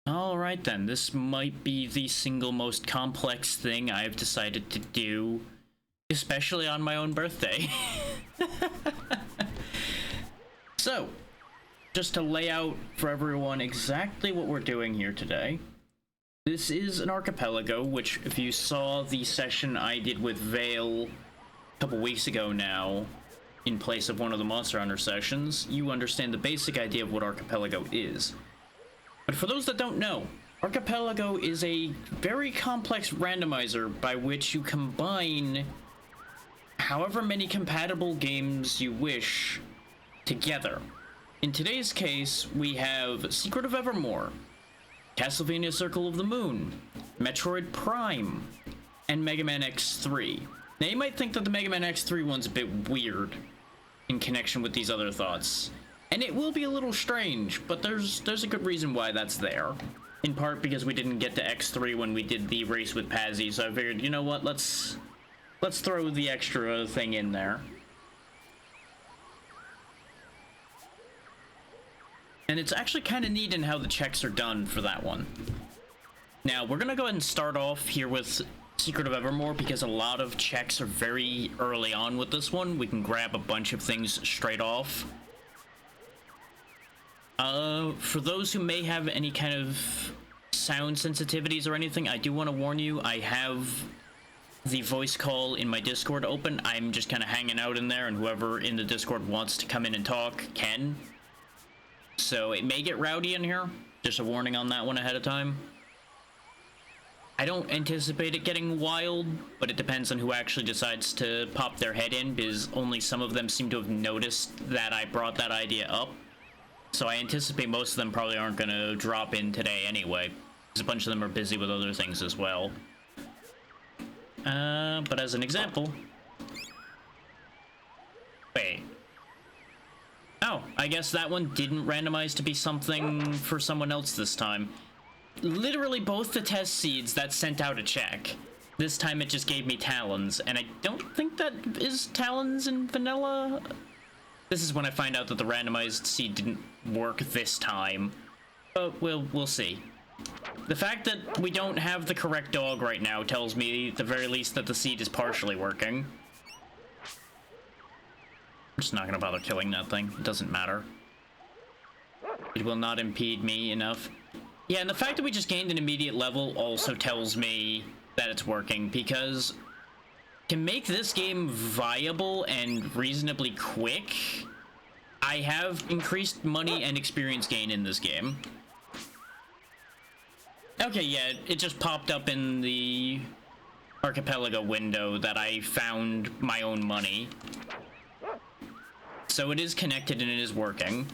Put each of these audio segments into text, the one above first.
Alright then, this might be the single most complex thing I've decided to do, especially on my own birthday. So, just to lay out for everyone exactly what we're doing here today. This is an archipelago, which if you saw the session I did with Vale a couple weeks ago now, in place of one of the Monster Hunter sessions, you understand the basic idea of what archipelago is. But for those that don't know, Archipelago is a very complex randomizer by which you combine however many compatible games you wish together. In today's case, we have Secret of Evermore, Castlevania Circle of the Moon, Metroid Prime, and Mega Man X3. Now you might think that the Mega Man X3 one's a bit weird in connection with these other thoughts. And it will be a little strange, but there's a good reason why that's there. In part because we didn't get to X3 when we did the race with Pazzy, so I figured, you know what, let's throw the extra thing in there. And it's actually kind of neat in how the checks are done for that one. Now, we're gonna go ahead and start off here with Secret of Evermore because a lot of checks are very early on with this one. We can grab a bunch of things straight off. For those who may have any kind of sound sensitivities or anything, I do want to warn you, I have the voice call in my Discord open. I'm just kind of hanging out in there, and whoever in the Discord wants to come in and talk can. So it may get rowdy in here. Just a warning on that one ahead of time. I don't anticipate it getting wild, but it depends on who actually decides to pop their head in, because only some of them seem to have noticed that I brought that idea up. So I anticipate most of them probably aren't going to drop in today anyway, because a bunch of them are busy with other things as well. But as an example... Wait. Oh, I guess that one didn't randomize to be something for someone else this time. Literally both the test seeds that sent out a check. This time it just gave me Talons, and I don't think that is Talons in vanilla. This is when I find out that the randomized seed didn't work this time. But we'll see. The fact that we don't have the correct dog right now tells me, at the very least, that the seed is partially working. I'm just not gonna bother killing that thing. It doesn't matter. It will not impede me enough. Yeah, and the fact that we just gained an immediate level also tells me that it's working, because to make this game viable and reasonably quick, I have increased money and experience gain in this game. Okay, yeah, it just popped up in the Archipelago window that I found my own money. So it is connected and it is working.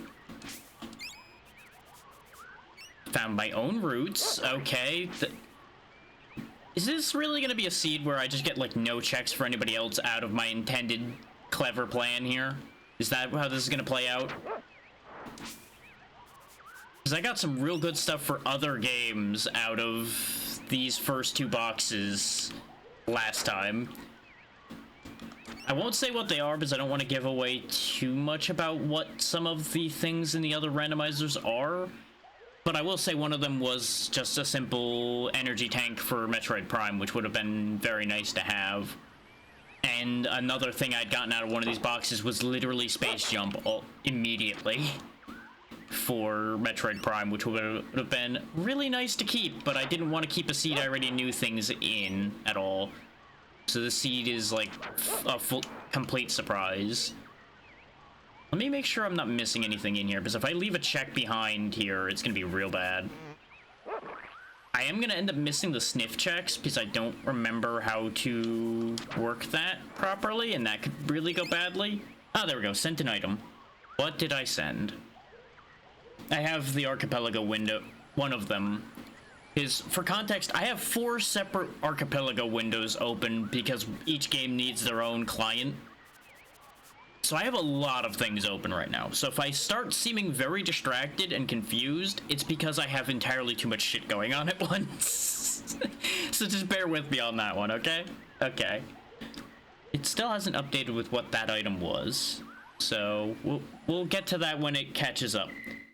Found my own roots. Okay. Is this really gonna be a seed where I just get, like, no checks for anybody else out of my intended clever plan here? Is that how this is gonna play out? Because I got some real good stuff for other games out of these first two boxes last time. I won't say what they are because I don't want to give away too much about what some of the things in the other randomizers are. But I will say one of them was just a simple energy tank for Metroid Prime, which would have been very nice to have. And another thing I'd gotten out of one of these boxes was literally Space Jump immediately for Metroid Prime, which would have been really nice to keep, but I didn't want to keep a seed I already knew things in at all. So the seed is like a full, complete surprise. Let me make sure I'm not missing anything in here, because if I leave a check behind here, it's going to be real bad. I am going to end up missing the sniff checks, because I don't remember how to work that properly, and that could really go badly. Ah, there we go. Sent an item. What did I send? I have the Archipelago window, one of them. Is, for context, I have 4 separate Archipelago windows open, because each game needs their own client. So I have a lot of things open right now. So if I start seeming very distracted and confused, it's because I have entirely too much shit going on at once. So just bear with me on that one, okay? Okay. It still hasn't updated with what that item was. So we'll get to that when it catches up.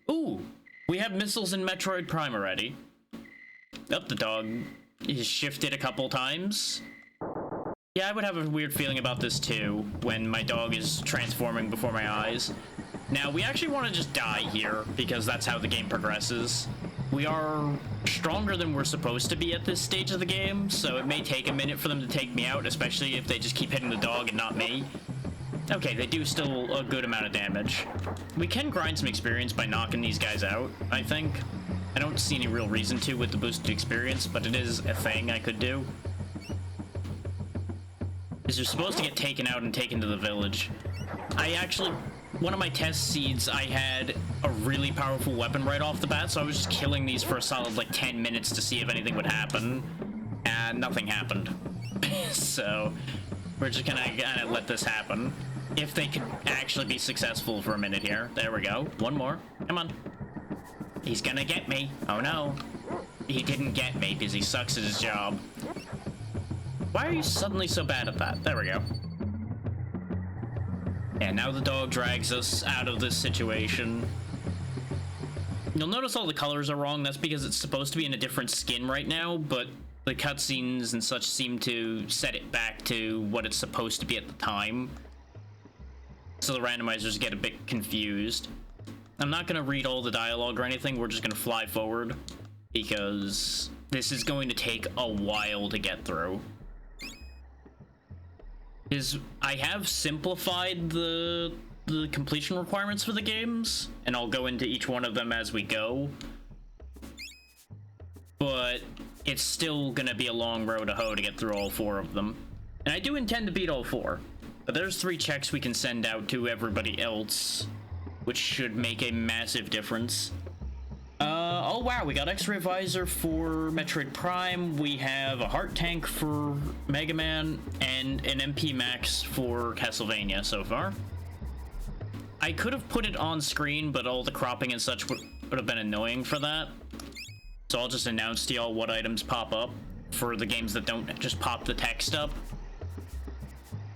Ooh, We have missiles in Metroid Prime already. Oh, the dog is shifted a couple times. Yeah, I would have a weird feeling about this too, when my dog is transforming before my eyes. Now, we actually want to just die here, because that's how the game progresses. We are stronger than we're supposed to be at this stage of the game, so it may take a minute for them to take me out, especially if they just keep hitting the dog and not me. Okay, they do still a good amount of damage. We can grind some experience by knocking these guys out, I think. I don't see any real reason to with the boosted experience, but it is a thing I could do. Because you're supposed to get taken out and taken to the village. One of my test seeds, I had a really powerful weapon right off the bat, so I was just killing these for a solid, like, 10 minutes to see if anything would happen. And nothing happened. So, we're just gonna let this happen. If they could actually be successful for a minute here. There we go. One more. Come on. He's gonna get me. Oh no. He didn't get me because he sucks at his job. Why are you suddenly so bad at that? There we go. And now the dog drags us out of this situation. You'll notice all the colors are wrong. That's because it's supposed to be in a different skin right now, but the cutscenes and such seem to set it back to what it's supposed to be at the time. So the randomizers get a bit confused. I'm not going to read all the dialogue or anything. We're just going to fly forward because this is going to take a while to get through. I have simplified the completion requirements for the games, and I'll go into each one of them as we go. But it's still gonna be a long road to hoe to get through all 4 of them. And I do intend to beat all 4. But there's 3 checks we can send out to everybody else, which should make a massive difference. Oh wow, we got X-Ray Visor for Metroid Prime, we have a Heart Tank for Mega Man, and an MP Max for Castlevania so far. I could have put it on screen, but all the cropping and such would have been annoying for that. So I'll just announce to y'all what items pop up for the games that don't just pop the text up.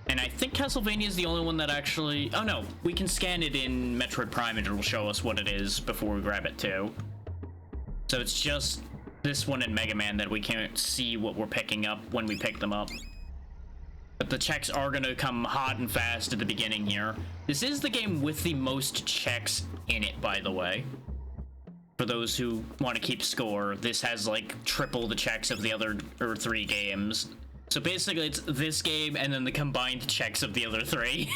And I think Castlevania is the only one that actually... Oh no, we can scan it in Metroid Prime and it'll show us what it is before we grab it too. So it's just this one in Mega Man that we can't see what we're picking up when we pick them up. But the checks are gonna come hot and fast at the beginning here. This is the game with the most checks in it, by the way. For those who want to keep score, this has like triple the checks of the other 3 games. So basically it's this game and then the combined checks of the other 3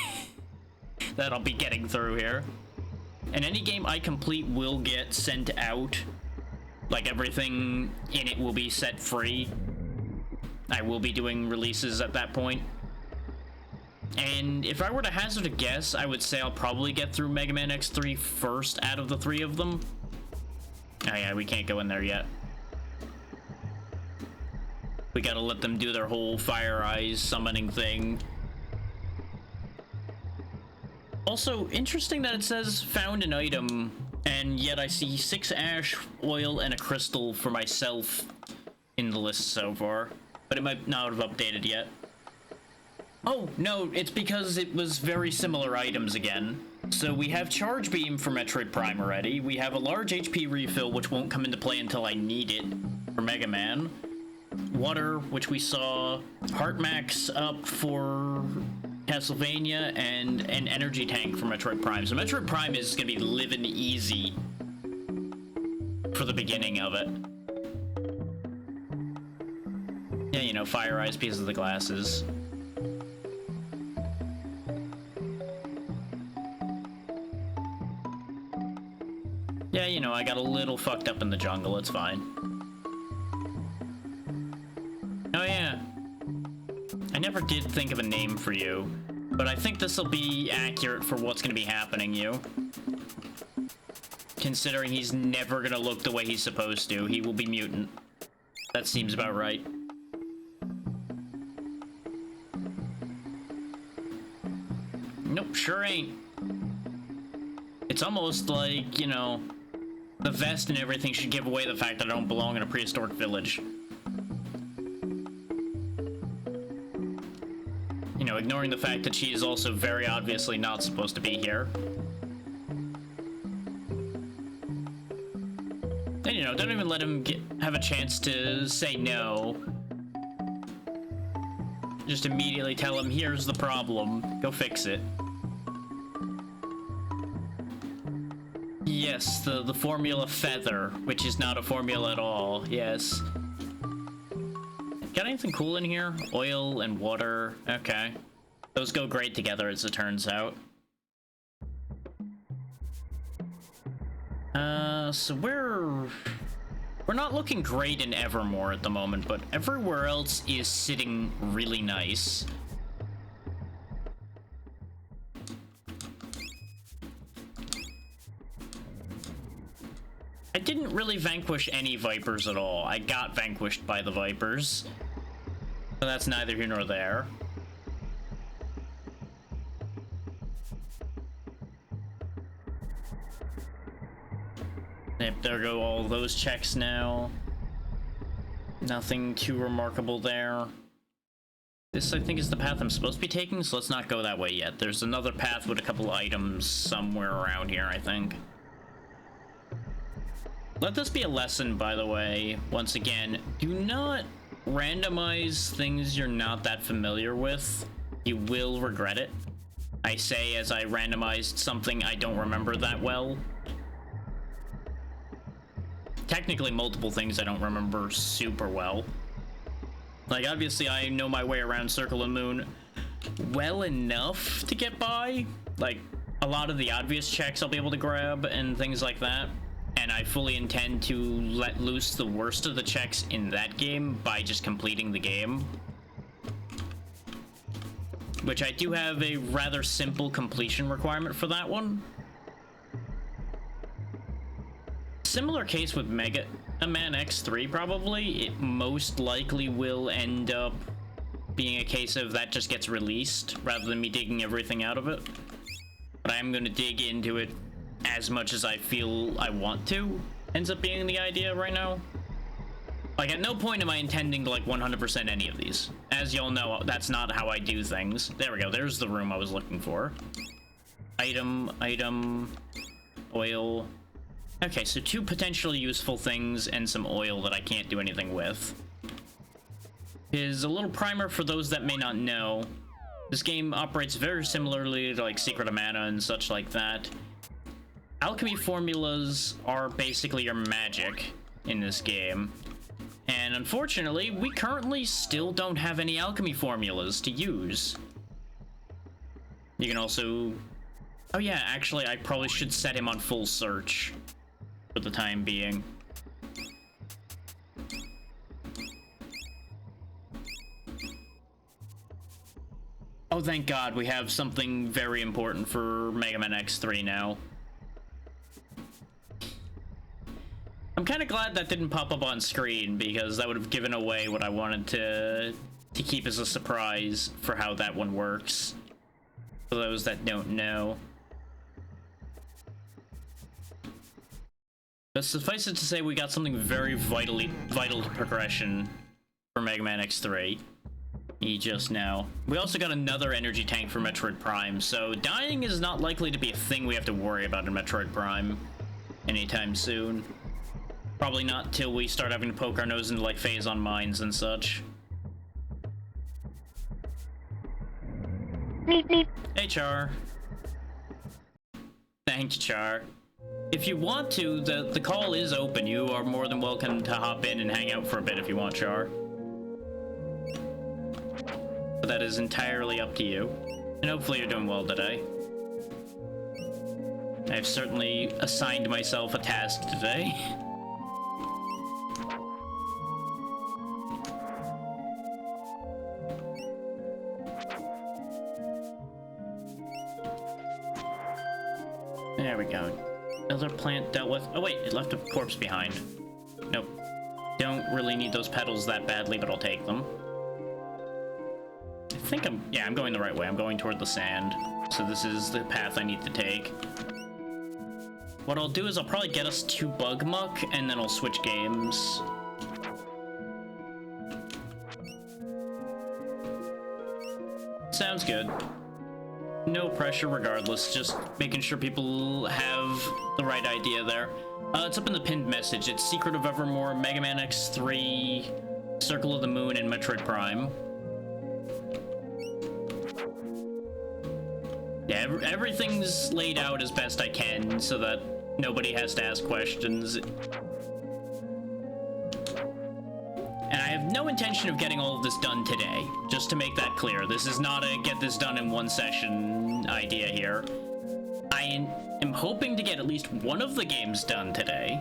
that I'll be getting through here. And any game I complete will get sent out. Like everything in it will be set free. I will be doing releases at that point. And if I were to hazard a guess, I would say I'll probably get through Mega Man X3 first out of the 3 of them. Oh yeah, we can't go in there yet. We gotta let them do their whole Fire Eyes summoning thing. Also, interesting that it says found an item, and yet I see 6 ash, oil, and a crystal for myself in the list so far. But it might not have updated yet. Oh, no, it's because it was very similar items again. So we have Charge Beam for Metroid Prime already. We have a large HP refill, which won't come into play until I need it for Mega Man. Water, which we saw. Heart Max up for Castlevania, and an energy tank for Metroid Prime. So Metroid Prime is going to be living easy for the beginning of it. Yeah, you know, Fire Eyes, pieces of the glasses. Yeah, you know, I got a little fucked up in the jungle, it's fine. Oh yeah. I never did think of a name for you, but I think this will be accurate for what's going to be happening you. Considering he's never going to look the way he's supposed to, he will be mutant. That seems about right. Nope, sure ain't. It's almost like, you know, the vest and everything should give away the fact that I don't belong in a prehistoric village. You know, ignoring the fact that she is also very obviously not supposed to be here. know, don't even let him have a chance to say no. Just immediately tell him, here's the problem. Go fix it. Yes, the formula feather, which is not a formula at all. Yes. Got anything cool in here? Oil and water. Okay. Those go great together, as it turns out. So we're not looking great in Evermore at the moment, but everywhere else is sitting really nice. I didn't really vanquish any Vipers at all. I got vanquished by the Vipers. So that's neither here nor there. Yep, there go all those checks now. Nothing too remarkable there. This, I think, is the path I'm supposed to be taking, so let's not go that way yet. There's another path with a couple items somewhere around here, I think. Let this be a lesson, by the way. Once again, do not randomize things you're not that familiar with. You will regret it. I say as I randomized something I don't remember that well. Technically, multiple things I don't remember super well. Like, obviously, I know my way around Circle and Moon well enough to get by. Like, a lot of the obvious checks I'll be able to grab and things like that. And I fully intend to let loose the worst of the checks in that game by just completing the game. Which I do have a rather simple completion requirement for that one. Similar case with Mega Man X3, probably. It most likely will end up being a case of that just gets released rather than me digging everything out of it. But I am going to dig into it as much as I feel I want to. Ends up being the idea right now. Like, at no point am I intending to, like, 100% any of these. As y'all know, that's not how I do things. There we go. There's the room I was looking for. Item, oil. Okay, so 2 potentially useful things and some oil that I can't do anything with. Is a little primer for those that may not know. This game operates very similarly to, like, Secret of Mana and such like that. Alchemy formulas are basically your magic in this game. And unfortunately, we currently still don't have any alchemy formulas to use. You can also... Oh yeah, actually, I probably should set him on full search for the time being. Oh, thank God, we have something very important for Mega Man X3 now. I'm kind of glad that didn't pop up on screen, because that would have given away what I wanted to keep as a surprise for how that one works. For those that don't know. But suffice it to say, we got something very vital to progression for Mega Man X3. Just now. We also got another energy tank for Metroid Prime, so dying is not likely to be a thing we have to worry about in Metroid Prime anytime soon. Probably not till we start having to poke our nose into, like, phase-on mines and such. Meep, meep. Hey, Char. Thank you, Char. If you want to, the call is open. You are more than welcome to hop in and hang out for a bit if you want, Char. But that is entirely up to you. And hopefully you're doing well today. I've certainly assigned myself a task today. There we go. Another plant dealt with. Oh wait, it left a corpse behind. Nope. Don't really need those petals that badly, but I'll take them. I think I'm going the right way. I'm going toward the sand. So this is the path I need to take. What I'll do is I'll probably get us to Bug Muck, and then I'll switch games. Sounds good. No pressure regardless, just making sure people have the right idea there. It's up in the pinned message. It's Secret of Evermore, Mega Man X3, Circle of the Moon, and Metroid Prime. Yeah, everything's laid out as best I can so that nobody has to ask questions. And I have no intention of getting all of this done today, just to make that clear. This is not a get this done in one session idea here. I am hoping to get at least one of the games done today,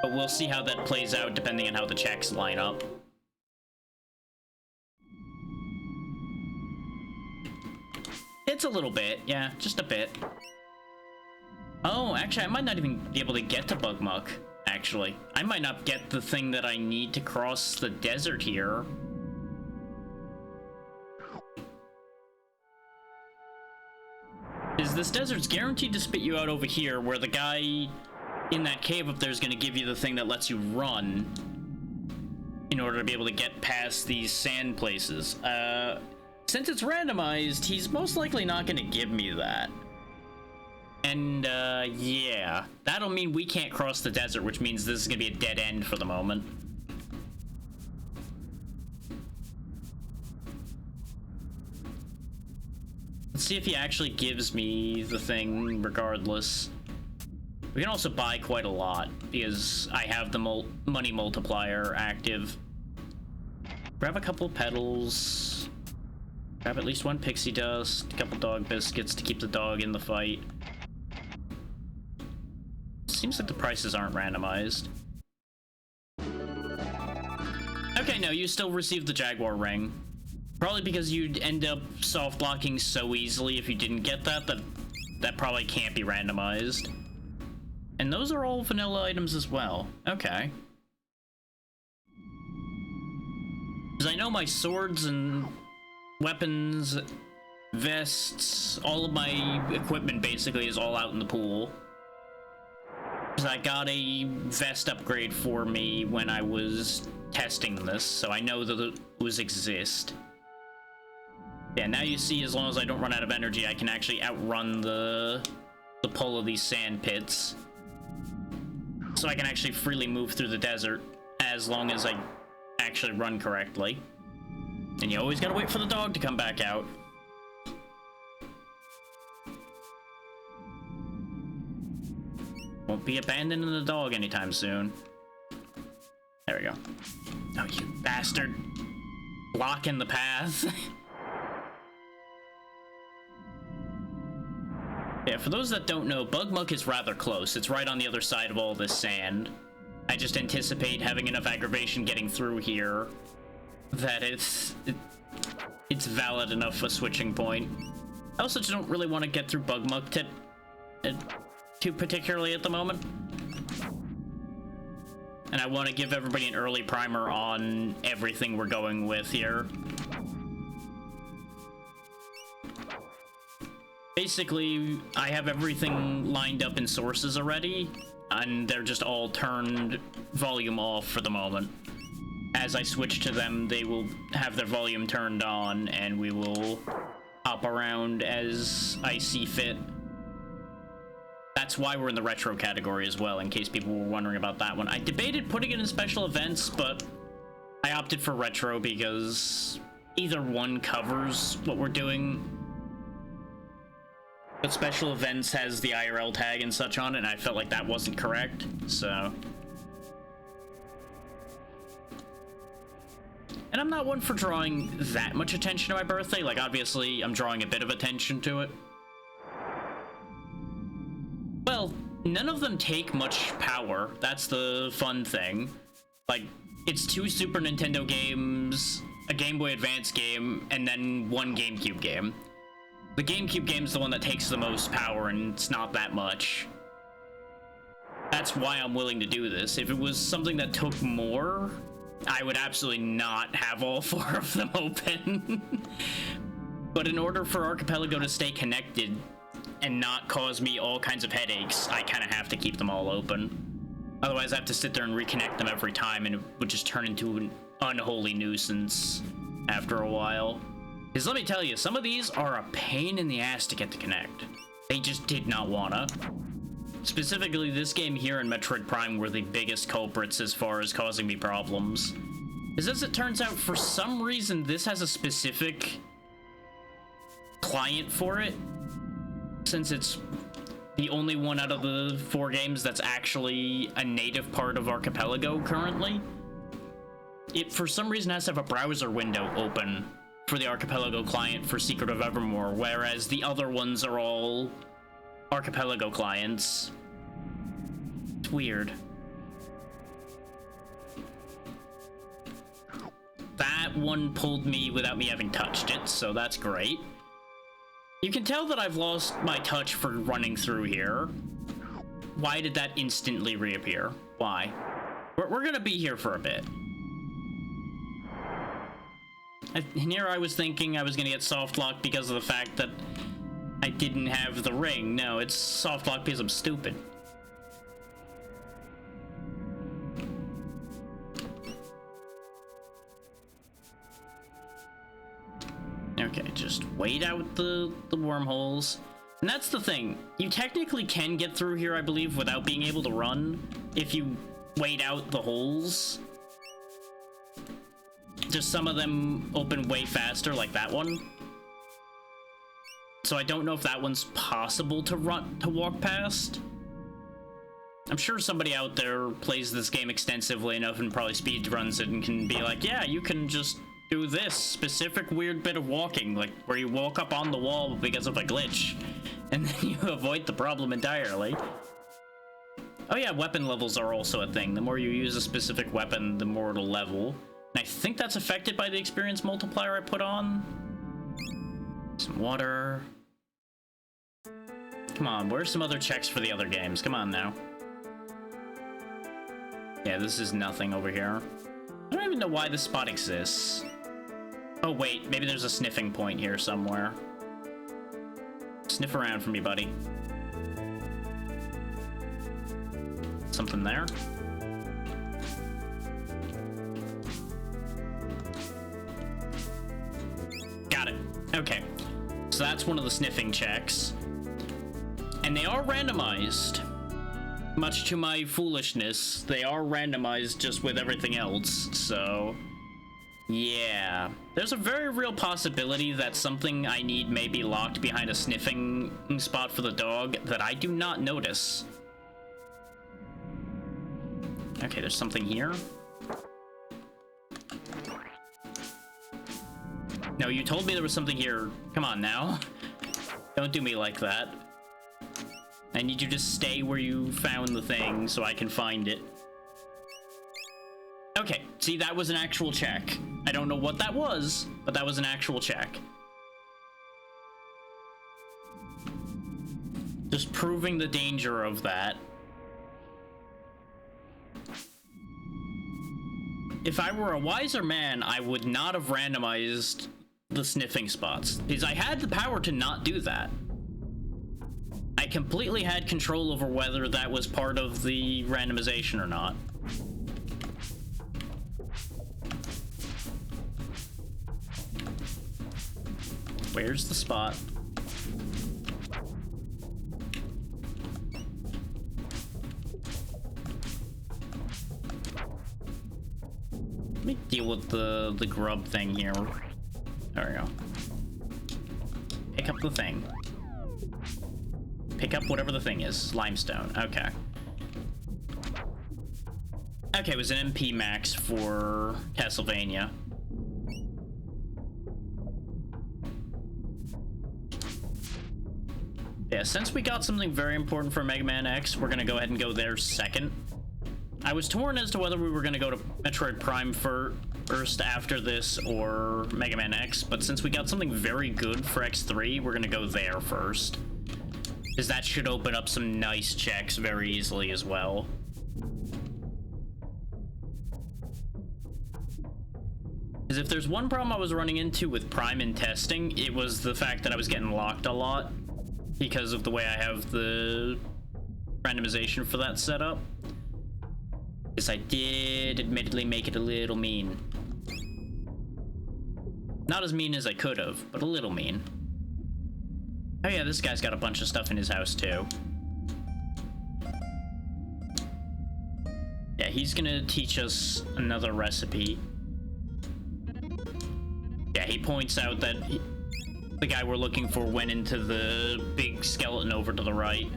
but we'll see how that plays out depending on how the checks line up. It's a little bit, yeah, just a bit. Oh, actually, I might not even be able to get to Bugmuck, actually. I might not get the thing that I need to cross the desert here. Is this desert's guaranteed to spit you out over here, where the guy in that cave up there is going to give you the thing that lets you run in order to be able to get past these sand places. Since it's randomized, he's most likely not going to give me that. And, yeah. That'll mean we can't cross the desert, which means this is going to be a dead end for the moment. Let's see if he actually gives me the thing regardless. We can also buy quite a lot, because I have the money multiplier active. Grab a couple petals. Grab at least one pixie dust, a couple dog biscuits to keep the dog in the fight. Seems like the prices aren't randomized. Okay, no, you still receive the Jaguar ring. Probably because you'd end up soft locking so easily if you didn't get that, that probably can't be randomized. And those are all vanilla items as well. Okay. Because I know my swords and weapons, vests, all of my equipment basically is all out in the pool. Because I got a vest upgrade for me when I was testing this, so I know that those exist. Yeah, now you see, as long as I don't run out of energy, I can actually outrun the pull of these sand pits. So I can actually freely move through the desert, as long as I actually run correctly. And you always gotta wait for the dog to come back out. Won't be abandoning the dog anytime soon. There we go. Oh, you bastard. Blocking the path. Yeah, for those that don't know, Bugmuck is rather close. It's right on the other side of all this sand. I just anticipate having enough aggravation getting through here that it's valid enough a switching point. I also just don't really want to get through Bugmuck too particularly at the moment. And I want to give everybody an early primer on everything we're going with here. Basically, I have everything lined up in sources already, and they're just all turned volume off for the moment. As I switch to them, they will have their volume turned on, and we will hop around as I see fit. That's why we're in the retro category as well, in case people were wondering about that one. I debated putting it in special events, but I opted for retro because either one covers what we're doing. But special events has the IRL tag and such on it, and I felt like that wasn't correct, so. And I'm not one for drawing that much attention to my birthday. Like, obviously, I'm drawing a bit of attention to it. Well, none of them take much power. That's the fun thing. Like, it's 2 Super Nintendo games, a Game Boy Advance game, and then 1 GameCube game. The GameCube game's the one that takes the most power, and it's not that much. That's why I'm willing to do this. If it was something that took more, I would absolutely not have all 4 of them open. But in order for Archipelago to stay connected and not cause me all kinds of headaches, I kind of have to keep them all open. Otherwise, I have to sit there and reconnect them every time, and it would just turn into an unholy nuisance after a while. Because let me tell you, some of these are a pain in the ass to get to connect. They just did not wanna. Specifically, this game here and Metroid Prime were the biggest culprits as far as causing me problems. Because as it turns out, for some reason, this has a specific client for it, since it's the only one out of the 4 games that's actually a native part of Archipelago currently. It, for some reason, has to have a browser window open for the Archipelago client for Secret of Evermore, whereas the other ones are all Archipelago clients. It's weird. That one pulled me without me having touched it, so that's great. You can tell that I've lost my touch for running through here. Why did that instantly reappear? Why? We're gonna be here for a bit. And here I was thinking I was gonna get soft lock because of the fact that I didn't have the ring. No, it's soft lock because I'm stupid. Okay, just wait out the wormholes. And that's the thing. You technically can get through here, I believe, without being able to run if you wait out the holes. Just some of them open way faster, like that one. So I don't know if that one's possible to walk past. I'm sure somebody out there plays this game extensively enough and probably speedruns it and can be like, yeah, you can just do this specific weird bit of walking, like where you walk up on the wall because of a glitch, and then you avoid the problem entirely. Oh yeah, weapon levels are also a thing. The more you use a specific weapon, the more it'll level. And I think that's affected by the experience multiplier I put on. Some water. Come on, where's some other checks for the other games? Come on now. Yeah, this is nothing over here. I don't even know why this spot exists. Oh wait, maybe there's a sniffing point here somewhere. Sniff around for me, buddy. Something there? Got it. Okay. So that's one of the sniffing checks. And they are randomized. Much to my foolishness, they are randomized just with everything else, so... yeah. There's a very real possibility that something I need may be locked behind a sniffing spot for the dog that I do not notice. Okay, there's something here. No, you told me there was something here. Come on now. Don't do me like that. I need you to stay where you found the thing so I can find it. Okay, see, that was an actual check. I don't know what that was, but that was an actual check. Just proving the danger of that. If I were a wiser man, I would not have randomized the sniffing spots, because I had the power to not do that. I completely had control over whether that was part of the randomization or not. Where's the spot? Let me deal with the grub thing here. There we go. Pick up the thing. Pick up whatever the thing is. Limestone. Okay. Okay, it was an MP max for Castlevania. Yeah, since we got something very important for Mega Man X, we're gonna go ahead and go there second. I was torn as to whether we were gonna go to Metroid Prime first after this or Mega Man X, but since we got something very good for X3, we're gonna go there first. Because that should open up some nice checks very easily as well. Because if there's one problem I was running into with Prime in testing, it was the fact that I was getting locked a lot because of the way I have the randomization for that set up. Because I did admittedly make it a little mean. Not as mean as I could have, but a little mean. Oh yeah, this guy's got a bunch of stuff in his house too. Yeah, he's gonna teach us another recipe. Yeah, he points out that the guy we're looking for went into the big skeleton over to the right.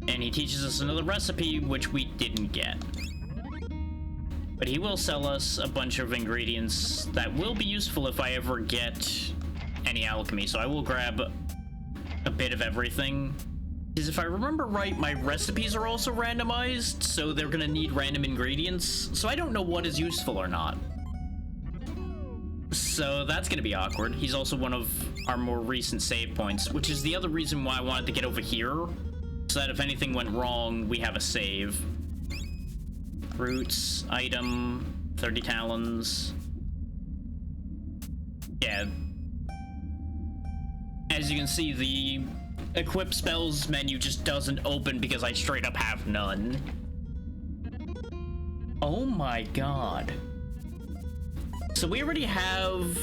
And he teaches us another recipe, which we didn't get. But he will sell us a bunch of ingredients that will be useful if I ever get any alchemy. So I will grab a bit of everything. Because if I remember right, my recipes are also randomized, so they're gonna need random ingredients. So I don't know what is useful or not. So that's gonna be awkward. He's also one of our more recent save points, which is the other reason why I wanted to get over here, so that if anything went wrong, we have a save. Roots, item, 30 talons. Yeah. As you can see, the equip spells menu just doesn't open because I straight up have none. Oh my god. So we already have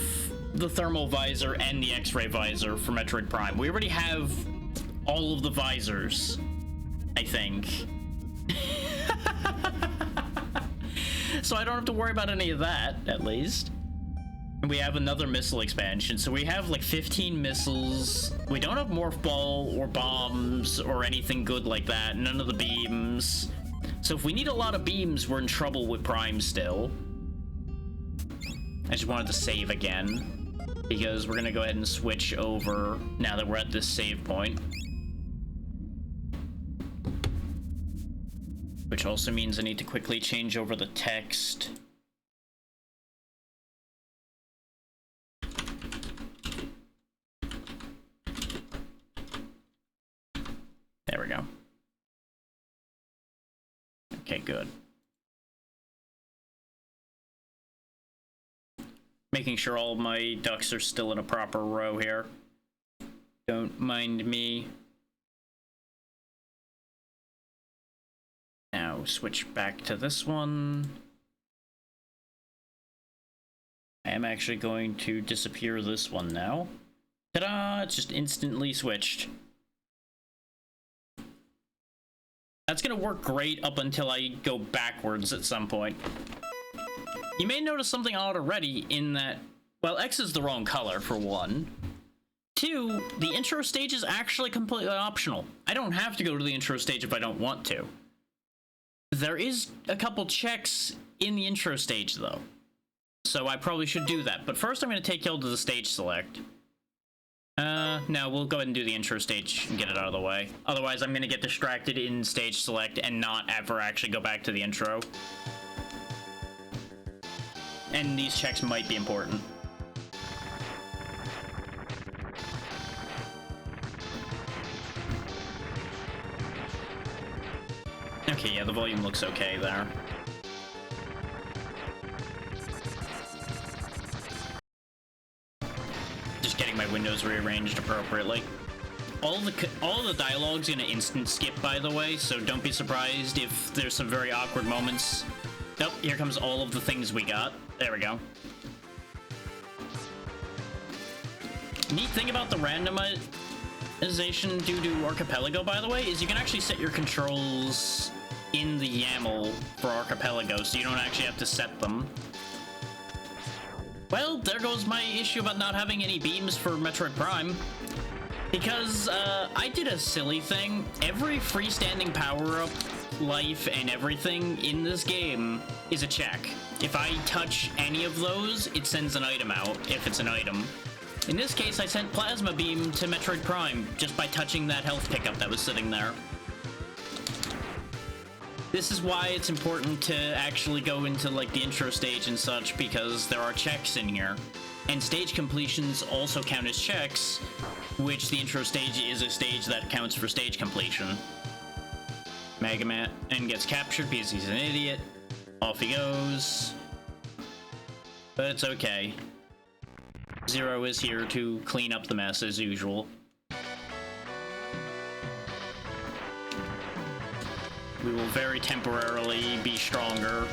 the thermal visor and the X-ray visor for Metroid Prime. We already have all of the visors, I think. So I don't have to worry about any of that, at least. And we have another missile expansion, so we have like 15 missiles. We don't have morph ball or bombs or anything good like that. None of the beams. So if we need a lot of beams, we're in trouble with Prime still. I just wanted to save again, because we're gonna go ahead and switch over now that we're at this save point. Which also means I need to quickly change over the text. There we go. Okay, good. Making sure all of my ducks are still in a proper row here. Don't mind me. Now switch back to this one. I am actually going to disappear this one now. Ta-da! It's just instantly switched. That's gonna work great up until I go backwards at some point. You may notice something odd already in that, well, X is the wrong color, for one. Two, the intro stage is actually completely optional. I don't have to go to the intro stage if I don't want to. There is a couple checks in the intro stage, though. So I probably should do that. But first I'm going to take y'all to the stage select. No, we'll go ahead and do the intro stage and get it out of the way. Otherwise, I'm going to get distracted in stage select and not ever actually go back to the intro. And these checks might be important. Okay, yeah, the volume looks okay there. Just getting my windows rearranged appropriately. All of the dialogue's gonna instant skip, by the way, so don't be surprised if there's some very awkward moments. Nope, here comes all of the things we got. There we go. Neat thing about the randomization due to Archipelago, by the way, is you can actually set your controls in the YAML for Archipelago, so you don't actually have to set them. Well, there goes my issue about not having any beams for Metroid Prime. Because, I did a silly thing. Every freestanding power-up, life, and everything in this game is a check. If I touch any of those, it sends an item out, if it's an item. In this case, I sent Plasma Beam to Metroid Prime just by touching that health pickup that was sitting there. This is why it's important to actually go into, like, the intro stage and such, because there are checks in here. And stage completions also count as checks, which the intro stage is a stage that counts for stage completion. Mega Man gets captured because he's an idiot. Off he goes. But it's okay. Zero is here to clean up the mess as usual. We will very temporarily be stronger.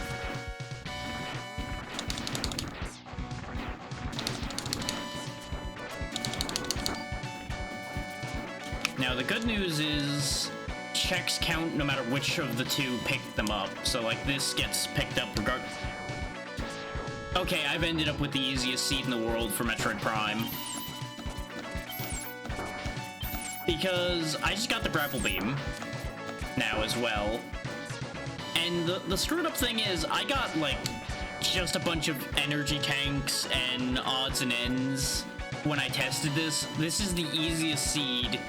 Now, the good news is checks count no matter which of the two picked them up. So, like, this gets picked up regardless. Okay, I've ended up with the easiest seed in the world for Metroid Prime. Because I just got the grapple beam now as well. And the screwed up thing is I got, like, just a bunch of energy tanks and odds and ends when I tested this. This is the easiest seed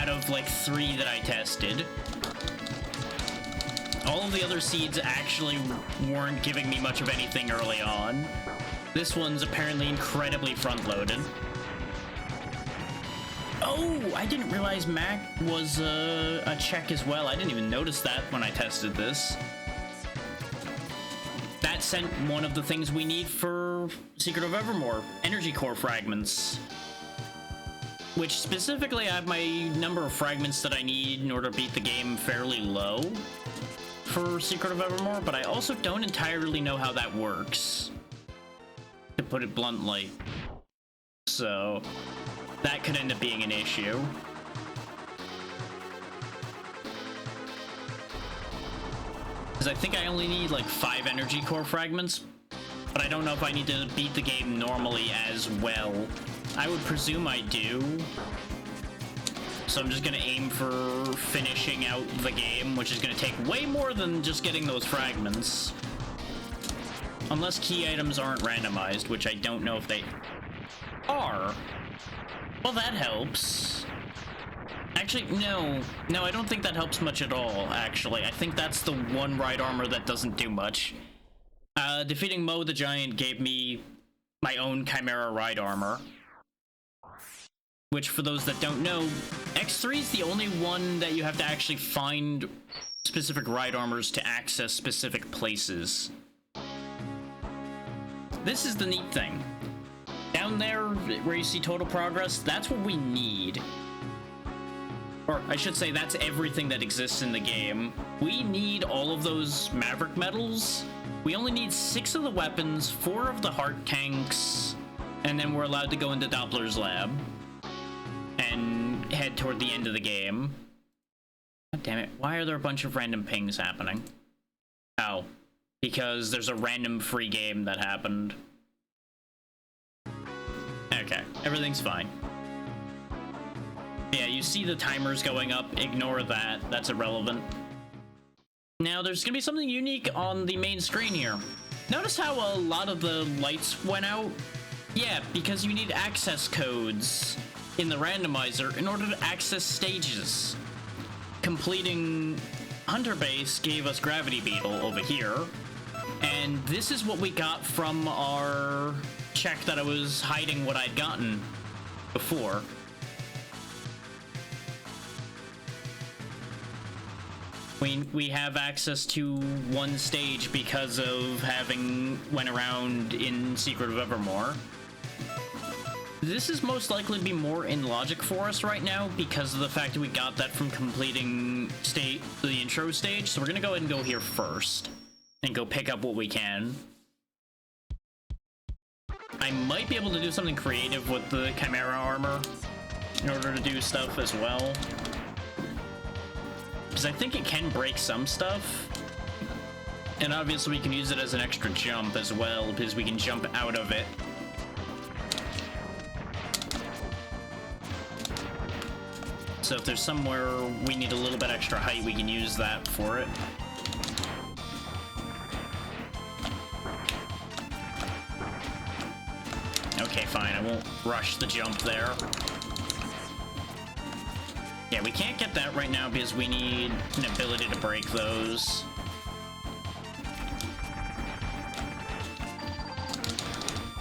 out of, like, 3 that I tested. All of the other seeds actually weren't giving me much of anything early on. This one's apparently incredibly front-loaded. Oh, I didn't realize Mac was a check as well. I didn't even notice that when I tested this. That sent one of the things we need for Secret of Evermore, energy core fragments. Which specifically, I have my number of fragments that I need in order to beat the game fairly low for Secret of Evermore, but I also don't entirely know how that works, to put it bluntly. So that could end up being an issue. Because I think I only need like 5 energy core fragments, but I don't know if I need to beat the game normally as well. I would presume I do. So I'm just gonna aim for finishing out the game, which is gonna take way more than just getting those fragments. Unless key items aren't randomized, which I don't know if they are. Well, that helps. Actually, no, I don't think that helps much at all, actually. I think that's the one ride armor that doesn't do much. Defeating Mo the Giant gave me my own Chimera ride armor. Which, for those that don't know, X3 is the only one that you have to actually find specific ride armors to access specific places. This is the neat thing. Down there, where you see total progress, that's what we need. Or, I should say, that's everything that exists in the game. We need all of those Maverick medals. We only need 6 of the weapons, 4 of the heart tanks, and then we're allowed to go into Doppler's lab and head toward the end of the game. God damn it, why are there a bunch of random pings happening? Oh, because there's a random free game that happened. Okay, everything's fine. Yeah, you see the timers going up, ignore that, that's irrelevant. Now, there's gonna be something unique on the main screen here. Notice how a lot of the lights went out? Yeah, because you need access codes in the randomizer in order to access stages. Completing Hunter Base gave us Gravity Beetle over here, and this is what we got from our check that I was hiding what I'd gotten before. We have access to one stage because of having went around in Secret of Evermore. This is most likely to be more in logic for us right now because of the fact that we got that from completing the intro stage. So we're gonna go ahead and go here first and go pick up what we can. I might be able to do something creative with the Chimera armor in order to do stuff as well. Because I think it can break some stuff. And obviously we can use it as an extra jump as well, because we can jump out of it. So if there's somewhere we need a little bit extra height, we can use that for it. Okay, fine, I won't rush the jump there. Yeah, we can't get that right now because we need an ability to break those.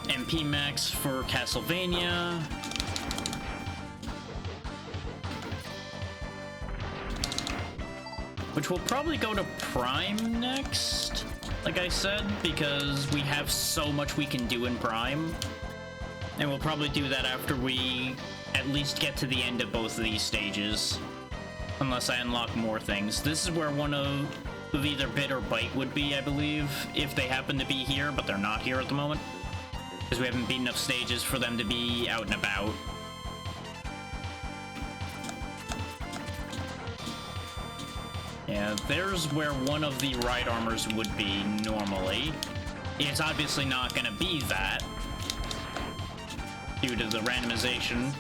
MP Max for Castlevania. Which will probably go to Prime next, like I said, because we have so much we can do in Prime. And we'll probably do that after we at least get to the end of both of these stages. Unless I unlock more things. This is where one of either Bit or Bite would be, I believe, if they happen to be here, but they're not here at the moment. Because we haven't beat enough stages for them to be out and about. Yeah, there's where one of the right armors would be normally. It's obviously not going to be that due to the randomization,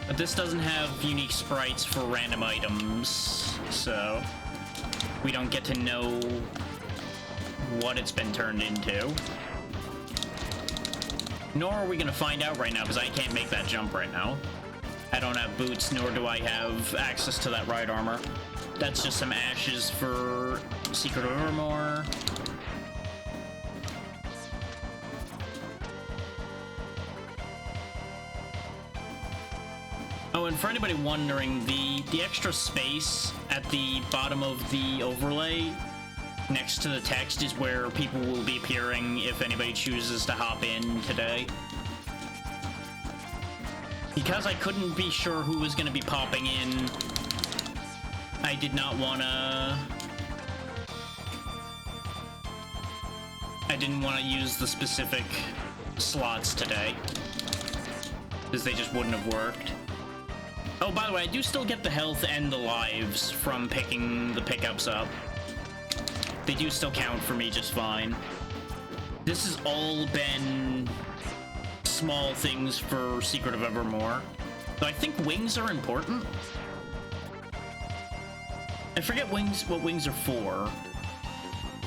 but this doesn't have unique sprites for random items, so we don't get to know what it's been turned into. Nor are we going to find out right now, because I can't make that jump right now. I don't have boots, nor do I have access to that right armor. That's just some ashes for Secret of Evermore. Oh, and for anybody wondering, the extra space at the bottom of the overlay next to the text is where people will be appearing if anybody chooses to hop in today. Because I couldn't be sure who was going to be popping in, I did not want to... I didn't want to use the specific slots today, because they just wouldn't have worked. Oh, by the way, I do still get the health and the lives from picking the pickups up. They do still count for me just fine. This has all been small things for Secret of Evermore. So I think wings are important. I forget what wings are for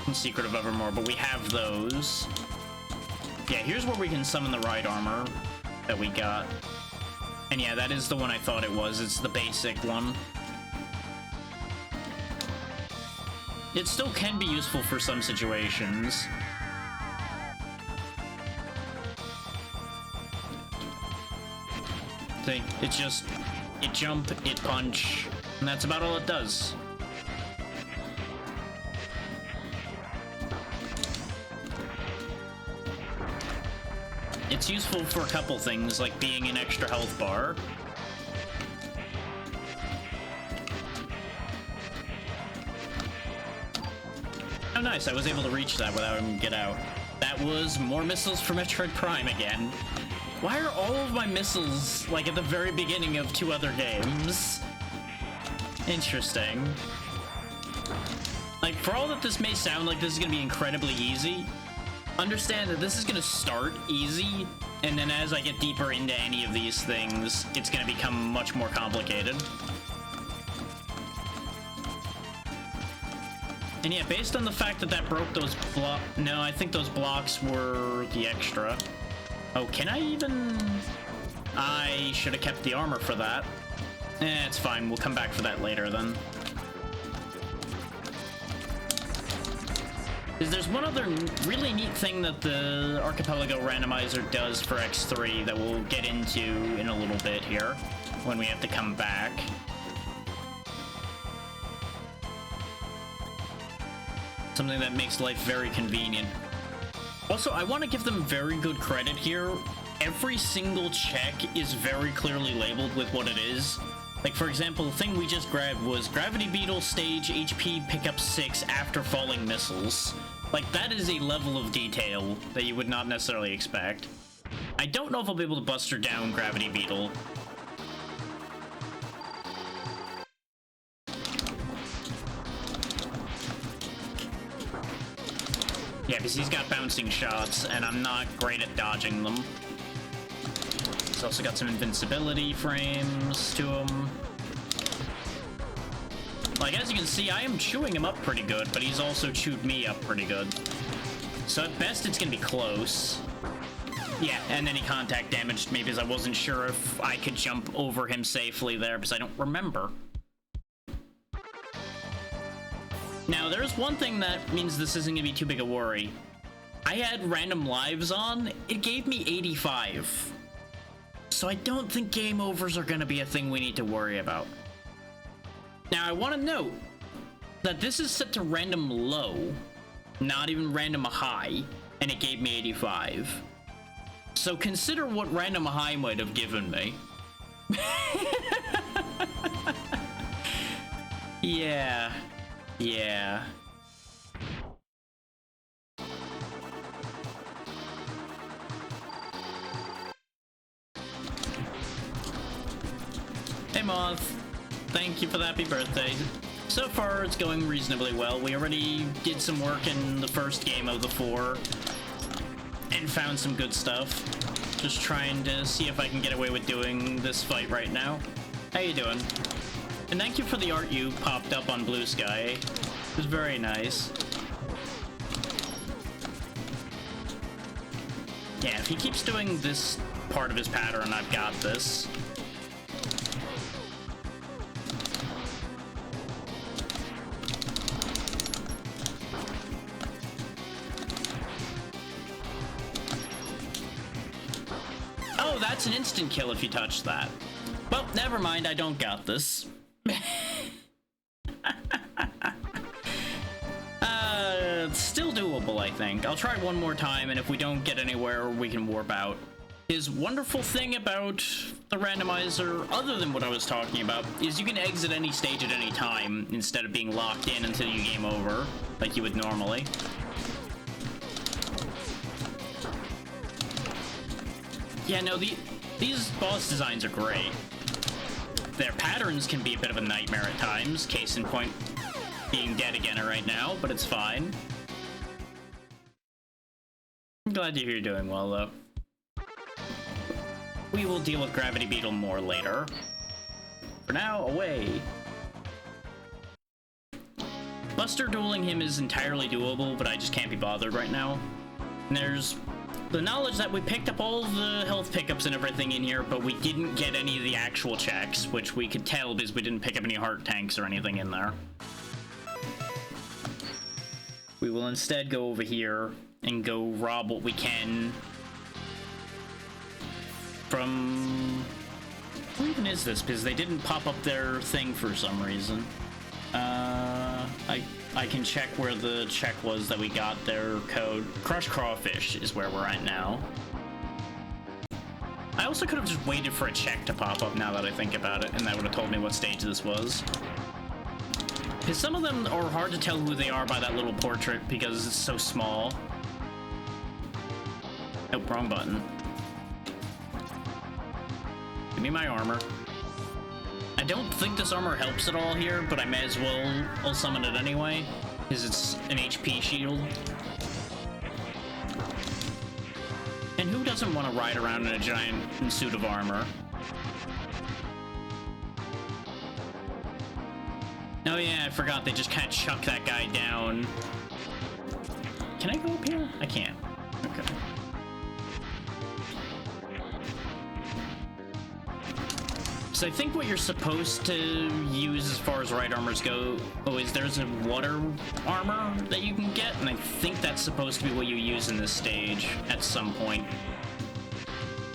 in Secret of Evermore, but we have those. Yeah, here's where we can summon the right armor that we got. And yeah, that is the one I thought it was. It's the basic one. It still can be useful for some situations. See, it jump, it punch, and that's about all it does. It's useful for a couple things, like being an extra health bar. Oh nice, I was able to reach that without him get out. That was more missiles for Metroid Prime again. Why are all of my missiles, like, at the very beginning of two other games? Interesting. Like, for all that this may sound like this is gonna be incredibly easy, understand that this is gonna start easy, and then as I get deeper into any of these things, it's gonna become much more complicated. And yeah, based on the fact that that broke those no, I think those blocks were the extra. Oh, can I even... I should have kept the armor for that. It's fine, we'll come back for that later then. There's one other really neat thing that the Archipelago randomizer does for X3 that we'll get into in a little bit here, when we have to come back. Something that makes life very convenient. Also, I want to give them very good credit here. Every single check is very clearly labeled with what it is. Like, for example, the thing we just grabbed was Gravity Beetle stage HP pickup 6 after falling missiles. Like, that is a level of detail that you would not necessarily expect. I don't know if I'll be able to buster down Gravity Beetle. Yeah, because he's got bouncing shots, and I'm not great at dodging them. He's also got some invincibility frames to him. Like, as you can see, I am chewing him up pretty good, but he's also chewed me up pretty good. So at best, it's gonna be close. Yeah, and then he contact damaged me because I wasn't sure if I could jump over him safely there, because I don't remember. Now, there's one thing that means this isn't gonna be too big a worry. I had random lives on, it gave me 85. So I don't think game overs are gonna be a thing we need to worry about. Now, I want to note that this is set to random low, not even random high, and it gave me 85. So consider what random high might have given me. Yeah. Yeah. Hey, Moth. Thank you for the happy birthday. So far, it's going reasonably well. We already did some work in the first game of the 4 and found some good stuff. Just trying to see if I can get away with doing this fight right now. How you doing? And thank you for the art you popped up on Blue Sky. It was very nice. Yeah, if he keeps doing this part of his pattern, I've got this. Oh, that's an instant kill if you touch that. Well, never mind, I don't got this. It's still doable, I think. I'll try one more time, and if we don't get anywhere, we can warp out. His wonderful thing about the randomizer, other than what I was talking about, is you can exit any stage at any time instead of being locked in until you game over, like you would normally. Yeah, no, these boss designs are great. Their patterns can be a bit of a nightmare at times, case in point being dead again right now, but it's fine. I'm glad to hear you're doing well, though. We will deal with Gravity Beetle more later. For now, away. Buster dueling him is entirely doable, but I just can't be bothered right now. And there's the knowledge that we picked up all the health pickups and everything in here, but we didn't get any of the actual checks, which we could tell because we didn't pick up any heart tanks or anything in there. We will instead go over here and go rob what we can from... Who even is this? Because they didn't pop up their thing for some reason. I can check where the check was that we got their code. Crushed Crawfish is where we're at now. I also could have just waited for a check to pop up now that I think about it, and that would have told me what stage this was. Because some of them are hard to tell who they are by that little portrait because it's so small. Nope, wrong button. Give me my armor. I don't think this armor helps at all here, but I may as well I'll summon it anyway, because it's an HP shield. And who doesn't want to ride around in a giant suit of armor? Oh yeah, I forgot they just kind of chuck that guy down. Can I go up here? I can't. Okay. So I think what you're supposed to use as far as right armors go is there's a water armor that you can get, and I think that's supposed to be what you use in this stage at some point.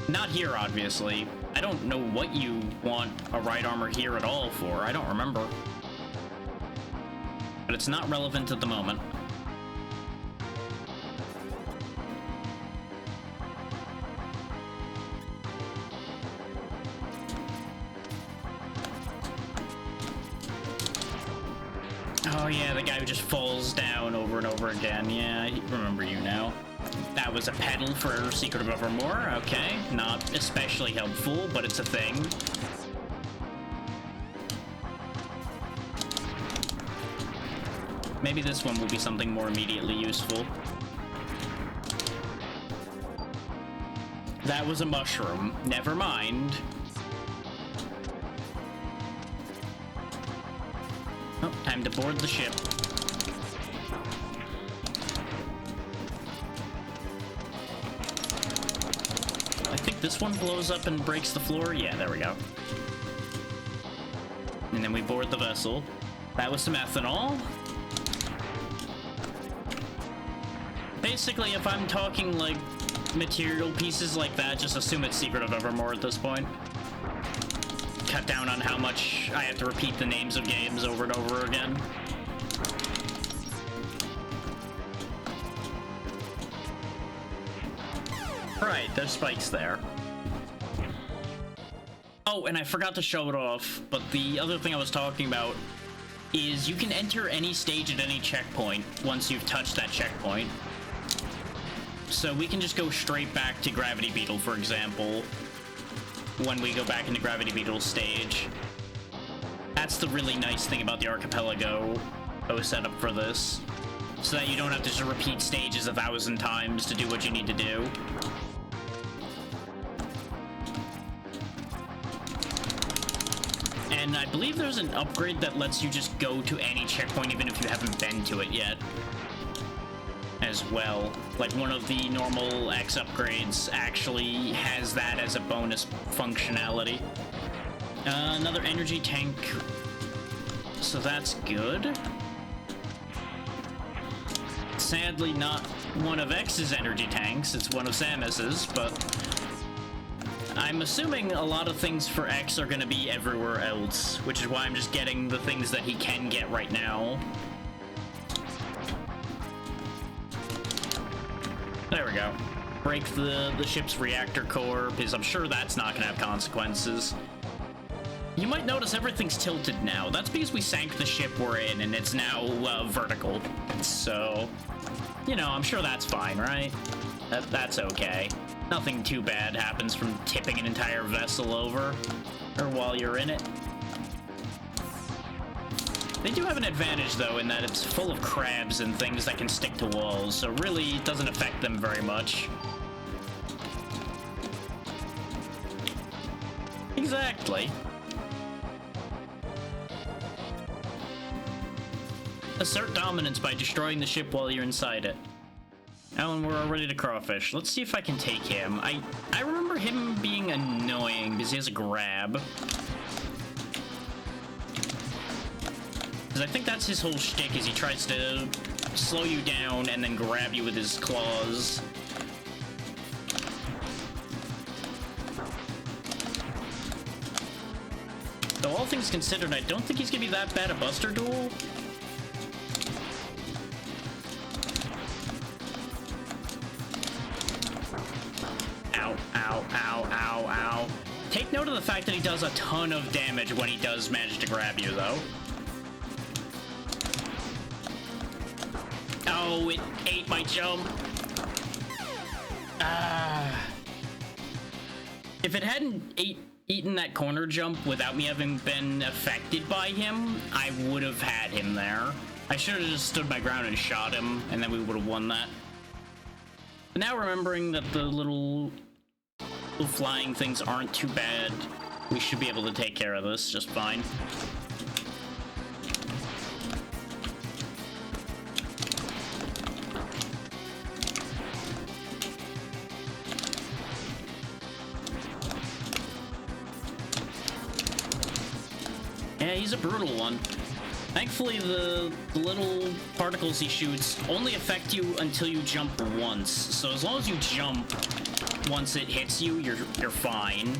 Not here, obviously. I don't know what you want a right armor here at all for. I don't remember. But it's not relevant at the moment. Oh yeah, the guy who just falls down over and over again. Yeah, I remember you now. That was a pedal for Secret of Evermore. Okay, not especially helpful, but it's a thing. Maybe this one will be something more immediately useful. That was a mushroom. Never mind. Oh, time to board the ship. I think this one blows up and breaks the floor. Yeah, there we go. And then we board the vessel. That was some ethanol. Basically, if I'm talking, like, material pieces like that, just assume it's Secret of Evermore at this point. Cut down on how much I have to repeat the names of games over and over again. Right, there's spikes there. Oh, and I forgot to show it off, but the other thing I was talking about is you can enter any stage at any checkpoint once you've touched that checkpoint. So we can just go straight back to Gravity Beetle, for example, when we go back into Gravity Beetle's stage. That's the really nice thing about the Archipelago that was set up for this. So that you don't have to just repeat stages 1,000 times to do what you need to do. And I believe there's an upgrade that lets you just go to any checkpoint even if you haven't been to it yet. As well. Like, one of the normal X upgrades actually has that as a bonus functionality. Another energy tank. So that's good. Sadly, not one of X's energy tanks, it's one of Samus's, but I'm assuming a lot of things for X are gonna be everywhere else, which is why I'm just getting the things that he can get right now. There we go. Break the ship's reactor core, because I'm sure that's not gonna have consequences. You might notice everything's tilted now. That's because we sank the ship we're in, and it's now vertical. So, you know, I'm sure that's fine, right? That's okay. Nothing too bad happens from tipping an entire vessel over, or while you're in it. They do have an advantage, though, in that it's full of crabs and things that can stick to walls, so really it doesn't affect them very much. Exactly. Assert dominance by destroying the ship while you're inside it. Alan, we're already to Crawfish. Let's see if I can take him. I remember him being annoying because he has a grab. Because I think that's his whole shtick, is he tries to slow you down and then grab you with his claws. Though all things considered, I don't think he's gonna be that bad at Buster Duel. Ow. Take note of the fact that he does a ton of damage when he does manage to grab you, though. Oh, it ate my jump. If it hadn't eaten that corner jump without me having been affected by him, I would have had him there. I should have just stood my ground and shot him, and then we would have won that. But now remembering that the little flying things aren't too bad, we should be able to take care of this just fine. Yeah, he's a brutal one. Thankfully, the little particles he shoots only affect you until you jump once. So as long as you jump once it hits you, you're fine.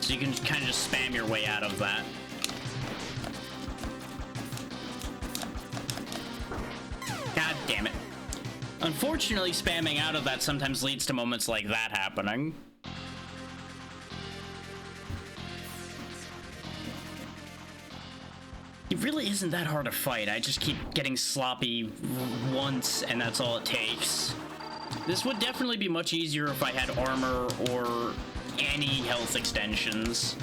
So you can kind of just spam your way out of that. God damn it. Unfortunately, spamming out of that sometimes leads to moments like that happening. It really isn't that hard to fight. I just keep getting sloppy once, and that's all it takes. This would definitely be much easier if I had armor or any health extensions.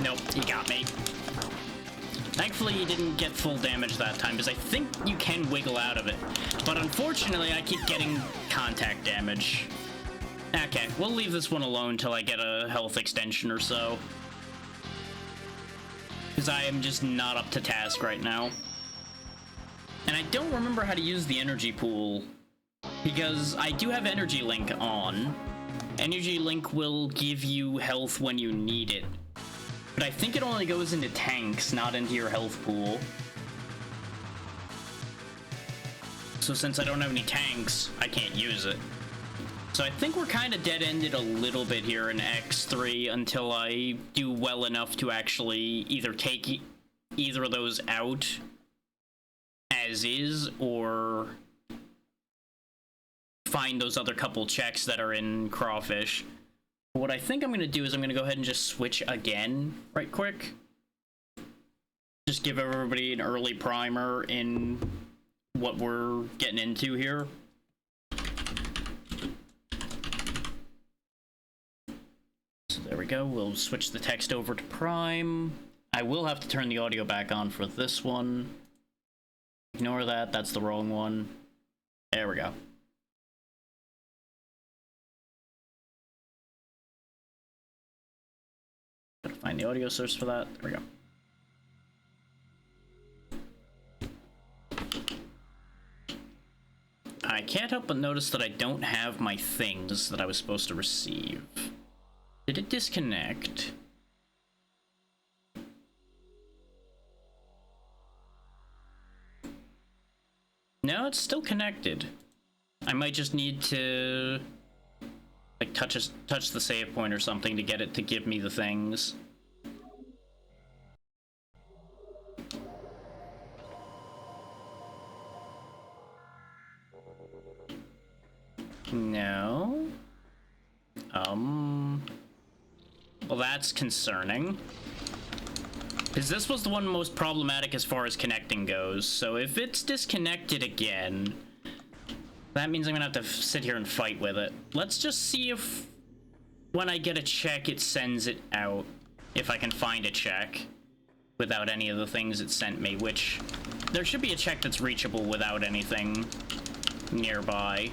Nope, he got me. Thankfully, he didn't get full damage that time, because I think you can wiggle out of it. But unfortunately, I keep getting contact damage. Okay, we'll leave this one alone until I get a health extension or so. Because I am just not up to task right now. And I don't remember how to use the energy pool, because I do have Energy Link on. Energy Link will give you health when you need it. But I think it only goes into tanks, not into your health pool. So since I don't have any tanks, I can't use it. So I think we're kind of dead-ended a little bit here in X3 until I do well enough to actually either take either of those out as is, or find those other couple checks that are in Crawfish. What I think I'm going to do is I'm going to go ahead and just switch again right quick. just give everybody an early primer in what we're getting into here. So there we go. We'll switch the text over to Prime. I will have to turn the audio back on for this one. Ignore that. That's the wrong one. There we go. Gotta find the audio source for that. There we go. I can't help but notice that I don't have my things that I was supposed to receive. Did it disconnect? No, it's still connected. I might just need to like touch the save point or something to get it to give me the things. No. Well, that's concerning. Because this was the one most problematic as far as connecting goes. So if it's disconnected again, that means I'm gonna have to sit here and fight with it. Let's just see if when I get a check, it sends it out. If I can find a check without any of the things it sent me, which there should be a check that's reachable without anything nearby.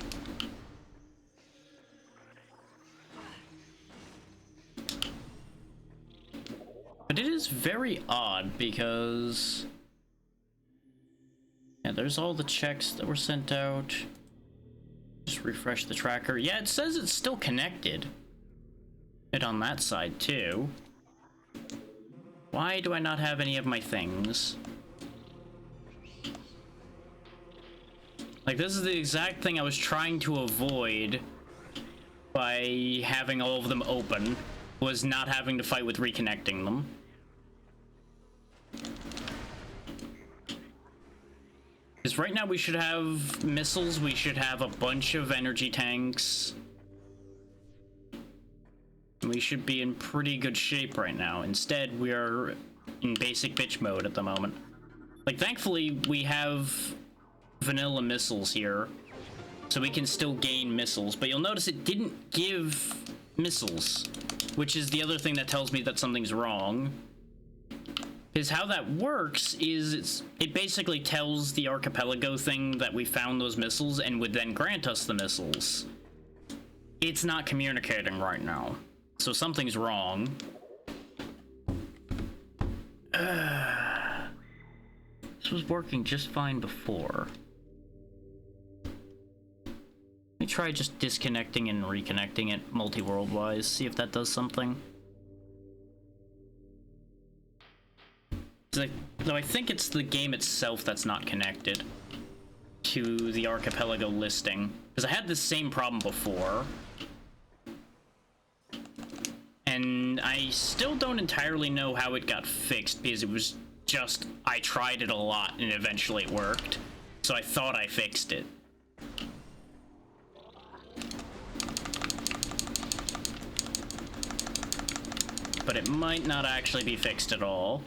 But it is very odd because yeah, there's all the checks that were sent out. Just refresh the tracker. Yeah, it says it's still connected. It on that side too. Why do I not have any of my things? Like, this is the exact thing I was trying to avoid by having all of them open, was not having to fight with reconnecting them. Because right now we should have missiles, we should have a bunch of energy tanks. We should be in pretty good shape right now. Instead, we are in basic bitch mode at the moment. Like, thankfully, we have vanilla missiles here, so we can still gain missiles. But you'll notice it didn't give missiles, which is the other thing that tells me that something's wrong. Because how that works is it basically tells the Archipelago thing that we found those missiles and would then grant us the missiles. It's not communicating right now, so something's wrong. This was working just fine before. Let me try just disconnecting and reconnecting it multi-world wise, see if that does something. Though I think it's the game itself that's not connected to the Archipelago listing. Because I had the same problem before. And I still don't entirely know how it got fixed, because it was just, I tried it a lot and eventually it worked. So I thought I fixed it. But it might not actually be fixed at all.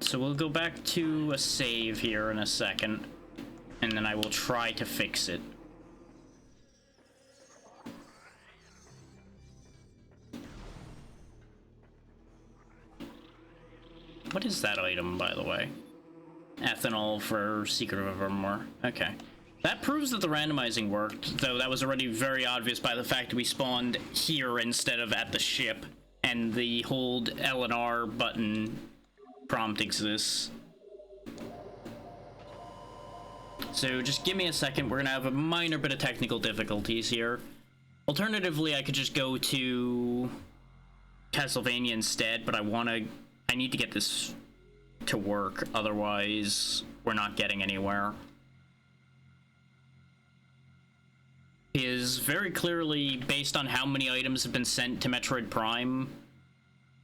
So we'll go back to a save here in a second, and then I will try to fix it. What is that item, by the way? Ethanol for Secret of Evermore. Okay. That proves that the randomizing worked, though that was already very obvious by the fact we spawned here instead of at the ship, and the hold L and R button prompt exists. So just give me a second, we're gonna have a minor bit of technical difficulties here. Alternatively, I could just go to Castlevania instead, but I need to get this to work, otherwise we're not getting anywhere. Is very clearly based on how many items have been sent to Metroid Prime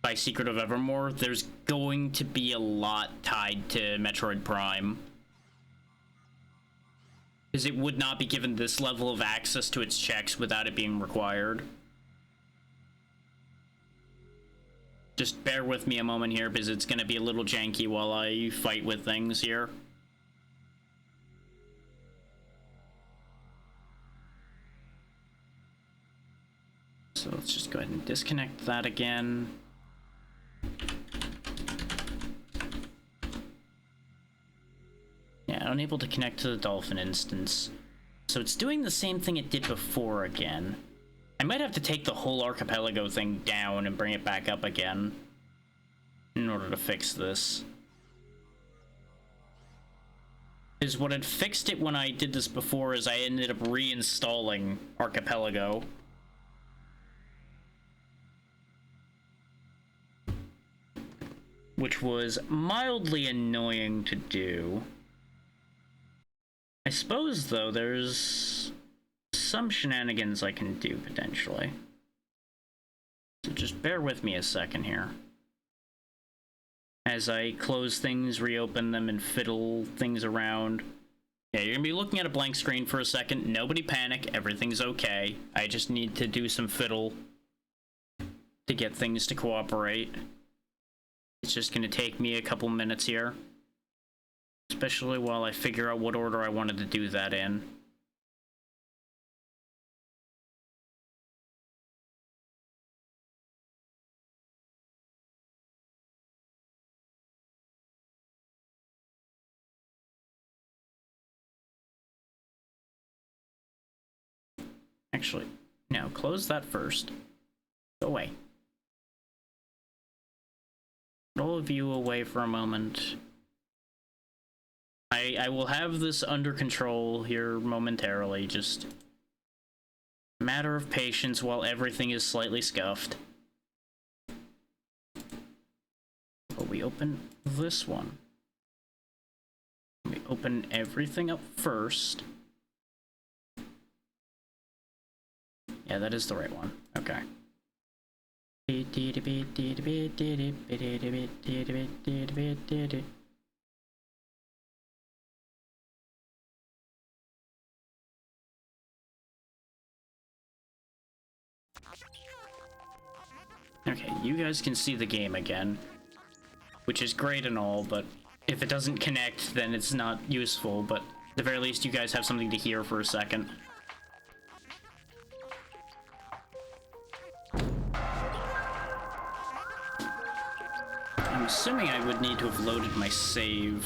by Secret of Evermore, there's going to be a lot tied to Metroid Prime. Because it would not be given this level of access to its checks without it being required. Just bear with me a moment here, because it's gonna be a little janky while I fight with things here. So let's just go ahead and disconnect that again. Yeah, unable to connect to the dolphin instance. So it's doing the same thing it did before again. I might have to take the whole archipelago thing down and bring it back up again in order to fix this. Is what had fixed it when I did this before is I ended up reinstalling Archipelago. Which was mildly annoying to do. I suppose, though, there's some shenanigans I can do, potentially. So just bear with me a second here. As I close things, reopen them, and fiddle things around. Yeah, you're gonna be looking at a blank screen for a second. Nobody panic, everything's okay. I just need to do some fiddle to get things to cooperate. It's just gonna take me a couple minutes here. Especially while I figure out what order I wanted to do that in. Actually, no, close that first. Go away. Put all of you away for a moment. I will have this under control here momentarily, just a matter of patience while everything is slightly scuffed. But we open this one. We open everything up first. Yeah, that is the right one. Okay. Okay, you guys can see the game again, which is great and all, but if it doesn't connect, then it's not useful, but at the very least you guys have something to hear for a second. I'm assuming I would need to have loaded my save.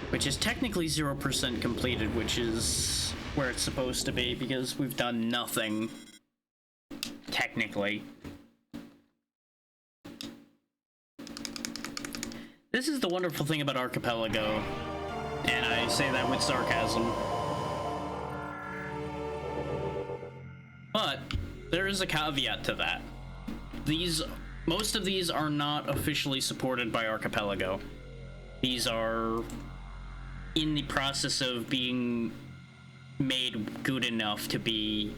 Which is technically 0% completed, which is where it's supposed to be, because we've done nothing. Technically. This is the wonderful thing about Archipelago, and I say that with sarcasm. But there is a caveat to that. Most of these are not officially supported by Archipelago. These are in the process of being made good enough to be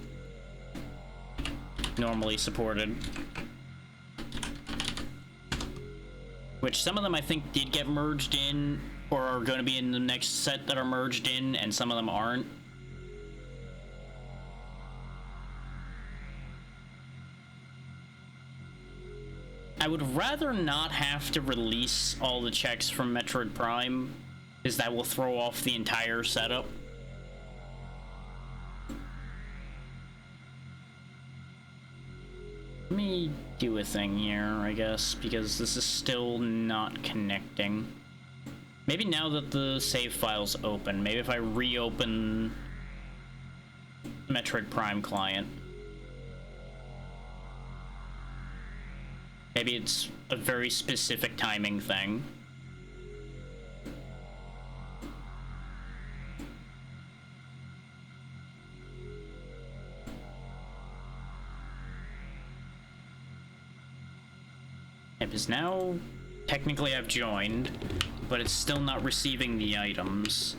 normally supported. Which some of them I think did get merged in, or are going to be in the next set that are merged in, and some of them aren't. I would rather not have to release all the checks from Metroid Prime, because that will throw off the entire setup. Let me do a thing here, I guess, because this is still not connecting. Maybe now that the save file's open, maybe if I reopen Metroid Prime client. Maybe it's a very specific timing thing. Because now, technically I've joined, but it's still not receiving the items.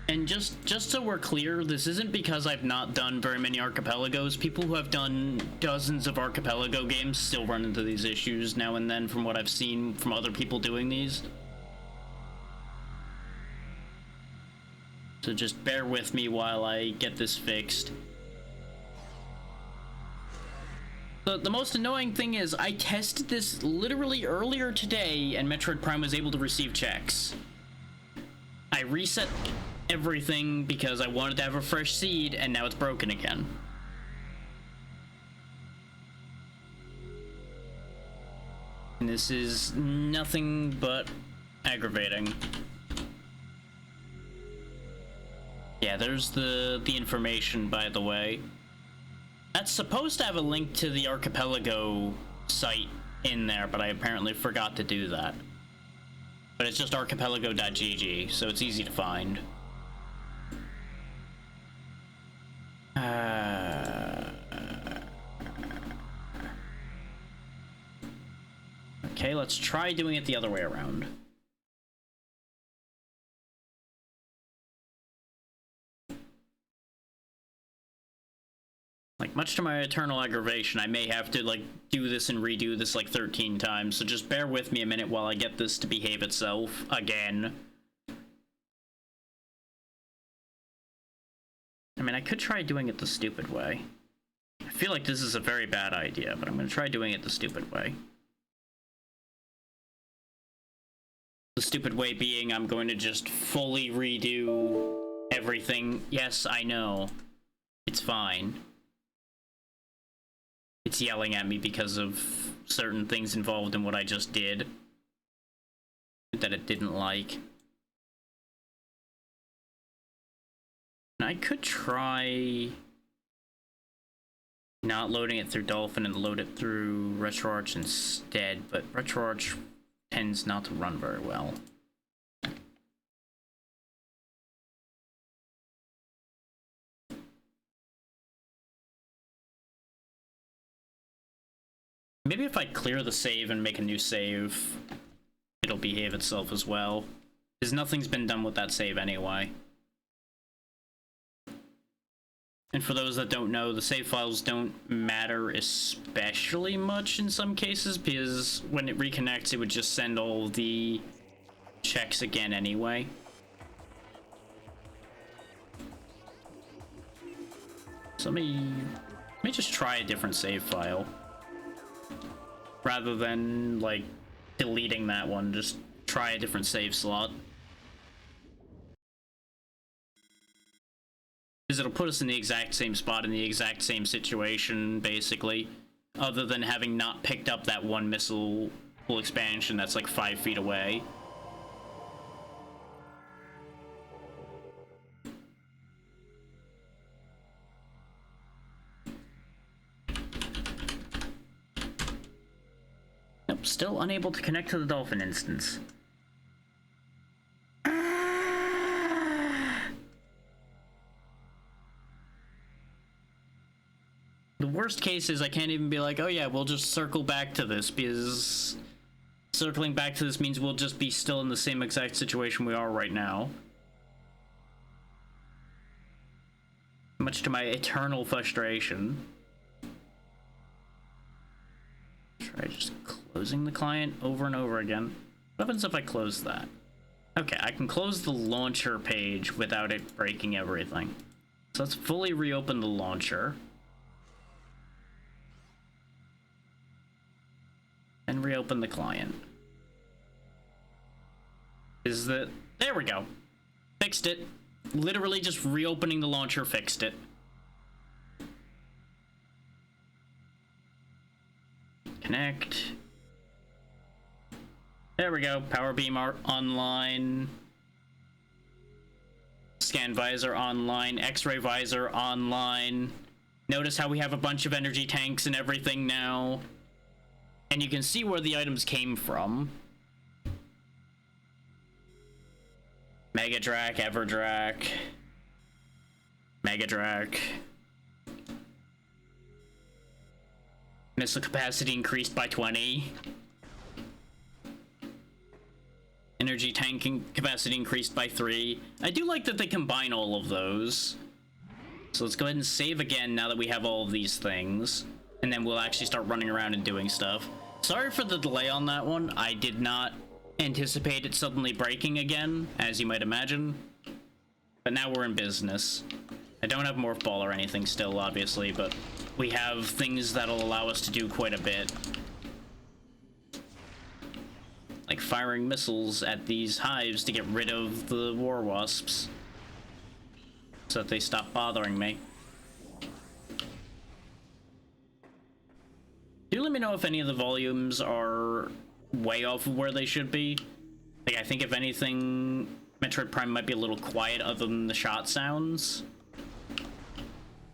And just so we're clear, this isn't because I've not done very many Archipelagos. People who have done dozens of Archipelago games still run into these issues now and then from what I've seen from other people doing these. So just bear with me while I get this fixed. The most annoying thing is I tested this literally earlier today and Metroid Prime was able to receive checks. I reset everything because I wanted to have a fresh seed and now it's broken again. And this is nothing but aggravating. Yeah, there's the information, by the way. That's supposed to have a link to the Archipelago site in there, but I apparently forgot to do that. But it's just archipelago.gg, so it's easy to find. Okay, let's try doing it the other way around. Like, much to my eternal aggravation, I may have to, like, do this and redo this, like, 13 times, so just bear with me a minute while I get this to behave itself again. I mean, I could try doing it the stupid way. I feel like this is a very bad idea, but I'm gonna try doing it the stupid way. The stupid way being I'm going to just fully redo everything. Yes, I know. It's fine. It's yelling at me because of certain things involved in what I just did that it didn't like. And I could try not loading it through Dolphin and load it through RetroArch instead, but RetroArch tends not to run very well. Maybe if I clear the save and make a new save, it'll behave itself as well. Because nothing's been done with that save anyway. And for those that don't know, the save files don't matter especially much in some cases, because when it reconnects, it would just send all the checks again anyway. So let me just try a different save file. Rather than, like, deleting that one, just try a different save slot. Because it'll put us in the exact same spot, in the exact same situation, basically. Other than having not picked up that one missile expansion that's, like, 5 feet away. Nope, still unable to connect to the Dolphin instance. The worst case is I can't even be like, oh yeah, we'll just circle back to this, because circling back to this means we'll just be still in the same exact situation we are right now. Much to my eternal frustration. Try just closing the client over and over again. What happens if I close that? Okay, I can close the launcher page without it breaking everything. So let's fully reopen the launcher. And reopen the client. There we go. Fixed it. Literally just reopening the launcher fixed it. Connect. There we go. Power beam online. Scan visor online. X-ray visor online. Notice how we have a bunch of energy tanks and everything now. And you can see where the items came from. Mega Drac, Everdrac. Mega Drac. Missile capacity increased by 20. Energy tanking capacity increased by 3. I do like that they combine all of those. So let's go ahead and save again now that we have all of these things. And then we'll actually start running around and doing stuff. Sorry for the delay on that one. I did not anticipate it suddenly breaking again, as you might imagine. But now we're in business. I don't have Morph Ball or anything still, obviously, but we have things that'll allow us to do quite a bit. Like firing missiles at these hives to get rid of the war wasps. So that they stop bothering me. Do let me know if any of the volumes are way off of where they should be. Like, I think if anything, Metroid Prime might be a little quiet other than the shot sounds.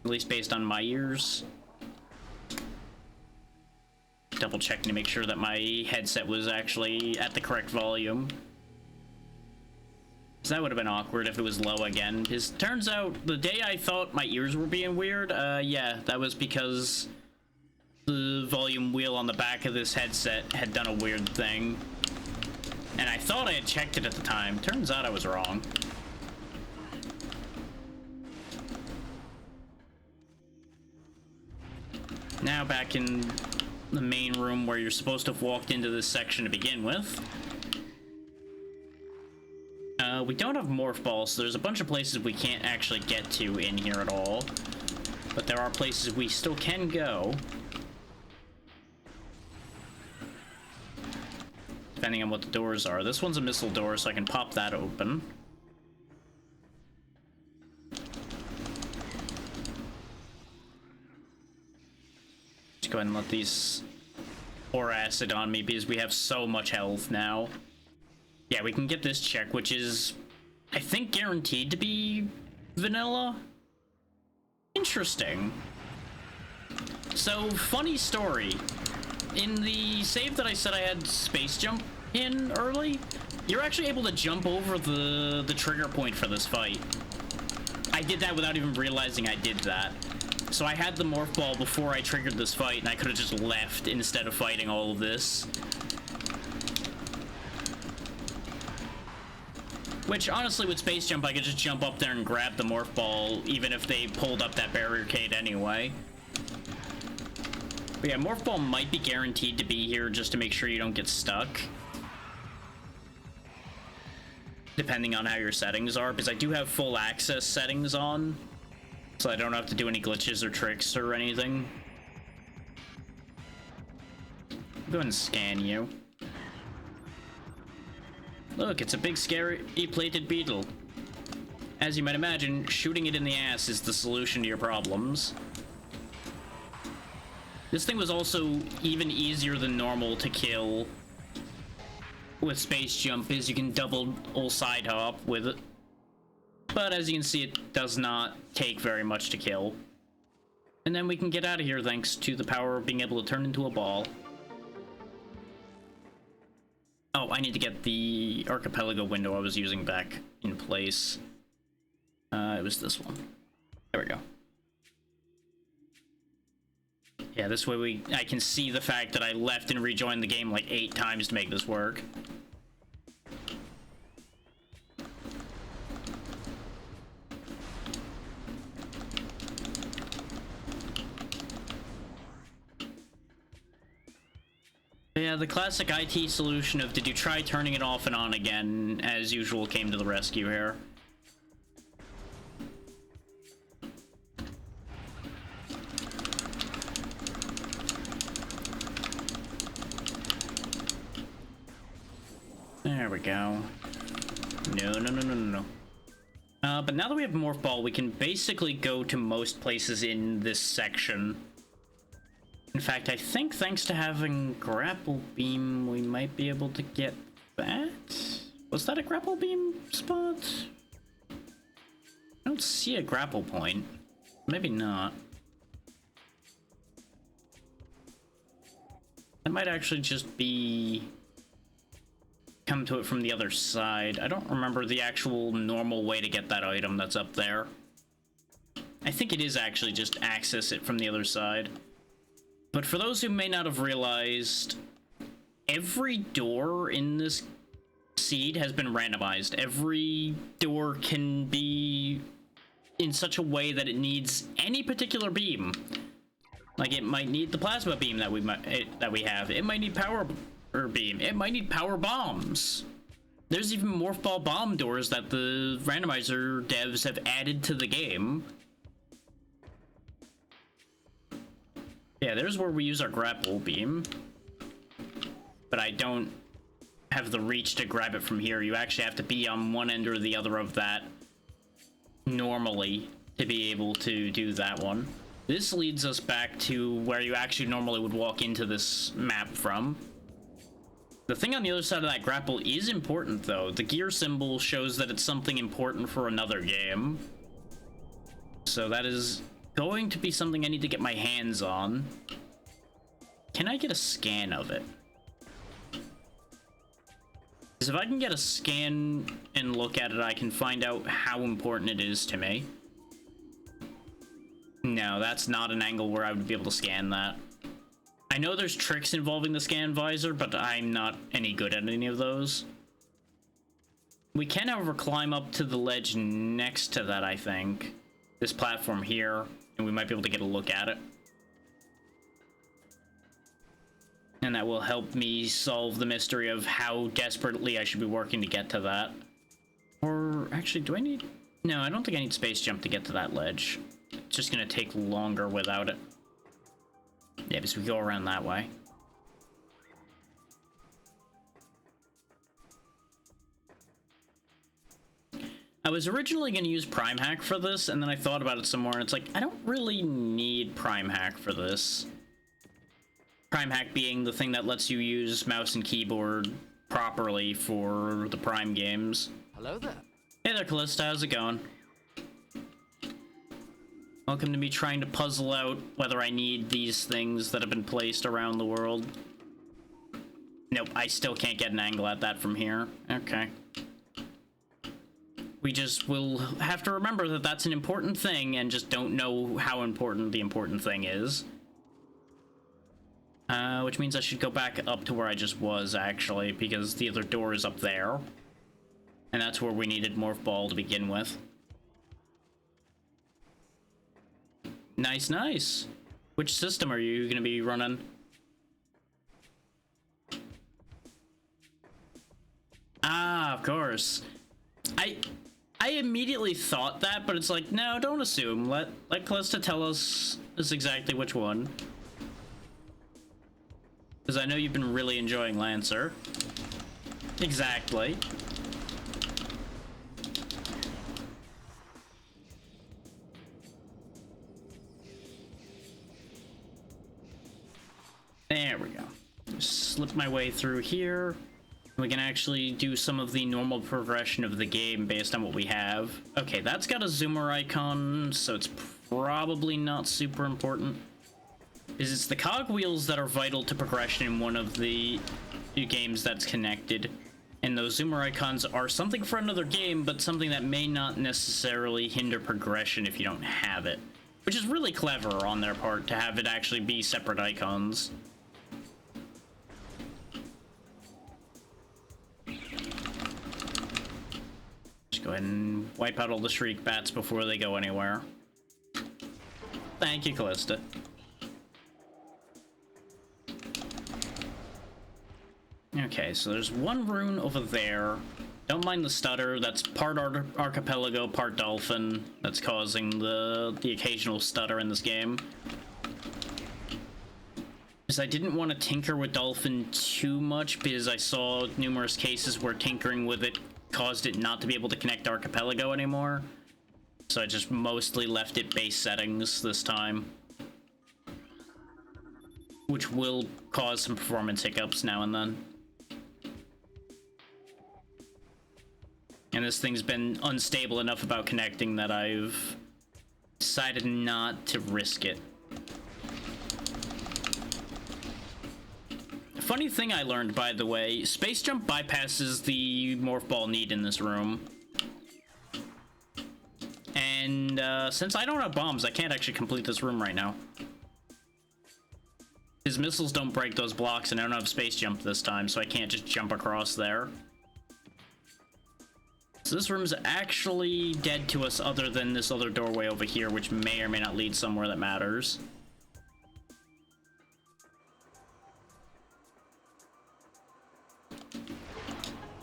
At least based on my ears. Double checking to make sure that my headset was actually at the correct volume. Because that would have been awkward if it was low again. Because turns out, the day I thought my ears were being weird, yeah, that was because the volume wheel on the back of this headset had done a weird thing. And I thought I had checked it at the time. Turns out I was wrong. Now back in the main room where you're supposed to have walked into this section to begin with. We don't have Morph Balls, so there's a bunch of places we can't actually get to in here at all. But there are places we still can go. Depending on what the doors are. This one's a missile door, so I can pop that open. Just go ahead and let these pour acid on me because we have so much health now. Yeah, we can get this check, which is, I think, guaranteed to be vanilla. Interesting. So, funny story. In the save that I said I had space jump in early, you're actually able to jump over the trigger point for this fight. I did that without even realizing I did that. So I had the Morph Ball before I triggered this fight, and I could have just left instead of fighting all of this. Which, honestly, with Space Jump, I could just jump up there and grab the Morph Ball, even if they pulled up that barricade anyway. But yeah, Morph Ball might be guaranteed to be here just to make sure you don't get stuck. Depending on how your settings are, because I do have full access settings on. So I don't have to do any glitches or tricks or anything. Go ahead and scan you. Look, it's a big, scary, plated beetle. As you might imagine, shooting it in the ass is the solution to your problems. This thing was also even easier than normal to kill with Space Jump, as you can double or side hop with it. But as you can see, it does not take very much to kill. And then we can get out of here thanks to the power of being able to turn into a ball. Oh, I need to get the Archipelago window I was using back in place. It was this one. There we go. Yeah, this way I can see the fact that I left and rejoined the game like 8 times to make this work. Yeah, the classic IT solution of did you try turning it off and on again, as usual, came to the rescue here. There we go. No. But now that we have Morph Ball, we can basically go to most places in this section. In fact, I think thanks to having Grapple Beam, we might be able to get that? Was that a Grapple Beam spot? I don't see a grapple point. Maybe not. That might actually just be... come to it from the other side. I don't remember the actual normal way to get that item that's up there. I think it is actually just access it from the other side. But for those who may not have realized, every door in this seed has been randomized. Every door can be in such a way that it needs any particular beam. Like, it might need the plasma beam that we have. It might need power beam. It might need power bombs. There's even morph ball bomb doors that the randomizer devs have added to the game. Yeah, there's where we use our grapple beam. But I don't have the reach to grab it from here. You actually have to be on one end or the other of that normally to be able to do that one. This leads us back to where you actually normally would walk into this map from. The thing on the other side of that grapple is important, though. The gear symbol shows that it's something important for another game. So that is going to be something I need to get my hands on. Can I get a scan of it? Because if I can get a scan and look at it, I can find out how important it is to me. No, that's not an angle where I would be able to scan that. I know there's tricks involving the scan visor, but I'm not any good at any of those. We can, however, climb up to the ledge next to that, I think. This platform here, and we might be able to get a look at it. And that will help me solve the mystery of how desperately I should be working to get to that. Or, actually, do I need... No, I don't think I need space jump to get to that ledge. It's just gonna take longer without it. Yeah, because we go around that way. I was originally going to use Prime Hack for this, and then I thought about it some more, and it's like, I don't really need Prime Hack for this. Prime Hack being the thing that lets you use mouse and keyboard properly for the Prime games. Hello there. Hey there, Callista, how's it going? Welcome to me trying to puzzle out whether I need these things that have been placed around the world. Nope, I still can't get an angle at that from here. Okay. We just will have to remember that that's an important thing and just don't know how important the important thing is. Which means I should go back up to where I just was, actually, because the other door is up there. And that's where we needed Morph Ball to begin with. Nice, nice. Which system are you going to be running? Ah, of course. I immediately thought that, but it's like, no, don't assume. Let Callista tell us exactly which one. Because I know you've been really enjoying Lancer. Exactly. There we go. Just slip my way through here. We can actually do some of the normal progression of the game based on what we have. Okay, that's got a zoomer icon, so it's probably not super important. It's the cogwheels that are vital to progression in one of the games that's connected. And those zoomer icons are something for another game, but something that may not necessarily hinder progression if you don't have it. Which is really clever on their part to have it actually be separate icons. Just go ahead and wipe out all the Shriek Bats before they go anywhere. Thank you, Callista. Okay, so there's one rune over there. Don't mind the stutter. That's part Archipelago, part Dolphin. That's causing the occasional stutter in this game. Because I didn't want to tinker with Dolphin too much, because I saw numerous cases where tinkering with it caused it not to be able to connect to Archipelago anymore. So I just mostly left it base settings this time. Which will cause some performance hiccups now and then. And this thing's been unstable enough about connecting that I've decided not to risk it. Funny thing I learned, by the way, Space Jump bypasses the Morph Ball need in this room. And since I don't have bombs, I can't actually complete this room right now. His missiles don't break those blocks, and I don't have Space Jump this time, so I can't just jump across there. So this room's actually dead to us other than this other doorway over here, which may or may not lead somewhere that matters.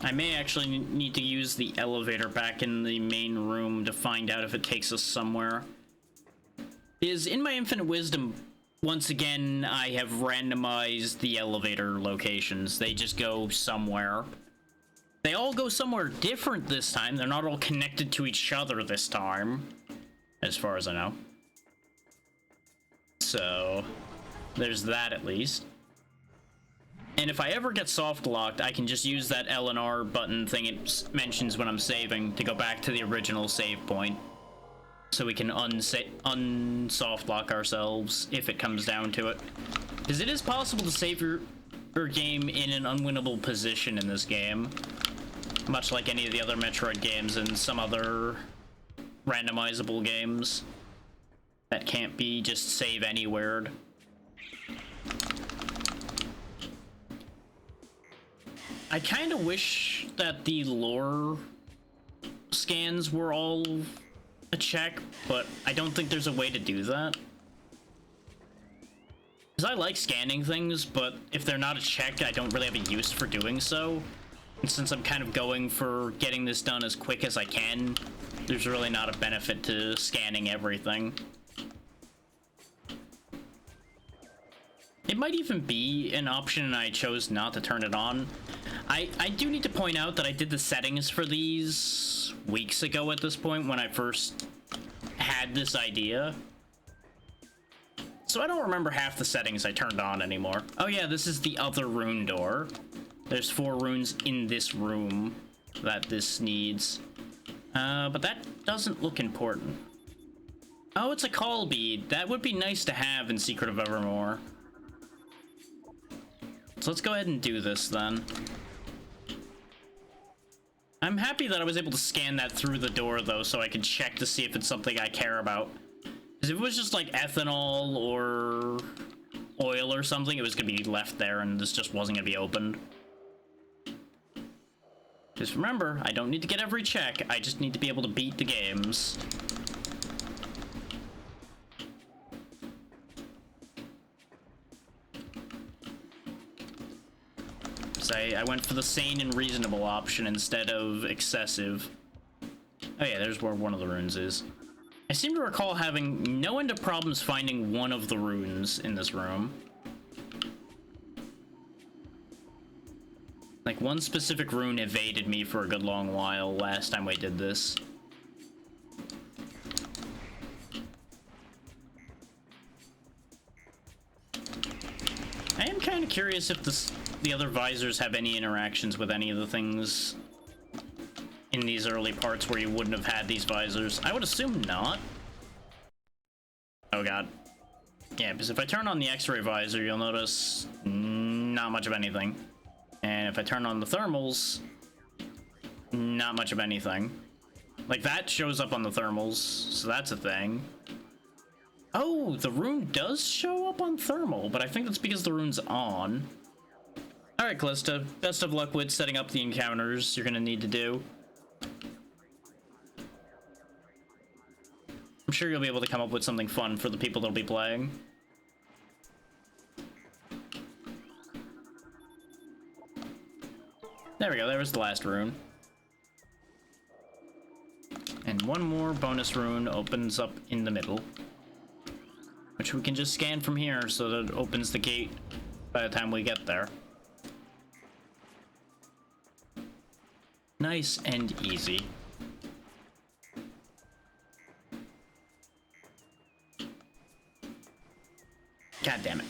I may actually need to use the elevator back in the main room to find out if it takes us somewhere. Because in my infinite wisdom, once again, I have randomized the elevator locations. They just go somewhere. They all go somewhere different this time. They're not all connected to each other this time, as far as I know. So, there's that at least. And if I ever get soft locked, I can just use that L and R button thing it mentions when I'm saving to go back to the original save point. So we can unsoft lock ourselves if it comes down to it. Because it is possible to save your game in an unwinnable position in this game. Much like any of the other Metroid games and some other randomizable games that can't be just save anywhere. I kind of wish that the lore scans were all a check, but I don't think there's a way to do that. Because I like scanning things, but if they're not a check, I don't really have a use for doing so. And since I'm kind of going for getting this done as quick as I can, there's really not a benefit to scanning everything. It might even be an option and I chose not to turn it on. I do need to point out that I did the settings for these weeks ago at this point when I first had this idea. So I don't remember half the settings I turned on anymore. Oh yeah, this is the other rune door. There's 4 runes in this room that this needs. But that doesn't look important. Oh, it's a call bead. That would be nice to have in Secret of Evermore. So let's go ahead and do this then. I'm happy that I was able to scan that through the door though, so I could check to see if it's something I care about. Because if it was just like ethanol or oil or something, it was going to be left there and this just wasn't going to be opened. Just remember, I don't need to get every check, I just need to be able to beat the games. So I went for the sane and reasonable option instead of excessive. Oh yeah, there's where one of the runes is. I seem to recall having no end of problems finding one of the runes in this room. Like, one specific rune evaded me for a good long while last time we did this. I am kind of curious if the other visors have any interactions with any of the things in these early parts where you wouldn't have had these visors. I would assume not. Oh god. Yeah, because if I turn on the X-ray visor, you'll notice not much of anything. And if I turn on the thermals, not much of anything. Like, that shows up on the thermals, so that's a thing. Oh, the rune does show up on thermal, but I think that's because the rune's on. Alright, Callista, best of luck with setting up the encounters you're gonna need to do. I'm sure you'll be able to come up with something fun for the people that'll be playing. There we go, there was the last rune. And one more bonus rune opens up in the middle, which we can just scan from here so that it opens the gate by the time we get there. Nice and easy. God damn it.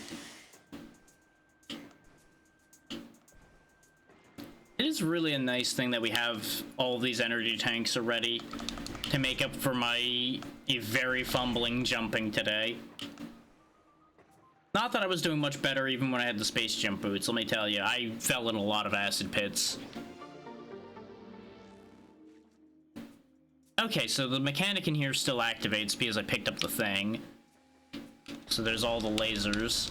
It is really a nice thing that we have all these energy tanks already to make up for my very fumbling jumping today. Not that I was doing much better even when I had the space jump boots, let me tell you. I fell in a lot of acid pits. Okay, so the mechanic in here still activates because I picked up the thing. So there's all the lasers.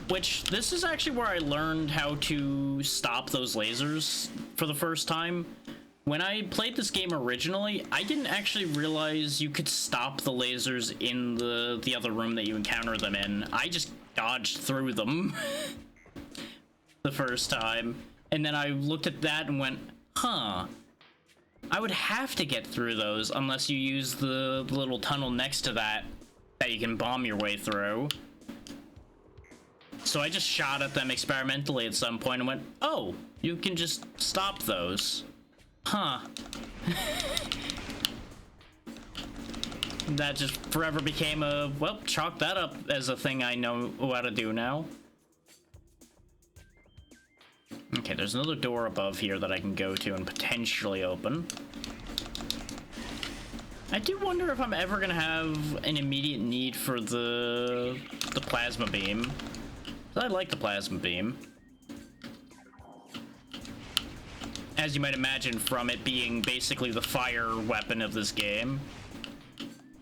Which, this is actually where I learned how to stop those lasers for the first time. When I played this game originally, I didn't actually realize you could stop the lasers in the other room that you encounter them in. I just dodged through them the first time. And then I looked at that and went, huh. I would have to get through those unless you use the little tunnel next to that you can bomb your way through. So I just shot at them experimentally at some point and went, oh, you can just stop those. Huh. That just forever became a, well, chalk that up as a thing I know how to do now. Okay, there's another door above here that I can go to and potentially open. I do wonder if I'm ever gonna have an immediate need for the plasma beam. I like the plasma beam. As you might imagine from it being basically the fire weapon of this game.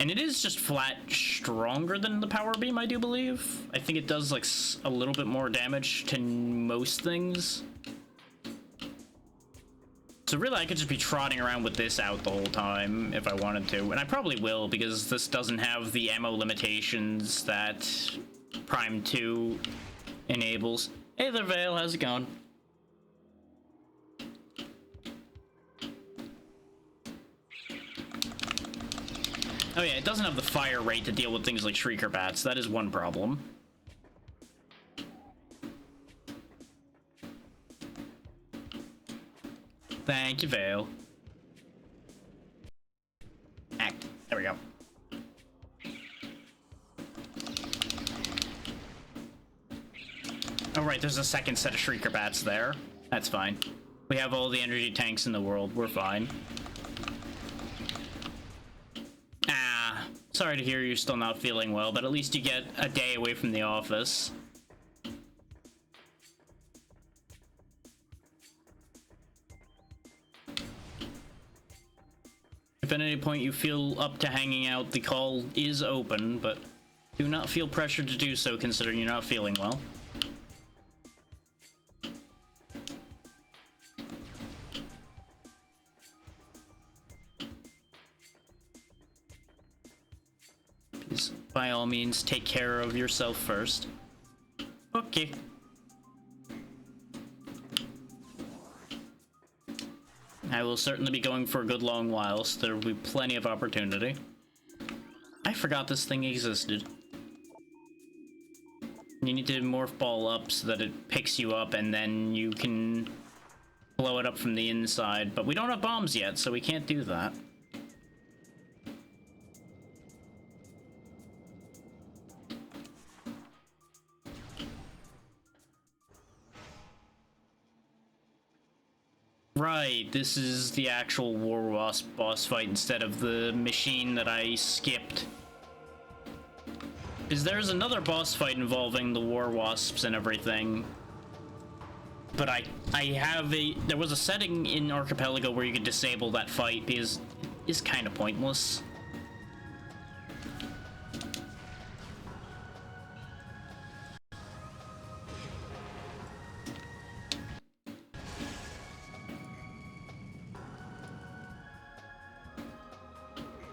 And it is just flat stronger than the power beam, I do believe. I think it does like a little bit more damage to most things. So really I could just be trotting around with this out the whole time if I wanted to. And I probably will because this doesn't have the ammo limitations that Prime 2 enables. Hey there, Vale, how's it going? Oh yeah, it doesn't have the fire rate to deal with things like Shrieker Bats. That is one problem. Thank you, Vale. Act. There we go. Oh right, there's a second set of Shrieker Bats there. That's fine. We have all the energy tanks in the world. We're fine. Sorry to hear you're still not feeling well, but at least you get a day away from the office. If at any point you feel up to hanging out, the call is open, but do not feel pressured to do so considering you're not feeling well. By all means, take care of yourself first. Okay. I will certainly be going for a good long while, so there will be plenty of opportunity. I forgot this thing existed. You need to morph ball up so that it picks you up and then you can blow it up from the inside, but we don't have bombs yet, so we can't do that. Right, this is the actual War Wasp boss fight instead of the machine that I skipped. Because there's another boss fight involving the War Wasps and everything. But there was a setting in Archipelago where you could disable that fight because it's kind of pointless.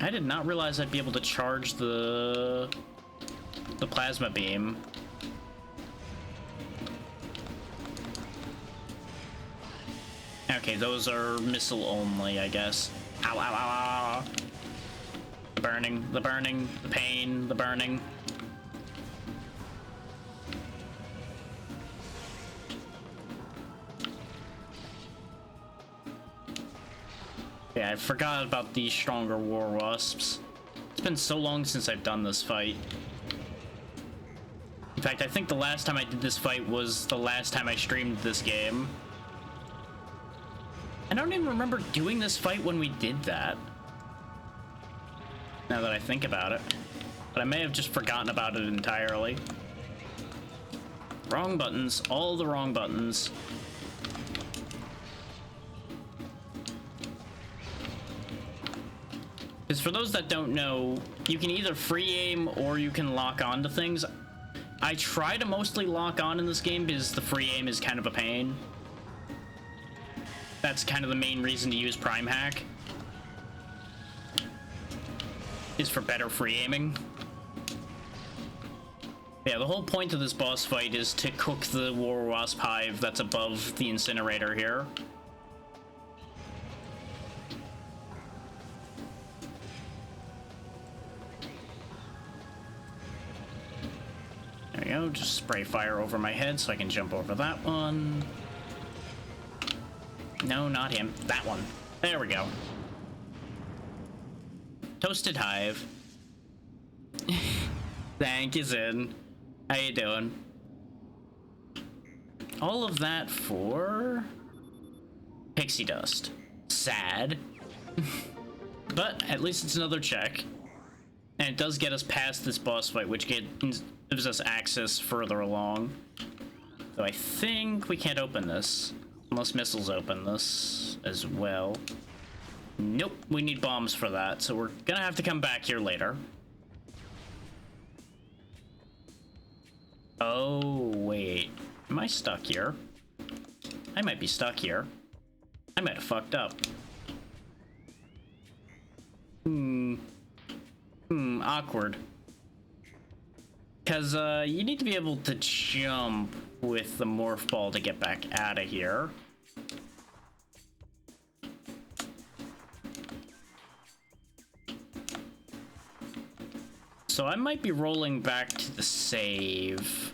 I did not realize I'd be able to charge the plasma beam. Okay, those are missile only, I guess. Ow, ow, ow, ow. The burning, the burning, the pain, the burning. Yeah, I forgot about these stronger War Wasps. It's been so long since I've done this fight. In fact, I think the last time I did this fight was the last time I streamed this game. I don't even remember doing this fight when we did that. Now that I think about it. But I may have just forgotten about it entirely. Wrong buttons, all the wrong buttons. Because for those that don't know, you can either free aim or you can lock on to things. I try to mostly lock on in this game because the free aim is kind of a pain. That's kind of the main reason to use Prime Hack. Is for better free aiming. Yeah, the whole point of this boss fight is to cook the War Wasp hive that's above the incinerator here. There we go, just spray fire over my head so I can jump over that one. No, not him. That one. There we go. Toasted hive. Thank you, Zin. How you doing? All of that for pixie dust. Sad. But at least it's another check. And it does get us past this boss fight, which gives us access further along. Though I think we can't open this. Unless missiles open this as well. Nope, we need bombs for that, so we're gonna have to come back here later. Oh, wait. Am I stuck here? I might be stuck here. I might have fucked up. Awkward. Because, you need to be able to jump with the morph ball to get back out of here. So I might be rolling back to the save.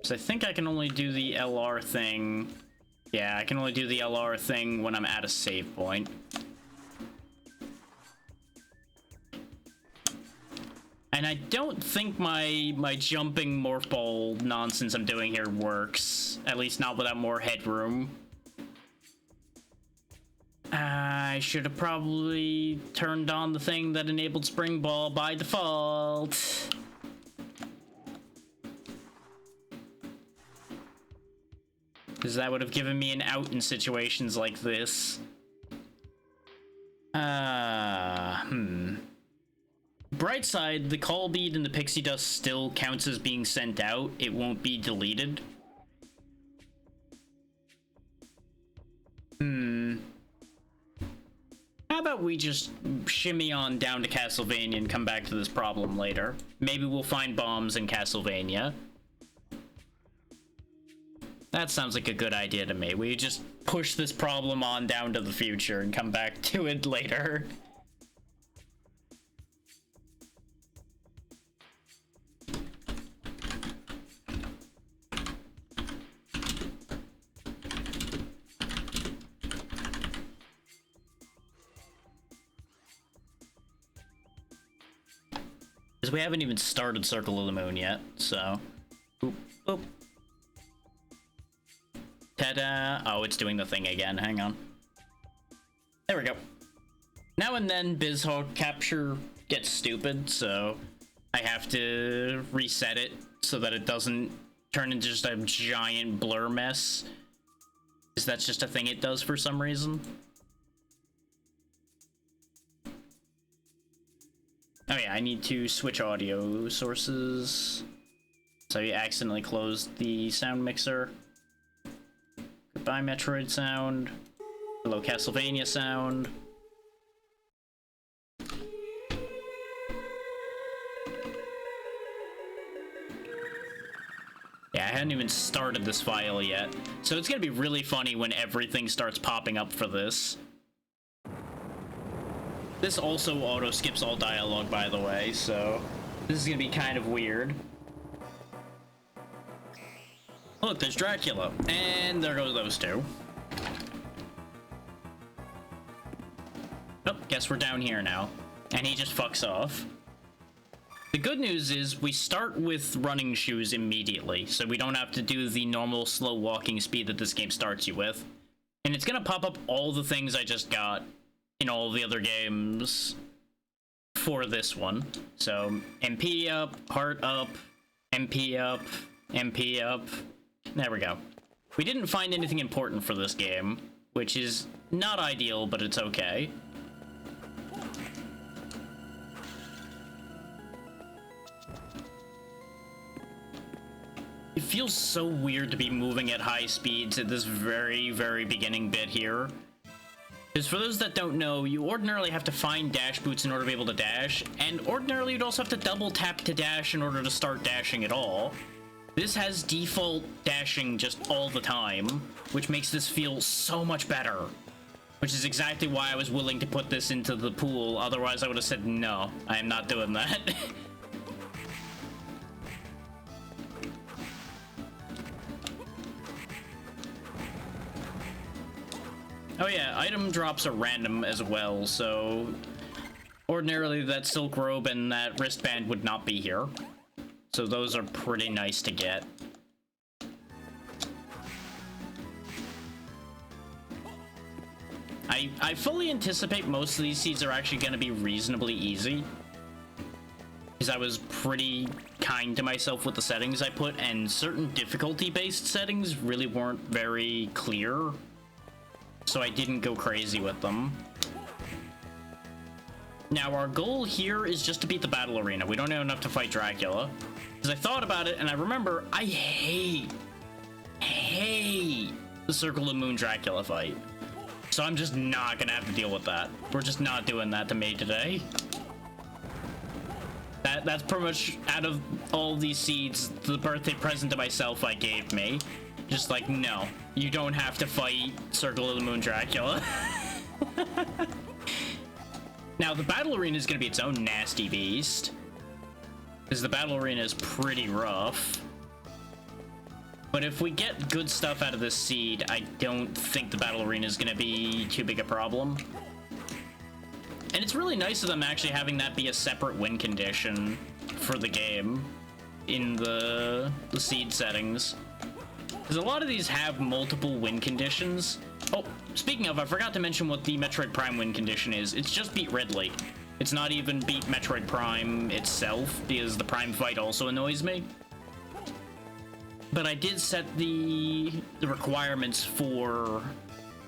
So I think I can only do the LR thing. Yeah, I can only do the LR thing when I'm at a save point. And I don't think my jumping morph ball nonsense I'm doing here works. At least not without more headroom. I should have probably turned on the thing that enabled Spring Ball by default. Because that would have given me an out in situations like this. Bright side, the call bead and the pixie dust still counts as being sent out. It won't be deleted. How about we just shimmy on down to Castlevania and come back to this problem later? Maybe we'll find bombs in Castlevania. That sounds like a good idea to me. We just push this problem on down to the future and come back to it later. Because we haven't even started Circle of the Moon yet, so... Oop, oop. Ta-da! Oh, it's doing the thing again. Hang on. There we go. Now and then, BizHawk capture gets stupid, so I have to reset it so that it doesn't turn into just a giant blur mess. Because that's just a thing it does for some reason. Oh yeah, I need to switch audio sources. So you accidentally closed the sound mixer. Goodbye, Metroid sound. Hello, Castlevania sound. Yeah, I hadn't even started this file yet. So it's gonna be really funny when everything starts popping up for this. This also auto-skips all dialogue, by the way, so this is gonna be kind of weird. Look, there's Dracula, and there goes those two. Oh, guess we're down here now. And he just fucks off. The good news is we start with running shoes immediately, so we don't have to do the normal slow walking speed that this game starts you with. And it's gonna pop up all the things I just got in all the other games for this one. So MP up, heart up, MP up, MP up. There we go. We didn't find anything important for this game, which is not ideal, but it's okay. It feels so weird to be moving at high speeds at this very, very beginning bit here. Because for those that don't know, you ordinarily have to find dash boots in order to be able to dash, and ordinarily you'd also have to double tap to dash in order to start dashing at all. This has default dashing just all the time, which makes this feel so much better. Which is exactly why I was willing to put this into the pool, otherwise I would have said no, I am not doing that. Oh yeah, item drops are random as well, so ordinarily that silk robe and that wristband would not be here. So those are pretty nice to get. I fully anticipate most of these seeds are actually going to be reasonably easy. Because I was pretty kind to myself with the settings I put, and certain difficulty-based settings really weren't very clear. So I didn't go crazy with them. Now, our goal here is just to beat the battle arena. We don't have enough to fight Dracula. Because I thought about it, and I remember, I hate the Circle of the Moon Dracula fight. So I'm just not gonna have to deal with that. We're just not doing that to me today. That's pretty much, out of all these seeds, the birthday present to myself I gave me. Just like, no, you don't have to fight Circle of the Moon Dracula. Now, the battle arena is going to be its own nasty beast. Because the battle arena is pretty rough. But if we get good stuff out of this seed, I don't think the battle arena is going to be too big a problem. And it's really nice of them actually having that be a separate win condition for the game in the seed settings. Because a lot of these have multiple win conditions. Oh, speaking of, I forgot to mention what the Metroid Prime win condition is. It's just beat Ridley. It's not even beat Metroid Prime itself, because the Prime fight also annoys me. But I did set the requirements for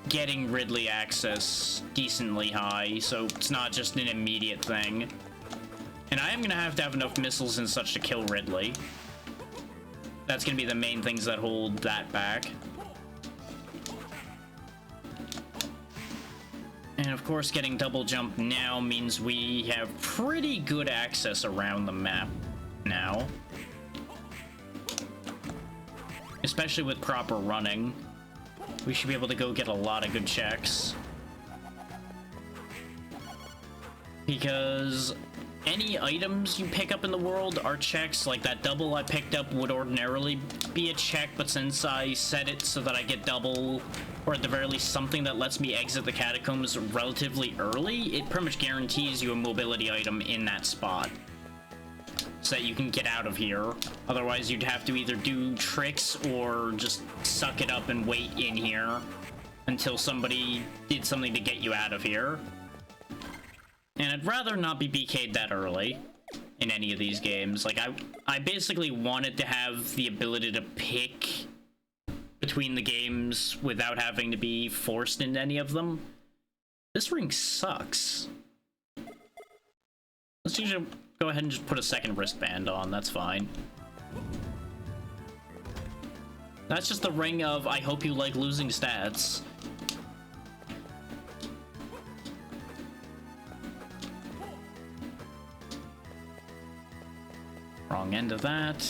getting Ridley access decently high, so it's not just an immediate thing. And I am going to have enough missiles and such to kill Ridley. That's going to be the main things that hold that back. And of course, getting double jump now means we have pretty good access around the map now. Especially with proper running. We should be able to go get a lot of good checks. Because any items you pick up in the world are checks. Like that double I picked up would ordinarily be a check, but since I set it so that I get double, or at the very least something that lets me exit the catacombs relatively early, it pretty much guarantees you a mobility item in that spot. So that you can get out of here. Otherwise, you'd have to either do tricks or just suck it up and wait in here until somebody did something to get you out of here. And I'd rather not be BK'd that early in any of these games. Like, I basically wanted to have the ability to pick between the games without having to be forced into any of them. This ring sucks. Let's usually go ahead and just put a second wristband on, that's fine. That's just the ring of, I hope you like losing stats. Wrong end of that.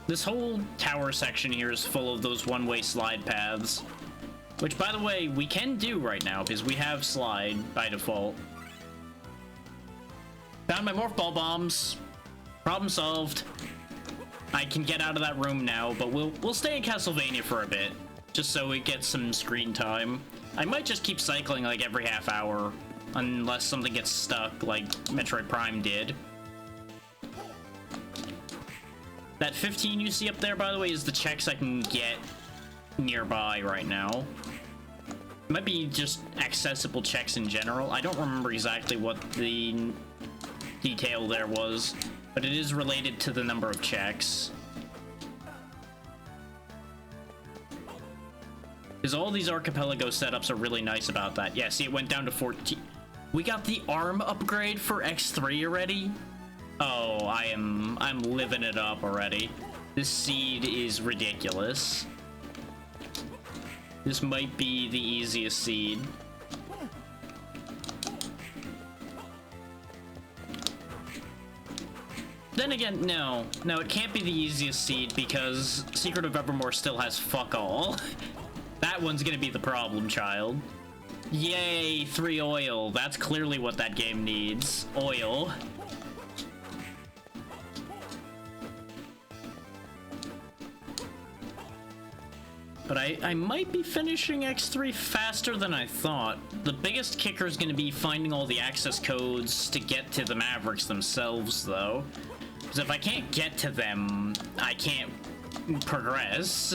This whole tower section here is full of those one-way slide paths. Which, by the way, we can do right now, because we have slide by default. Found my morph ball bombs. Problem solved. I can get out of that room now, but we'll stay in Castlevania for a bit, just so we get some screen time. I might just keep cycling like every half hour, unless something gets stuck like Metroid Prime did. That 15 you see up there, by the way, is the checks I can get nearby right now. It might be just accessible checks in general. I don't remember exactly what the detail there was, but it is related to the number of checks. Because all these Archipelago setups are really nice about that. Yeah, see, it went down to 14. We got the arm upgrade for X3 already? Oh, I'm living it up already. This seed is ridiculous. This might be the easiest seed. Then again, no. No, it can't be the easiest seed because Secret of Evermore still has fuck all. That one's gonna be the problem, child. Yay, 3 oil. That's clearly what that game needs. Oil. But I might be finishing X3 faster than I thought. The biggest kicker is going to be finding all the access codes to get to the Mavericks themselves, though. Because if I can't get to them, I can't progress.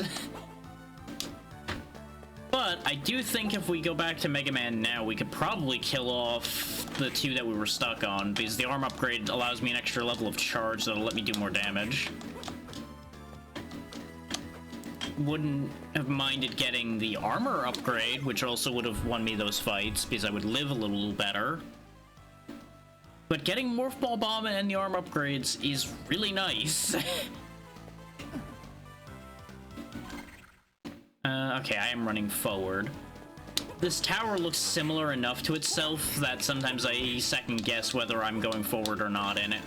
But I do think if we go back to Mega Man now, we could probably kill off the 2 that we were stuck on, because the arm upgrade allows me an extra level of charge that'll let me do more damage. Wouldn't have minded getting the armor upgrade, which also would have won me those fights, because I would live a little better. But getting Morph Ball Bomb and the arm upgrades is really nice. Okay, I am running forward. This tower looks similar enough to itself that sometimes I second guess whether I'm going forward or not in it.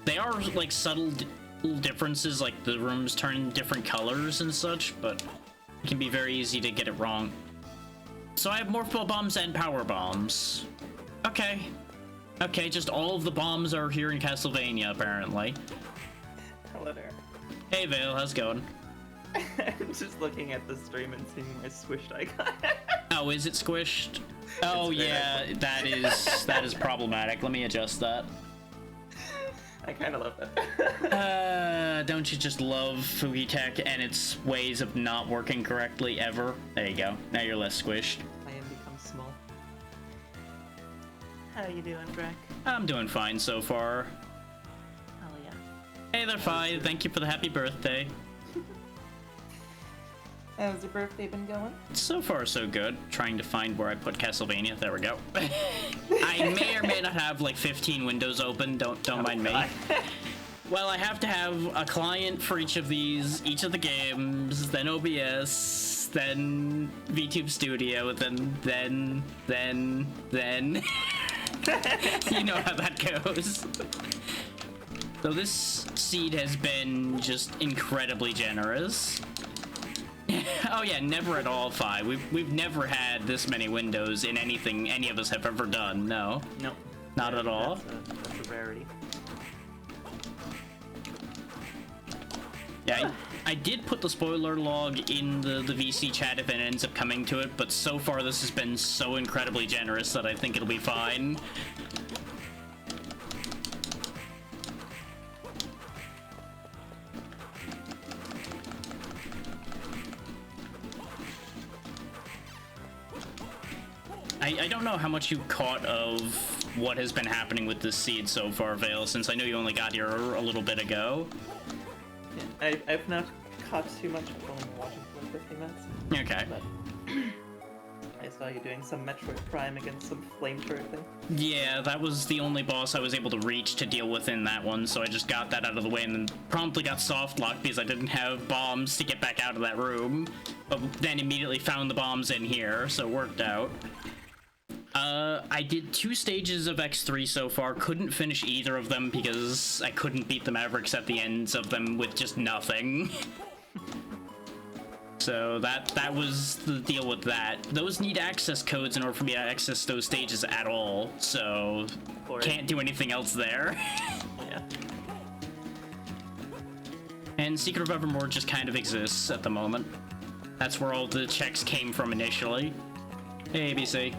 They are like subtle differences, like the rooms turn different colors and such, but it can be very easy to get it wrong. So I have Morph Ball Bombs and Power Bombs. Okay. Okay, just all of the bombs are here in Castlevania, apparently. Hello there. Hey Vale, how's it going? I'm just looking at the stream and seeing my squished icon. Oh, is it squished? Oh yeah, that is problematic. Let me adjust that. I kind of love that. Don't you just love Fugi Tech and its ways of not working correctly ever? There you go. Now you're less squished. I am become small. How you doing, Drek? I'm doing fine so far. Oh yeah. Hey there, Fi. Thank you for the happy birthday. How's your birthday been going? So far, so good. Trying to find where I put Castlevania. There we go. I may or may not have like 15 windows open. Don't mind me. Well, I have to have a client for each of these, each of the games, then OBS, then VTube Studio, then. You know how that goes. So this seed has been just incredibly generous. Oh yeah, never at all, Fi. We've never had this many windows in anything any of us have ever done. No. Nope. Not at all. That's a rarity. Yeah, I did put the spoiler log in the VC chat if it ends up coming to it, but so far this has been so incredibly generous that I think it'll be fine. I don't know how much you caught of what has been happening with this seed so far, Vale, since I know you only got here a little bit ago. Yeah, I've not caught too much. I've only been watching for like 15 minutes. Okay. But I saw you doing some Metroid Prime against some flamethrower thing. Yeah, that was the only boss I was able to reach to deal with in that one, so I just got that out of the way and then promptly got soft locked because I didn't have bombs to get back out of that room. But then immediately found the bombs in here, so it worked out. I did 2 stages of X3 so far, couldn't finish either of them because I couldn't beat the Mavericks at the ends of them with just nothing. So that was the deal with that. Those need access codes in order for me to access those stages at all, so can't do anything else there. Yeah. And Secret of Evermore just kind of exists at the moment. That's where all the checks came from initially. Hey, ABC.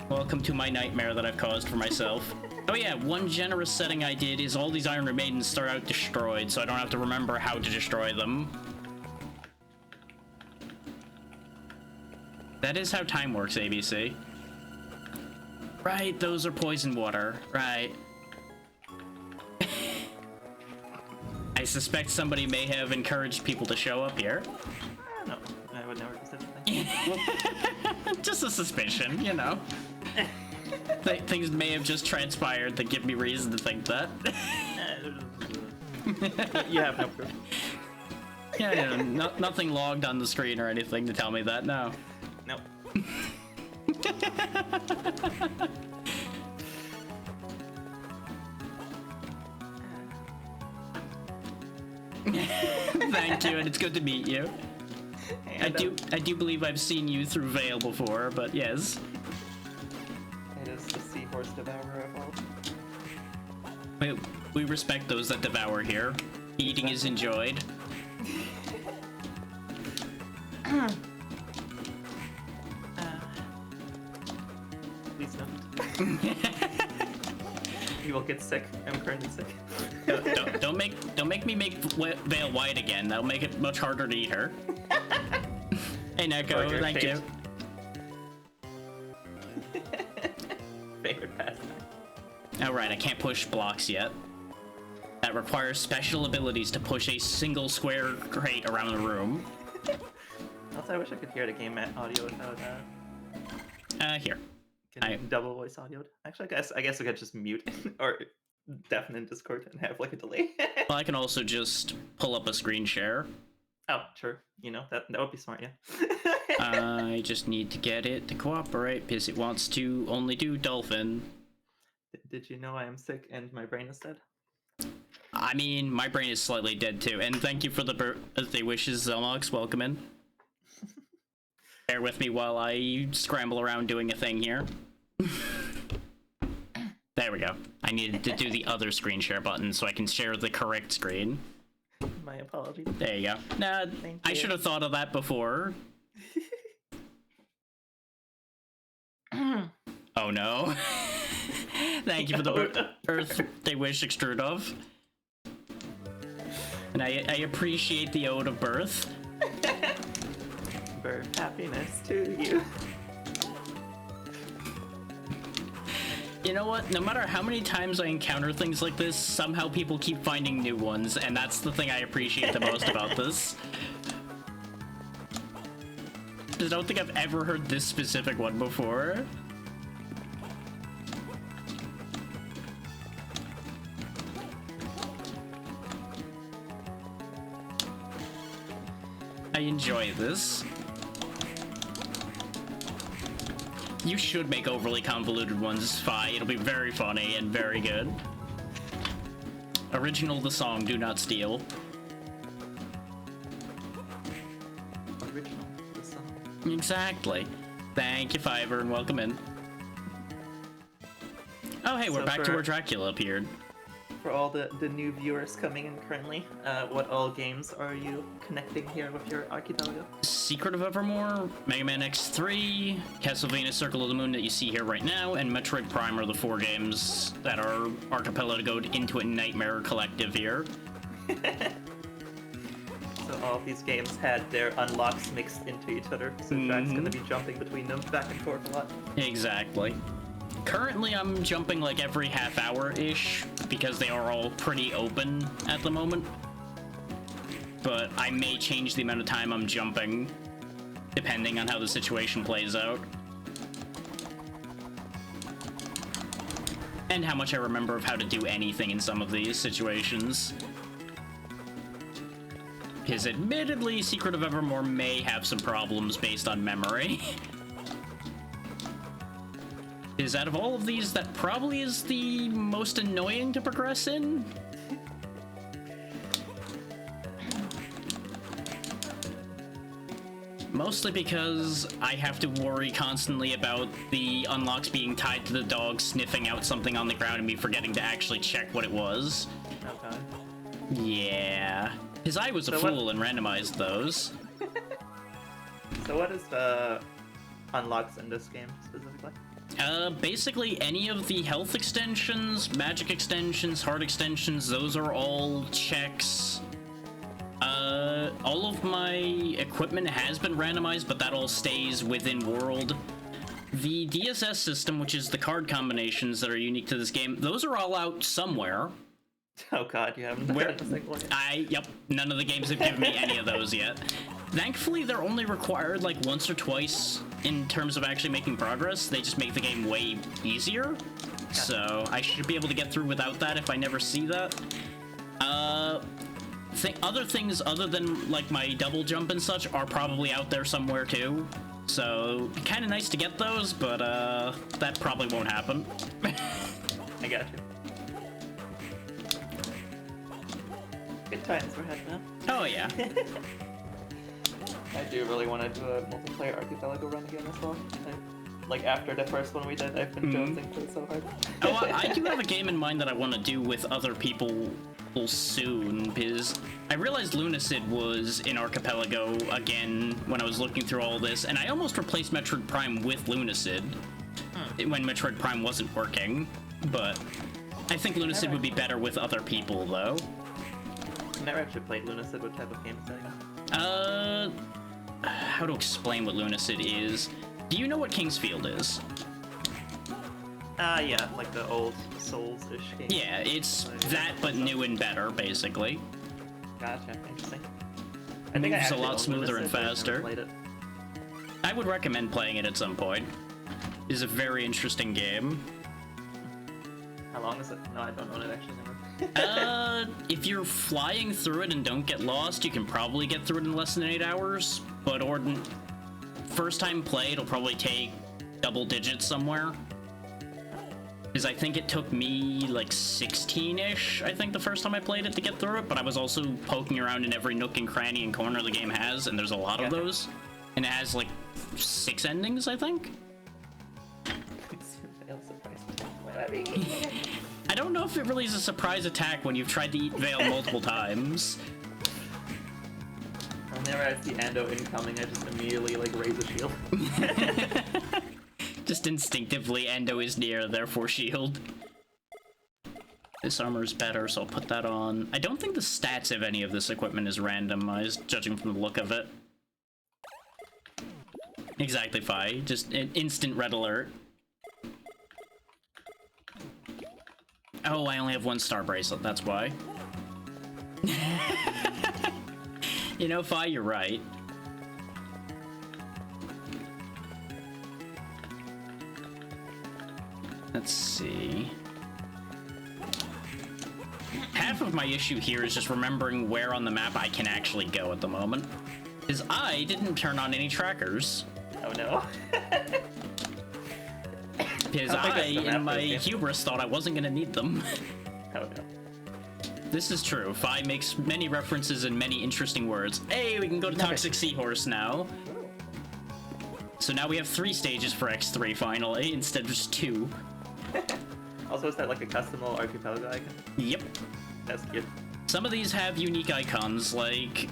Welcome to my nightmare that I've caused for myself. Oh yeah, one generous setting I did is all these Iron Maidens start out destroyed, so I don't have to remember how to destroy them. That is how time works, ABC. Right, those are poison water. Right. I suspect somebody may have encouraged people to show up here. No, I would never do such a thing. Just a suspicion, you know. Things may have just transpired that give me reason to think that. You have no proof. Yeah, nothing logged on the screen or anything to tell me that, no. Nope. Thank you, and it's good to meet you. And, I do believe I've seen you through Veil before, but yes. It is the Seahorse Devourer of all. We respect those that devour here. Eating is enjoyed. Please don't. You will get sick. I'm currently sick. Don't make me make Veil white again. That'll make it much harder to eat her. Hey Neko, thank you. Favorite pastime. Alright, I can't push blocks yet. That requires special abilities to push a single square crate around the room. Also, I wish I could hear the game audio without Here. getting double voice audioed. Actually, I guess I could just mute or deafen in Discord and have like a delay. Well, I can also just pull up a screen share. Oh, sure. You know, that would be smart, yeah. I just need to get it to cooperate because it wants to only do dolphin. Did you know I am sick and my brain is dead? I mean, my brain is slightly dead too. And thank you for the birthday wishes, Zelmox. Welcome in. Bear with me while I scramble around doing a thing here. There we go. I needed to do the other screen share button so I can share the correct screen. My apologies. There you go. Nah, I should have thought of that before. Oh no. Thank you for the birthday wish, Extrudov. And I appreciate the ode of birth. Birth happiness to you. You know what? No matter how many times I encounter things like this, somehow people keep finding new ones, and that's the thing I appreciate the most about this. I don't think I've ever heard this specific one before. I enjoy this. You should make overly convoluted ones, Fi. It'll be very funny and very good. Original the song, do not steal. Original the song. Exactly. Thank you, Fiverr, and welcome in. Oh, hey, we're back to where Dracula appeared. For all the new viewers coming in currently, what all games are you connecting here with your Archipelago? Secret of Evermore, Mega Man X3, Castlevania Circle of the Moon that you see here right now, and Metroid Prime are the 4 games that are Archipelagoed into a Nightmare Collective here. So all of these games had their unlocks mixed into each other, so Jack's gonna be jumping between them back and forth a lot. Exactly. Currently, I'm jumping like every half hour-ish, because they are all pretty open at the moment. But I may change the amount of time I'm jumping, depending on how the situation plays out. And how much I remember of how to do anything in some of these situations. Because admittedly, Secret of Evermore may have some problems based on memory. Is out of all of these, that probably is the most annoying to progress in? Mostly because I have to worry constantly about the unlocks being tied to the dog sniffing out something on the ground and me forgetting to actually check what it was. Okay. Yeah. Because I was a fool and randomized those. So what is the unlocks in this game specifically? Basically any of the health extensions, magic extensions, heart extensions, those are all checks. All of my equipment has been randomized, but that all stays within world. The DSS system, which is the card combinations that are unique to this game, those are all out somewhere. Oh god, you haven't done a single one yet. Yep, none of the games have given me any of those yet. Thankfully, they're only required like once or twice in terms of actually making progress. They just make the game way easier. So I should be able to get through without that if I never see that. Other things other than like my double jump and such are probably out there somewhere too. So kind of nice to get those, but that probably won't happen. I got you. Good times we're having now. Oh yeah. I do really want to do a multiplayer Archipelago run again as well. Like after the first one we did, I've been jonesing for it so hard. Oh, I do have a game in mind that I want to do with other people soon, because I realized Lunacid was in Archipelago again when I was looking through all this, and I almost replaced Metroid Prime with Lunacid when Metroid Prime wasn't working, but I think Lunacid would be better with other people, though. I've never actually played Lunacid. What type of game is that? How to explain what Lunacid is? Do you know what Kingsfield is? Yeah, like the old Souls-ish game. Yeah, it's that, but new and better, basically. Gotcha, interesting. Moves a lot smoother and faster. Played it. I would recommend playing it at some point. It is a very interesting game. How long is it? No, I don't own it actually. Never. If you're flying through it and don't get lost, you can probably get through it in less than 8 hours, but first time play, it'll probably take double digits somewhere. Because I think it took me like 16-ish, I think, the first time I played it to get through it, but I was also poking around in every nook and cranny and corner the game has, and there's a lot of those. And it has like 6 endings, I think? I don't know if it really is a surprise attack when you've tried to eat Veil multiple times. Whenever I see Ando incoming, I just immediately like raise a shield. Just instinctively, Endo is near, therefore shield. This armor's better, so I'll put that on. I don't think the stats of any of this equipment is randomized, judging from the look of it. Exactly, Fi. Just an instant red alert. Oh, I only have 1 star bracelet, that's why. You know, Fi, you're right. Let's see. Half of my issue here is just remembering where on the map I can actually go at the moment. Because I didn't turn on any trackers. Oh no. Because I, in my hubris, thought I wasn't going to need them. Oh no. This is true. Fi makes many references and many interesting words. Hey, we can go to Toxic Seahorse now. So now we have 3 stages for X3 finally, instead of just 2. Also, is that like a custom archipelago icon? Yep. That's good. Some of these have unique icons, like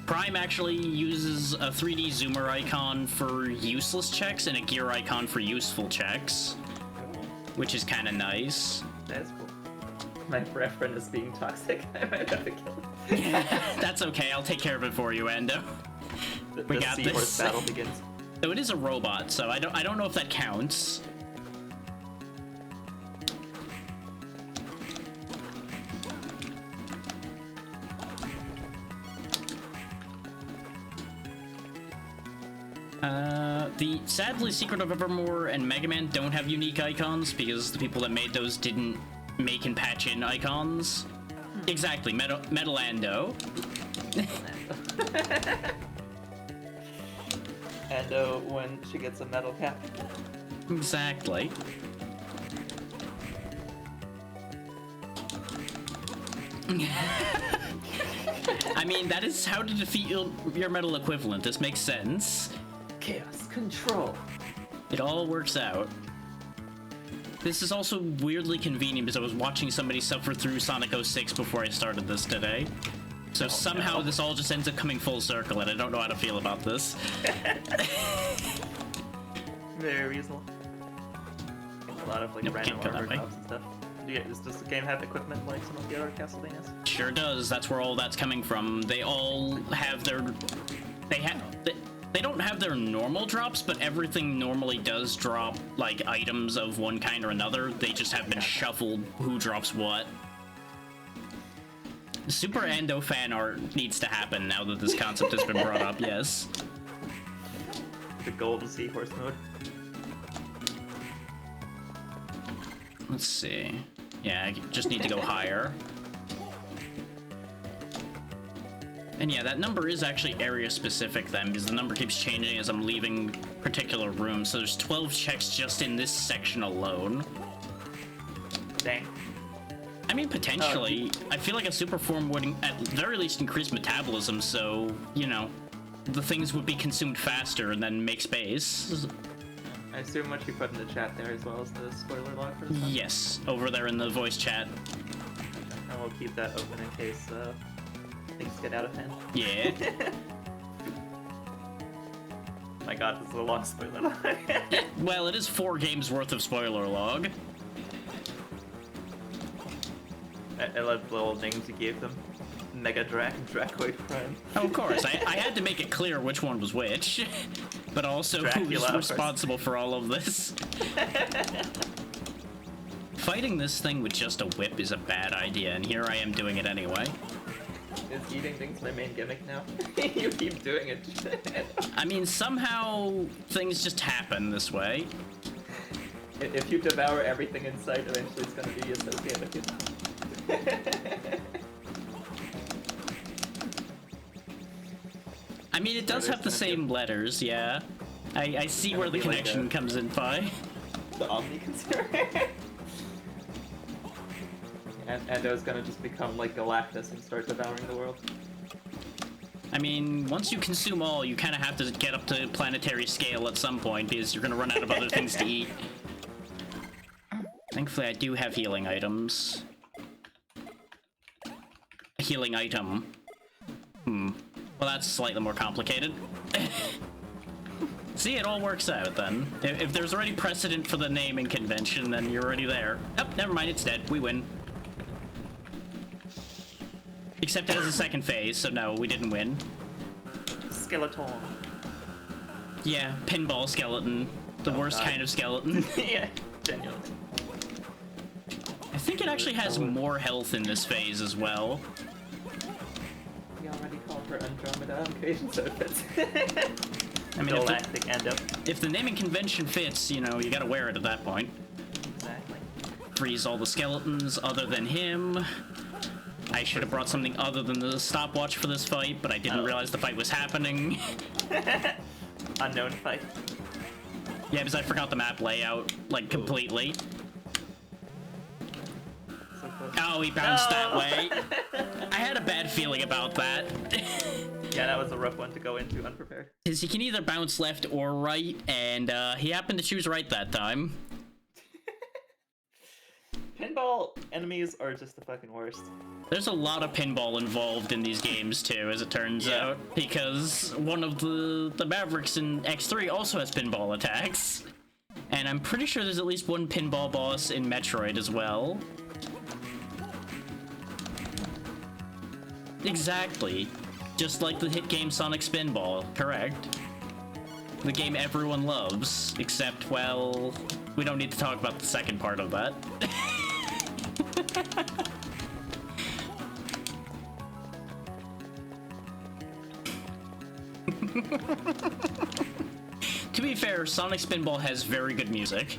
Prime actually uses a 3D zoomer icon for useless checks and a gear icon for useful checks, which is kind of nice. That's cool. My friend is being toxic. I might have to kill him. That's okay. I'll take care of it for you, Endo. We got this. The seahorse battle begins. So it is a robot, so I don't know if that counts. Sadly, Secret of Evermore and Mega Man don't have unique icons because the people that made those didn't make and patch in icons. Exactly, Metalando. Ando when she gets a metal cap. Exactly. I mean, that is how to defeat your metal equivalent. This makes sense. Chaos control. It all works out. This is also weirdly convenient because I was watching somebody suffer through Sonic 06 before I started this today. So somehow this all just ends up coming full circle, and I don't know how to feel about this. Very reasonable. A lot of like random armor drops and stuff. Does this game have equipment like some of the other Castlevanias? Sure does. That's where all that's coming from. They all have their... They don't have their normal drops, but everything normally does drop, like, items of one kind or another. They just have been shuffled who drops what. Super Ando fan art needs to happen now that this concept has been brought up, yes. The golden seahorse mode. Let's see. Yeah, I just need to go higher. And yeah, that number is actually area specific then, because the number keeps changing as I'm leaving particular rooms. So there's 12 checks just in this section alone. Dang. I mean, potentially. I feel like a super form would, at very least, increase metabolism, so, you know, the things would be consumed faster and then make space. I assume what you put in the chat there as well as the spoiler log for this one? Yes, over there in the voice chat. And we'll keep that open in case things get out of hand. Yeah. My god, this is a long spoiler log. Well, it is 4 games worth of spoiler log. I love the little names you gave them. Mega Drac and Dracoid Prime. Oh, of course, I had to make it clear which one was which, but also Dracula, who's responsible for all of this. Fighting this thing with just a whip is a bad idea, and here I am doing it anyway. Is eating things my main gimmick now? You keep doing it. I mean, somehow things just happen this way. If you devour everything in sight, eventually it's gonna be associated with you. I mean, it does have the same letters, yeah. I see where the connection comes in by. The Omni consumer. And Endo's gonna just become like Galactus and start devouring the world. I mean, once you consume all, you kind of have to get up to planetary scale at some point because you're gonna run out of other things to eat. Thankfully, I do have healing items. A healing item. Well, that's slightly more complicated. See, it all works out then. If there's already precedent for the naming convention, then you're already there. Oh, never mind, it's dead. We win. Except it has a second phase, so no, we didn't win. Skeleton. Yeah, pinball skeleton. The worst kind of skeleton. Yeah, genuinely. I think it actually has more health in this phase as well. We already called her Andromeda on occasion, so it fits. I mean, Galactic Endo. if the naming convention fits, you know, you gotta wear it at that point. Exactly. Freeze all the skeletons other than him. I should have brought something other than the stopwatch for this fight, but I didn't realize the fight was happening. Unknown fight. Yeah, because I forgot the map layout, like, completely. So close. Oh, he bounced that way. I had a bad feeling about that. Yeah, that was a rough one to go into unprepared. Because he can either bounce left or right, and he happened to choose right that time. Pinball enemies are just the fucking worst. There's a lot of pinball involved in these games too, as it turns out, because one of the Mavericks in X3 also has pinball attacks. And I'm pretty sure there's at least one pinball boss in Metroid as well. Exactly. Just like the hit game Sonic Spinball, correct. The game everyone loves, except, well, we don't need to talk about the second part of that. To be fair, Sonic Spinball has very good music.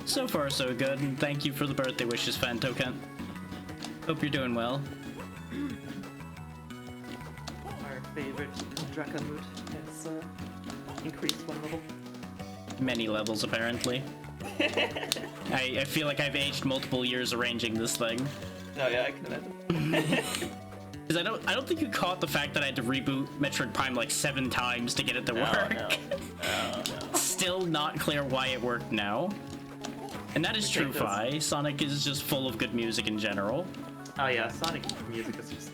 So far, so good, and thank you for the birthday wishes, Fantoken. Hope you're doing well. Our favorite Dracamoot has increased one level. Many levels, apparently. I feel like I've aged multiple years arranging this thing. Oh yeah, I can imagine. Because I don't think you caught the fact that I had to reboot Metroid Prime like 7 times to get it to work. No. Still not clear why it worked now. And that is true, Fi. Sonic is just full of good music in general. Oh yeah, Sonic music is just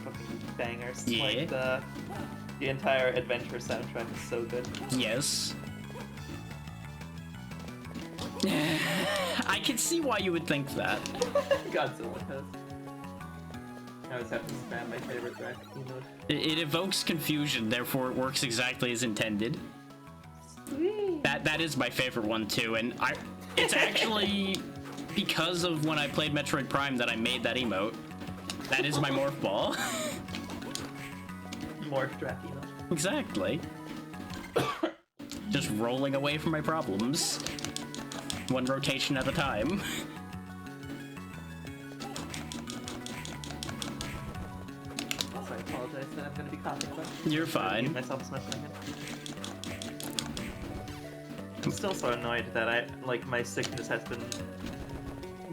fucking bangers. Yeah. Like the entire adventure soundtrack is so good. Yes. I can see why you would think that. Godzilla has. I always have to spam my favorite track emote. It evokes confusion, therefore it works exactly as intended. Sweet. That is my favorite one too, and it's actually because of when I played Metroid Prime that I made that emote. That is my morph ball. Morph track emote. Exactly. Just rolling away from my problems. One rotation at a time. Also, I apologize that I'm gonna be coughing, but You're I'm gonna fine. mute myself as much as I I'm still so annoyed that my sickness has been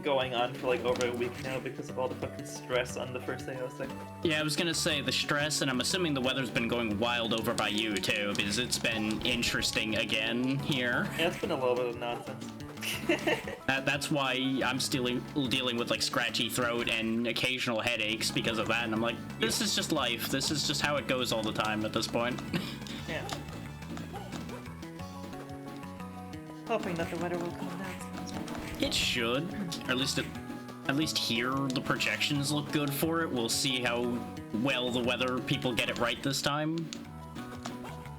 going on for like over a week now because of all the fucking stress on the first day I was sick. Yeah, I was gonna say the stress, and I'm assuming the weather's been going wild over by you too, because it's been interesting again here. Yeah, it's been a little bit of nonsense. That's why I'm still dealing with like scratchy throat and occasional headaches because of that, and I'm like, this is just life. This is just how it goes all the time at this point. Yeah. Hoping that the weather will calm down. It should, or at least here the projections look good for it. We'll see how well the weather people get it right this time.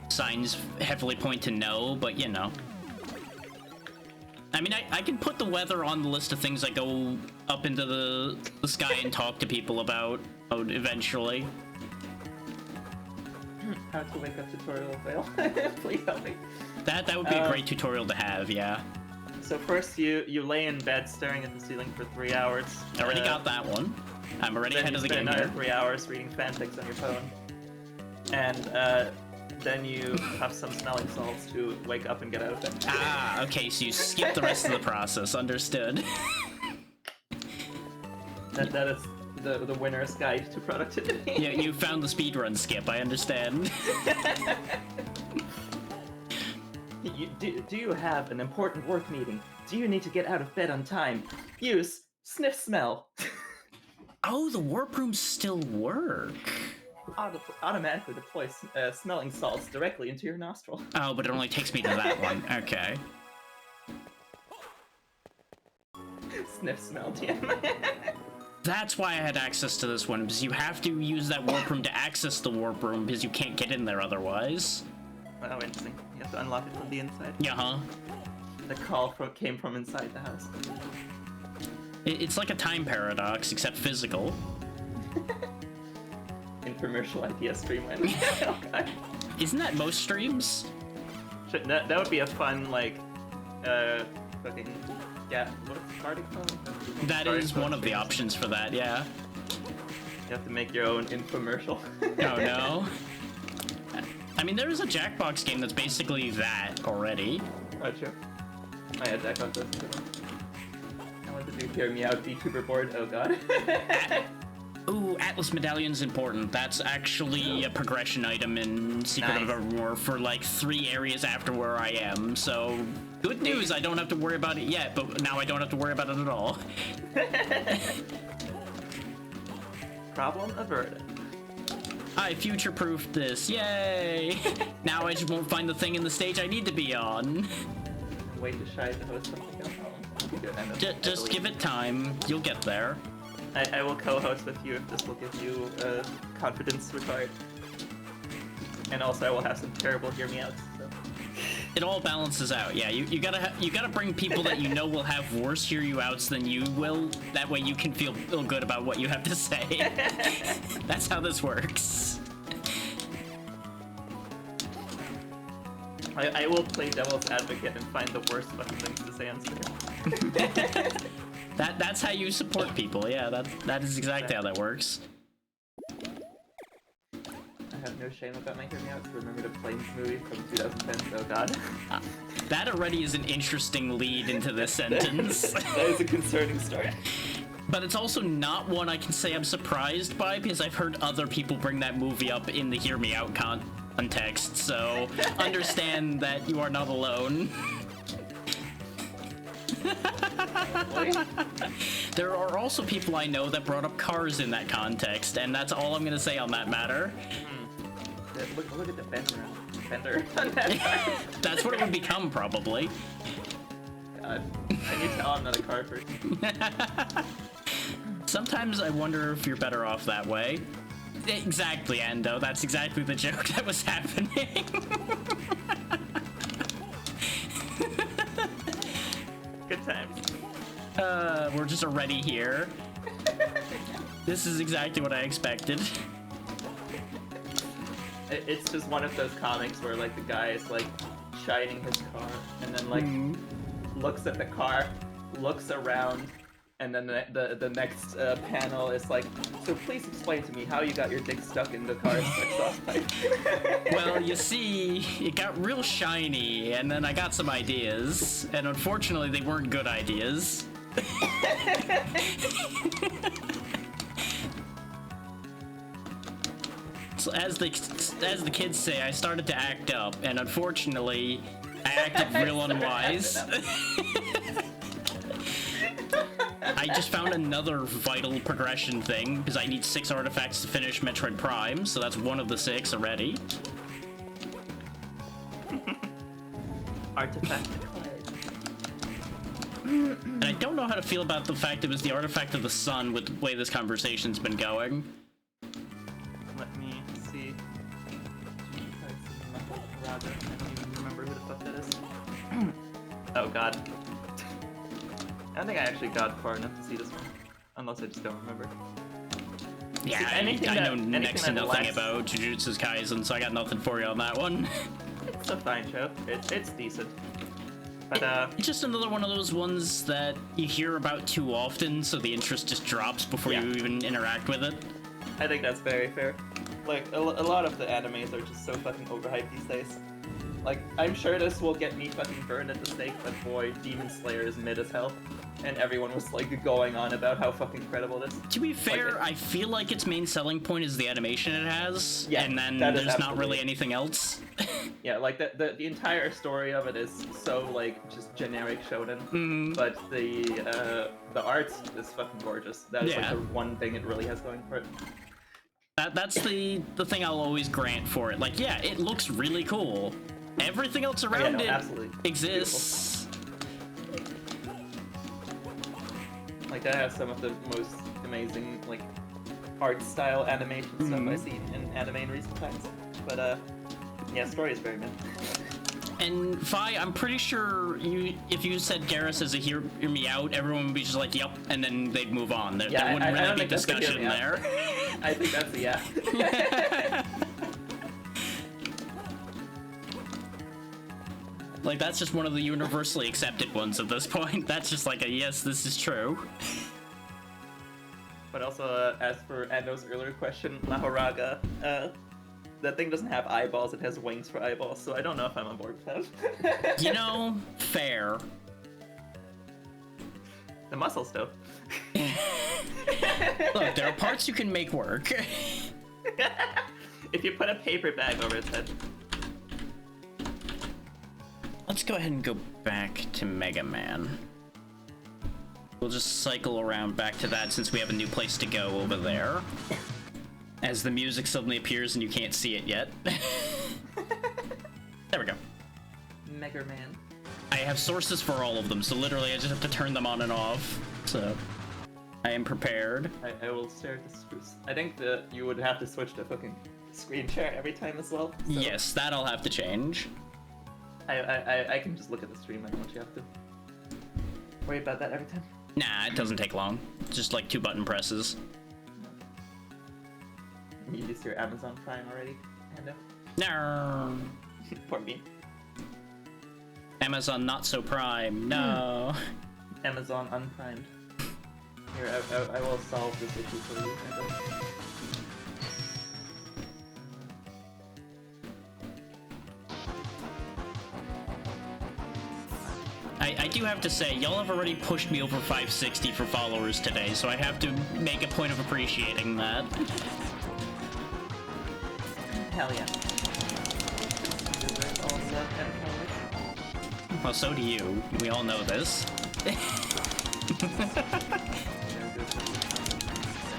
Signs heavily point to no, but you know. I mean, I can put the weather on the list of things I go up into the sky and talk to people about eventually. How to wake up tutorial fail. Please help me. That would be a great tutorial to have, yeah. So first you lay in bed staring at the ceiling for 3 hours. I already got that one. I'm already ahead of the game Then you spend here. another 3 hours reading fanfics on your phone. And then you have some smelling salts to wake up and get out of bed. Ah, okay, so you skip the rest of the process. Understood. That is the winner's guide to productivity. Yeah, you found the speedrun skip, I understand. Do you have an important work meeting? Do you need to get out of bed on time? Use sniff smell. Oh, the warp rooms still work. Automatically deploy smelling salts directly into your nostril. Oh, but it only takes me to that one. Okay. Sniff smell, TM. That's why I had access to this one, because you have to use that warp room to access the warp room, because you can't get in there otherwise. Oh, interesting. You have to unlock it from the inside. Yeah, huh? The call came from inside the house. It's like a time paradox, except physical. Infomercial idea streamline. Oh, God. Isn't that most streams? That would be a fun, like, fucking, yeah, what's starting phone? That is one of the options for that, yeah. You have to make your own infomercial. Oh, no. I mean, there is a Jackbox game that's basically that already. Oh, sure. Oh, yeah, Jackbox does. I want to do Hear Me Out VTuber board. Oh, God. Ooh, Atlas Medallion's important. That's actually a progression item in Secret of Evermore for like 3 areas after where I am, so good news, I don't have to worry about it yet, but now I don't have to worry about it at all. Problem averted. I future-proofed this, yay! Now I just won't find the thing in the stage I need to be on. Wait to shy to host something else. Just give it time, you'll get there. I will co-host with you if this will give you confidence required. And also I will have some terrible hear me outs. So. It all balances out, yeah. You gotta bring people that you know will have worse hear you outs than you will. That way you can feel good about what you have to say. That's how this works. I will play devil's advocate and find the worst fucking things to say on stream. That's how you support people, yeah, that is exactly how that works. I have no shame about my hear me outs. Remember the Planes movie from 2010? Oh, God. That already is an interesting lead into this sentence. That is a concerning story. But it's also not one I can say I'm surprised by, because I've heard other people bring that movie up in the Hear Me Out context, so understand that you are not alone. There are also people I know that brought up cars in that context, and that's all I'm gonna say on that matter. Look at the fender on that car. That's what it would become, probably. God, I need to tell I'm not a car person. Sometimes I wonder if you're better off that way. Exactly, Endo. That's exactly the joke that was happening. Good times. We're just already here. This is exactly what I expected. It's just one of those comics where, like, the guy is, like, shining his car, and then, like, looks at the car, looks around, and then the next panel is like, so please explain to me how you got your dick stuck in the car's exhaust pipe. Well, you see, it got real shiny, and then I got some ideas, and unfortunately they weren't good ideas. So as the kids say, I started to act up, and unfortunately, I acted real unwise. I just found another vital progression thing, because I need 6 artifacts to finish Metroid Prime, so that's one of the 6 already. Artifact acquired. And I don't know how to feel about the fact it was the artifact of the sun with the way this conversation's been going. Let me see. I don't even remember who the fuck that is. Oh god. I don't think I actually got far enough to see this one. Unless I just don't remember. Yeah, I know next to nothing about Jujutsu Kaisen, so I got nothing for you on that one. It's a fine show. It's decent. But it's just another one of those ones that you hear about too often, so the interest just drops before you even interact with it. I think that's very fair. Like, a lot of the animes are just so fucking overhyped these days. Like, I'm sure this will get me fucking burned at the stake, but boy, Demon Slayer is mid as hell. And everyone was, like, going on about how fucking incredible it is. To be fair, like, I feel like its main selling point is the animation it has, and then there's not really anything else. Yeah, like, the entire story of it is so, like, just generic shonen, but the art is fucking gorgeous. That is, like, the one thing it really has going for it. That's the thing I'll always grant for it. Like, yeah, it looks really cool. Everything else around it exists. Like, that has some of the most amazing, like, art style animation stuff I've seen in anime in recent times. But, yeah, story is very mid. And Fi, I'm pretty sure if you said Garrus as a hear me out, everyone would be just like, yep, and then they'd move on. There wouldn't really be discussion there. I think that's a yeah. Like, that's just one of the universally accepted ones at this point. That's just like a yes, this is true. But also, as for Ando's earlier question, Mahoraga, that thing doesn't have eyeballs, it has wings for eyeballs, so I don't know if I'm on board with that. You know, fair. The muscles, though. Look, there are parts you can make work. If you put a paper bag over its head. Let's go ahead and go back to Mega Man. We'll just cycle around back to that since we have a new place to go over there. As the music suddenly appears and you can't see it yet. There we go. Mega Man. I have sources for all of them, so literally I just have to turn them on and off. So I am prepared. I will stare at the spruce. I think that you would have to switch to fucking screen share every time as well. So. Yes, that I'll have to change. I can just look at the stream. I don't want you have to worry about that every time. Nah, it doesn't take long. It's just like 2 button presses. You used your Amazon Prime already, Ando? No. Poor me. Amazon not so prime. No. Amazon unprimed. Here, I will solve this issue for you, Ando. I do have to say, y'all have already pushed me over 560 for followers today, so I have to make a point of appreciating that. Hell yeah. Well, so do you. We all know this.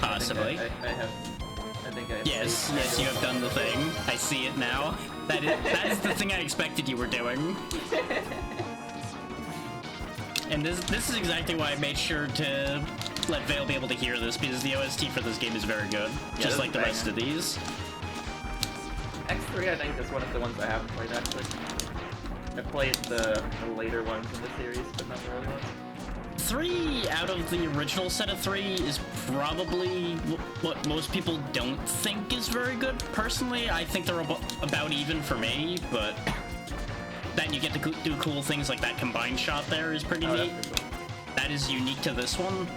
Possibly. I think I have. Yes, you have done the thing. I see it now. That is the thing I expected you were doing. And this is exactly why I made sure to let Vale be able to hear this, because the OST for this game is very good, just like the rest of these. X3, I think, is one of the ones I haven't played, actually. I played the later ones in the series, but not the early ones. 3 out of the original set of 3 is probably what most people don't think is very good. Personally, I think they're about even for me, but then you get to do cool things like that combined shot there is pretty neat. That's cool. that is unique to this one?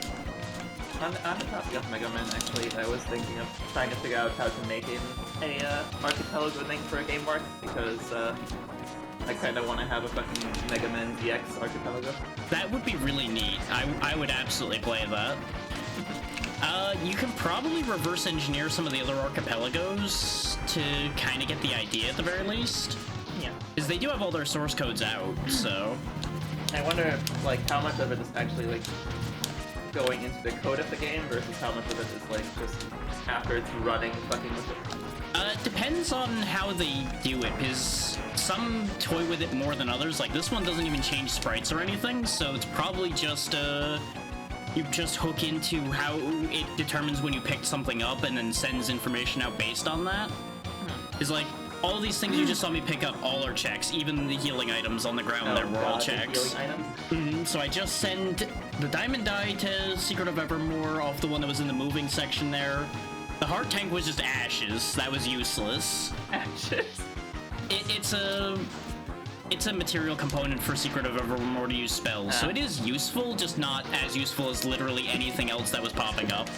On the topic of Mega Man, actually, I was thinking of trying to figure out how to make a Archipelago thing for a game mark, because I kind of want to have a fucking Mega Man DX Archipelago. That would be really neat. I would absolutely play that. You can probably reverse engineer some of the other archipelagos to kind of get the idea at the very least. Yeah. Because they do have all their source codes out, so... I wonder, like, how much of it is actually, like, going into the code of the game versus how much of it is, like, just after it's running, fucking with it. It depends on how they do it, because some toy with it more than others. Like, this one doesn't even change sprites or anything, so it's probably just, you just hook into how it determines when you picked something up and then sends information out based on that. It's like, all these things you just saw me pick up, all are checks. Even the healing items on the ground there were all checks. The healing items? So I just send the Diamond Die to Secret of Evermore off the one that was in the moving section there. The heart tank was just ashes. That was useless. Ashes? It's a material component for Secret of Evermore to use spells, so it is useful, just not as useful as literally anything else that was popping up.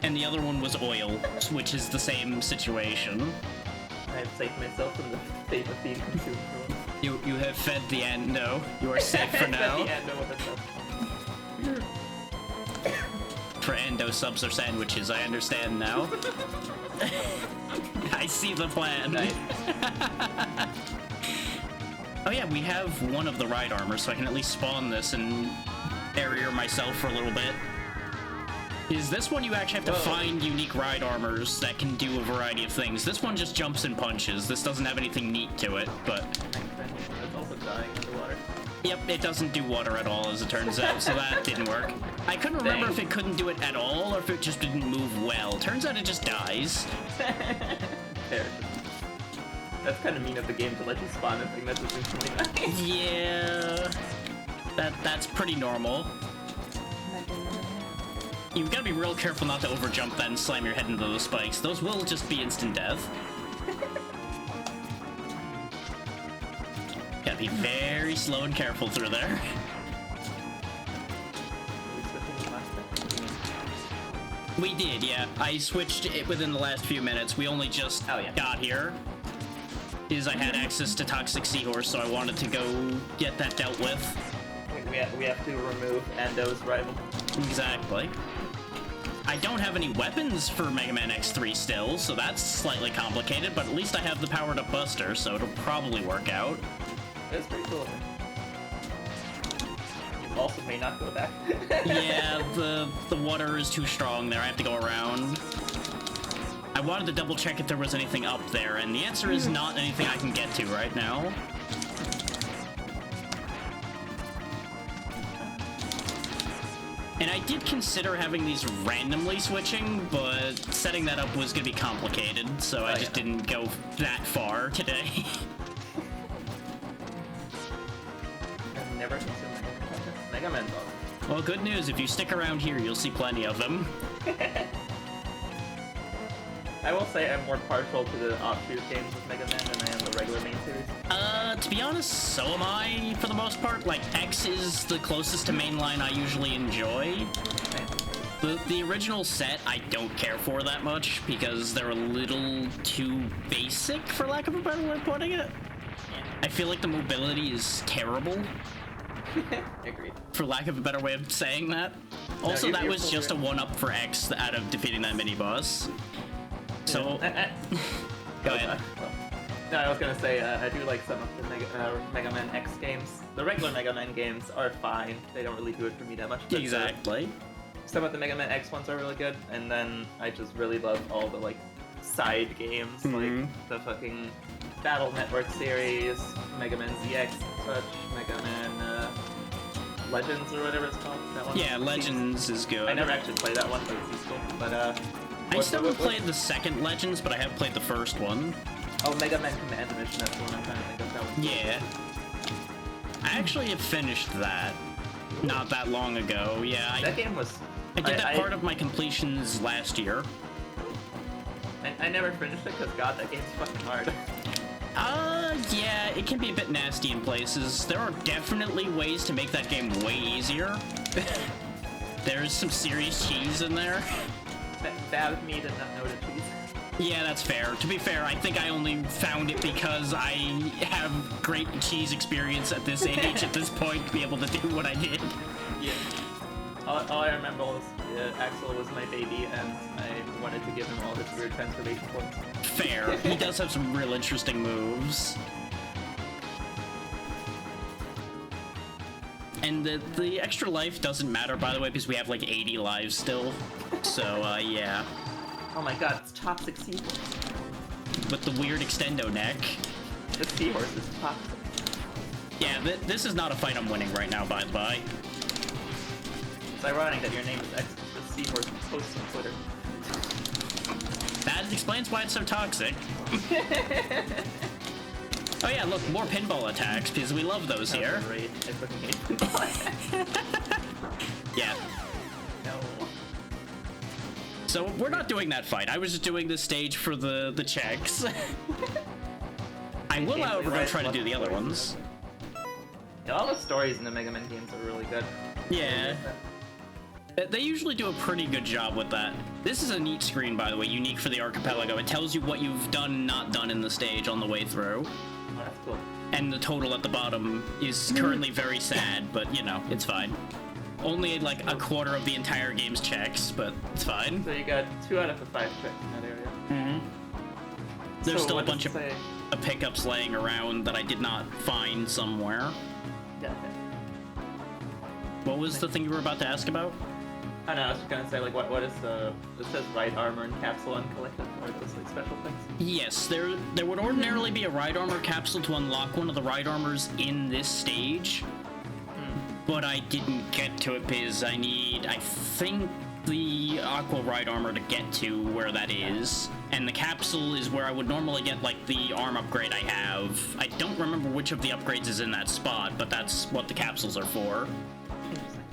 And the other one was oil, which is the same situation. I've saved myself from the fate of being consumed. You have fed the endo. You are safe for now. Fed the endo with itself. For endo subs or sandwiches, I understand now. I see the plan. Nice. Oh yeah, we have one of the ride armors, so I can at least spawn this and barrier myself for a little bit. Is this one you actually have to find unique ride armors that can do a variety of things. This one just jumps and punches. This doesn't have anything neat to it, but... It's also dying underwater. Yep, it doesn't do water at all, as it turns out, so that didn't work. I couldn't remember if it couldn't do it at all, or if it just didn't move well. Turns out it just dies. Fair. That's kind of mean of the game to let you spawn a thing that doesn't instantly die. Yeah... That's pretty normal. You've got to be real careful not to overjump that and slam your head into those spikes. Those will just be instant death. Gotta be very slow and careful through there. We did, yeah. I switched it within the last few minutes. We only just got here. I had access to Toxic Seahorse, so I wanted to go get that dealt with. We have to remove Endo's rival. Exactly. I don't have any weapons for Mega Man X3 still, so that's slightly complicated, but at least I have the powered-up Buster, so it'll probably work out. That's pretty cool. You also may not go back. Yeah, the water is too strong there. I have to go around. I wanted to double-check if there was anything up there, and the answer is not anything I can get to right now. And I did consider having these randomly switching, but setting that up was going to be complicated, so I just didn't go that far today. I've never consumed Mega Man dolls. Well, good news. If you stick around here, you'll see plenty of them. I will say I'm more partial to the offshoot games with Mega Man than I am the regular main series. To be honest, so am I, for the most part. Like, X is the closest to mainline I usually enjoy. The original set I don't care for that much, because they're a little too basic, for lack of a better way of putting it. I feel like the mobility is terrible. Agreed. For lack of a better way of saying that. Also, that was just a one-up for X out of defeating that mini-boss. So... Go ahead. No, I was gonna say, I do like some of the Mega Man X games. The regular Mega Man games are fine. They don't really do it for me that much. But, Exactly. Some of the Mega Man X ones are really good, and then I just really love all the, like, side games, like the fucking Battle Network series, Mega Man ZX and such, Mega Man Legends or whatever it's called. That one. Yeah, Legends is good. I never actually played that one, but it's useful. But I still haven't played the second Legends, but I have played the first one. Oh, Mega Man Command Mission, that's the one I'm trying to think of. That one. Yeah. I actually have finished that not that long ago. Yeah, that game was... I did that part of my completions last year. I never finished it because, God, that game's fucking hard. Yeah, it can be a bit nasty in places. There are definitely ways to make that game way easier. There's some serious cheese in there. Bad of me to not know the cheese. Yeah, that's fair. To be fair, I think I only found it because I have great cheese experience at this age, at this point, to be able to do what I did. Yeah. All I remember was Axel was my baby, and I wanted to give him all his weird transformation points. Fair. He does have some real interesting moves. And the extra life doesn't matter, by the way, because we have like 80 lives still. So, yeah. Oh my god, it's toxic seahorse. With the weird extendo neck. The seahorse is toxic. Yeah, this is not a fight I'm winning right now, by the by. It's ironic that your name is X, the seahorse posts on Twitter. That explains why it's so toxic. Oh yeah, look, more pinball attacks, because we love those here. Great. I fucking hate pinball attacks. Yeah. No. So we're not doing that fight. I was just doing this stage for the checks. I will, however, go try to do the other ones. Yeah, all the stories in the Mega Man games are really good. Yeah. They usually do a pretty good job with that. This is a neat screen, by the way, unique for the Archipelago. It tells you what you've done and not done in the stage on the way through. Oh, that's cool. And the total at the bottom is currently very sad, but, you know, it's fine. Only, like, a quarter of the entire game's checks, but it's fine. So you got 2 out of the 5 checks in that area. Mm-hmm. There's So still a what does bunch it say? of pickups laying around that I did not find somewhere. Yeah, okay. What was the thing you were about to ask about? I know, I was just gonna say, like, what is the... It says right armor and capsule uncollected, or those, like, special things? Yes, there would ordinarily be a ride armor capsule to unlock one of the ride armors in this stage. But I didn't get to it because I think, the Aqua Ride armor to get to where that is. And the capsule is where I would normally get, like, the arm upgrade I have. I don't remember which of the upgrades is in that spot, but that's what the capsules are for. Interesting.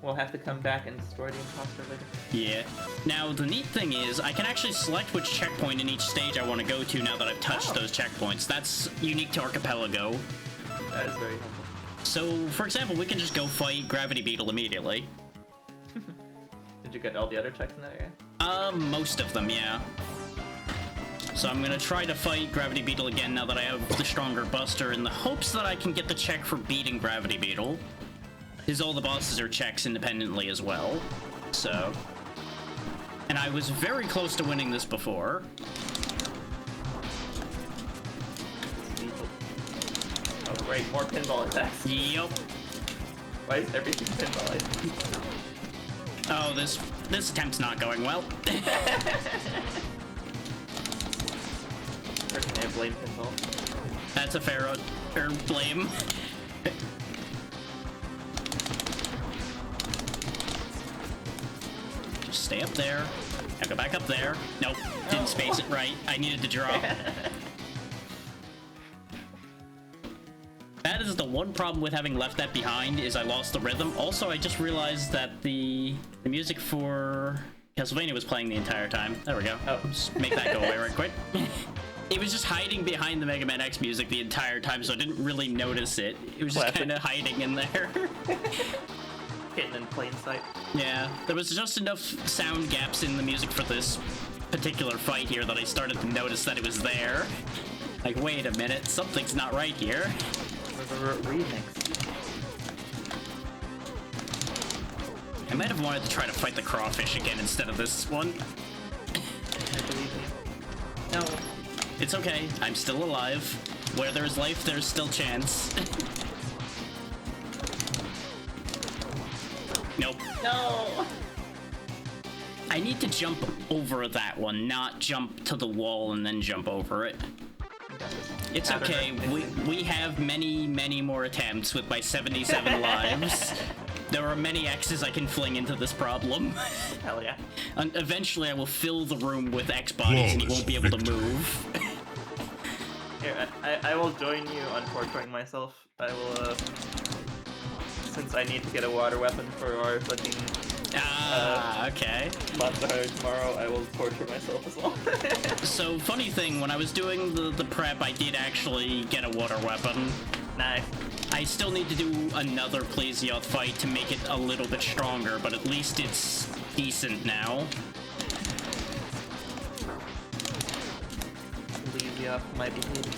We'll have to come back and destroy the imposter later. Yeah. Now, the neat thing is, I can actually select which checkpoint in each stage I want to go to now that I've touched those checkpoints. That's unique to Archipelago. That is very helpful. So, for example, we can just go fight Gravity Beetle immediately. Did you get all the other checks in that area? Most of them, yeah. So I'm gonna try to fight Gravity Beetle again now that I have the stronger Buster in the hopes that I can get the check for beating Gravity Beetle. Because all the bosses are checks independently as well. So... And I was very close to winning this before. Oh great, more pinball attacks. Yup. Why is everything pinball? Oh, this attempt's not going well. Personally, I blame pinball. That's a fair blame. Just stay up there. Now go back up there. Nope, didn't space it right. I needed to drop. That is the one problem with having left that behind, is I lost the rhythm. Also, I just realized that the music for Castlevania was playing the entire time. There we go. Oh, just make that go away right quick. It was just hiding behind the Mega Man X music the entire time, so I didn't really notice it. It was just kind of hiding in there. Hidden in plain sight. Yeah, there was just enough sound gaps in the music for this particular fight here that I started to notice that it was there. Like, wait a minute, something's not right here. Remix. I might have wanted to try to fight the crawfish again instead of this one. I believe you. No. It's okay, I'm still alive. Where there's life, there's still chance. Nope. No! I need to jump over that one, not jump to the wall and then jump over it. It's okay, we have many, many more attempts with my 77 lives. There are many X's I can fling into this problem. Hell yeah. And eventually I will fill the room with X bodies and he won't be able to move. Here, I will join you on torturing myself. I will, since I need to get a water weapon for our fucking Okay. Monster Hunter tomorrow, I will torture myself as well. So, funny thing, when I was doing the prep, I did actually get a water weapon. Nice. I still need to do another Plesioth fight to make it a little bit stronger, but at least it's decent now. Plesioth might be needed.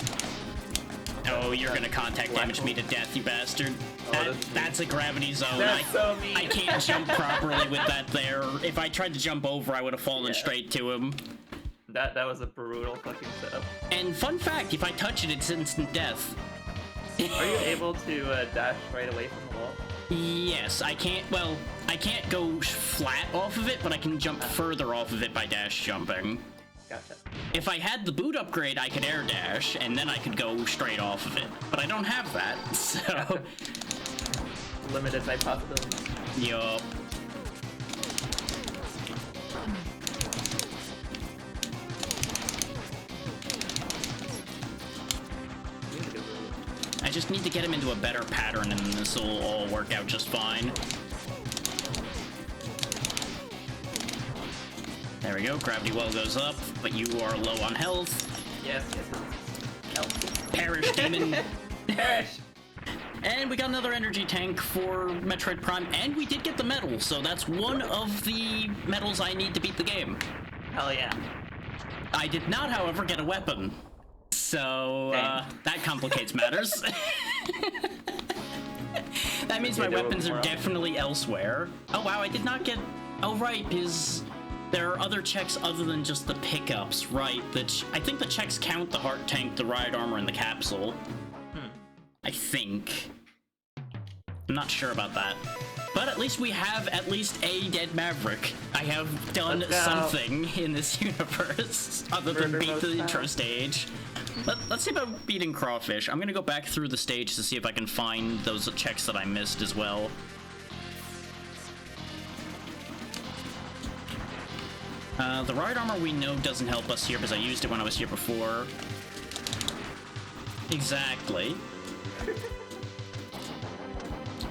Oh, you're gonna contact damage me to death, you bastard. That's a gravity zone. That's so mean. I can't jump properly with that there. If I tried to jump over, I would have fallen straight to him. That was a brutal fucking setup. And fun fact, if I touch it, it's instant death. Are you able to dash right away from the wall? Yes, I can't, well, I can't go flat off of it, but I can jump further off of it by dash jumping. Gotcha. If I had the boot upgrade, I could air dash, and then I could go straight off of it. But I don't have that, so... Gotcha. Limited by possibilities. Yup. I just need to get him into a better pattern, and this will all work out just fine. There we go, gravity well goes up, but you are low on health. Yes. Health. Perish, demon. Perish. And we got another energy tank for Metroid Prime, and we did get the medal, so that's one of the medals I need to beat the game. Hell yeah. I did not, however, get a weapon. So, that complicates matters. That means my weapons are definitely elsewhere. Oh wow, I did not get... Oh right, there are other checks other than just the pickups, right? I think the checks count the heart tank, the ride armor, and the capsule. I think. I'm not sure about that. But at least we have at least a dead Maverick. I have done something in this universe other than beat the intro stage. Let's see about beating Crawfish. I'm gonna go back through the stage to see if I can find those checks that I missed as well. The ride armor we know doesn't help us here because I used it when I was here before. Exactly.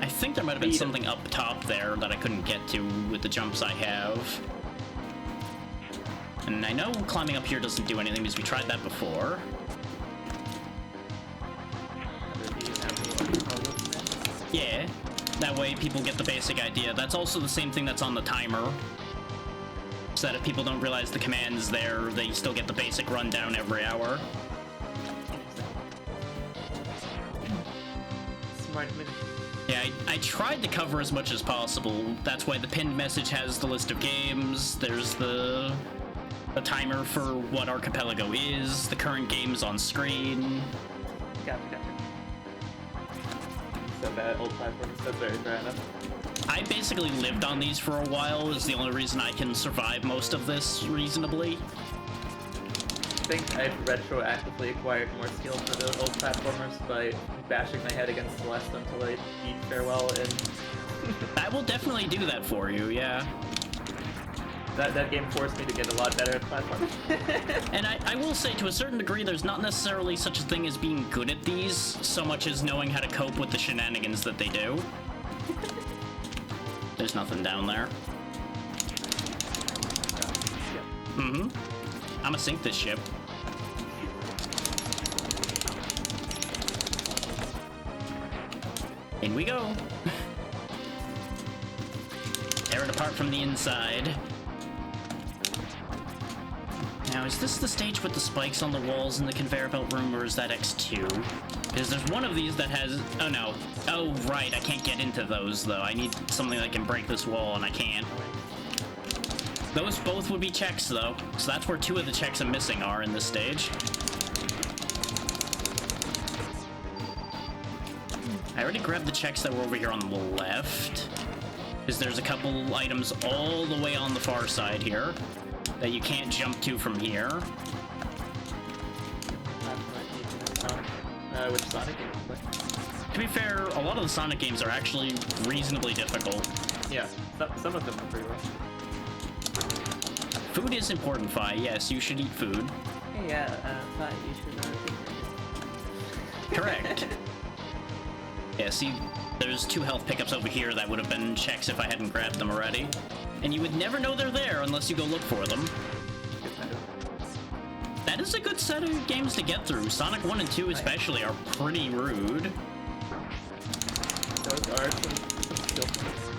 I think there might have been something up top there that I couldn't get to with the jumps I have. And I know climbing up here doesn't do anything because we tried that before. Yeah, that way people get the basic idea. That's also the same thing that's on the timer. So that if people don't realize the command's there, they still get the basic rundown every hour. Smart move. Yeah, I tried to cover as much as possible. That's why the pinned message has the list of games. There's the timer for what Archipelago is. The current games on screen. Gotcha. So bad old platforms. That's very fair enough. I basically lived on these for a while. Is the only reason I can survive most of this reasonably. I think I've retroactively acquired more skill for the old platformers by bashing my head against Celeste until I beat Farewell, and I will definitely do that for you, yeah. That game forced me to get a lot better at platforming. And I will say, to a certain degree, there's not necessarily such a thing as being good at these, so much as knowing how to cope with the shenanigans that they do. There's nothing down there. Mm-hmm. I'ma sink this ship. In we go. Tear it apart from the inside. Now, is this the stage with the spikes on the walls in the conveyor belt room, or is that X2? Because there's one of these that has... Oh, no. Oh, right. I can't get into those, though. I need something that can break this wall, and I can't. Those both would be checks, though. So that's where two of the checks I'm missing are in this stage. I already grabbed the checks that were over here on the left. Because there's a couple items all the way on the far side here that you can't jump to from here. Which Sonic game? To be fair, a lot of the Sonic games are actually reasonably difficult. Yeah, some of them are pretty rough. Food is important, Fi. Yes, you should eat food. Yeah, Fi, you should Correct. Yeah, see, There's 2 health pickups over here that would have been checks if I hadn't grabbed them already. And you would never know they're there unless you go look for them. That is a good set of games to get through. Sonic 1 and 2 especially are pretty rude. Those are some skill points.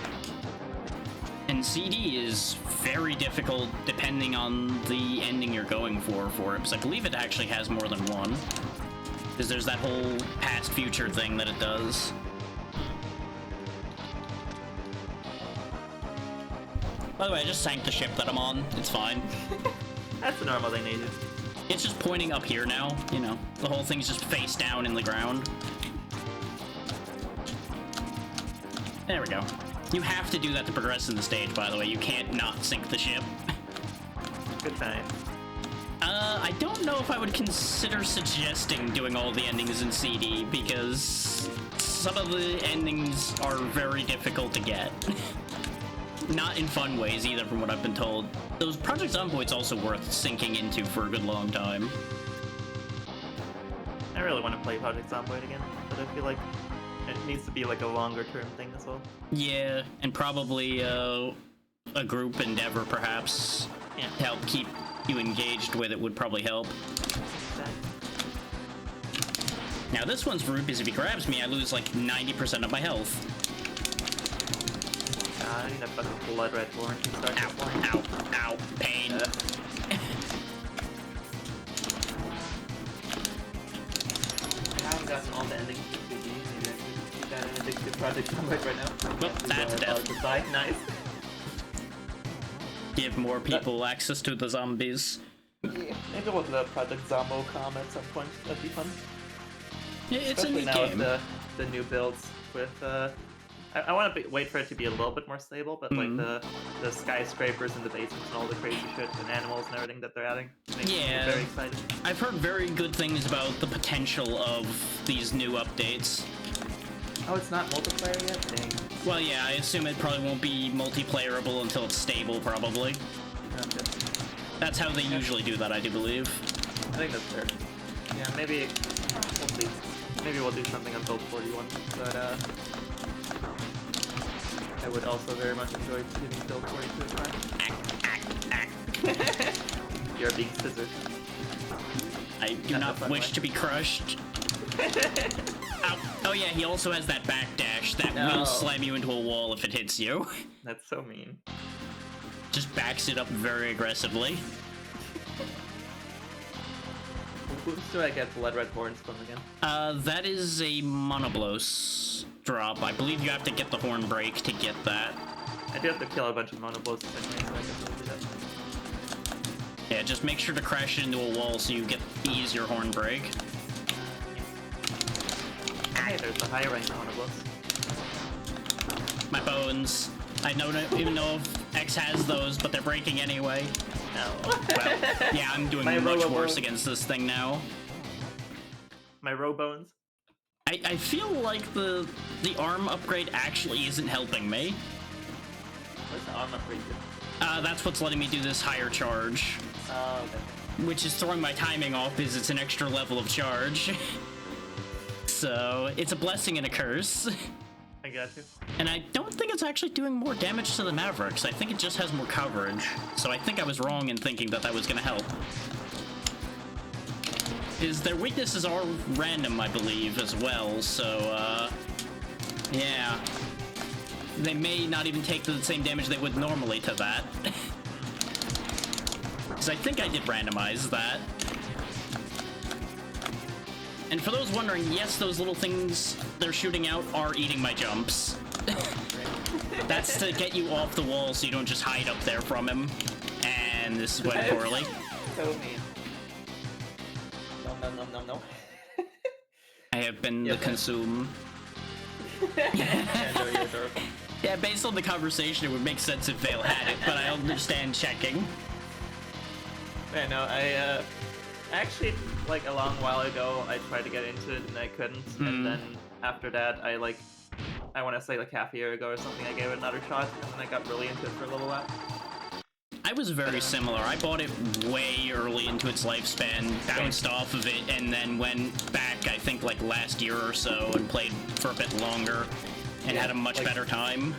And CD is very difficult depending on the ending you're going for it, because I believe it actually has more than one. Because there's that whole past-future thing that it does. By the way, I just sank the ship that I'm on. It's fine. That's a normal thing they do. It's just pointing up here now, you know. The whole thing's just face down in the ground. There we go. You have to do that to progress in the stage, by the way. You can't not sink the ship. Good time. I don't know if I would consider suggesting doing all the endings in CD, because some of the endings are very difficult to get. Not in fun ways either, from what I've been told. Those Project Zomboid's also worth sinking into for a good long time. I really want to play Project Zomboid again, but I feel like it needs to be like a longer term thing as well. Yeah, and probably a group endeavor perhaps to help keep you engaged with it would probably help. Now this one's rude because if he grabs me, I lose like 90% of my health. I need a fucking blood red horn to start Ow, ow, ow, pain. I haven't gotten all the endings to 2D. Maybe I should keep that an addictive Project Zomboid right now. Well, that's death. Nice. Give more people access to the zombies. Yeah, maybe we'll do a Project Zombocom at some point. That'd be fun. Yeah, it's Especially a neat now game. with the new builds with I want to wait for it to be a little bit more stable, but like the skyscrapers and the basements and all the crazy shit and animals and everything that they're adding makes me very excited. I've heard very good things about the potential of these new updates. Oh, it's not multiplayer yet? Dang. Well, yeah, I assume it probably won't be multiplayerable until it's stable, probably. Okay. That's how they usually do that, I do believe. I think that's fair. Yeah, maybe we'll see. Maybe we'll do something on Build 41, but I would also very much enjoy giving Build 42 a try. You're being scissored. I do not wish to be crushed. Ow. Oh yeah, he also has that backdash that will slam you into a wall if it hits you. That's so mean. Just backs it up very aggressively. Who do I get Blood Red Horns from again? That is a Monoblos drop. I believe you have to get the Horn Break to get that. I do have to kill a bunch of Monoblos anyway, so I can really do that. Yeah, just make sure to crash into a wall so you get the easier Horn Break. Hey, there's the higher rank Monoblos. My bones. I don't even know if X has those, but they're breaking anyway. No. Well, yeah, I'm doing much worse against this thing now. My Robones. I feel like the arm upgrade actually isn't helping me. What's the arm upgrade do? That's what's letting me do this higher charge. Oh, okay. Which is throwing my timing off because it's an extra level of charge. So, it's a blessing and a curse. I got you. And I don't think it's actually doing more damage to the Mavericks. I think it just has more coverage. So I think I was wrong in thinking that that was going to help. Their weaknesses are random, I believe, as well, so, yeah. They may not even take the same damage they would normally to that. Because I think I did randomize that. And for those wondering, yes, those little things they're shooting out are eating my jumps. That's to get you off the wall so you don't just hide up there from him. And this went poorly. So mean. No. I have been the consume. I know you're adorable. Yeah, based on the conversation, it would make sense if Vale had it, but I understand checking. I know, I actually, like, a long while ago, I tried to get into it and I couldn't, and then after that, I want to say like half a year ago or something, I gave it another shot, and then I got really into it for a little while. I was very similar. I bought it way early into its lifespan, bounced off of it, and then went back, I think, like last year or so, and played for a bit longer. and had a much like, better time.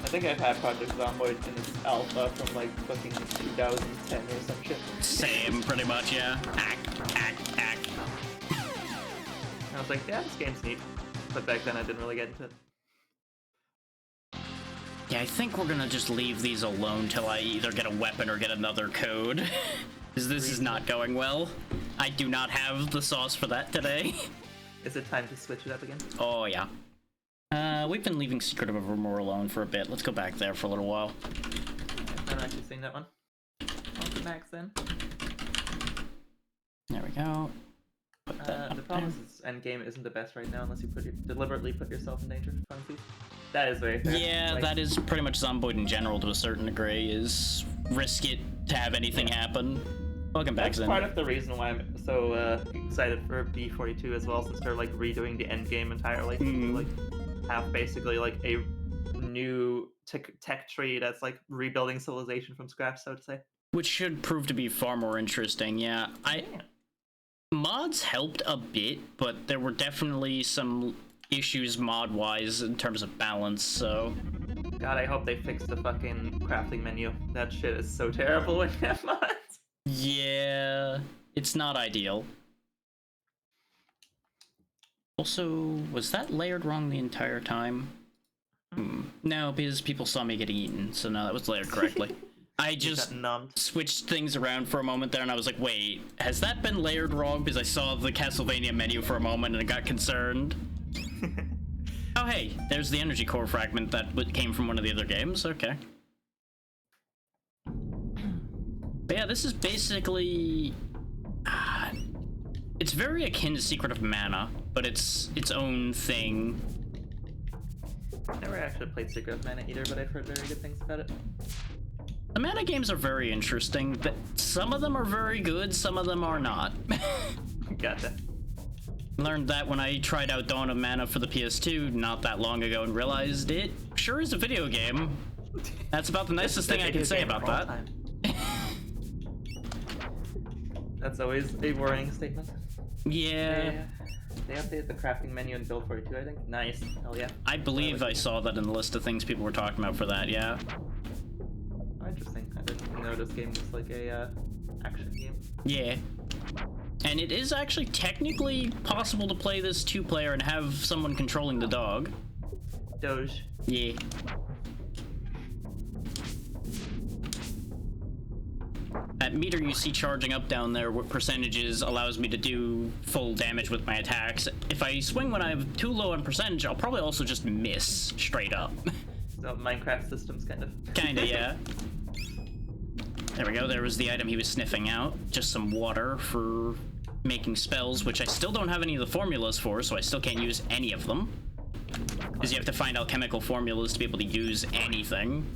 I think I've had Project Zomboid in its alpha from like fucking 2010 or some shit. Same, pretty much, yeah. Ack. I was like, yeah, this game's neat. But back then I didn't really get into it. Yeah, I think we're gonna just leave these alone till I either get a weapon or get another code. Because this is not going well. I do not have the sauce for that today. Is it time to switch it up again? Oh, yeah. We've been leaving Secret of Evermore alone for a bit. Let's go back there for a little while. I haven't actually seen that one. On to Max then. There we go. Put that up The problem there. is endgame isn't the best right now unless you deliberately put yourself in danger. Funsies. That is very fair. Yeah, like, that is pretty much Zomboid in general to a certain degree, is risk it to have anything happen. Welcome back, That's Zen. part of the reason why I'm so excited for B42 as well, since they're like redoing the endgame entirely. Mhm. Like have basically like a new tech tree that's like rebuilding civilization from scratch, so to say. Which should prove to be far more interesting, yeah. Mods helped a bit, but there were definitely some issues mod-wise in terms of balance, so... God, I hope they fix the fucking crafting menu. That shit is so terrible when you have mods. Yeah, it's not ideal. Also, was that layered wrong the entire time? No, because people saw me get eaten, so no, that was layered correctly. I just switched things around for a moment there, and I was like, wait, has that been layered wrong? Because I saw the Castlevania menu for a moment, and I got concerned. Oh, hey, there's the energy core fragment that came from one of the other games. Okay. But yeah, this is basically... it's very akin to Secret of Mana, but it's its own thing. I've never actually played Secret of Mana either, but I've heard very good things about it. The Mana games are very interesting, but some of them are very good, some of them are not. Gotcha. Learned that when I tried out Dawn of Mana for the PS2 not that long ago and realized it sure is a video game. That's about the nicest thing I can say about that. That's always a worrying statement. Yeah. They updated the crafting menu in Build 42, I think. Nice. Hell yeah. I believe I saw that in the list of things people were talking about for that, yeah. Oh, interesting. I didn't know this game was like a action game. Yeah. And it is actually technically possible to play this two-player and have someone controlling the dog. Doge. Yeah. That meter you see charging up down there, what percentages allows me to do full damage with my attacks. If I swing when I'm too low on percentage, I'll probably also just miss straight up. So Minecraft systems, kind of. Kinda, yeah. There we go, there was the item he was sniffing out. Just some water for making spells, which I still don't have any of the formulas for, so I still can't use any of them. Because you have to find alchemical formulas to be able to use anything.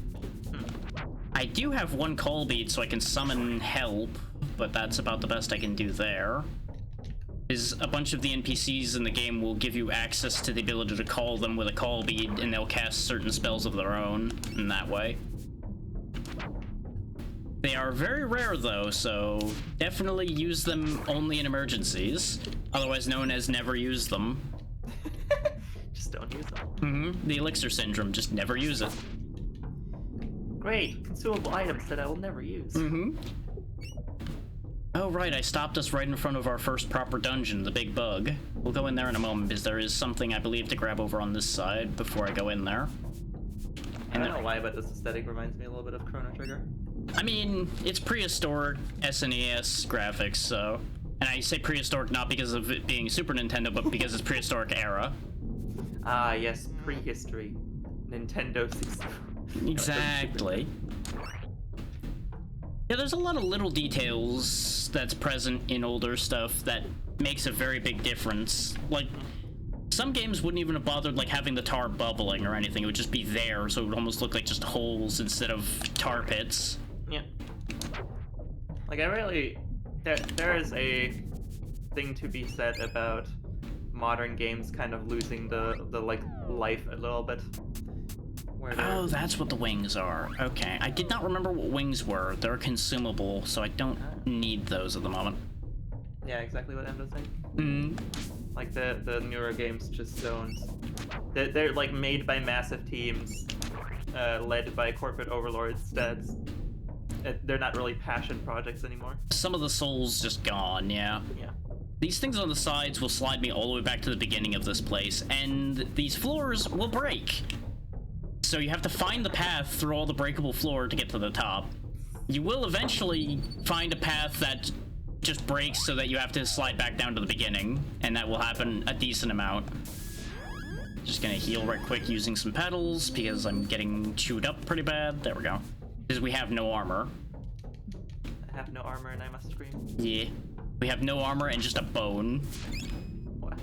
I do have one call bead so I can summon help, but that's about the best I can do there. Is a bunch of the NPCs in the game will give you access to the ability to call them with a call bead, and they'll cast certain spells of their own in that way. They are very rare though, so definitely use them only in emergencies, otherwise known as never use them. Just don't use them. Mm-hmm. The elixir syndrome, just never use it. Great, consumable items that I will never use. Mm-hmm. Oh, right, I stopped us right in front of our first proper dungeon, the big bug. We'll go in there in a moment, because there is something I believe to grab over on this side before I go in there. I don't know why, but this aesthetic reminds me a little bit of Chrono Trigger. I mean, it's prehistoric SNES graphics, so... And I say prehistoric not because of it being Super Nintendo, but because it's prehistoric era. Ah, yes, prehistory. Nintendo 64. Exactly. Yeah, there's a lot of little details that's present in older stuff that makes a very big difference. Like, some games wouldn't even have bothered like having the tar bubbling or anything. It would just be there, so it would almost look like just holes instead of tar pits. Yeah. Like, I really... There is a thing to be said about modern games kind of losing the like, life a little bit. Oh, that's what the wings are. Okay. I did not remember what wings were. They're consumable, so I don't need those at the moment. Yeah, exactly what Endo's saying. Like the newer games just don't. They're like made by massive teams, led by corporate overlords. They're not really passion projects anymore. Some of the soul's just gone, yeah. Yeah. These things on the sides will slide me all the way back to the beginning of this place, and these floors will break. So you have to find the path through all the breakable floor to get to the top. You will eventually find a path that just breaks so that you have to slide back down to the beginning, and that will happen a decent amount. Just gonna heal right quick using some petals because I'm getting chewed up pretty bad. There we go. Because we have no armor. I have no armor and I must scream. Yeah. We have no armor and just a bone. What?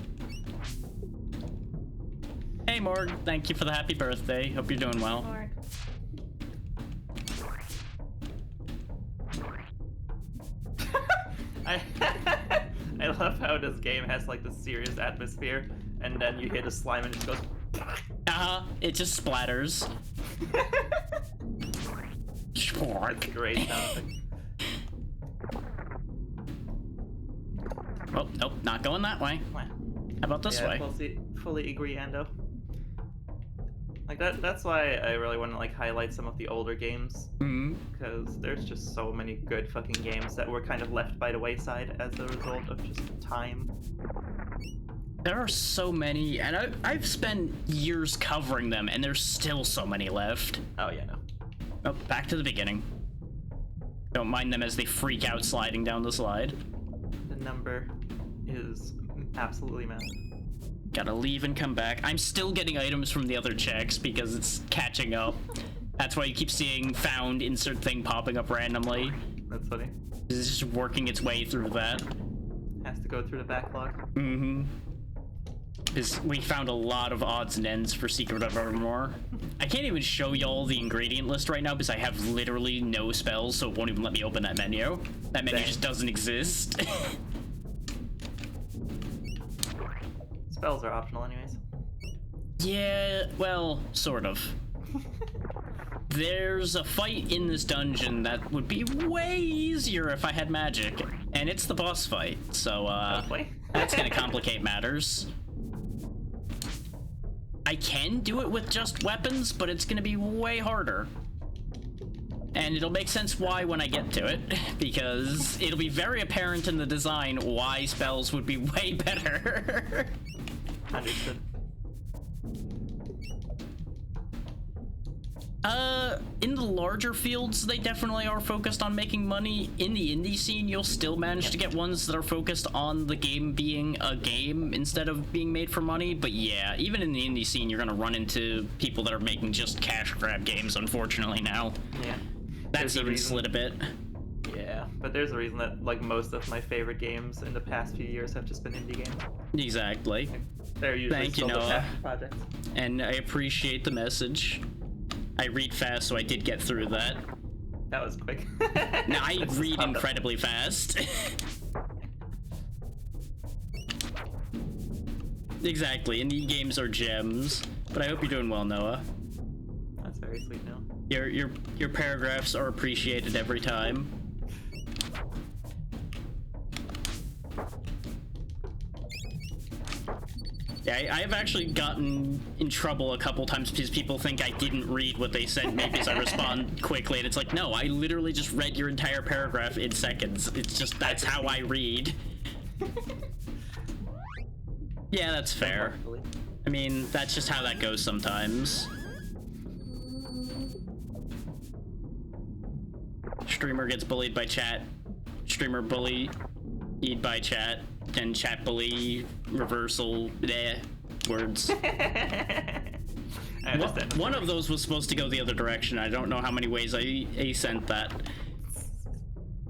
Hey Morg, thank you for the happy birthday. Hope you're doing well. Mark. I love how this game has like this serious atmosphere, and then you hit a slime and it goes. It just splatters. That's great sounding. Oh, nope, not going that way. How about this way? Fully agree, Ando. Like that's why I really want to like highlight some of the older games, because there's just so many good fucking games that were kind of left by the wayside as a result of just time. There are so many, and I've spent years covering them, and there's still so many left. Oh yeah, no. Oh, back to the beginning. Don't mind them as they freak out sliding down the slide. The number is absolutely massive. Gotta leave and come back. I'm still getting items from the other checks because it's catching up. That's why you keep seeing found insert thing popping up randomly. That's funny. It's just working its way through that. Has to go through the backlog. Because we found a lot of odds and ends for Secret of Evermore. I can't even show y'all the ingredient list right now because I have literally no spells, so it won't even let me open that menu. That menu just doesn't exist. Spells are optional anyways. Yeah, well, sort of. There's a fight in this dungeon that would be way easier if I had magic, and it's the boss fight, so that's gonna complicate matters. I can do it with just weapons, but it's gonna be way harder. And it'll make sense why when I get to it, because it'll be very apparent in the design why spells would be way better. Understood. In the larger fields, they definitely are focused on making money. In the indie scene, you'll still manage to get ones that are focused on the game being a game instead of being made for money. But yeah, even in the indie scene, you're gonna run into people that are making just cash grab games, unfortunately, now. Yeah. That's even slid a bit. Yeah, but there's a reason that like most of my favorite games in the past few years have just been indie games. Exactly. They're usually Thank you, still the Noah. passion projects. And I appreciate the message. I read fast, so I did get through that. That was quick. Now, I read incredibly fast. Exactly, indie games are gems. But I hope you're doing well, Noah. That's very sweet, Noah. Your paragraphs are appreciated every time. Yeah, I have actually gotten in trouble a couple times because people think I didn't read what they said, maybe as I respond quickly, and it's like, no, I literally just read your entire paragraph in seconds. It's just, that's how I read. Yeah, that's fair. I mean, that's just how that goes sometimes. Streamer gets bullied by chat. Streamer bullied by chat. And chat bully reversal words. One of those was supposed to go the other direction. I don't know how many ways I sent that.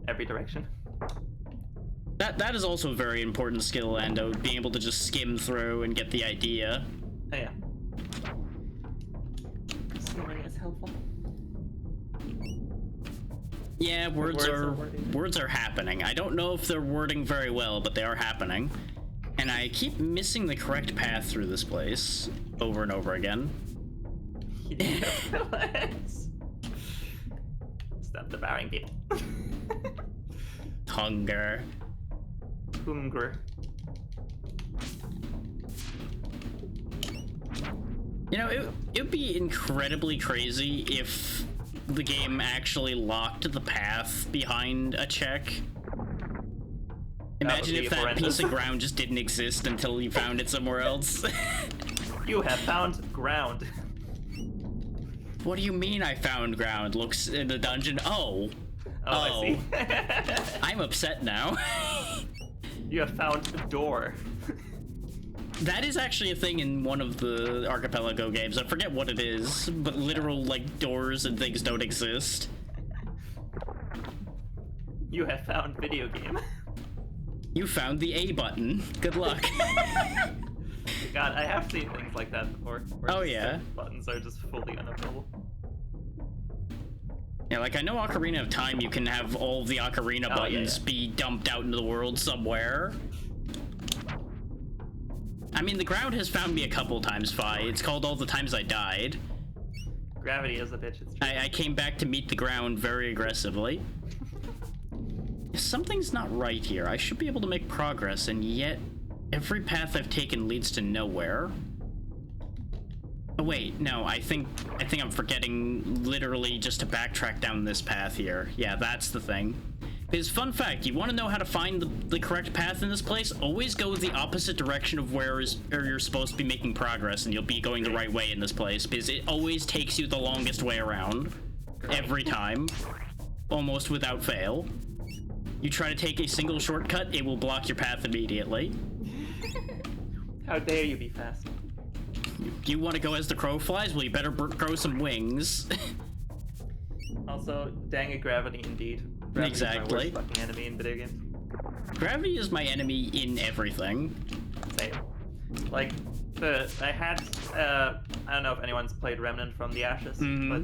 Every direction. That is also a very important skill, Ando, being able to just skim through and get the idea. Oh yeah. Skimming is helpful. Yeah, words are happening. I don't know if they're wording very well, but they are happening. And I keep missing the correct path through this place over and over again. Stop devouring people. Hunger. Hunger. You know, it'd be incredibly crazy if the game actually locked the path behind a check. Imagine if that piece of ground just didn't exist until you found it somewhere else. You have found ground. What do you mean I found ground? Looks in the dungeon. Oh. I see. I'm upset now. You have found a door. That is actually a thing in one of the Archipelago games. I forget what it is, but literal, like, doors and things don't exist. You have found video game. You found the A button. Good luck. God, I have seen things like that before. Oh, yeah? Buttons are just fully unavailable. Yeah, like, I know Ocarina of Time, you can have all of the Ocarina buttons be dumped out into the world somewhere. I mean, the ground has found me a couple times, Fi. It's called All the Times I Died. Gravity is a bitch, it's true. I came back to meet the ground very aggressively. Something's not right here. I should be able to make progress, and yet every path I've taken leads to nowhere. Oh, wait, no, I think I'm forgetting literally just to backtrack down this path here. Yeah, that's the thing. Because, fun fact, you want to know how to find the correct path in this place? Always go the opposite direction of where you're supposed to be making progress, and you'll be going the right way in this place, because it always takes you the longest way around. Every time. Almost without fail. You try to take a single shortcut, it will block your path immediately. How dare you be fast? You want to go as the crow flies? Well, you better grow some wings. Also, dang it, gravity indeed. Gravity exactly. is my worst fucking enemy in video games. Gravity is my enemy in everything. Same. Like, I had, I don't know if anyone's played Remnant from the Ashes, but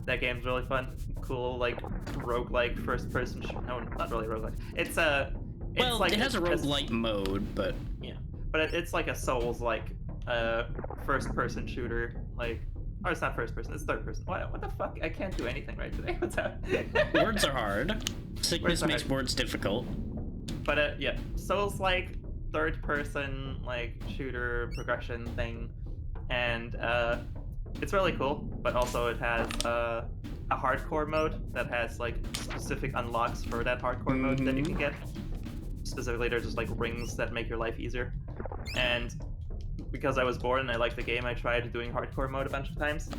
that game's really fun. Cool, like, roguelike first-person no, not really roguelike. It's well, like, it has a roguelite mode, but... Yeah, but it's like a Souls-like, first-person shooter, like... Oh, it's not first-person, it's third-person. What the fuck? I can't do anything right today. What's up? Words are hard. Sickness makes words difficult. But, yeah, Souls-like, third-person, like, shooter progression thing, and, it's really cool, but also it has, a hardcore mode that has, like, specific unlocks for that hardcore mode that you can get. Specifically, there's just, like, rings that make your life easier. And because I was bored and I liked the game, I tried doing hardcore mode a bunch of times.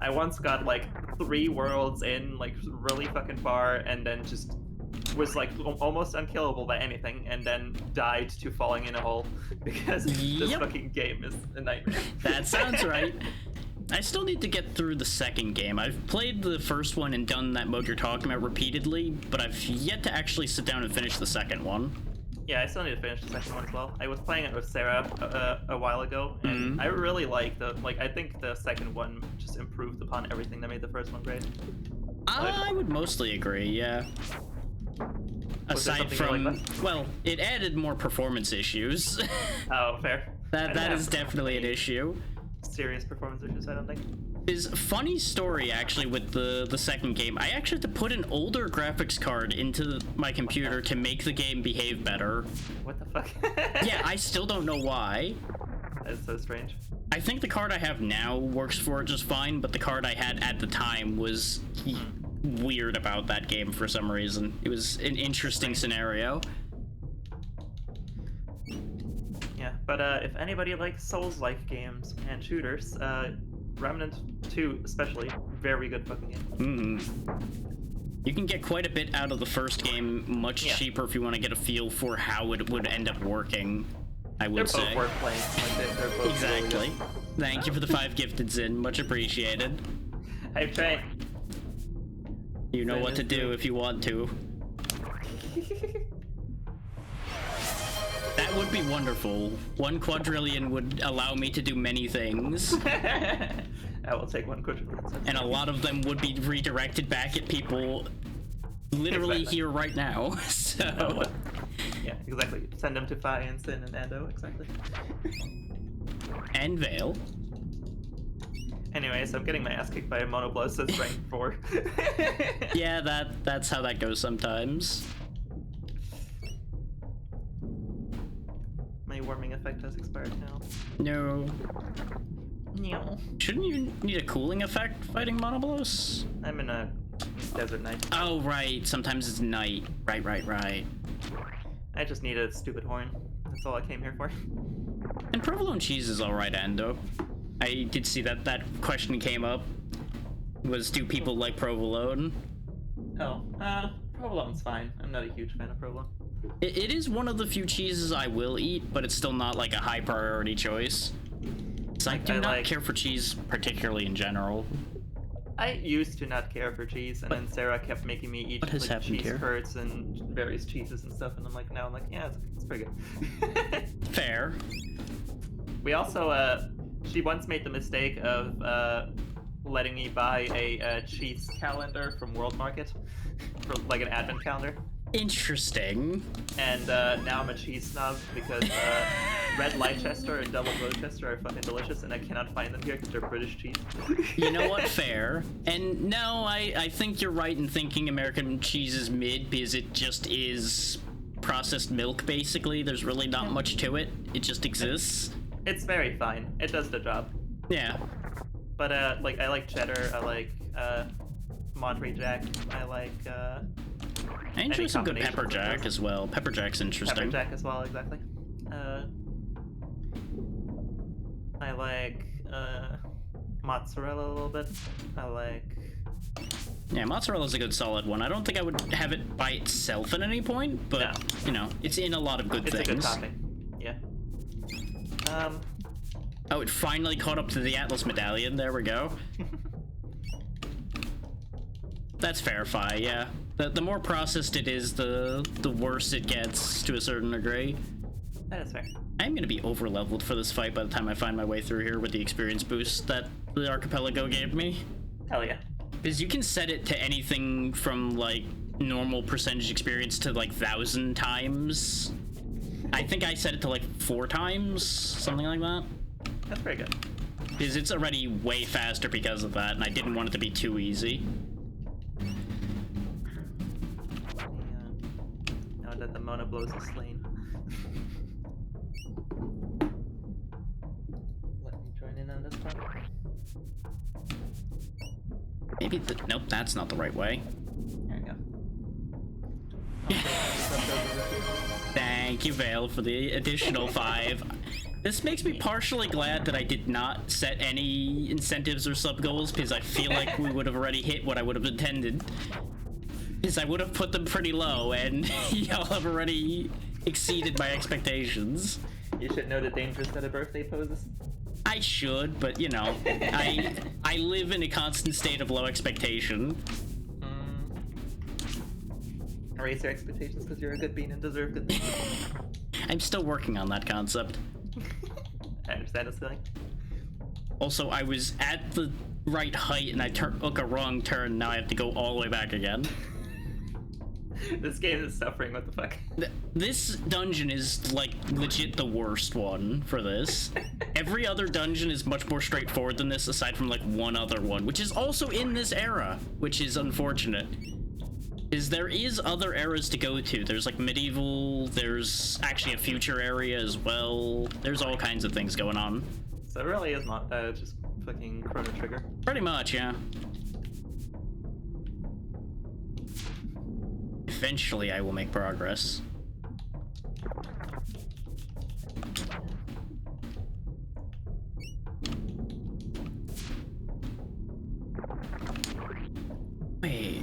I once got, like, 3 worlds in, like, really fucking far, and then just was, like, almost unkillable by anything, and then died to falling in a hole, because this fucking game is a nightmare. That sounds right. I still need to get through the second game. I've played the first one and done that mode you're talking about repeatedly, but I've yet to actually sit down and finish the second one. Yeah, I still need to finish the second one as well. I was playing it with Sarah a while ago, and I really liked the, like, I think the second one just improved upon everything that made the first one great. I would mostly agree, yeah. Aside from, well, it added more performance issues. Oh, fair. That is definitely an issue. Serious performance issues, I don't think. Is funny story actually with the second game. I actually had to put an older graphics card into my computer to make the game behave better. What the fuck? Yeah, I still don't know why. That's so strange. I think the card I have now works for it just fine, but the card I had at the time was weird about that game for some reason. It was an interesting scenario. Yeah, but if anybody likes Souls-like games and shooters, Remnant 2 especially, very good fucking game. You can get quite a bit out of the first game, much cheaper if you want to get a feel for how it would end up working, I would say. They're both worth playing. Like, they're both exactly. Really Thank you for the 5 gifted, Zin. Much appreciated. I've tried. You know what to do if you want to. That would be wonderful. 1 quadrillion would allow me to do many things. I will take 1 quadrillion. And a lot of them would be redirected back at people literally here right now. So. Yeah, exactly. Send them to Fi and Sin and Ando, exactly. And Vale. Anyways, I'm getting my ass kicked by a monoblow since rank 4. Yeah, that's how that goes sometimes. My warming effect has expired now. No. Shouldn't you need a cooling effect fighting Monoblos? I'm in a desert night. Oh, right. Sometimes it's night. Right. I just need a stupid horn. That's all I came here for. And provolone cheese is alright, Ando. I did see that question came up. Was, do people like provolone? Oh, provolone's fine. I'm not a huge fan of provolone. It is one of the few cheeses I will eat, but it's still not like a high priority choice. So I do not care for cheese, particularly in general. I used to not care for cheese, and then Sarah kept making me eat like cheese curds and various cheeses and stuff, and I'm like, yeah, it's pretty good. Fair. We also, she once made the mistake of letting me buy a cheese calendar from World Market, for like an advent calendar. Interesting. And now I'm a cheese snob because Red Leicester and Double Gloucester are fucking delicious, and I cannot find them here because they're British cheese. You know what? Fair. And no, I think you're right in thinking American cheese is mid because it just is processed milk, basically. There's really not much to it. It just exists. It's very fine. It does the job. Yeah. But like I like cheddar. I like Monterey Jack. I like. I enjoy some good pepper jack as well. Pepper jack's interesting. Pepper jack as well, exactly. I like mozzarella a little bit. I like. Yeah, mozzarella's a good solid one. I don't think I would have it by itself at any point, but no. You know, it's in a lot of good things. It's a good topping. Yeah. Oh, it finally caught up to the Atlas medallion. There we go. That's fair-fi, yeah. The more processed it is, the worse it gets to a certain degree. That is fair. I'm gonna be over-leveled for this fight by the time I find my way through here with the experience boost that the Archipelago gave me. Hell yeah. Because you can set it to anything from, like, normal percentage experience to, like, 1,000 times. I think I set it to, like, 4 times, something like that. That's pretty good. Because it's already way faster because of that, and I didn't want it to be too easy. Now that the Monoblos is slain. Let me join in on this one. Maybe nope, that's not the right way. There we go. Thank you, Vale, for the additional 5. This makes me partially glad that I did not set any incentives or sub-goals, because I feel like we would have already hit what I would have intended. Because I would have put them pretty low, and y'all have already exceeded my expectations. You should know the dangers that a birthday poses. I should, but you know, I live in a constant state of low expectation. Raise your expectations because you're a good bean and deserve good things. I'm still working on that concept. I understand this feeling. Also, I was at the right height and I took a wrong turn. Now I have to go all the way back again. This game is suffering. What the fuck? This dungeon is like legit the worst one for this. Every other dungeon is much more straightforward than this, aside from like one other one, which is also in this era, which is unfortunate. There is other eras to go to. There's like medieval, there's actually a future area as well. There's all kinds of things going on. So it really is not just fucking Chrono Trigger. Pretty much, yeah. Eventually I will make progress. Wait.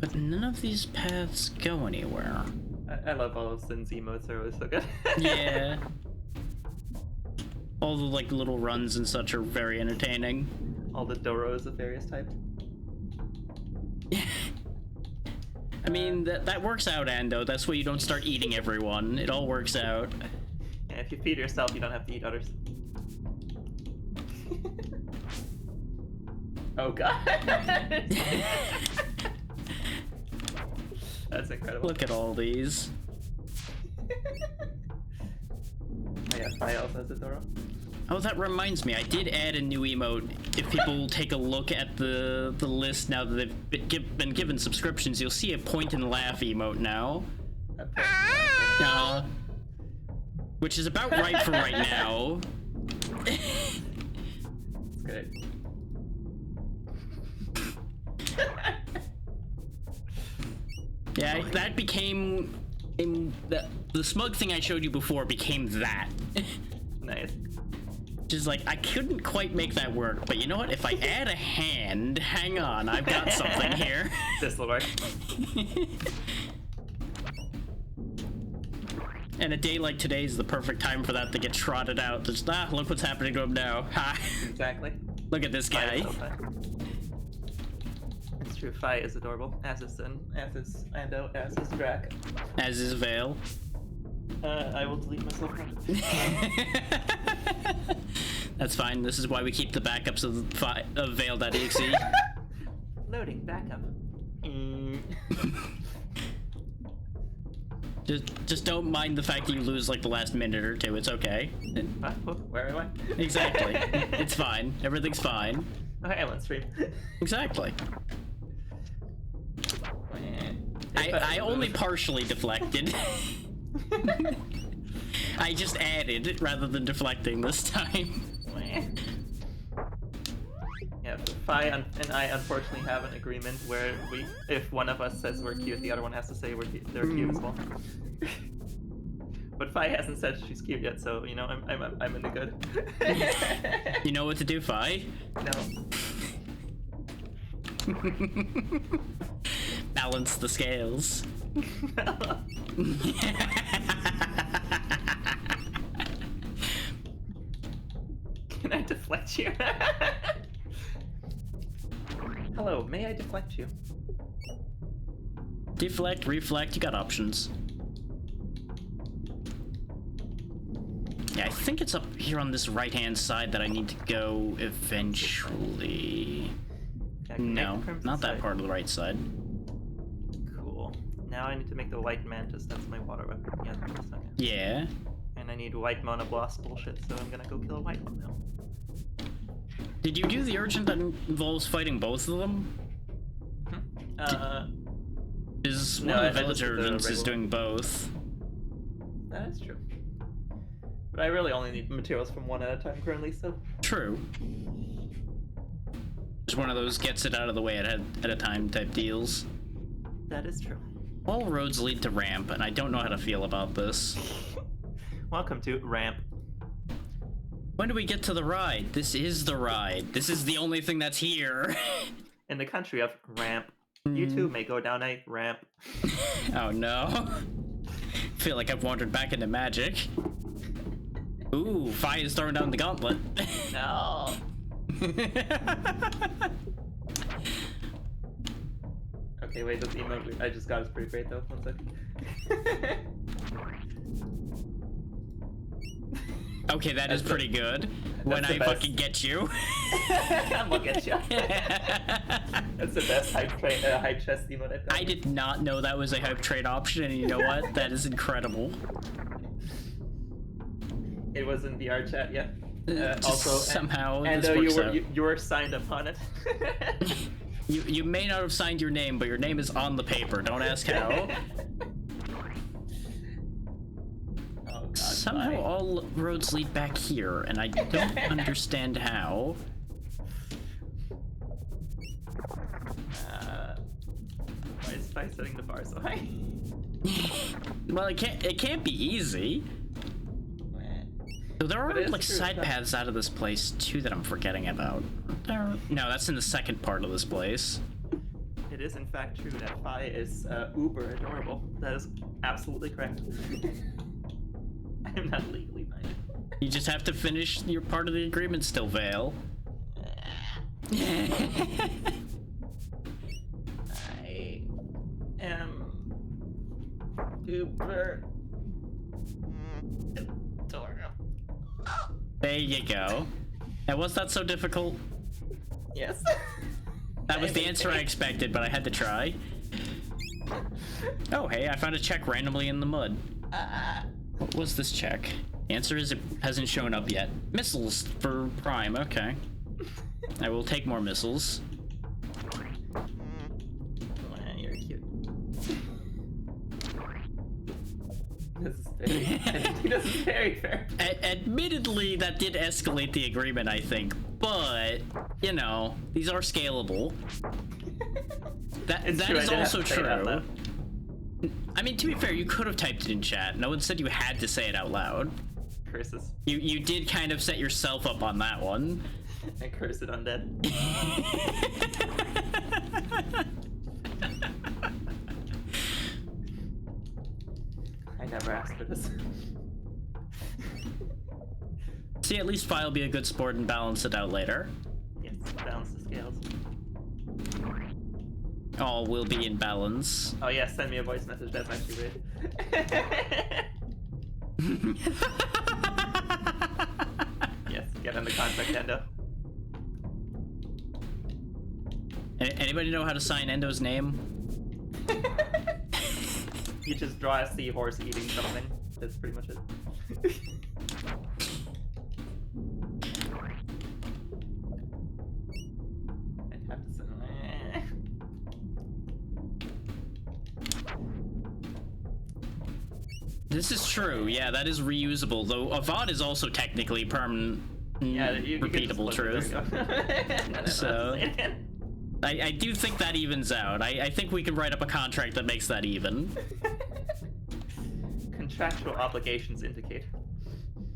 But none of these paths go anywhere. I love all of Sin's emotes, they're always so good. Yeah. All the like little runs and such are very entertaining. All the Doros of various types. I mean, that works out, Ando. That's why you don't start eating everyone. It all works out. Yeah, if you feed yourself, you don't have to eat others. Oh god! That's incredible. Look at all these. Oh yeah, Fi also has a Doro. Oh, that reminds me, I did add a new emote. If people take a look at the list now that they've been given subscriptions, you'll see a point and laugh emote now. Which is about right for right now. Great. Yeah, that became the smug thing I showed you before became that. Nice. Just like I couldn't quite make that work, but you know what? If I add a hand, hang on, I've got something here. This'll work. And a day like today is the perfect time for that to get trotted out. Just look what's happening to him now. Ha! Exactly. Look at this guy. It's true. Fi is adorable. As is Sin. As is Ando. As is Drac. As is Vale. I will delete myself now. That's fine. This is why we keep the backups of Vale.exe. Loading backup. Just don't mind the fact that you lose like the last minute or two. It's okay. Where am I? Exactly. It's fine. Everything's fine. Okay, I'm on stream. Exactly. I only partially deflected. I just added rather than deflecting this time. Yeah, Fi and I unfortunately have an agreement where if one of us says we're cute, the other one has to say they're cute as well. But Fi hasn't said she's cute yet, so you know I'm in the good. You know what to do, Fi? No. Balance the scales. Can I deflect you? Hello, may I deflect you? Deflect, reflect, you got options. Yeah, I think it's up here on this right-hand side that I need to go eventually. No, not that part of the right side. Cool. Now I need to make the white mantis. That's my water weapon. Yeah, that's okay. Yeah. And I need white monoblast bullshit, so I'm gonna go kill a white one now. Did you do the urgent that involves fighting both of them? Is one of the village urgents is doing both. That is true. But I really only need materials from one at a time currently, so... True. Just one of those gets it out of the way at a time type deals. That is true. All roads lead to ramp, and I don't know how to feel about this. Welcome to Ramp. When do we get to the ride? This is the ride. This is the only thing that's here. In the country of Ramp. You too may go down a ramp. Oh no. Feel like I've wandered back into magic. Ooh, Fi is throwing down the gauntlet. No. Okay, wait, this emote I just got is pretty great though. 1 second. Okay, that's pretty good. When I fucking get you. I'm gonna get you. That's the best hype chest emote I've got. I did not know that was a hype trade option, and you know what? That is incredible. It was in VR chat, yeah. Also, somehow and this works out. you were signed upon it. You may not have signed your name, but your name is on the paper. Don't ask how. Oh, God, somehow all roads lead back here, and I don't understand how. Why is Fi setting the bar so high? Well, it can't be easy. So there are like side paths out of this place too that I'm forgetting about. No, that's in the second part of this place. It is in fact true that Fi is uber adorable. That is absolutely correct. I'm not legally binding. You just have to finish your part of the agreement still, Vale. I am uber adorable. There you go. Now, was that so difficult? Yes. That was the answer I expected, but I had to try. Oh, hey, I found a check randomly in the mud. What was this check? Answer is it hasn't shown up yet. Missiles for Prime, okay. I will take more missiles. You're cute. This is very, this is very fair. Admittedly, that did escalate the agreement, I think, but, you know, these are scalable. That is also true. I mean, to be fair, you could have typed it in chat. No one said you had to say it out loud. Curses. You did kind of set yourself up on that one. And curse it undead. I never asked for this. See, at least Fi will be a good sport and balance it out later. Yes, balance the scales. All will be in balance. Oh yeah, send me a voice message, that's actually great. Yes, get in the contract, Endo. Anybody know how to sign Endo's name? You just draw a seahorse eating something. That's pretty much it. I'd have to send. This is true. Yeah, that is reusable. Though Avad is also technically permanent, Yeah, you repeatable truth. No, So I do think that evens out. I think we can write up a contract that makes that even. Contractual obligations indicate.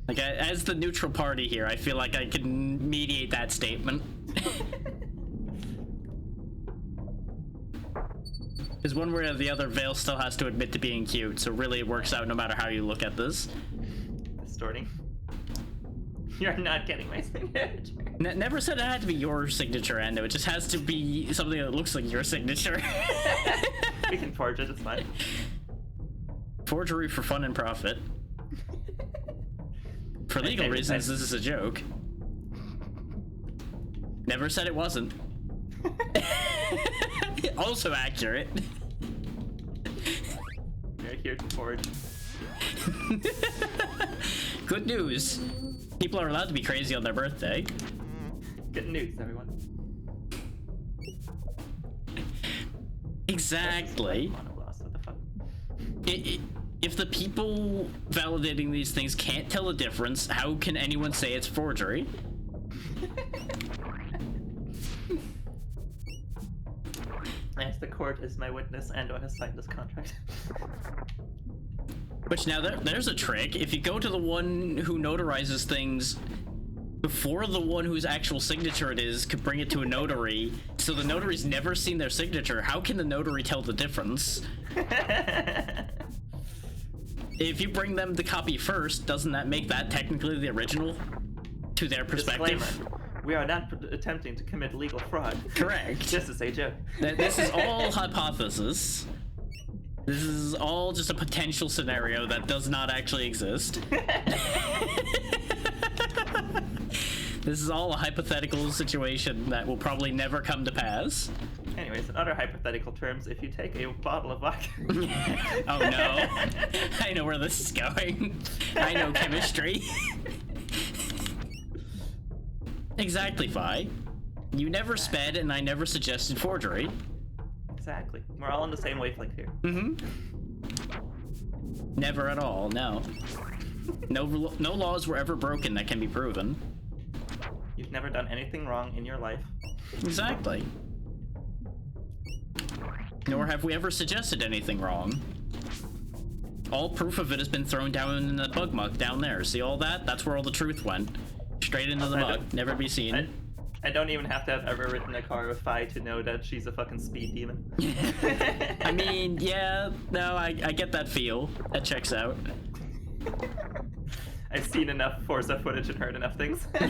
Like, as the neutral party here, I feel like I can mediate that statement. Because one way or the other, Vale still has to admit to being cute, so really it works out no matter how you look at this. Distorting. You're not getting my signature. Never said it had to be your signature, Endo. It just has to be something that looks like your signature. We can forge it, it's fine. Forgery for fun and profit. For legal reasons, this is a joke. Never said it wasn't. Also accurate. We're here to forge. Good news. People are allowed to be crazy on their birthday. Good news, everyone. Exactly. What the fuck? If the people validating these things can't tell the difference, how can anyone say it's forgery? Yes, the court is my witness. Ando has signed this contract. Which now there's a trick. If you go to the one who notarizes things before the one whose actual signature it is could bring it to a notary, so the notary's never seen their signature, how can the notary tell the difference? If you bring them the copy first, doesn't that make that technically the original to their perspective? Disclaimer. We are not attempting to commit legal fraud. Correct. Just as a joke. This is all hypothesis. This is all just a potential scenario that does not actually exist. This is all a hypothetical situation that will probably never come to pass. Anyways, in other hypothetical terms, if you take a bottle of vodka... Oh no. I know where this is going. I know chemistry. Exactly, Fi. You never sped, and I never suggested forgery. Exactly. We're all on the same wavelength here. Mm-hmm. Never at all, no. No laws were ever broken that can be proven. You've never done anything wrong in your life. Exactly. Nor have we ever suggested anything wrong. All proof of it has been thrown down in the bug muck down there. See all that? That's where all the truth went. Straight into the mug, never be seen. I don't even have to have ever ridden a car with Fi to know that she's a fucking speed demon. I mean, yeah, no, I get that feel. That checks out. I've seen enough Forza footage and heard enough things. I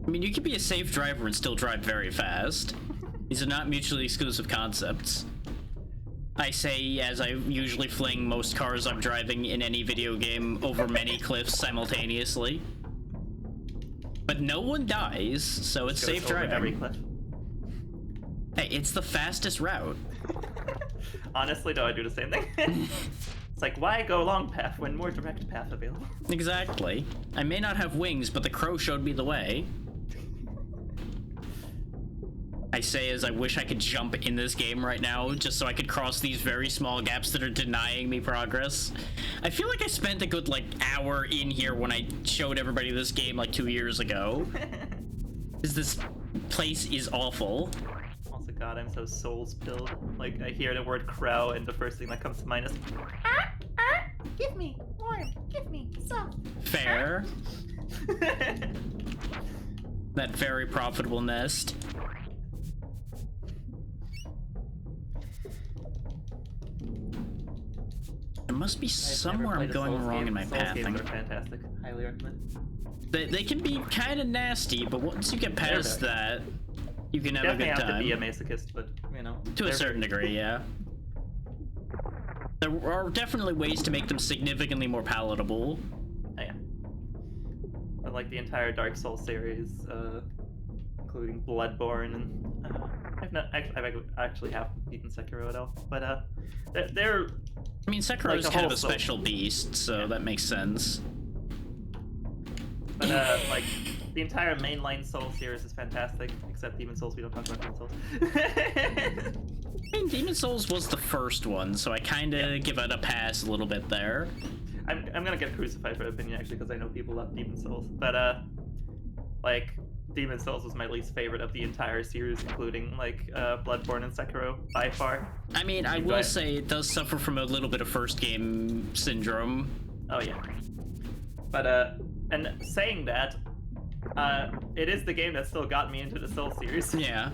mean, you can be a safe driver and still drive very fast. These are not mutually exclusive concepts. I say as I usually fling most cars I'm driving in any video game over many cliffs simultaneously. But no one dies, so it's safe driving. Every cliff. Hey, it's the fastest route. Honestly, though, I do the same thing. It's like, why go long path when more direct path available? Exactly. I may not have wings, but the crow showed me the way. I say is I wish I could jump in this game right now just so I could cross these very small gaps that are denying me progress. I feel like I spent a good, like, hour in here when I showed everybody this game, like, 2 years ago. Because this place is awful. Also, God, I'm so soul-spilled. Like, I hear the word crow, and the first thing that comes to mind is... Give me warm, give me soft. Fair. That very profitable nest. There must be somewhere I'm going wrong in my pathing. Games are fantastic. Highly recommend. They can be kind of nasty, but once you get past that, you can have a good time. Definitely have to be a masochist, but, you know. To a certain degree, yeah. There are definitely ways to make them significantly more palatable. Oh, yeah. But like the entire Dark Souls series, including Bloodborne, and I've actually have beaten Sekiro at all, but they're. I mean, Sekiro is kind of a special beast, so that makes sense. But like the entire mainline Souls series is fantastic, except Demon Souls. We don't talk about Demon Souls. I mean, Demon Souls was the first one, so I kind of give it a pass a little bit there. I'm gonna get crucified for opinion actually, because I know people love Demon Souls, but like Demon Souls was my least favorite of the entire series, including like Bloodborne and Sekiro by far. I mean, I will say it does suffer from a little bit of first game syndrome. Oh yeah, but and saying that, it is the game that still got me into the Souls series. Yeah,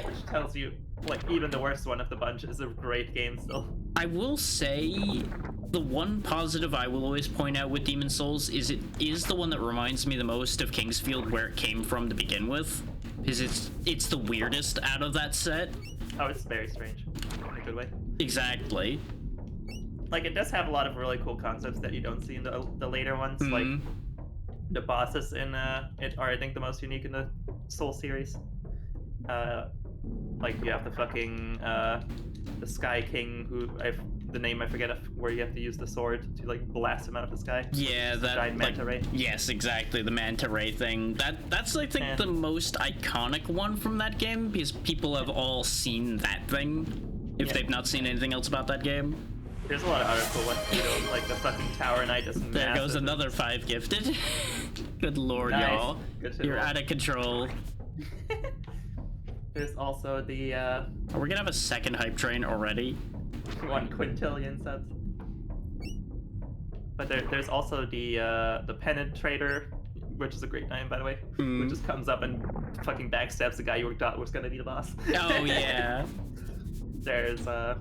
which tells you, like, even the worst one of the bunch is a great game still. I will say the one positive I will always point out with Demon Souls is it is the one that reminds me the most of Kingsfield, where it came from to begin with, because it's the weirdest out of that set. Oh, it's very strange in a good way. Exactly. Like, it does have a lot of really cool concepts that you don't see in the later ones. Like the bosses in it are, I think, the most unique in the Soul series. Like, you have the fucking the Sky King, who the name I forget, where you have to use the sword to like blast him out of the sky. Yeah, that giant manta ray. Yes, exactly, the manta ray thing. That's I think the most iconic one from that game, because people have all seen that thing if they've not seen anything else about that game. There's a lot of other cool ones too, like the fucking Tower Knight is massive. There goes another 5 gifted. Good lord, y'all. You're out of control. There's also the Are we gonna have a second hype train already? 1 quintillion subs. But there's also the Penetrator, which is a great name, by the way, which just comes up and fucking backstabs the guy you thought was gonna be the boss. Oh yeah. There's the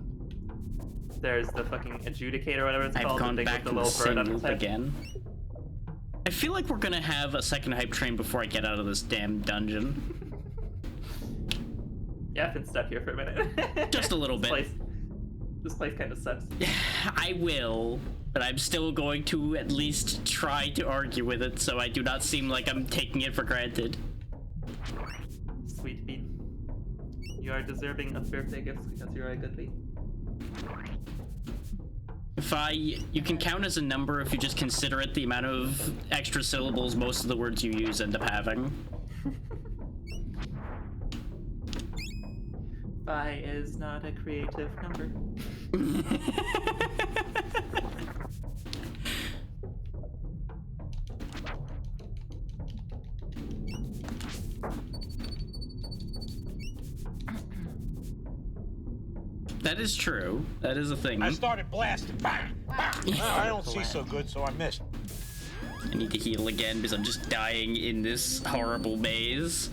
fucking Adjudicator, or whatever it's called. I've gone back to the same loop head. again. I feel like we're gonna have a second hype train before I get out of this damn dungeon. Yeah, I've been stuck here for a minute. Just a little bit. This place kind of sucks. I will, but I'm still going to at least try to argue with it, so I do not seem like I'm taking it for granted. Sweet bean. You are deserving of birthday gifts because you're a good bean. You can count as a number if you just consider it the amount of extra syllables most of the words you use end up having. Phi is not a creative number. That is true. That is a thing. I started blasting. Bang! Bang! I don't see so good, so I missed. I need to heal again because I'm just dying in this horrible maze.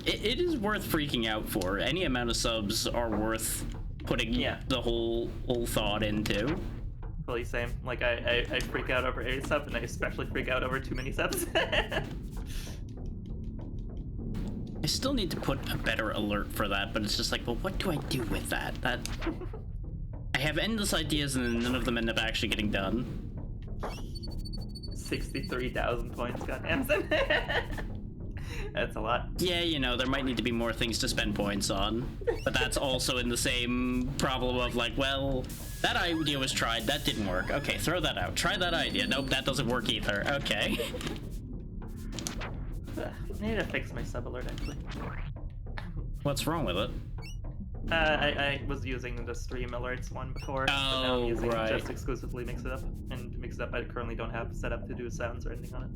It is worth freaking out for. Any amount of subs are worth putting the whole thought into. Fully same. Like, I freak out over a sub, and I especially freak out over too many subs. I still need to put a better alert for that, but it's just like, well, what do I do with that? I have endless ideas, and then none of them end up actually getting done. 63,000 points, goddamn. That's a lot. Yeah, you know, there might need to be more things to spend points on. But that's also in the same problem of like, well, that idea was tried, that didn't work. Okay, throw that out. Try that idea. Nope, that doesn't work either. Okay. I need to fix my sub alert actually. What's wrong with it? I was using the stream alerts one before, but now I'm using right. just exclusively Mix It Up. And Mix It Up I currently don't have set up to do sounds or anything on it.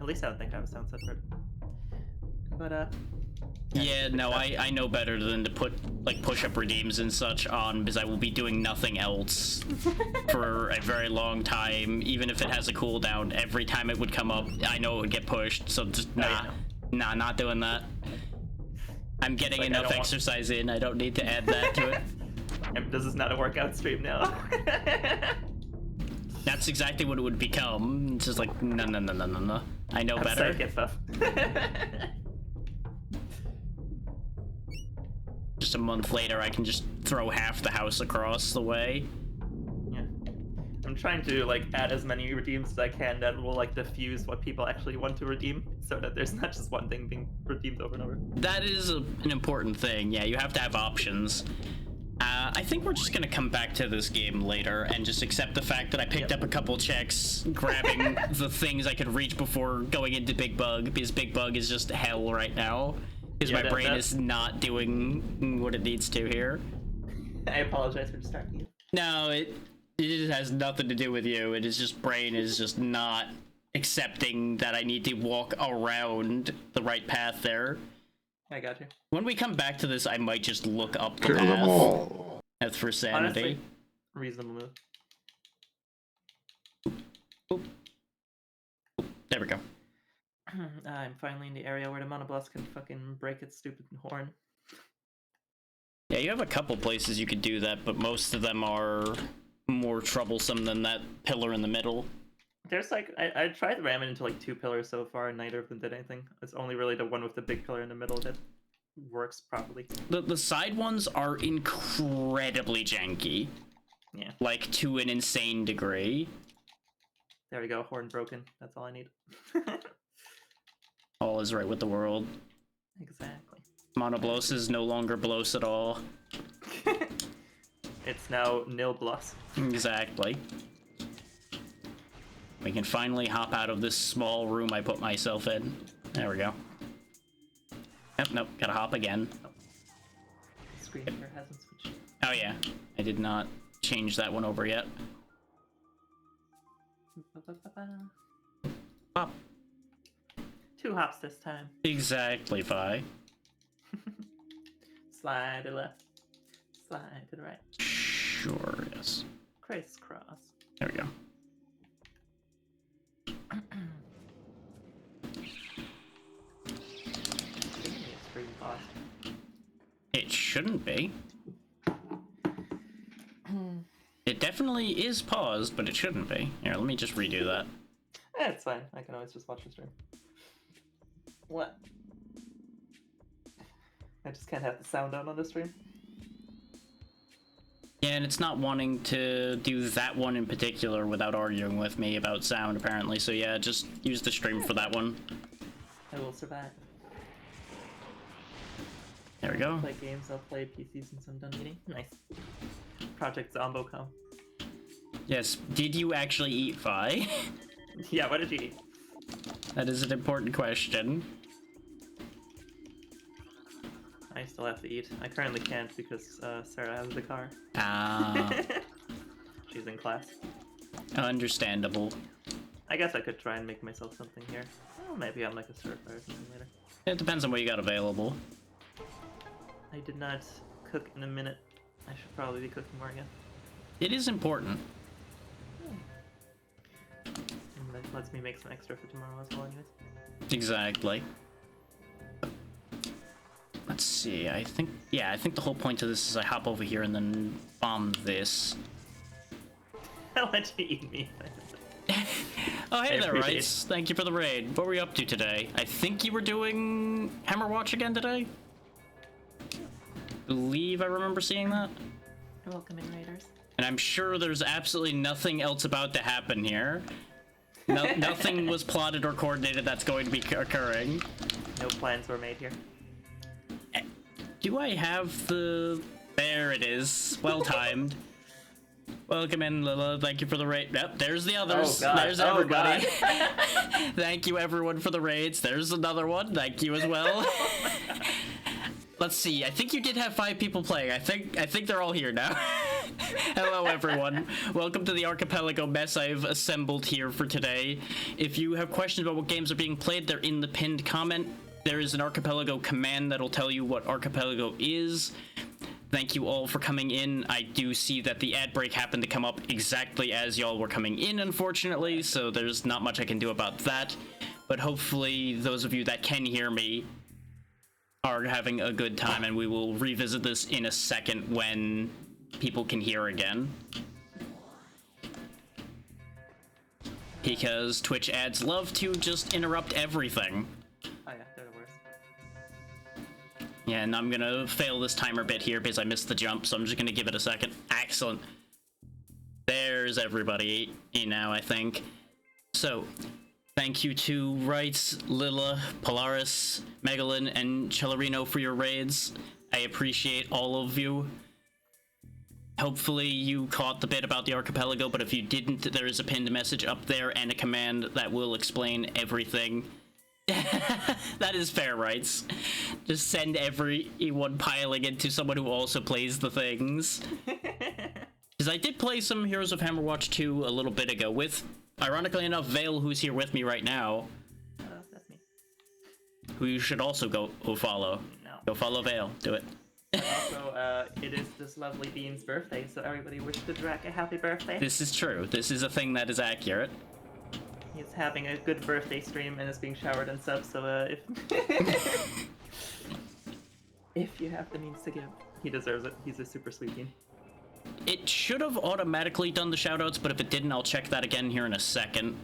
At least I don't think I have a sound set for it. But Yeah, no, I know better than to put like push-up redeems and such on, because I will be doing nothing else for a very long time. Even if it has a cooldown, every time it would come up, I know it would get pushed. So just nah, not doing that. I'm getting like, enough exercise in. I don't need to add that to it. This is not a workout stream now. That's exactly what it would become. It's just like no. I know better. Get buff. Just a month later, I can just throw half the house across the way. Yeah, I'm trying to like add as many redeems as I can that will like diffuse what people actually want to redeem, so that there's not just one thing being redeemed over and over. That is an important thing. Yeah, you have to have options. I think we're just gonna come back to this game later and just accept the fact that I picked up a couple checks, grabbing the things I could reach before going into Big Bug, because Big Bug is just hell right now. Because my brain is not doing what it needs to here. I apologize for distracting you. No, it has nothing to do with you. It is just brain is just not accepting that I need to walk around the right path there. I got you. When we come back to this, I might just look up the Kill them path. all. That's for sanity. Honestly, reasonable move. Oop. There we go. I'm finally in the area where the monoblast can fucking break its stupid horn. Yeah, you have a couple places you could do that, but most of them are more troublesome than that pillar in the middle. There's like, I tried ramming into like 2 pillars so far, and neither of them did anything. It's only really the one with the big pillar in the middle that works properly. The side ones are incredibly janky. Yeah. Like, to an insane degree. There we go, horn broken. That's all I need. All is right with the world. Exactly. Monoblos is no longer blows at all. It's now nil bloss. Exactly. We can finally hop out of this small room I put myself in. There we go. Yep, nope, gotta hop again. The screen here hasn't switched. Oh yeah, I did not change that one over yet. Hop. 2 hops this time. Exactly, Fi. Slide to the left. Slide to the right. Sure, yes. Crisscross. There we go. It shouldn't be. It definitely is paused, but it shouldn't be. Here, let me just redo that. Eh, it's fine. I can always just watch the stream. What? I just can't have the sound on the stream. Yeah, and it's not wanting to do that one in particular without arguing with me about sound, apparently. So yeah, just use the stream for that one. I will survive. There we go. I'll play games, I'll play PCs since I'm done eating. Nice. Project Zombocom. Yes, did you actually eat, Fi? Yeah, what did you eat? That is an important question. I still have to eat. I currently can't because Sarah has the car. Ah, She's in class. understandable. I guess I could try and make myself something here. Oh, maybe on like a stir fry or something later. It depends on what you got available. I did not cook in a minute. I should probably be cooking more again. It is important. And that lets me make some extra for tomorrow as well anyways. Exactly. Let's see, I think the whole point of this is I hop over here and then bomb this. I'll let you eat me. Oh, hey I there, appreciate Rights. Thank you for the raid. What were you up to today? I think you were doing Hammer Watch again today? Believe I remember seeing that. You're welcome in, Raiders. And I'm sure there's absolutely nothing else about to happen here. Nothing was plotted or coordinated that's going to be occurring. No plans were made here. Do I have the... There it is. Well timed. Welcome in, Lila. Thank you for the raid. Yep, there's the others. Oh, God. There's Oh, everybody. God. Thank you, everyone, for the raids. There's another one. Thank you as well. Let's see. I think you did have 5 people playing. I think they're all here now. Hello, everyone. Welcome to the Archipelago mess I've assembled here for today. If you have questions about what games are being played, they're in the pinned comment. There is an Archipelago command that'll tell you what Archipelago is. Thank you all for coming in. I do see that the ad break happened to come up exactly as y'all were coming in, unfortunately, so there's not much I can do about that. But hopefully, those of you that can hear me are having a good time, and we will revisit this in a second when people can hear again. Because Twitch ads love to just interrupt everything. Oh yeah, they're the worst. Yeah, and I'm gonna fail this timer bit here because I missed the jump, so I'm just gonna give it a second. Excellent. There's everybody now, I think. So, thank you to Wrights, Lila, Polaris, Megalyn, and Celerino for your raids. I appreciate all of you. Hopefully you caught the bit about the Archipelago, but if you didn't, there is a pinned message up there and a command that will explain everything. That is fair, Wrights. Just send everyone piling into someone who also plays the things. Because I did play some Heroes of Hammerwatch 2 a little bit ago with, ironically enough, Vale, who's here with me right now. That's me. Who you should also go follow. No. Go follow Vale. Do it. Also, it is this lovely Bean's birthday, so everybody wish the Drac a happy birthday. This is true. This is a thing that is accurate. He's having a good birthday stream and is being showered and stuff, so if if you have the means to give, he deserves it. He's a super sweet bean. It should have automatically done the shoutouts, but if it didn't, I'll check that again here in a second.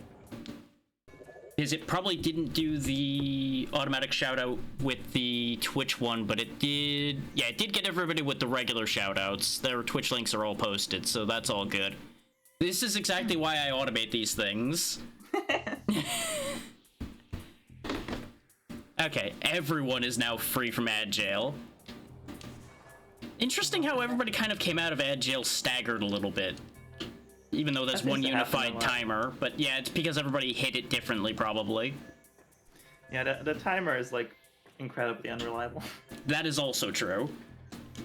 Because it probably didn't do the automatic shoutout with the Twitch one, but it did... Yeah, it did get everybody with the regular shoutouts. Their Twitch links are all posted, so that's all good. This is exactly why I automate these things. Okay, everyone is now free from ad jail. Interesting how everybody kind of came out of ad jail staggered a little bit. Even though there's one unified timer, but yeah, it's because everybody hit it differently, probably. Yeah, the timer is, like, incredibly unreliable. That is also true.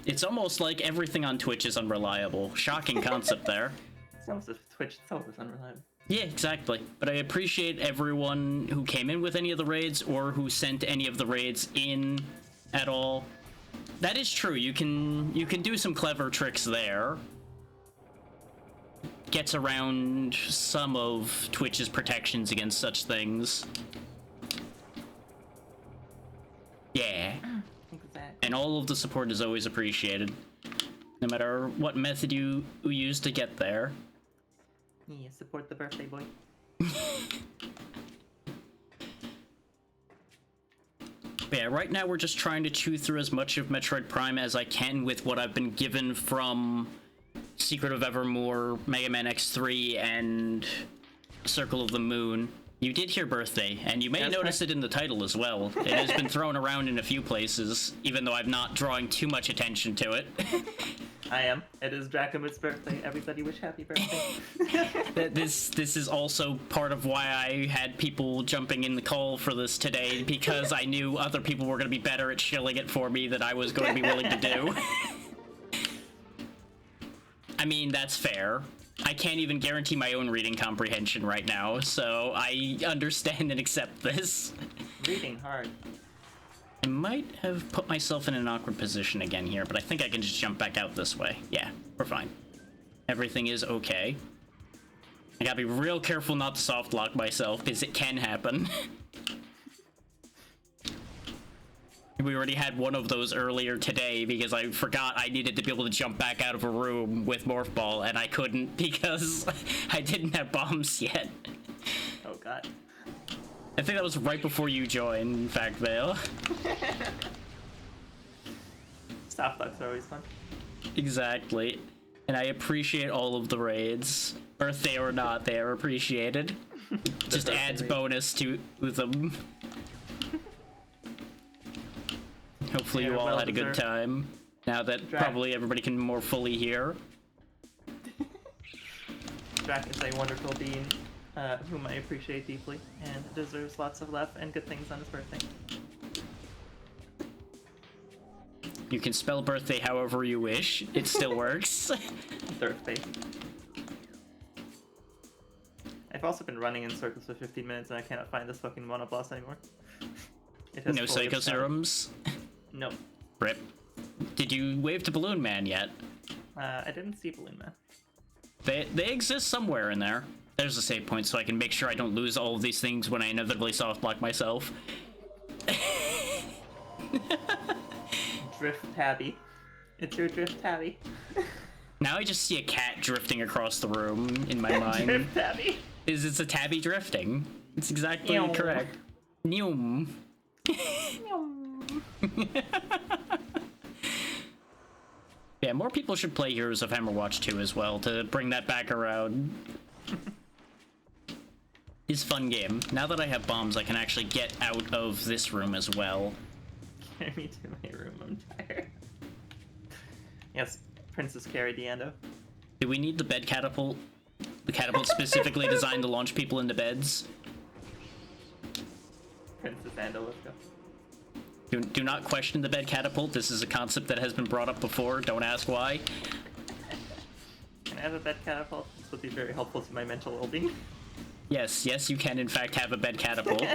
It's almost like everything on Twitch is unreliable. Shocking concept there. It's almost as if Twitch itself is unreliable. Yeah, exactly. But I appreciate everyone who came in with any of the raids or who sent any of the raids in at all. That is true. You can do some clever tricks there. Gets around some of Twitch's protections against such things. Yeah. Exactly. And all of the support is always appreciated. No matter what method you use to get there. Yeah, support the birthday boy. Yeah, right now we're just trying to chew through as much of Metroid Prime as I can with what I've been given from Secret of Evermore, Mega Man X3, and Circle of the Moon. You did hear birthday, and you may notice it in the title as well. It has been thrown around in a few places, even though I'm not drawing too much attention to it. I am. It is Dracomood's birthday. Everybody wish happy birthday. This is also part of why I had people jumping in the call for this today, because I knew other people were going to be better at shilling it for me than I was going to be willing to do. I mean, that's fair. I can't even guarantee my own reading comprehension right now, so I understand and accept this. Reading hard. I might have put myself in an awkward position again here, but I think I can just jump back out this way. Yeah, we're fine. Everything is okay. I gotta be real careful not to soft lock myself, because it can happen. We already had one of those earlier today because I forgot I needed to be able to jump back out of a room with Morph Ball, and I couldn't because I didn't have bombs yet. Oh god. I think that was right before you joined, in fact, Vale. Soft locks are always fun. Exactly. And I appreciate all of the raids. Birthday or not, they are appreciated. Just adds bonus to them. Hopefully you all had a good time. Now that probably everybody can more fully hear. Jack is a wonderful being, whom I appreciate deeply, and deserves lots of love and good things on his birthday. You can spell birthday however you wish. It still works. Birthday. I've also been running in circles for 15 minutes and I cannot find this fucking monoboss anymore. It has No fully Psycho absconded. Serums? No. Rip. Did you wave to Balloon Man yet? I didn't see Balloon Man. They exist somewhere in there. There's a save point so I can make sure I don't lose all of these things when I inevitably soft block myself. Drift Tabby. It's your Drift Tabby. Now I just see a cat drifting across the room in my mind. Drift Tabby. It's a tabby drifting. It's exactly Meow. correct. Neum. Yeah, more people should play Heroes of Hammerwatch 2 as well to bring that back around. It's a fun game. Now that I have bombs, I can actually get out of this room as well. Carry me to my room, I'm tired. Yes, Princess Carrie Deando. Do we need the bed catapult? The catapult specifically designed to launch people into beds? Princess Ando, let's go. Do not question the bed catapult. This is a concept that has been brought up before. Don't ask why. Can I have a bed catapult? This would be very helpful to my mental well-being. Yes, you can in fact have a bed catapult.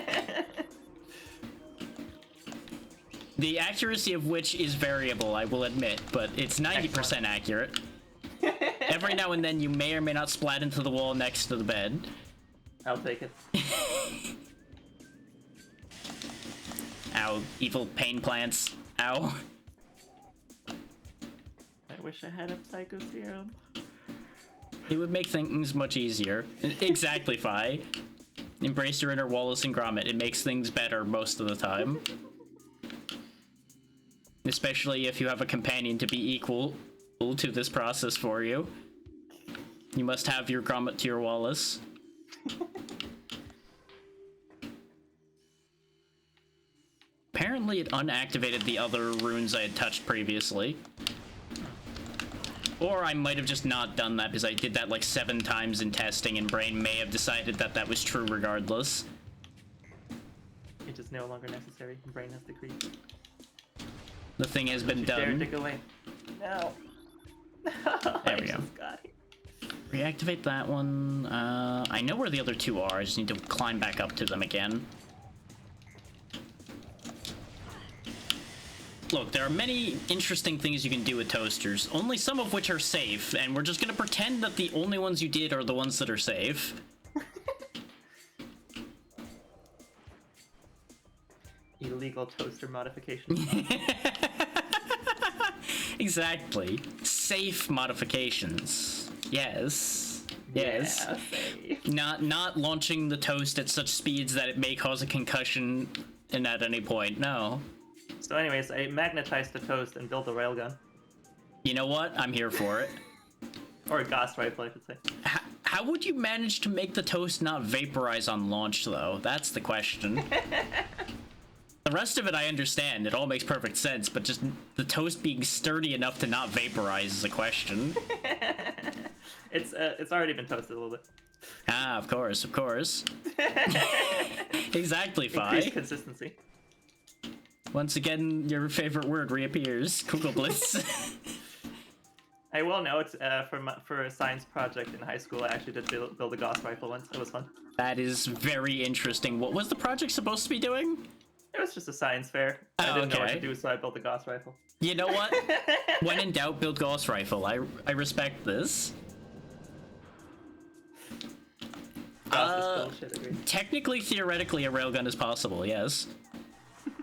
The accuracy of which is variable, I will admit, but it's 90% accurate. Every now and then you may or may not splat into the wall next to the bed. I'll take it. Ow, evil pain plants. Ow. I wish I had a Psycho Serum. It would make things much easier. Exactly, Fi. Embrace your inner Wallace and Gromit. It makes things better most of the time. Especially if you have a companion to be equal to this process for you. You must have your Gromit to your Wallace. Apparently it unactivated the other runes I had touched previously. Or I might have just not done that because I did that like 7 times in testing and Brain may have decided that that was true regardless. It is no longer necessary. Brain has decreed. The thing has been Dare done. dig away. No. There we go. Just got it. Reactivate that one. I know where the other 2 are. I just need to climb back up to them again. Look, there are many interesting things you can do with toasters, only some of which are safe, and we're just gonna pretend that the only ones you did are the ones that are safe. Illegal toaster modification. Exactly. Safe modifications. Yes. Yes. Yeah, safe. Not launching the toast at such speeds that it may cause a concussion and at any point. No. So anyways, I magnetized the toast and built a railgun. You know what? I'm here for it. Or a Gauss rifle, I should say. How would you manage to make the toast not vaporize on launch, though? That's the question. The rest of it I understand. It all makes perfect sense, but just the toast being sturdy enough to not vaporize is a question. It's already been toasted a little bit. Ah, of course, of course. Exactly, Fi. Increased consistency. Once again, your favorite word reappears. Kugelblitz. I will note, for a science project in high school, I actually did build a Gauss rifle once. It was fun. That is very interesting. What was the project supposed to be doing? It was just a science fair. I didn't know what to do, so I built a Gauss rifle. You know what? When in doubt, build Gauss rifle. I respect this. Gauss is bullshit, agreed. Technically, theoretically, a railgun is possible, yes.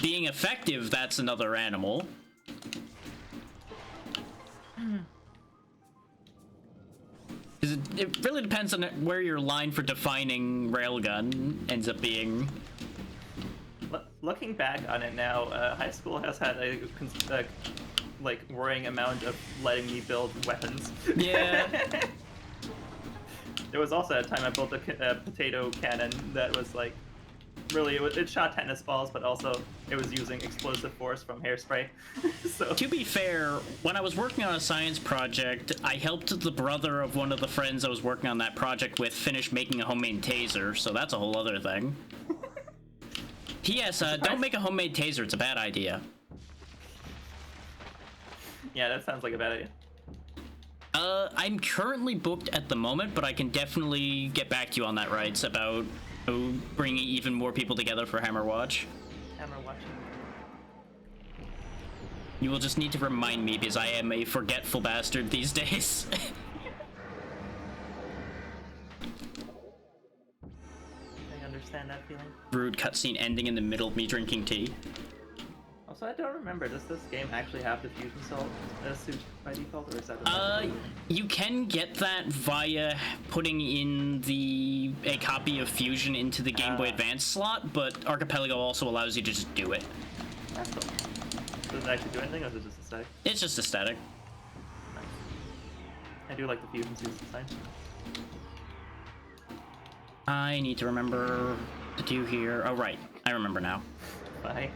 Being effective, that's another animal. It really depends on where your line for defining railgun ends up being. Looking back on it now, high school has had a like worrying amount of letting me build weapons. Yeah. There was also a time I built a potato cannon that was like really, it shot tennis balls, but also it was using explosive force from hairspray. So To be fair, when I was working on a science project, I helped the brother of one of the friends I was working on that project with finish making a homemade taser, so that's a whole other thing. P.S. Don't make a homemade taser, it's a bad idea. yeah, that sounds like a bad idea. I'm currently booked at the moment, but I can definitely get back to you on that, rights, about bringing even more people together for Hammer Watch. Hammer watching. You will just need to remind me, because I am a forgetful bastard these days. I understand that feeling. Rude cutscene ending in the middle of me drinking tea. Also, I don't remember. Does this game actually have the fusion suit by default, or is that? You can get that via putting in a copy of Fusion into the Game Boy Advance slot, but Archipelago also allows you to just do it. That's cool. Does it actually do anything, or is it just aesthetic? It's just aesthetic. Nice. I do like the fusion suits design. I need to remember to do here. Oh, right. I remember now. Bye.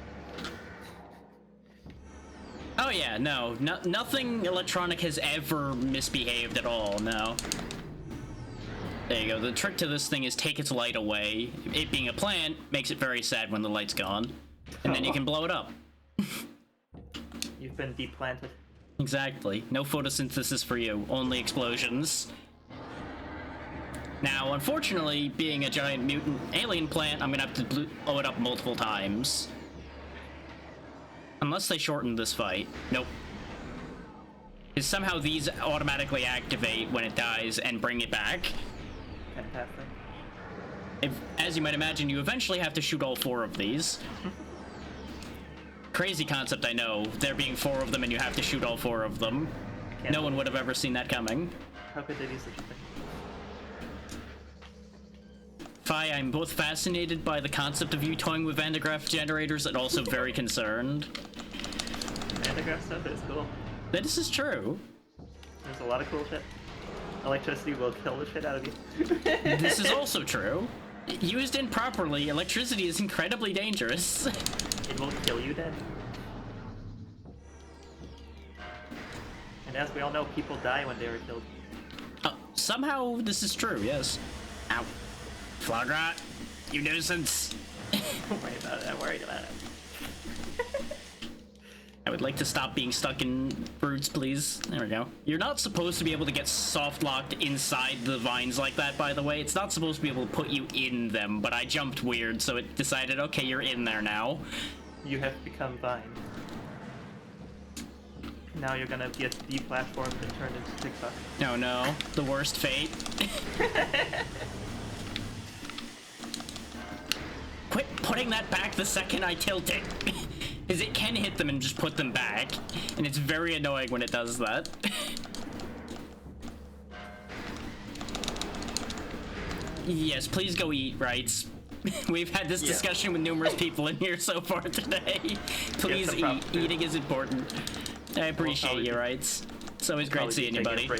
Oh yeah, no, nothing electronic has ever misbehaved at all, no. There you go, the trick to this thing is take its light away. It being a plant makes it very sad when the light's gone. And then you can blow it up. You've been deplanted. Exactly. No photosynthesis for you, only explosions. Now, unfortunately, being a giant mutant alien plant, I'm gonna have to blow it up multiple times. Unless they shorten this fight. Nope. Because somehow these automatically activate when it dies and bring it back. Fantastic. As you might imagine, you eventually have to shoot all 4 of these. Crazy concept, I know. There being 4 of them and you have to shoot all 4 of them. No one would have ever seen that coming. How could they do such a thing? Fi, I'm both fascinated by the concept of you toying with Van de Graaff generators and also very concerned. Van de Graaff stuff is cool. This is true. There's a lot of cool shit. Electricity will kill the shit out of you. This is also true. Used improperly, electricity is incredibly dangerous. It will kill you dead. And as we all know, people die when they are killed. Somehow this is true, yes. Ow. Flagra, you nuisance. Don't worry about it, I'm worried about it. I would like to stop being stuck in roots, please. There we go. You're not supposed to be able to get soft-locked inside the vines like that, by the way. It's not supposed to be able to put you in them, but I jumped weird, so it decided, okay, you're in there now. You have become Vine. Now you're gonna get deplatformed and turned into TikTok. Oh no, the worst fate. Quit putting that back the second I tilt it. Because it can hit them and just put them back. And it's very annoying when it does that. Yes, please go eat, rights. We've had this discussion with numerous people in here so far today. Please eat. Eating is important. I appreciate you, rights. It's always great seeing you, buddy. Sorry,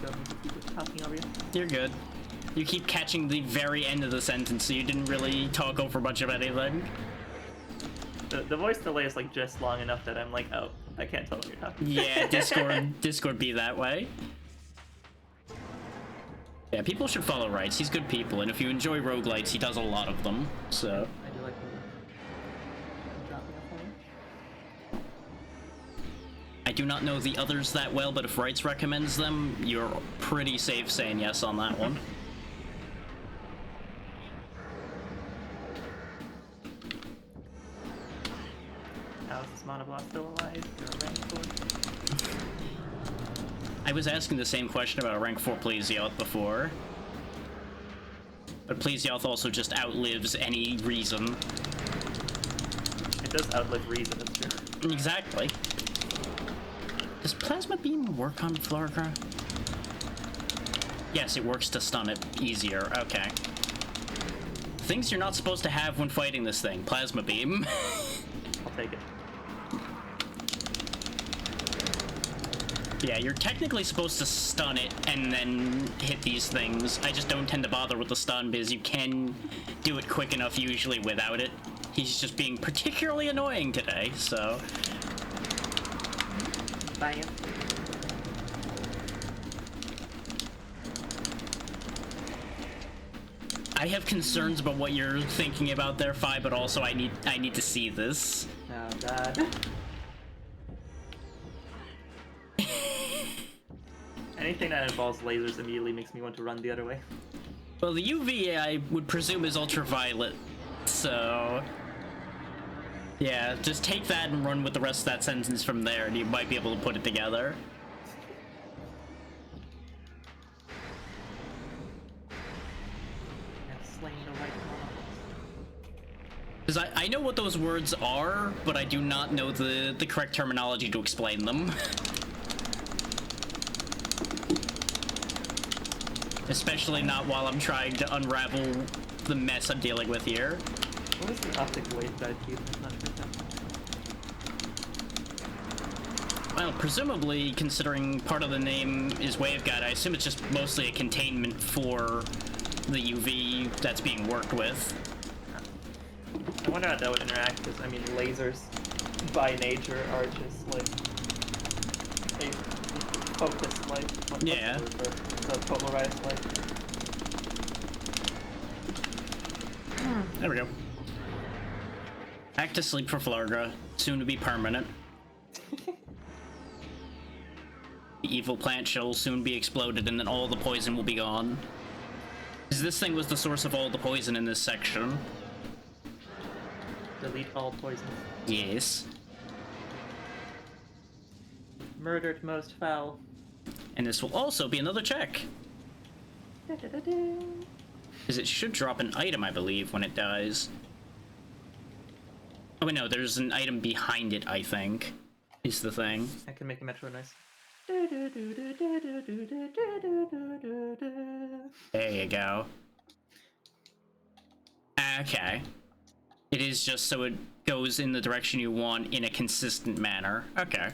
don't mean to keep talking over you. You're good. You keep catching the very end of the sentence, so you didn't really talk over much of anything. The voice delay is like just long enough that I'm like, oh, I can't tell what you're talking. Yeah, Discord be that way. Yeah, people should follow Rights. He's good people, and if you enjoy roguelites, he does a lot of them, so. I do like dropping a phone. I do not know the others that well, but if Rights recommends them, you're pretty safe saying yes on that one. How is this monoboss still alive? You're a rank 4. I was asking the same question about rank 4 Plesioth before. But Plesioth also just outlives any reason. It does outlive reason, it's true. Exactly. Does Plasma Beam work on Florgra? Yes, it works to stun it easier. Okay. Things you're not supposed to have when fighting this thing. Plasma Beam. I'll take it. Yeah, you're technically supposed to stun it and then hit these things. I just don't tend to bother with the stun because you can do it quick enough usually without it. He's just being particularly annoying today, so... Bye. I have concerns about what you're thinking about there, Fi, but also I need to see this. Oh god. Anything that involves lasers immediately makes me want to run the other way. Well, the UV I would presume is ultraviolet, so... Yeah, just take that and run with the rest of that sentence from there, and you might be able to put it together. Slaying the right Because I know what those words are, but I do not know the correct terminology to explain them. Especially not while I'm trying to unravel the mess I'm dealing with here. What is the optic waveguide keep? I'm not sure. Well, presumably, considering part of the name is waveguide, I assume it's just mostly a containment for the UV that's being worked with. I wonder how that would interact, because, I mean, lasers, by nature, are just, like, a focused light. Yeah. It's a polarized light. There we go. Back to sleep for Flarga, soon to be permanent. The evil plant shall soon be exploded, and then all the poison will be gone. Because this thing was the source of all the poison in this section. Delete all poisons. Yes. Murdered most foul. And this will also be another check. Because it should drop an item, I believe, when it dies. Oh, wait, no, there's an item behind it, I think, is the thing. I can make a metro noise. There you go. Okay. It is just so it goes in the direction you want in a consistent manner. Okay.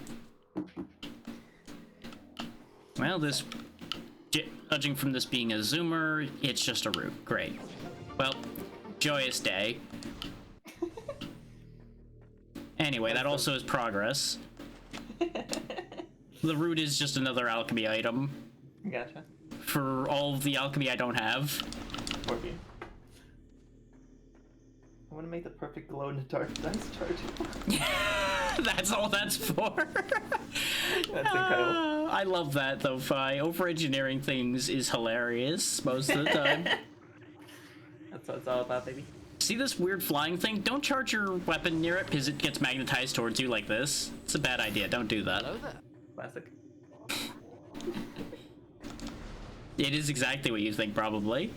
Well, this... Judging from this being a zoomer, it's just a root. Great. Well, joyous day. Anyway, that also is progress. The root is just another alchemy item. Gotcha. For all of the alchemy I don't have. 14. I want to make the perfect glow in the dark dice charge. That's all that's for. That's incredible. I love that though, Fi. Over-engineering things is hilarious most of the time. That's what it's all about, baby. See this weird flying thing? Don't charge your weapon near it because it gets magnetized towards you like this. It's a bad idea. Don't do that. Hello there. Classic. It is exactly what you think, probably.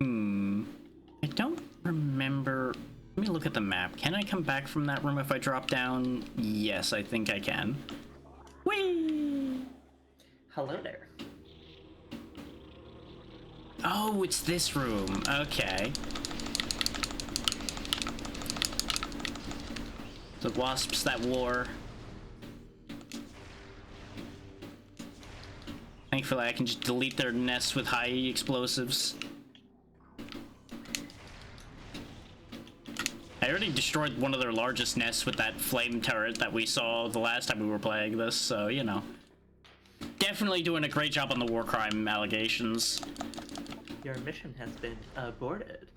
I don't remember. Let me look at the map. Can I come back from that room if I drop down? Yes, I think I can. Whee! Hello there. Oh, it's this room. Okay. The wasps that war. Thankfully, I can just delete their nests with high explosives. I already destroyed one of their largest nests with that flame turret that we saw the last time we were playing this, so, you know. Definitely doing a great job on the war crime allegations. Your mission has been aborted.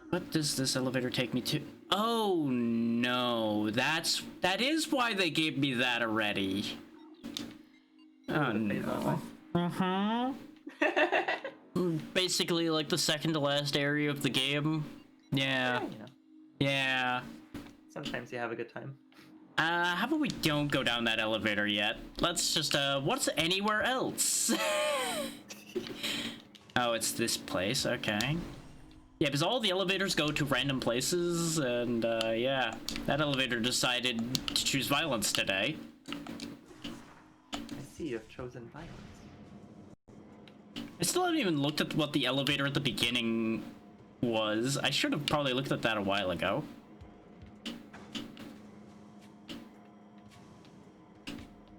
What does this elevator take me to? Oh, no. That is why they gave me that already. Oh, no. Uh-huh. Basically, like, the second to last area of the game. Yeah. You know, Yeah. sometimes you have a good time. How about we don't go down that elevator yet? Let's just, what's anywhere else? Oh, it's this place, okay. Yeah, because all the elevators go to random places, and, yeah. That elevator decided to choose violence today. I see you have chosen violence. I still haven't even looked at what the elevator at the beginning was. I should have probably looked at that a while ago.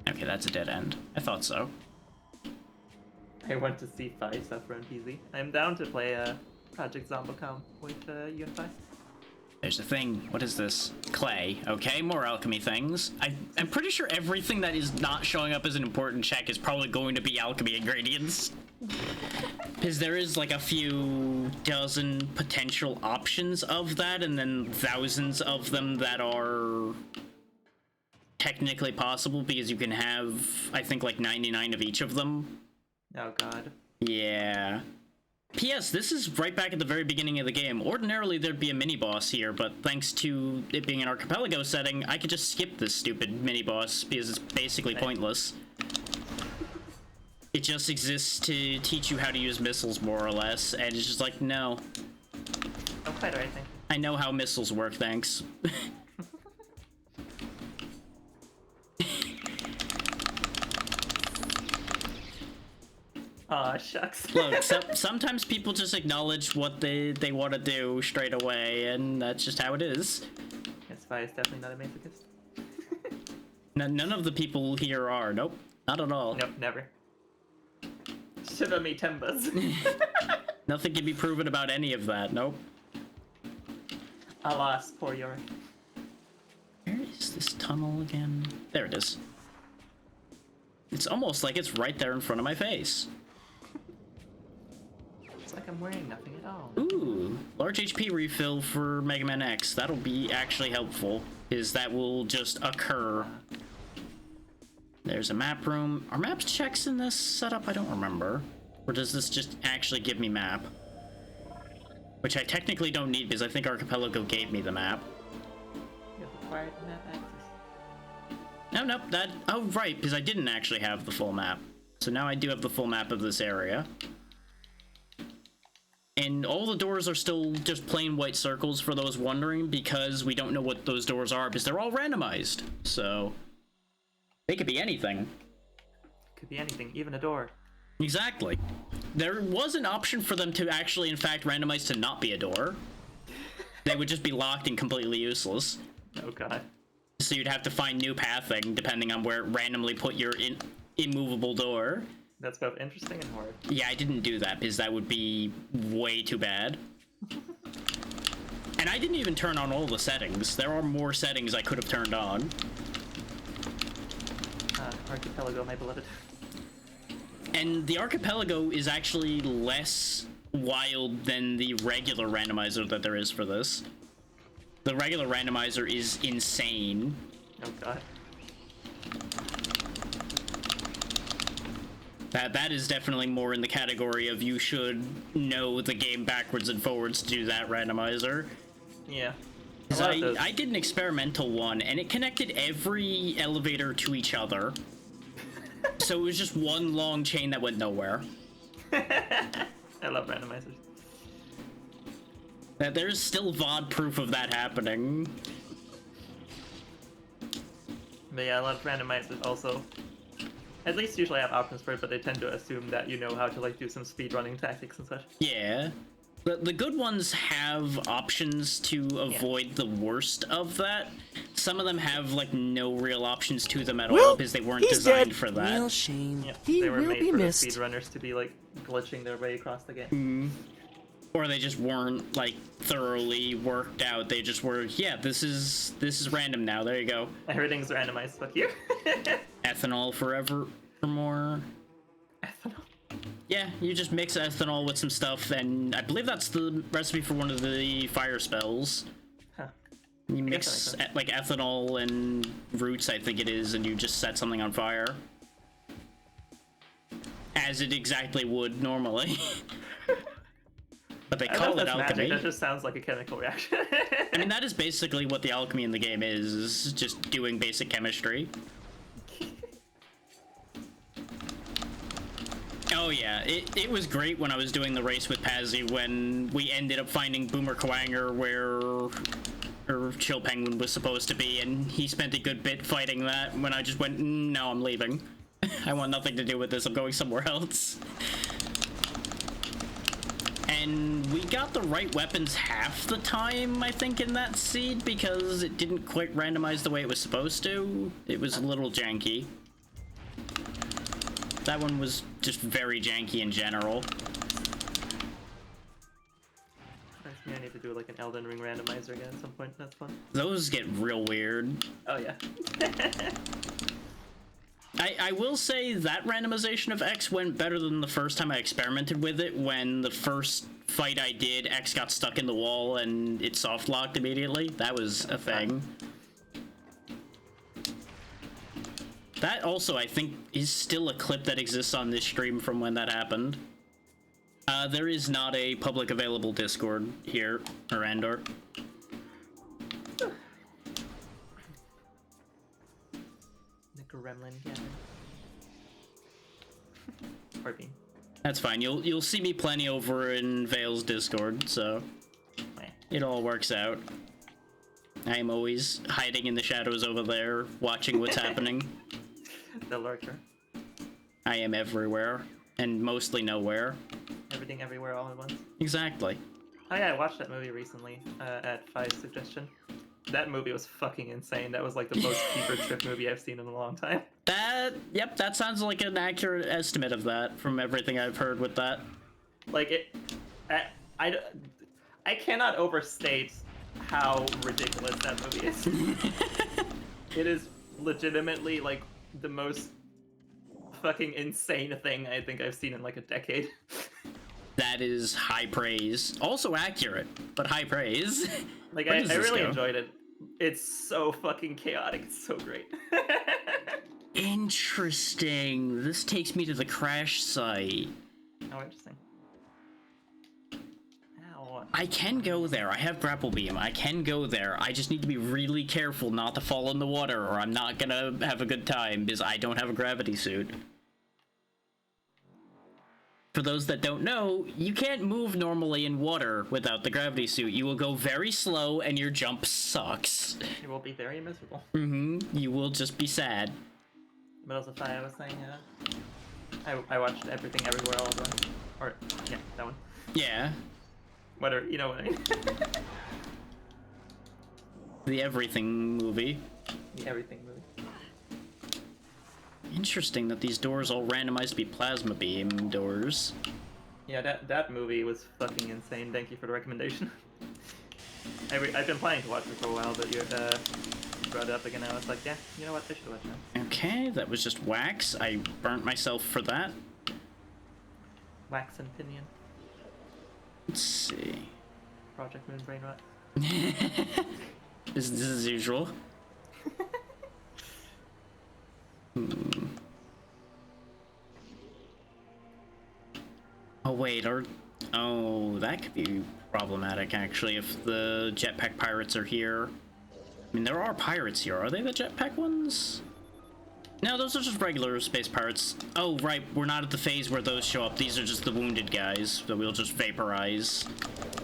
Okay, that's a dead end. I thought so. I want to see Fi suffer on PC. I'm down to play Project Zombocom with you and Fi. There's the thing. What is this? Clay. Okay, more alchemy things. I'm pretty sure everything that is not showing up as an important check is probably going to be alchemy ingredients. Because there is like a few dozen potential options of that, and then thousands of them that are technically possible, because you can have, I think, like 99 of each of them. Oh god. Yeah. P.S. This is right back at the very beginning of the game. Ordinarily, there'd be a mini-boss here, but thanks to it being an Archipelago setting, I could just skip this stupid mini-boss because it's basically pointless. It just exists to teach you how to use missiles, more or less, and it's just like, no. Don't fight or anything. I know how missiles work, thanks. Aw, shucks. Look, sometimes people just acknowledge what they want to do straight away, and that's just how it is. Yes, Fi is definitely not a masochist. None of the people here are. Nope, not at all. Nope, never. Shiver me timbers. Nothing can be proven about any of that. Nope. Alas, poor Yorick. Where is this tunnel again? There it is. It's almost like it's right there in front of my face. It's like I'm wearing nothing at all. Ooh, large HP refill for Mega Man X. That'll be actually helpful, because that will just occur. There's a map room. Are maps checks in this setup? I don't remember. Or does this just actually give me map? Which I technically don't need, because I think Archipelago gave me the map. You have acquired map access. Nope, that... Oh, right, because I didn't actually have the full map. So now I do have the full map of this area. And all the doors are still just plain white circles for those wondering, because we don't know what those doors are, because they're all randomized. So they could be anything. Could be anything, even a door. Exactly. There was an option for them to actually, in fact, randomize to not be a door. They would just be locked and completely useless. Oh god. So you'd have to find new pathing, depending on where it randomly put your immovable door. That's both interesting and horrid. Yeah, I didn't do that because that would be way too bad. And I didn't even turn on all the settings. There are more settings I could have turned on. Archipelago, my beloved. And the Archipelago is actually less wild than the regular randomizer that there is for this. The regular randomizer is insane. Oh god. That is definitely more in the category of you should know the game backwards and forwards to do that randomizer. Yeah. 'Cause I did an experimental one, and it connected every elevator to each other. So it was just one long chain that went nowhere. I love randomizers. There's still VOD proof of that happening. But yeah, I love randomizers also. At least usually I have options for it, but they tend to assume that you know how to like do some speedrunning tactics and such. Yeah. The good ones have options to avoid the worst of that. Some of them have like no real options to them at all because they weren't designed for that. Real shame. Yeah, He they were will made be for missed. the speedrunners to be like glitching their way across the game. Or they just weren't like thoroughly worked out. They just were, yeah, this is random now. There you go. Everything's randomized, fuck you. Ethanol forever for more. Ethanol. Yeah, you just mix ethanol with some stuff, and I believe that's the recipe for one of the fire spells. Huh. You guess mix that makes like ethanol and roots, I think it is, and you just set something on fire. As it exactly would normally. But they call it alchemy. Magic. That just sounds like a chemical reaction. I mean, that is basically what the alchemy in the game is just doing basic chemistry. Oh yeah, it was great when I was doing the race with Pazzy when we ended up finding Boomer Quanger where her Chill Penguin was supposed to be, and he spent a good bit fighting that when I just went, no, I'm leaving. I want nothing to do with this, I'm going somewhere else. And we got the right weapons half the time, I think, in that seed, because it didn't quite randomize the way it was supposed to. It was a little janky. That one was just very janky in general. I need to do like an Elden Ring randomizer again at some point. That's fun. Those get real weird. Oh yeah. I will say that randomization of X went better than the first time I experimented with it. When the first fight I did, X got stuck in the wall and it soft locked immediately. That was a thing. That also, I think, is still a clip that exists on this stream from when that happened. There is not a public available Discord here, or Andor. The gremlin gathering. Pardon me. That's fine. You'll see me plenty over in Vale's Discord, so it all works out. I am always hiding in the shadows over there, watching what's happening. The lurker. I am everywhere, and mostly nowhere. Everything, everywhere, all at once. Exactly. Oh yeah, I watched that movie recently at Fi's suggestion. That movie was fucking insane. That was like the most keeper trip movie I've seen in a long time. Yep, that sounds like an accurate estimate of that from everything I've heard with that. Like I cannot overstate how ridiculous that movie is. It is legitimately like the most fucking insane thing I think I've seen in like a decade. That is high praise. Also accurate, but high praise. Like I really enjoyed it. It's so fucking chaotic. It's so great. Interesting. This takes me to the crash site. Oh, interesting. Ow. I can go there. I have grapple beam. I can go there. I just need to be really careful not to fall in the water, or I'm not gonna have a good time because I don't have a gravity suit. For those that don't know, you can't move normally in water without the gravity suit. You will go very slow and your jump sucks. You will be very miserable. You will just be sad. But also, I was saying, I watched Everything Everywhere All at Once. Or, yeah, that one. Yeah. Whatever, you know what I mean. The Everything movie. The Everything movie. Interesting that these doors all randomized to be plasma beam doors. Yeah, that movie was fucking insane. Thank you for the recommendation. I've been planning to watch it for a while, but you brought it up again. I was like, yeah, you know what? I should watch it. Okay, that was just wax. I burnt myself for that. Wax and Pinion. Let's see. Project Moon Brain Rot. This is usual. Oh wait, oh, that could be problematic actually if the jetpack pirates are here. I mean, there are pirates here. Are they the jetpack ones? No, those are just regular space pirates. Oh, right, we're not at the phase where those show up. These are just the wounded guys that we'll just vaporize.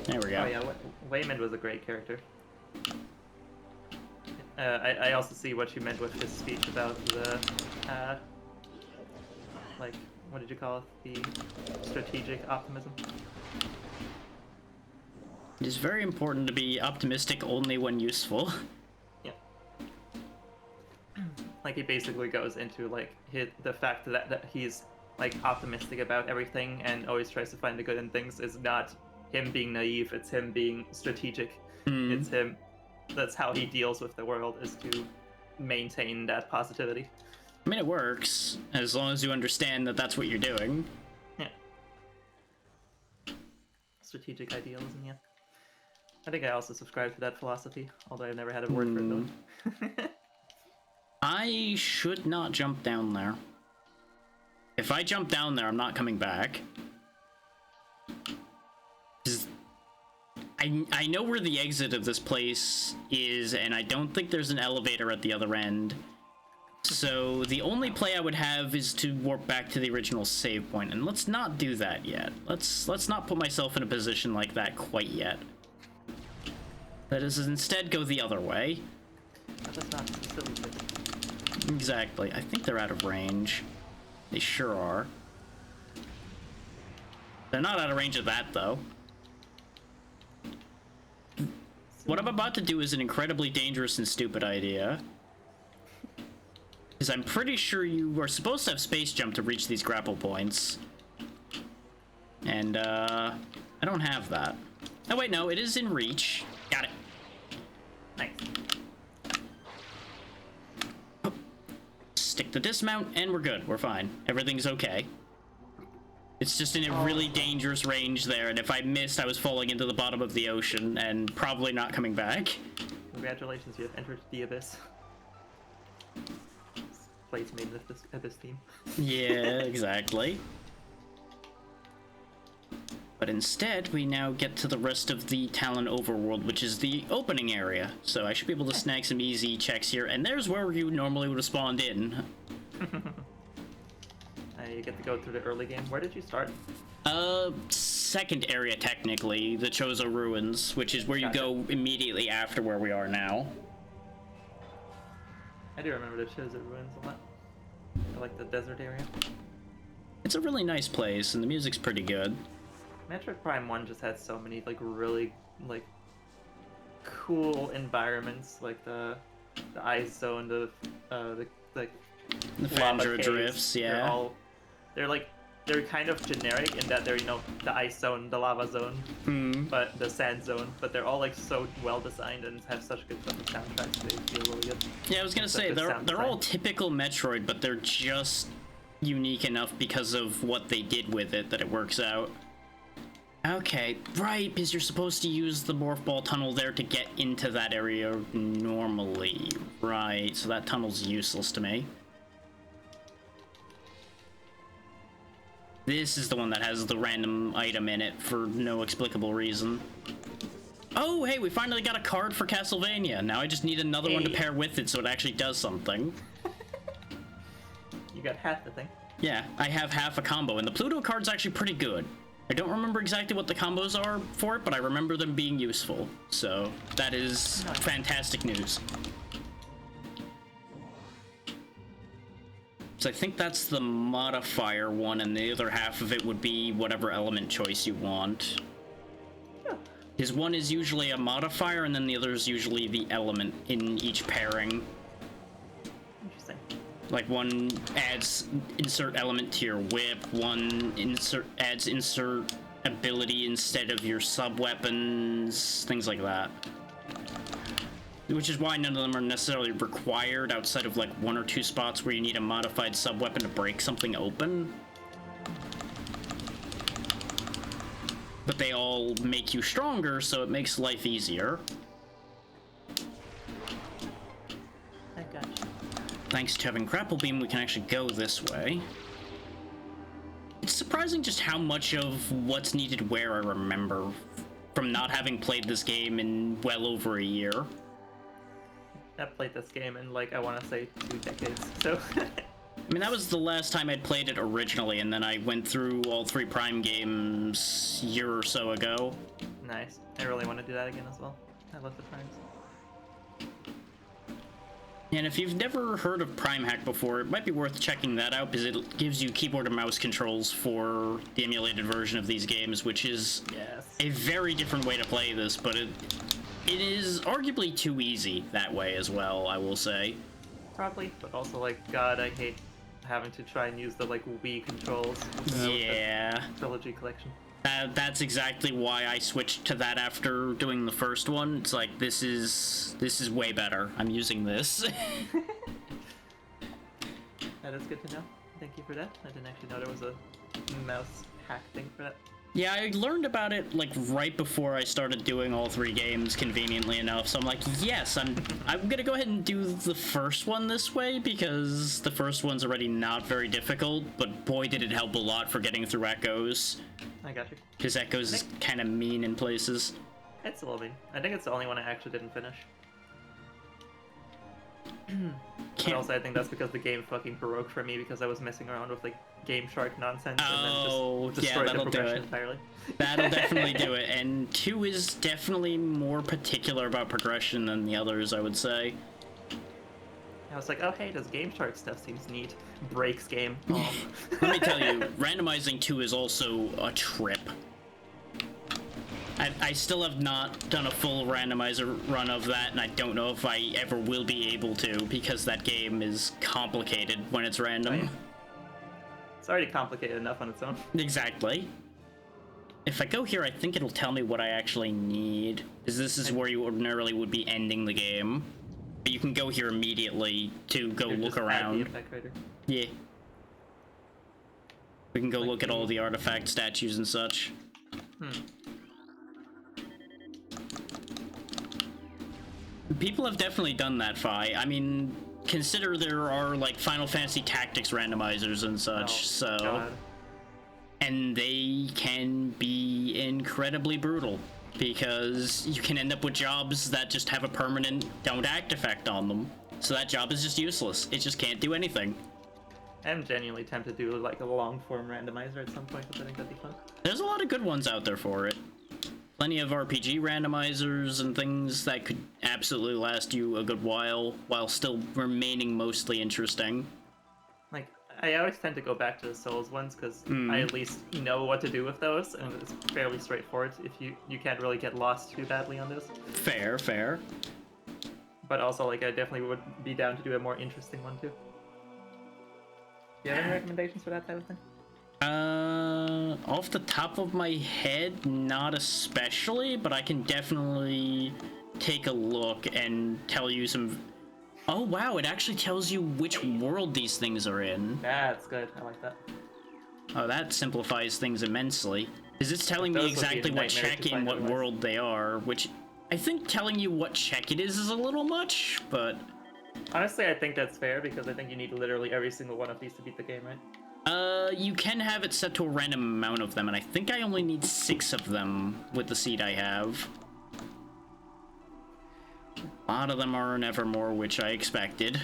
There we go. Oh yeah, Waymond was a great character. I also see what you meant with his speech about the, like, what did you call it? The strategic optimism. It is very important to be optimistic only when useful. Yeah. Like, he basically goes into, like, the fact that he's, like, optimistic about everything and always tries to find the good in things is not him being naive, it's him being strategic. It's him. That's how he deals with the world, is to maintain that positivity. I mean, it works, as long as you understand that that's what you're doing. Yeah. Strategic idealism, yeah. I think I also subscribe to that philosophy, although I've never had a word for it though. I should not jump down there. If I jump down there, I'm not coming back. I know where the exit of this place is, and I don't think there's an elevator at the other end. So the only play I would have is to warp back to the original save point, and let's not do that yet. Let's not put myself in a position like that quite yet. Let us instead go the other way. That's not facilitated. Exactly. I think they're out of range. They sure are. They're not out of range of that, though. What I'm about to do is an incredibly dangerous and stupid idea. Because I'm pretty sure you are supposed to have space jump to reach these grapple points. And, I don't have that. Oh, wait, no, it is in reach. Got it. Nice. Stick the dismount, and we're good. We're fine. Everything's okay. It's just in a really dangerous range there, and if I missed, I was falling into the bottom of the ocean and probably not coming back. Congratulations, you have entered the abyss. This place made this abyss theme. Yeah, exactly. But instead, we now get to the rest of the Talon overworld, which is the opening area. So I should be able to snag some easy checks here, and there's where you normally would have spawned in. You get to go through the early game. Where did you start? Second area technically, the Chozo Ruins, which is where you Gotcha. go immediately after where we are now. I do remember the Chozo Ruins a lot. I like the desert area. It's a really nice place, and the music's pretty good. Metroid Prime 1 just had so many, like, really, like, cool environments, like the ice zone, the like, The lava Fandra caves. drifts, yeah. They're kind of generic in that they're, you know, the ice zone, the lava zone, but the sand zone, but they're all, like, so well designed and have such good fucking soundtracks, they feel really good. Yeah, I was gonna say, they're all typical Metroid, but they're just unique enough because of what they did with it that it works out. Okay, right, because you're supposed to use the Morph Ball tunnel there to get into that area normally. Right, so that tunnel's useless to me. This is the one that has the random item in it for no explicable reason. Oh, hey, we finally got a card for Castlevania. Now I just need another one to pair with it so it actually does something. You got half the thing. Yeah, I have half a combo, and the Pluto card's actually pretty good. I don't remember exactly what the combos are for it, but I remember them being useful. So, that is fantastic news. So I think that's the modifier one, and the other half of it would be whatever element choice you want. His one is usually a modifier, and then the other is usually the element in each pairing. Interesting. Like one adds insert element to your whip, one adds insert ability instead of your sub-weapons, things like that. Which is why none of them are necessarily required outside of like one or two spots where you need a modified sub-weapon to break something open. But they all make you stronger, so it makes life easier. I got you. Thanks to having Grapple Beam, we can actually go this way. It's surprising just how much of what's needed where I remember from not having played this game in well over a year. I've played this game in, like, I want to say 2 decades, so... I mean, that was the last time I'd played it originally, and then I went through all 3 Prime games a year or so ago. Nice. I really want to do that again as well. I love the Primes. And if you've never heard of Prime Hack before, it might be worth checking that out, because it gives you keyboard and mouse controls for the emulated version of these games, which is a very different way to play this, but it is arguably too easy that way as well, I will say. Probably, but also, like, God, I hate having to try and use the, like, Wii controls. Yeah. The Trilogy collection. That's exactly why I switched to that after doing the first one. It's like, this is way better. I'm using this. That is good to know. Thank you for that. I didn't actually know there was a mouse hack thing for that. Yeah, I learned about it, like, right before I started doing all 3 games, conveniently enough, so I'm like, yes, I'm gonna go ahead and do the first one this way, because the first one's already not very difficult, but boy did it help a lot for getting through Echoes. I got you. Because Echoes is kind of mean in places. It's a little mean. I think it's the only one I actually didn't finish. But also, I think that's because the game fucking broke for me because I was messing around with, like, Game Shark nonsense and then just destroyed the progression entirely. That'll definitely do it, and 2 is definitely more particular about progression than the others, I would say. I was like, oh hey, this Game Shark stuff seems neat. Breaks game. Let me tell you, randomizing 2 is also a trip. I still have not done a full randomizer run of that, and I don't know if I ever will be able to, because that game is complicated when it's random. Oh, yeah. It's already complicated enough on its own. Exactly. If I go here, I think it'll tell me what I actually need, because this is where you ordinarily would be ending the game. But you can go here immediately to go look around. Yeah. We can go look at all the artifact statues and such. People have definitely done that, Fi. I mean, consider there are, like, Final Fantasy Tactics randomizers and such, so... God. And they can be incredibly brutal, because you can end up with jobs that just have a permanent don't act effect on them. So that job is just useless. It just can't do anything. I'm genuinely tempted to do like a long form randomizer at some point, because I think that'd be fun. There's a lot of good ones out there for it. Plenty of RPG randomizers and things that could absolutely last you a good while still remaining mostly interesting. Like, I always tend to go back to the Souls ones, because I at least know what to do with those, and it's fairly straightforward if you can't really get lost too badly on this. Fair, fair. But also, like, I definitely would be down to do a more interesting one too. Do you have any recommendations for that type of thing? Off the top of my head, not especially, but I can definitely take a look and tell you some... Oh wow, it actually tells you which world these things are in. That's good, I like that. Oh, that simplifies things immensely. Because it's telling me exactly what check in what world they are, which I think telling you what check it is a little much, but... Honestly, I think that's fair, because I think you need literally every single one of these to beat the game, right? You can have it set to a random amount of them, and I think I only need 6 of them with the seed I have. A lot of them are in Evermore, which I expected.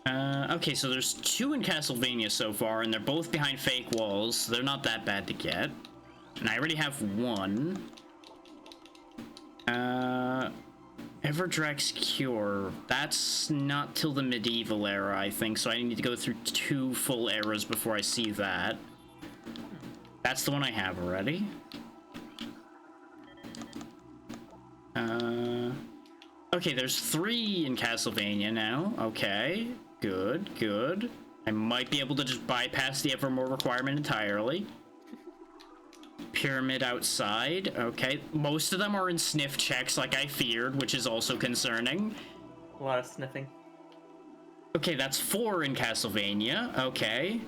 Okay, so there's 2 in Castlevania so far, and they're both behind fake walls, so they're not that bad to get. And I already have 1. Everdrex Cure. That's not till the medieval era, I think, so I need to go through 2 full eras before I see that. That's the one I have already. Okay, there's 3 in Castlevania now. Okay, good, good. I might be able to just bypass the Evermore requirement entirely. Pyramid outside. Okay, most of them are in sniff checks like I feared, which is also concerning. A lot of sniffing. Okay, that's 4 in Castlevania. Okay.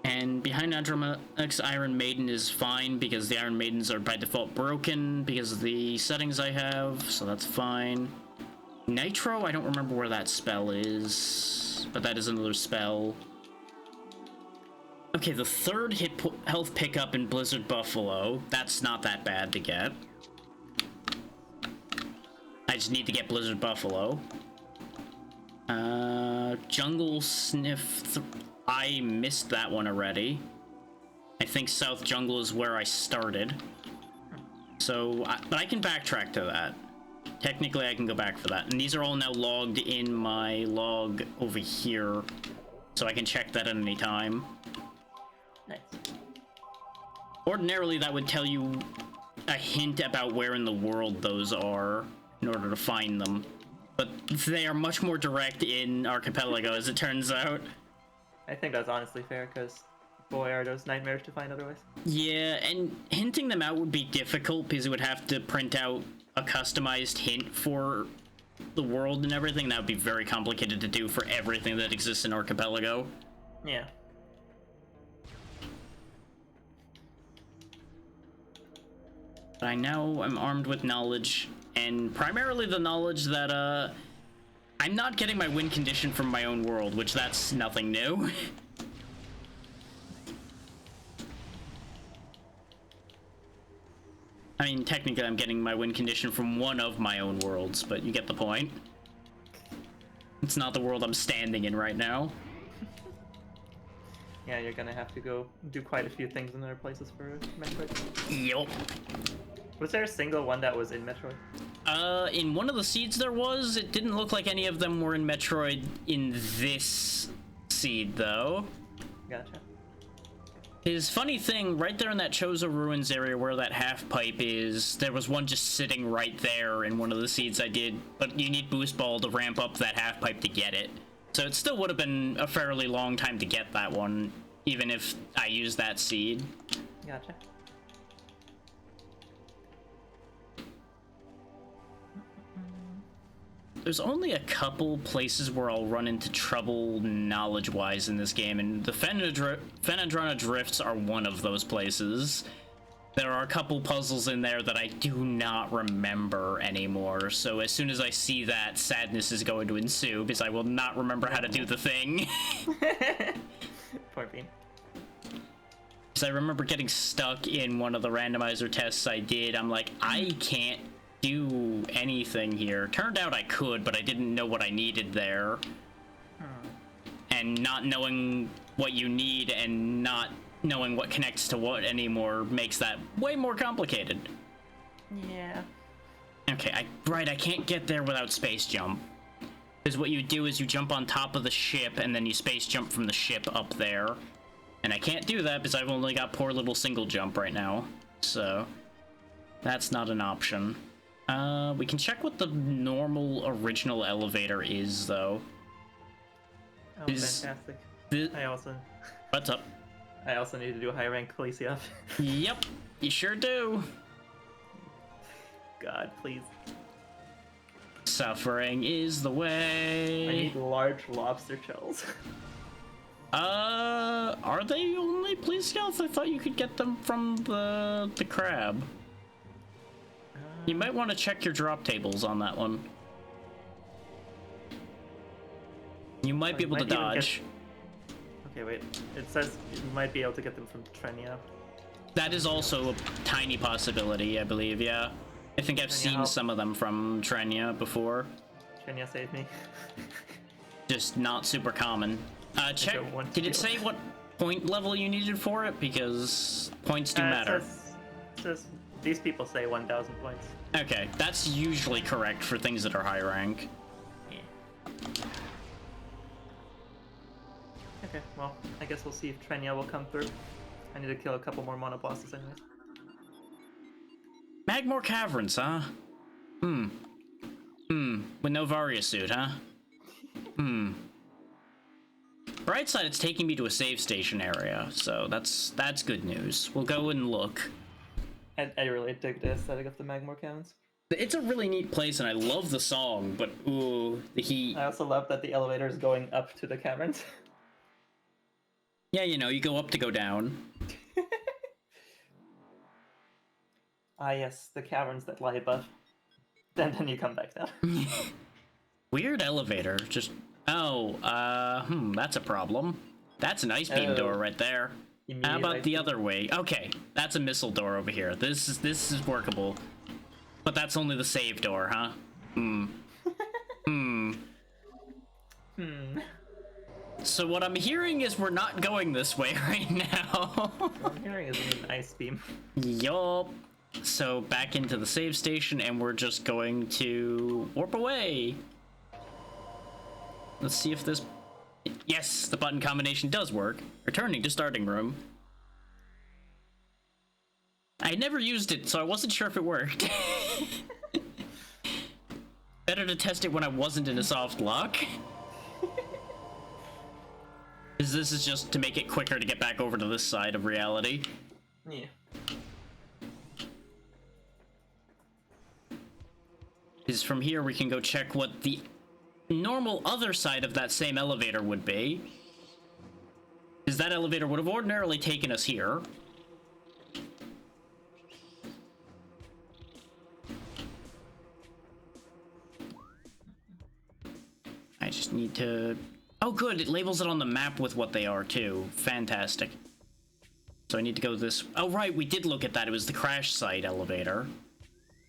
And behind Andromeda's Iron Maiden is fine, because the Iron Maidens are by default broken because of the settings I have, so that's fine. Nitro, I don't remember where that spell is, but that is another spell. Okay, the 3rd hit health pickup in Blizzard Buffalo. That's not that bad to get. I just need to get Blizzard Buffalo. Jungle Sniff... I missed that one already. I think South Jungle is where I started. So, but I can backtrack to that. Technically, I can go back for that. And these are all now logged in my log over here, so I can check that at any time. Nice. Ordinarily, that would tell you a hint about where in the world those are in order to find them. But they are much more direct in Archipelago, as it turns out. I think that's honestly fair, because boy, are those nightmares to find otherwise. Yeah, and hinting them out would be difficult, because it would have to print out a customized hint for the world and everything. That would be very complicated to do for everything that exists in Archipelago. Yeah. But I now am armed with knowledge, and primarily the knowledge that, I'm not getting my win condition from my own world, which that's nothing new. I mean, technically I'm getting my win condition from one of my own worlds, but you get the point. It's not the world I'm standing in right now. Yeah, you're gonna have to go do quite a few things in other places for Metroid. Yup. Was there a single one that was in Metroid? In one of the seeds there was. It didn't look like any of them were in Metroid in this seed, though. Gotcha. His funny thing, right there in that Chozo Ruins area where that half pipe is, there was one just sitting right there in one of the seeds I did, but you need Boost Ball to ramp up that half pipe to get it. So it still would have been a fairly long time to get that one, even if I used that seed. Gotcha. There's only a couple places where I'll run into trouble knowledge-wise in this game, and the Fenandrana Drifts are one of those places. There are a couple puzzles in there that I do not remember anymore, so as soon as I see that, sadness is going to ensue, because I will not remember how to do the thing. Poor Bean. Because I remember getting stuck in one of the randomizer tests I did. I'm like, I can't do anything here. Turned out I could, but I didn't know what I needed there. And not knowing what you need and not knowing what connects to what anymore makes that way more complicated. Yeah. Okay, I can't get there without space jump. Because what you do is you jump on top of the ship and then you space jump from the ship up there. And I can't do that because I've only got poor little single jump right now. So that's not an option. We can check what the normal original elevator is, though. Oh, fantastic. What's up? I also need to do a high rank Khaleesi. Yep, you sure do. God, please. Suffering is the way. I need large lobster shells. Are they only police scouts? I thought you could get them from the crab. You might want to check your drop tables on that one. You might be able to dodge. Okay, wait. It says you might be able to get them from Trenia. That is also a tiny possibility, I believe, yeah. I think I've seen some of them from Trenia before. Trenia saved me. Just not super common. Check. Did it say what point level you needed for it? Because points do matter. It says these people say 1,000 points. Okay, that's usually correct for things that are high rank. Yeah. Okay, well, I guess we'll see if Trenia will come through. I need to kill a couple more monobosses anyways. Magmore Caverns, huh? With no Varia suit, huh? Bright side, it's taking me to a save station area, so that's good news. We'll go and look. I really dig the aesthetic of the Magmore Caverns. It's a really neat place, and I love the song, but ooh, the heat. I also love that the elevator is going up to the caverns. Yeah, you know, you go up to go down. Ah yes, the caverns that lie above. Then you come back down. Weird elevator, just... Oh, that's a problem. That's an ice beam door right there. How about the other way? Okay, that's a missile door over here. This is workable. But that's only the save door, huh? So what I'm hearing is we're not going this way right now. What I'm hearing is an ice beam. Yup. So back into the save station, and we're just going to warp away. Let's see if this... Yes, the button combination does work. Returning to starting room. I never used it, so I wasn't sure if it worked. Better to test it when I wasn't in a soft lock. Because this is just to make it quicker to get back over to this side of reality. Yeah. Because from here we can go check what the normal other side of that same elevator would be. Because that elevator would have ordinarily taken us here. I just need to... Oh good, it labels it on the map with what they are too. Fantastic. So I need to go this... Oh right, we did look at that. It was the crash site elevator.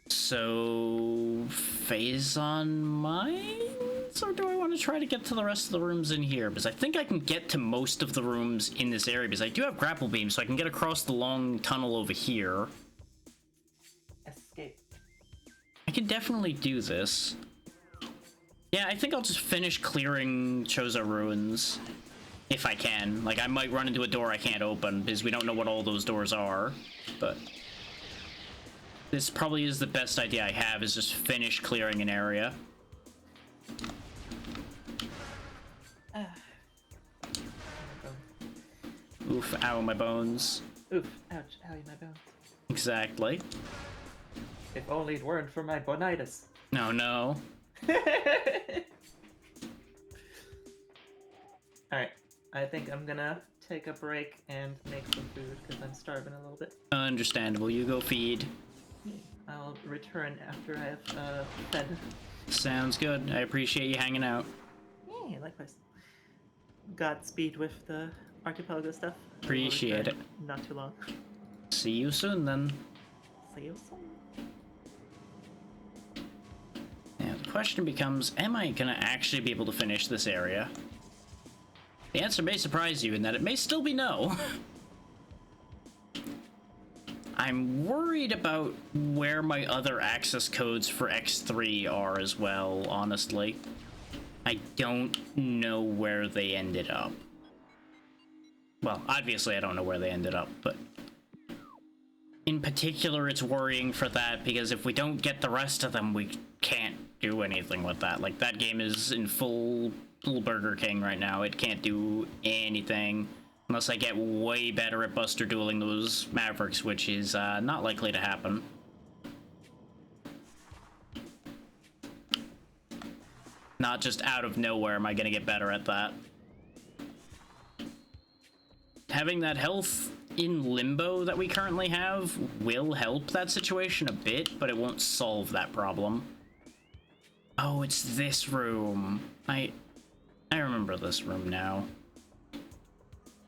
So... Phazon Mines? Or do I want to try to get to the rest of the rooms in here? Because I think I can get to most of the rooms in this area, because I do have grapple beams, so I can get across the long tunnel over here. Escape. I can definitely do this. Yeah, I think I'll just finish clearing Chozo Ruins If I can. Like, I might run into a door I can't open, because we don't know what all those doors are. But this probably is the best idea I have, is just finish clearing an area. Oof, ow, my bones. Oof, ouch, owie, my bones. Exactly. If only it weren't for my bonitis. No, no. Alright, I think I'm gonna take a break and make some food because I'm starving a little bit. Understandable. You go feed. I'll return after I've fed. Sounds good. I appreciate you hanging out. Yeah, likewise. Godspeed with the Archipelago stuff. Appreciate it. Not too long. See you soon, then. See you soon. Now, the question becomes, am I gonna actually be able to finish this area? The answer may surprise you in that it may still be no. I'm worried about where my other access codes for X3 are as well, honestly. I don't know where they ended up. Well, obviously I don't know where they ended up, but in particular it's worrying for that because if we don't get the rest of them, we can't do anything with that. Like, that game is in full Burger King right now. It can't do anything unless I get way better at Buster dueling those Mavericks, which is not likely to happen. Not just out of nowhere am I gonna get better at that. Having that health in limbo that we currently have will help that situation a bit, but it won't solve that problem. Oh, it's this room. I remember this room now.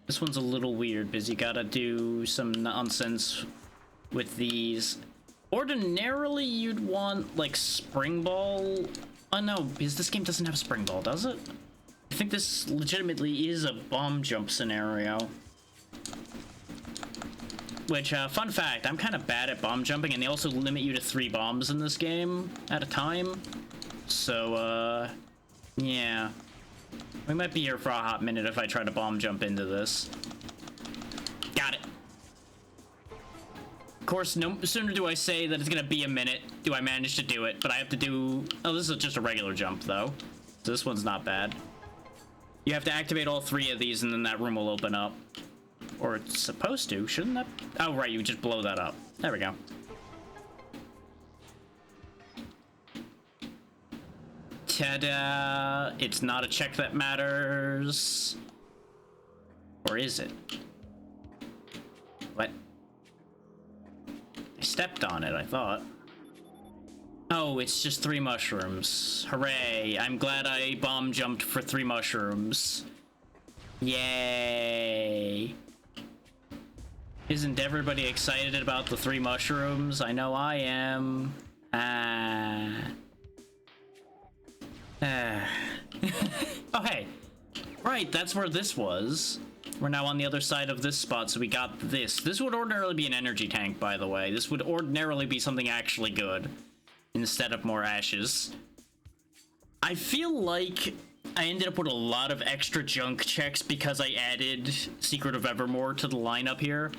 This one's a little weird because you gotta do some nonsense with these. Ordinarily, you'd want, like, Spring Ball. Oh, no, because this game doesn't have Spring Ball, does it? I think this legitimately is a bomb jump scenario. Which, fun fact, I'm kind of bad at bomb jumping, and they also limit you to 3 bombs in this game at a time. So, yeah. We might be here for a hot minute if I try to bomb jump into this. Got it. Of course, no sooner do I say that it's gonna be a minute, do I manage to do it, but I have to do... Oh, this is just a regular jump, though. So this one's not bad. You have to activate all 3 of these, and then that room will open up. Or it's supposed to, shouldn't that? Oh, right, you just blow that up. There we go. Ta-da! It's not a check that matters. Or is it? What? I stepped on it, I thought. Oh, it's just 3 mushrooms. Hooray! I'm glad I bomb jumped for 3 mushrooms. Yay! Isn't everybody excited about the 3 mushrooms? I know I am. Oh, hey. Right, that's where this was. We're now on the other side of this spot, so we got this. This would ordinarily be an energy tank, by the way. This would ordinarily be something actually good, instead of more ashes. I feel like I ended up with a lot of extra junk checks because I added Secret of Evermore to the lineup here.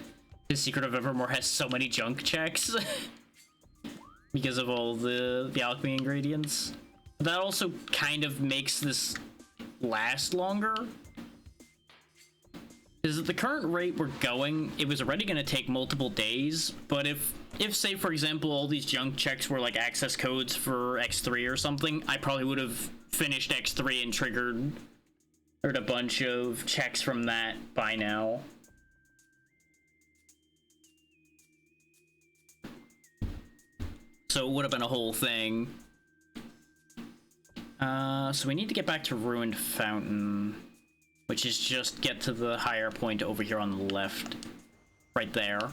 Because Secret of Evermore has so many junk checks. Because of all the alchemy ingredients. That also kind of makes this last longer. Because at the current rate we're going, it was already going to take multiple days, but if say, for example, all these junk checks were like access codes for X3 or something, I probably would have finished X3 and triggered a bunch of checks from that by now. So it would have been a whole thing. So we need to get back to Ruined Fountain, which is just get to the higher point over here on the left. Right there.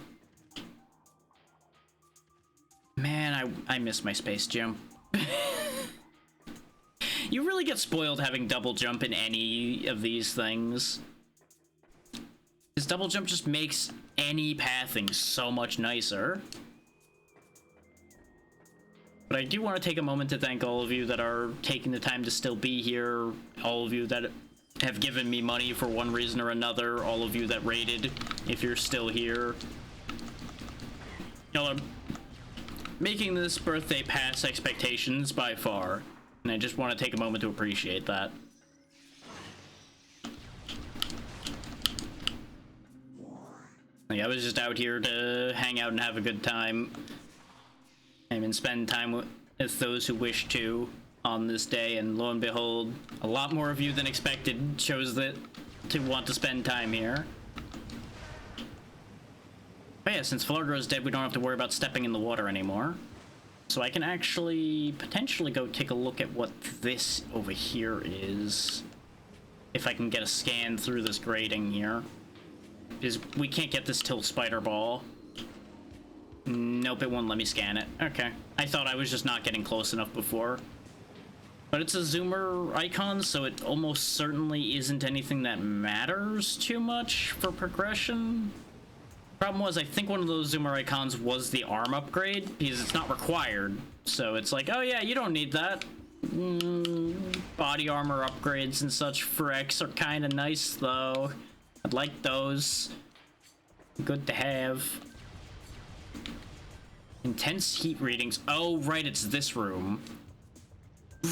Man, I miss my space jump. You really get spoiled having double jump in any of these things. Because double jump just makes any pathing so much nicer. But I do want to take a moment to thank all of you that are taking the time to still be here. All of you that have given me money for one reason or another, all of you that rated, if you're still here. Y'all are making this birthday pass expectations by far, and I just want to take a moment to appreciate that. Like, I was just out here to hang out and have a good time, and spend time with those who wish to on this day, and lo and behold, a lot more of you than expected chose that to want to spend time here. But yeah, since Flargro's dead, we don't have to worry about stepping in the water anymore. So I can actually potentially go take a look at what this over here is. If I can get a scan through this grating here. Because we can't get this till Spider Ball. Nope, it won't let me scan it. Okay. I thought I was just not getting close enough before. But it's a zoomer icon, so it almost certainly isn't anything that matters too much for progression. Problem was, I think one of those zoomer icons was the arm upgrade, because it's not required. So it's like, oh yeah, you don't need that. Body armor upgrades and such for X are kind of nice, though. I'd like those. Good to have. Intense heat readings. Oh, right, it's this room.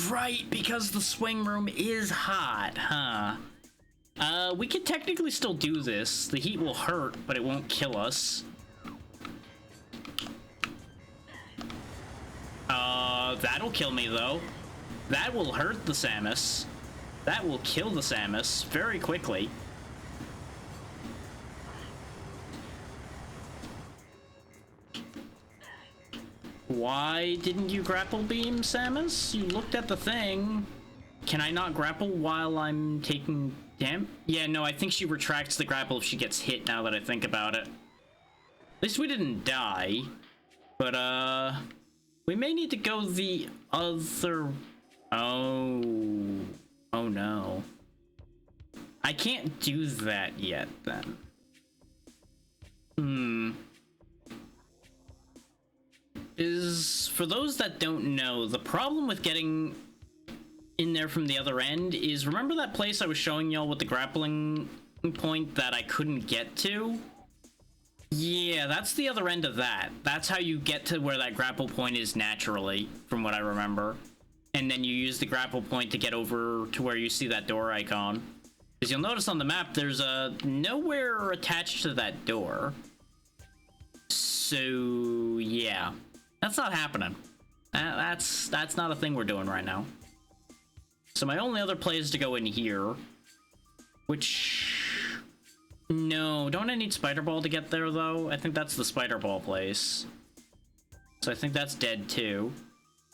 Right, because the swing room is hot, huh? We could technically still do this. The heat will hurt, but it won't kill us. That'll kill me, though. That will hurt the Samus. That will kill the Samus very quickly. Why didn't you grapple beam, Samus? You looked at the thing. Can I not grapple while I'm taking damage? Yeah, no, I think she retracts the grapple if she gets hit, now that I think about it. At least we didn't die. But, we may need to go the other... Oh. Oh, no. I can't do that yet, then. For those that don't know, the problem with getting in there from the other end is, remember that place I was showing y'all with the grappling point that I couldn't get to? Yeah, that's the other end of that. That's how you get to where that grapple point is naturally, from what I remember. And then you use the grapple point to get over to where you see that door icon. Because you'll notice on the map, there's nowhere attached to that door. So, yeah. That's not happening. That's not a thing we're doing right now. So my only other play is to go in here. Which... No, don't I need Spider Ball to get there, though? I think that's the Spider Ball place. So I think that's dead, too.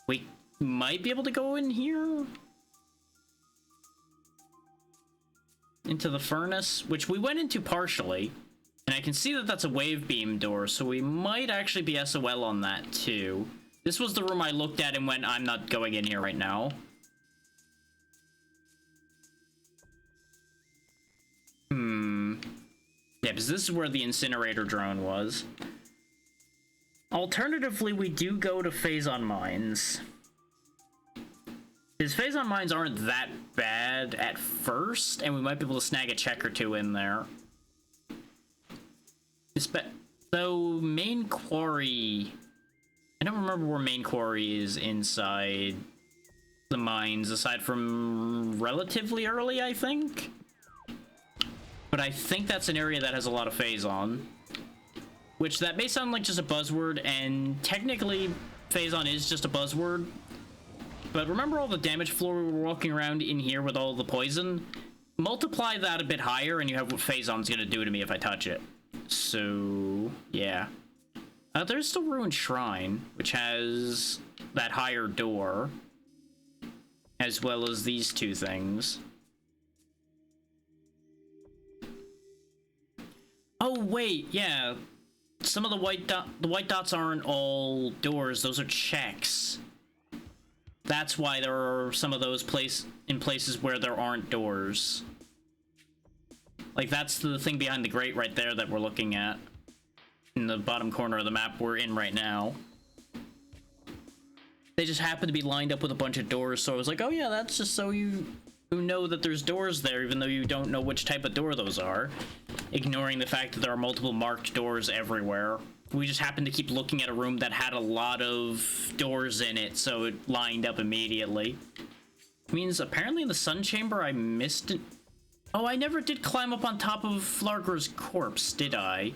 We might be able to go in here? Into the furnace, which we went into partially. And I can see that that's a wave beam door, so we might actually be SOL on that, too. This was the room I looked at and went, I'm not going in here right now. Yeah, because this is where the incinerator drone was. Alternatively, we do go to Phazon Mines. His Phazon Mines aren't that bad at first, and we might be able to snag a check or two in there. Though main quarry, I don't remember where main quarry is inside the mines, aside from relatively early, I think. But I think that's an area that has a lot of Phazon, which that may sound like just a buzzword, and technically Phazon is just a buzzword. But remember all the damage floor we were walking around in here with all the poison? Multiply that a bit higher, and you have what Phazon's gonna do to me if I touch it. So, yeah. There's still Ruined Shrine, which has that higher door, as well as these two things. Oh, wait, yeah. Some of the white dots aren't all doors, those are checks. That's why there are some of those places where there aren't doors. Like, that's the thing behind the grate right there that we're looking at. In the bottom corner of the map we're in right now. They just happen to be lined up with a bunch of doors, so I was like, oh yeah, that's just so you who know that there's doors there even though you don't know which type of door those are, ignoring the fact that there are multiple marked doors everywhere. We just happened to keep looking at a room that had a lot of doors in it, so it lined up immediately. Means apparently in the sun chamber I missed it. Oh, I never did climb up on top of Flarger's corpse, did I?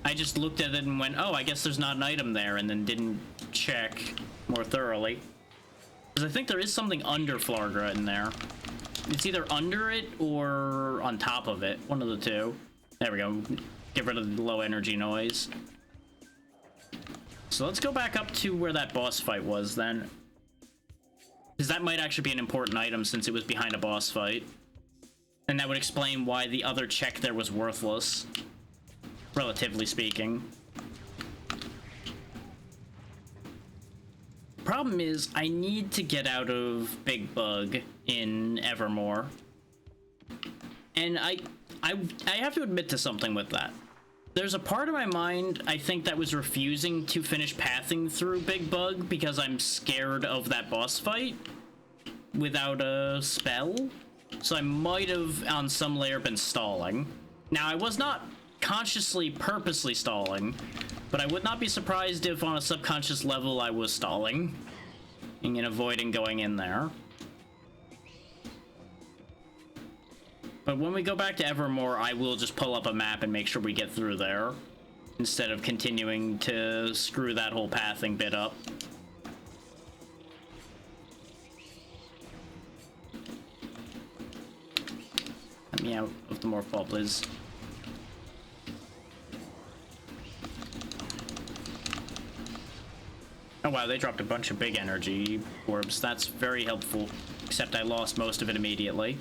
I just looked at it and went, oh, I guess there's not an item there, and then didn't check more thoroughly. Because I think there is something under Flargra in there. It's either under it or on top of it. One of the two. There we go. Get rid of the low energy noise. So let's go back up to where that boss fight was then. Because that might actually be an important item since it was behind a boss fight. And that would explain why the other check there was worthless. Relatively speaking. Problem is, I need to get out of Big Bug in Evermore. And I have to admit to something with that. There's a part of my mind, I think, that was refusing to finish pathing through Big Bug because I'm scared of that boss fight without a spell. So I might have, on some layer, been stalling. Now, I was not consciously, purposely stalling, but I would not be surprised if on a subconscious level I was stalling and avoiding going in there. But when we go back to Evermore, I will just pull up a map and make sure we get through there, instead of continuing to screw that whole pathing bit up. Let me out of the morph ball, please. Oh wow, they dropped a bunch of big energy orbs. That's very helpful, except I lost most of it immediately.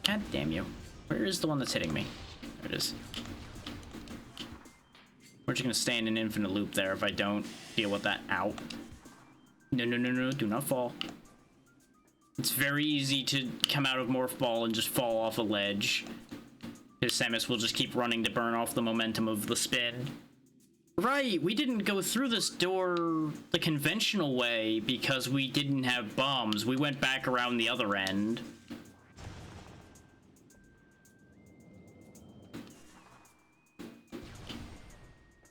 God damn you. Where is the one that's hitting me? There it is. We're just gonna stay in an infinite loop there if I don't deal with that. Ow. No, no, no, no, do not fall. It's very easy to come out of Morph Ball and just fall off a ledge. Because Samus will just keep running to burn off the momentum of the spin. Right, we didn't go through this door the conventional way because we didn't have bombs. We went back around the other end.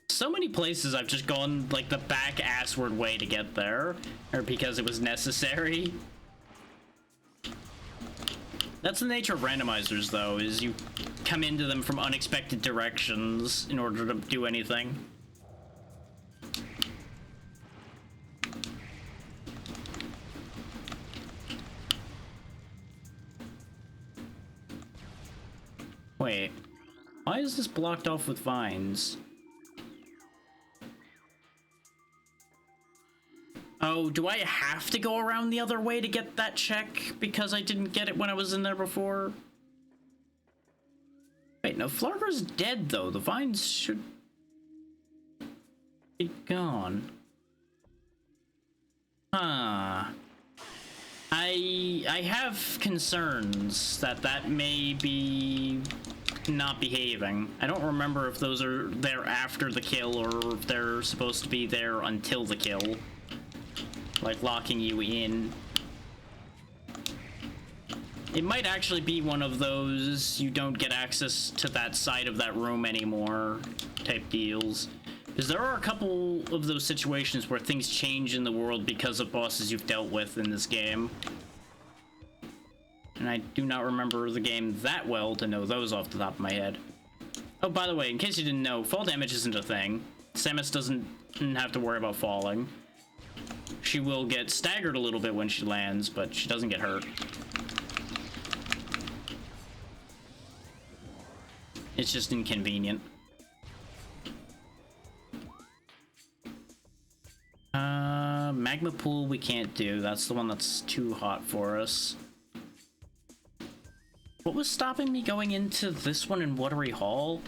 So many places I've just gone like the back assward way to get there, or because it was necessary. That's the nature of randomizers, though, is you come into them from unexpected directions in order to do anything. Wait, why is this blocked off with vines? Oh, do I have to go around the other way to get that check because I didn't get it when I was in there before? Wait, no, Flarger's dead, though. The vines should be gone. Huh. I have concerns that that may be not behaving. I don't remember if those are there after the kill or if they're supposed to be there until the kill. Like locking you in. It might actually be one of those you don't get access to that side of that room anymore type deals. Because there are a couple of those situations where things change in the world because of bosses you've dealt with in this game. And I do not remember the game that well to know those off the top of my head. Oh, by the way, in case you didn't know, fall damage isn't a thing. Samus doesn't have to worry about falling. She will get staggered a little bit when she lands, but she doesn't get hurt. It's just inconvenient. Magma pool we can't do. That's the one that's too hot for us. What was stopping me going into this one in Watery Hall?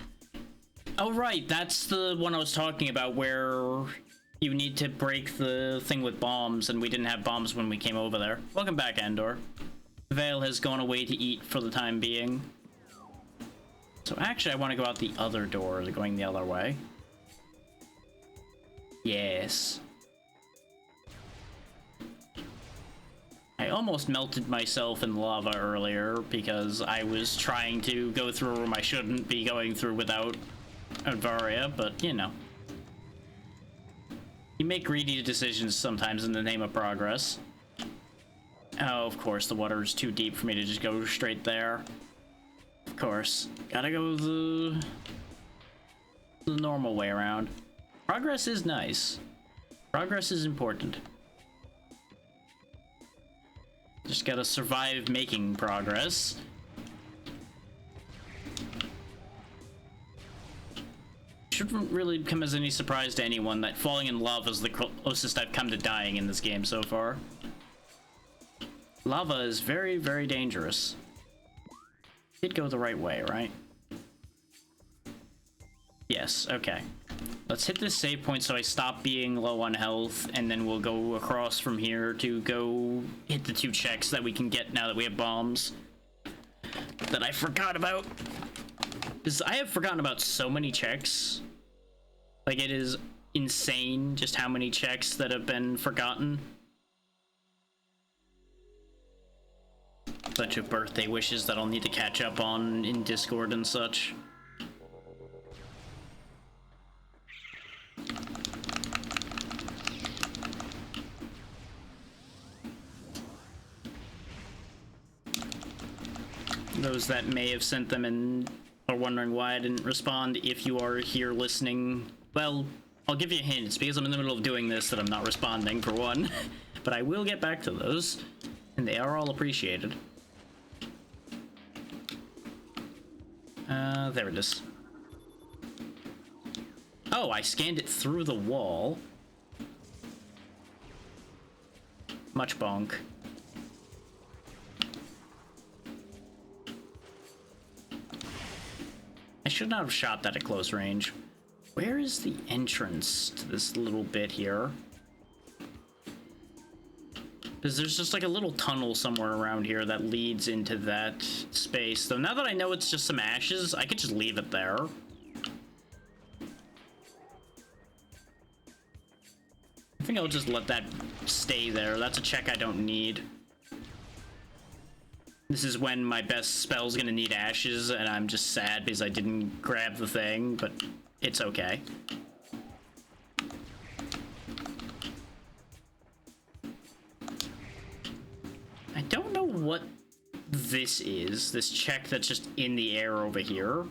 Oh, right. That's the one I was talking about where you need to break the thing with bombs, and we didn't have bombs when we came over there. Welcome back, Andor. Vale has gone away to eat for the time being. So actually, I want to go out the other door, going the other way. Yes. I almost melted myself in lava earlier because I was trying to go through a room I shouldn't be going through without Advaria, but you know. You make greedy decisions sometimes in the name of progress. Oh, of course, the water is too deep for me to just go straight there. Of course. Gotta go the normal way around. Progress is nice. Progress is important. Just gotta survive making progress. Shouldn't really come as any surprise to anyone that falling in lava is the closest I've come to dying in this game so far. Lava is very, very dangerous. Did go the right way, right? Yes, okay. Let's hit this save point so I stop being low on health, and then we'll go across from here to go hit the 2 checks that we can get now that we have bombs. That I forgot about. Because I have forgotten about so many checks. Like, it is insane just how many checks that have been forgotten. Bunch of birthday wishes that I'll need to catch up on in Discord and such. Those that may have sent them and are wondering why I didn't respond, if you are here listening, well, I'll give you a hint. It's because I'm in the middle of doing this that I'm not responding, for one. But I will get back to those, and they are all appreciated. There it is. Oh, I scanned it through the wall. Much bonk. I should not have shot that at close range. Where is the entrance to this little bit here? Because there's just like a little tunnel somewhere around here that leads into that space. Though now that I know it's just some ashes, I could just leave it there. I think I'll just let that stay there. That's a check I don't need. This is when my best spell's gonna need ashes, and I'm just sad because I didn't grab the thing, but it's okay. I don't know what this is, this check that's just in the air over here.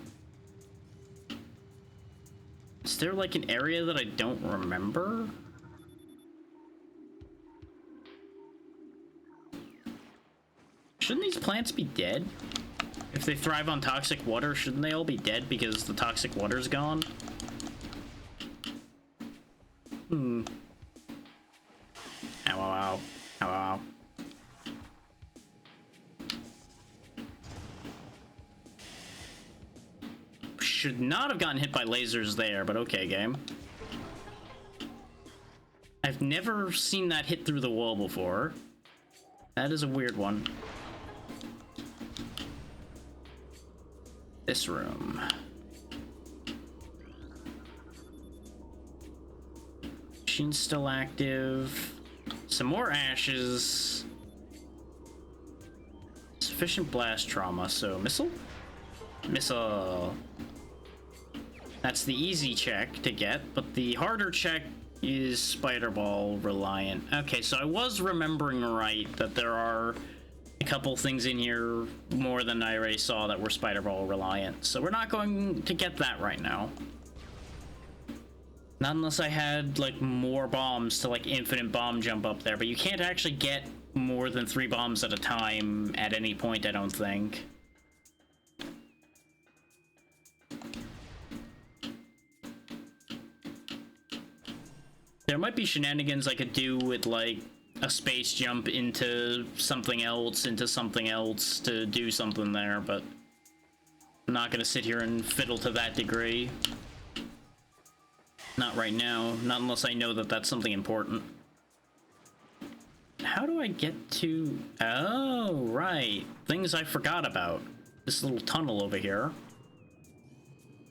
Is there like an area that I don't remember? Shouldn't these plants be dead? If they thrive on toxic water, shouldn't they all be dead because the toxic water's gone? Ow, ow, ow. Ow, ow. Should not have gotten hit by lasers there, but okay, game. I've never seen that hit through the wall before. That is a weird one. This room. Machine's still active. Some more ashes. Sufficient blast trauma, so missile? Missile. That's the easy check to get, but the harder check is Spider Ball reliant. Okay, so I was remembering right that there are a couple things in here more than I already saw that were Spider Ball reliant. So we're not going to get that right now. Not unless I had like more bombs to like infinite bomb jump up there, but you can't actually get more than 3 bombs at a time at any point, I don't think. There might be shenanigans I could do with like a space jump into something else to do something there, but I'm not gonna sit here and fiddle to that degree. Not right now, not unless I know that that's something important. How do I get to... Oh, right. Things I forgot about. This little tunnel over here.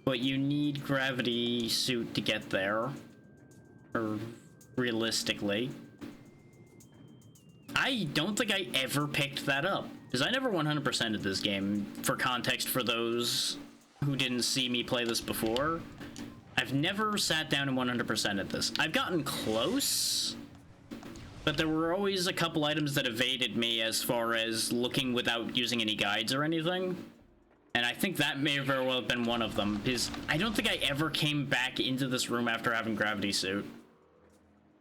But you need gravity suit to get there. Or realistically. I don't think I ever picked that up, because I never 100%ed this game. For context, for those who didn't see me play this before, I've never sat down and 100%ed this. I've gotten close, but there were always a couple items that evaded me as far as looking without using any guides or anything. And I think that may very well have been one of them, because I don't think I ever came back into this room after having Gravity Suit.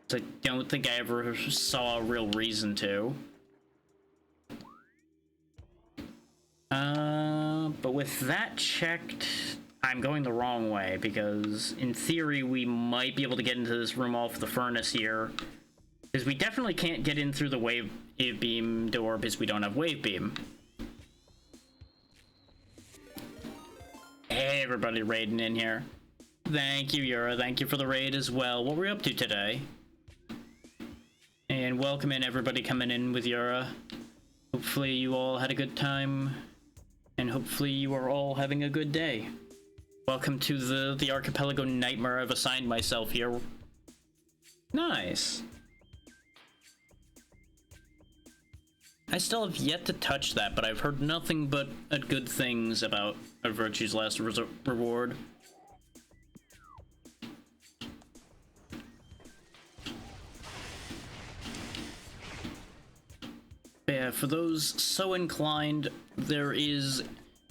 So I don't think I ever saw a real reason to. But with that checked, I'm going the wrong way, because in theory we might be able to get into this room off the furnace here. Because we definitely can't get in through the wave beam door because we don't have wave beam. Hey everybody raiding in here. Thank you, Yura. Thank you for the raid as well. What were we up to today? And welcome in everybody coming in with Yura. Hopefully you all had a good time. And hopefully you are all having a good day. Welcome to the Archipelago nightmare I've assigned myself here. Nice. I still have yet to touch that, but I've heard nothing but good things about a Virtue's Last Reward. Yeah, for those so inclined, there is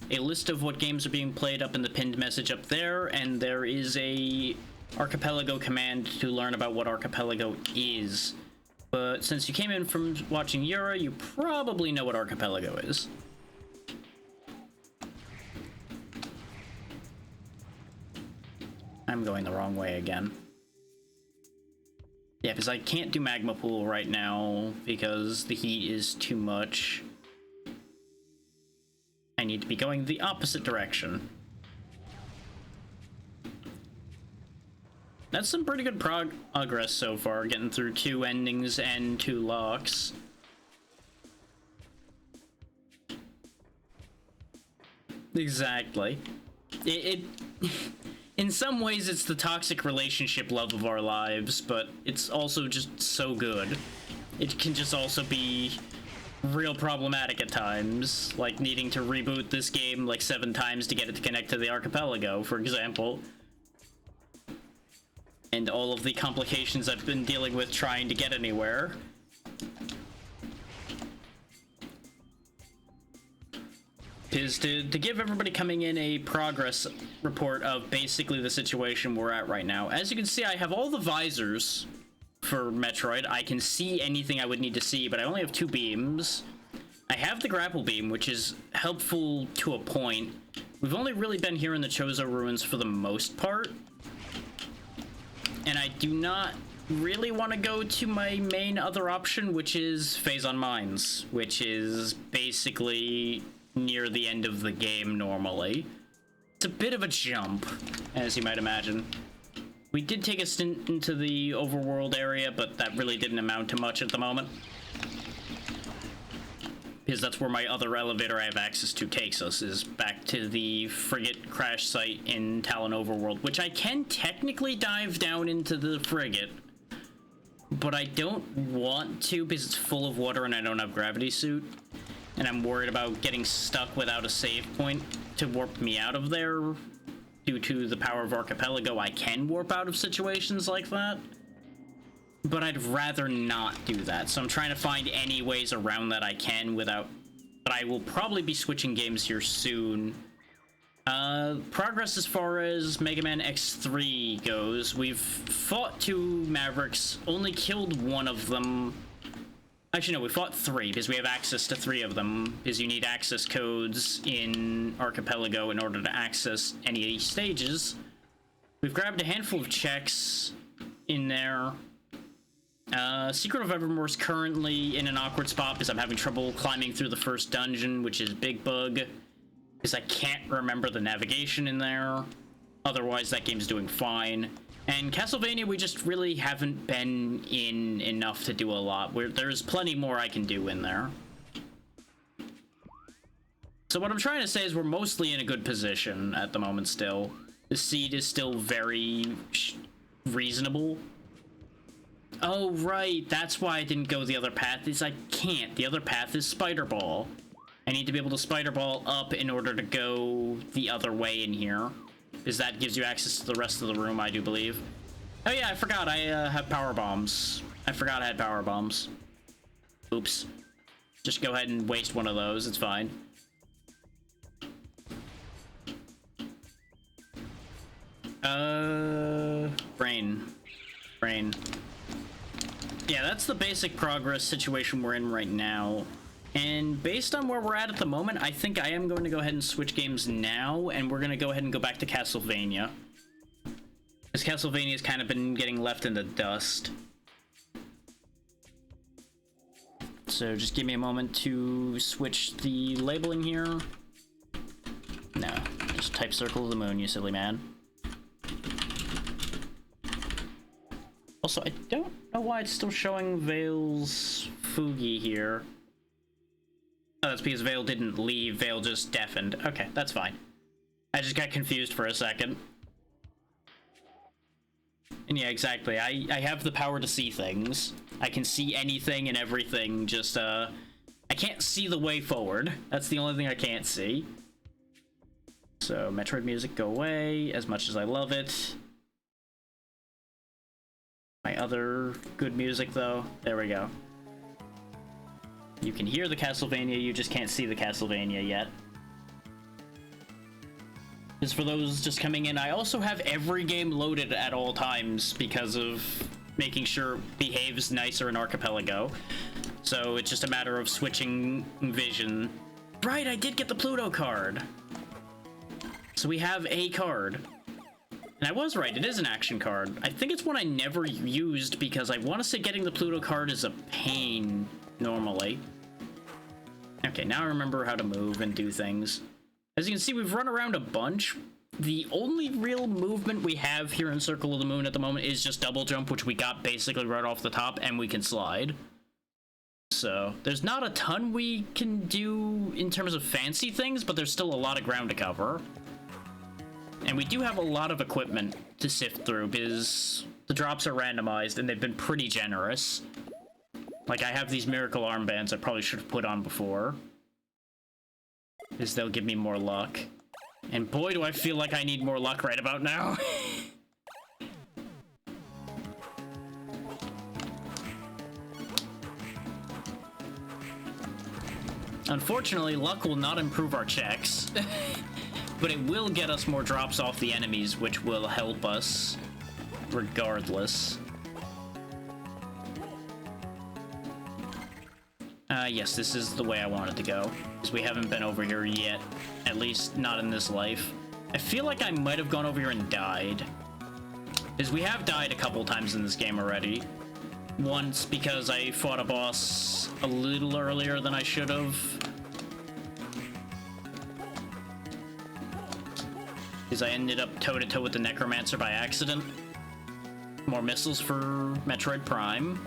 a list of what games are being played up in the pinned message up there, and there is a Archipelago command to learn about what Archipelago is. But since you came in from watching Yura, you probably know what Archipelago is. I'm going the wrong way again. Yeah, because I can't do Magma Pool right now because the heat is too much. I need to be going the opposite direction. That's some pretty good progress so far, getting through 2 endings and 2 locks. Exactly. In some ways, it's the toxic relationship love of our lives, but it's also just so good. It can just also be real problematic at times, like needing to reboot this game like 7 times to get it to connect to the Archipelago, for example. And all of the complications I've been dealing with trying to get anywhere. Is to give everybody coming in a progress report of basically the situation we're at right now. As you can see, I have all the visors for Metroid. I can see anything I would need to see, but I only have 2 beams. I have the grapple beam, which is helpful to a point. We've only really been here in the Chozo ruins for the most part. And I do not really want to go to my main other option, which is Phazon Mines, which is basically near the end of the game normally. It's a bit of a jump, as you might imagine. We did take a stint into the overworld area, but that really didn't amount to much at the moment. Because that's where my other elevator I have access to takes us, is back to the frigate crash site in Talon Overworld, which I can technically dive down into the frigate, but I don't want to because it's full of water and I don't have Gravity Suit. And I'm worried about getting stuck without a save point to warp me out of there. Due to the power of Archipelago, I can warp out of situations like that. But I'd rather not do that, so I'm trying to find any ways around that I can without... But I will probably be switching games here soon. Progress as far as Mega Man X3 goes, we've fought 2 Mavericks, only killed 1 of them. Actually, no, we fought 3, because we have access to 3 of them, because you need access codes in Archipelago in order to access any of these stages. We've grabbed a handful of checks in there. Secret of Evermore is currently in an awkward spot because I'm having trouble climbing through the first dungeon, which is Big Bug, because I can't remember the navigation in there. Otherwise, that game's doing fine. And Castlevania, we just really haven't been in enough to do a lot. There's plenty more I can do in there. So what I'm trying to say is we're mostly in a good position at the moment still. The seed is still very reasonable. Oh, right. That's why I didn't go the other path, is I can't. The other path is Spider Ball. I need to be able to Spider Ball up in order to go the other way in here. Because that gives you access to the rest of the room, I do believe. Oh yeah, I forgot I have power bombs. I forgot I had power bombs. Oops. Just go ahead and waste one of those, it's fine. Brain. Yeah, that's the basic progress situation we're in right now. And based on where we're at the moment, I think I am going to go ahead and switch games now, and we're going to go ahead and go back to Castlevania. Because Castlevania's kind of been getting left in the dust. So just give me a moment to switch the labeling here. No, just type Circle of the Moon, you silly man. Also, I don't know why it's still showing Vale's Fugi here. Oh, that's because Vale didn't leave, Vale just deafened. Okay, that's fine. I just got confused for a second. And yeah, exactly. I have the power to see things. I can see anything and everything, just, I can't see the way forward. That's the only thing I can't see. So, Metroid music, go away, as much as I love it. My other good music, though, there we go. You can hear the Castlevania, you just can't see the Castlevania yet. As for those just coming in, I also have every game loaded at all times because of making sure it behaves nicer in Archipelago. So it's just a matter of switching vision. Right, I did get the Pluto card! So we have a card. And I was right, it is an action card. I think it's one I never used because I want to say getting the Pluto card is a pain normally. Okay, now I remember how to move and do things. As you can see, we've run around a bunch. The only real movement we have here in Circle of the Moon at the moment is just double jump, which we got basically right off the top, and we can slide. So, there's not a ton we can do in terms of fancy things, but there's still a lot of ground to cover. And we do have a lot of equipment to sift through, because the drops are randomized, and they've been pretty generous. Like, I have these miracle armbands I probably should have put on before. Because they'll give me more luck. And boy, do I feel like I need more luck right about now. Unfortunately, luck will not improve our checks. But it will get us more drops off the enemies, which will help us regardless. Yes, this is the way I wanted to go. Because we haven't been over here yet. At least, not in this life. I feel like I might have gone over here and died. Because we have died a couple times in this game already. Once because I fought a boss a little earlier than I should have. Because I ended up toe-to-toe with the Necromancer by accident. More missiles for Metroid Prime.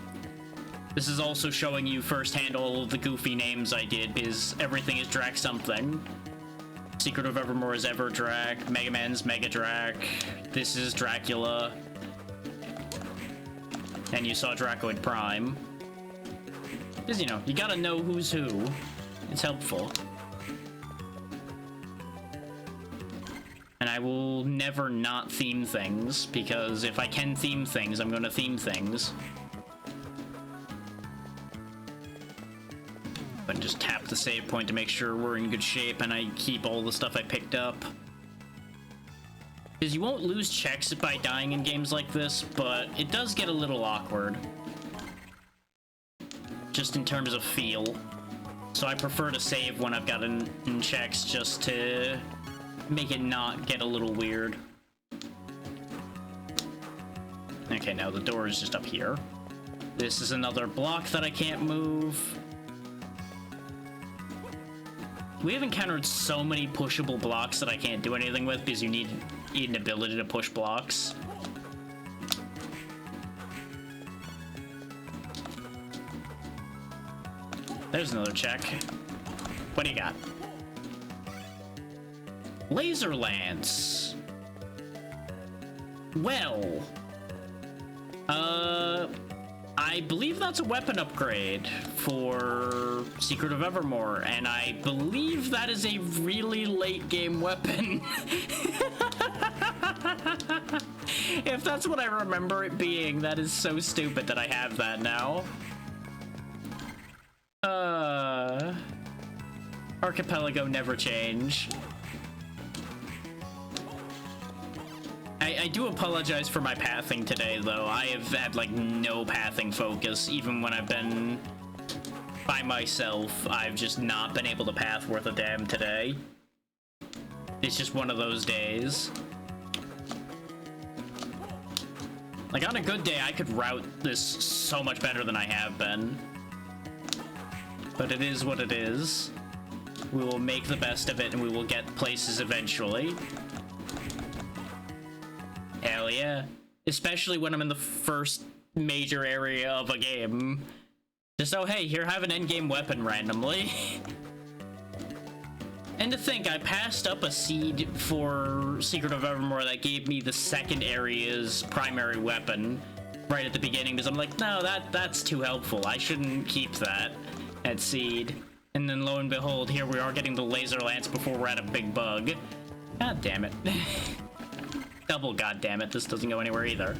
This is also showing you firsthand all of the goofy names I did, because everything is Drac something. Secret of Evermore is Everdrac, Mega Man's Mega Drac, this is Dracula. And you saw Dracoid Prime. Because, you know, you gotta know who's who. It's helpful. And I will never not theme things, because if I can theme things, I'm gonna theme things. And just tap the save point to make sure we're in good shape and I keep all the stuff I picked up. Because you won't lose checks by dying in games like this, but it does get a little awkward. Just in terms of feel. So I prefer to save when I've got in checks just to make it not get a little weird. Okay, now the door is just up here. This is another block that I can't move. We have encountered so many pushable blocks that I can't do anything with because you need an ability to push blocks. There's another check. What do you got? Laser Lance. Well. I believe that's a weapon upgrade for Secret of Evermore, and I believe that is a really late game weapon. If that's what I remember it being, that is so stupid that I have that now. Archipelago never change. I do apologize for my pathing today, though. I have had, like, no pathing focus. Even when I've been by myself, I've just not been able to path worth a damn today. It's just one of those days. Like, on a good day, I could route this so much better than I have been. But it is what it is. We will make the best of it, and we will get places eventually. Hell yeah. Especially when I'm in the first major area of a game. Just, oh hey, here, have an endgame weapon randomly. And to think, I passed up a seed for Secret of Evermore that gave me the second area's primary weapon right at the beginning, because I'm like, no, that's too helpful. I shouldn't keep that at seed. And then lo and behold, here we are getting the laser lance before we're at a big bug. God damn it. Double goddammit, this doesn't go anywhere either.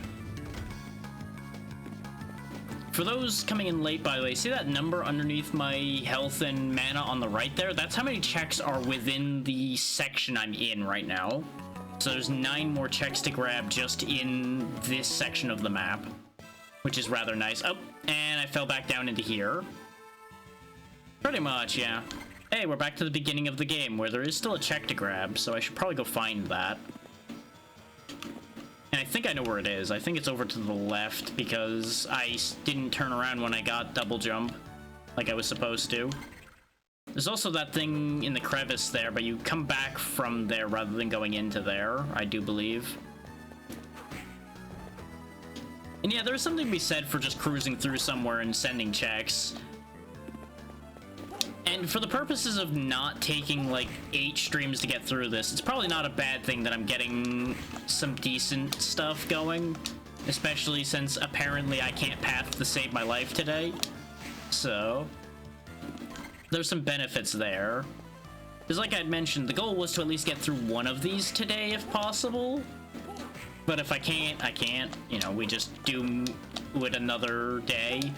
For those coming in late, by the way, see that number underneath my health and mana on the right there? That's how many checks are within the section I'm in right now. So there's 9 more checks to grab just in this section of the map, which is rather nice. Oh, and I fell back down into here. Pretty much, yeah. Hey, we're back to the beginning of the game, where there is still a check to grab, so I should probably go find that. And I think I know where it is. I think it's over to the left, because I didn't turn around when I got double jump, like I was supposed to. There's also that thing in the crevice there, but you come back from there rather than going into there, I do believe. And yeah, there's something to be said for just cruising through somewhere and sending checks. And for the purposes of not taking, like, 8 streams to get through this, it's probably not a bad thing that I'm getting some decent stuff going. Especially since apparently I can't path to save my life today. So there's some benefits there. Because like I'd mentioned, the goal was to at least get through one of these today if possible. But if I can't, I can't. You know, we just do it another day.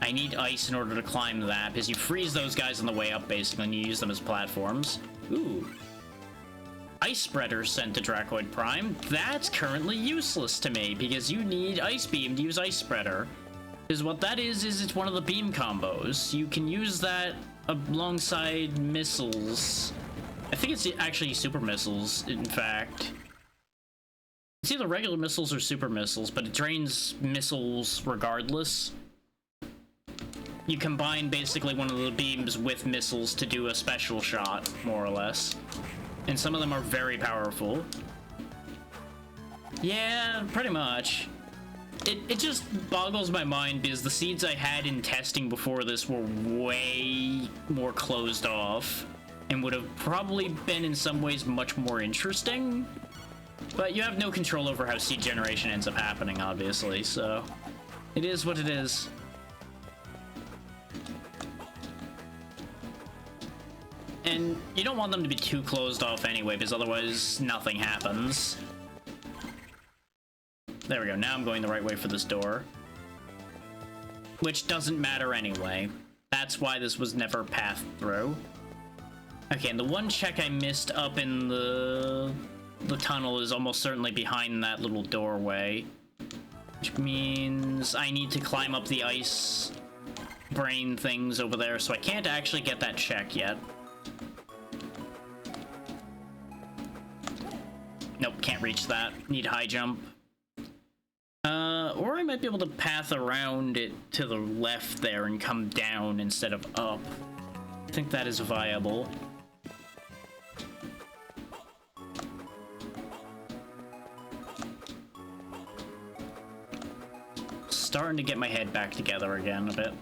I need ice in order to climb that, because you freeze those guys on the way up, basically, and you use them as platforms. Ooh. Ice Spreader sent to Dracoid Prime. That's currently useless to me, because you need Ice Beam to use Ice Spreader. Because what that is it's one of the beam combos. You can use that alongside missiles. I think it's actually super missiles, in fact. It's either regular missiles or super missiles, but it drains missiles regardless. You combine basically one of the beams with missiles to do a special shot, more or less. And some of them are very powerful. Yeah, pretty much. It just boggles my mind because the seeds I had in testing before this were way more closed off and would have probably been in some ways much more interesting. But you have no control over how seed generation ends up happening, obviously, so it is what it is. And you don't want them to be too closed off anyway, because otherwise nothing happens. There we go, now I'm going the right way for this door. Which doesn't matter anyway. That's why this was never pathed through. Okay, and the one check I missed up in the tunnel is almost certainly behind that little doorway. Which means I need to climb up the ice brain things over there, so I can't actually get that check yet. Nope, can't reach that. Need high jump. Or I might be able to path around it to the left there and come down instead of up. I think that is viable. Starting to get my head back together again a bit.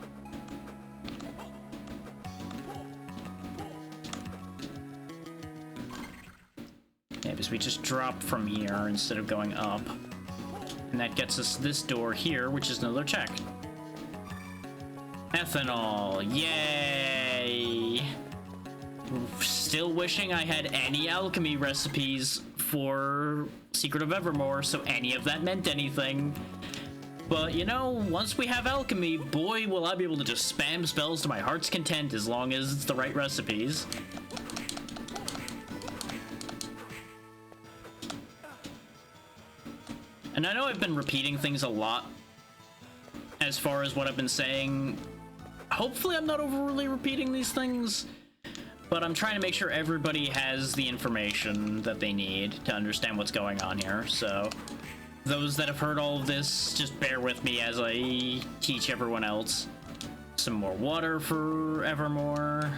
Yeah, because we just drop from here instead of going up. And that gets us this door here, which is another check. Ethanol, yay! Still wishing I had any alchemy recipes for Secret of Evermore, so any of that meant anything. But, you know, once we have alchemy, boy, will I be able to just spam spells to my heart's content as long as it's the right recipes. And I know I've been repeating things a lot as far as what I've been saying. Hopefully I'm not overly repeating these things, but I'm trying to make sure everybody has the information that they need to understand what's going on here. So those that have heard all of this, just bear with me as I teach everyone else. Some more water for Evermore.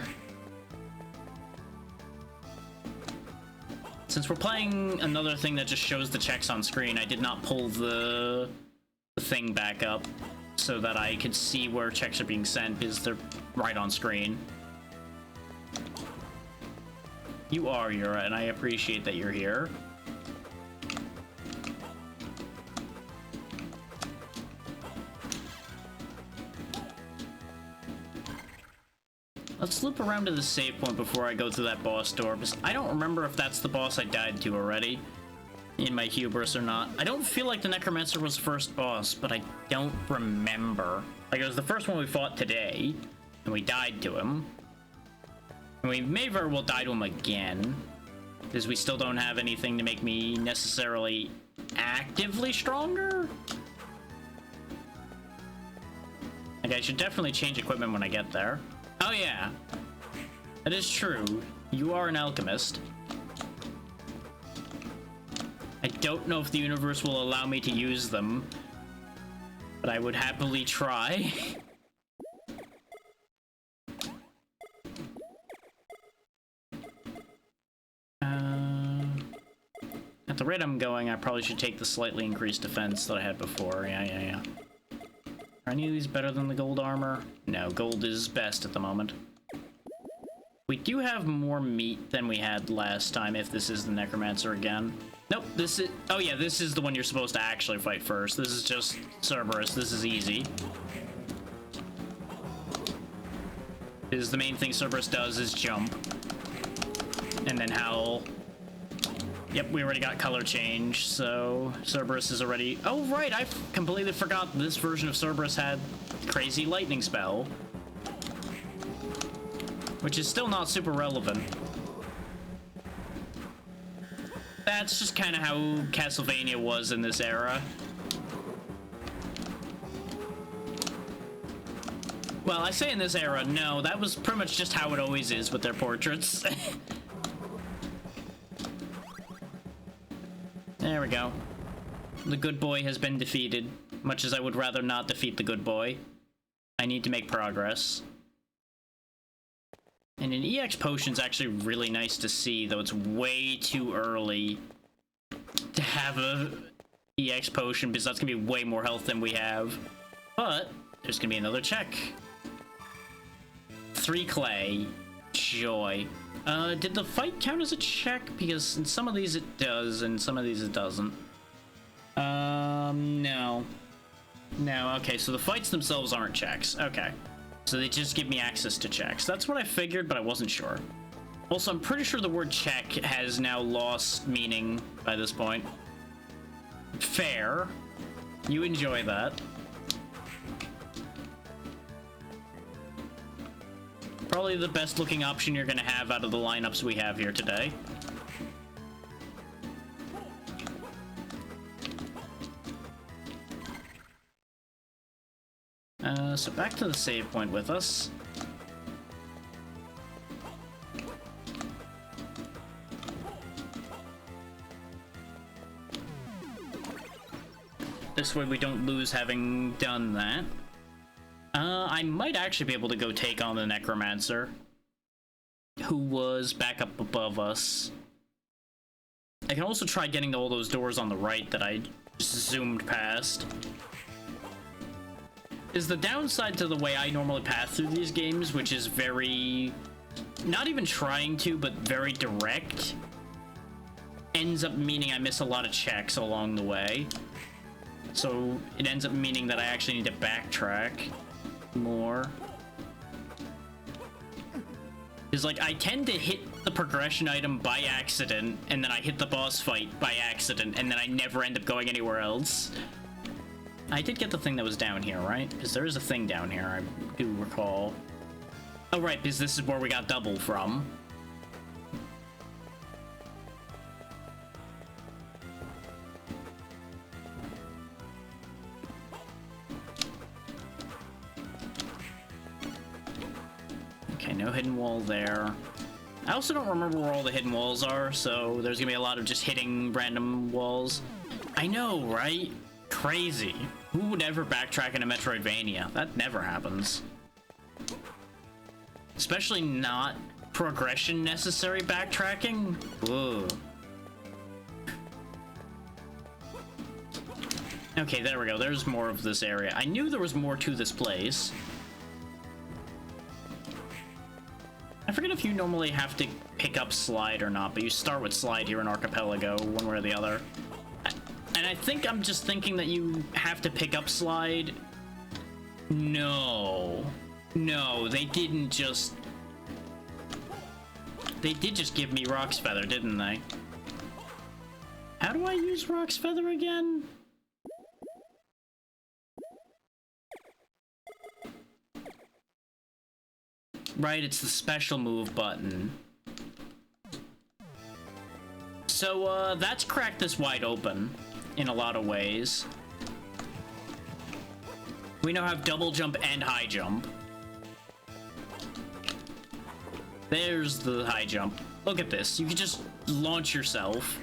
Since we're playing another thing that just shows the checks on screen, I did not pull the thing back up so that I could see where checks are being sent, because they're right on screen. You are, Yura, and I appreciate that you're here. Let's loop around to the save point before I go through that boss door, because I don't remember if that's the boss I died to already in my hubris or not. I don't feel like the Necromancer was the first boss, but I don't remember. Like, it was the first one we fought today, and we died to him. And we may very well die to him again, because we still don't have anything to make me necessarily actively stronger. Like, I should definitely change equipment when I get there. Oh yeah, that is true. You are an alchemist. I don't know if the universe will allow me to use them, but I would happily try. At the rate I'm going, I probably should take the slightly increased defense that I had before. Yeah. Are any of these better than the gold armor? No, gold is best at the moment. We do have more meat than we had last time, if this is the Necromancer again. Nope, this is... Oh yeah, this is the one you're supposed to actually fight first. This is just Cerberus. This is easy. Because the main thing Cerberus does is jump. And then howl. Yep, we already got color change, so Cerberus is already... Oh, right, I completely forgot this version of Cerberus had crazy lightning spell. Which is still not super relevant. That's just kind of how Castlevania was in this era. Well, I say in this era, no, that was pretty much just how it always is with their portraits. There we go. The good boy has been defeated, much as I would rather not defeat the good boy. I need to make progress. And an EX potion's actually really nice to see, though it's way too early to have a EX potion, because that's gonna be way more health than we have. But there's gonna be another check. 3 clay. Joy. Did the fight count as a check? Because in some of these it does, and some of these it doesn't. No. No, okay, so the fights themselves aren't checks. Okay. So they just give me access to checks. That's what I figured, but I wasn't sure. Also, I'm pretty sure the word check has now lost meaning by this point. Fair. You enjoy that. Probably the best looking option you're gonna have out of the lineups we have here today. So back to the save point with us. This way we don't lose having done that. I might actually be able to go take on the Necromancer, who was back up above us. I can also try getting to all those doors on the right that I just zoomed past. Is the downside to the way I normally pass through these games, which is very... not even trying to, but very direct, ends up meaning I miss a lot of checks along the way. So it ends up meaning that I actually need to backtrack. more. Is like, I tend to hit the progression item by accident, and then I hit the boss fight by accident, and then I never end up going anywhere else. I did get the thing that was down here, right? Because there is a thing down here, I do recall. Oh, right, because this is where we got double from. Okay, no hidden wall there. I also don't remember where all the hidden walls are, so there's gonna be a lot of just hitting random walls. I know, right? Crazy. Who would ever backtrack in a Metroidvania? That never happens. Especially not progression necessary backtracking. Whoa. Okay, there we go. There's more of this area. I knew there was more to this place. I forget if you normally have to pick up slide or not, but you start with slide here in Archipelago, one way or the other. And I think I'm just thinking that you have to pick up slide. No. No, they didn't just... They did just give me Rock's Feather, didn't they? How do I use Rock's Feather again? Right, it's the special move button. So, that's cracked this wide open in a lot of ways. We now have double jump and high jump. There's the high jump. Look at this. You can just launch yourself.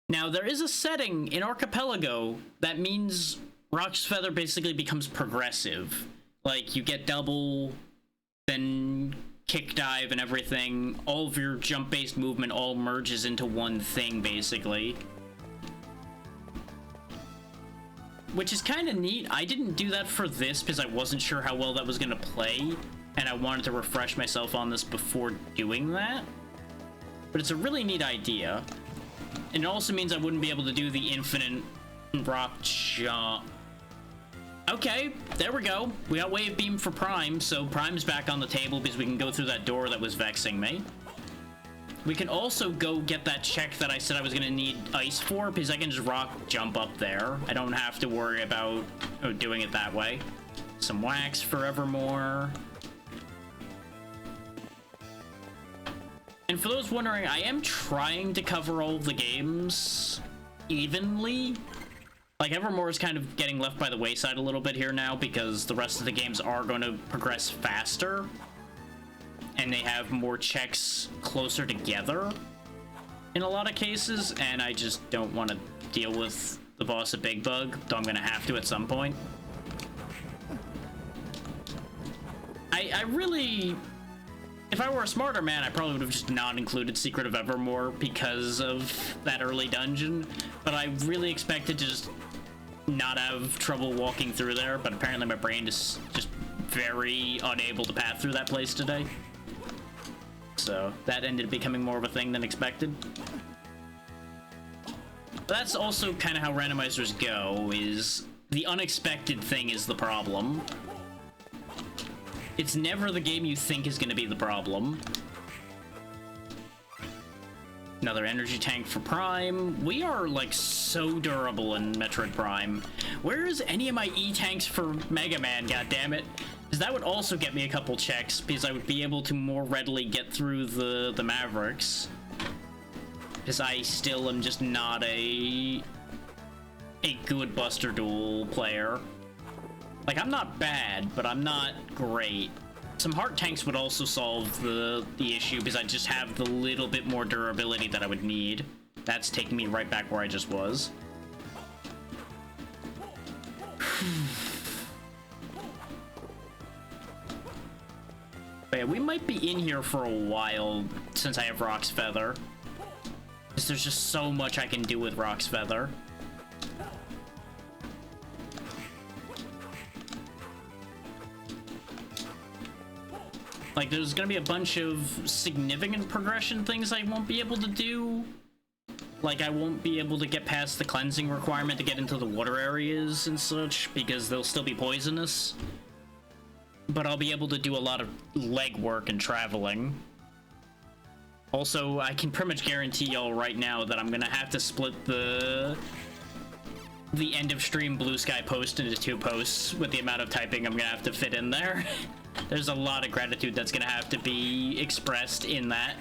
Now, there is a setting in Archipelago that means Rock's Feather basically becomes progressive. Like, you get double, then kick dive and everything. All of your jump-based movement all merges into one thing, basically. Which is kind of neat. I didn't do that for this because I wasn't sure how well that was going to play, and I wanted to refresh myself on this before doing that. But it's a really neat idea. And it also means I wouldn't be able to do the infinite rock jump. Okay, there we go. We got Wave Beam for Prime, so Prime's back on the table because we can go through that door that was vexing me. We can also go get that check that I said I was going to need ice for, because I can just rock jump up there. I don't have to worry about doing it that way. Some wax forevermore. And for those wondering, I am trying to cover all of the games evenly. Like, Evermore is kind of getting left by the wayside a little bit here now, because the rest of the games are going to progress faster. And they have more checks closer together in a lot of cases, and I just don't want to deal with the boss of Big Bug, though I'm going to have to at some point. I really... If I were a smarter man, I probably would have just not included Secret of Evermore because of that early dungeon, but I really expected to just not have trouble walking through there, but apparently my brain is just very unable to path through that place today. So that ended up becoming more of a thing than expected. But that's also kind of how randomizers go, is the unexpected thing is the problem. It's never the game you think is going to be the problem. Another energy tank for Prime. We are, like, so durable in Metroid Prime. Where is any of my E-tanks for Mega Man, goddammit? Because that would also get me a couple checks, because I would be able to more readily get through the Mavericks. Because I still am just not a good Buster Duel player. Like, I'm not bad, but I'm not great. Some heart tanks would also solve the issue, because I just have the little bit more durability that I would need. That's taking me right back where I just was. But yeah, we might be in here for a while since I have Rock's Feather. Because there's just so much I can do with Rock's Feather. Like, there's gonna be a bunch of significant progression things I won't be able to do. Like, I won't be able to get past the cleansing requirement to get into the water areas and such, because they'll still be poisonous. but I'll be able to do a lot of legwork and traveling. Also, I can pretty much guarantee y'all right now that I'm gonna have to split the end of stream Blue Sky post into 2 posts with the amount of typing I'm gonna have to fit in there. There's a lot of gratitude that's gonna have to be expressed in that.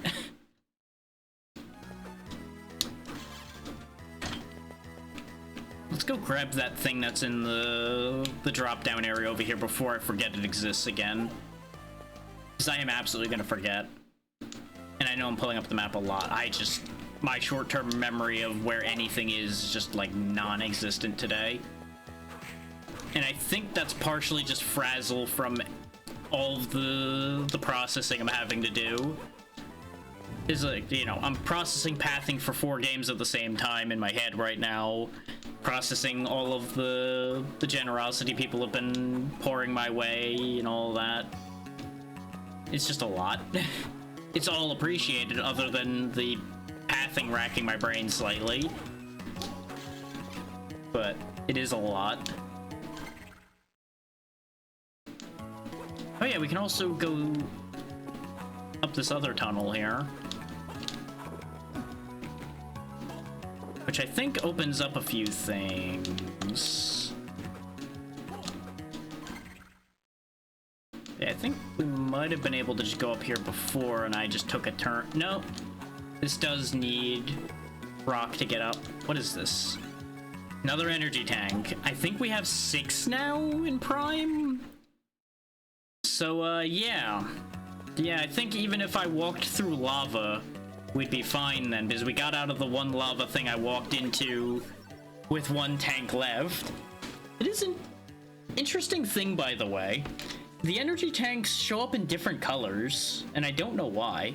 Let's go grab that thing that's in the drop-down area over here before I forget it exists again. Because I am absolutely gonna forget. And I know I'm pulling up the map a lot. My short-term memory of where anything is just, like, non-existent today. And I think that's partially just frazzle from all of the processing I'm having to do. Is like, you know, I'm processing pathing for 4 games at the same time in my head right now. Processing all of the generosity people have been pouring my way and all that. It's just a lot. It's all appreciated other than the pathing racking my brain slightly. But it is a lot. Oh yeah, we can also go up this other tunnel here. Which I think opens up a few things. Yeah, I think we might have been able to just go up here before and I just took a turn. No, this does need rock to get up. What is this? Another energy tank. I think we have 6 now in Prime. So, yeah. Yeah, I think even if I walked through lava, we'd be fine then, because we got out of the one lava thing I walked into with 1 tank left. It is an interesting thing, by the way. The energy tanks show up in different colors, and I don't know why.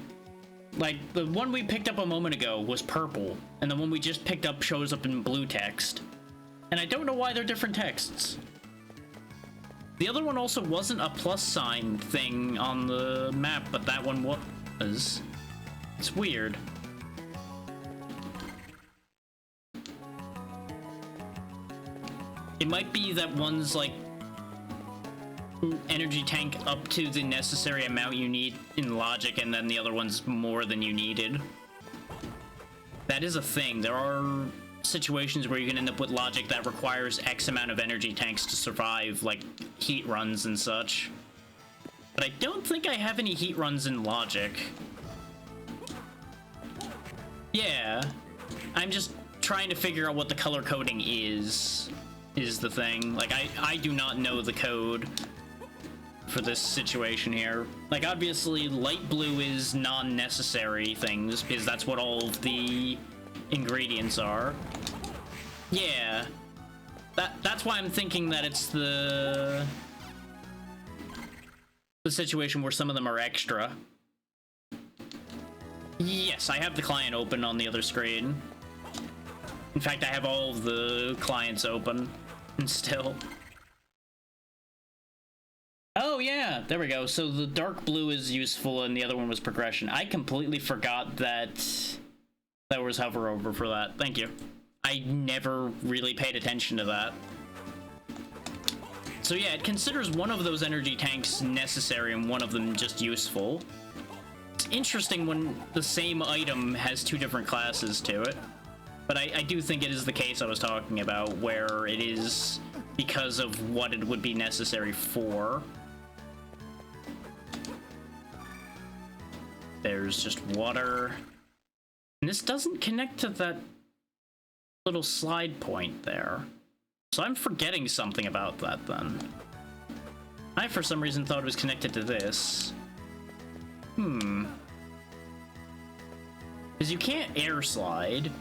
Like, the one we picked up a moment ago was purple, and the one we just picked up shows up in blue text. And I don't know why they're different texts. The other one also wasn't a plus sign thing on the map, but that one was. It's weird. It might be that one's like energy tank up to the necessary amount you need in logic, and then the other one's more than you needed. That is a thing. There are situations where you can end up with logic that requires X amount of energy tanks to survive, like heat runs and such. But I don't think I have any heat runs in logic. Yeah, I'm just trying to figure out what the color coding is the thing. Like, I do not know the code for this situation here. Like, obviously, light blue is non-necessary things, because that's what all of the ingredients are. Yeah. That's why I'm thinking that it's the situation where some of them are extra. Yes, I have the client open on the other screen. In fact, I have all of the clients open, and still. Oh yeah, there we go. So the dark blue is useful and the other one was progression. I completely forgot that there was hover over for that. Thank you. I never really paid attention to that. So yeah, it considers one of those energy tanks necessary and one of them just useful. It's interesting when the same item has 2 different classes to it. But I do think it is the case I was talking about, where it is because of what it would be necessary for. There's just water. And this doesn't connect to that little slide point there. So I'm forgetting something about that then. I, for some reason, thought it was connected to this. Because you can't air slide.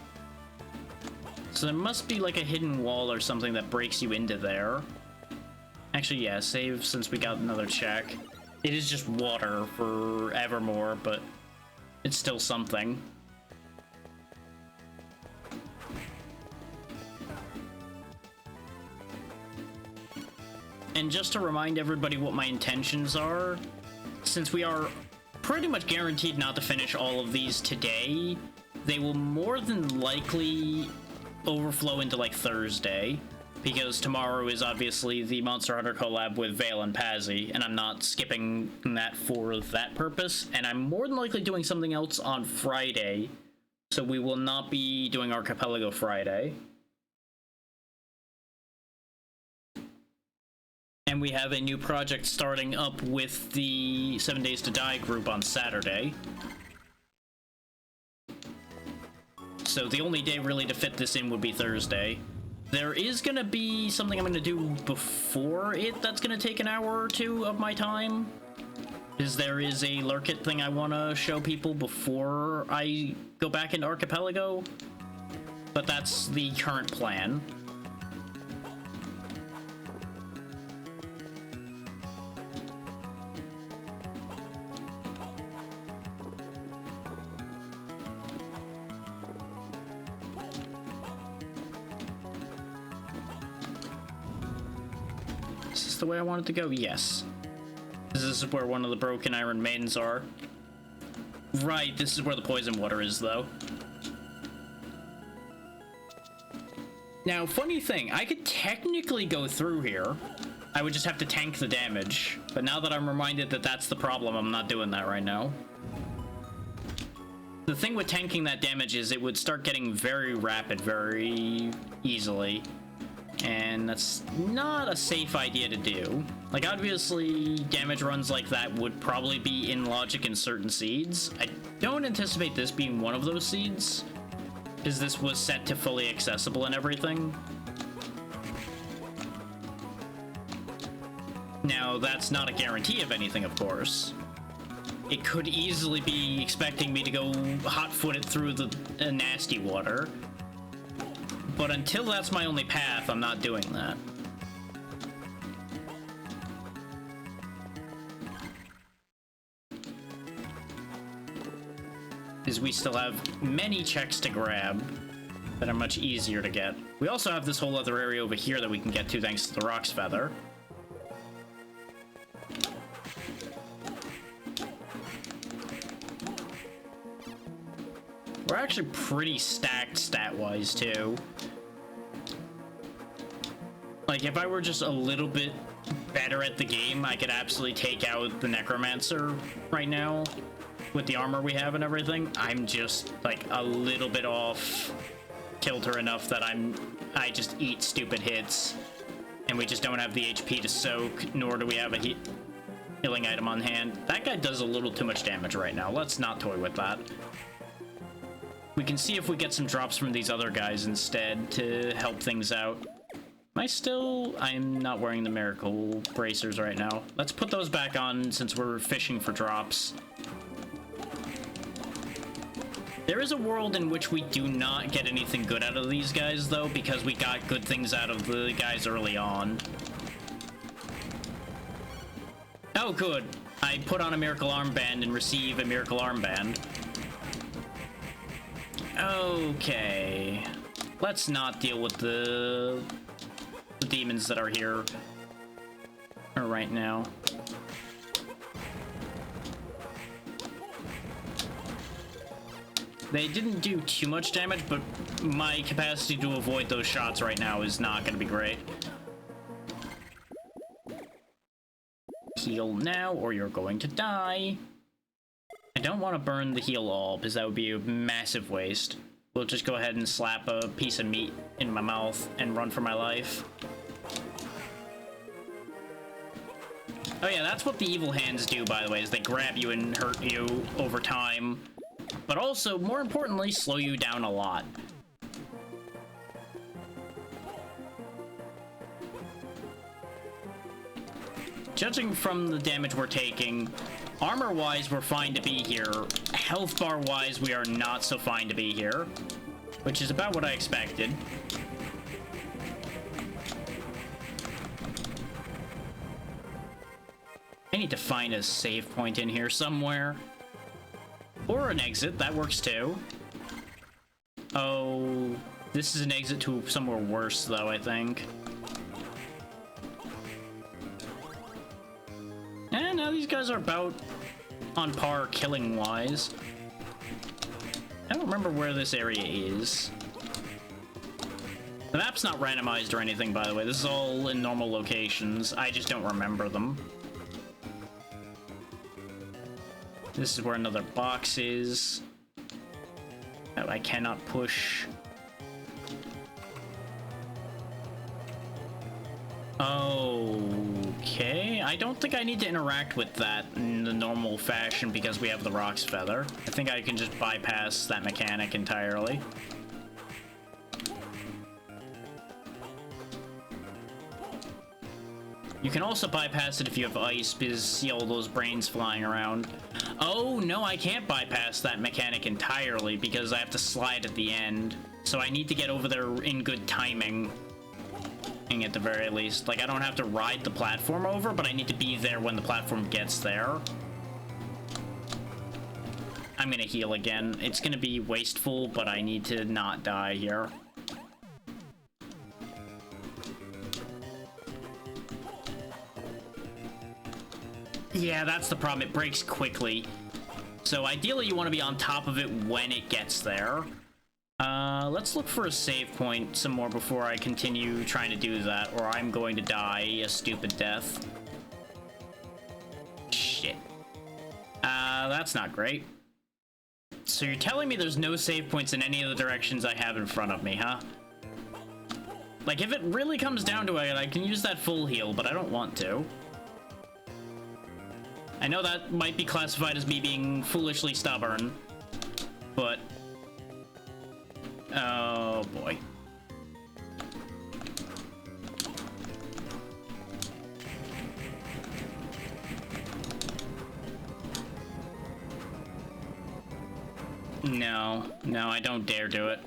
So there must be like a hidden wall or something that breaks you into there. Actually, yeah, save since we got another check. It is just water for Evermore, but it's still something. And just to remind everybody what my intentions are, since we are pretty much guaranteed not to finish all of these today, they will more than likely overflow into like Thursday. because tomorrow is obviously the Monster Hunter collab with Vale and Pazzy, and I'm not skipping that for that purpose, and I'm more than likely doing something else on Friday, so we will not be doing Archipelago Friday. And we have a new project starting up with the 7 Days to Die group on Saturday. So the only day really to fit this in would be Thursday. There is gonna be something I'm gonna do before it that's gonna take an hour or two of my time. Is there is a Lurkit thing I wanna show people before I go back into Archipelago. But that's the current plan. Is this the way I wanted to go? Yes. This is where one of the broken iron maidens are. Right, this is where the poison water is, though. Now, funny thing, I could technically go through here. I would just have to tank the damage. But now that I'm reminded that that's the problem, I'm not doing that right now. The thing with tanking that damage is it would start getting very rapid very easily. And that's not a safe idea to do. Like, obviously, damage runs like that would probably be in logic in certain seeds. I don't anticipate this being one of those seeds, because this was set to fully accessible and everything. Now, that's not a guarantee of anything, of course. It could easily be expecting me to go hot-footed through the nasty water. But until that's my only path, I'm not doing that. Because we still have many checks to grab that are much easier to get. We also have this whole other area over here that we can get to thanks to the Rock's Feather. We're actually pretty stacked stat-wise, too. Like, if I were just a little bit better at the game, I could absolutely take out the Necromancer right now with the armor we have and everything. I'm just, like, a little bit off kilter enough that I just eat stupid hits, and we just don't have the HP to soak, nor do we have a healing item on hand. That guy does a little too much damage right now. Let's not toy with that. We can see if we get some drops from these other guys instead to help things out. I'm not wearing the miracle bracers right now. Let's put those back on since we're fishing for drops. There is a world in which we do not get anything good out of these guys, though, because we got good things out of the guys early on. Oh, good. I put on a miracle armband and receive a miracle armband. Okay. Let's not deal with the demons that are here right now. They didn't do too much damage, but my capacity to avoid those shots right now is not going to be great. Heal now, or you're going to die. I don't want to burn the heal all, because that would be a massive waste. We'll just go ahead and slap a piece of meat in my mouth and run for my life. Oh yeah, that's what the evil hands do, by the way, is they grab you and hurt you over time. But also, more importantly, slow you down a lot. Judging from the damage we're taking, armor-wise, we're fine to be here. Health bar-wise, we are not so fine to be here, which is about what I expected. I need to find a save point in here somewhere. Or an exit, that works too. Oh, this is an exit to somewhere worse, though, I think. And now these guys are about on par killing-wise. I don't remember where this area is. The map's not randomized or anything, by the way. This is all in normal locations. I just don't remember them. This is where another box is. Oh, I cannot push. Okay, I don't think I need to interact with that in the normal fashion because we have the Rock's Feather. I think I can just bypass that mechanic entirely. You can also bypass it if you have ice because you see all those brains flying around. Oh, no, I can't bypass that mechanic entirely because I have to slide at the end. So I need to get over there in good timing. At the very least. Like, I don't have to ride the platform over, but I need to be there when the platform gets there. I'm gonna heal again. It's gonna be wasteful, but I need to not die here. Yeah, that's the problem. It breaks quickly. So ideally, you want to be on top of it when it gets there. Let's look for a save point some more before I continue trying to do that, or I'm going to die a stupid death. Shit. That's not great. So you're telling me there's no save points in any of the directions I have in front of me, huh? Like, if it really comes down to it, I can use that full heal, but I don't want to. I know that might be classified as me being foolishly stubborn, but... Oh, boy. No, I don't dare do it.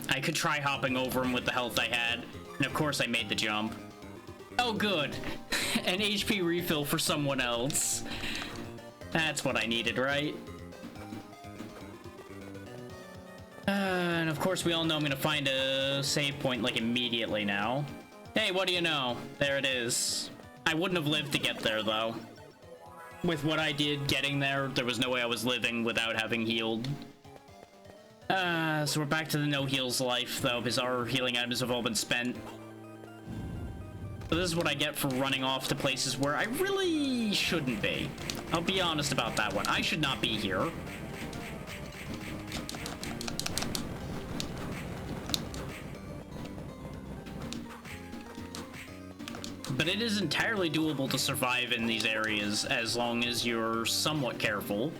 I could try hopping over him with the health I had, and of course I made the jump. Oh, good. An HP refill for someone else. That's what I needed, right? And of course we all know I'm gonna find a save point, like, immediately now. Hey, what do you know? There it is. I wouldn't have lived to get there, though. With what I did getting there, there was no way I was living without having healed. So we're back to the no heals life, though, because our healing items have all been spent. So this is what I get for running off to places where I really shouldn't be. I'll be honest about that one. I should not be here. But it is entirely doable to survive in these areas as long as you're somewhat careful.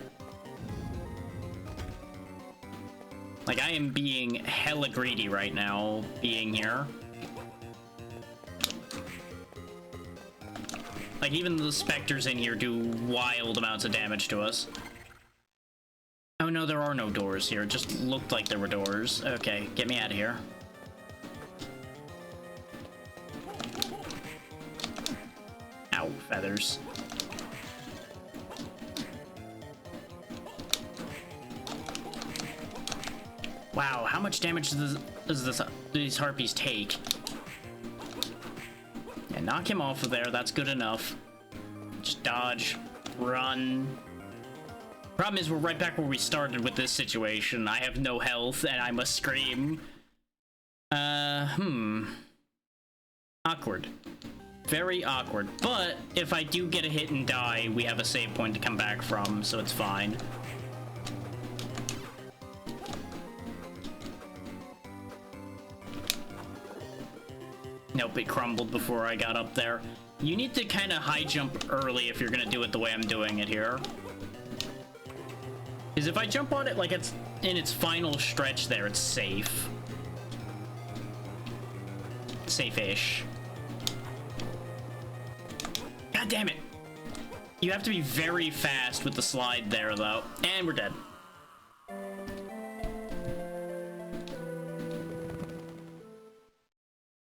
Like, I am being hella greedy right now, being here. Like, even the specters in here do wild amounts of damage to us. Oh no, there are no doors here. It just looked like there were doors. Okay, get me out of here. Ow, feathers. Wow, how much damage does these harpies take? Yeah, knock him off of there. That's good enough. Just dodge, run. Problem is, we're right back where we started with this situation. I have no health, and I must scream. Awkward. Very awkward. But if I do get a hit and die, we have a save point to come back from, so it's fine. Nope, it crumbled before I got up there. You need to kind of high jump early if you're gonna do it the way I'm doing it here. Because if I jump on it like it's in its final stretch there, it's safe. Safe-ish. God damn it! You have to be very fast with the slide there, though. And we're dead.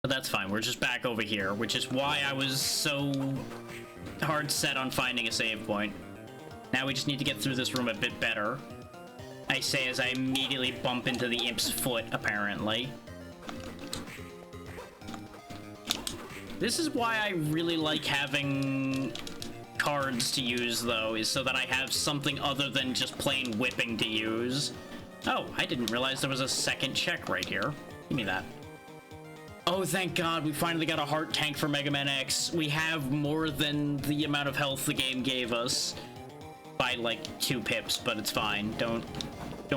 But that's fine, we're just back over here, which is why I was so hard set on finding a save point. Now we just need to get through this room a bit better. I say as I immediately bump into the imp's foot, apparently. This is why I really like having cards to use, though, is so that I have something other than just plain whipping to use. Oh, I didn't realize there was a second check right here. Give me that. Oh, thank God, we finally got a heart tank for Mega Man X. We have more than the amount of health the game gave us by like 2 pips, but it's fine. Don't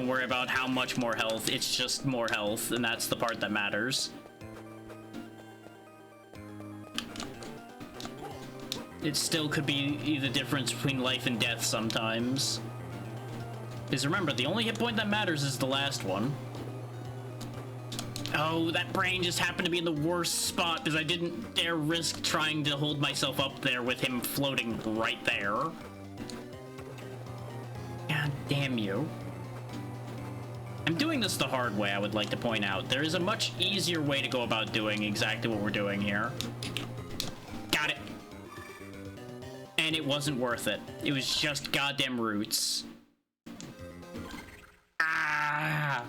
worry about how much more health. It's just more health, and that's the part that matters. It still could be the difference between life and death sometimes. Because remember, the only hit point that matters is the last one. Oh, that brain just happened to be in the worst spot because I didn't dare risk trying to hold myself up there with him floating right there. God damn you. I'm doing this the hard way, I would like to point out. There is a much easier way to go about doing exactly what we're doing here. Got it. And it wasn't worth it. It was just goddamn roots. Ah!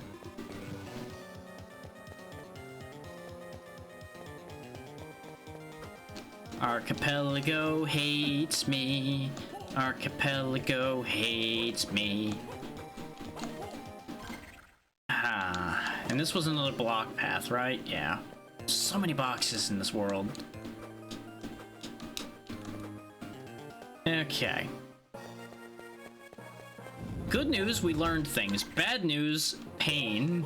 Archipelago hates me. Archipelago hates me. Ah, and this was another block path, right? Yeah. So many boxes in this world. Okay. Good news, we learned things. Bad news, pain.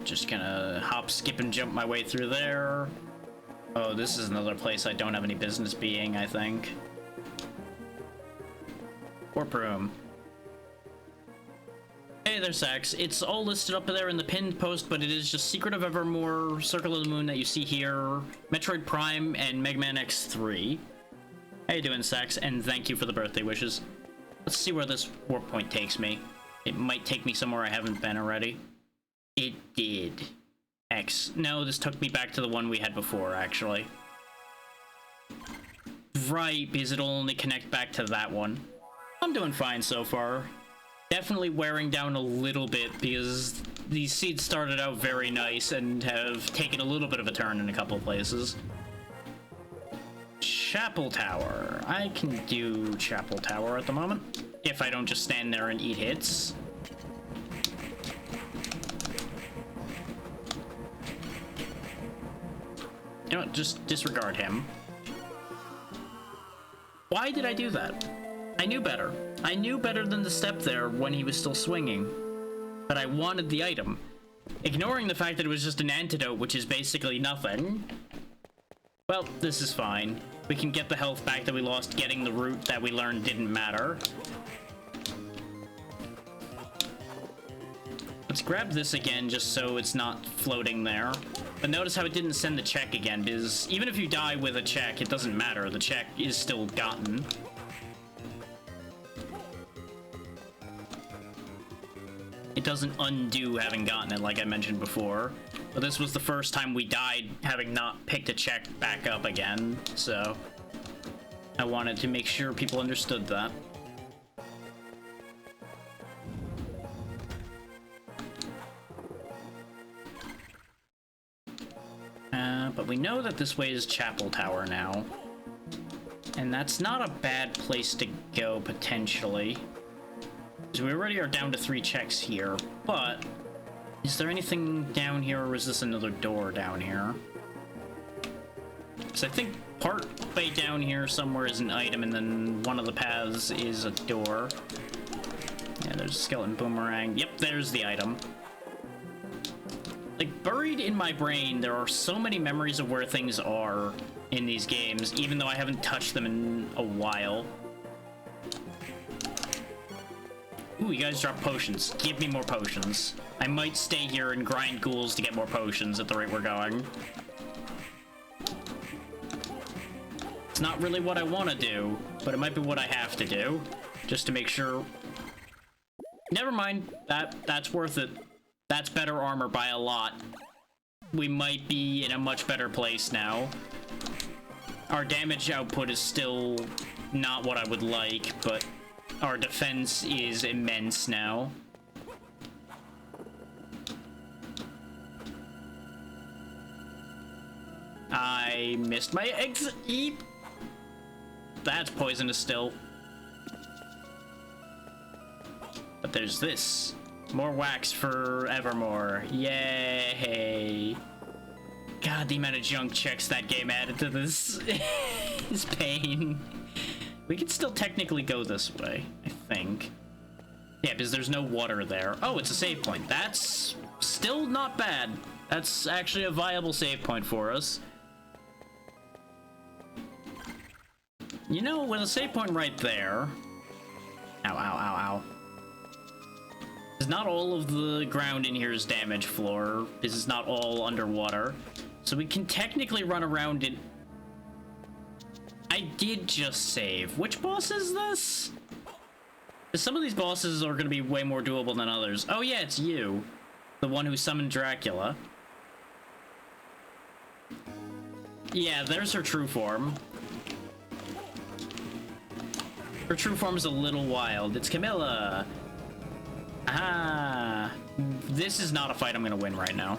Just gonna hop, skip, and jump my way through there. Oh, this is another place I don't have any business being, I think. Warp room. Hey there, Sax. It's all listed up there in the pinned post, but it is just Secret of Evermore, Circle of the Moon that you see here, Metroid Prime, and Mega Man X3. How you doing, Sax? And thank you for the birthday wishes. Let's see where this warp point takes me. It might take me somewhere I haven't been already. It did. X. No, this took me back to the one we had before, actually. Right, because it'll only connect back to that one. I'm doing fine so far. Definitely wearing down a little bit because these seeds started out very nice and have taken a little bit of a turn in a couple of places. Chapel Tower. I can do Chapel Tower at the moment, if I don't just stand there and eat hits. You know what, just disregard him. Why did I do that? I knew better. I knew better than to step there when he was still swinging. But I wanted the item. Ignoring the fact that it was just an antidote, which is basically nothing. Well, this is fine. We can get the health back that we lost getting the root that we learned didn't matter. Let's grab this again just so it's not floating there. But notice how it didn't send the check again, because even if you die with a check, it doesn't matter. The check is still gotten. It doesn't undo having gotten it, like I mentioned before. But this was the first time we died having not picked a check back up again, so I wanted to make sure people understood that. But we know that this way is Chapel Tower now. And that's not a bad place to go, potentially. Because we already are down to 3 checks here, but is there anything down here, or is this another door down here? Because I think part way down here somewhere is an item, and then one of the paths is a door. Yeah, there's a skeleton boomerang. Yep, there's the item. Like, buried in my brain, there are so many memories of where things are in these games, even though I haven't touched them in a while. Ooh, you guys drop potions. Give me more potions. I might stay here and grind ghouls to get more potions at the rate we're going. It's not really what I want to do, but it might be what I have to do, just to make sure. Never mind. That's worth it. That's better armor by a lot. We might be in a much better place now. Our damage output is still not what I would like, but our defense is immense now. I missed my exit. That's poisonous still. there's this. More wax for Evermore. Yay. God, the amount of junk checks that game added to this is pain. We can still technically go this way, I think. Yeah, because there's no water there. Oh, it's a save point. That's still not bad. That's actually a viable save point for us. You know, with a save point right there... Ow, ow, ow, ow. Because not all of the ground in here is damaged floor. This is not all underwater. So we can technically run around it. I did just save. Which boss is this? Some of these bosses are going to be way more doable than others. Oh yeah, it's you. The one who summoned Dracula. Yeah, there's her true form. Her true form is a little wild. It's Camilla. Ah. This is not a fight I'm going to win right now.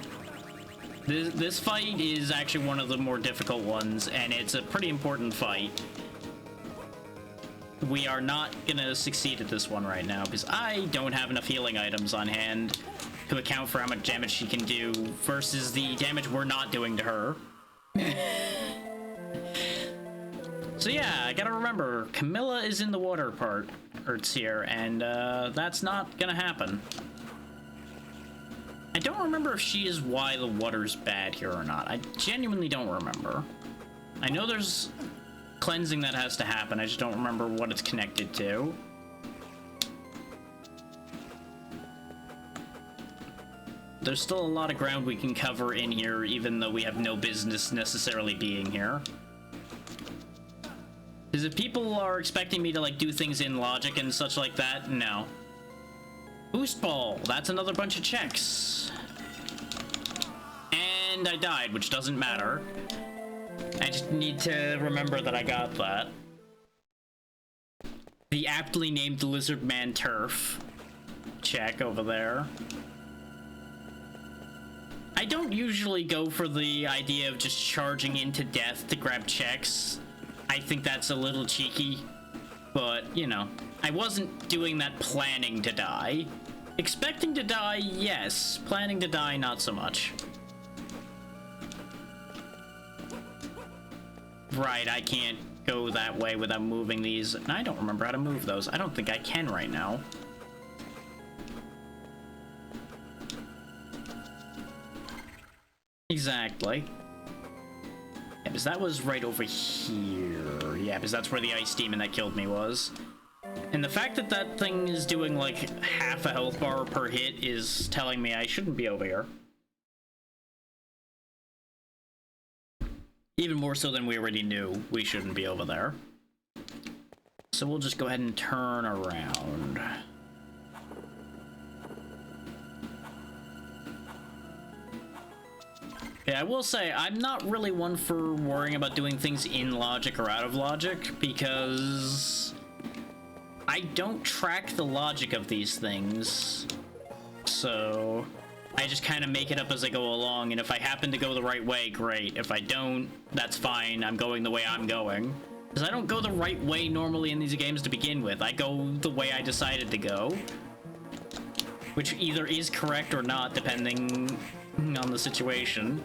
This fight is actually one of the more difficult ones, and it's a pretty important fight. We are not gonna succeed at this one right now, because I don't have enough healing items on hand to account for how much damage she can do versus the damage we're not doing to her. So yeah, I gotta remember, Camilla is in the water parts here, and that's not gonna happen. I don't remember if she is why the water's bad here or not. I genuinely don't remember. I know there's cleansing that has to happen, I just don't remember what it's connected to. There's still a lot of ground we can cover in here, even though we have no business necessarily being here. Because if people are expecting me to, like, do things in logic and such like that, no. Boost ball, that's another bunch of checks. And I died, which doesn't matter. I just need to remember that I got that. The aptly named Lizard Man Turf. Check over there. I don't usually go for the idea of just charging into death to grab checks. I think that's a little cheeky. But, you know, I wasn't doing that planning to die. Expecting to die, yes. Planning to die, not so much. Right, I can't go that way without moving these. And I don't remember how to move those. I don't think I can right now. Exactly. Yeah, because that was right over here. Yeah, because that's where the ice demon that killed me was. And the fact that that thing is doing like half a health bar per hit is telling me I shouldn't be over here. Even more so than we already knew, we shouldn't be over there. So we'll just go ahead and turn around. Yeah, I will say, I'm not really one for worrying about doing things in logic or out of logic, because I don't track the logic of these things. So I just kind of make it up as I go along, and if I happen to go the right way, great. If I don't, that's fine. I'm going the way I'm going. Because I don't go the right way normally in these games to begin with. I go the way I decided to go. Which either is correct or not, depending on the situation.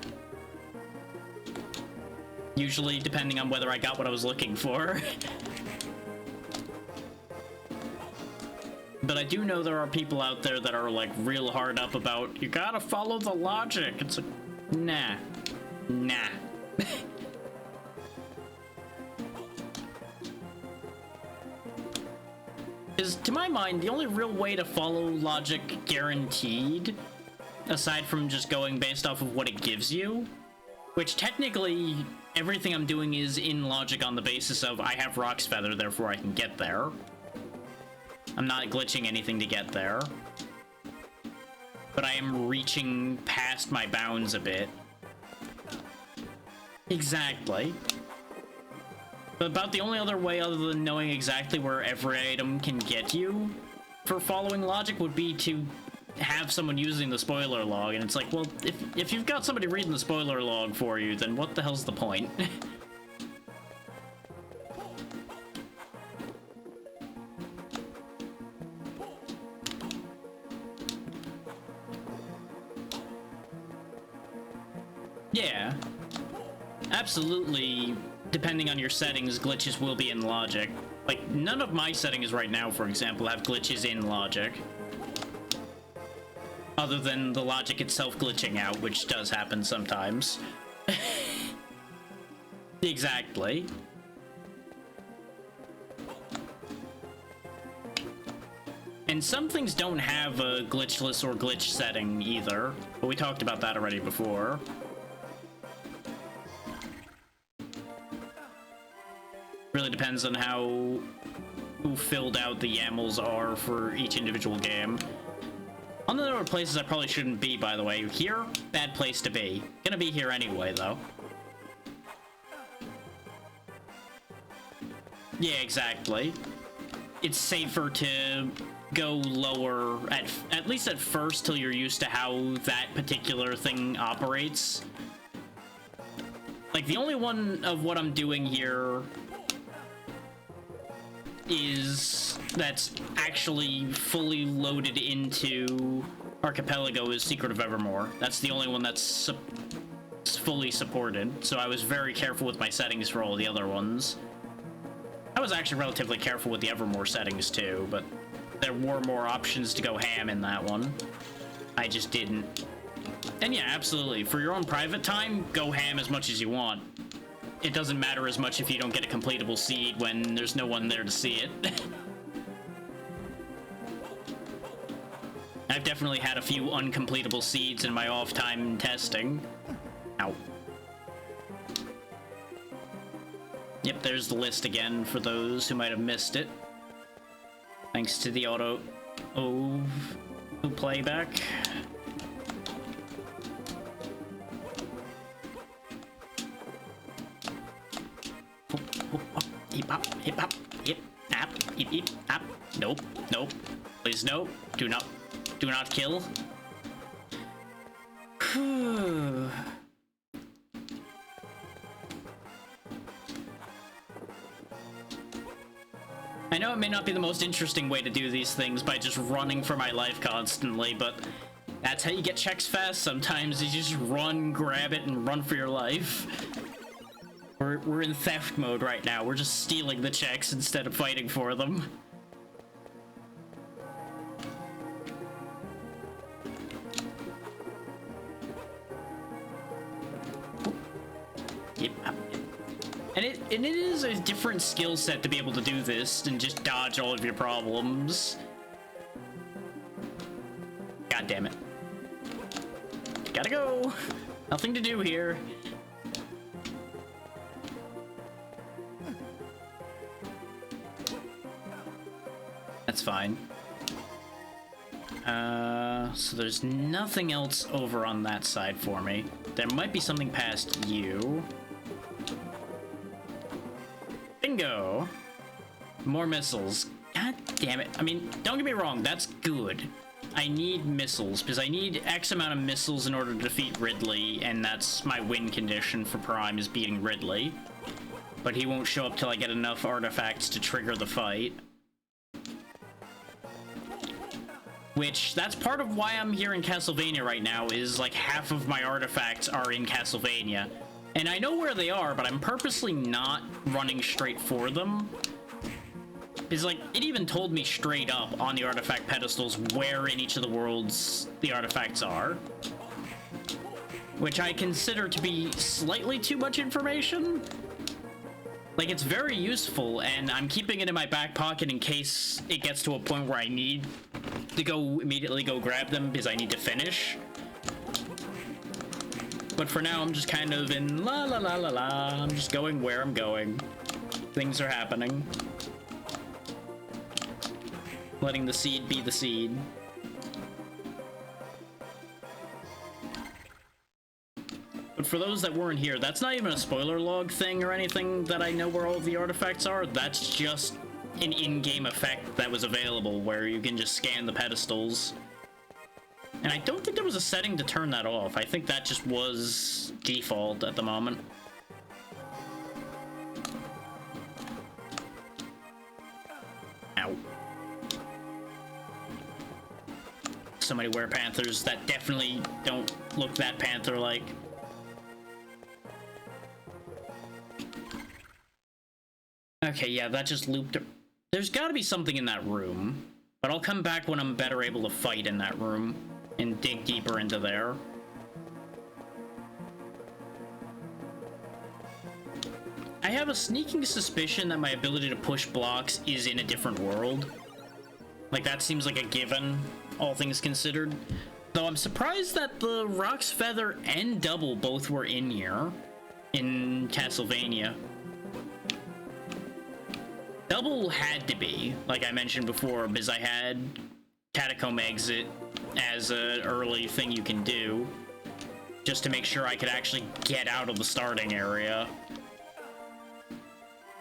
Usually depending on whether I got what I was looking for. But I do know there are people out there that are like real hard up about, you gotta follow the logic. It's like, nah. Nah. Because to my mind, the only real way to follow logic guaranteed, aside from just going based off of what it gives you, which technically everything I'm doing is in logic on the basis of I have Rock's Feather, therefore I can get there. I'm not glitching anything to get there. But I am reaching past my bounds a bit. Exactly. But about the only other way other than knowing exactly where every item can get you for following logic would be to have someone using the spoiler log, and it's like, well, if you've got somebody reading the spoiler log for you, then what the hell's the point? Yeah. Absolutely, depending on your settings, glitches will be in logic. Like, none of my settings right now, for example, have glitches in logic. Other than the logic itself glitching out, which does happen sometimes. Exactly. And some things don't have a glitchless or glitch setting either, but we talked about that already before. Really depends on who filled out the YAMLs are for each individual game. On the other places I probably shouldn't be, by the way. Here, bad place to be. Gonna be here anyway, though. Yeah, exactly. It's safer to go lower, at least at first, till you're used to how that particular thing operates. Like, the only one of what I'm doing here that's actually fully loaded into Archipelago is Secret of Evermore. That's the only one that's fully supported, so I was very careful with my settings for all the other ones. I was actually relatively careful with the Evermore settings too, but there were more options to go ham in that one. I just didn't. And yeah, absolutely. For your own private time, go ham as much as you want. It doesn't matter as much if you don't get a completable seed when there's no one there to see it. I've definitely had a few uncompletable seeds in my off time testing. Ow. Yep, there's the list again for those who might have missed it. Thanks to the auto playback. Hip hop, hip hop, hip hop, hip hop. Nope, nope. Please no. Do not kill. I know it may not be the most interesting way to do these things by just running for my life constantly, but that's how you get checks fast sometimes. You just run, grab it, and run for your life. We're in theft mode right now. We're just stealing the checks instead of fighting for them. Yep. And it is a different skill set to be able to do this and just dodge all of your problems. God damn it. Gotta go. Nothing to do here. That's fine. So there's nothing else over on that side for me. There might be something past you. Bingo! More missiles. God damn it. I mean, don't get me wrong, that's good. I need missiles, because I need X amount of missiles in order to defeat Ridley, and that's my win condition for Prime, is beating Ridley. But he won't show up till I get enough artifacts to trigger the fight. Which, that's part of why I'm here in Castlevania right now, is like half of my artifacts are in Castlevania. And I know where they are, but I'm purposely not running straight for them. Because, like, it even told me straight up on the artifact pedestals where in each of the worlds the artifacts are. Which I consider to be slightly too much information. Like, it's very useful, and I'm keeping it in my back pocket in case it gets to a point where I need to immediately go grab them because I need to finish. But for now, I'm just kind of in la la la la la. I'm just going where I'm going. Things are happening. Letting the seed be the seed. But for those that weren't here, that's not even a spoiler log thing or anything that I know where all of the artifacts are. That's just an in-game effect that was available where you can just scan the pedestals. And I don't think there was a setting to turn that off. I think that just was default at the moment. Ow. So many werepanthers that definitely don't look that panther-like. Okay, yeah, that just looped. There's gotta be something in that room. But I'll come back when I'm better able to fight in that room and dig deeper into there. I have a sneaking suspicion that my ability to push blocks is in a different world. Like, that seems like a given, all things considered. Though I'm surprised that the Rock's Feather and Double both were in here, in Castlevania. Double had to be, like I mentioned before, because I had Catacomb Exit as an early thing you can do, just to make sure I could actually get out of the starting area.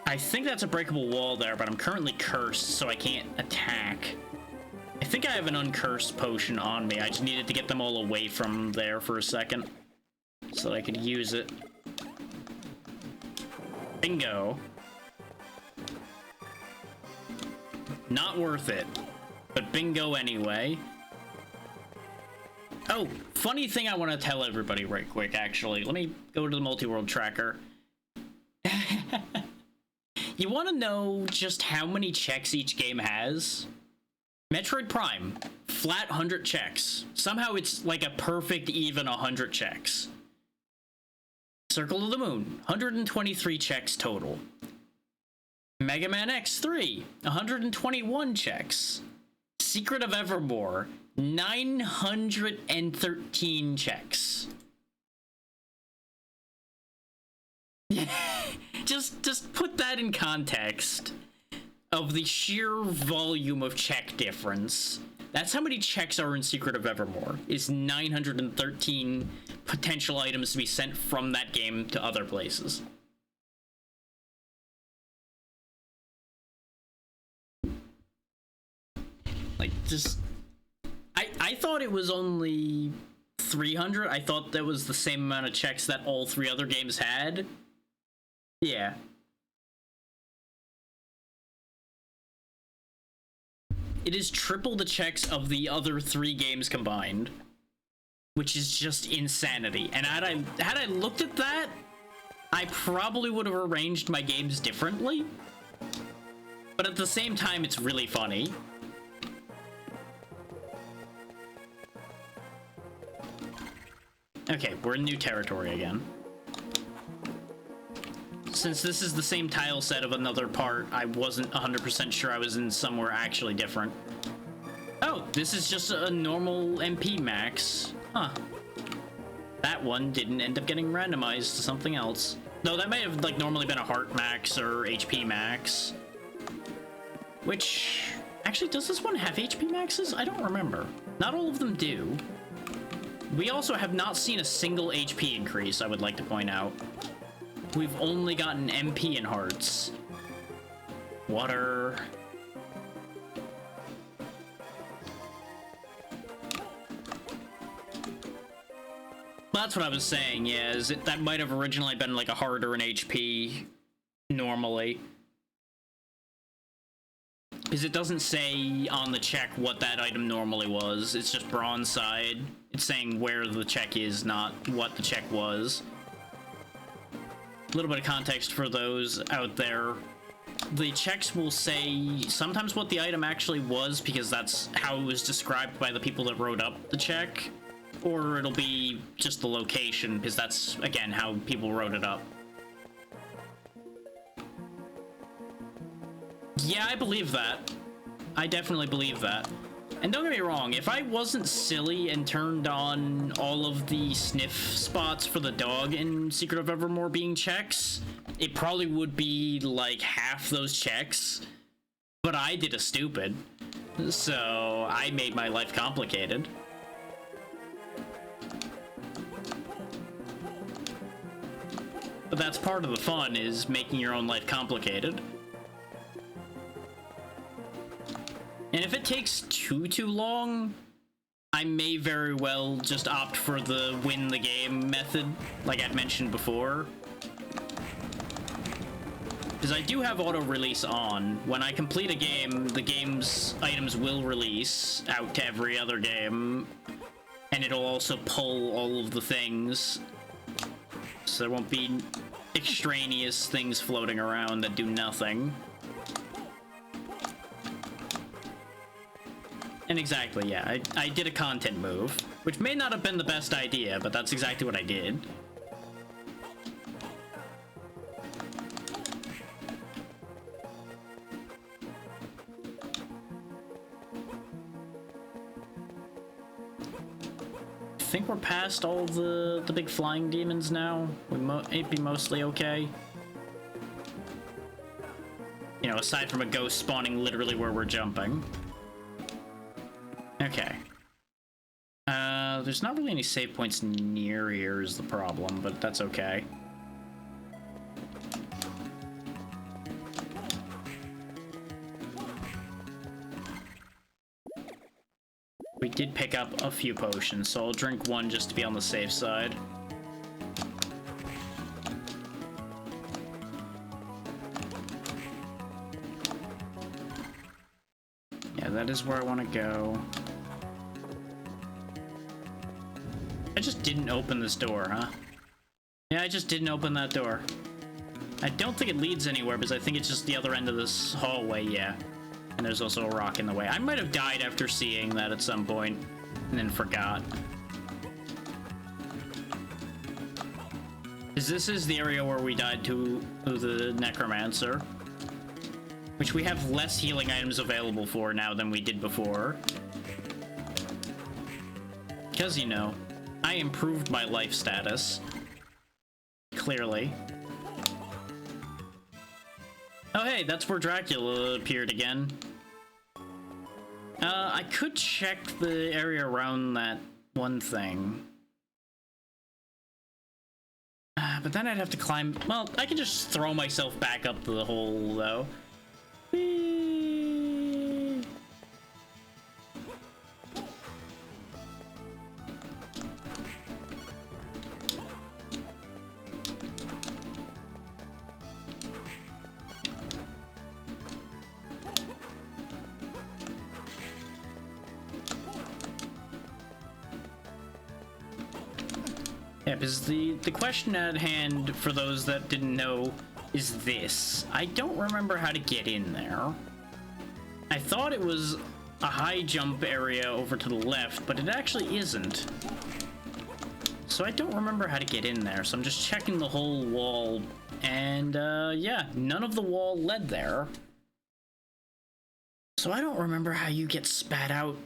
I think that's a breakable wall there, but I'm currently cursed, so I can't attack. I think I have an uncursed potion on me. I just needed to get them all away from there for a second, so that I could use it. Bingo. Not worth it, but bingo anyway. Oh, funny thing I want to tell everybody right quick, actually. Let me go to the multi-world tracker. You want to know just how many checks each game has? Metroid Prime, flat 100 checks. Somehow it's like a perfect even 100 checks. Circle of the Moon, 123 checks total. Mega Man X3, 121 checks. Secret of Evermore, 913 checks. just put that in context of the sheer volume of check difference. That's how many checks are in Secret of Evermore, is 913 potential items to be sent from that game to other places. Like, just... I thought it was only 300. I thought that was the same amount of checks that all three other games had. Yeah. It is triple the checks of the other three games combined, which is just insanity. And had I looked at that, I probably would have arranged my games differently. But at the same time, it's really funny. Okay, we're in new territory again. Since this is the same tile set of another part, I wasn't 100% sure I was in somewhere actually different. Oh, this is just a normal MP max. Huh. That one didn't end up getting randomized to something else. No, that may have, like, normally been a heart max or HP max. Which... Actually, does this one have HP maxes? I don't remember. Not all of them do. We also have not seen a single HP increase, I would like to point out. We've only gotten MP and hearts. Water. That's what I was saying, yeah, is that might have originally been like a heart or an HP normally. Because it doesn't say on the check what that item normally was. It's just bronze side. It's saying where the check is, not what the check was. A little bit of context for those out there. The checks will say sometimes what the item actually was, because that's how it was described by the people that wrote up the check. Or it'll be just the location, because that's, again, how people wrote it up. Yeah, I believe that. I definitely believe that. And don't get me wrong, if I wasn't silly and turned on all of the sniff spots for the dog in Secret of Evermore being checks, it probably would be like half those checks. But I did a stupid. So I made my life complicated. But that's part of the fun, is making your own life complicated. And if it takes too long, I may very well just opt for the win the game method, like I'd mentioned before. Because I do have auto-release on. When I complete a game, the game's items will release out to every other game. And it'll also pull all of the things. So there won't be extraneous things floating around that do nothing. And exactly, yeah, I did a content move, which may not have been the best idea, but that's exactly what I did. I think we're past all the big flying demons now. It'd be mostly okay. You know, aside from a ghost spawning literally where we're jumping. Okay. There's not really any save points near here is the problem, but that's okay. We did pick up a few potions, so I'll drink one just to be on the safe side. Yeah, that is where I want to go. I just didn't open this door, huh? Yeah, I just didn't open that door. I don't think it leads anywhere, because I think it's just the other end of this hallway, yeah. And there's also a rock in the way. I might have died after seeing that at some point, and then forgot. This is the area where we died to the Necromancer. Which we have less healing items available for now than we did before. Because, you know, I improved my life status. Clearly. Oh hey, that's where Dracula appeared again. I could check the area around that one thing. But then I'd have to climb... Well, I can just throw myself back up the hole, though. Whee! Yeah, because the question at hand, for those that didn't know, is this. I don't remember how to get in there. I thought it was a high jump area over to the left, but it actually isn't. So I don't remember how to get in there, so I'm just checking the whole wall, and yeah, none of the wall led there. So I don't remember how you get spat out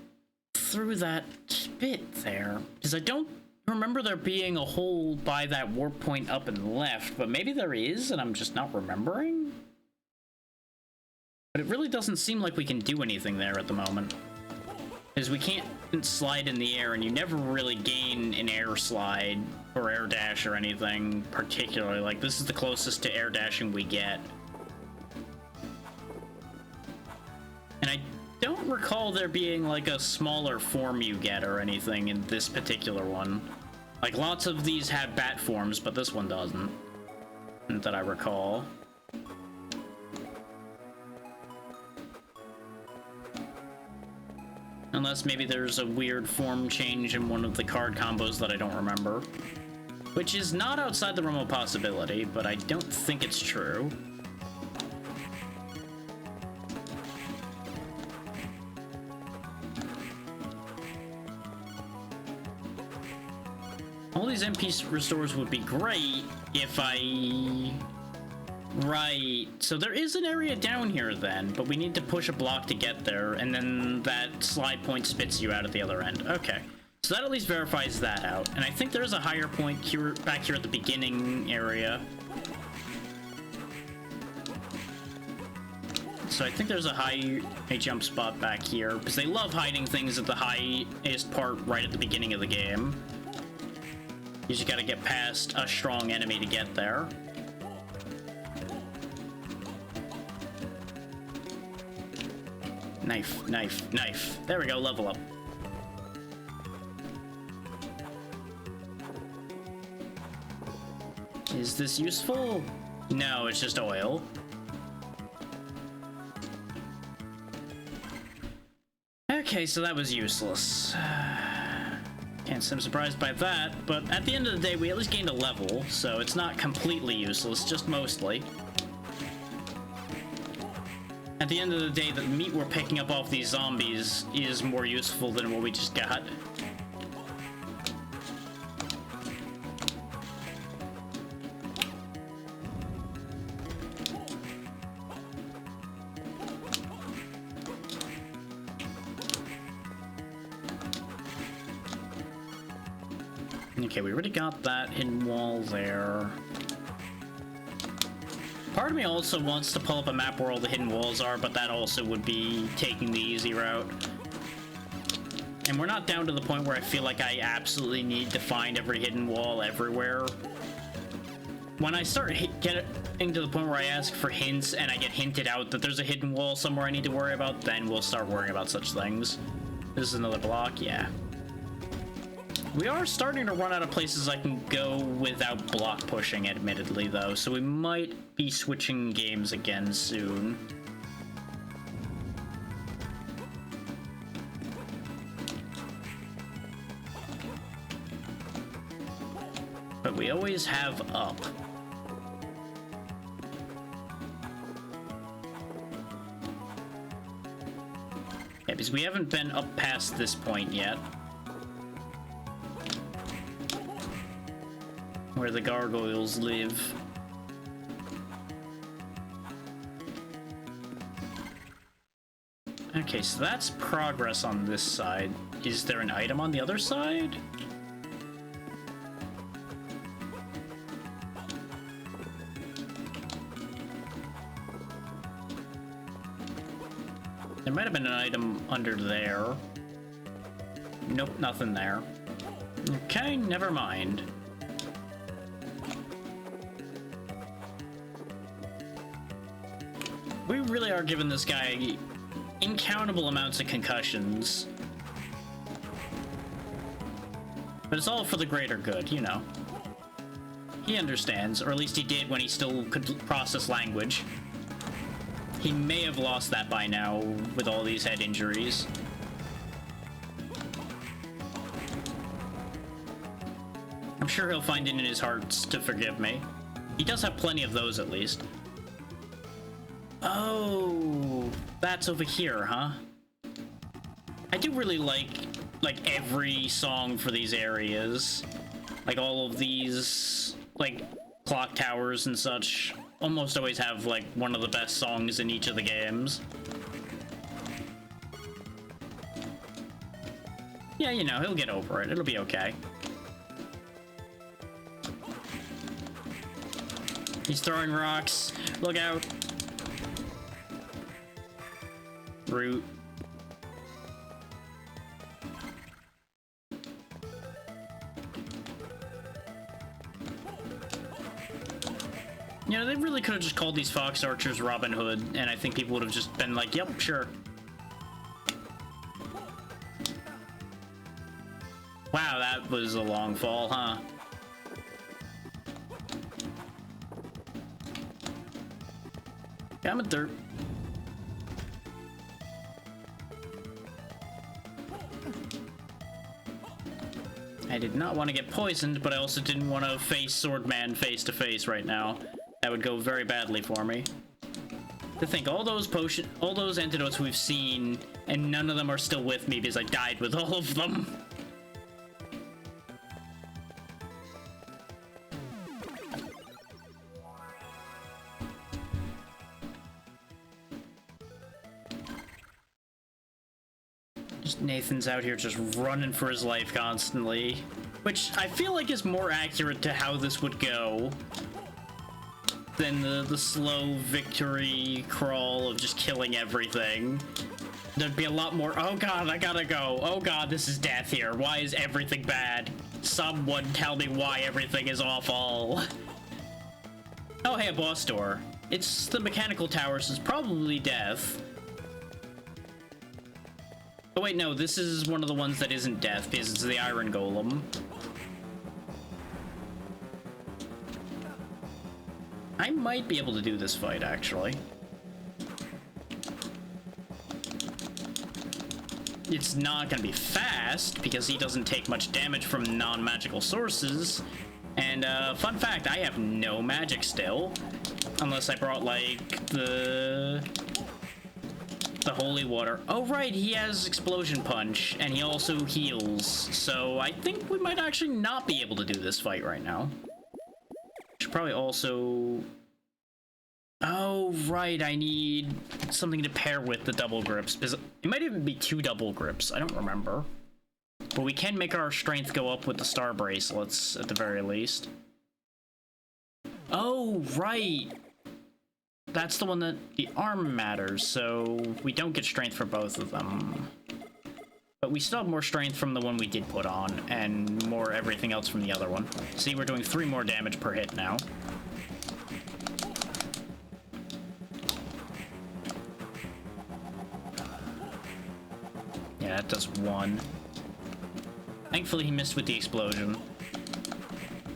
through that bit there, because I don't remember there being a hole by that warp point up and left, but maybe there is, and I'm just not remembering? But it really doesn't seem like we can do anything there at the moment. Because we can't slide in the air, and you never really gain an air slide or air dash or anything particularly. Like, this is the closest to air dashing we get. And I don't recall there being, like, a smaller form you get or anything in this particular one. Like, lots of these have bat forms, but this one doesn't. That I recall. Unless maybe there's a weird form change in one of the card combos that I don't remember. Which is not outside the realm of possibility, but I don't think it's true. All these MP restores would be great if I... Right, so there is an area down here then, but we need to push a block to get there, and then that slide point spits you out at the other end. Okay, so that at least verifies that out. And I think there's a higher point here, back here at the beginning area. So I think there's a jump spot back here, because they love hiding things at the highest part right at the beginning of the game. You just gotta get past a strong enemy to get there. Knife, knife, knife. There we go, level up. Is this useful? No, it's just oil. Okay, so that was useless. Can't say I'm surprised by that, but at the end of the day, we at least gained a level, so it's not completely useless, just mostly. At the end of the day, the meat we're picking up off these zombies is more useful than what we just got. Okay, we already got that hidden wall there. Part of me also wants to pull up a map where all the hidden walls are, but that also would be taking the easy route. And we're not down to the point where I feel like I absolutely need to find every hidden wall everywhere. When I start getting to the point where I ask for hints and I get hinted out that there's a hidden wall somewhere I need to worry about, then we'll start worrying about such things. This is another block, yeah. We are starting to run out of places I can go without block pushing, admittedly, though, so we might be switching games again soon. But we always have up. Yeah, because we haven't been up past this point yet. Where the gargoyles live. Okay, so that's progress on this side. Is there an item on the other side? There might have been an item under there. Nope, nothing there. Okay, never mind. We really are giving this guy incountable amounts of concussions. But it's all for the greater good, you know. He understands, or at least he did when he still could process language. He may have lost that by now with all these head injuries. I'm sure he'll find it in his heart to forgive me. He does have plenty of those, at least. Oh, that's over here, huh? I do really like every song for these areas. Like all of these, like, clock towers and such almost always have, like, one of the best songs in each of the games. Yeah, you know, he'll get over it. It'll be okay. He's throwing rocks. Look out. Root. You know, they really could have just called these fox archers Robin Hood, and I think people would have just been like, yep, sure. Wow, that was a long fall, huh? I'm a dirt. I did not want to get poisoned, but I also didn't want to face Swordman face to face right now. That would go very badly for me. To think, all those antidotes we've seen, and none of them are still with me because I died with all of them. Nathan's out here just running for his life constantly, which I feel like is more accurate to how this would go than the slow victory crawl of just killing everything. There'd be a lot more, oh god, I gotta go. Oh god, this is death here. Why is everything bad? Someone tell me why everything is awful. Oh, hey, a boss door. It's the mechanical tower, so it's probably death. Oh wait, no, this is one of the ones that isn't death, because it's the Iron Golem. I might be able to do this fight, actually. it's not gonna be fast because he doesn't take much damage from non-magical sources. And fun fact, I have no magic still, unless I brought like the holy water. Oh right, he has explosion punch and he also heals, so I think we might actually not be able to do this fight right now. Should probably also... Oh, right, I need something to pair with the double grips. It might even be 2 double grips, I don't remember. But we can make our strength go up with the star bracelets, at the very least. Oh, right! That's the one that the arm matters, so we don't get strength for both of them. But we still have more strength from the one we did put on, and more everything else from the other one. See, we're doing 3 more damage per hit now. Yeah, that does 1. Thankfully, he missed with the explosion.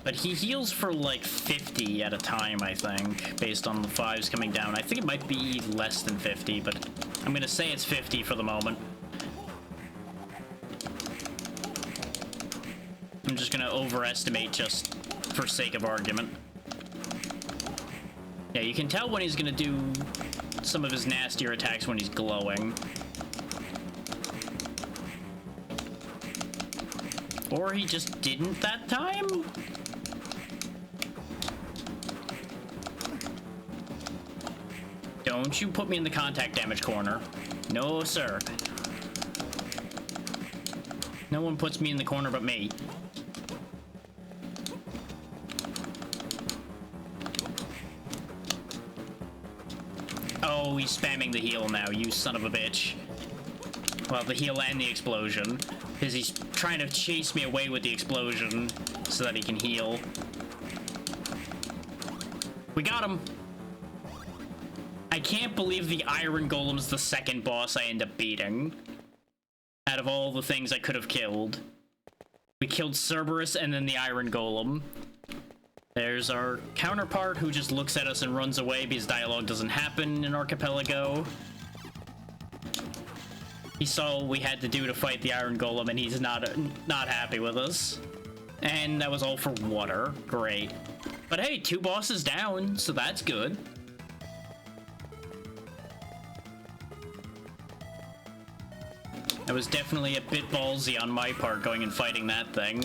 But he heals for like 50 at a time, I think, based on the 5s coming down. I think it might be less than 50, but I'm gonna say it's 50 for the moment. I'm just gonna overestimate just for sake of argument. Yeah, you can tell when he's gonna do some of his nastier attacks when he's glowing. Or he just didn't that time? Don't you put me in the contact damage corner. No, sir. No one puts me in the corner but me. Oh, he's spamming the heal now, you son of a bitch. Well, the heal and the explosion. Because he's trying to chase me away with the explosion so that he can heal. We got him! I can't believe the Iron Golem's the second boss I end up beating. Out of all the things I could have killed. We killed Cerberus and then the Iron Golem. There's our counterpart who just looks at us and runs away because dialogue doesn't happen in Archipelago. He saw what we had to do to fight the Iron Golem and he's not happy with us. And that was all for water. Great. But hey, 2 bosses down, so that's good. That was definitely a bit ballsy on my part, going and fighting that thing.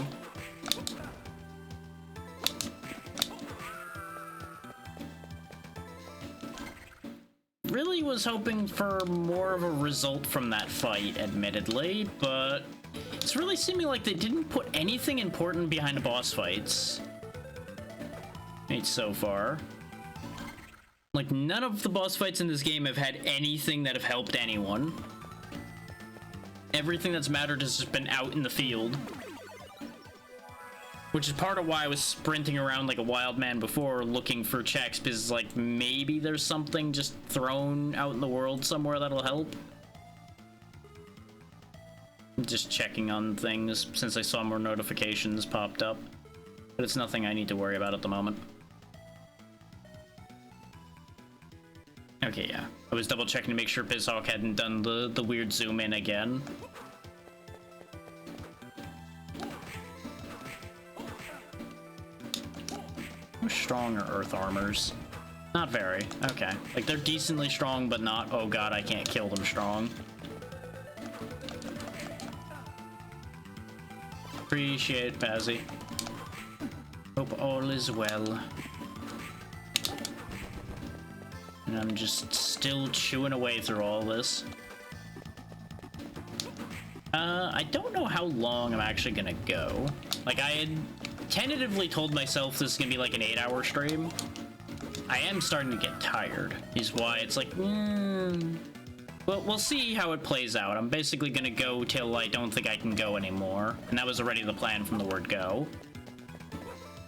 Really was hoping for more of a result from that fight, admittedly, but it's really seeming like they didn't put anything important behind the boss fights. So far. Like, none of the boss fights in this game have had anything that have helped anyone. Everything that's mattered has just been out in the field. Which is part of why I was sprinting around like a wild man before looking for checks, because like maybe there's something just thrown out in the world somewhere that'll help. I'm just checking on things since I saw more notifications popped up. But it's nothing I need to worry about at the moment. Okay, yeah. I was double checking to make sure BizHawk hadn't done the weird zoom in again. How strong are Earth armors? Not very. Okay. Like, they're decently strong, but not, oh god, I can't kill them strong. Appreciate it, Pazzy. Hope all is well. And I'm just still chewing away through all this. I don't know how long I'm actually gonna go. Like, I had tentatively told myself this is gonna be like an 8-hour stream. I am starting to get tired, is why it's like, well, we'll see how it plays out. I'm basically gonna go till I don't think I can go anymore. And that was already the plan from the word go.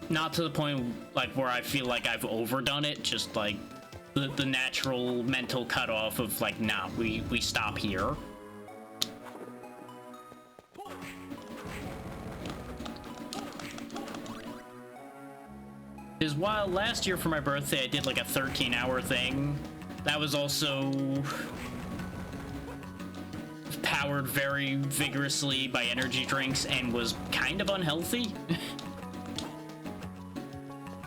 Not to the point, like, where I feel like I've overdone it, just, like, the natural mental cutoff of, like, nah, we stop here. Because while last year for my birthday I did, like, a 13-hour thing, that was also powered very vigorously by energy drinks and was kind of unhealthy.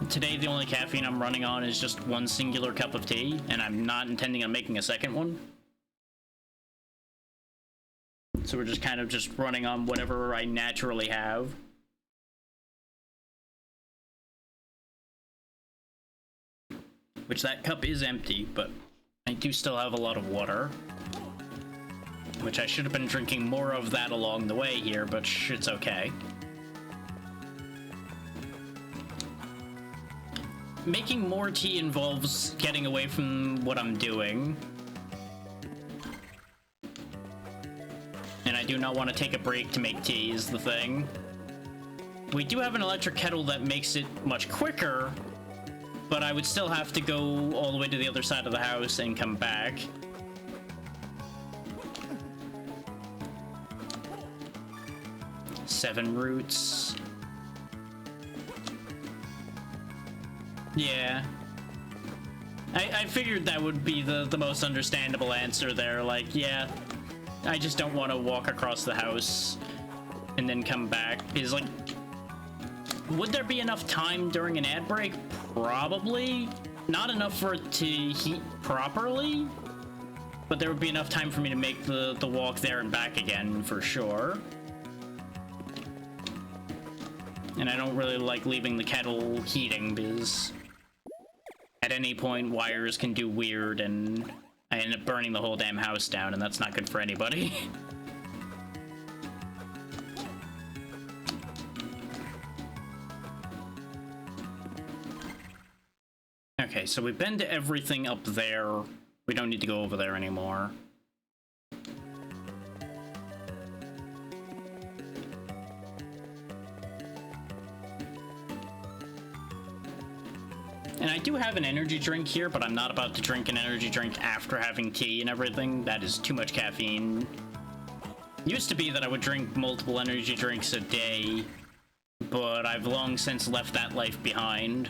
Today, the only caffeine I'm running on is just one singular cup of tea, and I'm not intending on making a second one. So we're just kind of just running on whatever I naturally have. Which that cup is empty, but I do still have a lot of water. Which I should have been drinking more of that along the way here, but it's okay. Making more tea involves getting away from what I'm doing. And I do not want to take a break to make tea is the thing. We do have an electric kettle that makes it much quicker, but I would still have to go all the way to the other side of the house and come back. Seven roots. Yeah. I figured that would be the most understandable answer there. Like, yeah, I just don't want to walk across the house and then come back. Because, like, would there be enough time during an ad break? Probably. Not enough for it to heat properly, but there would be enough time for me to make the walk there and back again, for sure. And I don't really like leaving the kettle heating, because at any point wires can do weird and I end up burning the whole damn house down, and that's not good for anybody. Okay, so we've been to everything up there. We don't need to go over there anymore. And I do have an energy drink here, but I'm not about to drink an energy drink after having tea and everything. That is too much caffeine. Used to be that I would drink multiple energy drinks a day, but I've long since left that life behind.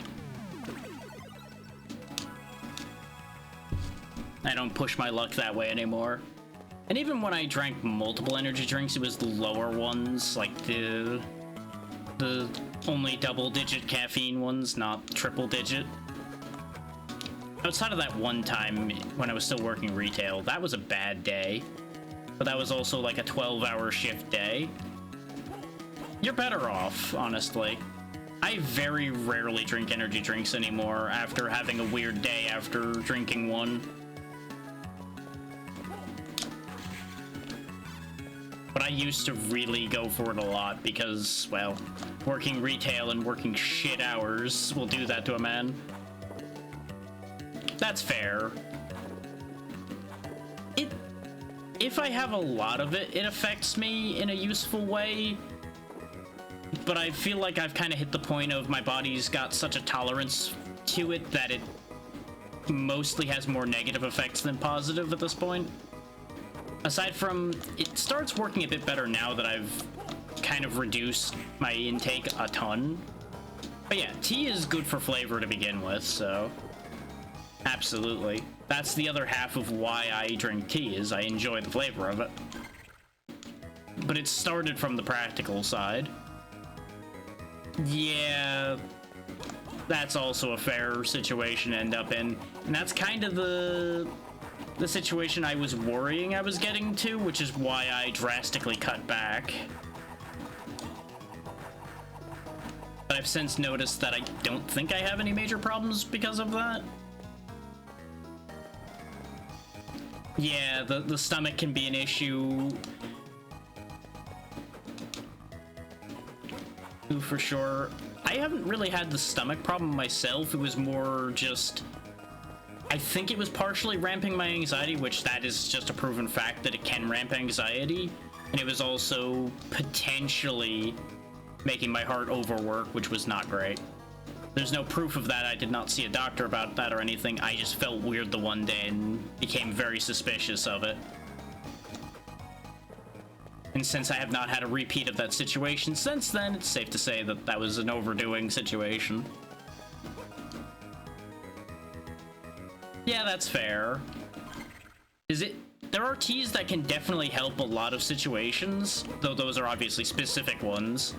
I don't push my luck that way anymore. And even when I drank multiple energy drinks, it was the lower ones, like the only double-digit caffeine ones, not triple-digit. Outside of that one time when I was still working retail, that was a bad day. But that was also like a 12-hour shift day. You're better off, honestly. I very rarely drink energy drinks anymore after having a weird day after drinking one. But I used to really go for it a lot because, well, working retail and working shit hours will do that to a man. That's fair. If I have a lot of it, it affects me in a useful way. But I feel like I've kind of hit the point of my body's got such a tolerance to it that it mostly has more negative effects than positive at this point. Aside from, it starts working a bit better now that I've kind of reduced my intake a ton. But yeah, tea is good for flavor to begin with, so absolutely. That's the other half of why I drink tea, is I enjoy the flavor of it. But it started from the practical side. Yeah, that's also a fair situation to end up in. And that's kind of the situation I was worrying I was getting to, which is why I drastically cut back. But I've since noticed that I don't think I have any major problems because of that. Yeah, the stomach can be an issue. Ooh, for sure. I haven't really had the stomach problem myself. It was more just, I think it was partially ramping my anxiety, which that is just a proven fact that it can ramp anxiety. And it was also potentially making my heart overwork, which was not great. There's no proof of that. I did not see a doctor about that or anything. I just felt weird the one day and became very suspicious of it. And since I have not had a repeat of that situation since then, it's safe to say that that was an overdoing situation. Yeah, that's fair. Is it there are teas that can definitely help a lot of situations, though those are obviously specific ones.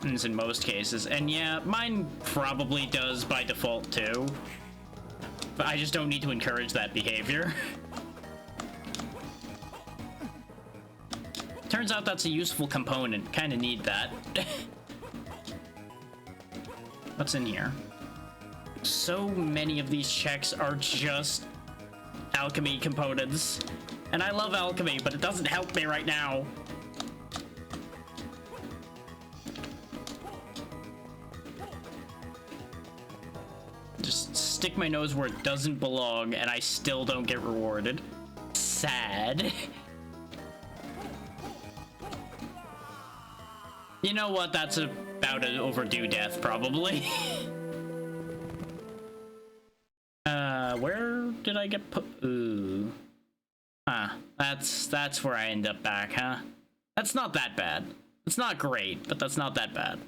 In most cases. And yeah, mine probably does by default too. But I just don't need to encourage that behavior. Turns out that's a useful component. Kinda need that. What's in here? So many of these checks are just alchemy components. And I love alchemy, but it doesn't help me right now. Just stick my nose where it doesn't belong, and I still don't get rewarded. Sad. You know what? That's about an overdue death, probably. Where did I get put? Ooh. Huh. That's where I end up back, huh? That's not that bad. It's not great, but that's not that bad.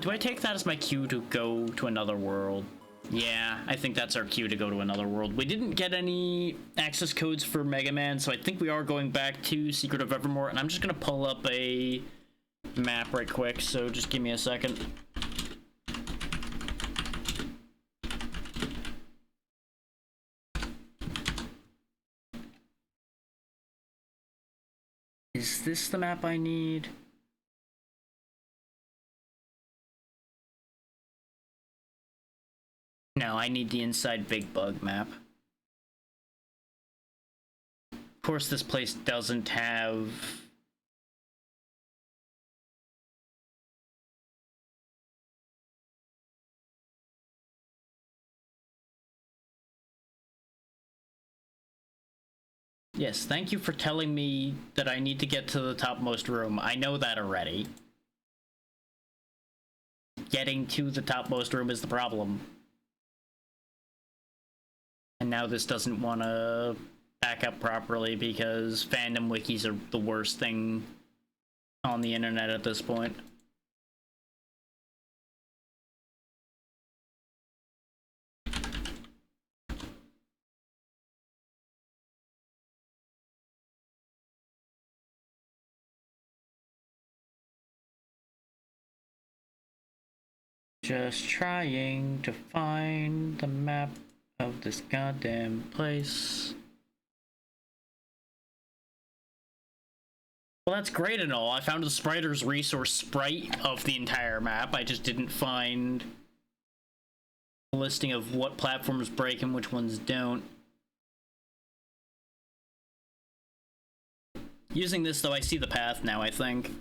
Do I take that as my cue to go to another world? Yeah, I think that's our cue to go to another world. We didn't get any access codes for Mega Man, so I think we are going back to Secret of Evermore, and I'm just gonna pull up a map right quick, so just give me a second. Is this the map I need? No, I need the Inside Big Bug map. Of course, this place doesn't have... Yes, thank you for telling me that I need to get to the topmost room. I know that already. Getting to the topmost room is the problem. And now this doesn't want to back up properly because fandom wikis are the worst thing on the internet at this point. Just trying to find the map of this goddamn place. Well, that's great and all. I found the spriter's resource sprite of the entire map. I just didn't find a listing of what platforms break and which ones don't. Using this, though, I see the path now, I think.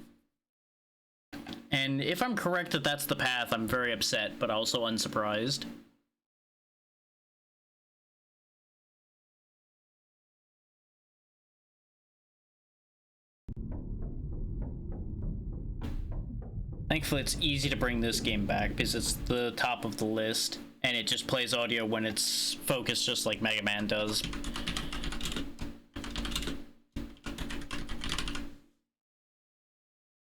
And if I'm correct that that's the path, I'm very upset, but also unsurprised. Thankfully, it's easy to bring this game back because it's the top of the list, and it just plays audio when it's focused just like Mega Man does.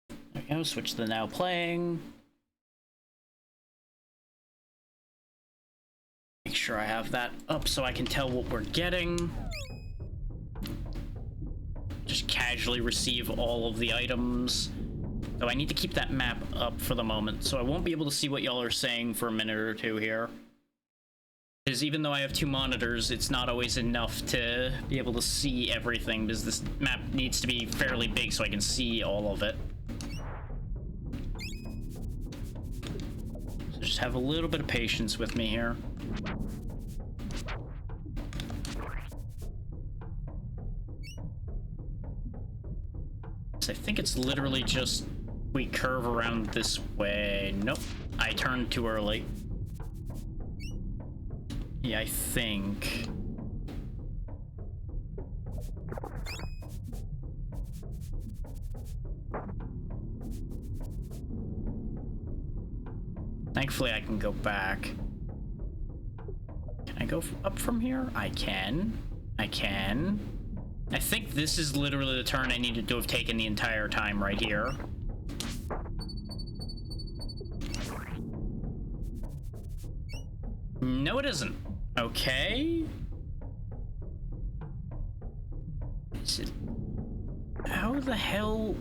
There we go, switch to the now playing. Make sure I have that up so I can tell what we're getting. Just casually receive all of the items. So I need to keep that map up for the moment, so I won't be able to see what y'all are saying for a minute or two here. Because even though I have two monitors, it's not always enough to be able to see everything, because this map needs to be fairly big so I can see all of it. So just have a little bit of patience with me here. I think it's literally just we curve around this way. Nope, I turned too early. Yeah, I think. Thankfully, I can go back. Can I go up from here? I can. I can. I think this is literally the turn I needed to have taken the entire time right here. No, it isn't. Okay. Is it... How the hell...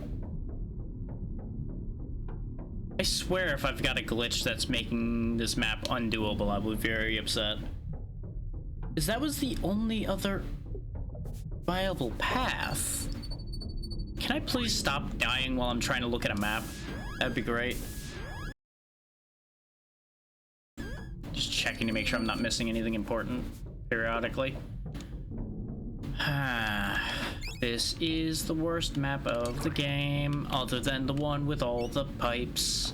I swear if I've got a glitch that's making this map undoable, I'll be very upset. Because that was the only other viable path. Can I please stop dying while I'm trying to look at a map? That'd be great. Just checking to make sure I'm not missing anything important periodically. This is the worst map of the game, other than the one with all the pipes.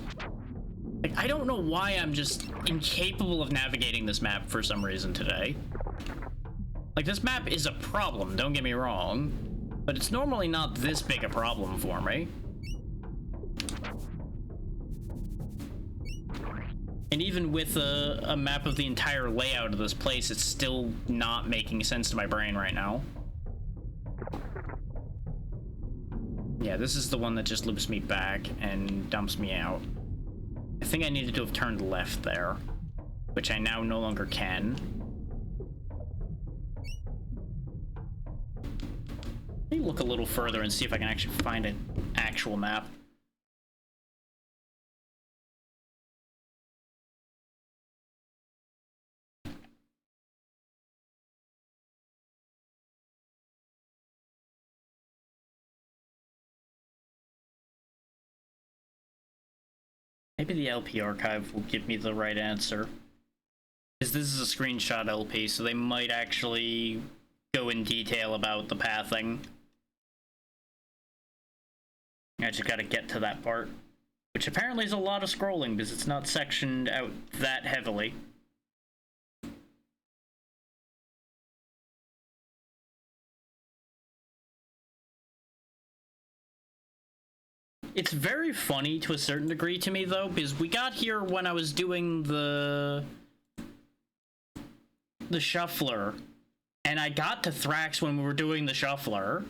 Like, I don't know why I'm just incapable of navigating this map for some reason today. Like, this map is a problem, don't get me wrong, but it's normally not this big a problem for me. And even with a map of the entire layout of this place, it's still not making sense to my brain right now. Yeah, this is the one that just loops me back and dumps me out. I think I needed to have turned left there, which I now no longer can. Let me look a little further and see if I can actually find an actual map. Maybe the LP archive will give me the right answer. Because this is a screenshot LP, so they might actually go in detail about the pathing. I just gotta get to that part. Which apparently is a lot of scrolling, because it's not sectioned out that heavily. It's very funny to a certain degree to me, though, because we got here when I was doing the shuffler, and I got to Thrax when we were doing the shuffler.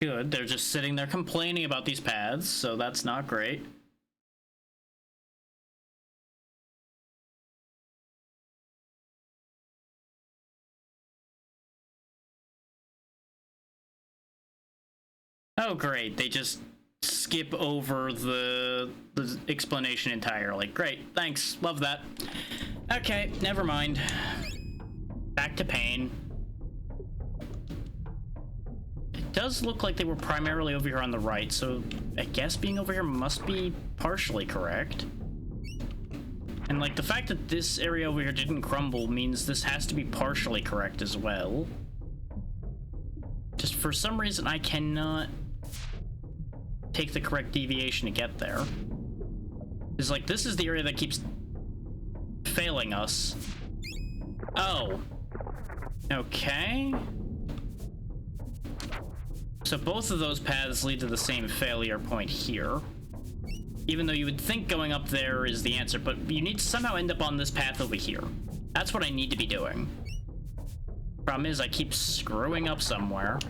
Good, they're just sitting there complaining about these paths, so that's not great. Oh great, they just skip over the explanation entirely. Great, thanks, love that. Okay, never mind. Back to pain. It does look like they were primarily over here on the right, so I guess being over here must be partially correct. And like the fact that this area over here didn't crumble means this has to be partially correct as well. Just for some reason I cannot take the correct deviation to get there. It's like this is the area that keeps failing us. Oh. Okay. So both of those paths lead to the same failure point here. Even though you would think going up there is the answer, but you need to somehow end up on this path over here. That's what I need to be doing. Problem is I keep screwing up somewhere,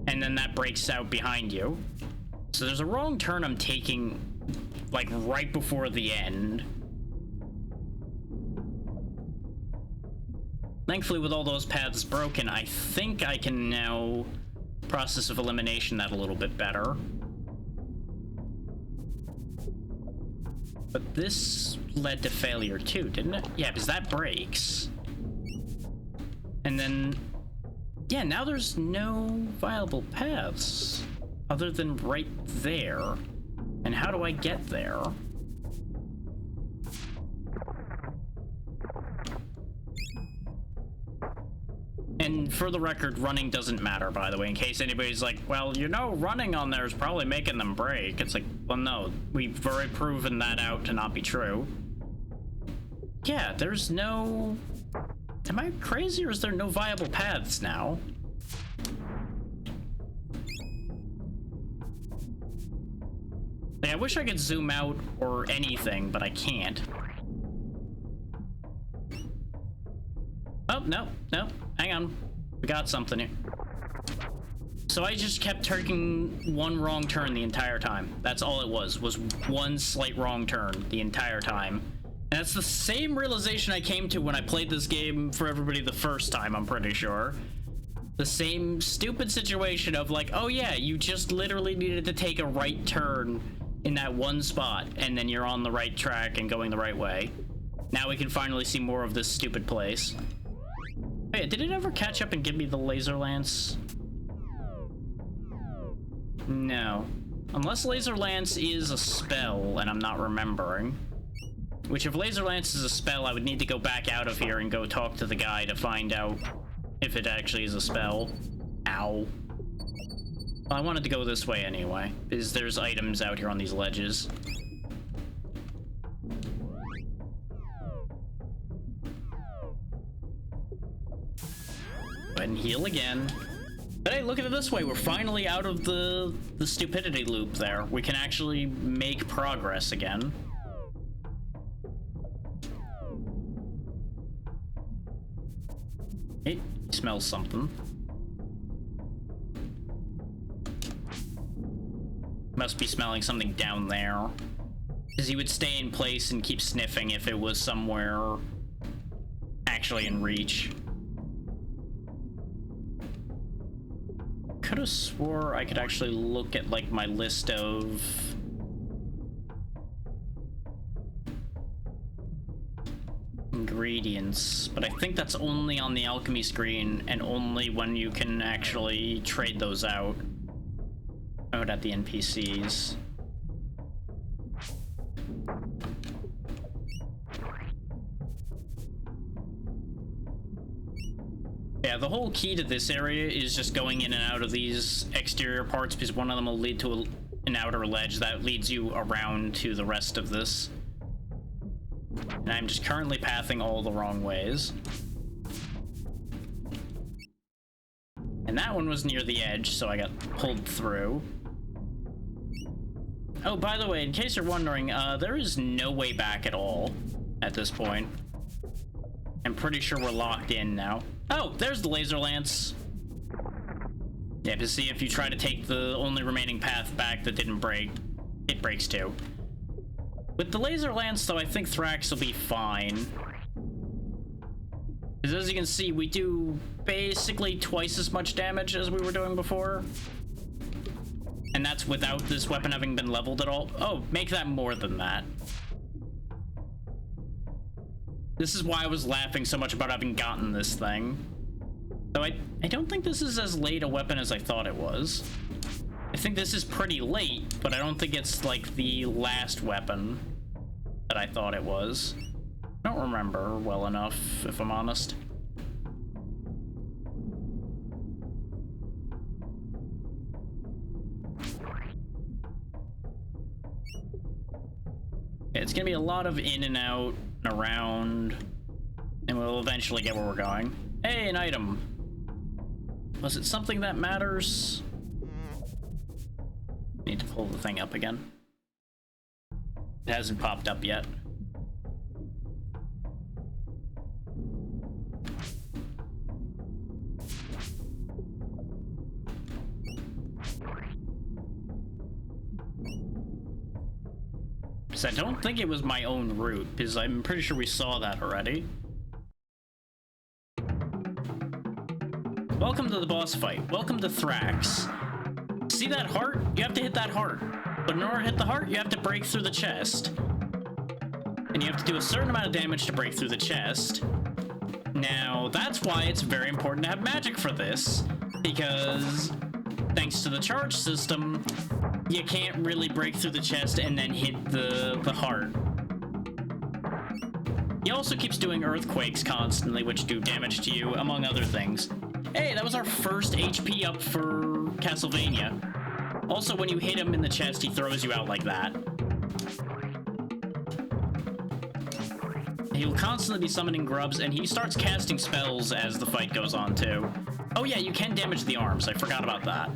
and then that breaks out behind you. So there's a wrong turn I'm taking, like, right before the end. Thankfully, with all those paths broken, I think I can now process of elimination that a little bit better. But this led to failure too, didn't it? Yeah, because that breaks. And then, yeah, now there's no viable paths other than right there. And how do I get there? And for the record, running doesn't matter, by the way, in case anybody's like, well, you know, running on there is probably making them break. It's like, well, no, we've already proven that out to not be true. Yeah, there's no... Am I crazy, or is there no viable paths now? Like, I wish I could zoom out or anything, but I can't. Oh, no, no, hang on. We got something here. So I just kept taking one wrong turn the entire time. That's all it was one slight wrong turn the entire time. And that's the same realization I came to when I played this game for everybody the first time, I'm pretty sure. The same stupid situation of like, oh yeah, you just literally needed to take a right turn in that one spot, and then you're on the right track and going the right way. Now we can finally see more of this stupid place. Hey, did it ever catch up and give me the laser lance? No. Unless laser lance is a spell and I'm not remembering. Which, if laser lance is a spell, I would need to go back out of here and go talk to the guy to find out if it actually is a spell. Ow. Well, I wanted to go this way anyway, because there's items out here on these ledges. Go ahead and heal again. But hey, look at it this way. We're finally out of the stupidity loop there. We can actually make progress again. It smells something. Must be smelling something down there. Because he would stay in place and keep sniffing if it was somewhere actually in reach. Could have swore I could actually look at like my list of ingredients, but I think that's only on the alchemy screen and only when you can actually trade those out at the NPCs. Yeah, the whole key to this area is just going in and out of these exterior parts, because one of them will lead to an outer ledge that leads you around to the rest of this. And I'm just currently pathing all the wrong ways. And that one was near the edge, so I got pulled through. Oh, by the way, in case you're wondering, there is no way back at all at this point. I'm pretty sure we're locked in now. Oh, there's the laser lance. Yeah, to see if you try to take the only remaining path back that didn't break, it breaks too. With the laser lance, though, I think Thrax will be fine. Because as you can see, we do basically twice as much damage as we were doing before. And that's without this weapon having been leveled at all. Oh, make that more than that. This is why I was laughing so much about having gotten this thing. So I don't think this is as late a weapon as I thought it was. I think this is pretty late, but I don't think it's like the last weapon that I thought it was. I don't remember well enough, if I'm honest. Yeah, it's gonna be a lot of in and out and around, and we'll eventually get where we're going. Hey, an item. Was it something that matters? Need to pull the thing up again. It hasn't popped up yet. Because I don't think it was my own route, because I'm pretty sure we saw that already. Welcome to the boss fight. Welcome to Thrax. See that heart? You have to hit that heart. But in order to hit the heart, you have to break through the chest. And you have to do a certain amount of damage to break through the chest. Now, that's why it's very important to have magic for this, because thanks to the charge system, you can't really break through the chest and then hit the heart. He also keeps doing earthquakes constantly, which do damage to you, among other things. Hey, that was our first HP up for Castlevania. Also, when you hit him in the chest, he throws you out like that. He'll constantly be summoning grubs, and he starts casting spells as the fight goes on, too. Oh yeah, you can damage the arms. I forgot about that.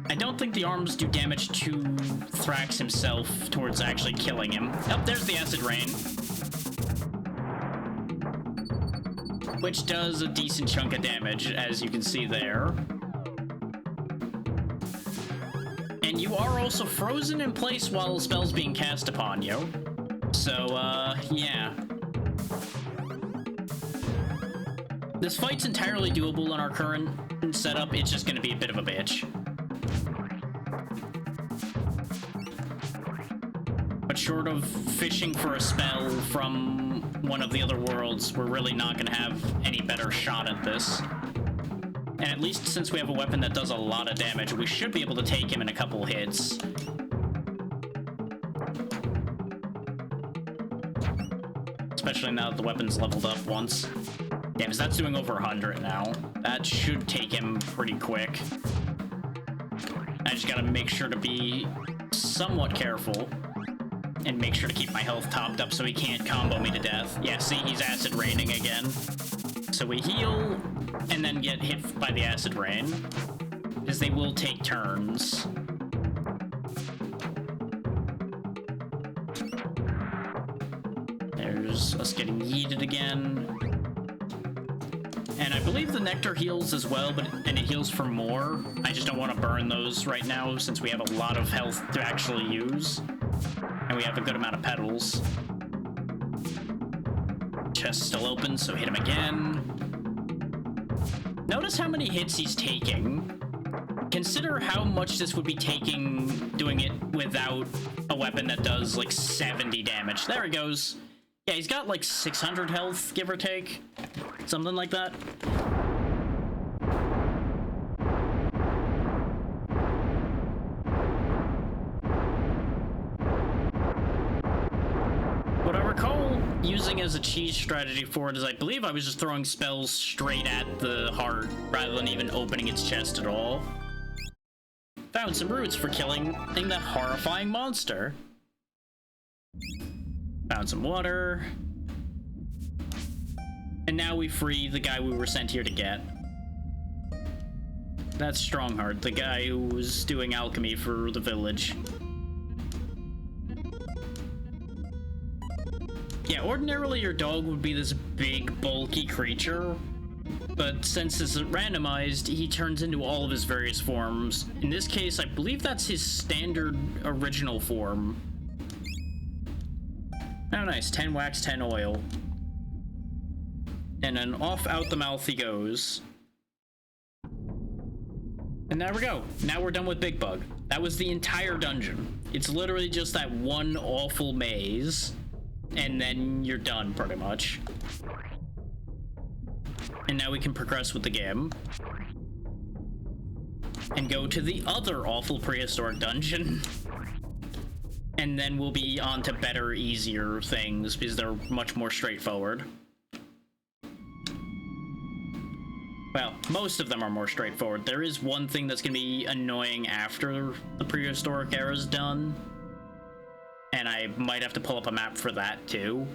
I don't think the arms do damage to Thrax himself towards actually killing him. Oh, there's the acid rain. Which does a decent chunk of damage, as you can see there. And you are also frozen in place while the spell's being cast upon you. So, yeah. This fight's entirely doable in our current setup, it's just gonna be a bit of a bitch. But short of fishing for a spell from one of the other worlds, we're really not gonna have any better shot at this. And at least since we have a weapon that does a lot of damage, we should be able to take him in a couple hits. Especially now that the weapon's leveled up once. Yeah, because that's doing over 100 now. That should take him pretty quick. I just gotta make sure to be somewhat careful. And make sure to keep my health topped up so he can't combo me to death. Yeah, see, he's acid raining again. So we heal, and then get hit by the acid rain. Because they will take turns. There's us getting yeeted again. And I believe the nectar heals as well, and it heals for more. I just don't want to burn those right now since we have a lot of health to actually use. And we have a good amount of petals. Chest still open, so hit him again. Notice how many hits he's taking. Consider how much this would be taking doing it without a weapon that does like 70 damage. There he goes. Yeah, he's got like 600 health, give or take. Something like that. What I recall using as a cheese strategy for it is I believe I was just throwing spells straight at the heart rather than even opening its chest at all. Found some roots for killing that horrifying monster. Found some water. And now we free the guy we were sent here to get. That's Strongheart, the guy who was doing alchemy for the village. Yeah, ordinarily your dog would be this big, bulky creature, but since it's randomized, he turns into all of his various forms. In this case, I believe that's his standard original form. Oh, nice. 10 wax, 10 oil. And then off out the mouth he goes. And there we go. Now we're done with Big Bug. That was the entire dungeon. It's literally just that one awful maze. And then you're done, pretty much. And now we can progress with the game. And go to the other awful prehistoric dungeon. And then we'll be on to better, easier things, because they're much more straightforward. Well, most of them are more straightforward. There is one thing that's going to be annoying after the prehistoric era is done. And I might have to pull up a map for that, too.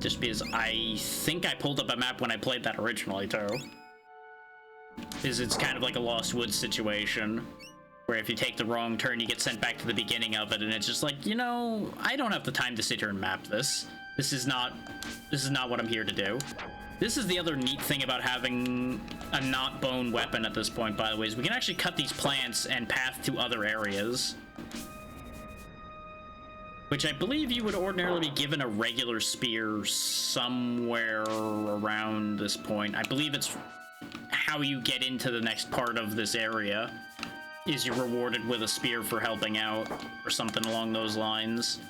Just because I think I pulled up a map when I played that originally, too. Because it's kind of like a Lost Woods situation. Where if you take the wrong turn, you get sent back to the beginning of it, and it's just like, you know, I don't have the time to sit here and map this. This is not what I'm here to do. This is the other neat thing about having a not bone weapon at this point, by the way, is we can actually cut these plants and path to other areas. Which I believe you would ordinarily be given a regular spear somewhere around this point. I believe it's how you get into the next part of this area. Is you're rewarded with a spear for helping out, or something along those lines.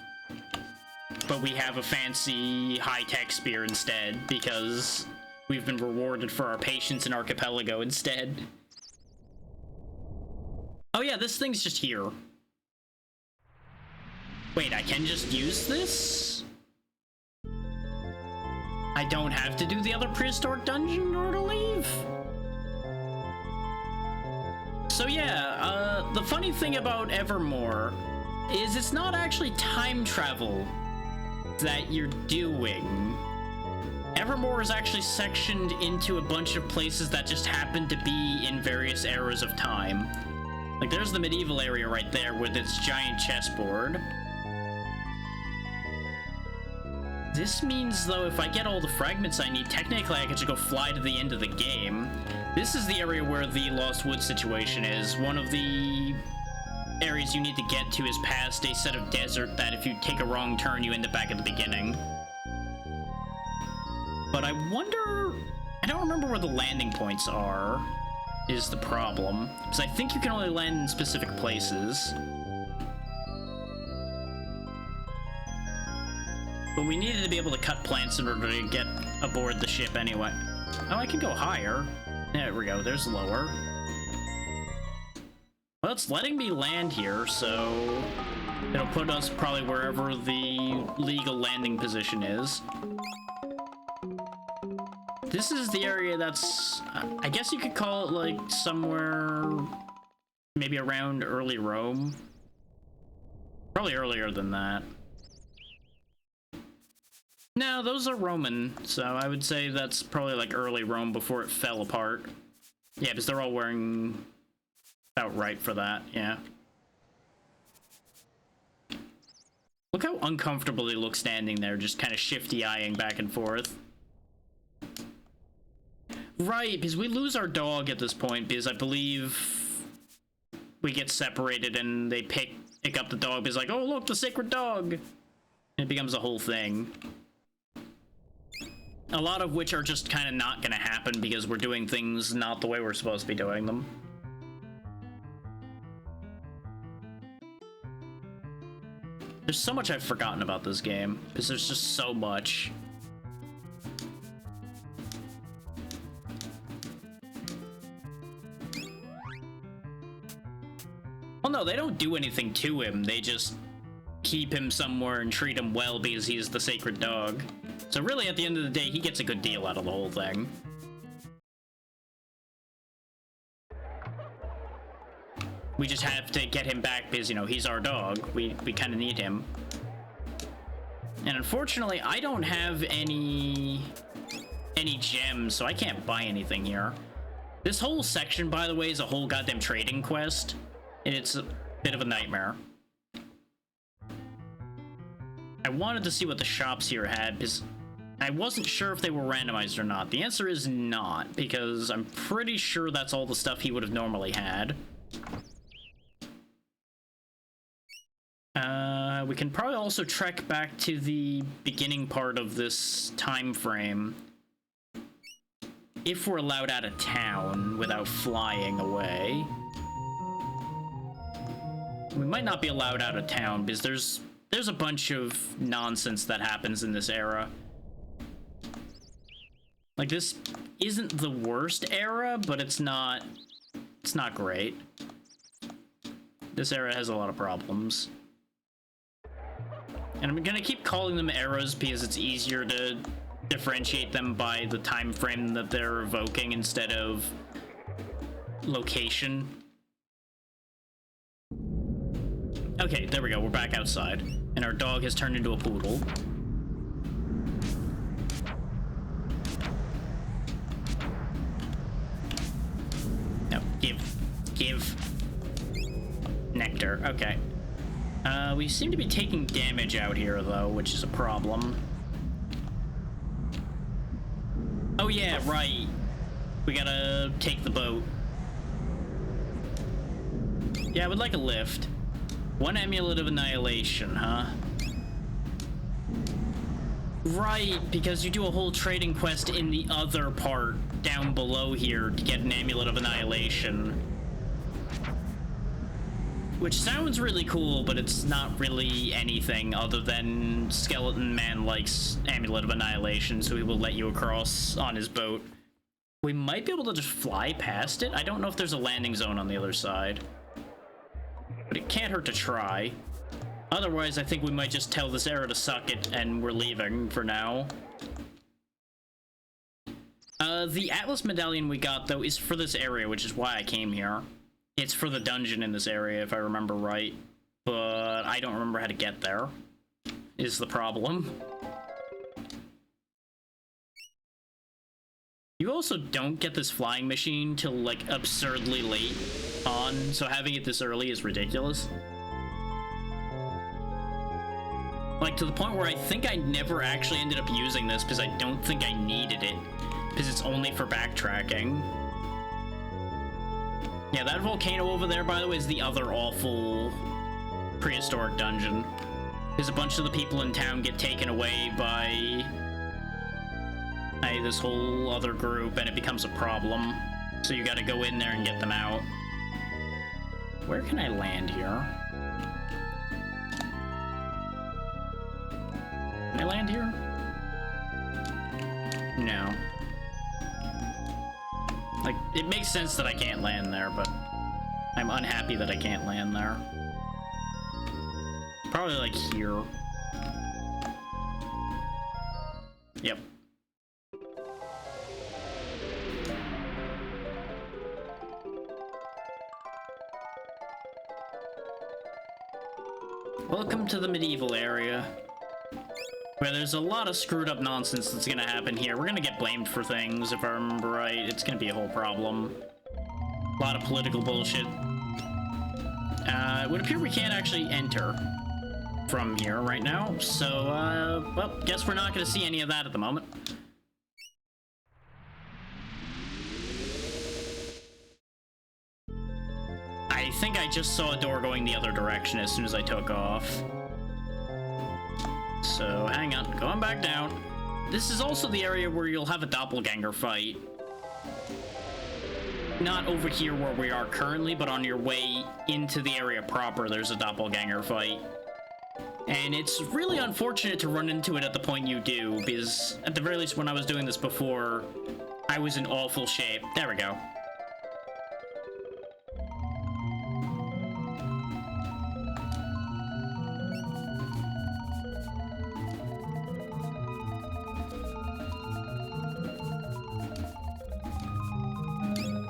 But we have a fancy high-tech spear instead, because we've been rewarded for our patience in Archipelago instead. Oh yeah, this thing's just here. Wait, I can just use this? I don't have to do the other prehistoric dungeon in order to leave? So yeah, the funny thing about Evermore is it's not actually time travel that you're doing. Evermore is actually sectioned into a bunch of places that just happen to be in various eras of time. Like, there's the medieval area right there with its giant chessboard. This means, though, if I get all the fragments I need, technically I could just go fly to the end of the game. This is the area where the Lost Woods situation is. One of the areas you need to get to is past a set of desert that if you take a wrong turn, you end up back at the beginning. But I wonder... I don't remember where the landing points are, is the problem. Because I think you can only land in specific places. But we needed to be able to cut plants in order to get aboard the ship anyway. Oh, I can go higher. There we go, there's lower. Well, it's letting me land here, so... it'll put us probably wherever the legal landing position is. This is the area that's... I guess you could call it, like, somewhere... maybe around early Rome. Probably earlier than that. No, those are Roman, so I would say that's probably, like, early Rome before it fell apart. Yeah, because they're all wearing... about right for that, yeah. Look how uncomfortable they look standing there, just kind of shifty-eyeing back and forth. Right, because we lose our dog at this point, because I believe we get separated and they pick up the dog, because like, oh look, the sacred dog! And it becomes a whole thing. A lot of which are just kind of not gonna happen because we're doing things not the way we're supposed to be doing them. There's so much I've forgotten about this game, because there's just so much. Well, no, they don't do anything to him. They just keep him somewhere and treat him well because he's the sacred dog. So really, at the end of the day, he gets a good deal out of the whole thing. We just have to get him back because, you know, he's our dog. We kind of need him. And unfortunately, I don't have any gems, so I can't buy anything here. This whole section, by the way, is a whole goddamn trading quest. And it's a bit of a nightmare. I wanted to see what the shops here had, because I wasn't sure if they were randomized or not. The answer is not, because I'm pretty sure that's all the stuff he would have normally had. We can probably also trek back to the beginning part of this time frame if we're allowed out of town without flying away. We might not be allowed out of town because there's a bunch of nonsense that happens in this era. Like, this isn't the worst era, but it's not great. This era has a lot of problems. And I'm gonna keep calling them eras because it's easier to differentiate them by the time frame that they're evoking instead of location. Okay, there we go, we're back outside. And our dog has turned into a poodle. No, give. Nectar, okay. We seem to be taking damage out here, though, which is a problem. Oh yeah, right. We gotta take the boat. Yeah, I would like a lift. One amulet of annihilation, huh? Right, because you do a whole trading quest in the other part down below here to get an amulet of annihilation. Which sounds really cool, but it's not really anything other than Skeleton Man likes Amulet of Annihilation, so he will let you across on his boat. We might be able to just fly past it. I don't know if there's a landing zone on the other side. But it can't hurt to try. Otherwise, I think we might just tell this era to suck it, and we're leaving for now. The Atlas Medallion we got, though, is for this area, which is why I came here. It's for the dungeon in this area, if I remember right. But I don't remember how to get there, is the problem. You also don't get this flying machine till, like, absurdly late on, so having it this early is ridiculous. Like, to the point where I think I never actually ended up using this because I don't think I needed it, because it's only for backtracking. Yeah, that volcano over there, by the way, is the other awful prehistoric dungeon. Because a bunch of the people in town get taken away by this whole other group, and it becomes a problem. So you gotta go in there and get them out. Where can I land here? Can I land here? No. Like, it makes sense that I can't land there, but I'm unhappy that I can't land there. Probably, like, here. Yep. Welcome to the medieval area, where there's a lot of screwed up nonsense that's gonna happen here. We're gonna get blamed for things, if I remember right. It's gonna be a whole problem. A lot of political bullshit. It would appear we can't actually enter from here right now, so, well, guess we're not gonna see any of that at the moment. I think I just saw a door going the other direction as soon as I took off. So, hang on, going back down. This is also the area where you'll have a doppelganger fight. Not over here where we are currently, but on your way into the area proper, there's a doppelganger fight. And it's really unfortunate to run into it at the point you do, because at the very least when I was doing this before, I was in awful shape. There we go.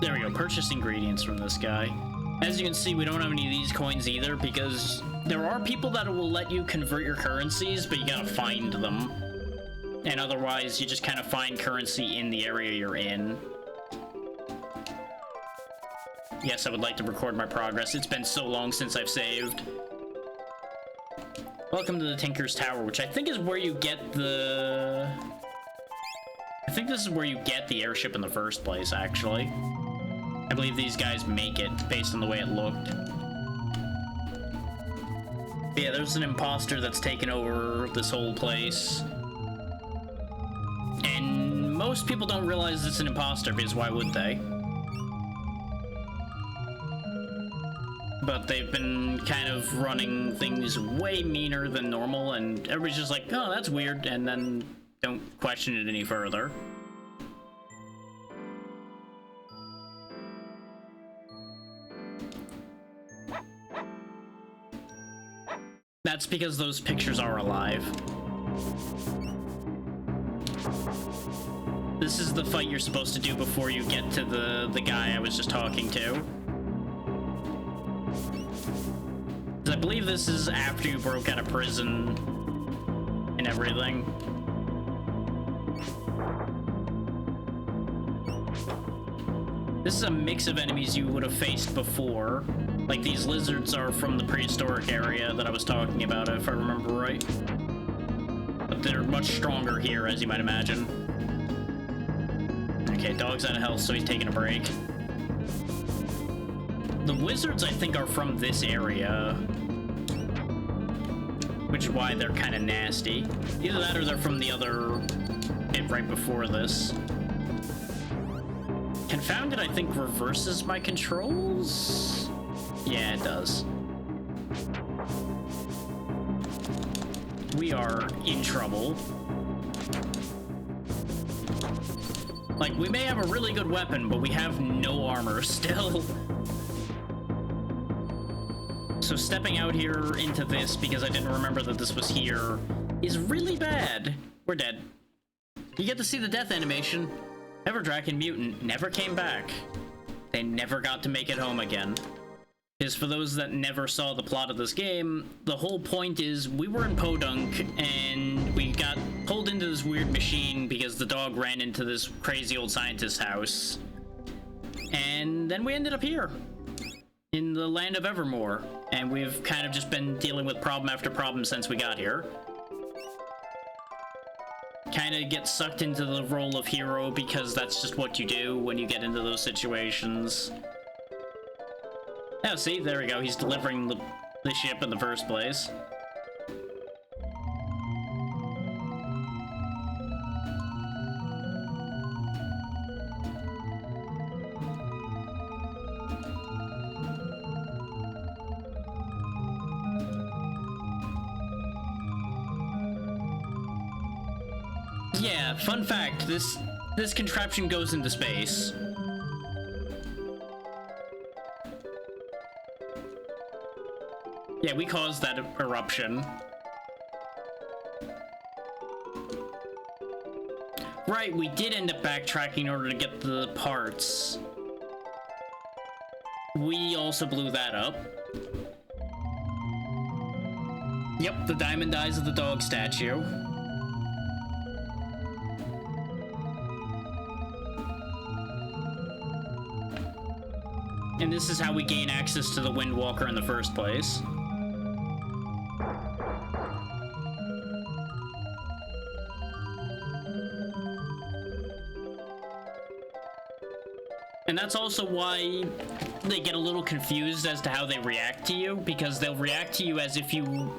There we go, purchase ingredients from this guy. As you can see, we don't have any of these coins either, because there are people that will let you convert your currencies, but you gotta find them. And otherwise, you just kind of find currency in the area you're in. Yes, I would like to record my progress. It's been so long since I've saved. Welcome to the Tinker's Tower, which I think is where you get the... I think this is where you get the airship in the first place, actually. I believe these guys make it, based on the way it looked. But yeah, there's an imposter that's taken over this whole place. And most people don't realize it's an imposter, because why would they? But they've been kind of running things way meaner than normal, and everybody's just like, oh, that's weird, and then don't question it any further. That's because those pictures are alive. This is the fight you're supposed to do before you get to the guy I was just talking to. I believe this is after you broke out of prison and everything. This is a mix of enemies you would have faced before. Like, these lizards are from the prehistoric area that I was talking about, if I remember right. But they're much stronger here, as you might imagine. Okay, dog's out of health, so he's taking a break. The wizards, I think, are from this area, which is why they're kind of nasty. Either that or they're from the other bit right before this. Confounded, I think, reverses my controls? Yeah, it does. We are in trouble. Like, we may have a really good weapon, but we have no armor still. So stepping out here into this, because I didn't remember that this was here, is really bad. We're dead. You get to see the death animation. Everdraken Mutant never came back. They never got to make it home again. Because for those that never saw the plot of this game, the whole point is we were in Podunk and we got pulled into this weird machine because the dog ran into this crazy old scientist's house. And then we ended up here, in the land of Evermore. And we've kind of just been dealing with problem after problem since we got here. Kind of get sucked into the role of hero because that's just what you do when you get into those situations. Oh, see, there we go. He's delivering the ship in the first place. Yeah, fun fact, this contraption goes into space. Yeah, we caused that eruption. Right, we did end up backtracking in order to get the parts. We also blew that up. Yep, the diamond eyes of the dog statue. And this is how we gain access to the Windwalker in the first place. And that's also why they get a little confused as to how they react to you, because they'll react to you as if you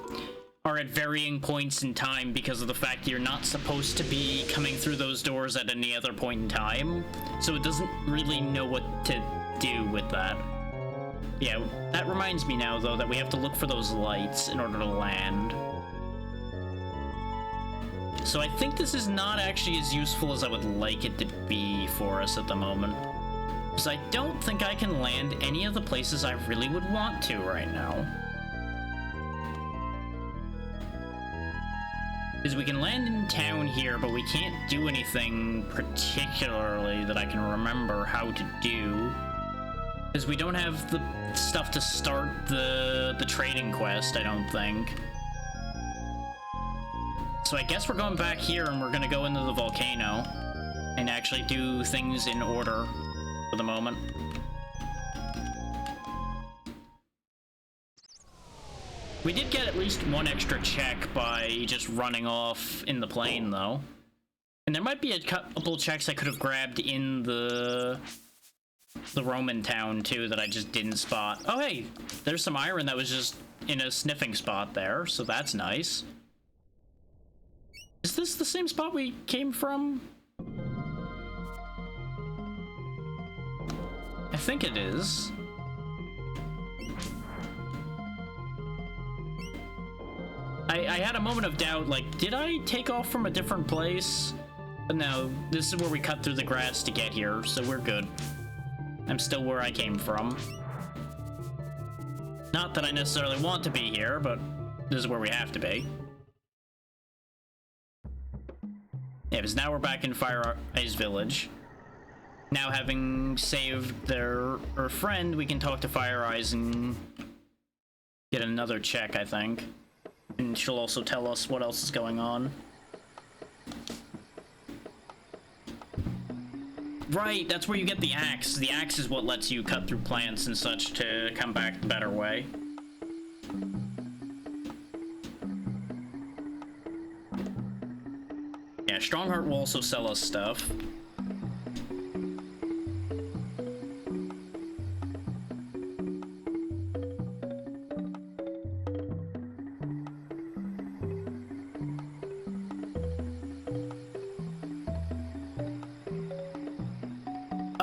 are at varying points in time because of the fact that you're not supposed to be coming through those doors at any other point in time. So it doesn't really know what to do with that. Yeah, that reminds me now, though, that we have to look for those lights in order to land. So I think this is not actually as useful as I would like it to be for us at the moment. Because I don't think I can land any of the places I really would want to right now. Because we can land in town here, but we can't do anything particularly that I can remember how to do. Because we don't have the stuff to start the trading quest, I don't think. So I guess we're going back here and we're gonna go into the volcano and actually do things in order for the moment. We did get at least one extra check by just running off in the plane, though. And there might be a couple checks I could have grabbed in the Roman town, too, that I just didn't spot. Oh, hey, there's some iron that was just in a sniffing spot there, so that's nice. Is this the same spot we came from? I think it is. I had a moment of doubt, like, did I take off from a different place? But no, this is where we cut through the grass to get here, so we're good. I'm still where I came from. Not that I necessarily want to be here, but this is where we have to be. Yeah, because now we're back in Fire Eyes Village. Now, having saved her friend, we can talk to Fire Eyes and get another check, I think. And she'll also tell us what else is going on. Right, that's where you get the axe. The axe is what lets you cut through plants and such to come back the better way. Yeah, Strongheart will also sell us stuff.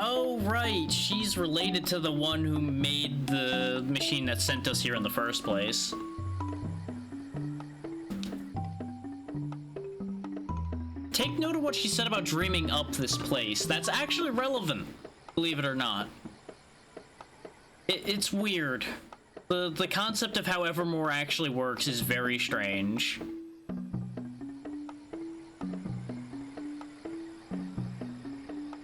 Oh, right, she's related to the one who made the machine that sent us here in the first place. Take note of what she said about dreaming up this place. That's actually relevant, believe it or not. It's weird. The concept of how Evermore actually works is very strange.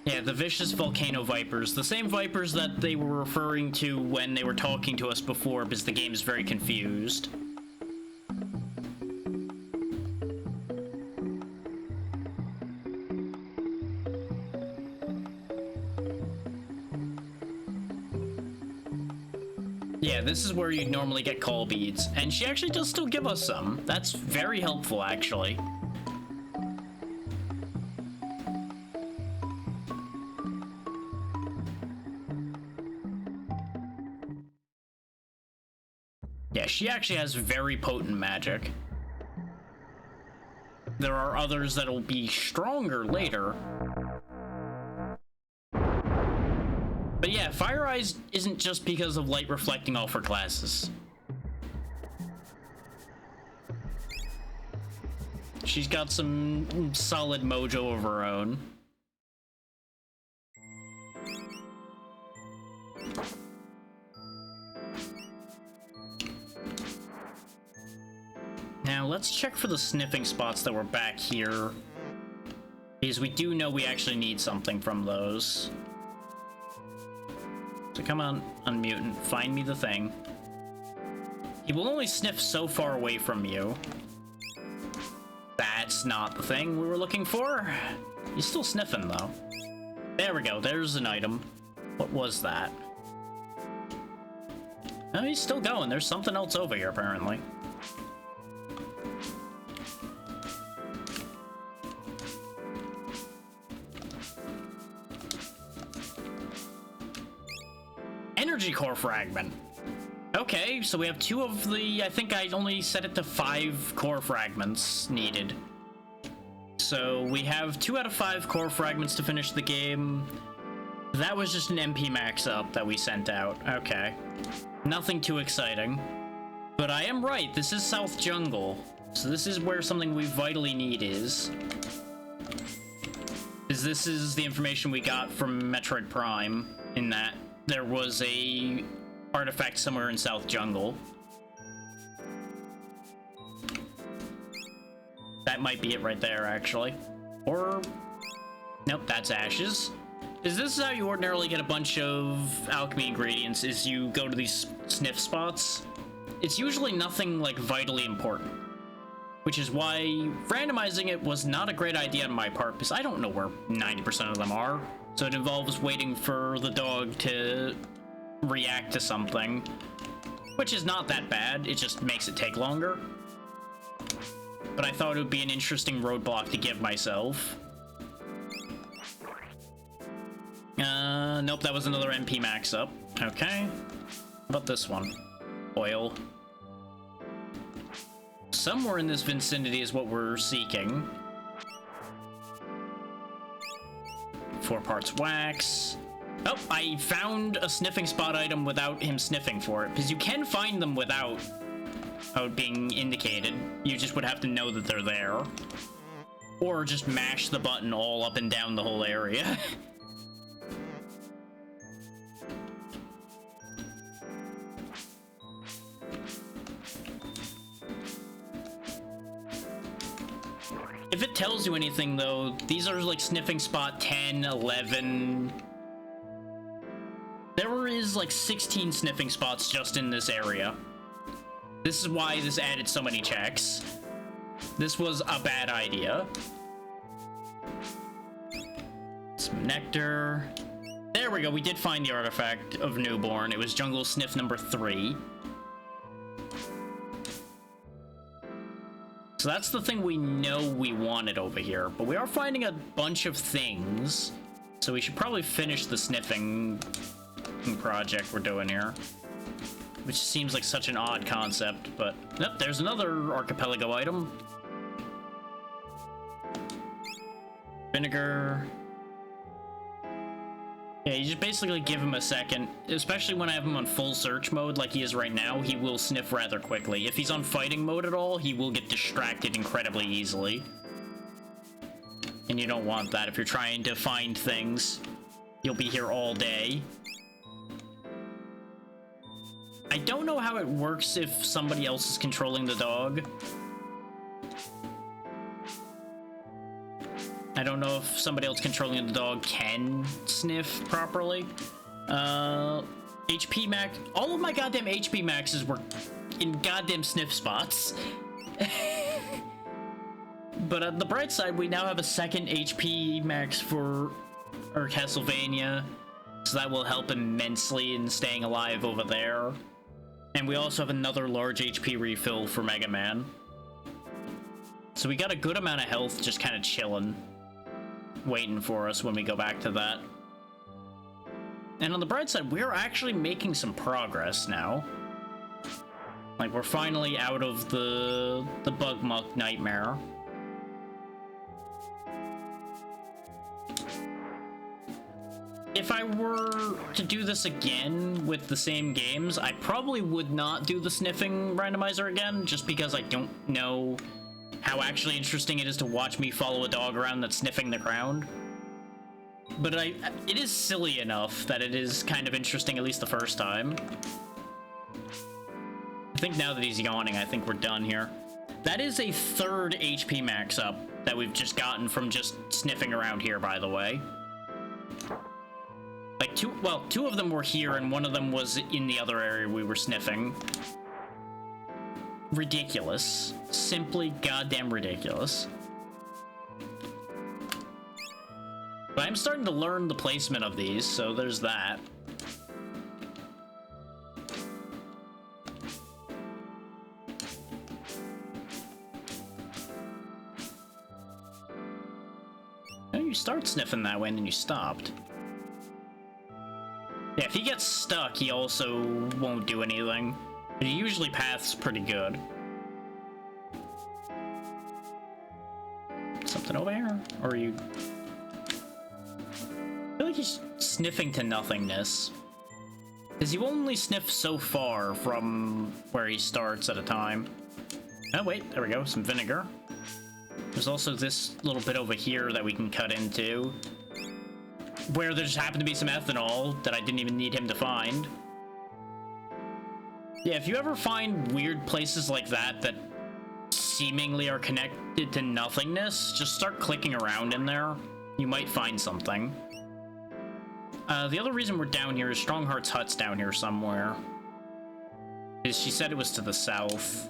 Yeah, the vicious volcano vipers. The same vipers that they were referring to when they were talking to us before, because the game is very confused. Yeah, this is where you'd normally get call beads, and she actually does still give us some. That's very helpful, actually. Yeah, she actually has very potent magic. There are others that'll be stronger later. But yeah, Fire Eyes isn't just because of light reflecting off her glasses. She's got some solid mojo of her own. Now, let's check for the sniffing spots that were back here, because we do know we actually need something from those. So come on, Unmutant, find me the thing. He will only sniff so far away from you. That's not the thing we were looking for. He's still sniffing, though. There we go, there's an item. What was that? Oh, he's still going. There's something else over here, apparently. Energy core fragment. Okay, so we have 2 of the... I think I only set it to 5 core fragments needed. So we have 2 out of 5 core fragments to finish the game. That was just an MP max up that we sent out. Okay. Nothing too exciting. But I am right, this is South Jungle. So this is where something we vitally need is. This is the information we got from Metroid Prime, in that there was a artifact somewhere in South Jungle. That might be it right there, actually. Or... nope, that's ashes. This is how you ordinarily get a bunch of alchemy ingredients, is you go to these sniff spots. It's usually nothing, like, vitally important. Which is why randomizing it was not a great idea on my part, because I don't know where 90% of them are. So it involves waiting for the dog to react to something, which is not that bad, it just makes it take longer. But I thought it would be an interesting roadblock to give myself. Nope, that was another MP max up. Okay. How about this one? Oil. Somewhere in this vicinity is what we're seeking. 4 parts wax. Oh, I found a sniffing spot item without him sniffing for it, because you can find them without being indicated. You just would have to know that they're there. Or just mash the button all up and down the whole area. If it tells you anything, though, these are like sniffing spot 10, 11... There is like 16 sniffing spots just in this area. This is why this added so many checks. This was a bad idea. Some nectar. There we go, we did find the artifact of Newborn. It was Jungle Sniff number 3. So that's the thing we know we wanted over here, but we are finding a bunch of things, so we should probably finish the sniffing project we're doing here, which seems like such an odd concept, but nope, there's another Archipelago item. Vinegar. Yeah, you just basically give him a second, especially when I have him on full search mode like he is right now. He will sniff rather quickly. If he's on fighting mode at all, he will get distracted incredibly easily. And you don't want that if you're trying to find things. You'll be here all day. I don't know how it works if somebody else is controlling the dog. I don't know if somebody else controlling the dog can sniff properly. HP max. All of my goddamn HP maxes were in goddamn sniff spots. But on the bright side, we now have a second HP max for our Castlevania. So that will help immensely in staying alive over there. And we also have another large HP refill for Mega Man. So we got a good amount of health just kind of chilling, waiting for us when we go back to that. And on the bright side, we're actually making some progress now. Like, we're finally out of the bug muck nightmare. If I were to do this again with the same games, I probably would not do the sniffing randomizer again, just because I don't know how actually interesting it is to watch me follow a dog around that's sniffing the ground. But it is silly enough that it is kind of interesting, at least the first time. I think now that he's yawning, I think we're done here. That is a third HP max up that we've just gotten from just sniffing around here, by the way. Like, two of them were here, and one of them was in the other area we were sniffing. Ridiculous. Simply goddamn ridiculous. But I'm starting to learn the placement of these, so there's that. No, you start sniffing that way and then you stopped. Yeah, if he gets stuck, he also won't do anything. But he usually paths pretty good. Something over here? Or are you... I feel like he's sniffing to nothingness. Because you only sniff so far from where he starts at a time. Oh, wait, there we go, some vinegar. There's also this little bit over here that we can cut into, where there just happened to be some ethanol that I didn't even need him to find. Yeah, if you ever find weird places like that that seemingly are connected to nothingness, just start clicking around in there. You might find something. The other reason we're down here is Strongheart's hut's down here somewhere. Because she said it was to the south.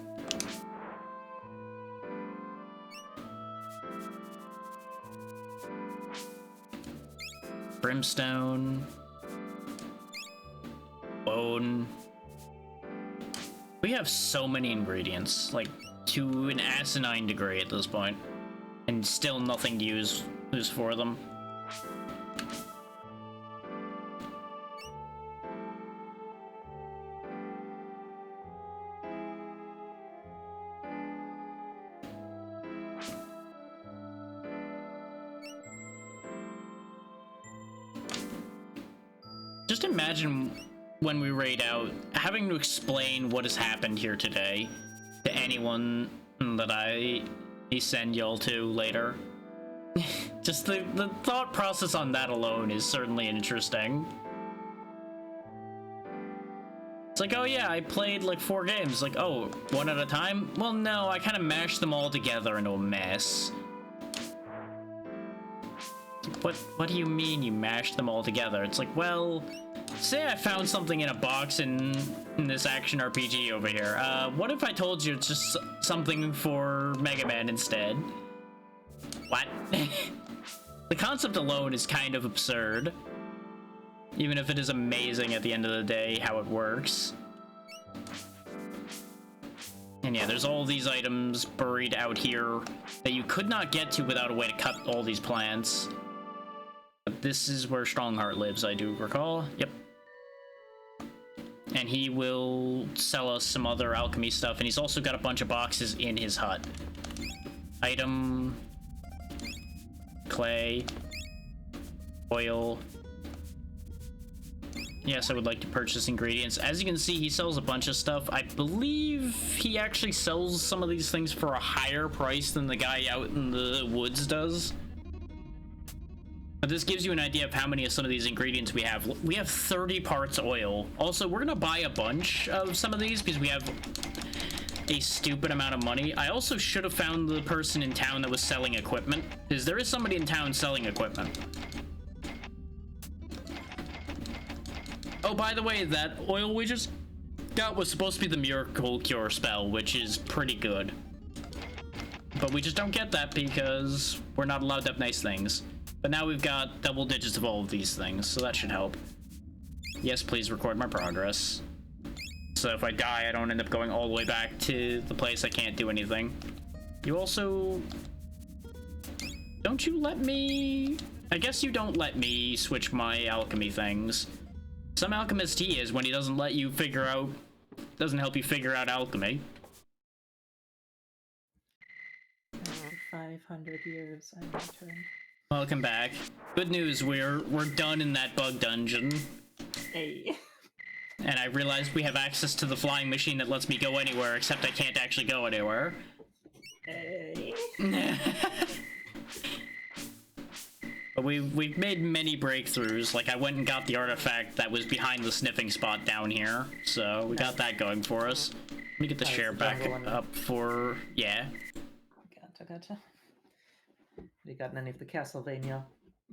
Brimstone. Bone. We have so many ingredients, like to an asinine degree at this point, and still nothing to use for them. Just imagine when we raid out, having to explain what has happened here today to anyone that I send y'all to later. Just the thought process on that alone is certainly interesting. It's like, oh yeah, I played like 4 games. Like, oh, one at a time? Well, no, I kind of mashed them all together into a mess. What do you mean you mashed them all together? It's like, well, say I found something in a box in this action RPG over here. What if I told you it's just something for Mega Man instead? What? The concept alone is kind of absurd. Even if it is amazing at the end of the day how it works. And yeah, there's all these items buried out here that you could not get to without a way to cut all these plants. But this is where Strongheart lives, I do recall. Yep. And he will sell us some other alchemy stuff, and he's also got a bunch of boxes in his hut. Item, clay, oil. Yes, I would like to purchase ingredients. As you can see, he sells a bunch of stuff. I believe he actually sells some of these things for a higher price than the guy out in the woods does. But this gives you an idea of how many of some of these ingredients we have. We have 30 parts oil. Also, we're gonna buy a bunch of some of these because we have a stupid amount of money. I also should have found the person in town that was selling equipment, because there is somebody in town selling equipment. Oh, by the way, that oil we just got was supposed to be the Miracle Cure spell, which is pretty good. But we just don't get that because we're not allowed to have nice things. But now we've got double digits of all of these things, so that should help. Yes, please record my progress. So if I die, I don't end up going all the way back to the place I can't do anything. You also... Don't you let me... I guess you don't let me switch my alchemy things. Some alchemist he is when he doesn't let you figure out... Doesn't help you figure out alchemy. 500 years, I returned. Welcome back. Good news, we're done in that bug dungeon. Hey. And I realized we have access to the flying machine that lets me go anywhere, except I can't actually go anywhere. Hey. But we've made many breakthroughs. Like, I went and got the artifact that was behind the sniffing spot down here, so we got that going for us. Let me get the share back up for... yeah. Gotcha. Have you gotten any of the Castlevania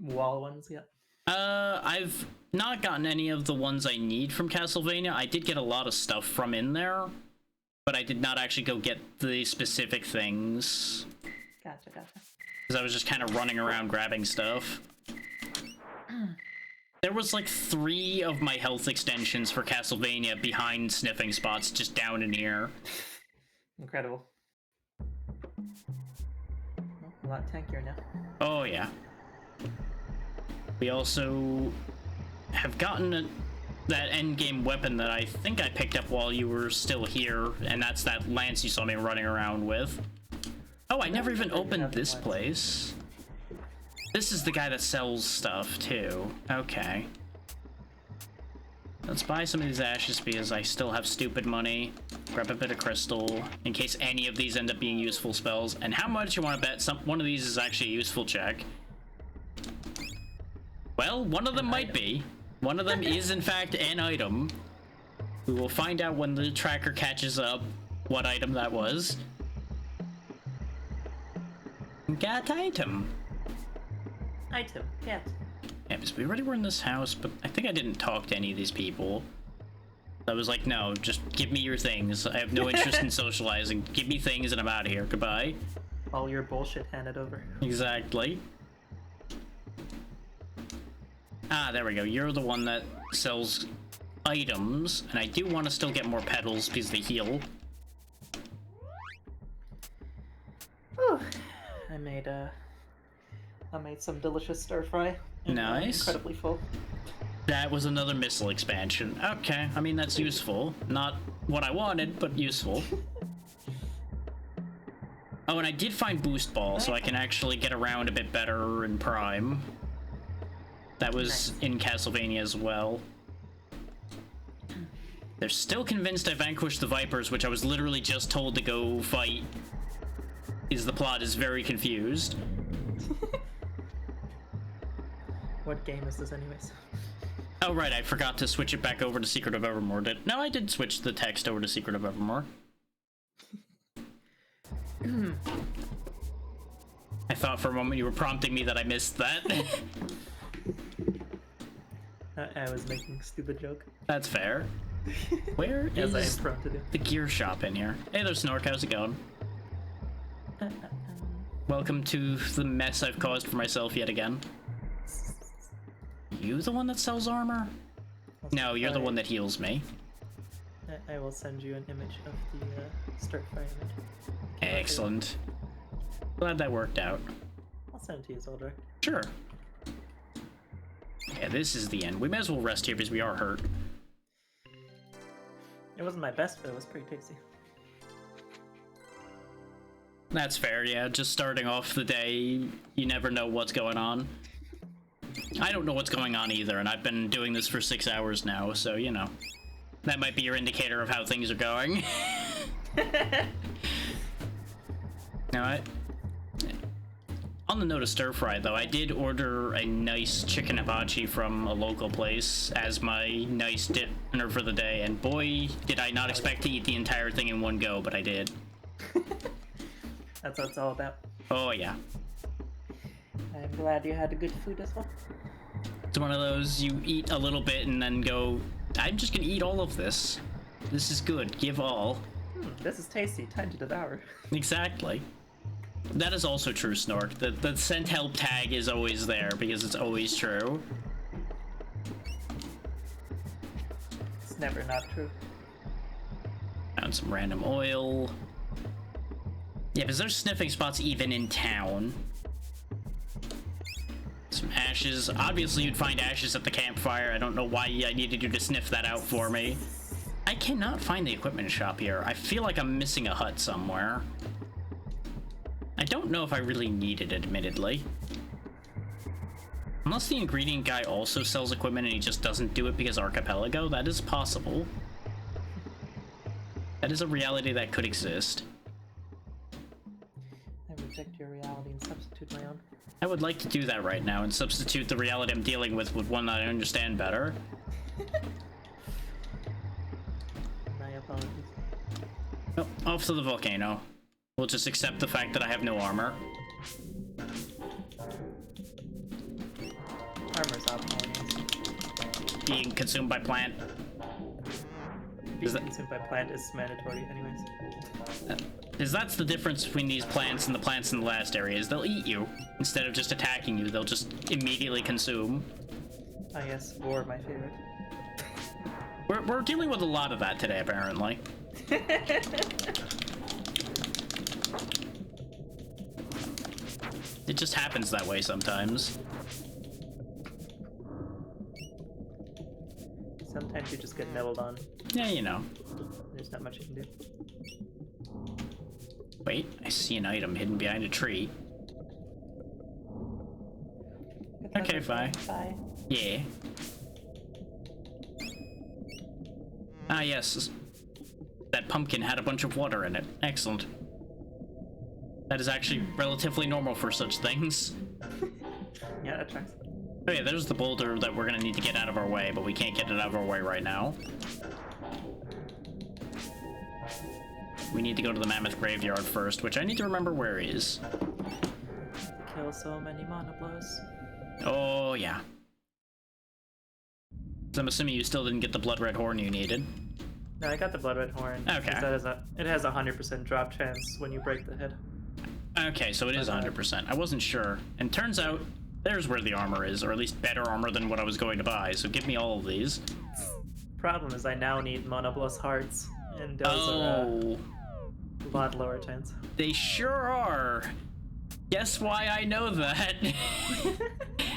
wall ones yet? I've not gotten any of the ones I need from Castlevania. I did get a lot of stuff from in there, but I did not actually go get the specific things. Gotcha. Because I was just kind of running around grabbing stuff. There was like 3 of my health extensions for Castlevania behind sniffing spots just down in here. Incredible. A lot tankier now. Oh yeah. We also have gotten that endgame weapon that I think I picked up while you were still here, and that's that lance you saw me running around with. Oh, I never even opened this place. This is the guy that sells stuff too. Okay. Let's buy some of these ashes because I still have stupid money. Grab a bit of crystal in case any of these end up being useful spells. And how much you want to bet one of these is actually a useful check? Well, one of them might be. One of them is in fact an item. We will find out when the tracker catches up what item that was. Got item. Item, cat. Yeah, because we already were in this house, but I think I didn't talk to any of these people. I was like, no, just give me your things. I have no interest in socializing. Give me things and I'm out of here. Goodbye. All your bullshit handed over. Exactly. Ah, there we go. You're the one that sells items, and I do want to still get more petals because they heal. Whew. I made some delicious stir fry. Nice. Incredibly full. That was another missile expansion. Okay, I mean, that's useful. Not what I wanted, but useful. Oh, and I did find Boost Ball, so I can actually get around a bit better in Prime. That was in Castlevania as well. They're still convinced I vanquished the Vipers, which I was literally just told to go fight. The plot is very confused. What game is this anyways? Oh right, I forgot to switch it back over to Secret of Evermore. No, I did switch the text over to Secret of Evermore. I thought for a moment you were prompting me that I missed that. I was making a stupid joke. That's fair. Where As I is am prone to do. the gear shop in here? Hey there, Snork, how's it going? Welcome to the mess I've caused for myself yet again. You the one that sells armor? No, you're the one that heals me. I will send you an image of the stir fry image. Excellent. Glad that worked out. I'll send it to you as well, Dirk. Sure. Yeah, this is the end. We may as well rest here because we are hurt. It wasn't my best, but it was pretty tasty. That's fair, yeah. Just starting off the day, you never know what's going on. I don't know what's going on either, and I've been doing this for 6 hours now, so, you know. That might be your indicator of how things are going. Now, on the note of stir fry, though, I did order a nice chicken hibachi from a local place as my nice dinner for the day, and boy, did I not expect to eat the entire thing in one go, but I did. That's what it's all about. Oh, yeah. I'm glad you had good food as well. It's one of those, you eat a little bit and then go, I'm just gonna eat all of this. This is good, give all. This is tasty, time to devour. Exactly. That is also true, Snork. The sent help tag is always there because it's always true. It's never not true. found some random oil. Yeah, because there's sniffing spots even in town. Some ashes. Obviously, you'd find ashes at the campfire. I don't know why I needed you to sniff that out for me. I cannot find the equipment shop here. I feel like I'm missing a hut somewhere. I don't know if I really need it, admittedly. Unless the ingredient guy also sells equipment and he just doesn't do it because Archipelago, that is possible. That is a reality that could exist. I reject your reality and substitute my own. I would like to do that right now and substitute the reality I'm dealing with one that I understand better. My apologies. Oh, off to the volcano. We'll just accept the fact that I have no armor. Armor's optional. Being consumed by plant. Being consumed by plant is mandatory anyways. Because that's the difference between these plants and the plants in the last area, is they'll eat you. Instead of just attacking you, they'll just immediately consume. Ah yes, boar, my favorite. We're dealing with a lot of that today, apparently. It just happens that way sometimes. Sometimes you just get nibbled on. Yeah, you know. There's not much you can do. Wait, I see an item hidden behind a tree. Okay, bye. Bye. Yeah. Ah, yes. That pumpkin had a bunch of water in it. Excellent. That is actually relatively normal for such things. Yeah, that tracks. Oh yeah, there's the boulder that we're gonna need to get out of our way, but we can't get it out of our way right now. We need to go to the Mammoth Graveyard first, which I need to remember where is. Kill so many monoblows. Oh, yeah. So I'm assuming you still didn't get the blood red horn you needed. No, I got the blood red horn. Okay. It has a 100% drop chance when you break the head. Okay, so it is 100%. I wasn't sure. And turns out, there's where the armor is, or at least better armor than what I was going to buy, so give me all of these. Problem is I now need monoblos hearts, and those are a lot lower chance. They sure are. Guess why I know that?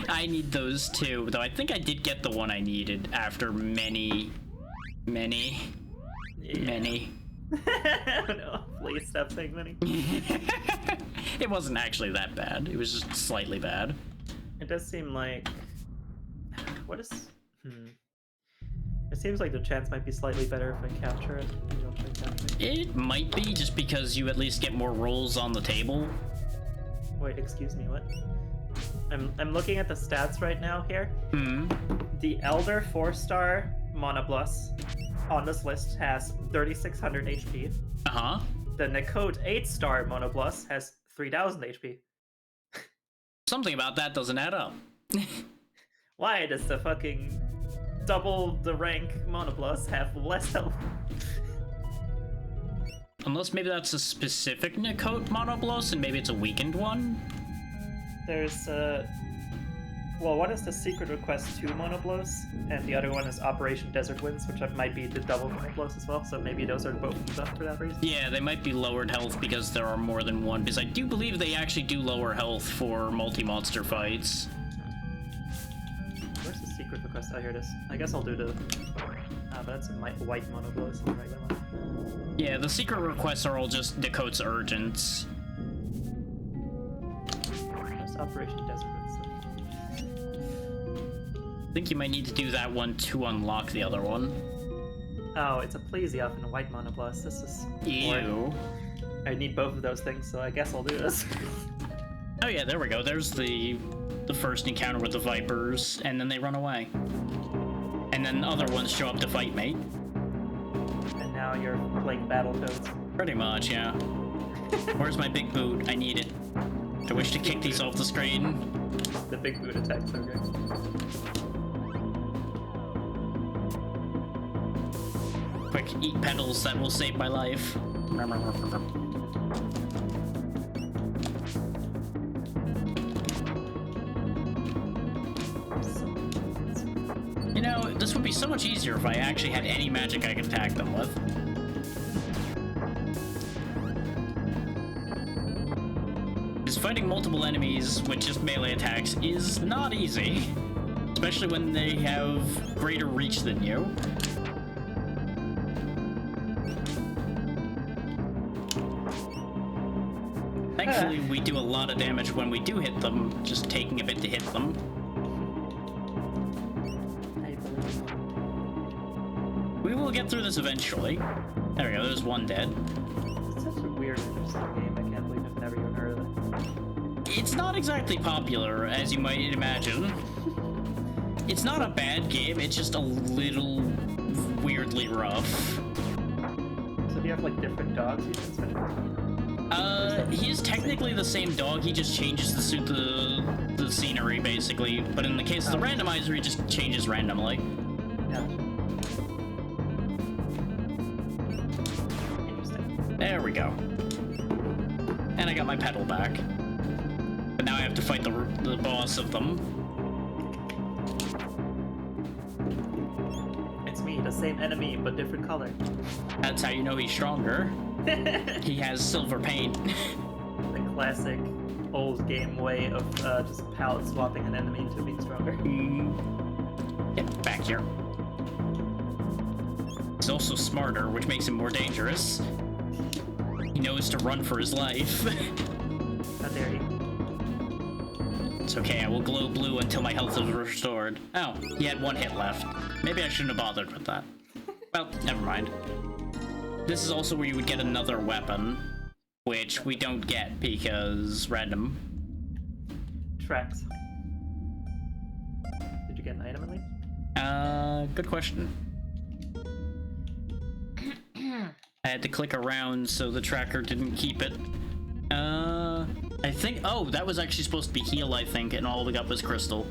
I need those too, though I think I did get the one I needed after many. No, please stop saying many. It wasn't actually that bad. It was just slightly bad. It does seem like... What is... It seems like the chance might be slightly better if I capture it. Maybe I'll try capturing it. It might be, just because you at least get more rolls on the table. Wait, excuse me, what? I'm looking at the stats right now here. The Elder 4-star Monoblos on this list has 3600 HP. Uh-huh. The Nikode 8-star Monoblos has 3000 HP. Something about that doesn't add up. Why does the fucking double the rank Monoblos have less health? Unless maybe that's a specific Nikode Monoblos and maybe it's a weakened one? There's well, one is the Secret Request 2 Monoblos, and the other one is Operation Desert Winds, which might be the double Monoblos as well, so maybe those are both buffed for that reason. Yeah, they might be lowered health because there are more than one, because I do believe they actually do lower health for multi-monster fights. Where's the Secret Request? Oh, here it is. I guess I'll do the... but that's a white Monoblos, the regular one. Yeah, the Secret Requests are all just Dakota's Urgents. There's Operation Desert Winds. I think you might need to do that one to unlock the other one. Oh, it's a Plesioth and a white Monoblos. This is... Ew. I need both of those things, so I guess I'll do this. Oh yeah, there we go. There's the first encounter with the Vipers, and then they run away. And then other ones show up to fight me. And now you're playing Battletoads. Pretty much, yeah. Where's my big boot? I need it. I wish to kick these off the screen. The big boot attacks are great. Quick, eat petals, that will save my life. You know, this would be so much easier if I actually had any magic I could attack them with. fighting multiple enemies with just melee attacks is not easy. Especially when they have greater reach than you. Thankfully, we do a lot of damage when we do hit them, just taking a bit to hit them. I believe. We will get through this eventually. There we go, there's one dead. It's such a weird, interesting game. I can't believe I've never even heard of it. It's not exactly popular, as you might imagine. It's not a bad game, it's just a little weirdly rough. So do you have like different dogs you can spend? He is technically the same dog, he just changes to suit the scenery, basically. But in the case of the randomizer, he just changes randomly. Yeah. Interesting. There we go. And I got my pedal back. But now I have to fight the boss of them. It's me, the same enemy, but different color. That's how you know he's stronger. He has silver paint. The classic old game way of just palette swapping an enemy into being stronger. Get back here. He's also smarter, which makes him more dangerous. He knows to run for his life. How dare you? It's okay, I will glow blue until my health is restored. Oh, he had one hit left. Maybe I shouldn't have bothered with that. Well, never mind. This is also where you would get another weapon, which we don't get because random. Tracks. Did you get an item at least? Good question. I had to click around so the tracker didn't keep it. I think, oh, that was actually supposed to be heal, I think, and all we got was crystal.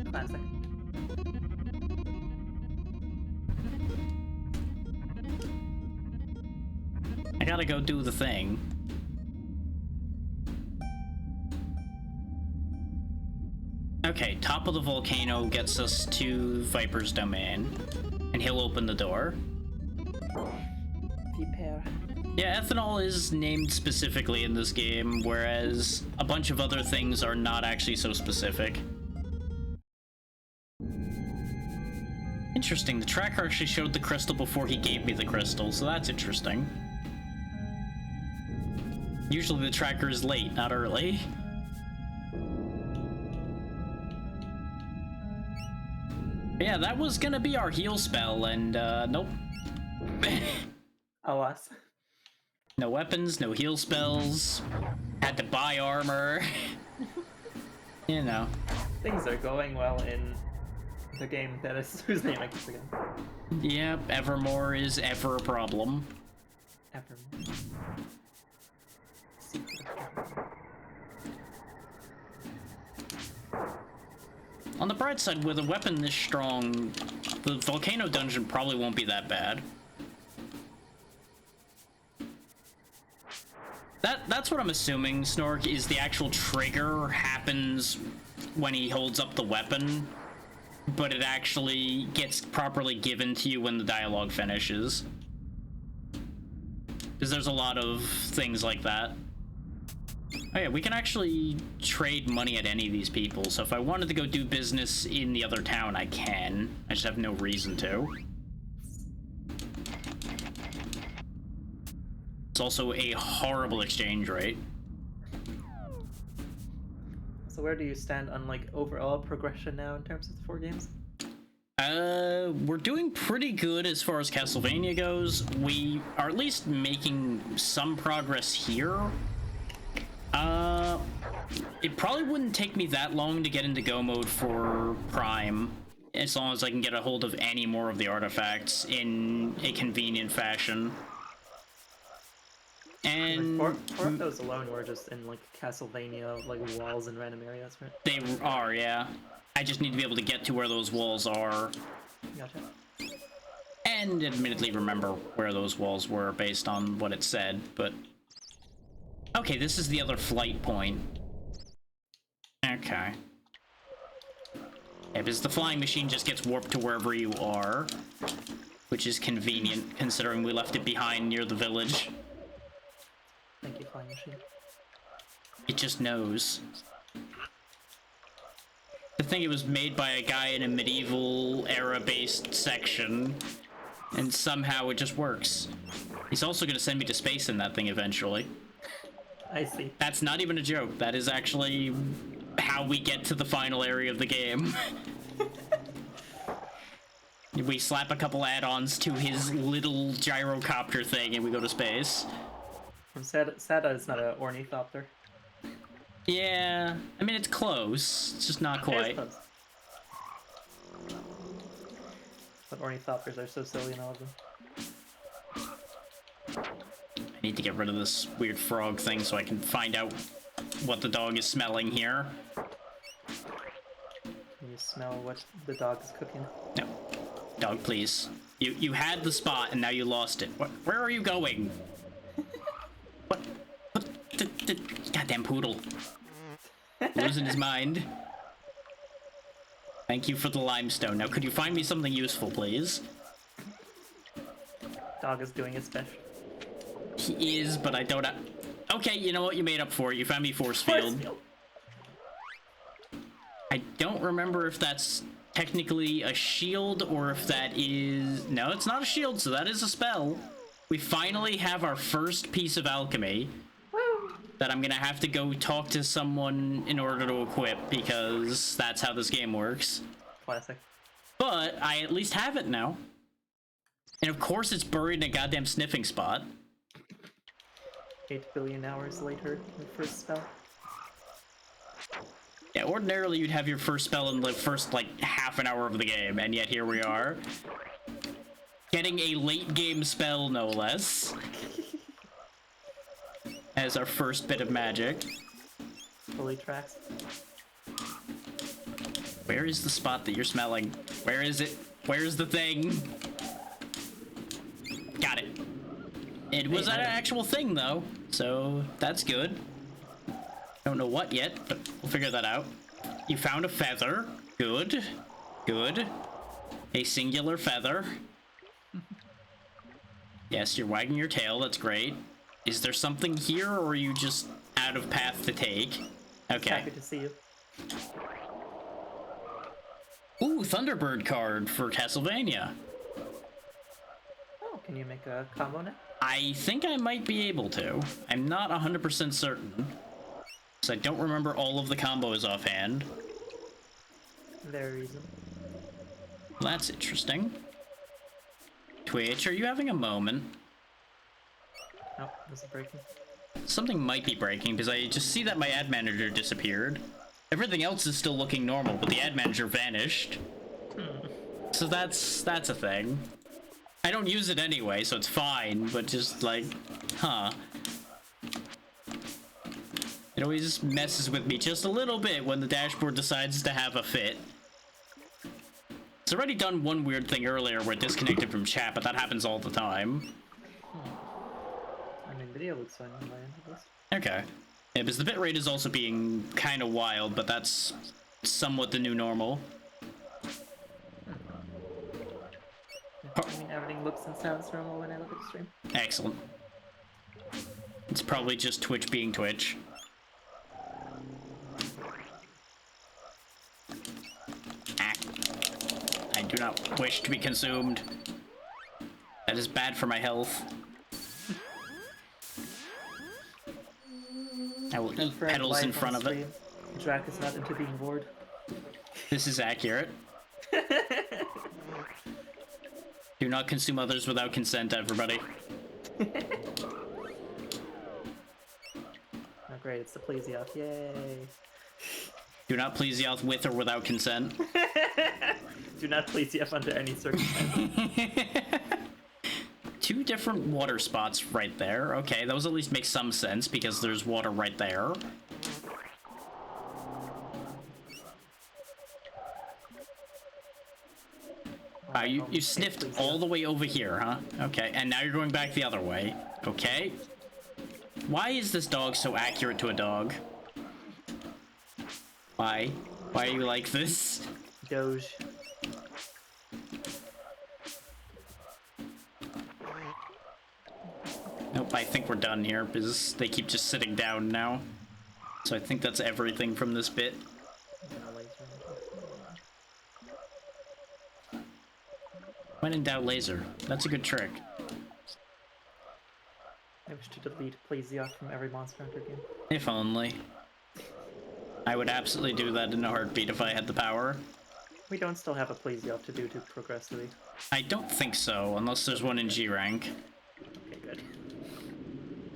Classic. I gotta go do the thing. Okay, top of the volcano gets us to Viper's domain, and he'll open the door. Prepare. Yeah, ethanol is named specifically in this game, whereas a bunch of other things are not actually so specific. Interesting, the tracker actually showed the crystal before he gave me the crystal, so that's interesting. Usually the tracker is late, not early. But yeah, that was gonna be our heal spell, and nope. Alas. No weapons, no heal spells. Had to buy armor. You know. Things are going well in the game that is whose name I keep forgetting. Yep, Evermore is ever a problem. Evermore. Secret of Evermore. On the bright side, with a weapon this strong, the volcano dungeon probably won't be that bad. That's what I'm assuming, Snork, is the actual trigger happens when he holds up the weapon, but it actually gets properly given to you when the dialogue finishes. Because there's a lot of things like that. Oh yeah, we can actually trade money at any of these people, so if I wanted to go do business in the other town, I can. I just have no reason to. It's also a horrible exchange rate. So where do you stand on like overall progression now in terms of the 4 games? We're doing pretty good as far as Castlevania goes. We are at least making some progress here. It probably wouldn't take me that long to get into go mode for Prime, as long as I can get a hold of any more of the artifacts in a convenient fashion. And Like, four of those alone were just in like Castlevania, like walls in random areas, right? they are, yeah. I just need to be able to get to where those walls are, Gotcha. and admittedly remember where those walls were based on what it said, but... Okay, this is the other flight point. Okay. Yeah, because the flying machine just gets warped to wherever you are, which is convenient, considering we left it behind near the village. Thank you, flying machine. It just knows. I think it was made by a guy in a medieval era-based section, and somehow it just works. He's also gonna send me to space in that thing eventually. I see. That's not even a joke. That is actually how we get to the final area of the game. We slap a couple add-ons to his little gyrocopter thing and we go to space. I'm sad it's not an ornithopter. Yeah, I mean, it's close. It's just not quite. Close. But ornithopters are so silly in all of them. I need to get rid of this weird frog thing so I can find out what the dog is smelling here. Can you smell what the dog is cooking? No. Dog, please. You had the spot and now you lost it. Where are you going? What? The goddamn poodle. Losing his mind. Thank you for the limestone. Now, could you find me something useful, please? Dog is doing its best. He is, but I don't have... Okay, you know what? You made up for it. You found me force field. I don't remember if that's technically a shield or if that is... No, it's not a shield, so that is a spell. We finally have our first piece of alchemy. That I'm gonna have to go talk to someone in order to equip, because that's how this game works. Classic. But I at least have it now. And of course it's buried in a goddamn sniffing spot. 8 billion hours later, the first spell. Yeah, ordinarily you'd have your first spell in the first, like, half an hour of the game, and yet here we are. Getting a late game spell, no less. As our first bit of magic. Fully tracks. Where is the spot that you're smelling? Where is it? Where's the thing? Got it. It was an actual thing, though, so that's good. Don't know what yet, but we'll figure that out. You found a feather. Good. Good. A singular feather. Yes, you're wagging your tail. That's great. Is there something here, or are you just out of path to take? Okay. Happy to see you. Ooh, Thunderbird card for Castlevania. Oh, can you make a combo now? I think I might be able to. I'm not 100% certain. Because I don't remember all of the combos offhand. Very easy. That's interesting. Twitch, are you having a moment? Nope, this is breaking. Something might be breaking, because I just see that my ad manager disappeared. Everything else is still looking normal, but the ad manager vanished. So that's a thing. I don't use it anyway, so it's fine, but just like, huh. It always messes with me just a little bit when the dashboard decides to have a fit. It's already done one weird thing earlier where it disconnected from chat, but that happens all the time. I mean, video looks fine on my end of this. Okay. Yeah, because the bitrate is also being kind of wild, but that's somewhat the new normal. I mean, everything looks and sounds normal when I look at the stream. Excellent. It's probably just Twitch being Twitch. Ah. I do not wish to be consumed. That is bad for my health. I will eat petals in front of it. Drac is not into being bored. This is accurate. Do not consume others without consent, everybody. Oh great, it's the Plesioth, yay! Do not please Yoth with or without consent. Do not Plesioth under any circumstances. 2 different water spots right there. Okay, those at least make some sense because there's water right there. You sniffed all the way over here, huh? Okay, and now you're going back the other way. Okay. Why is this dog so accurate to a dog? Why? Why are you like this? Doge. Nope, I think we're done here because they keep just sitting down now. So I think that's everything from this bit. When in doubt, laser. That's a good trick. I wish to delete Plesioth from every Monster Hunter game. If only. I would absolutely do that in a heartbeat if I had the power. We don't still have a Plesioth to do to progressively. I don't think so, unless there's one in G rank. Okay, good.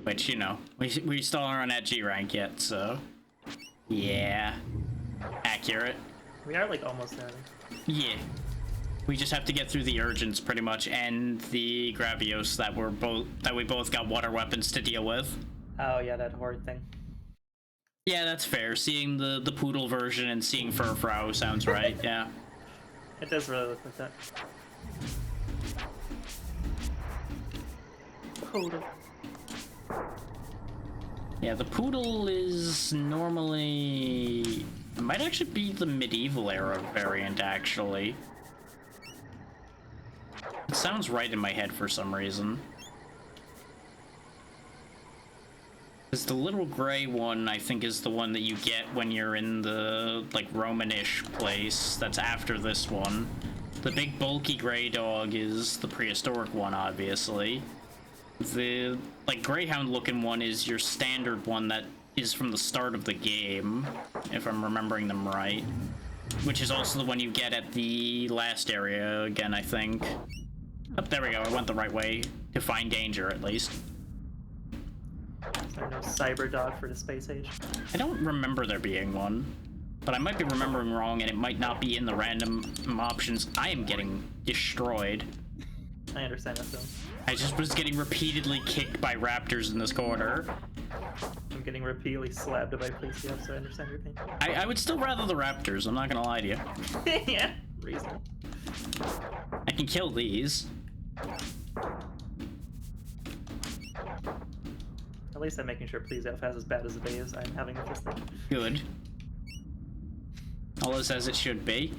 Which, you know, we still aren't at G rank yet, so... Yeah. Accurate. We are, like, almost there. Yeah. We just have to get through the Urgents, pretty much, and the Gravios that we both got water weapons to deal with. Oh, yeah, that horde thing. Yeah, that's fair. Seeing the Poodle version and seeing Furfrau sounds right, yeah. It does really look like that. Poodle. Yeah, the Poodle is normally... It might actually be the medieval era variant, actually. It sounds right in my head for some reason. Because the little gray one, I think, is the one that you get when you're in the, like, Romanish place that's after this one. The big bulky gray dog is the prehistoric one, obviously. The, like, greyhound-looking one is your standard one that is from the start of the game, if I'm remembering them right. Which is also the one you get at the last area, again, I think. Oh, there we go, I went the right way to find danger, at least. Is there no cyber dog for the space age? I don't remember there being one, but I might be remembering wrong, and it might not be in the random options. I am getting destroyed. I understand that, though. I just was getting repeatedly kicked by raptors in this corner. I'm getting repeatedly slabbed by Plesioth, so I understand your pain. I would still rather the raptors, I'm not gonna lie to you. Yeah, reasonable. I can kill these. At least I'm making sure Plesioth has as bad as the day as I'm having with this thing. Good. All is as it should be.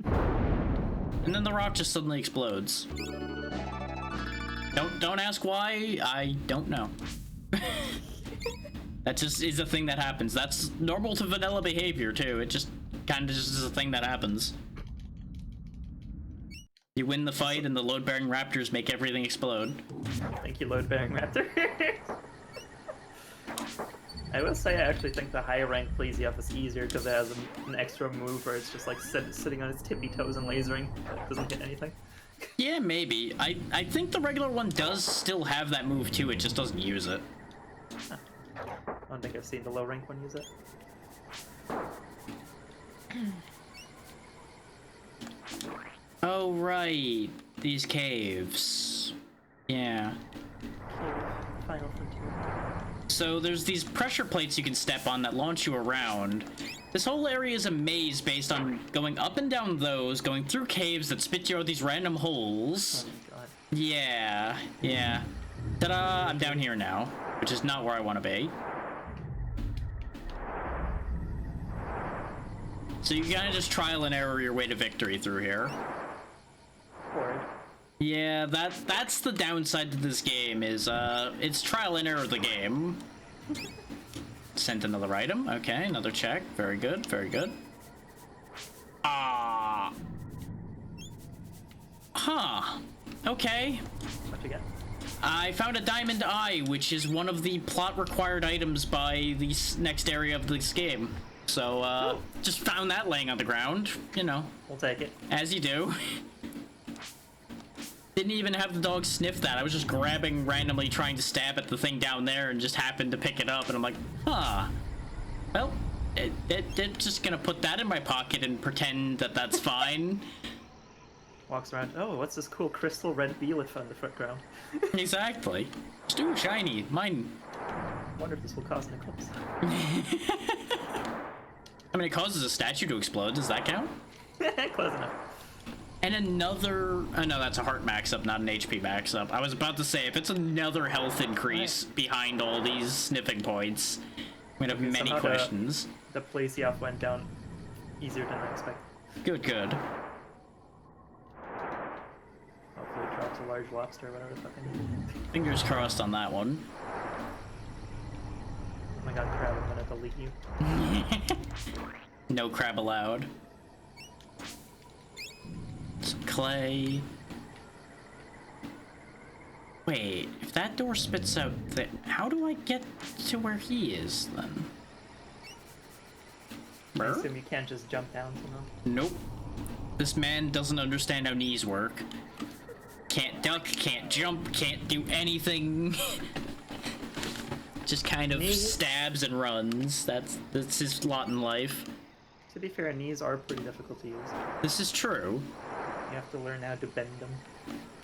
And then the rock just suddenly explodes. Don't ask why, I don't know. That just is a thing that happens. That's normal to vanilla behavior too. It just kind of just is a thing that happens. You win the fight and the load-bearing raptors make everything explode. Thank you, load-bearing raptor. I will say I actually think the higher rank Plesioth is easier because it has an extra move where it's just like sitting on its tippy toes and lasering. It doesn't hit anything. Yeah, maybe. I think the regular one does still have that move too, it just doesn't use it. Huh. I don't think I've seen the low rank one use it. Oh, right. These caves. Yeah. Final frontier. So there's these pressure plates you can step on that launch you around. This whole area is a maze based on going up and down those, going through caves that spit you out these random holes. Oh my god. Yeah, yeah. Ta-da! I'm down here now, which is not where I want to be. So you kind of just trial and error your way to victory through here. Horrid. Yeah, that's the downside to this game is it's trial and error the game. Sent another item. Okay, another check. Very good, very good. Ah. Huh. Okay. What you get? I found a diamond eye, which is one of the plot required items by the next area of this game. So, just found that laying on the ground, you know. We'll take it. As you do. Didn't even have the dog sniff that. I was just grabbing randomly, trying to stab at the thing down there, and just happened to pick it up, and I'm like, huh. Well, it's just gonna put that in my pocket and pretend that that's fine. Walks around. Oh, what's this cool crystal red beelet on the footground? Exactly. It's too shiny. Mine. Wonder if this will cause an eclipse. I mean, it causes a statue to explode. Does that count? Close enough. And another... Oh, no, that's a heart max-up, not an HP max-up. I was about to say, if it's another health increase behind all these sniffing points, I'm gonna have many Somehow questions. The Plesioth went down easier than I expected. Good, good. Hopefully it drops a large lobster or whatever the fuck I need. Fingers crossed on that one. Oh my god, crab, I'm gonna delete leave you. No crab allowed. Some clay. Wait, if that door spits out, how do I get to where he is then? I assume you can't just jump down to them. Nope. This man doesn't understand how knees work. Can't duck, can't jump, can't do anything. Just kind of stabs and runs. That's his lot in life. To be fair, knees are pretty difficult to use. This is true. You have to learn how to bend them.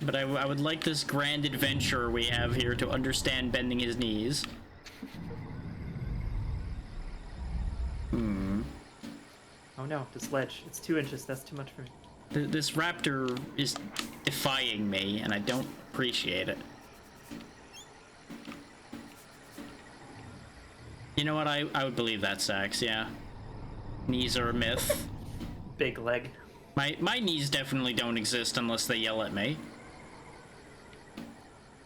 But I would like this grand adventure we have here to understand bending his knees. Oh no, this ledge. It's 2 inches. That's too much for me. This raptor is defying me, and I don't appreciate it. You know what? I would believe that, Sax, yeah. Knees are a myth. Big leg. My knees definitely don't exist unless they yell at me.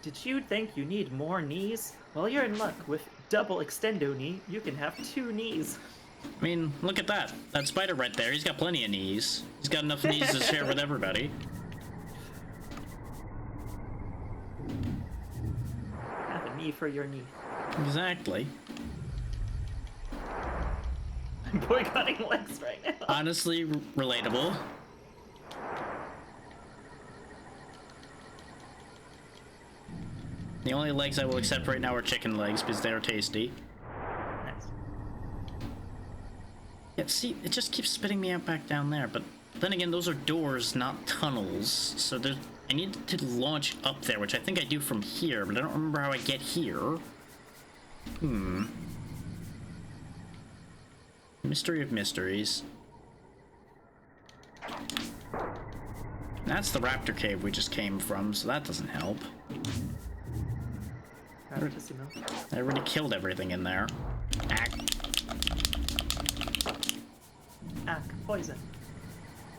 Did you think you need more knees? Well, you're in luck. With double extendo knee, you can have 2 knees. I mean, look at that. That spider right there, he's got plenty of knees. He's got enough knees to share with everybody. Have a knee for your knee. Exactly. I'm boycotting legs right now. Honestly, relatable. The only legs I will accept right now are chicken legs because they are tasty. Nice. Yeah, see, it just keeps spitting me out back down there, but then again, those are doors, not tunnels, so there's... I need to launch up there, which I think I do from here, but I don't remember how I get here. Mystery of mysteries. That's the raptor cave we just came from, so that doesn't help. Raptissimo. I already killed everything in there. Ack. Ack, poison.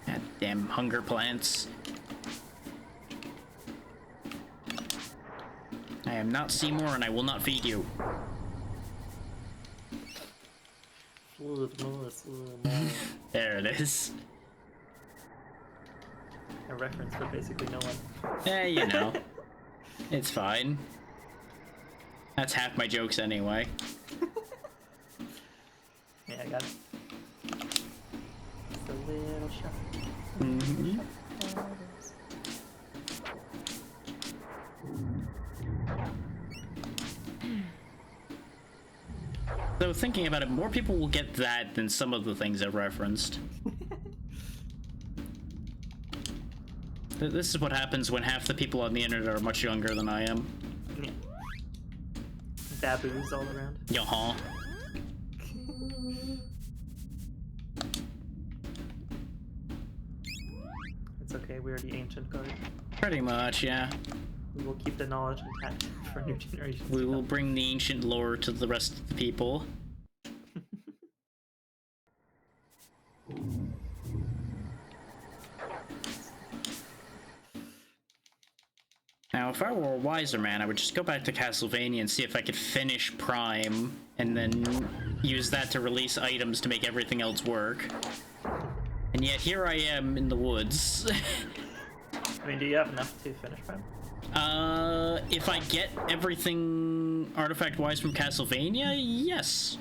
God damn hunger plants. I am not Seymour and I will not feed you. There it is. A reference for basically no one. Yeah, you know. It's fine. That's half my jokes anyway. Yeah, I got it. Just a little shot. Mm-hmm. So thinking about it, more people will get that than some of the things I've referenced. This is what happens when half the people on the internet are much younger than I am. Yeah. Baboos all around. Yaha. It's okay, we are the ancient guard. Pretty much, yeah. We will keep the knowledge intact for new generations. We will bring the ancient lore to the rest of the people. Now, if I were a wiser man, I would just go back to Castlevania and see if I could finish Prime, and then use that to release items to make everything else work. And yet, here I am in the woods. I mean, do you have enough to finish Prime? If I get everything artifact-wise from Castlevania, yes.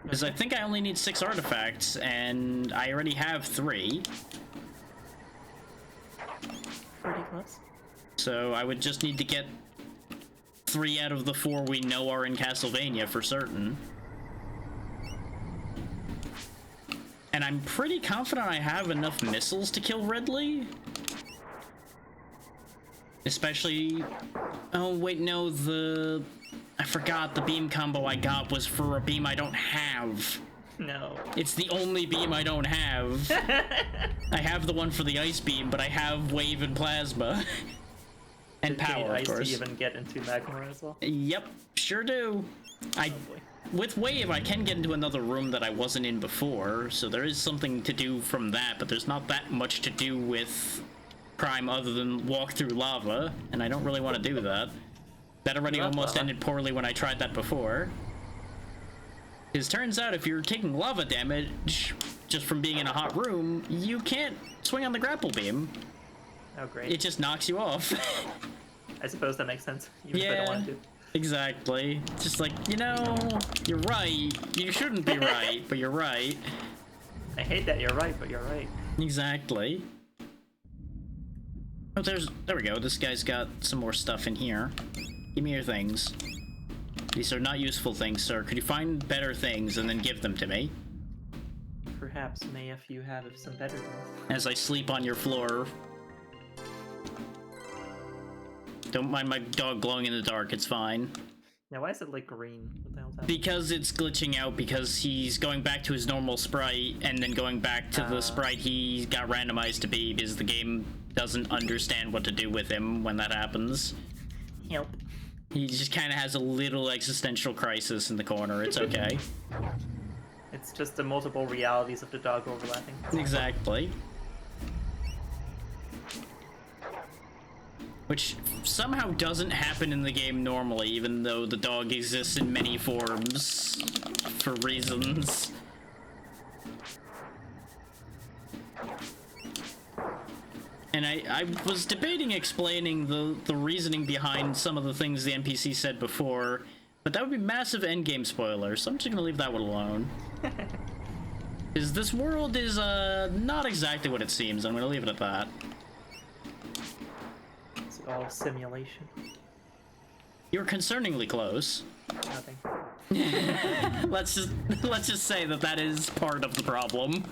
Because I think I only need 6 artifacts, and I already have 3. Pretty close. So I would just need to get 3 out of the 4 we know are in Castlevania for certain. And I'm pretty confident I have enough missiles to kill Ridley. Especially... Oh, wait, no, I forgot the beam combo I got was for a beam I don't have. No. It's the only beam I don't have. I have the one for the ice beam, but I have wave and plasma. And Did you need power, of ice course. to even get into Magmar as well? Yep, sure do. Oh boy. With wave, I can get into another room that I wasn't in before, so there is something to do from that, but there's not that much to do with Prime other than walk through lava, and I don't really want to do that. That already Not almost lava. ended poorly when I tried that before. Because turns out if you're taking lava damage just from being in a hot room, you can't swing on the grapple beam. Oh, great. It just knocks you off. I suppose that makes sense, even if I don't want to. Exactly. Just like, you know, you're right. You shouldn't be right, but you're right. I hate that you're right, but you're right. Exactly. Oh, there we go. This guy's got some more stuff in here. Give me your things. These are not useful things, sir. Could you find better things and then give them to me? Perhaps, may if you have some better things. As I sleep on your floor. Don't mind my dog glowing in the dark, it's fine. Now, why is it like green? What the hell's happening? Because it's glitching out because he's going back to his normal sprite and then going back to the sprite he got randomized to be because the game doesn't understand what to do with him when that happens. Help. He just kind of has a little existential crisis in the corner. It's okay. It's just the multiple realities of the dog overlapping. Exactly. Which somehow doesn't happen in the game normally, even though the dog exists in many forms for reasons. And I was debating explaining the reasoning behind some of the things the NPC said before, but that would be massive endgame spoilers, so I'm just gonna leave that one alone. Because this world is not exactly what it seems, I'm gonna leave it at that. It's all simulation. You're concerningly close. Nothing. let's just say that is part of the problem.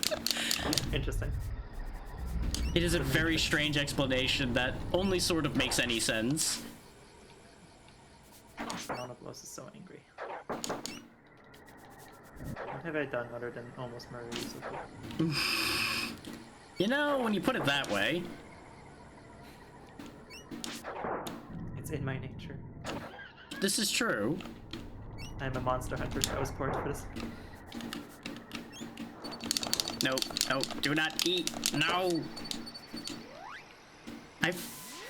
Interesting. It is a very strange explanation that only sort of makes any sense. Monoblos is so angry. What have I done other than almost murder you so far? You know, when you put it that way. It's in my nature. This is true. I'm a monster hunter, so I was born for this. No, no, do not eat. No.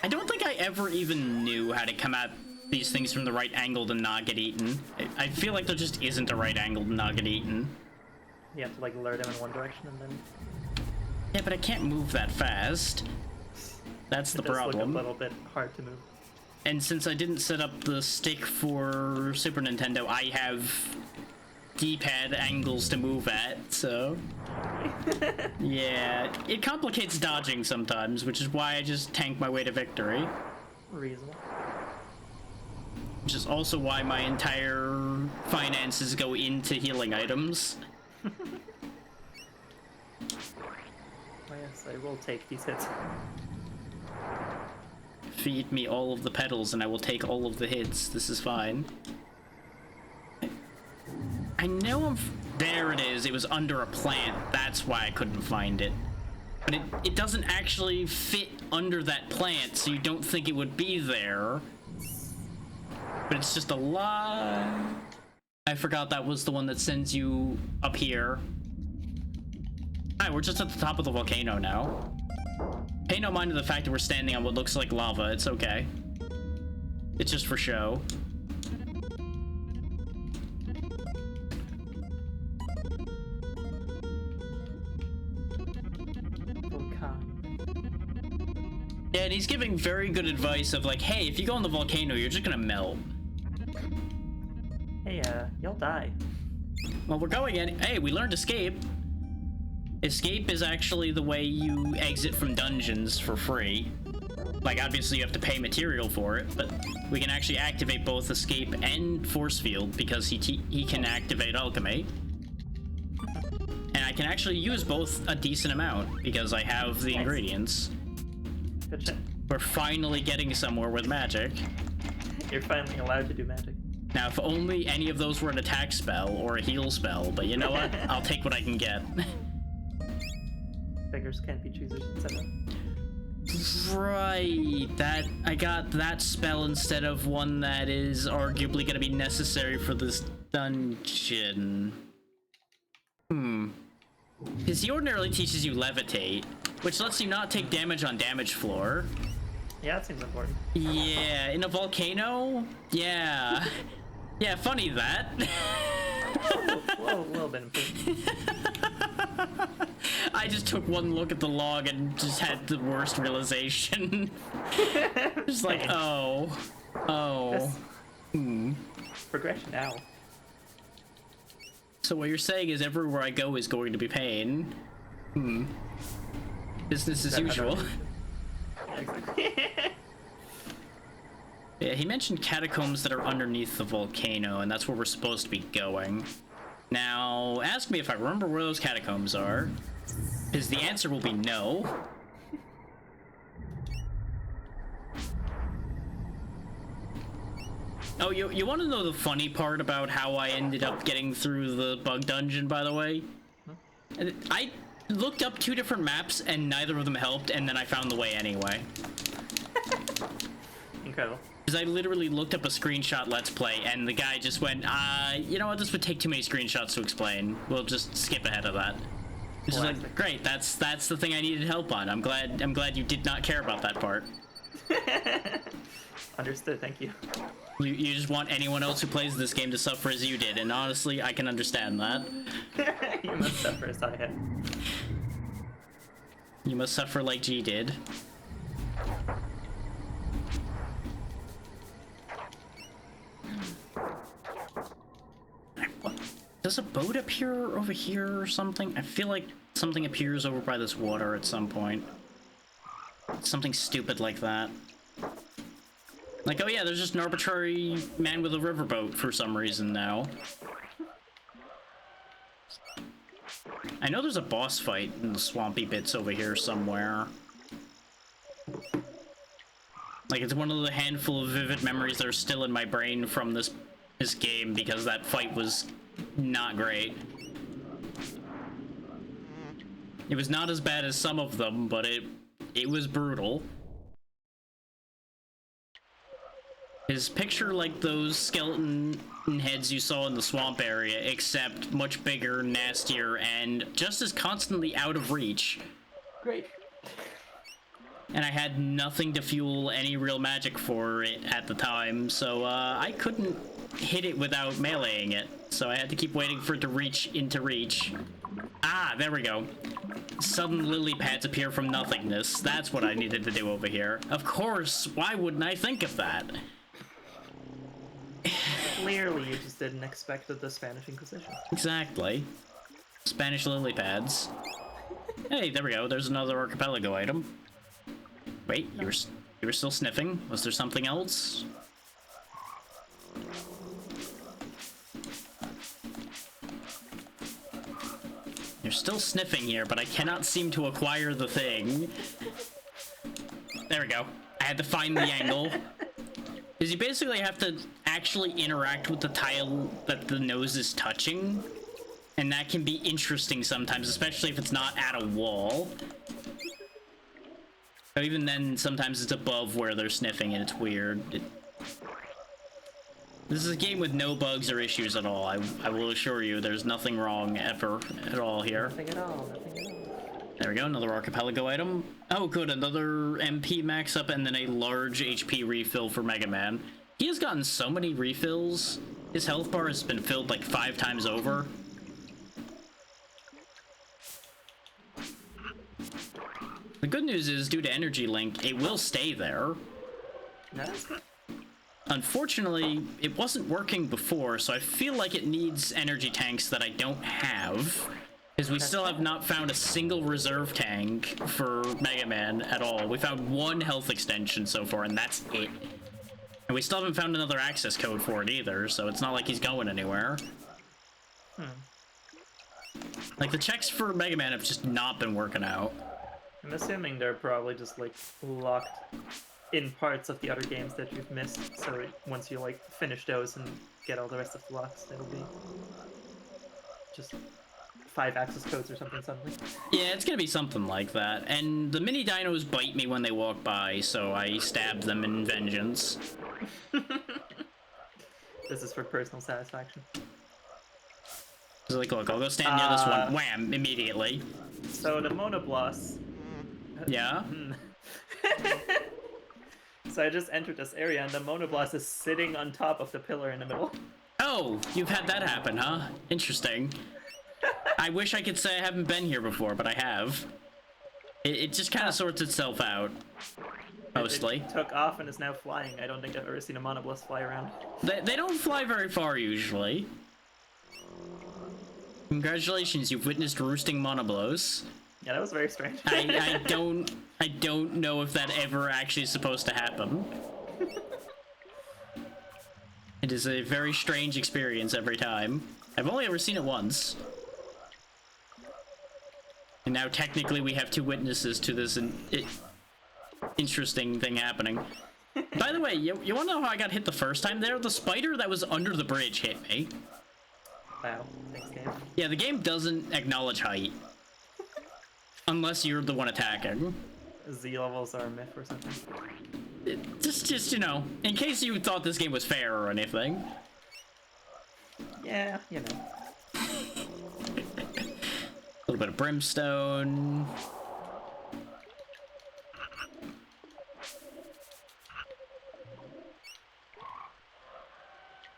I don't think I ever even knew how to come at these things from the right angle to not get eaten. I feel like there just isn't a right angle to not get eaten. You have to like lure them in one direction and then... Yeah, but I can't move that fast. That's the problem. It does look a little bit hard to move. And since I didn't set up the stick for Super Nintendo, I have D-pad angles to move at, so... Yeah, it complicates dodging sometimes, which is why I just tank my way to victory. Reasonable. Which is also why my entire finances go into healing items. Oh yes, I will take these hits. Feed me all of the petals and I will take all of the hits. This is fine. I know there it is. It was under a plant. That's why I couldn't find it. But it doesn't actually fit under that plant, so you don't think it would be there. But it's just a lie. I forgot that was the one that sends you up here. Alright, we're just at the top of the volcano now. Pay no mind to the fact that we're standing on what looks like lava. It's okay. It's just for show. Yeah, and he's giving very good advice of like, hey, if you go on the volcano, you're just gonna melt. Hey, you'll die. Well, we're going in. Hey, we learned escape. Escape is actually the way you exit from dungeons for free. Like, obviously you have to pay material for it, but we can actually activate both escape and force field because he can activate alchemy. And I can actually use both a decent amount because I have the ingredients. Good shit. We're finally getting somewhere with magic. You're finally allowed to do magic. Now, if only any of those were an attack spell or a heal spell, but you know what? I'll take what I can get. Beggars can't be choosers, etc. Right, I got that spell instead of one that is arguably going to be necessary for this dungeon. Because he ordinarily teaches you levitate, which lets you not take damage on damage floor. Yeah, that seems important. Yeah, in a volcano? Yeah. Yeah, funny that. A little bit improved. I just took one look at the log and just had the worst realization. Just like, oh. Yes. Progression now. So what you're saying is everywhere I go is going to be pain. Business as usual. Yeah, he mentioned catacombs that are underneath the volcano, and that's where we're supposed to be going. Now, ask me if I remember where those catacombs are, because the answer will be no. Oh, you want to know the funny part about how I ended up getting through the bug dungeon, by the way? I looked up 2 different maps, and neither of them helped, and then I found the way anyway. Incredible. Because I literally looked up a screenshot Let's Play, and the guy just went, you know what, this would take too many screenshots to explain. We'll just skip ahead of that. Which is like, great, that's the thing I needed help on. I'm glad you did not care about that part. Understood, thank you. You just want anyone else who plays this game to suffer as you did, and honestly, I can understand that. You must suffer as I have. You must suffer like G did. What? Does a boat appear over here or something? I feel like something appears over by this water at some point. Something stupid like that. Like, oh yeah, there's just an arbitrary man with a riverboat for some reason now. I know there's a boss fight in the swampy bits over here somewhere. Like, it's one of the handful of vivid memories that are still in my brain from this game, because that fight was not great. It was not as bad as some of them, but it was brutal. His picture like those skeleton heads you saw in the swamp area, except much bigger, nastier, and just as constantly out of reach. Great. And I had nothing to fuel any real magic for it at the time, so I couldn't hit it without meleeing it. So I had to keep waiting for it to reach into reach. Ah, there we go. Sudden lily pads appear from nothingness. That's what I needed to do over here. Of course, why wouldn't I think of that? Clearly, you just didn't expect the Spanish Inquisition. Exactly. Spanish lily pads. Hey, there we go. There's another Archipelago item. Wait, you were still sniffing? Was there something else? You're still sniffing here, but I cannot seem to acquire the thing. There we go. I had to find the angle. Because you basically have to actually interact with the tile that the nose is touching. And that can be interesting sometimes, especially if it's not at a wall. But even then, sometimes it's above where they're sniffing and it's weird. This is a game with no bugs or issues at all. I will assure you, there's nothing wrong ever at all here. Nothing at all, nothing at all. There we go, another Archipelago item. Oh good, another MP max up and then a large HP refill for Mega Man. He has gotten so many refills. His health bar has been filled like 5 times over. The good news is, due to Energy Link, it will stay there. That's good. Unfortunately, it wasn't working before, so I feel like it needs energy tanks that I don't have. Because we still have not found a single reserve tank for Mega Man at all. We found one health extension so far, and that's it. And we still haven't found another access code for it either, so it's not like he's going anywhere. Like, the checks for Mega Man have just not been working out. I'm assuming they're probably just, like, locked in parts of the other games that you've missed, so once you, like, finish those and get all the rest of the locks, it'll be just 5 access codes or something suddenly. Yeah, it's gonna be something like that. And the mini dinos bite me when they walk by, so I stab them in vengeance. This is for personal satisfaction. So like, look, I'll go stand near this one. Wham! Immediately. So the Monobloss. Yeah? So I just entered this area, and the Monobloss is sitting on top of the pillar in the middle. Oh, you've had that happen, huh? Interesting. I wish I could say I haven't been here before, but I have. It just kind of sorts itself out. Mostly. It took off and is now flying. I don't think I've ever seen a monoblus fly around. They don't fly very far, usually. Congratulations, you've witnessed roosting monoblos. Yeah, that was very strange. I don't know if that ever actually is supposed to happen. It is a very strange experience every time. I've only ever seen it once. And now technically we have two witnesses to this interesting thing happening. By the way, you wanna know how I got hit the first time there? The spider that was under the bridge hit me. Wow, thanks game. Yeah, the game doesn't acknowledge height. Unless you're the one attacking. Z levels are a myth or something. Just, you know, in case you thought this game was fair or anything. Yeah, you know. A little bit of brimstone.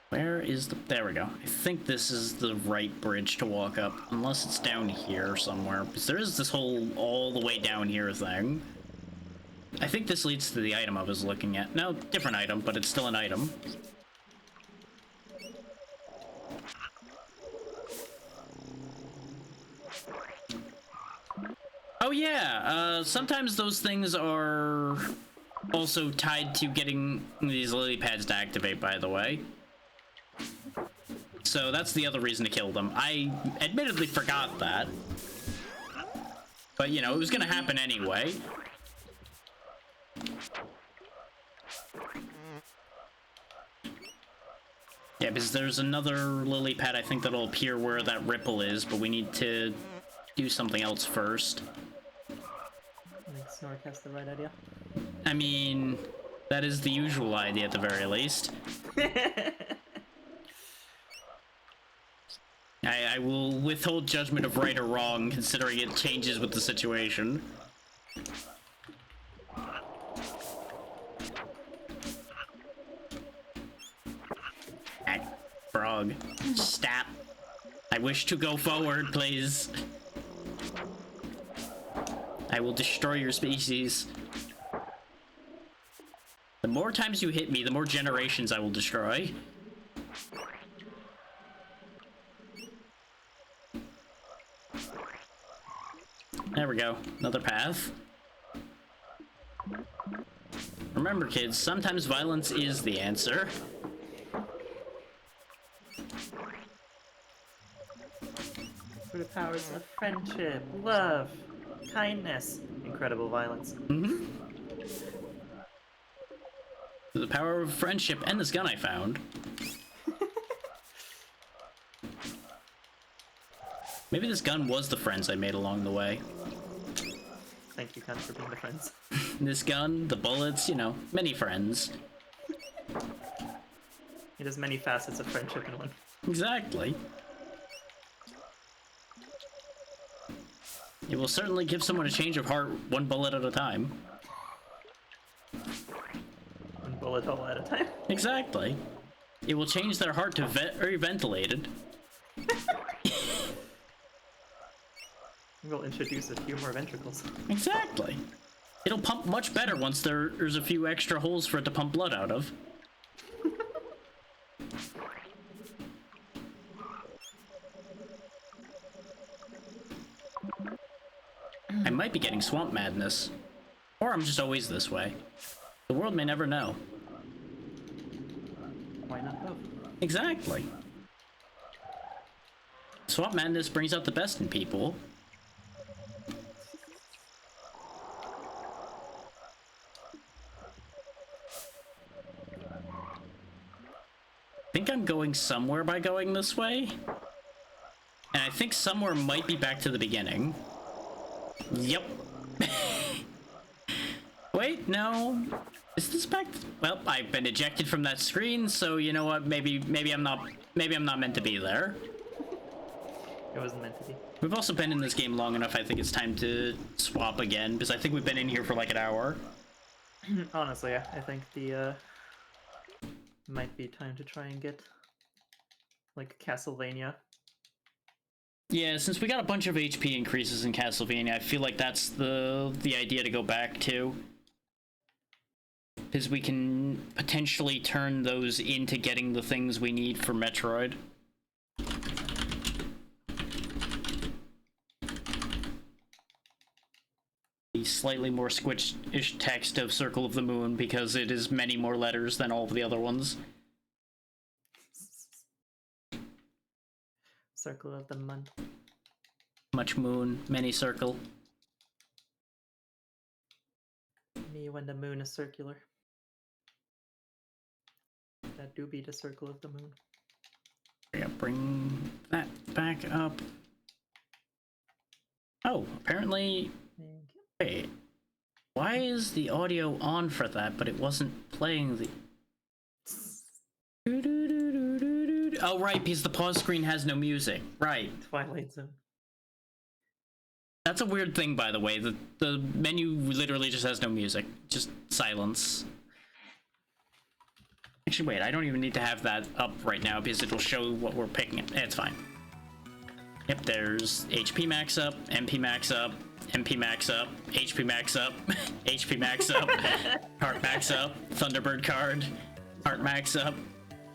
Where is the... There we go. I think this is the right bridge to walk up. Unless it's down here somewhere. Because there is this whole all the way down here thing. I think this leads to the item I was looking at. No, different item, but it's still an item. Oh yeah, sometimes those things are also tied to getting these lily pads to activate, by the way. So that's the other reason to kill them. I admittedly forgot that. But, you know, it was gonna happen anyway. Yeah, because there's another lily pad I think that'll appear where that ripple is, but we need to do something else first. I think Snork has the right idea. I mean, that is the usual idea at the very least. I will withhold judgment of right or wrong, considering it changes with the situation. Frog. Stop. I wish to go forward, please. I will destroy your species. The more times you hit me, the more generations I will destroy. There we go. Another path. Remember, kids, sometimes violence is the answer. For the powers of friendship, love, kindness, incredible violence. Mm-hmm. The power of friendship and this gun I found. Maybe this gun was the friends I made along the way. Thank you, Ken, for being the friends. This gun, the bullets, you know, many friends. It has many facets of friendship in one. Exactly. It will certainly give someone a change of heart one bullet at a time. One bullet hole at a time. Exactly. It will change their heart to very ventilated. We'll introduce a few more ventricles. Exactly. It'll pump much better once there's a few extra holes for it to pump blood out of. I might be getting swamp madness. Or I'm just always this way. The world may never know. Why not both? Exactly. Swamp madness brings out the best in people. I think I'm going somewhere by going this way. And I think somewhere might be back to the beginning. Yep. Wait, no. Is this back? Well, I've been ejected from that screen, so you know what? Maybe I'm not meant to be there. It wasn't meant to be. We've also been in this game long enough, I think it's time to swap again, because I think we've been in here for like an hour. Honestly, yeah, I think the might be time to try and get like Castlevania. Yeah, since we got a bunch of HP increases in Castlevania, I feel like that's the idea to go back to. Because we can potentially turn those into getting the things we need for Metroid. The slightly more squished text of Circle of the Moon because it is many more letters than all of the other ones. Circle of the Moon. Much moon, many circle. Me when the moon is circular. That do be the circle of the moon. Yeah, bring that back up. Oh, apparently... Wait. Why is the audio on for that, but it wasn't playing the... Oh, right, because the pause screen has no music. Right. Twilight Zone. That's a weird thing, by the way. The menu literally just has no music. Just silence. Actually, wait, I don't even need to have that up right now because it'll show what we're picking. It's fine. Yep, there's HP max up, MP max up, MP max up, HP max up, HP max up, heart max up, Thunderbird card, heart max up,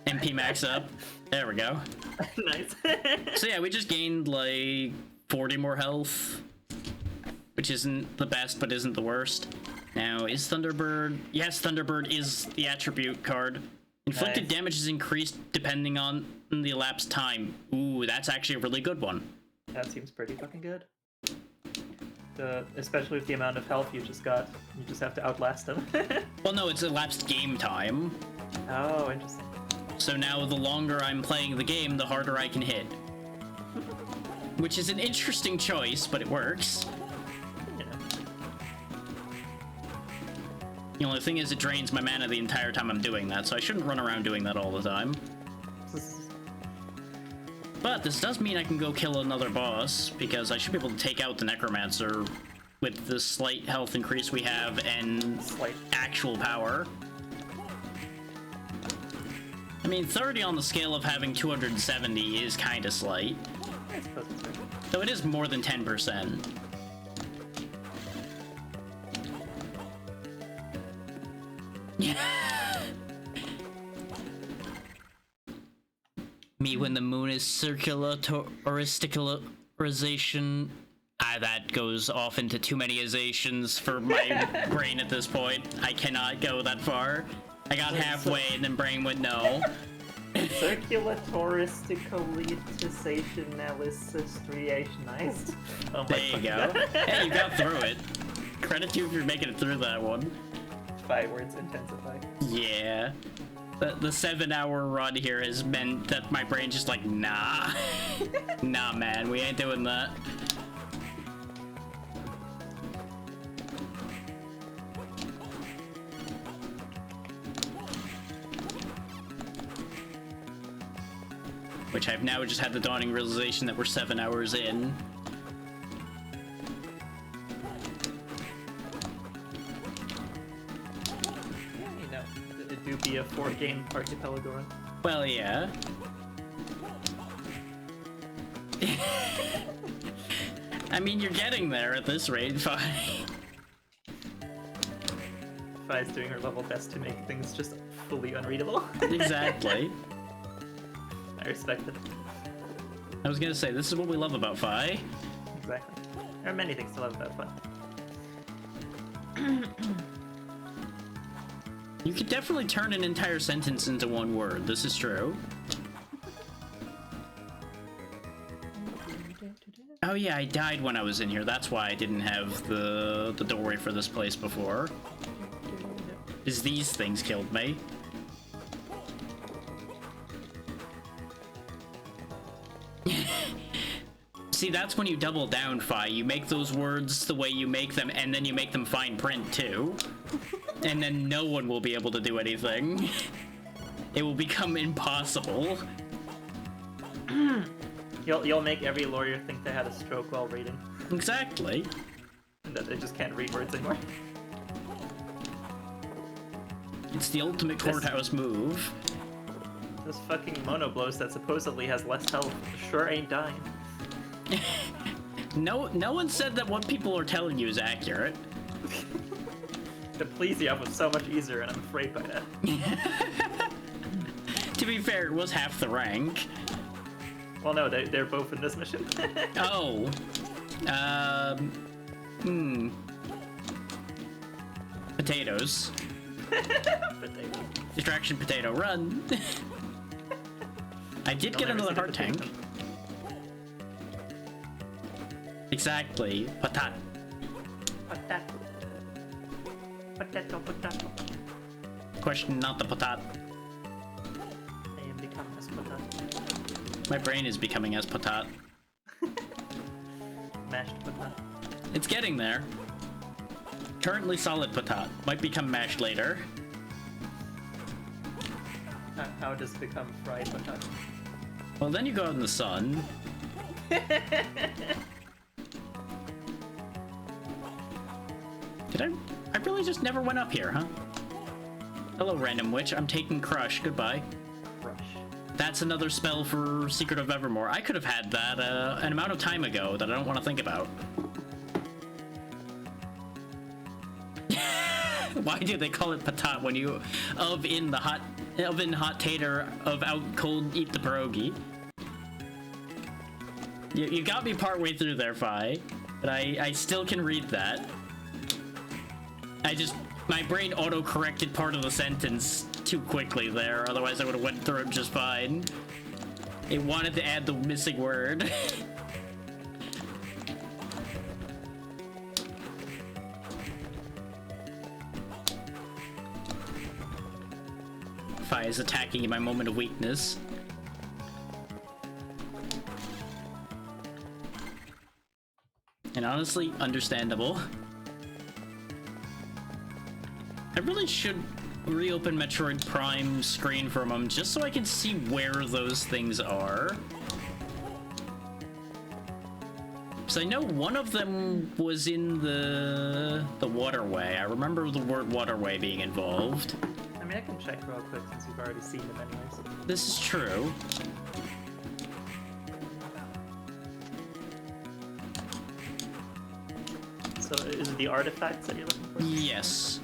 MP max up. There we go. Nice. So yeah, we just gained like 40 more health, which isn't the best, but isn't the worst. Now, is Thunderbird... Yes, Thunderbird is the attribute card. Inflicted Nice. damage is increased depending on the elapsed time. Ooh, that's actually a really good one. That seems pretty fucking good. Especially with the amount of health you just got. You just have to outlast them. Well, no, it's elapsed game time. Oh, interesting. So now the longer I'm playing the game, the harder I can hit. Which is an interesting choice, but it works. Yeah. The only thing is it drains my mana the entire time I'm doing that, so I shouldn't run around doing that all the time. But this does mean I can go kill another boss, because I should be able to take out the Necromancer with the slight health increase we have and Slight. actual power. I mean, 30 on the scale of having 270 is kind of slight. I suppose it's right. Though it is more than 10%. Me when the moon is circularization. That goes off into too many izations for my brain at this point. I cannot go that far. I got halfway and then brain went no. Circulatoristicalizationalized. Oh my There you go. God. Hey, you got through it. Credit to you for making it through that one. 5 words intensify. Yeah. The 7-hour run here has meant that my brain just like, nah. Nah, man, we ain't doing that. Which I've now just had the dawning realization that we're 7 hours in. You know, it do be a 4-game Archipelago run. Well, yeah. I mean, you're getting there at this rate, fine. Fi's doing her level best to make things just fully unreadable. Exactly. I respect it. I was gonna say, this is what we love about Fi. Exactly. There are many things to love about fun. You could definitely turn an entire sentence into one word, this is true. Oh yeah, I died when I was in here, that's why I didn't have the doorway for this place before. Is these things killed me. See, that's when you double down, Fi. You make those words the way you make them, and then you make them fine print, too. And then no one will be able to do anything. It will become impossible. You'll make every lawyer think they had a stroke while reading, Exactly. and that they just can't read words anymore. It's the ultimate courthouse move. This fucking monoblos that supposedly has less health sure ain't dying. No one said that what people are telling you is accurate. To please you was so much easier, and I'm afraid by that. To be fair, it was half the rank. Well, no, they're both in this mission. Oh. Potatoes. Potato. Distraction potato, run! I did get another heart tank. Exactly. Patat. Potato. Potato, potato. Question, not the patat. I am becoming as potato. My brain is becoming as patat. Mashed potato. It's getting there. Currently solid patat. Might become mashed later. How does it become fried potato? Well, then you go out in the sun. Did I really just never went up here, huh? Hello, random witch. I'm taking Crush. Goodbye. Crush. That's another spell for Secret of Evermore. I could have had that an amount of time ago that I don't want to think about. Why do they call it patat when you oven hot tater of out cold eat the pierogi? You got me partway through there, Fi, but I still can read that. My brain auto-corrected part of the sentence too quickly there, otherwise I would have went through it just fine. It wanted to add the missing word. Fi is attacking in my moment of weakness. And honestly, understandable. I really should reopen Metroid Prime screen for a moment just so I can see where those things are. Because I know one of them was in the waterway. I remember the word waterway being involved. I mean, I can check real quick since we've already seen them anyways. This is true. So is it the artifacts that you're looking for? Yes.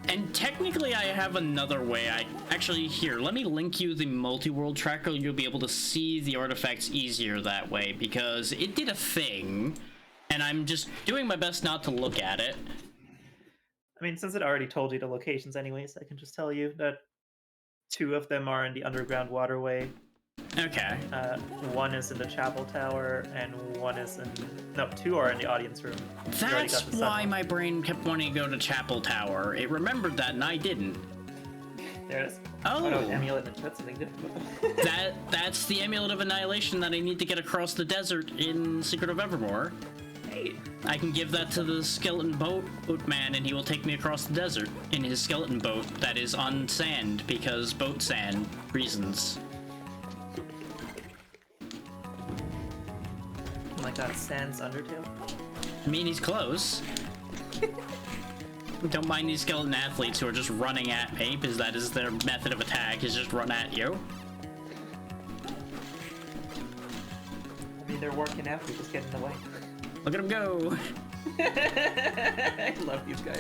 And technically I have another way. Here, let me link you the multi-world tracker. You'll be able to see the artifacts easier that way because it did a thing and I'm just doing my best not to look at it. I mean, since it already told you the locations anyways, I can just tell you that 2 of them are in the underground waterway. Okay. 1 is in the chapel tower, and 1 is in... No, 2 are in the audience room. That's why my brain kept wanting to go to chapel tower. It remembered that, and I didn't. There it is. Oh. No, amulet. That's something different. That's the amulet of annihilation that I need to get across the desert in Secret of Evermore. Hey. I can give that to the skeleton boat man, and he will take me across the desert in his skeleton boat that is on sand because boat sand reasons. Oh my god, Sans Undertale? I mean, he's close. Don't mind these skeleton athletes who are just running at me, because that is their method of attack, is just run at you. I mean, they're working out, we just get in the way. Look at him go! I love these guys.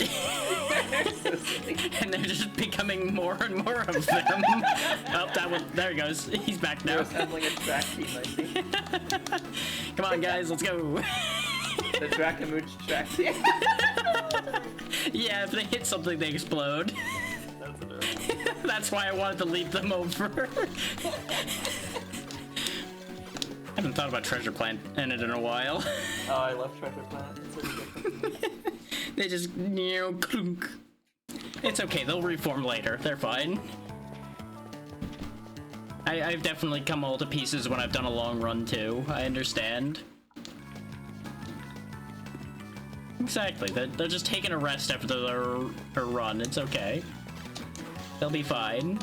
They're so silly. And they're just becoming more and more of them. Oh, that one, there he goes. He's back now. They're assembling a track team, I see. Come on, guys, let's go. The Drakamooch track team. Yeah, if they hit something, they explode. That's adorable. That's why I wanted to leap them over. I haven't thought about Treasure Plant in it in a while. Oh, I love Treasure Planet. It's such a good fucking They just, clunk. It's okay, they'll reform later. They're fine. I've definitely come all to pieces when I've done a long run too. I understand. Exactly, they're just taking a rest after their run. It's okay. They'll be fine.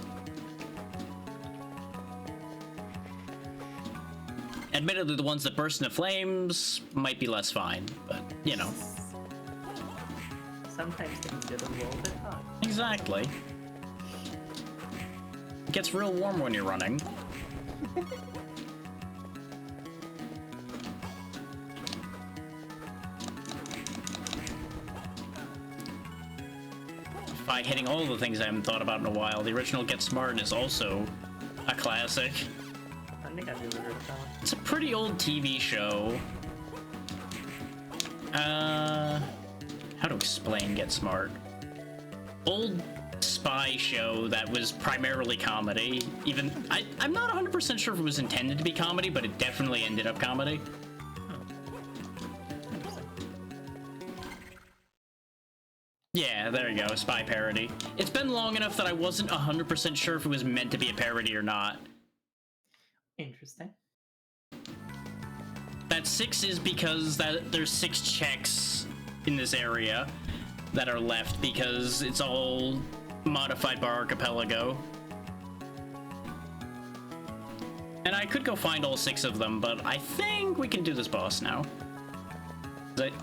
Admittedly, the ones that burst into flames might be less fine, but, you know. Sometimes things get a little bit hot. Exactly. It gets real warm when you're running. By hitting all the things I haven't thought about in a while, the original Get Smart is also a classic. I think I've never heard of that one. It's a pretty old TV show. How to explain Get Smart? Old spy show that was primarily comedy. Even I'm not 100% sure if it was intended to be comedy, but it definitely ended up comedy. Yeah, there you go, spy parody. It's been long enough that I wasn't 100% sure if it was meant to be a parody or not. Interesting. That 6 is because there's 6 checks in this area that are left because it's all modified by Archipelago. And I could go find all 6 of them, but I think we can do this boss now.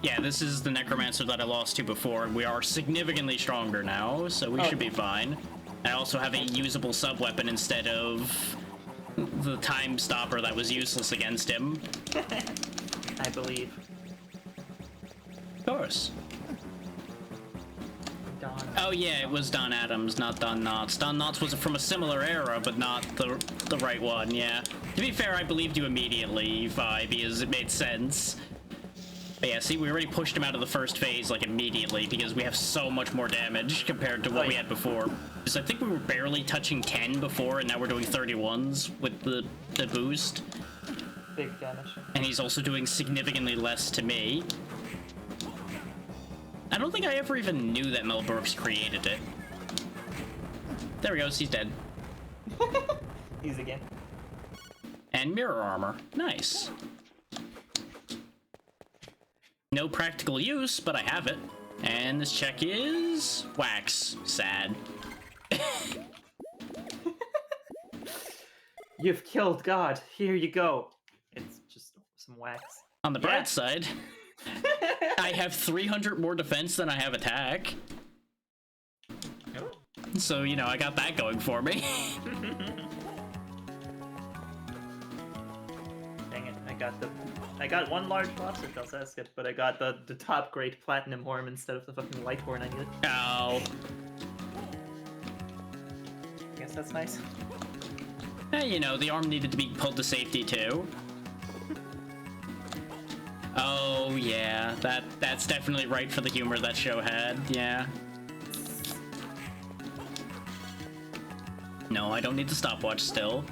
Yeah, this is the Necromancer that I lost to before. We are significantly stronger now, so we should be fine. I also have a usable sub-weapon instead of the time stopper that was useless against him. I believe. Of course. Don. Oh yeah, it was Don Adams, not Don Knotts. Don Knotts was from a similar era, but not the right one, yeah. To be fair, I believed you immediately, Vi, because it made sense. But yeah, see, we already pushed him out of the first phase, like, immediately, because we have so much more damage compared to what we had before. Because I think we were barely touching 10 before, and now we're doing 31s with the boost. Big damage. And he's also doing significantly less to me. I don't think I ever even knew that Mel Brooks created it. There we go, he's dead. Easy game. And mirror armor. Nice. No practical use, but I have it. And this check is wax. Sad. You've killed God. Here you go. It's just some wax. On the bright side, I have 300 more defense than I have attack. So, you know, I got that going for me. Dang it, I got one large boss, which I'll ask it, but I got the top grade platinum horn instead of the fucking light horn I needed. Ow. I guess that's nice. Hey, you know, the arm needed to be pulled to safety too. Oh yeah, that's definitely right for the humor that show had, yeah. No, I don't need the stopwatch still.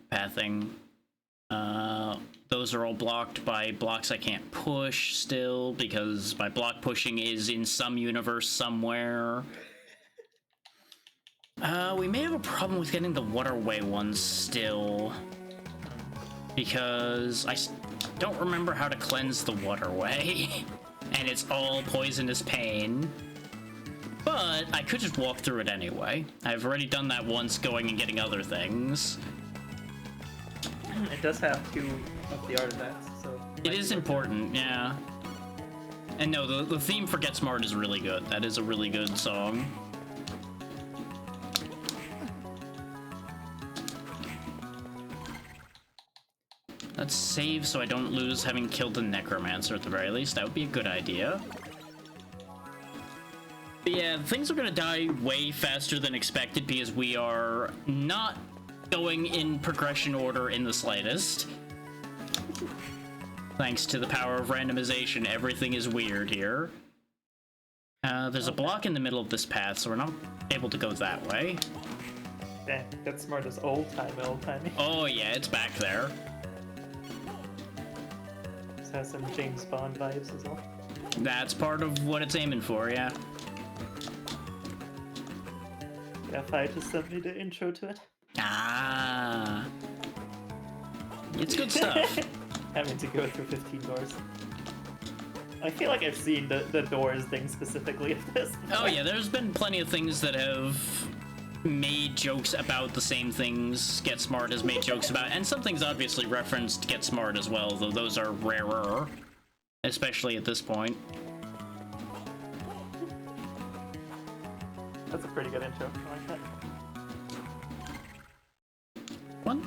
Pathing. Those are all blocked by blocks I can't push still, because my block pushing is in some universe somewhere. We may have a problem with getting the waterway ones still, because I don't remember how to cleanse the waterway, and it's all poisonous pain. But I could just walk through it anyway. I've already done that once, going and getting other things. It does have 2 of the artifacts, so... It is important, yeah. And no, the theme for Get Smart is really good. That is a really good song. Let's save so I don't lose having killed the Necromancer at the very least. That would be a good idea. But yeah, things are gonna die way faster than expected because we are not going in progression order in the slightest. Thanks to the power of randomization, everything is weird here. There's a block in the middle of this path, so we're not able to go that way. Dang, Get Smart is old-timey. Oh yeah, it's back there. This has some James Bond vibes as well. That's part of what it's aiming for, yeah. Yeah, Fi just sent me the intro to it. Ah. It's good stuff. Having to go through 15 doors. I feel like I've seen the doors thing specifically of this. Oh yeah, there's been plenty of things that have made jokes about the same things Get Smart has made jokes about, and some things obviously referenced Get Smart as well, though those are rarer, especially at this point. pretty good intro. I like that.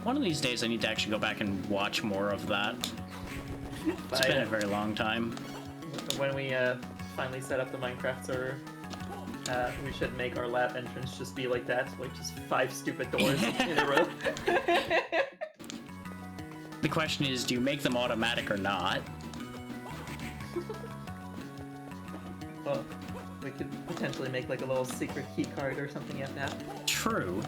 One of these days, I need to actually go back and watch more of that. It's been a very long time. When we finally set up the Minecraft server, we should make our lab entrance just be like that, like just 5 stupid doors in a row. The question is, do you make them automatic or not? Well, we could potentially make like a little secret key card or something at that. True.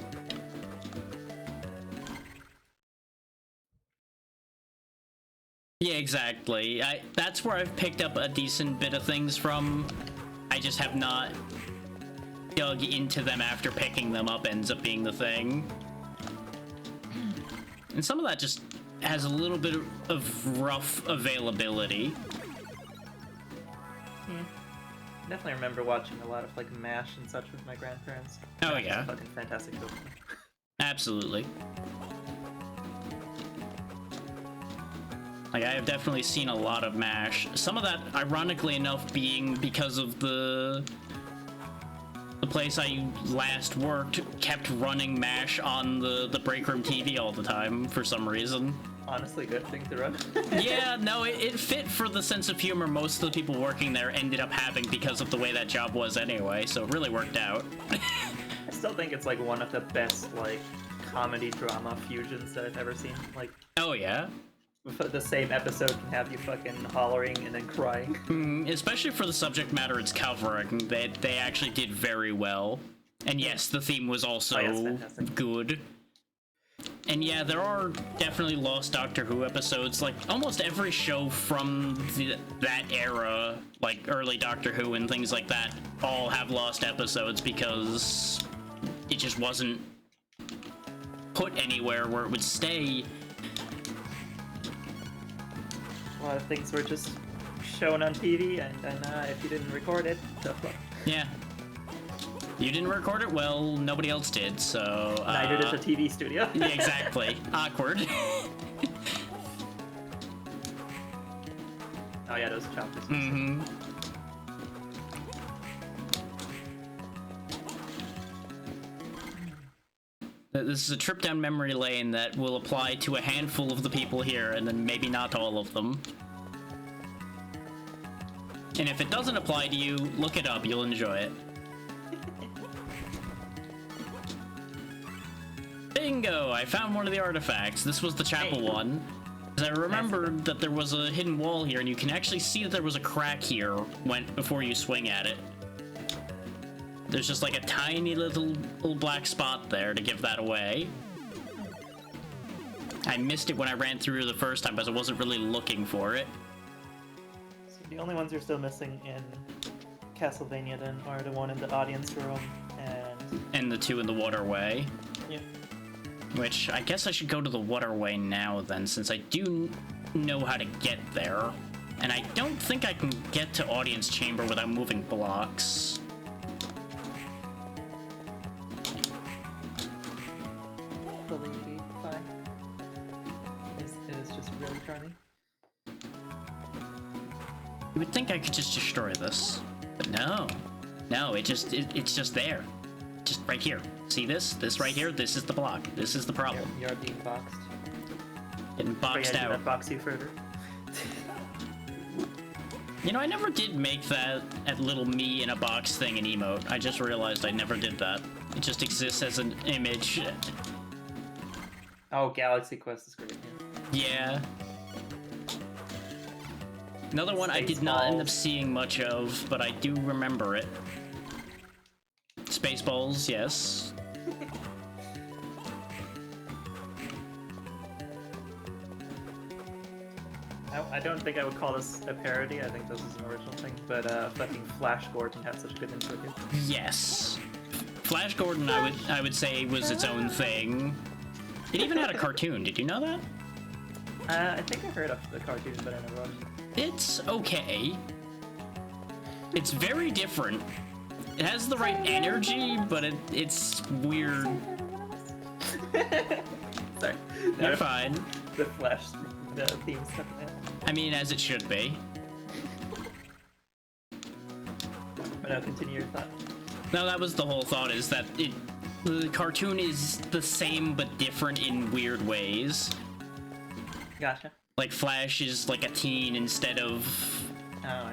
Yeah, exactly. That's where I've picked up a decent bit of things from. I just have not dug into them after picking them up ends up being the thing. And some of that just has a little bit of rough availability. Definitely remember watching a lot of like MASH and such with my grandparents. Oh, MASH is yeah. a fucking fantastic show. Absolutely. Like, I have definitely seen a lot of MASH. Some of that, ironically enough, being because of the place I last worked kept running MASH on the break room TV all the time for some reason. Honestly, good thing to run. Yeah, no, it fit for the sense of humor most of the people working there ended up having because of the way that job was anyway, so it really worked out. I still think it's like one of the best like comedy drama fusions that I've ever seen. Like, Oh, yeah? the same episode can have you fucking hollering and then crying. Especially for the subject matter it's covering, they actually did very well. And yes, the theme was also fantastic. good. And yeah, there are definitely lost Doctor Who episodes. Like, almost every show from that era, like early Doctor Who and things like that, all have lost episodes because it just wasn't put anywhere where it would stay. A lot of things were just shown on TV, and then if you didn't record it, tough luck. Yeah. You didn't record it? Well, nobody else did, so... Neither did the TV studio. Yeah, exactly. Awkward. Oh yeah, those choppers. Mm-hmm. This is a trip down memory lane that will apply to a handful of the people here, and then maybe not all of them. And if it doesn't apply to you, look it up, you'll enjoy it. Bingo! I found one of the artifacts. This was the chapel one. 'Cause I remembered that there was a hidden wall here, and you can actually see that there was a crack here before you swing at it. There's just like a tiny little black spot there to give that away. I missed it when I ran through the first time because I wasn't really looking for it. So the only ones you're still missing in Castlevania then are the one in the audience room And the two in the waterway. yeah. Which, I guess I should go to the waterway now then, since I do know how to get there. And I don't think I can get to audience chamber without moving blocks. Believe me, fine. It is just really charming. You would think I could just destroy this, but no. No, it's just there. Just right here. See this? This right here? This is the block. This is the problem. You're being boxed. Getting boxed Did out. that box you further? You know, I never did make that little me in a box thing in emote. I just realized I never did that. It just exists as an image. Oh, Galaxy Quest is great. Yeah. Another one I did not end up Spaceballs. seeing much of, but I do remember it. Spaceballs, yes. I don't think I would call this a parody. I think this is an original thing. But fucking Flash Gordon had such a good intro too. Yes. Flash Gordon, I would say, was its own thing. It even had a cartoon. Did you know that? I think I heard of the cartoon, but I never watched it. It's okay. It's very different. It has the right energy, but it's weird. Sorry. You're fine. The Flash the theme stuff. I mean, as it should be. But now continue your thought. No, that was the whole thought, is that the cartoon is the same but different in weird ways. Gotcha. Like, Flash is like a teen instead of Oh,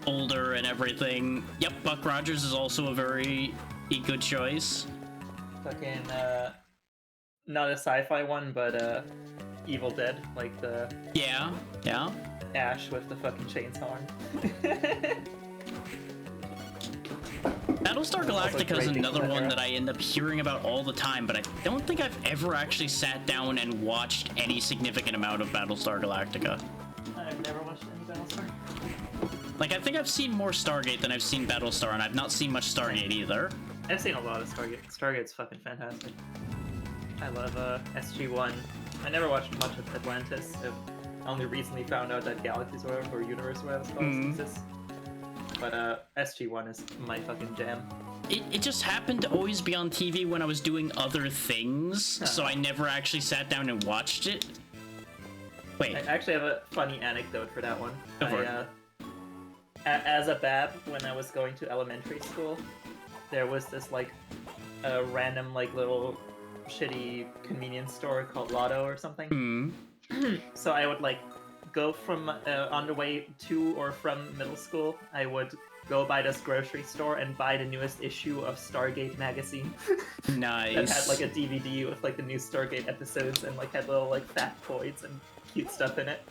older and everything. Yep, Buck Rogers is also a very good choice. fucking, not a sci-fi one, but, Evil Dead, like the Yeah, yeah. Ash with the fucking chainsaw. Battlestar Galactica is great another things one in that I end up hearing about all the time, but I don't think I've ever actually sat down and watched any significant amount of Battlestar Galactica. I've never watched any Battlestar. Like, I think I've seen more Stargate than I've seen Battlestar, and I've not seen much Stargate either. I've seen a lot of Stargate. Stargate's fucking fantastic. I love SG-1. I never watched much of Atlantis. I only recently found out that Galaxies or Universe or whatever it's called exists. But SG-1 is my fucking jam. It just happened to always be on TV when I was doing other things, so I never actually sat down and watched it. Wait. I actually have a funny anecdote for that one. Go for it. As a bab, when I was going to elementary school, there was this like a random like little shitty convenience store called Lotto or something. So I would like go from on the way to or from middle school, I would go by this grocery store and buy the newest issue of Stargate magazine. Nice. That had like a DVD with like the new Stargate episodes and like had little like factoids and cute stuff in it.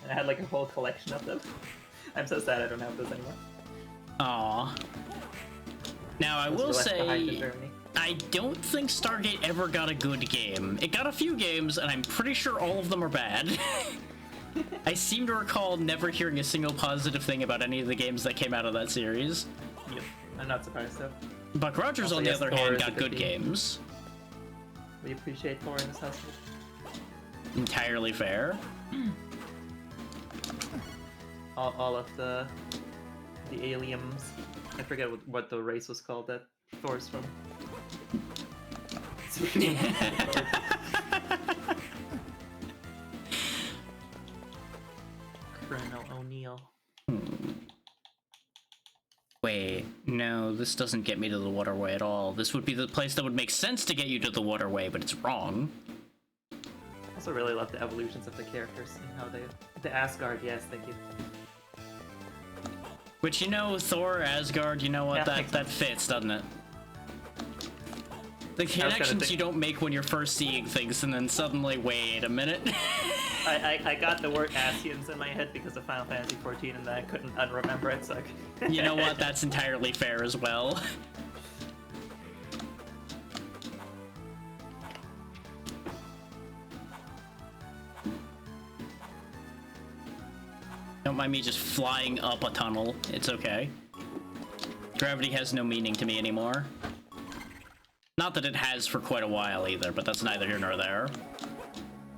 And I had like a whole collection of them. I'm so sad I don't have those anymore. Aww. Now I will say, I don't think Stargate ever got a good game. It got a few games, and I'm pretty sure all of them are bad. I seem to recall never hearing a single positive thing about any of the games that came out of that series. Yep, I'm not surprised though. Buck Rogers, Also, on the yes, other Thor hand, is a got good good game. games. We appreciate Thor in this household. Entirely fair. All of the aliens. I forget what the race was called that Thor's from. Colonel O'Neill. Wait, no, this doesn't get me to the waterway at all. This would be the place that would make sense to get you to the waterway, but it's wrong. I also really love the evolutions of the characters and how they... The Asgard, yes, thank you. Which, you know, Thor, Asgard, you know what, Yeah, that fits, doesn't it? The connections you don't make when you're first seeing things, and then suddenly, wait a minute. I got the word Asians in my head because of Final Fantasy XIV, and then I couldn't unremember it, so You know what, that's entirely fair as well. Don't mind me just flying up a tunnel. It's okay. Gravity has no meaning to me anymore. Not that it has for quite a while either, but that's neither here nor there.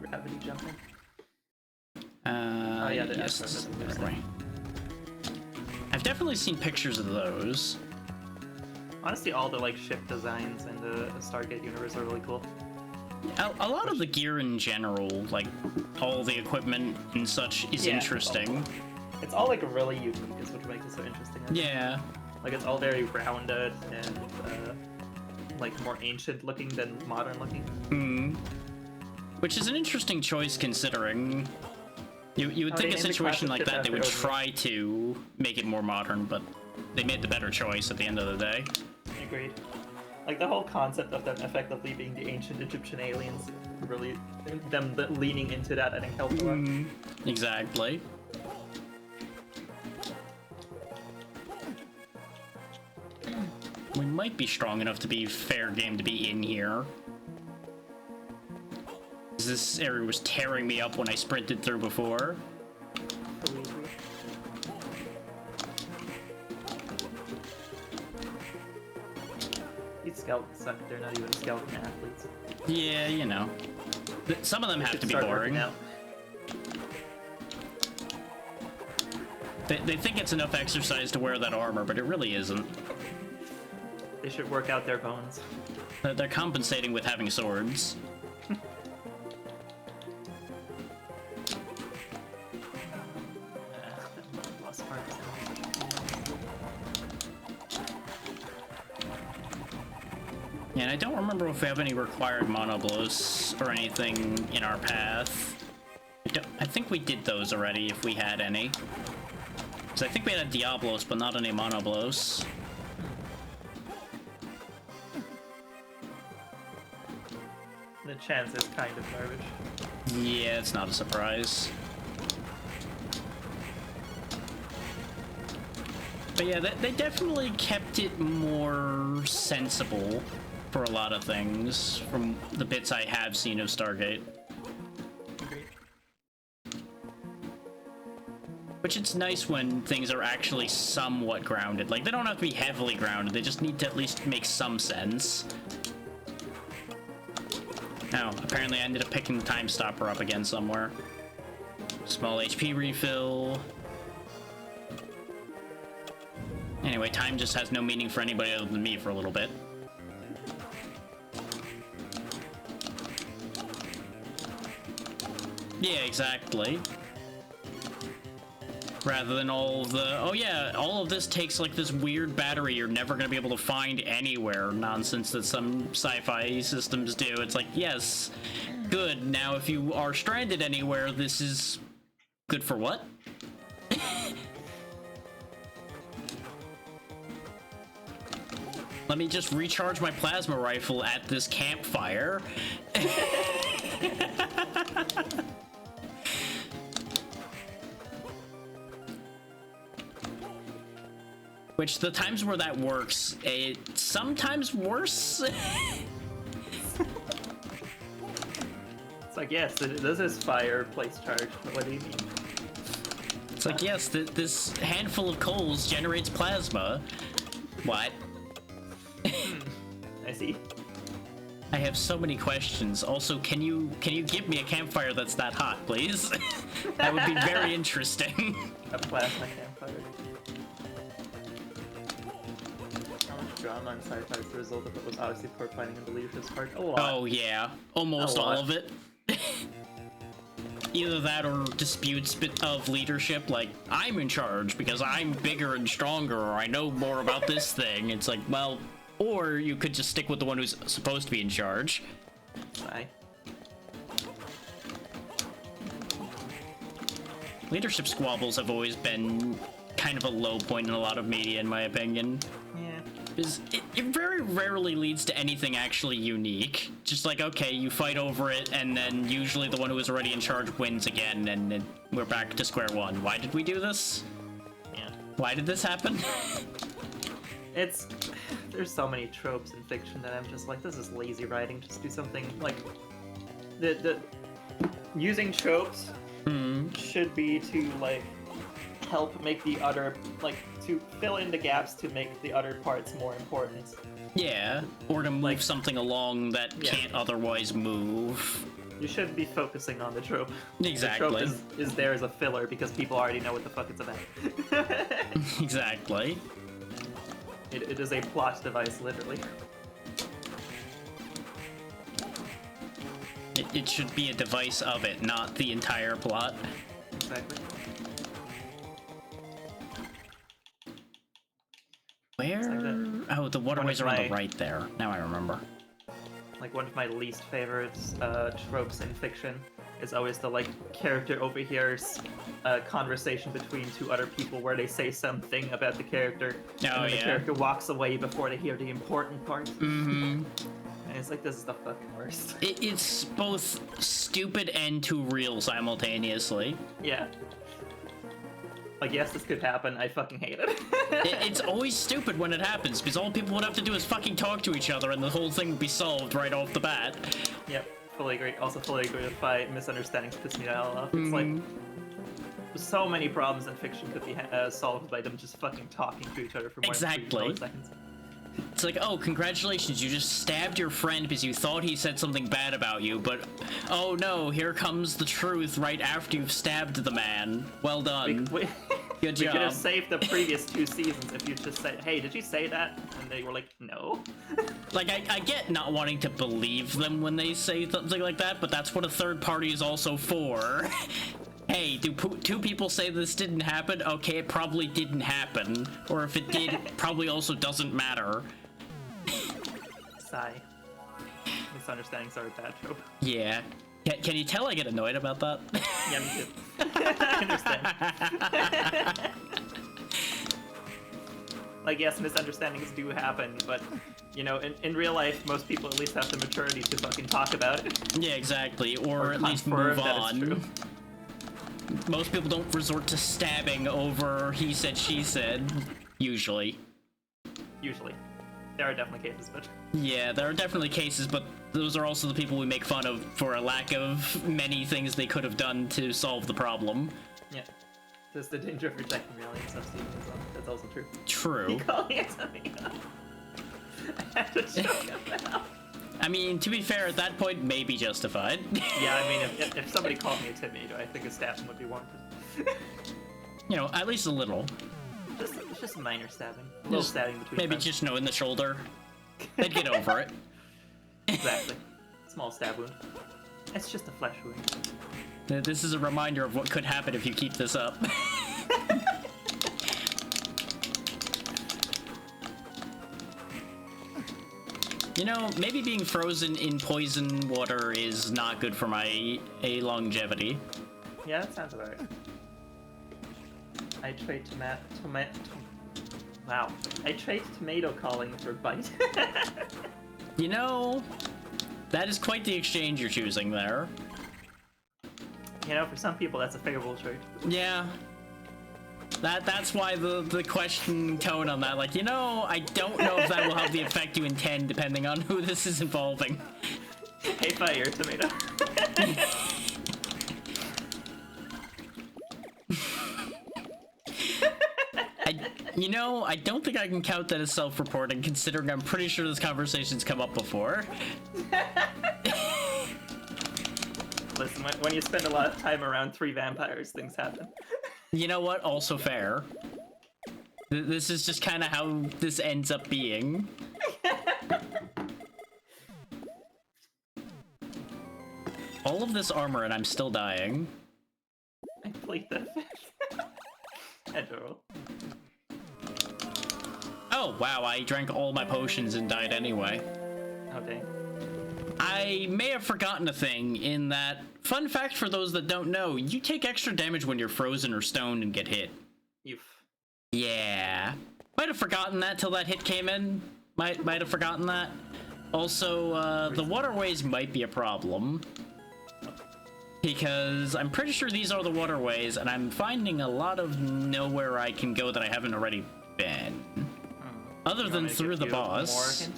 Gravity jumping. Oh yeah, yes. Right. I've definitely seen pictures of those. Honestly, all the like ship designs in the Stargate universe are really cool. A lot of the gear in general, like all the equipment and such, is interesting. It's all like really unique, is what makes it so interesting. Yeah. Like it's all very rounded and like more ancient looking than modern looking. Which is an interesting choice considering you would think a situation like that they would try to make it more modern, but they made the better choice at the end of the day. Agreed. Like the whole concept of them effectively being the ancient Egyptian aliens, really, them leaning into that, I think helped a lot. Exactly. We might be strong enough to be fair game to be in here. This area was tearing me up when I sprinted through before. These skeletons suck, they're not even skeleton athletes. Yeah, you know. Some of them have to be boring. They think it's enough exercise to wear that armor, but it really isn't. They should work out their bones. They're compensating with having swords. And I don't remember if we have any required monoblos or anything in our path. I think we did those already, if we had any. Because I think we had a Diablos, but not any monoblos. The chance is kind of garbage. Yeah, it's not a surprise. But yeah, they definitely kept it more sensible for a lot of things from the bits I have seen of Stargate. Agreed. Which it's nice when things are actually somewhat grounded. Like, they don't have to be heavily grounded, they just need to at least make some sense. Now, apparently I ended up picking the time stopper up again somewhere. Small HP refill. Anyway, time just has no meaning for anybody other than me for a little bit. Yeah, exactly. Rather than all the, oh yeah, all of this takes like this weird battery you're never gonna be able to find anywhere nonsense that some sci-fi systems do. It's like, yes, good. Now if you are stranded anywhere, this is good for what? Let me just recharge my plasma rifle at this campfire. Which, the times where that works, it's sometimes worse. It's like, yes, this is fireplace charge. What do you mean? It's like, yes, this handful of coals generates plasma. What? I see. I have so many questions. Also, can you give me a campfire that's that hot, please? That would be very interesting. A plasma campfire. How much drama and sci-fi is the result of what was obviously poor planning and the leadership's part? A lot. Oh yeah, almost all of it. Either that or disputes of leadership, like, I'm in charge because I'm bigger and stronger, or I know more about this thing. It's like, well, or you could just stick with the one who's supposed to be in charge. Aye. Leadership squabbles have always been kind of a low point in a lot of media, in my opinion. Yeah. Because it very rarely leads to anything actually unique. Just like, okay, you fight over it, and then usually the one who was already in charge wins again, and then we're back to square one. Why did we do this? Yeah. Why did this happen? There's so many tropes in fiction that I'm just like, this is lazy writing. Just do something like the using tropes should be to like help make the other, like, to fill in the gaps to make the other parts more important. Yeah, or to move Like, something along that yeah. can't otherwise move. You should be focusing on the trope. Exactly. The trope is there as a filler because people already know what the fuck it's about. Exactly. It is a plot device, literally. It should be a device of it, not the entire plot. Exactly. Where? Like Oh, the waterways are of on the my- right there. Now I remember. Like, one of my least favorite tropes in fiction is always the, like, character overhears a conversation between two other people where they say something about the character, and then the yeah. character walks away before they hear the important part. Mm-hmm. And it's like, this is the fucking worst. It's both stupid and too real simultaneously. Yeah. Like, yes, this could happen. I fucking hate it. It's always stupid when it happens, because all people would have to do is fucking talk to each other and the whole thing would be solved right off the bat. Yep, fully agree. Also fully agree with why misunderstandings piss me the hell off. It's like, so many problems in fiction could be solved by them just fucking talking to each other for more than 3 milliseconds. It's like, oh, congratulations, you just stabbed your friend because you thought he said something bad about you, but oh no, here comes the truth right after you've stabbed the man. Well done. Good We job. could have saved the previous 2 seasons if you just said, hey, did you say that? And they were like, no. Like, I get not wanting to believe them when they say something like that, but that's what a third party is also for. Hey, do 2 people say this didn't happen? Okay, it probably didn't happen. Or if it did, it probably also doesn't matter. Sigh. Misunderstandings are a bad trope. Yeah. Can you tell I get annoyed about that? Yeah, me too. I understand. Like, yes, misunderstandings do happen, but, you know, in real life, most people at least have the maturity to fucking talk about it. Yeah, exactly. Or at least confirm move that it's true. on. Most people don't resort to stabbing over he said, she said, usually. Usually. There are definitely cases, but... Yeah, there are definitely cases, but those are also the people we make fun of for a lack of many things they could have done to solve the problem. Yeah. There's the danger of rejecting reality and stuff, Steven. That's also true. True. He calling it something else. I had to choke him now. I mean, to be fair, at that point, may be justified. Yeah, I mean, if somebody called me a tomato, I think a stabbing would be warranted. You know, at least a little. Just minor stabbing. A little stabbing between Maybe friends. just, in the shoulder. They'd get over it. Exactly. Small stab wound. It's just a flesh wound. This is a reminder of what could happen if you keep this up. You know, maybe being frozen in poison water is not good for my longevity. Yeah, that sounds about right. I trade Wow. I trade tomato calling for bite. You know, that is quite the exchange you're choosing there. You know, for some people, that's a favorable trade. Yeah. That's why the question tone on that, like, you know, I don't know if that will have the effect you intend depending on who this is involving. Hey, fire, tomato. I don't think I can count that as self-reporting, considering I'm pretty sure this conversation's come up before. Listen, when you spend a lot of time around 3 vampires, things happen. You know what? Also fair. This is just kind of how this ends up being. All of this armor and I'm still dying. I played that fast. Adorable. Oh, wow, I drank all my potions and died anyway. Oh, dang. I may have forgotten a thing in that, fun fact for those that don't know, you take extra damage when you're frozen or stoned and get hit. You've... Yeah. Might have forgotten that till that hit came in. Might have forgotten that. Also, the waterways might be a problem. Because I'm pretty sure these are the waterways, and I'm finding a lot of nowhere I can go that I haven't already been. Other than through the boss.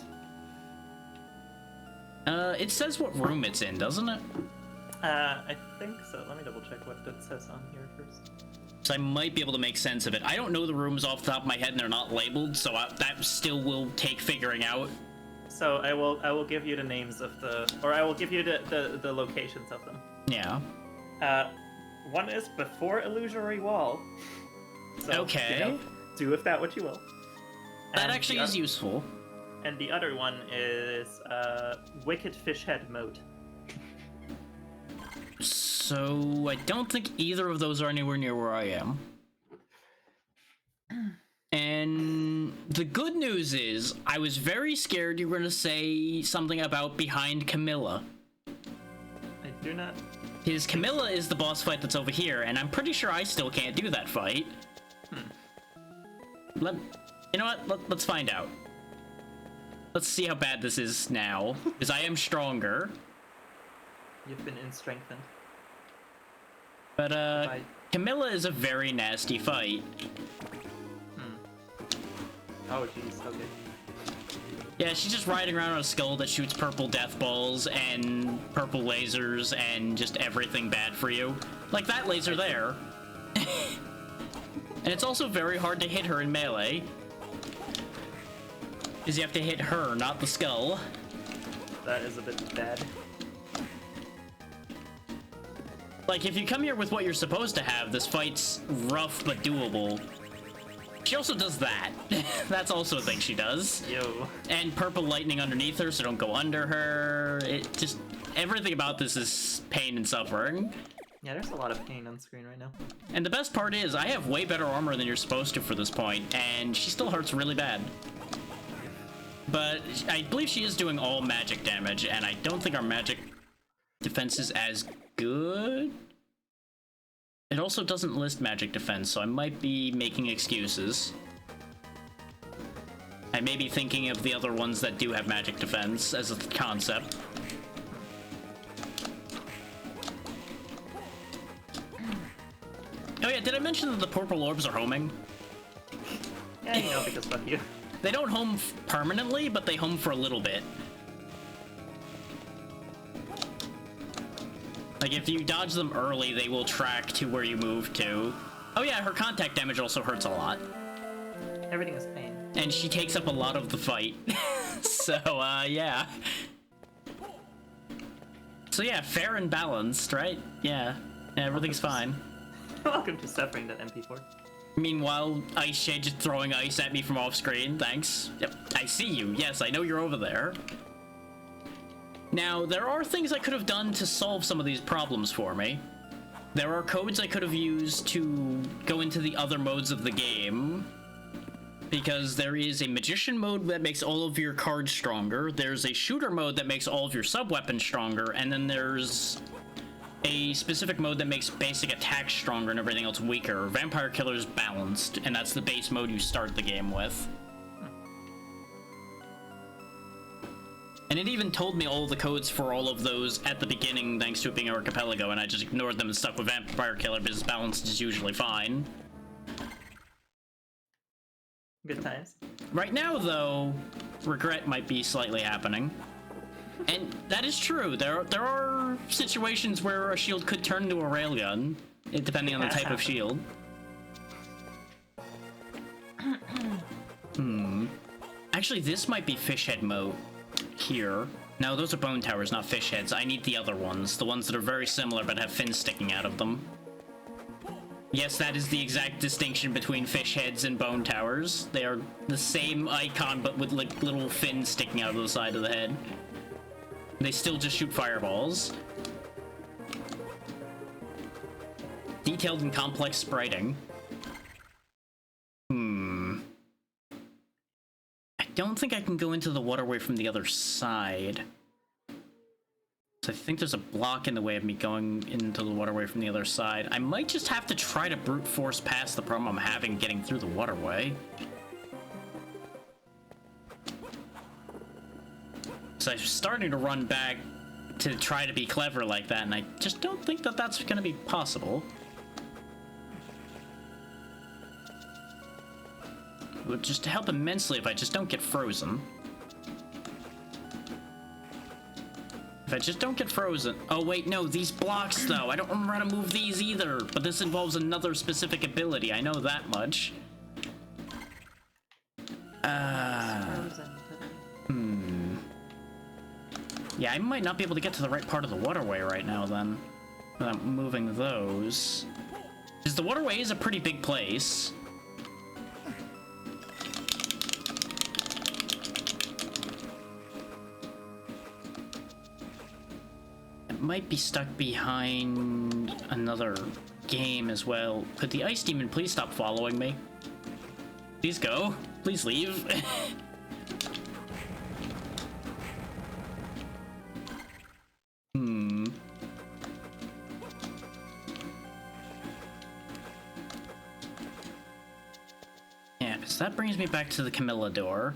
It says what room it's in, doesn't it? I think so. Let me double check what it says on here first. So I might be able to make sense of it. I don't know the rooms off the top of my head, and they're not labeled, so that still will take figuring out. So I will give you the names of I will give you the locations of them. Yeah. One is before Illusory Wall. So, Okay. You know, do with that what you will. That And actually the is useful. And the other one is Wicked Fishhead Moat. So I don't think either of those are anywhere near where I am. And the good news is, I was very scared you were going to say something about behind Camilla. I do not. Because Camilla is the boss fight that's over here, and I'm pretty sure I still can't do that fight. You know what? Let's find out. Let's see how bad this is now, because I am stronger. You've been strengthened. But, Camilla is a very nasty fight. Oh, jeez, okay. Yeah, she's just riding around on a skull that shoots purple death balls and purple lasers and just everything bad for you. Like that laser there. And it's also very hard to hit her in melee. Because you have to hit her, not the skull. That is a bit bad. Like, if you come here with what you're supposed to have, this fight's rough but doable. She also does that. That's also a thing she does. Yo. And purple lightning underneath her, so don't go under her. It just... everything about this is pain and suffering. Yeah, there's a lot of pain on screen right now. And the best part is, I have way better armor than you're supposed to for this point, and she still hurts really bad. But I believe she is doing all magic damage, and I don't think our magic defense is as good. It also doesn't list magic defense, so I might be making excuses. I may be thinking of the other ones that do have magic defense as a concept. Oh yeah, did I mention that the purple orbs are homing? Yeah, you know, because fuck you. They don't home permanently, but they home for a little bit. Like, if you dodge them early, they will track to where you move to. Oh yeah, her contact damage also hurts a lot. Everything is pain. And she takes up a lot of the fight. So, yeah. So yeah, fair and balanced, right? Yeah, everything's fine. Welcome to suffering that MP4. Meanwhile, Ice Shade just throwing ice at me from off screen. Thanks. Yep, I see you. Yes, I know you're over there. Now, there are things I could have done to solve some of these problems for me. There are codes I could have used to go into the other modes of the game. Because there is a magician mode that makes all of your cards stronger. There's a shooter mode that makes all of your sub-weapons stronger. And then there's a specific mode that makes basic attacks stronger and everything else weaker. Vampire Killer's balanced, and that's the base mode you start the game with. And it even told me all the codes for all of those at the beginning, thanks to it being Archipelago, and I just ignored them and stuck with Vampire Killer because balanced is usually fine. Good times. Right now, though, regret might be slightly happening. And that is true. There are situations where a shield could turn into a railgun, depending on the type of shield. Actually, this might be fish head mode here. No, those are bone towers, not fish heads. I need the other ones, the ones that are very similar but have fins sticking out of them. Yes, that is the exact distinction between fish heads and bone towers. They are the same icon, but with like little fins sticking out of the side of the head. They still just shoot fireballs. Detailed and complex spriting. I don't think I can go into the waterway from the other side. So I think there's a block in the way of me going into the waterway from the other side. I might just have to try to brute force past the problem I'm having getting through the waterway. So I'm starting to run back to try to be clever like that, and I just don't think that that's going to be possible. It would just help immensely if I just don't get frozen. If I just don't get frozen... Oh, wait, no, these blocks, though. I don't remember how to move these either, but this involves another specific ability. I know that much. Yeah, I might not be able to get to the right part of the waterway right now, then. Without moving those. Because the waterway is a pretty big place. It might be stuck behind another game as well. Could the Ice Demon please stop following me? Please go. Please leave. Yeah, because that brings me back to the Camilla door.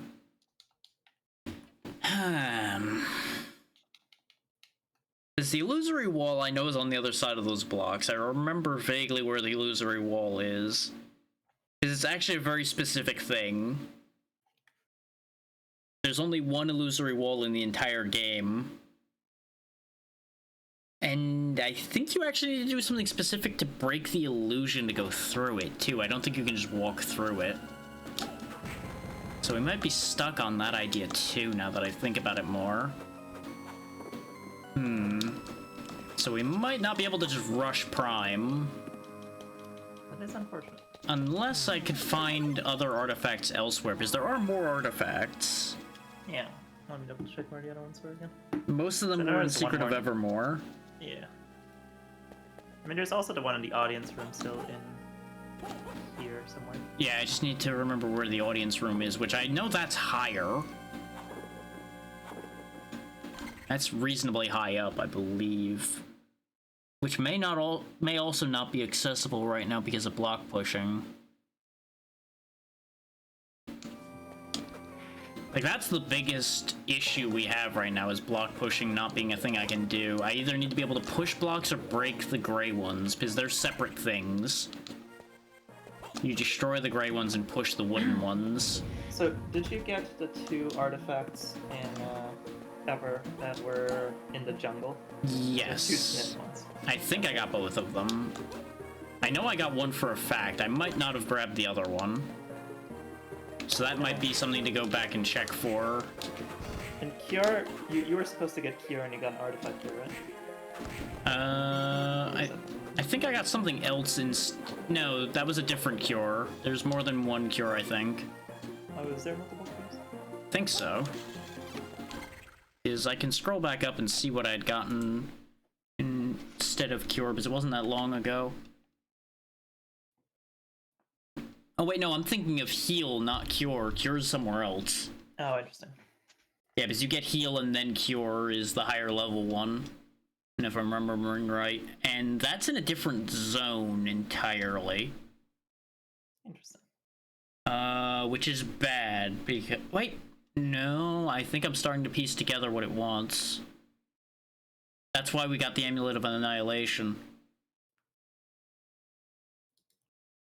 Because the illusory wall I know is on the other side of those blocks. I remember vaguely where the illusory wall is. Because it's actually a very specific thing. There's only one illusory wall in the entire game. And I think you actually need to do something specific to break the illusion to go through it, too. I don't think you can just walk through it. So we might be stuck on that idea, too, now that I think about it more. So we might not be able to just rush Prime. That is unfortunate. Unless I could find other artifacts elsewhere, because there are more artifacts. Yeah. Let me double check where the other ones were again. Most of them were in Secret of Evermore. Yeah. I mean, there's also the one in the audience room still in here somewhere. Yeah, I just need to remember where the audience room is, which I know that's higher. That's reasonably high up, I believe. Which may also not be accessible right now because of block pushing. Like, that's the biggest issue we have right now, is block pushing not being a thing I can do. I either need to be able to push blocks or break the gray ones, because they're separate things. You destroy the gray ones and push the wooden ones. So, did you get the 2 artifacts in Ever that were in the jungle? Yes. The 2 smith ones. I think I got both of them. I know I got one for a fact. I might not have grabbed the other one. So that might be something to go back and check for. And Cure, you were supposed to get Cure and you got an artifact here, right? I think I got something else in... No, that was a different cure. There's more than one cure, I think. Oh, is there multiple cures? Think so. Is I can scroll back up and see what I had gotten instead of cure, because it wasn't that long ago. Oh wait, no, I'm thinking of heal, not cure. Cure's somewhere else. Oh, interesting. Yeah, because you get heal and then cure is the higher level one, and if I'm remembering right. And that's in a different zone entirely. Interesting. Which is bad, because... Wait, no, I think I'm starting to piece together what it wants. That's why we got the Amulet of Annihilation.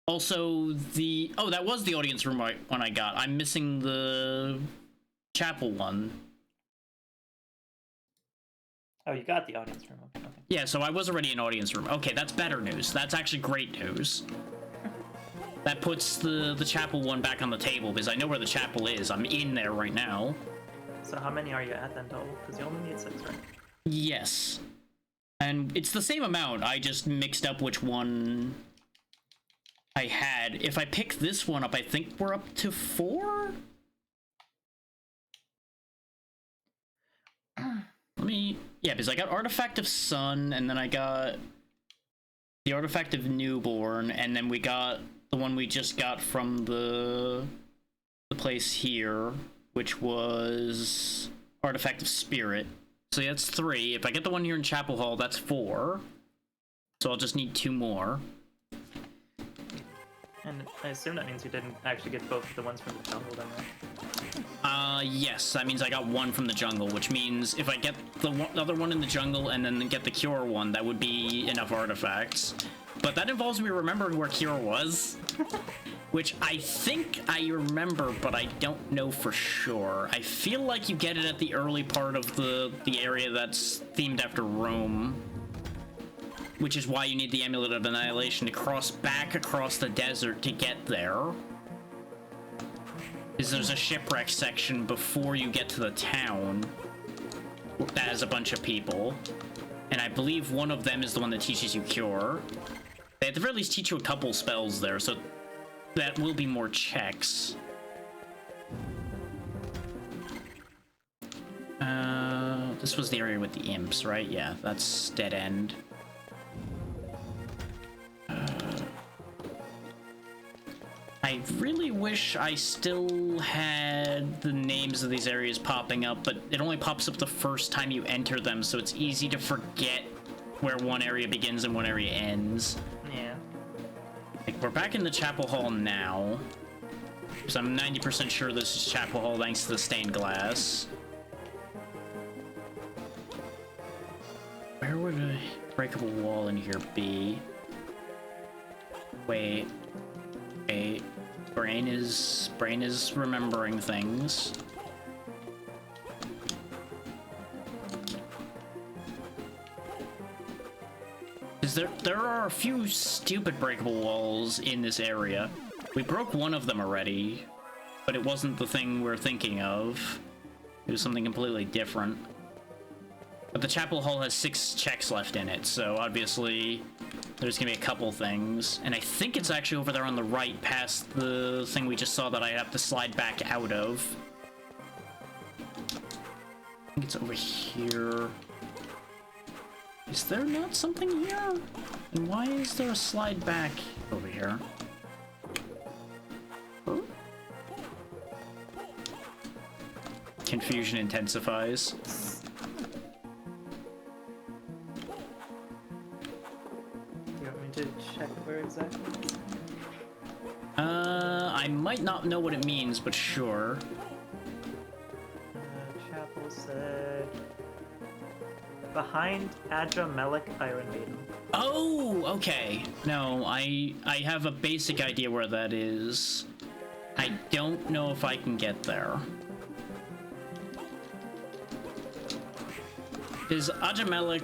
Also, oh, that was the audience room one I got. I'm missing the chapel one. Oh, you got the audience room. Okay. Yeah, so I was already in audience room. Okay, that's better news. That's actually great news. That puts the chapel one back on the table, because I know where the chapel is. I'm in there right now. So how many are you at then total? Because you only need 6, right? Yes. And it's the same amount. I just mixed up which one I had. If I pick this one up, I think we're up to 4? Yeah, because I got Artifact of Sun, and then I got the Artifact of Newborn, and then we got the one we just got from the place here, which was Artifact of Spirit. So yeah, that's 3. If I get the one here in Chapel Hall, that's 4. So I'll just need 2 more. And I assume that means you didn't actually get both the ones from the jungle then, right? Yes, that means I got 1 from the jungle, which means if I get the other one in the jungle and then get the Cure one, that would be enough artifacts. But that involves me remembering where Cure was, which I think I remember, but I don't know for sure. I feel like you get it at the early part of the area that's themed after Rome, which is why you need the Amulet of Annihilation to cross back across the desert to get there. Because there's a shipwreck section before you get to the town that has a bunch of people. And I believe one of them is the one that teaches you Cure. They at the very least teach you a couple spells there, so that will be more checks. This was the area with the imps, right? Yeah, that's dead end. I really wish I still had the names of these areas popping up, but it only pops up the first time you enter them, so it's easy to forget where one area begins and one area ends. Yeah. Like, we're back in the Chapel Hall now, so I'm 90% sure this is Chapel Hall thanks to the stained glass. Where would a breakable wall in here be? Wait. Brain is remembering things. There are a few stupid breakable walls in this area. We broke one of them already, but it wasn't the thing we're thinking of. It was something completely different. But the Chapel Hall has 6 checks left in it, so obviously there's gonna be a couple things. And I think it's actually over there on the right past the thing we just saw that I have to slide back out of. I think it's over here. Is there not something here? And why is there a slide back over here? Huh? Confusion intensifies. might not know what it means, but sure. Chapel said... Behind Adramelech Iron Maiden. Oh, okay. No, I have a basic idea where that is. I don't know if I can get there. Because Archipelago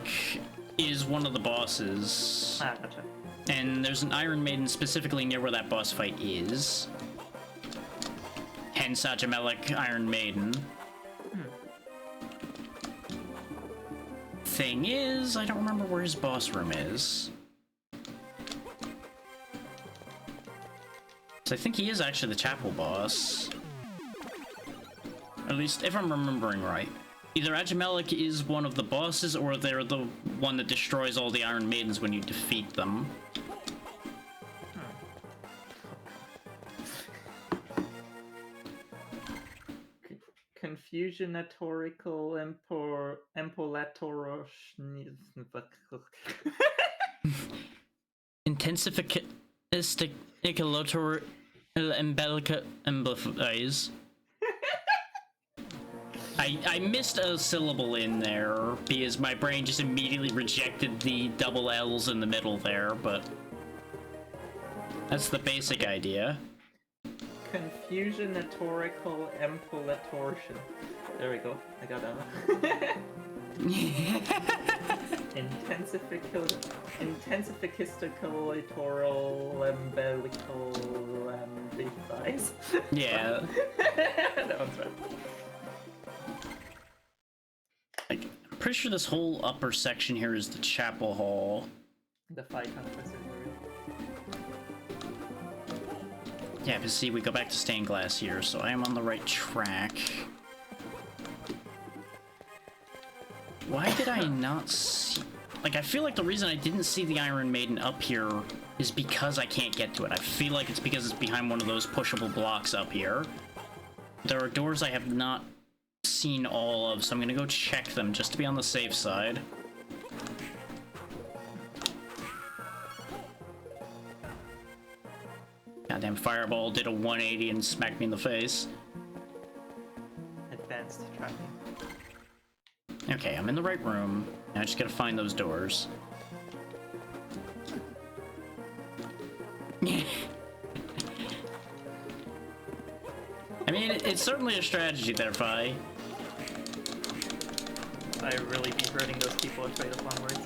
is one of the bosses. Ah, gotcha. And there's an Iron Maiden specifically near where that boss fight is. Hence Archipelago Iron Maiden. Thing is, I don't remember where his boss room is. So I think he is actually the chapel boss. At least, if I'm remembering right. Either Archipelago is one of the bosses, or they're the one that destroys all the Iron Maidens when you defeat them. Confusionatorical empolatorous... Intensificalotor embellica amplifies. I missed a syllable in there because my brain just immediately rejected the double L's in the middle there, but that's the basic idea. Confusionatorical empolatortion. There we go. I got that one. Intensificistocalatorial umbilical device. Yeah. That one's right. Like, I'm pretty sure this whole upper section here is the chapel hall. The fight conquest area. Yeah, but see, we go back to stained glass here, so I am on the right track. Why did I not see... Like, I feel like the reason I didn't see the Iron Maiden up here is because I can't get to it. I feel like it's because it's behind one of those pushable blocks up here. There are doors I have not seen all of, so I'm gonna go check them just to be on the safe side. Goddamn fireball did a 180 and smacked me in the face. Advanced tracking. Okay, I'm in the right room. Now I just gotta find those doors. I mean, it's certainly a strategy there, Fi. I really be hurting those people afraid of long words.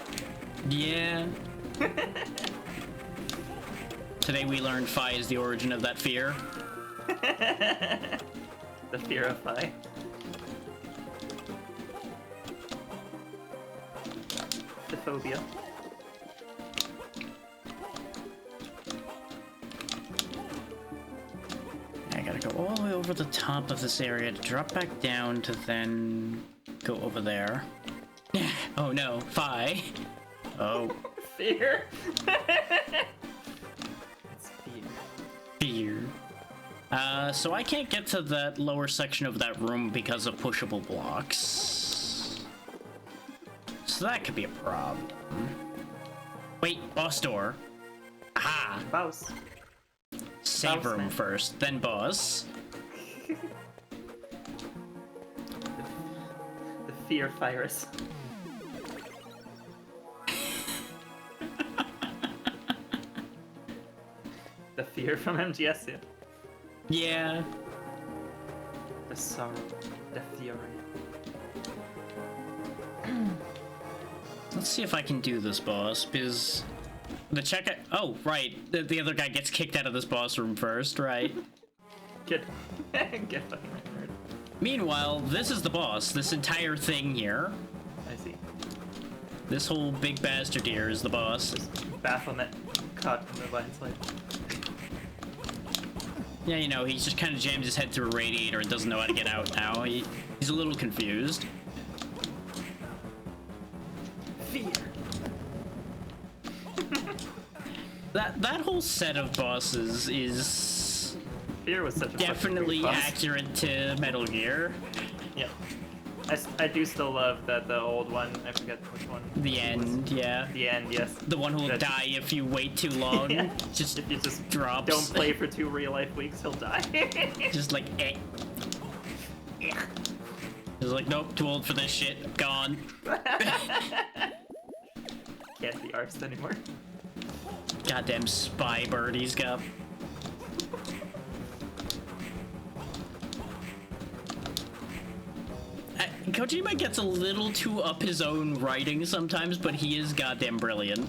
Yeah. Today we learned Fi is the origin of that fear. The fear of Phi. The phobia. I gotta go all the way over the top of this area to drop back down to then go over there. Oh no, Fi. Oh. Fear. It's fear. Fear. So I can't get to that lower section of that room because of pushable blocks. So that could be a problem. Wait, boss door. Aha! Boss. Save Boss room man. first, then boss. The fear virus. The fear from MGS, yeah. Yeah. The sorrow. The fury. Let's see if I can do this boss, because the check. Oh, right. The other guy gets kicked out of this boss room first, right? Get fucking nerd. Meanwhile, this is the boss. This entire thing here. I see. This whole big bastard here is the boss. Just Baphomet caught in the vines like. Yeah, you know, he's just kind of jams his head through a radiator and doesn't know how to get out now. He's a little confused. Fear. That whole set of bosses is Fear was such a definitely fucking weird boss. accurate to Metal Gear. Yeah. I do still love that the old one, I forget which one. The it was. end, yeah. The end, yes. The one who will That- die if you wait too long. Yeah. Just If you just drops. don't play for 2 real-life weeks, he'll die. Just like, eh. He's like, nope, too old for this shit. Gone. Can't be arsed anymore. Goddamn spy bird he's got. Kojima gets a little too up his own writing sometimes, but he is goddamn brilliant.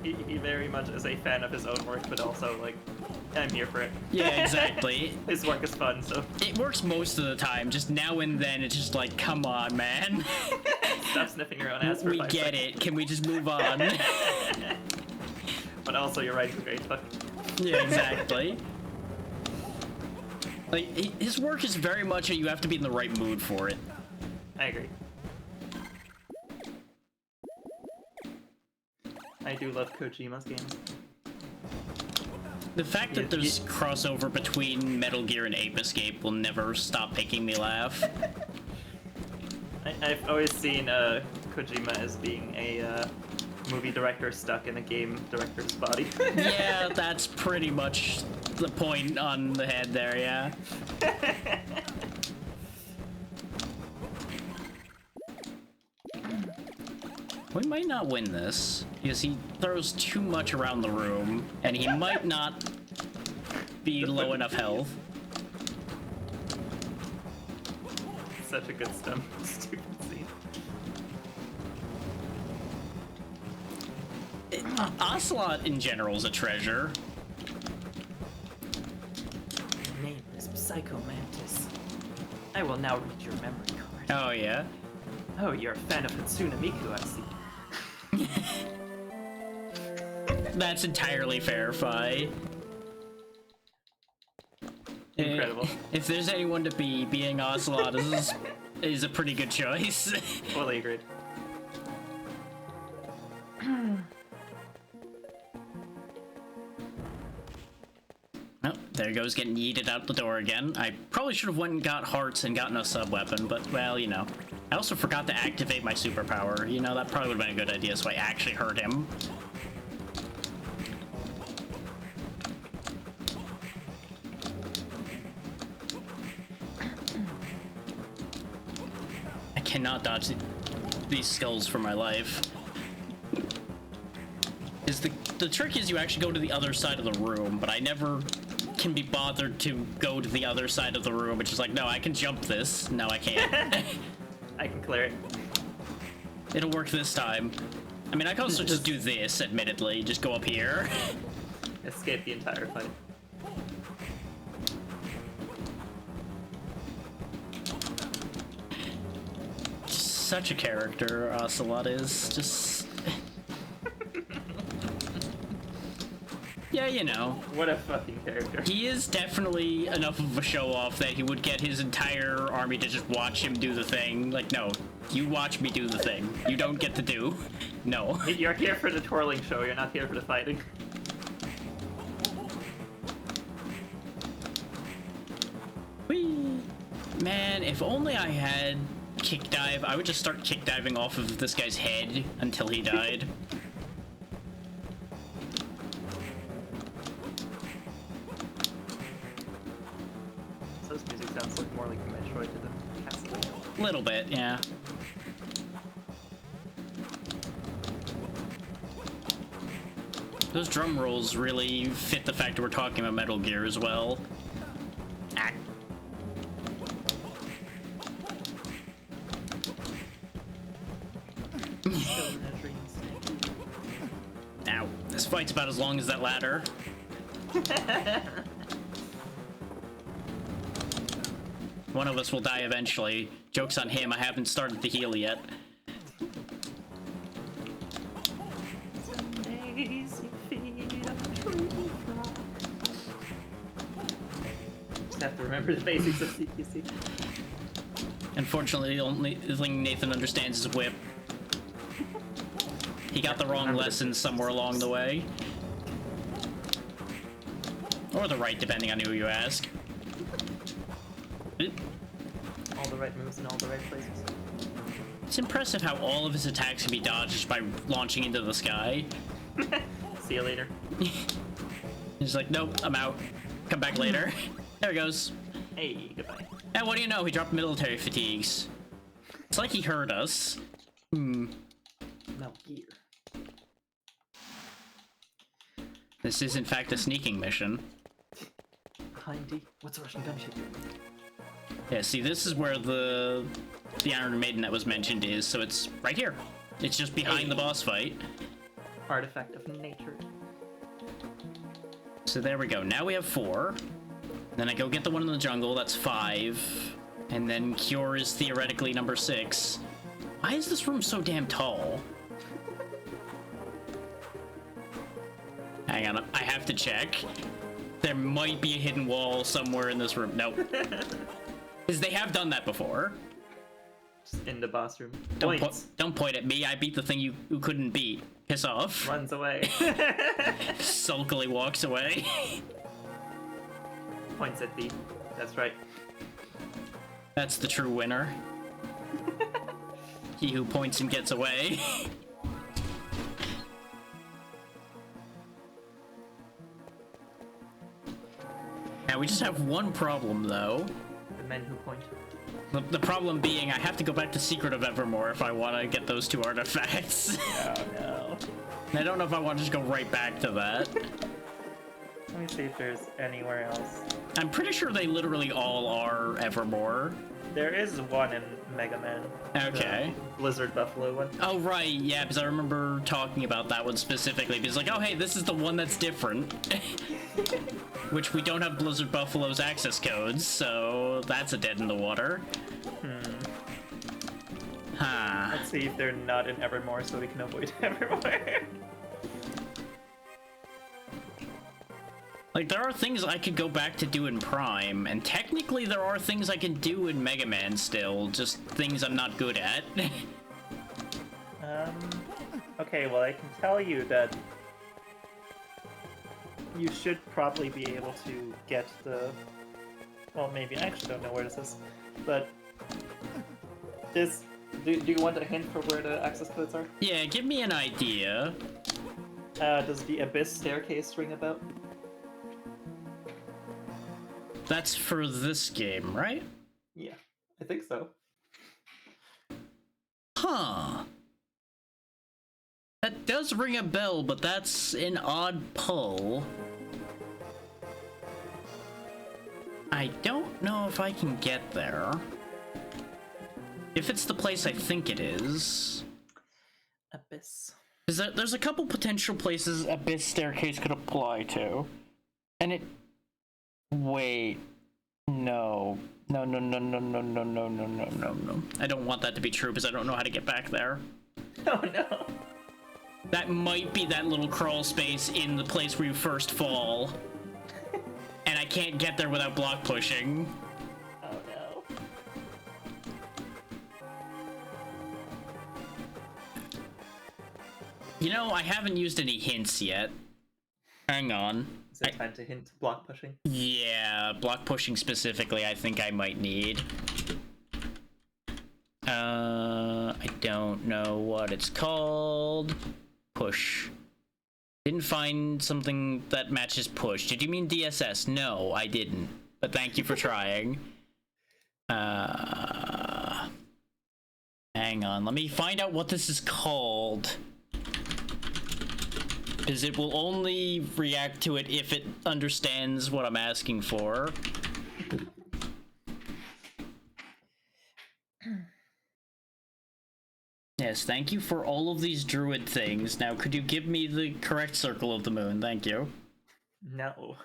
He very much is a fan of his own work, but also, like, I'm here for it. Yeah, exactly. His work is fun, so It works most of the time, just now and then it's just like, come on, man. stop sniffing your own ass for We 5 get seconds. it. Can we just move on? But also, your writing's great. Fuck. Yeah, exactly. Like, his work is very much a you have to be in the right mood for it. I agree. I do love Kojima's games. The fact that Yeah, there's crossover between Metal Gear and Ape Escape will never stop making me laugh. I've always seen Kojima as being a movie director stuck in a game director's body. Yeah, that's pretty much the point on the head there, yeah. We might not win this, because he throws too much around the room, and he might not be low enough health. Such a good stupid scene. Ocelot in general is a treasure. Your name is Psycho Mantis. I will now read your memory card. Oh, yeah? Oh, you're a fan of Hatsune Miku, I see. That's entirely fair, Fi. Incredible. If there's anyone to be, being Ocelot is a pretty good choice. Fully agreed. Oh, there goes getting yeeted out the door again. I probably should have went and got hearts and gotten a sub-weapon, but, well, you know. I also forgot to activate my superpower. You know, that probably would have been a good idea, so I actually hurt him. I cannot dodge these skulls for my life. The trick is you actually go to the other side of the room, but I never can be bothered to go to the other side of the room. It's just like, no, I can jump this. No, I can't. I can clear it. It'll work this time. I mean, I can also just do this, admittedly. Just go up here. Escape the entire fight. Such a character, Ocelot is. Just... Yeah, you know. What a fucking character. He is definitely enough of a show-off that he would get his entire army to just watch him do the thing. Like, no, you watch me do the thing. You don't get to do. No. You're here for the twirling show, you're not here for the fighting. Whee! Man, if only I had kick dive, I would just start kick diving off of this guy's head until he died. So this music sounds like more like a Metroid to the Castlevania. Little bit, yeah. Those drum rolls really fit the fact that we're talking about Metal Gear as well. Ah. Ow. This fight's about as long as that ladder. One of us will die eventually. Joke's on him, I haven't started to heal yet. Just have to remember the basics of CPC. Unfortunately, the only thing Nathan understands is whip. He got the wrong lesson somewhere along the way. Or the right, depending on who you ask. All the right moves in all the right places. It's impressive how all of his attacks can be dodged just by launching into the sky. See you later. He's like, nope, I'm out. Come back later. There he goes. Hey, goodbye. And what do you know? He dropped military fatigues. It's like he heard us. No gear. This is in fact a sneaking mission. Behind D. What's a Russian gunship? Yeah, see, this is where the Iron Maiden that was mentioned is, so it's right here. It's just behind the boss fight. Artifact of nature. So there we go. Now we have 4. Then I go get the one in the jungle, that's 5. And then Cure is theoretically number 6. Why is this room so damn tall? Hang on, I have to check. There might be a hidden wall somewhere in this room. Nope. Because they have done that before. Just in the boss room. Don't point at me. I beat the thing you couldn't beat. Piss off. Runs away. Sulkily walks away. Points at D. That's right. That's the true winner. He who points and gets away. Now we just have one problem though. The men who point. The problem being I have to go back to Secret of Evermore if I want to get those 2 artifacts. Oh no. And I don't know if I want to just go right back to that. Let me see if there's anywhere else. I'm pretty sure they literally all are Evermore. There is one in Mega Man. Okay. The Blizzard Buffalo one. Oh, right, yeah, because I remember talking about that one specifically, because like, oh, hey, this is the one that's different. Which we don't have Blizzard Buffalo's access codes, so that's a dead in the water. Huh. Let's see if they're not in Evermore so we can avoid Evermore. Like, there are things I could go back to do in Prime, and technically there are things I can do in Mega Man still, just things I'm not good at. Okay, well, I can tell you that you should probably be able to get the... Well, maybe. I actually don't know where this is. But this... Do you want a hint for where the access codes are? Yeah, give me an idea. Does the Abyss staircase ring a bell? That's for this game, right? Yeah, I think so. Huh. That does ring a bell, but that's an odd pull. I don't know if I can get there. If it's the place I think it is. Abyss. There's a couple potential places Abyss Staircase could apply to. And it... Wait. No. No. I don't want that to be true because I don't know how to get back there. Oh no. That might be that little crawl space in the place where you first fall. And I can't get there without block pushing. Oh no. You know, I haven't used any hints yet. Hang on. Is it time to hint block pushing? Yeah, block pushing specifically I think I might need. I don't know what it's called. Push. Didn't find something that matches push. Did you mean DSS? No, I didn't. But thank you for trying. Hang on, let me find out what this is called. Because it will only react to it if it understands what I'm asking for. Yes, thank you for all of these druid things. Now, could you give me the correct circle of the moon? Thank you. No.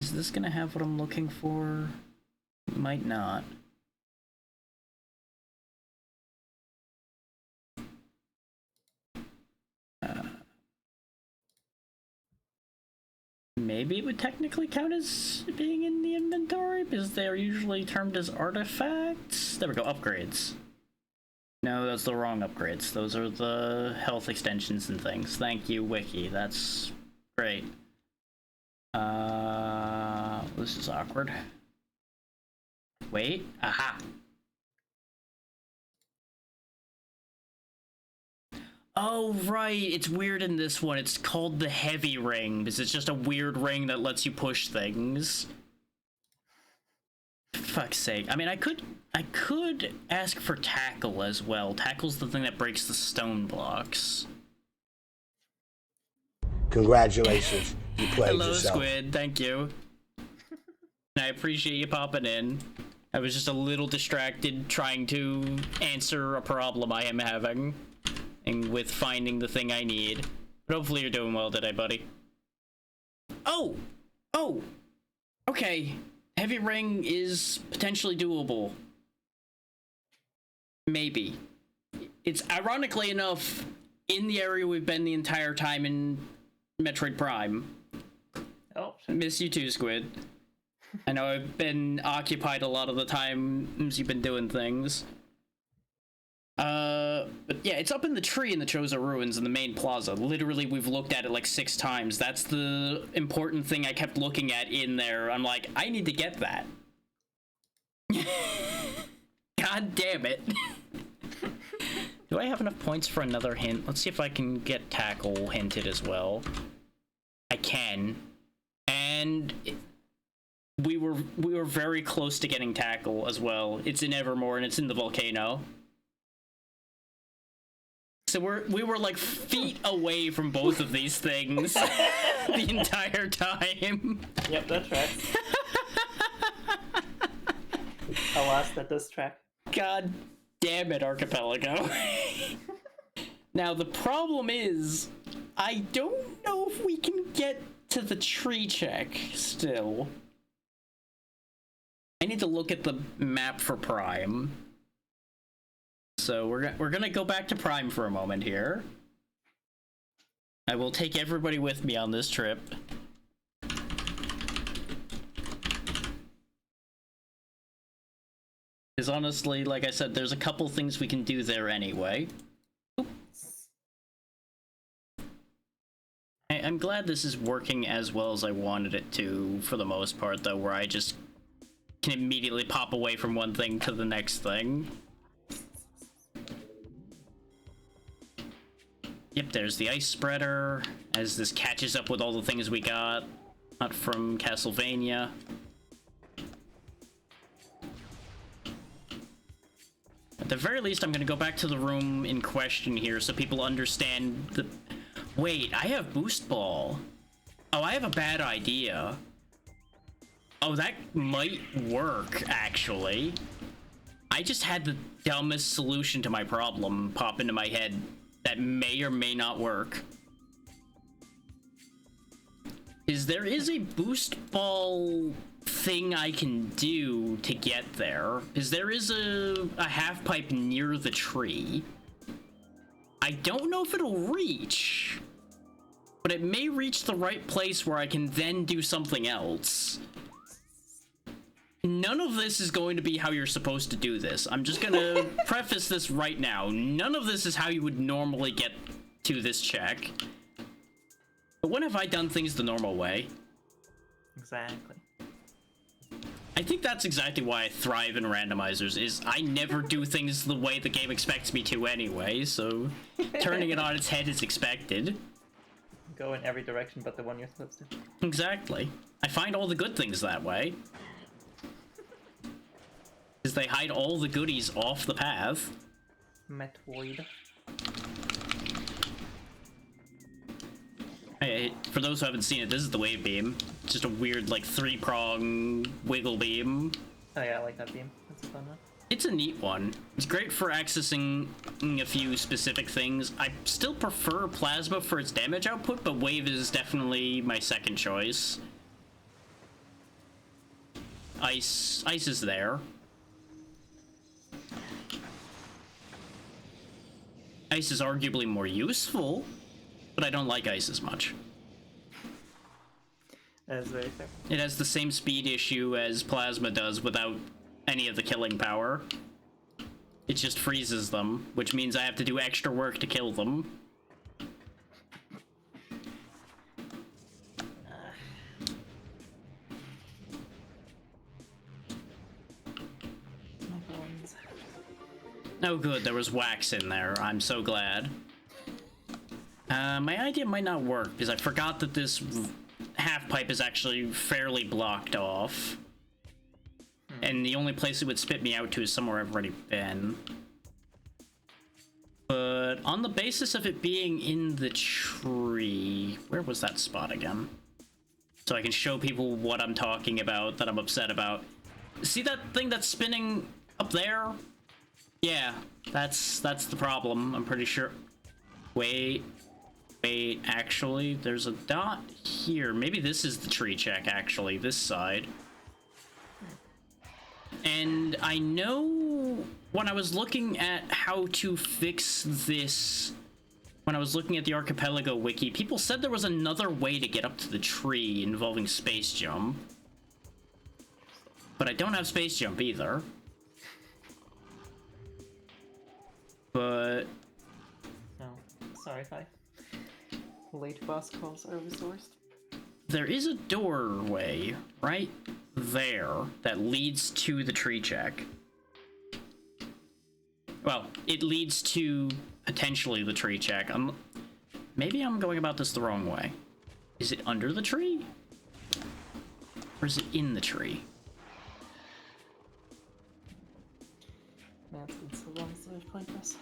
Is this gonna have what I'm looking for? It might not. Maybe it would technically count as being in the inventory because they are usually termed as artifacts. There we go, upgrades. No, that's the wrong upgrades. Those are the health extensions and things. Thank you, Wiki. That's great. This is awkward. Wait. Aha. Oh, right. It's weird in this one. It's called the heavy ring because it's just a weird ring that lets you push things. Fuck's sake. I mean, I could ask for tackle as well. Tackle's the thing that breaks the stone blocks. Congratulations. You played Hello, yourself. Squid. Thank you. I appreciate you popping in. I was just a little distracted trying to answer a problem I am having and with finding the thing I need. But hopefully you're doing well today, buddy. Oh! Oh! Okay. Heavy ring is potentially doable. Maybe. It's ironically enough in the area we've been the entire time in Metroid Prime. Oh, Miss you too, Squid. I know I've been occupied a lot of the times you've been doing things. But yeah, it's up in the tree in the Chozo Ruins in the main plaza. Literally, we've looked at it like 6 times. That's the important thing I kept looking at in there. I'm like, I need to get that. God damn it. Do I have enough points for another hint? Let's see if I can get tackle hinted as well. I can. And we were very close to getting tackle as well. It's in Evermore and it's in the volcano. So we were like feet away from both of these things the entire time. yep, that tracks. Alas, that does track. God damn it, Archipelago. Now the problem is, I don't know if we can get to the tree check still. I need to look at the map for Prime. So we're gonna go back to Prime for a moment here. I will take everybody with me on this trip. Because honestly, like I said, there's a couple things we can do there anyway. I'm glad this is working as well as I wanted it to, for the most part, though, where I just can immediately pop away from one thing to the next thing. Yep, there's the ice spreader, as this catches up with all the things we got, not from Castlevania. At the very least, I'm gonna go back to the room in question here so people understand the... Wait, I have Boost Ball. Oh, I have a bad idea. Oh, that might work, actually. I just had the dumbest solution to my problem pop into my head that may or may not work. There is a Boost Ball thing I can do to get there. There is a half pipe near the tree. I don't know if it'll reach, but it may reach the right place where I can then do something else. None of this is going to be how you're supposed to do this. I'm just gonna preface this right now. None of this is how you would normally get to this check. But when have I done things the normal way? Exactly. I think that's exactly why I thrive in randomizers, is I never do things the way the game expects me to anyway, so turning it on its head is expected. Go in every direction but the one you're supposed to. Exactly. I find all the good things that way. Because they hide all the goodies off the path. Metroid. Hey, for those who haven't seen it, this is the wave beam. It's just a weird, like, 3-prong wiggle beam. Oh yeah, I like that beam. That's a fun one. It's a neat one. It's great for accessing a few specific things. I still prefer plasma for its damage output, but wave is definitely my second choice. Ice is there. Ice is arguably more useful, but I don't like ice as much. That is very fair. It has the same speed issue as plasma does without any of the killing power. It just freezes them, which means I have to do extra work to kill them. Oh good, there was wax in there. I'm so glad. My idea might not work, because I forgot that this half pipe is actually fairly blocked off. And the only place it would spit me out to is somewhere I've already been. But on the basis of it being in the tree... Where was that spot again? So I can show people what I'm talking about, that I'm upset about. See that thing that's spinning up there? Yeah, that's the problem, I'm pretty sure. Wait, actually, there's a dot here. Maybe this is the tree check, actually, this side. And I know when I was looking at how to fix this, when I was looking at the Archipelago wiki, people said there was another way to get up to the tree involving space jump. But I don't have space jump either. But... No, sorry if I... Late boss calls are resourced. There is a doorway right there that leads to the tree check. Well, it leads to potentially the tree check. Maybe I'm going about this the wrong way. Is it under the tree? Or is it in the tree? Man, it's been so long since I've played this.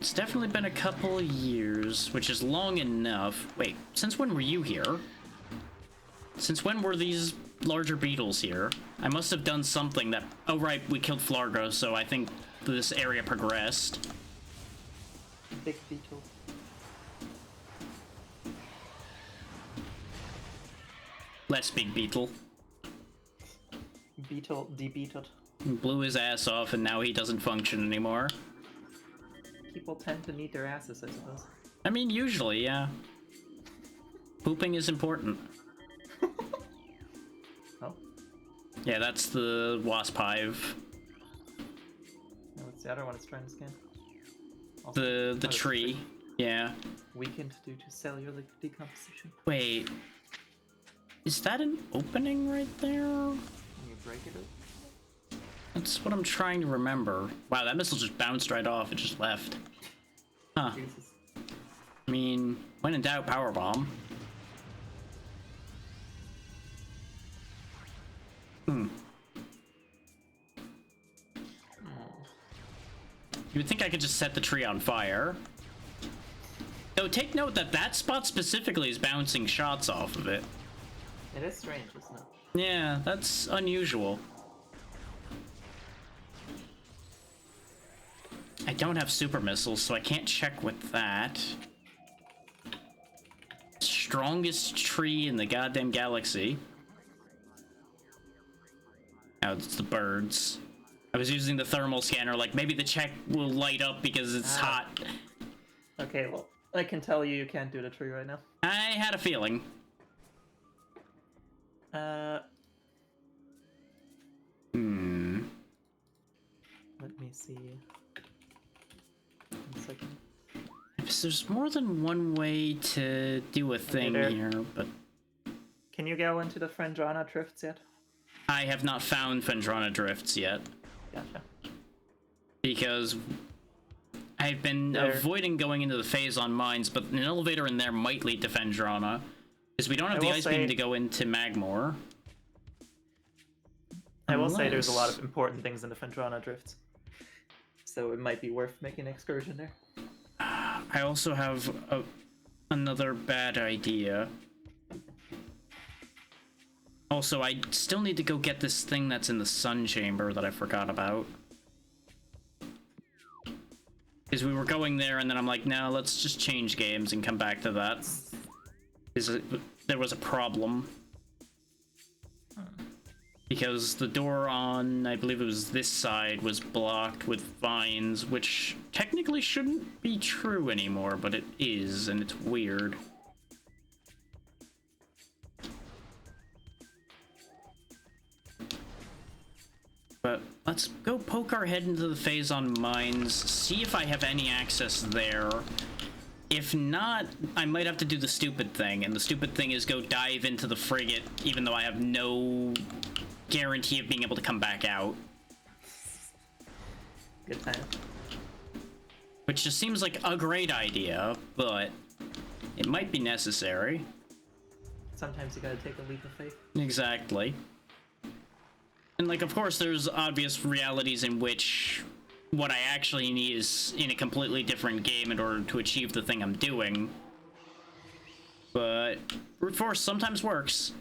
It's definitely been a couple years, which is long enough. Wait, since when were you here? Since when were these larger beetles here? I must have done something that... Oh, right, we killed Flargo, so I think this area progressed. Big beetle. Less big beetle. Beetle debeeted. Blew his ass off, and now he doesn't function anymore. People tend to need their asses, I suppose. I mean, usually, yeah. Pooping is important. Oh. Yeah, that's the wasp hive. No, what's the other one it's trying to scan? Also, The it's tree. Yeah. Weakened due to cellular decomposition. Wait. Is that an opening right there? Can you break it up? That's what I'm trying to remember. Wow, that missile just bounced right off. It just left. Huh. Jesus. I mean, when in doubt, power bomb. You would think I could just set the tree on fire. Though, take note that that spot specifically is bouncing shots off of it. It is strange, isn't it? Yeah, that's unusual. I don't have super missiles, so I can't check with that. Strongest tree in the goddamn galaxy. Oh, it's the birds. I was using the thermal scanner, like maybe the check will light up because it's hot. Okay, well, I can tell you can't do the tree right now. I had a feeling. Let me see. 1 second. There's more than one way to do a thing there. here, but Can you go into the Frendrana drifts yet? I have not found Fendrana drifts yet. Gotcha. Because I've been There. avoiding going into the phase on mines, but an elevator in there might lead to Fendrana. Because we don't have I the will ice say- beam to go into Magmore. I will say there's a lot Unless- of important things in the Fendrana drifts. So it might be worth making an excursion there. I also have another bad idea. Also, I still need to go get this thing that's in the sun chamber that I forgot about. Because we were going there, and then I'm like, no, let's just change games and come back to that. There was a problem. Because the door on, I believe it was this side, was blocked with vines, which technically shouldn't be true anymore, but it is, and it's weird. But let's go poke our head into the Phazon mines, see if I have any access there. If not, I might have to do the stupid thing, and the stupid thing is go dive into the frigate, even though I have no guarantee of being able to come back out. Good time. Which just seems like a great idea, but it might be necessary. Sometimes you gotta take a leap of faith. Exactly. And, like, of course, there's obvious realities in which what I actually need is in a completely different game in order to achieve the thing I'm doing. But brute force sometimes works.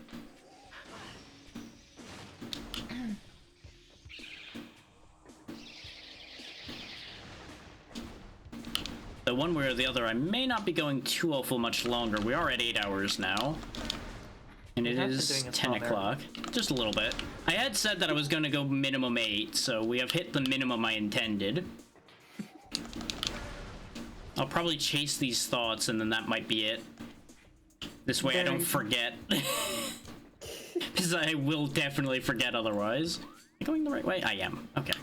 So one way or the other, I may not be going too awful much longer. We are at 8 hours now. And it is 10 o'clock. Just a little bit. I had said that I was going to go minimum 8, so we have hit the minimum I intended. I'll probably chase these thoughts, and then that might be it. This way I don't forget. Because I will definitely forget otherwise. Am I going the right way? I am. Okay.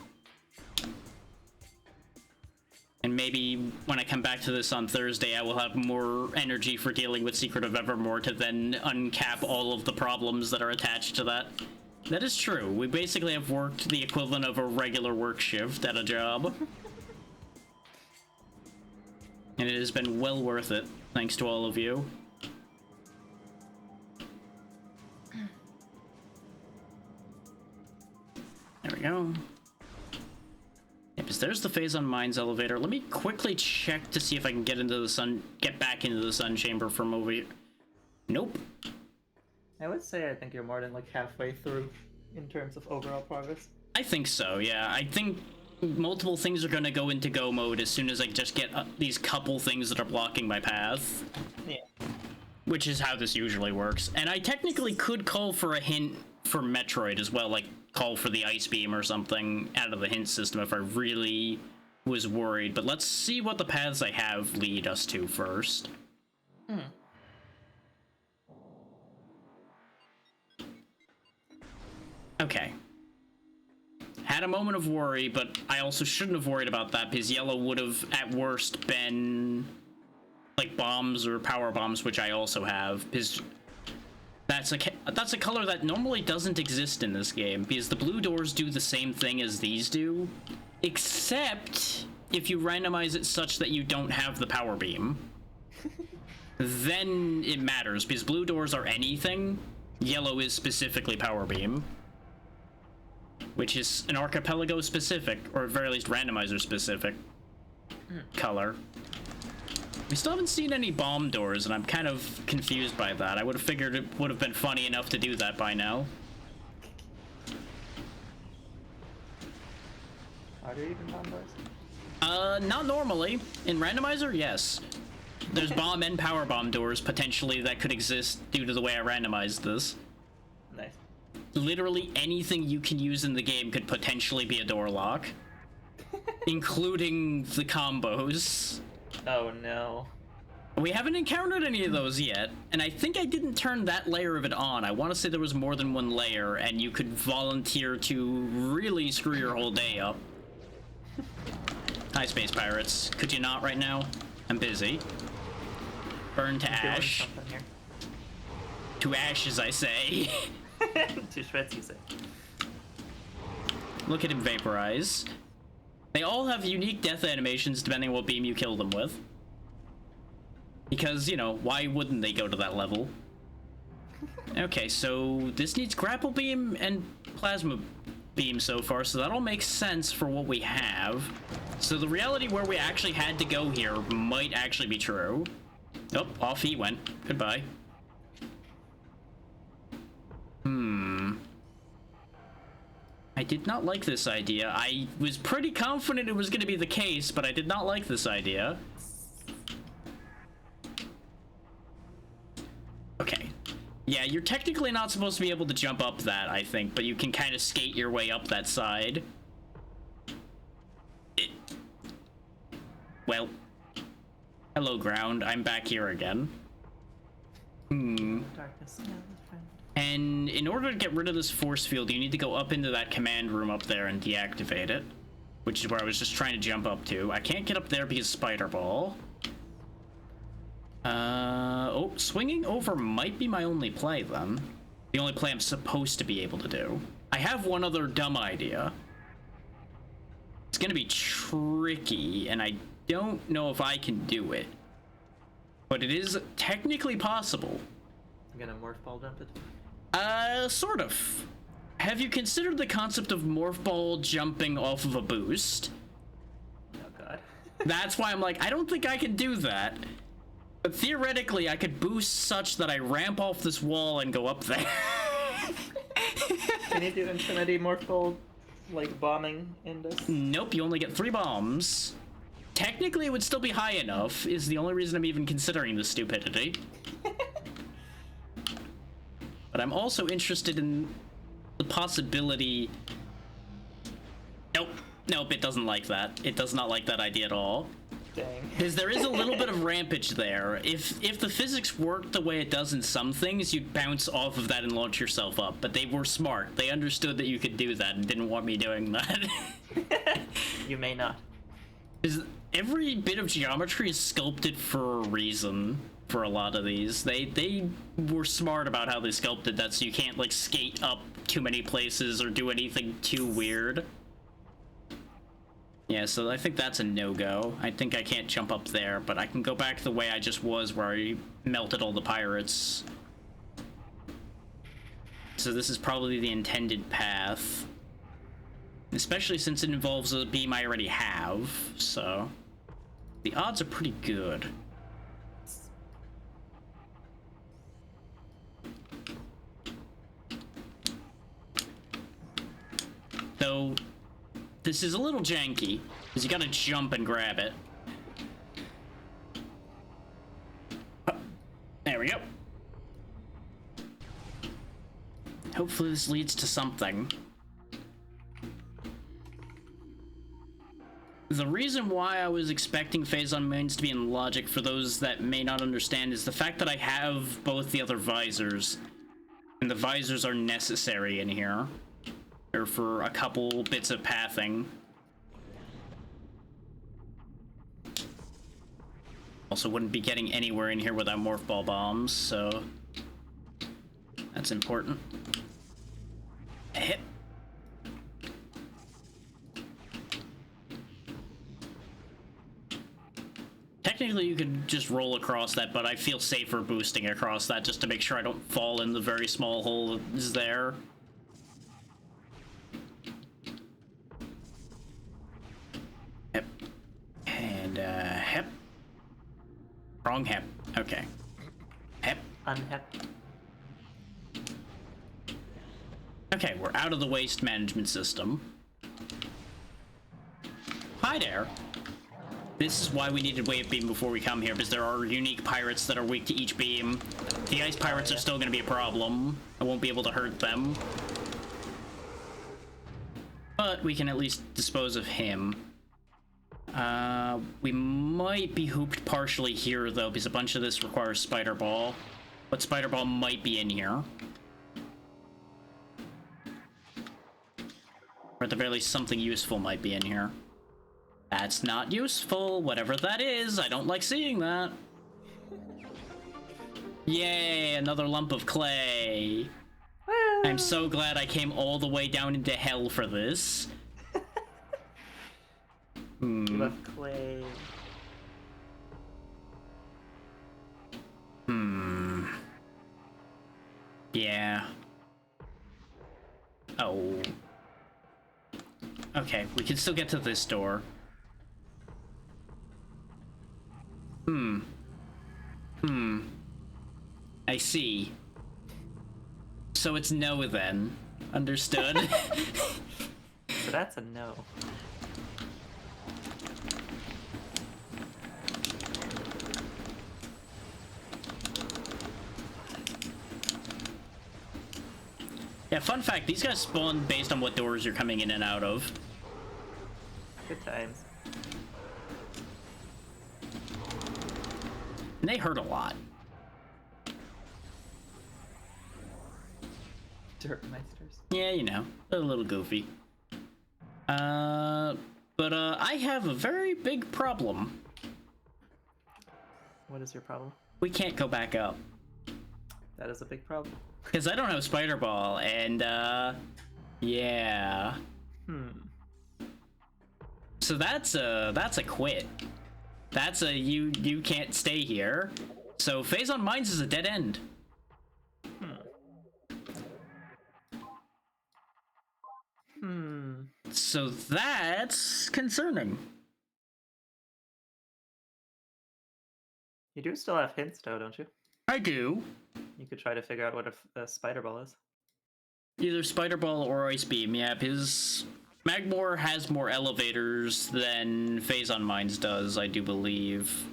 And maybe when I come back to this on Thursday, I will have more energy for dealing with Secret of Evermore to then uncap all of the problems that are attached to that. That is true. We basically have worked the equivalent of a regular work shift at a job. And it has been well worth it, thanks to all of you. There we go. Yep, there's the Phase on Mines elevator. Let me quickly check to see if I can get back into the sun chamber from over here. Nope. I would say I think you're more than like halfway through in terms of overall progress. I think so, yeah. I think multiple things are gonna go into go mode as soon as I just get these couple things that are blocking my path. Yeah. Which is how this usually works. And I technically could call for a hint for Metroid as well, like call for the Ice Beam or something out of the hint system if I really was worried. But let's see what the paths I have lead us to first. Okay. Had a moment of worry, but I also shouldn't have worried about that because yellow would have at worst been like bombs or power bombs, which I also have, because that's a color that normally doesn't exist in this game, because the blue doors do the same thing as these do, except if you randomize it such that you don't have the power beam. Then it matters, because blue doors are anything, yellow is specifically power beam, which is an Archipelago specific, or at very least randomizer specific color. We still haven't seen any bomb doors, and I'm kind of confused by that. I would have figured it would have been funny enough to do that by now. Are there even bomb doors? Not normally. In randomizer, yes. There's bomb and power bomb doors potentially that could exist due to the way I randomized this. Nice. Literally anything you can use in the game could potentially be a door lock, including the combos. Oh no. We haven't encountered any of those yet, and I think I didn't turn that layer of it on. I want to say there was more than one layer, and you could volunteer to really screw your whole day up. Hi, Space Pirates. Could you not right now? I'm busy. Burn to ash. Here. To ashes, I say. To shreds, you say. Look at him vaporize. They all have unique death animations depending on what beam you kill them with. Because, you know, why wouldn't they go to that level? Okay, so this needs grapple beam and plasma beam so far, so that all makes sense for what we have. So the reality where we actually had to go here might actually be true. Oh, off he went. Goodbye. I did not like this idea. I was pretty confident it was going to be the case, but I did not like this idea. Okay. Yeah, you're technically not supposed to be able to jump up that, I think, but you can kind of skate your way up that side. Well. Hello, ground. I'm back here again. Darkness, no, friend. And in order to get rid of this force field, you need to go up into that command room up there and deactivate it. Which is where I was just trying to jump up to. I can't get up there because Spider Ball. Oh, swinging over might be my only play then. The only play I'm supposed to be able to do. I have one other dumb idea. It's gonna be tricky, and I don't know if I can do it. But it is technically possible. I'm gonna morph ball jump it. Sort of. Have you considered the concept of morph ball jumping off of a boost? Oh god. That's why I'm like, I don't think I can do that. But theoretically, I could boost such that I ramp off this wall and go up there. Can you do infinity morph ball, like, bombing in this? Nope, you only get 3 bombs. Technically, it would still be high enough, is the only reason I'm even considering this stupidity. But I'm also interested in the possibility... Nope, it doesn't like that. It does not like that idea at all. Dang. Because there is a little bit of rampage there. If the physics worked the way it does in some things, you'd bounce off of that and launch yourself up. But they were smart. They understood that you could do that and didn't want me doing that. You may not. Because every bit of geometry is sculpted for a reason for a lot of these. They were smart about how they sculpted that, so you can't, like, skate up too many places or do anything too weird. Yeah, so I think that's a no-go. I think I can't jump up there, but I can go back the way I just was, where I melted all the pirates. So this is probably the intended path. Especially since it involves a beam I already have, so... the odds are pretty good. Though... this is a little janky, because you gotta jump and grab it. There we go. Hopefully this leads to something. The reason why I was expecting phase unknowns to be in logic, for those that may not understand, is the fact that I have both the other visors, and the visors are necessary in here. Or for a couple bits of pathing. Also wouldn't be getting anywhere in here without morph ball bombs, so that's important. Hit. Technically you could just roll across that, but I feel safer boosting across that just to make sure I don't fall in the very small hole that is there. Hep. And, hep. Wrong hep. Okay. Hep. Unhep. Okay, we're out of the waste management system. Hi there. This is why we needed wave beam before we come here, because there are unique pirates that are weak to each beam. The ice pirates are still going to be a problem. I won't be able to hurt them. But we can at least dispose of him. We might be hooped partially here, though, because a bunch of this requires Spider Ball. But Spider Ball might be in here. Or at the very least, something useful might be in here. That's not useful, whatever that is. I don't like seeing that. Yay, another lump of clay. I'm so glad I came all the way down into hell for this. You left clay. Yeah. Oh. Okay, we can still get to this door. I see. So it's no then. Understood. So that's a no. Yeah, fun fact, these guys spawn based on what doors you're coming in and out of. Good times. And they hurt a lot. Dirtmeisters. Yeah, you know, they're a little goofy. But I have a very big problem. What is your problem? We can't go back up. That is a big problem. Because I don't have Spider Ball, and, yeah. So that's a quit. That's a you can't stay here. So Phase on Mines is a dead end. So that's concerning. You do still have hints, though, don't you? I do. You could try to figure out what a spider ball is. Either Spider Ball or Ice Beam. Yeah, his Magmore has more elevators than Phase on Mines does, I do believe.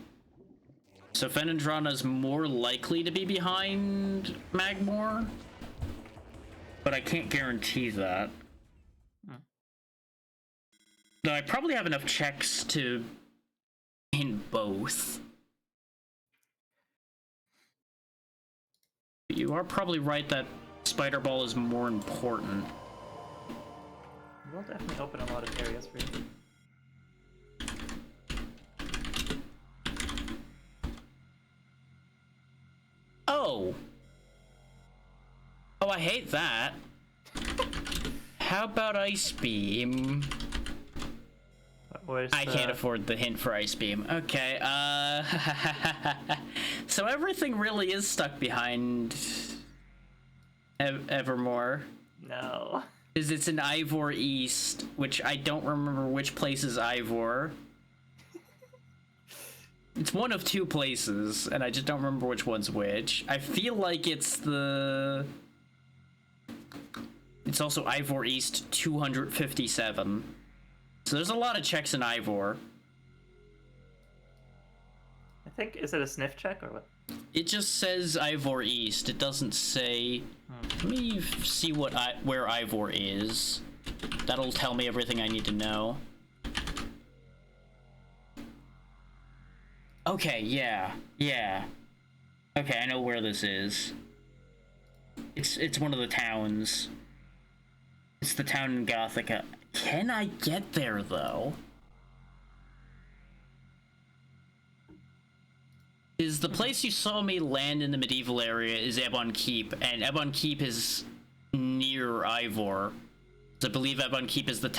So Fenandrana's more likely to be behind Magmore, but I can't guarantee that. Though I probably have enough checks to hint both. You are probably right that Spider Ball is more important. We'll definitely open a lot of areas for you. Oh! Oh, I hate that. How about Ice Beam? I can't afford the hint for Ice Beam. Okay, so everything really is stuck behind Evermore. No. Is it's in Ivor East, which I don't remember which place is Ivor. It's one of two places, and I just don't remember which one's which. I feel like it's also Ivor East 257. So there's a lot of checks in Ivor. I think, is it a sniff check or what? It just says Ivor East. It doesn't say. Let me see where Ivor is. That'll tell me everything I need to know. Okay, yeah. Okay, I know where this is. It's one of the towns. It's the town in Gothica. Can I get there, though? Is the place you saw me land in the medieval area is Ebon Keep, and Ebon Keep is near Ivor. I believe Ebon Keep is the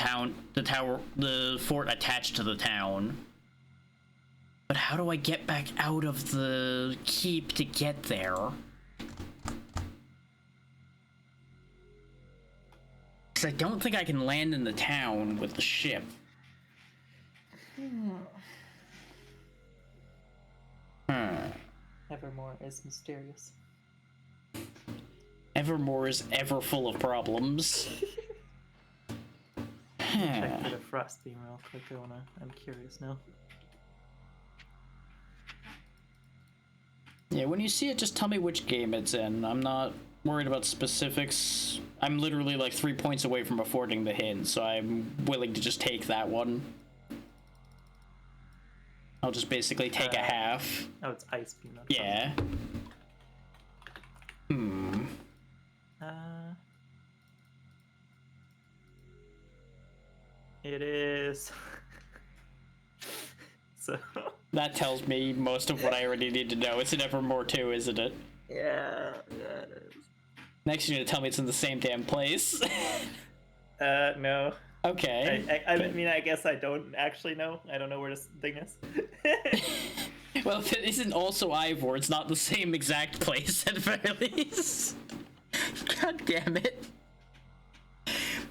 fort attached to the town. But how do I get back out of the keep to get there? Because I don't think I can land in the town with the ship. Evermore is mysterious. Evermore is ever full of problems. Check for the frost beam real quick. I'm curious now. Yeah, when you see it, just tell me which game it's in. I'm not worried about specifics. I'm literally like 3 points away from affording the hint, so I'm willing to just take that one. I'll just basically take a half. Oh, it's ice beam. Yeah. It is. So. That tells me most of what I already need to know. It's in Evermore too, isn't it? Yeah, it is. Next, you're gonna tell me it's in the same damn place. No. Okay. I mean, I guess I don't actually know. I don't know where this thing is. Well, if it isn't also Ivor, it's not the same exact place at the very least. God damn it.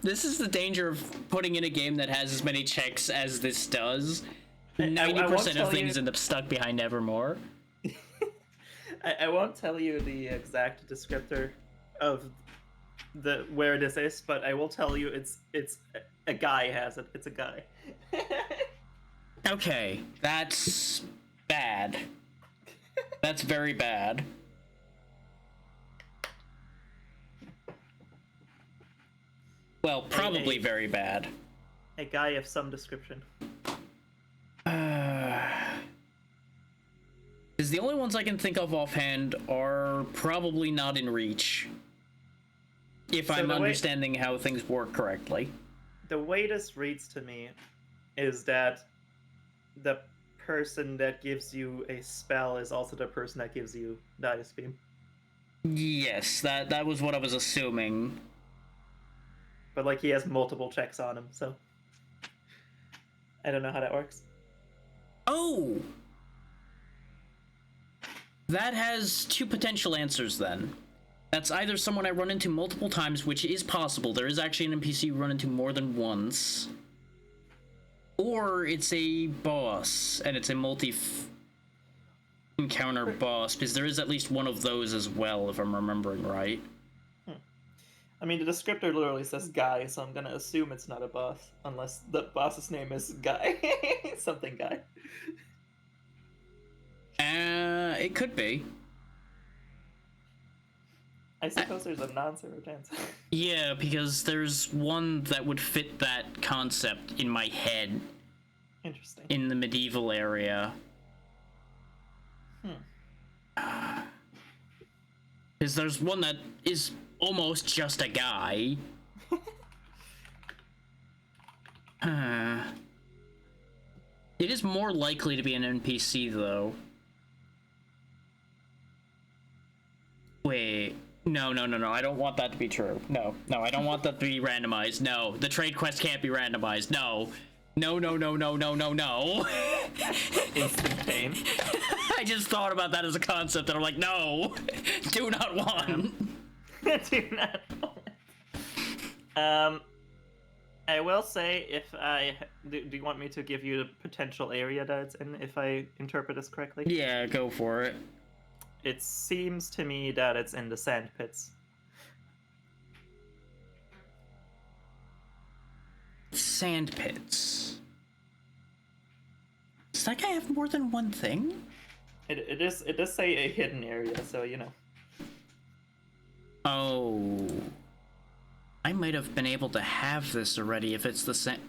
This is the danger of putting in a game that has as many checks as this does. 90% of things end up stuck behind Evermore. I won't tell you the exact descriptor of where this is, but I will tell you it's a guy has it. It's a guy. Okay, that's bad. That's very bad. Well, probably very bad. A guy of some description. Because the only ones I can think of offhand are probably not in reach. If I'm understanding how things work correctly. The way this reads to me is that the person that gives you a spell is also the person that gives you the ice beam. Yes, that was what I was assuming. But like he has multiple checks on him, so. I don't know how that works. Oh! That has two potential answers then. That's either someone I run into multiple times, which is possible. There is actually an NPC you run into more than once. Or it's a boss, and it's a multi-encounter boss, because there is at least one of those as well, if I'm remembering right. I mean, the descriptor literally says guy, so I'm gonna assume it's not a boss, unless the boss's name is Guy. Something Guy. It could be. I suppose there's a non-zero chance. Yeah, because there's one that would fit that concept in my head Interesting. in the medieval area. Because there's one that is almost just a guy. It is more likely to be an NPC, though. Wait. No, I don't want that to be true. No, I don't want that to be randomized. No, the trade quest can't be randomized. No. No. Instant pain. I just thought about that as a concept, and I'm like, no. Do not want. Do not want. I will say, if I... Do you want me to give you the potential area that it's in, if I interpret this correctly? Yeah, go for it. It seems to me that it's in the sand pits. Sand pits. Does that guy have more than one thing? It does say a hidden area, so you know. Oh. I might have been able to have this already if it's the same.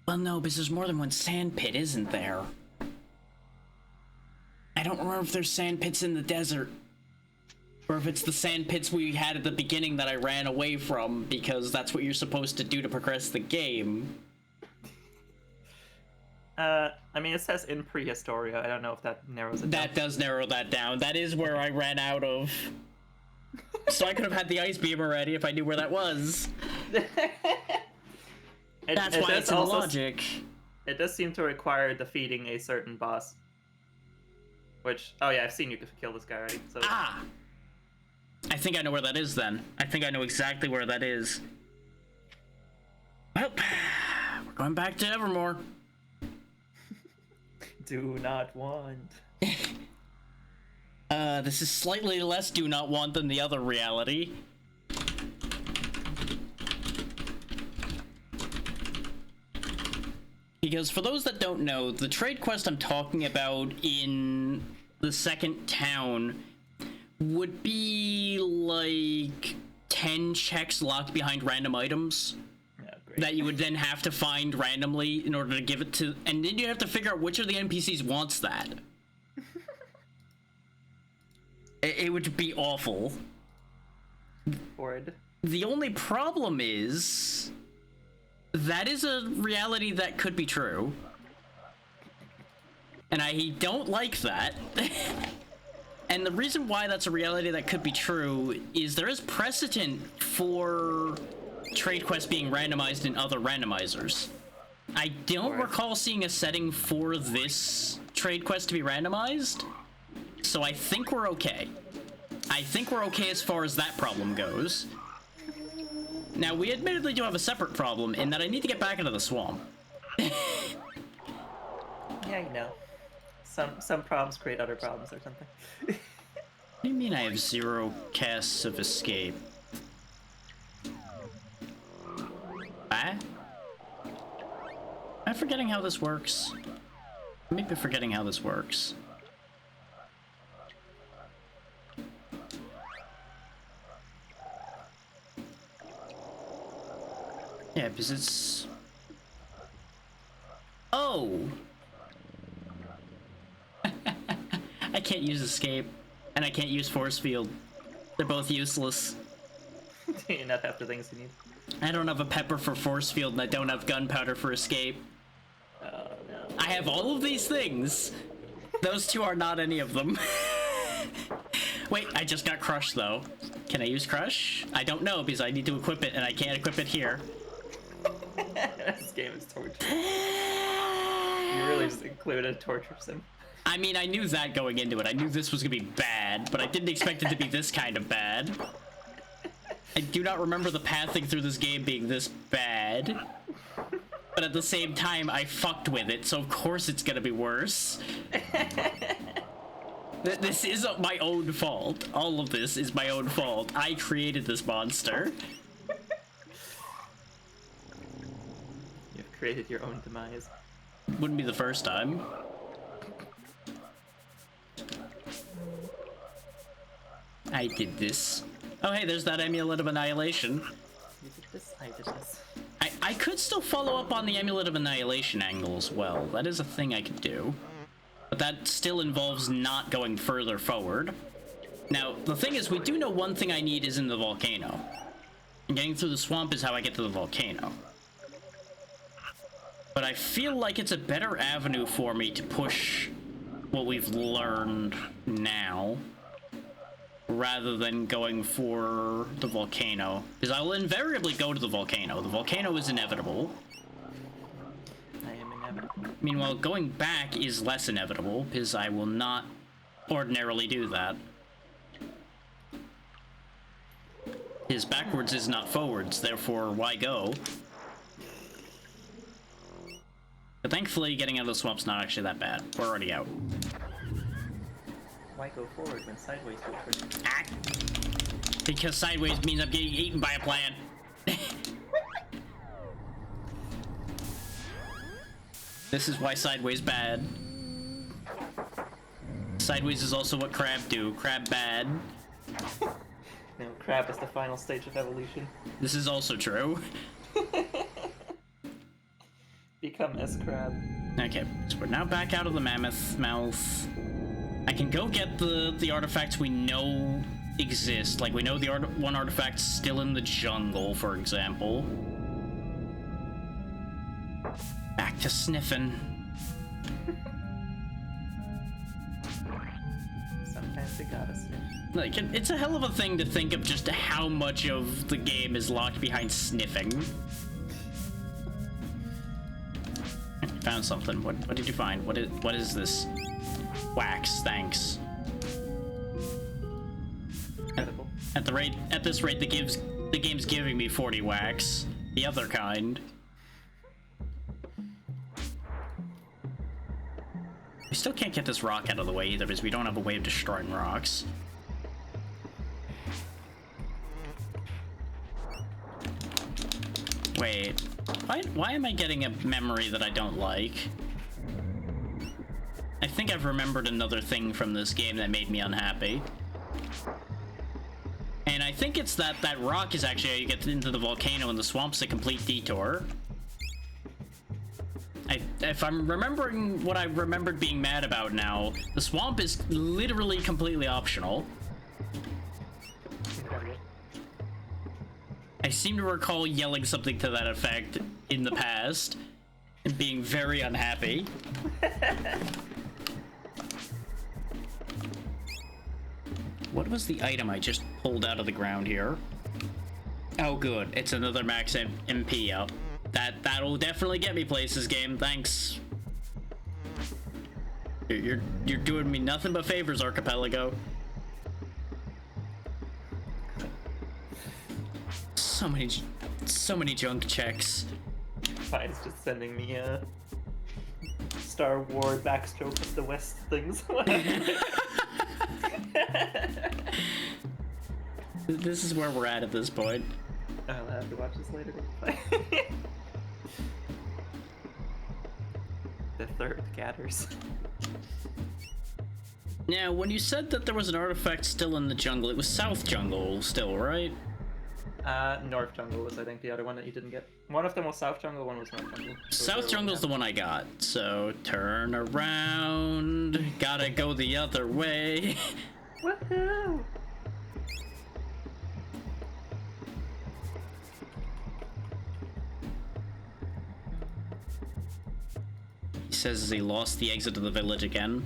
Well, no, because there's more than one sand pit, isn't there? I don't remember if there's sand pits in the desert. Or if it's the sand pits we had at the beginning that I ran away from, because that's what you're supposed to do to progress the game. I mean, it says in Prehistoria. I don't know if that narrows it down. That does narrow that down. That is where I ran out of. So I could have had the ice beam already if I knew where that was. That's why it's in logic. It does seem to require defeating a certain boss. Which, oh yeah, I've seen you kill this guy already. So. Ah! I think I know where that is then. I think I know exactly where that is. Well, we're going back to Evermore. Do not want. This is slightly less do not want than the other reality. Because for those that don't know, the trade quest I'm talking about in the second town would be like 10 checks locked behind random items. That you would then have to find randomly in order to give it to, and then you have to figure out which of the NPCs wants that. It would be awful. Bored. The only problem is that is a reality that could be true, and I don't like that. And the reason why that's a reality that could be true is there is precedent for trade quests being randomized in other randomizers. I don't recall seeing a setting for this trade quest to be randomized, so I think we're okay. I think we're okay as far as that problem goes. Now, we admittedly do have a separate problem in that I need to get back into the swamp. Yeah, you know. Some problems create other problems or something. What do you mean I have 0 casts of escape? Am I forgetting how this works? I may be forgetting how this works. Yeah, because it's... Oh! I can't use escape, and I can't use force field. They're both useless. Do you not have the things you need? I don't have a pepper for force field, and I don't have gunpowder for escape. Oh, no. I have all of these things. Those two are not any of them. Wait, I just got crushed, though. Can I use crush? I don't know, because I need to equip it, and I can't equip it here. This game is torture. You really just included torture sim. I mean, I knew that going into it. I knew this was gonna be bad, but I didn't expect it to be this kind of bad. I do not remember the pathing through this game being this bad. But at the same time, I fucked with it, so of course it's gonna be worse. This is my own fault. All of this is my own fault. I created this monster. You've created your own demise. Wouldn't be the first time. I did this. Oh hey, there's that Amulet of Annihilation. You did this, I did this. I could still follow up on the Amulet of Annihilation angle as well. That is a thing I could do. But that still involves not going further forward. Now, the thing is, we do know one thing I need is in the volcano. And getting through the swamp is how I get to the volcano. But I feel like it's a better avenue for me to push what we've learned now, rather than going for the volcano. Because I will invariably go to the volcano. The volcano is inevitable. I am inevitable. Meanwhile, going back is less inevitable, because I will not ordinarily do that. Because backwards is not forwards, therefore why go? But thankfully, getting out of the swamp's not actually that bad. We're already out. Why go forward when sideways go first? Ah! Because sideways means I'm getting eaten by a plant. This is why sideways bad. Sideways is also what crab do. Crab bad. No, crab is the final stage of evolution. This is also true. Become S-crab. Okay, so we're now back out of the mammoth mouth. I can go get the artifacts we know exist. Like, we know the one artifact's still in the jungle, for example. Back to sniffing. Sometimes you gotta sniff. Like, it's a hell of a thing to think of just how much of the game is locked behind sniffing. Found something. What did you find? What is this? Wax, thanks. Incredible. At this rate, the game's giving me 40 wax. The other kind. We still can't get this rock out of the way either, because we don't have a way of destroying rocks. Wait, why am I getting a memory that I don't like? I think I've remembered another thing from this game that made me unhappy. And I think it's that rock is actually how you get into the volcano, and the swamp's a complete detour. If I'm remembering what I remembered being mad about now, the swamp is literally completely optional. Incredible. I seem to recall yelling something to that effect in the past and being very unhappy. What was the item I just pulled out of the ground here? Oh good, it's another max MP up. That'll definitely get me places, game. Thanks. You're doing me nothing but favors, Archipelago. So many junk checks. Fine's just sending me a Star Wars backstroke of the West things. This is where we're at this point. I'll have to watch this later. The third Gatters. Now, when you said that there was an artifact still in the jungle, it was South Jungle still, right? North Jungle was, I think, the other one that you didn't get. One of them was South Jungle, one was North Jungle. South Jungle's the one I got, so turn around, gotta go the other way. Woohoo! He says as he lost the exit of the village again.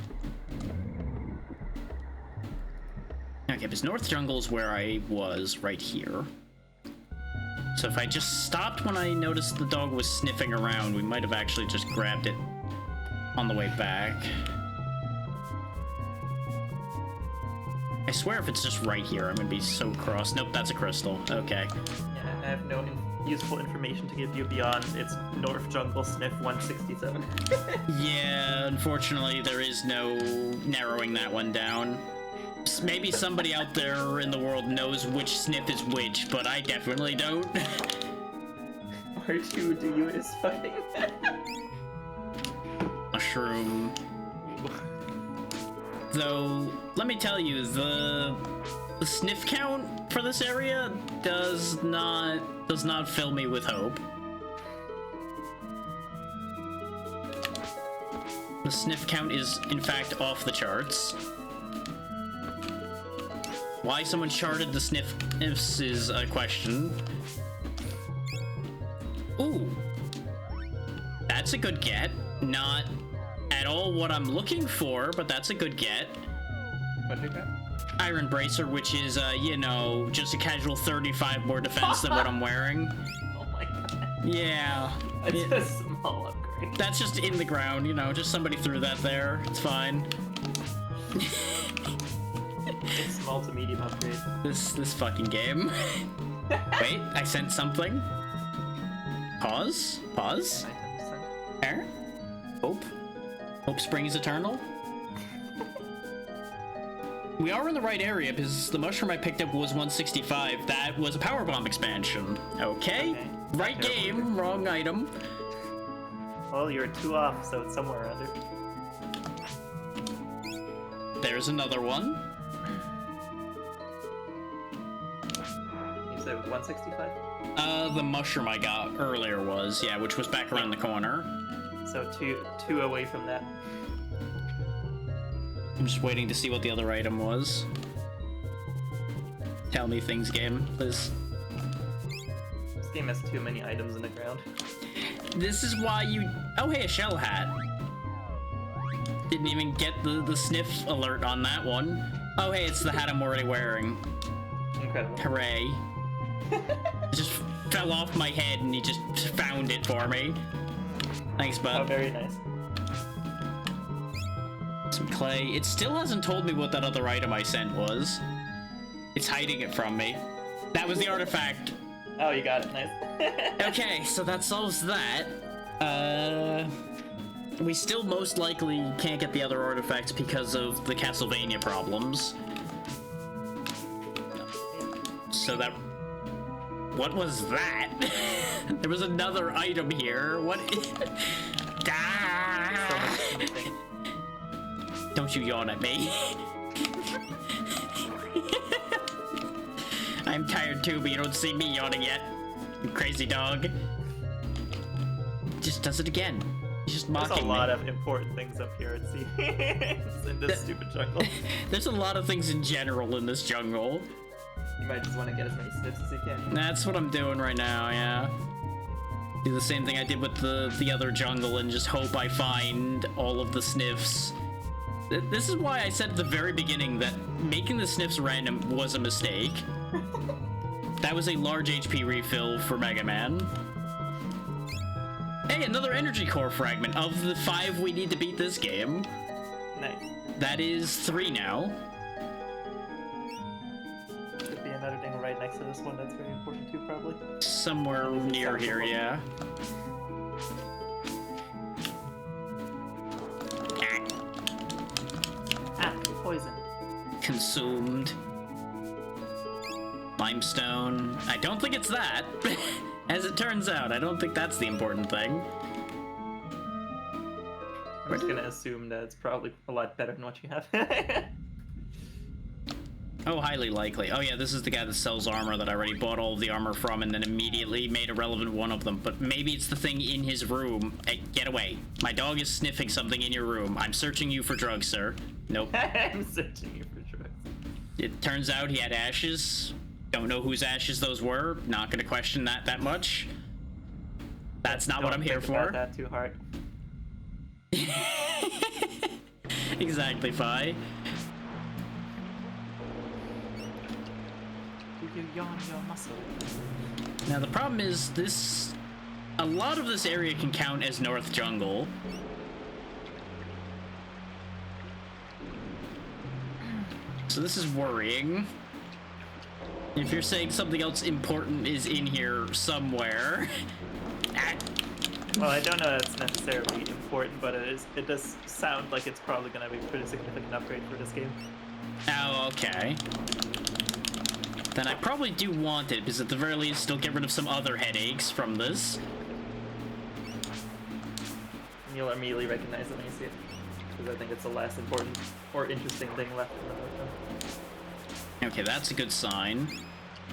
Okay, because North Jungle's where I was, right here. So if I just stopped when I noticed the dog was sniffing around, we might have actually just grabbed it on the way back. I swear if it's just right here, I'm gonna be so cross. Nope, that's a crystal. Okay. Yeah, I have no useful information to give you beyond it's North Jungle Sniff 167. Yeah, unfortunately, there is no narrowing that one down. Maybe somebody out there in the world knows which sniff is which, but I definitely don't. R2 do you is fucking. Mushroom. Though, let me tell you, the sniff count for this area does not fill me with hope. The sniff count is, in fact, off the charts. Why someone charted the sniffs is a question. Ooh. That's a good get. Not at all what I'm looking for, but that's a good get. What did you get? Iron Bracer, which is, you know, just a casual 35 more defense than what I'm wearing. Oh my god. Yeah. It's a small upgrade. That's just in the ground, you know, just somebody threw that there. It's fine. It's small to medium upgrade. This fucking game. Wait, I sent something. Pause? Pause? There? Hope? Hope springs eternal? We are in the right area because the mushroom I picked up was 165. That was a power bomb expansion. Okay. Right game, wrong item. Well, you're 2 off, so it's somewhere around it. There's another one. You said 165? The mushroom I got earlier was, yeah, which was back around the corner. So two away from that. I'm just waiting to see what the other item was. Tell me things, game, please. This game has too many items in the ground. This is why you... Oh, hey, a shell hat. Didn't even get the sniff alert on that one. Oh, hey, it's the hat I'm already wearing. Incredible. Hooray. It just fell off my head and he just found it for me. Thanks, bud. Oh, very nice. Some clay. It still hasn't told me what that other item I sent was. It's hiding it from me. That was the artifact. Oh, you got it. Nice. Okay, so that solves that. We still most likely can't get the other artifacts because of the Castlevania problems. So that... What was that? There was another item here. What? Ah! Don't you yawn at me. I'm tired too, but you don't see me yawning yet. You crazy dog. Just does it again. He's just mocking me. There's a lot of important things up here, it seems, in this stupid jungle. There's a lot of things in general in this jungle. You might just want to get as many sniffs as you can. That's what I'm doing right now, yeah. Do the same thing I did with the other jungle and just hope I find all of the sniffs. This is why I said at the very beginning that making the sniffs random was a mistake. That was a large HP refill for Mega Man. Hey, another energy core fragment of the 5 we need to beat this game. Nice. That is 3 now. Could be another thing right next to this one that's very important too, probably. Somewhere near here, yeah. Ah, poison. Consumed. Limestone. I don't think it's that. As it turns out, I don't think that's the important thing. I'm just gonna assume that it's probably a lot better than what you have. Oh, highly likely. Oh yeah, this is the guy that sells armor that I already bought all of the armor from and then immediately made a relevant one of them. But maybe it's the thing in his room. Hey, get away. My dog is sniffing something in your room. I'm searching you for drugs, sir. Nope. I'm searching you for drugs. It turns out he had ashes. Don't know whose ashes those were. Not gonna question that much. That's not what I'm here for. Don't think about that too hard. Exactly, Fi. Do you yawn your muscle? Now the problem is a lot of this area can count as North Jungle. so this is worrying. If you're saying something else important is in here somewhere... Well, I don't know that it's necessarily important, but it does sound like it's probably going to be a pretty significant upgrade for this game. Oh, okay. Then I probably do want it, because at the very least, it'll get rid of some other headaches from this. And you'll immediately recognize it when you see it, because I think it's the last important or interesting thing left in the motion. Okay, that's a good sign.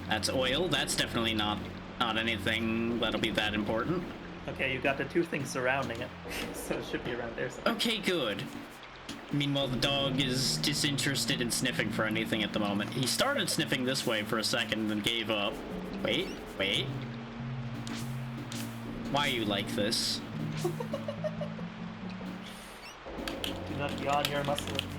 That's oil. That's definitely not anything that'll be that important. Okay, you got the two things surrounding it, so it should be around there somewhere. Okay, good. Meanwhile, the dog is disinterested in sniffing for anything at the moment. He started sniffing this way for a second, then gave up. Wait. Why are you like this? Do not yawn your muscle at me.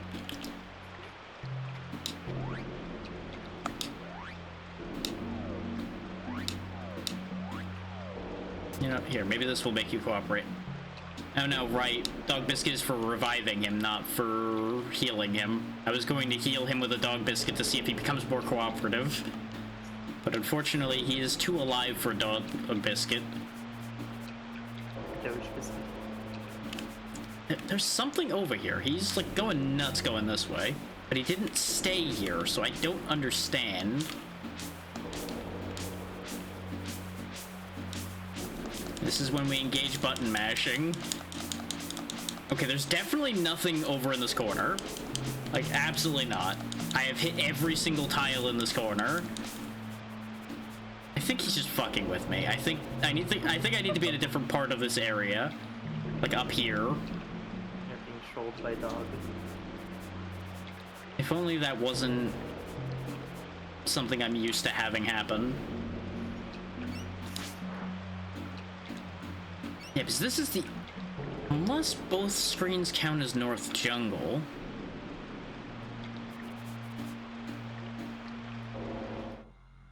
You know, here, maybe this will make you cooperate. Oh no, right. Dog biscuit is for reviving him, not for healing him. I was going to heal him with a dog biscuit to see if he becomes more cooperative. But unfortunately, he is too alive for a dog biscuit. Doge biscuit. There's something over here. He's like going nuts going this way. But he didn't stay here, so I don't understand. This is when we engage button mashing. Okay, there's definitely nothing over in this corner. Like, absolutely not. I have hit every single tile in this corner. I think he's just fucking with me. I think I need to be in a different part of this area. Like up here. You're being trolled by dogs. If only that wasn't something I'm used to having happen. Yeah, because this is the... Unless both screens count as North Jungle...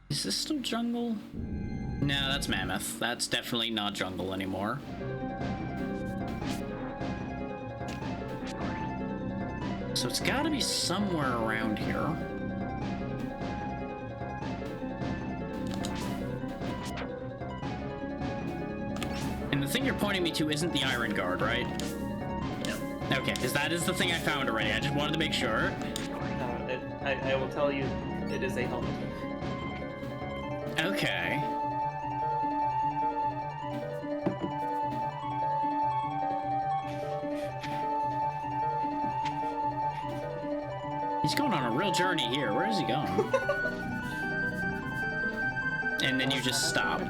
Is this still Jungle? No, that's Mammoth. That's definitely not Jungle anymore. So it's gotta be somewhere around here. And the thing you're pointing me to isn't the Iron Guard, right? No. Okay, because that is the thing I found already. I just wanted to make sure. No, I will tell you, it is a helmet. Okay. He's going on a real journey here. Where is he going? And then you just stop.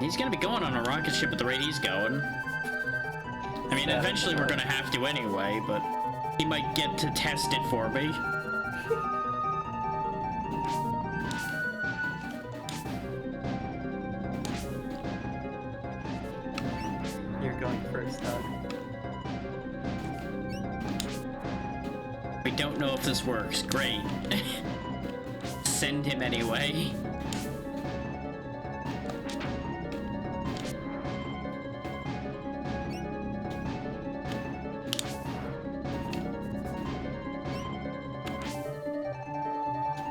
He's gonna be going on a rocket ship at the rate he's going. I mean, eventually we're gonna have to anyway, but he might get to test it for me. You're going first, Doug. We don't know if this works. Great. Send him anyway.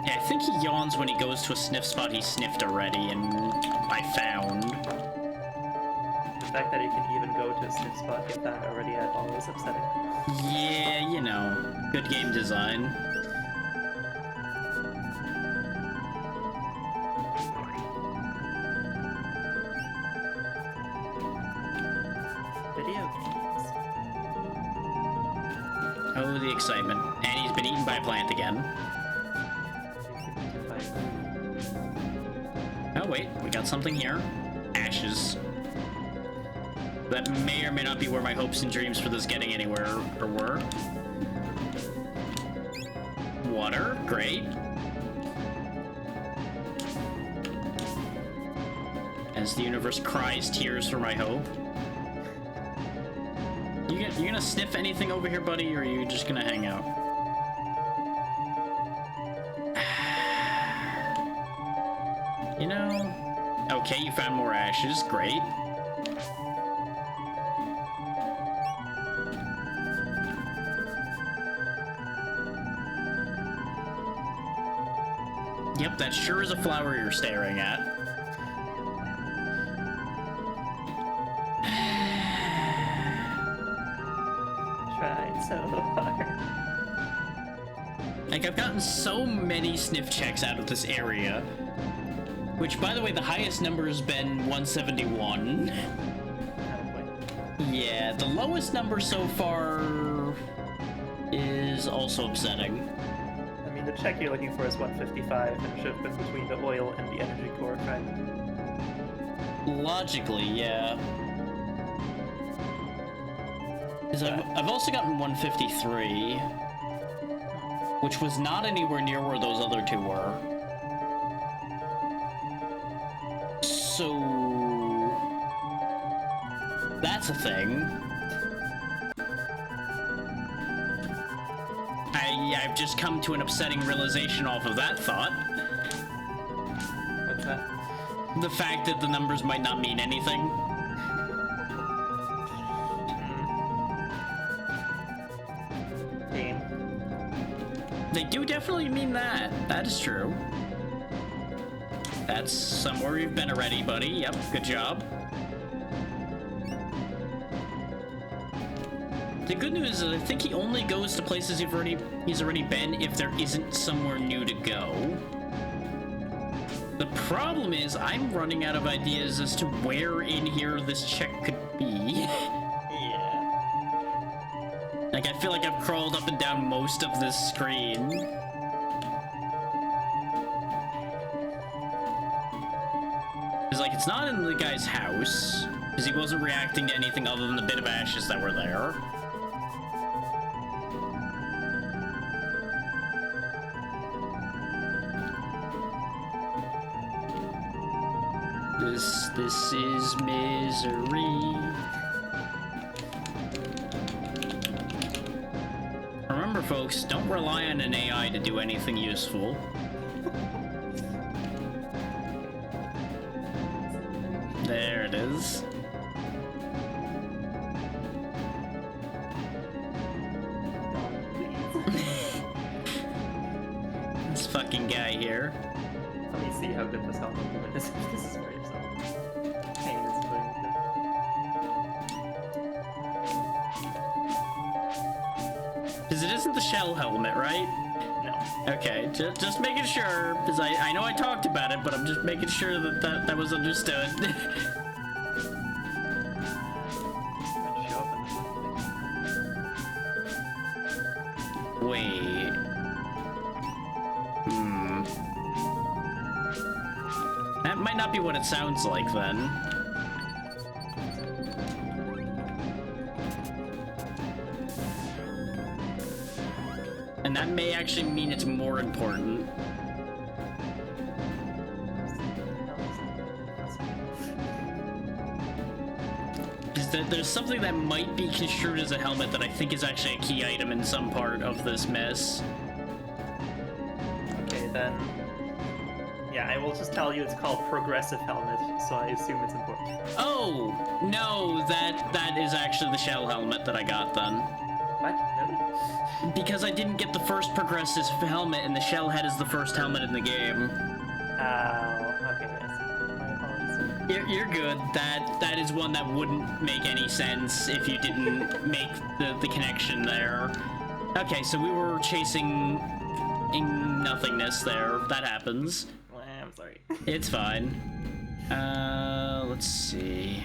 Yeah, I think he yawns when he goes to a sniff spot he sniffed already, and I found. The fact that you can even go to a sniff spot get that already at all is upsetting. Yeah, you know, good game design. Video games. Oh, the excitement. And he's been eaten by a plant again. Oh, wait, we got something here. Ashes. That may or may not be where my hopes and dreams for this getting anywhere were. Water, great. As the universe cries tears for my hope. You gonna sniff anything over here, buddy, or are you just gonna hang out? You know... Okay, you found more ashes, great. That sure is a flower you're staring at. Tried so hard. Like, I've gotten so many sniff checks out of this area. Which, by the way, the highest number has been 171. Yeah, the lowest number so far is also upsetting. I mean, the check you're looking for is 155, and it should have been between the oil and the energy core, right? Logically, yeah. Because I've also gotten 153, which was not anywhere near where those other two were. So that's a thing. I've just come to an upsetting realization off of that thought. What's that? The fact that the numbers might not mean anything. Pain. They do definitely mean that. That is true. That's somewhere you've been already, buddy. Yep, good job. The good news is I think he only goes to places he's already been if there isn't somewhere new to go. The problem is I'm running out of ideas as to where in here this check could be. Yeah. Like, I feel like I've crawled up and down most of this screen. It's like, it's not in the guy's house, because he wasn't reacting to anything other than the bit of ashes that were there. This is misery. Remember, folks, don't rely on an AI to do anything useful. There it is. This fucking guy here. Let me see how good this helmet is. This is for yourself. Pain is doing Because it isn't the shell helmet, right? No. Okay, just making sure, because I know I talked about it, but I'm just making sure that was understood. Might show up in Wait. That might not be what it sounds like, then. And that may actually mean it's more important. There's something that might be construed as a helmet that I think is actually a key item in some part of this mess. Okay, then. Yeah, I will just tell you it's called progressive helmet, so I assume it's important. Oh, no, that is actually the shell helmet that I got then. What? Really? Because I didn't get the first progressive helmet, and the shell head is the first helmet in the game. Oh, okay, I see. My apologies. You're good. That is one that wouldn't make any sense if you didn't make the connection there. Okay, so we were chasing in nothingness there. That happens. Well, I'm sorry. It's fine. Let's see.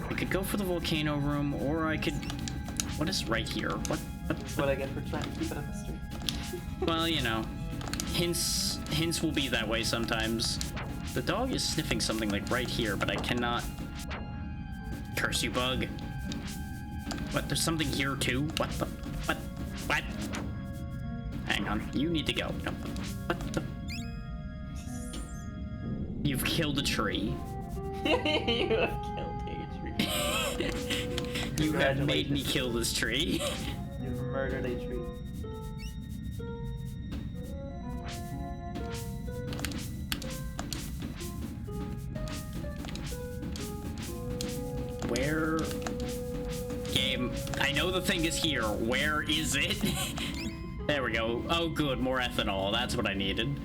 I could go for the volcano room, or I could... What is right here? What? That's what I get for trying to keep it a mystery. Well, you know, hints will be that way sometimes. The dog is sniffing something like right here, but I cannot. Curse you, bug. What? There's something here too? What the? What? Hang on. You need to go. No. What the? You've killed a tree. You have killed a tree. You have made me kill this tree. You've murdered a tree. Where? Game. I know the thing is here. Where is it? There we go. Oh, good. More ethanol. That's what I needed.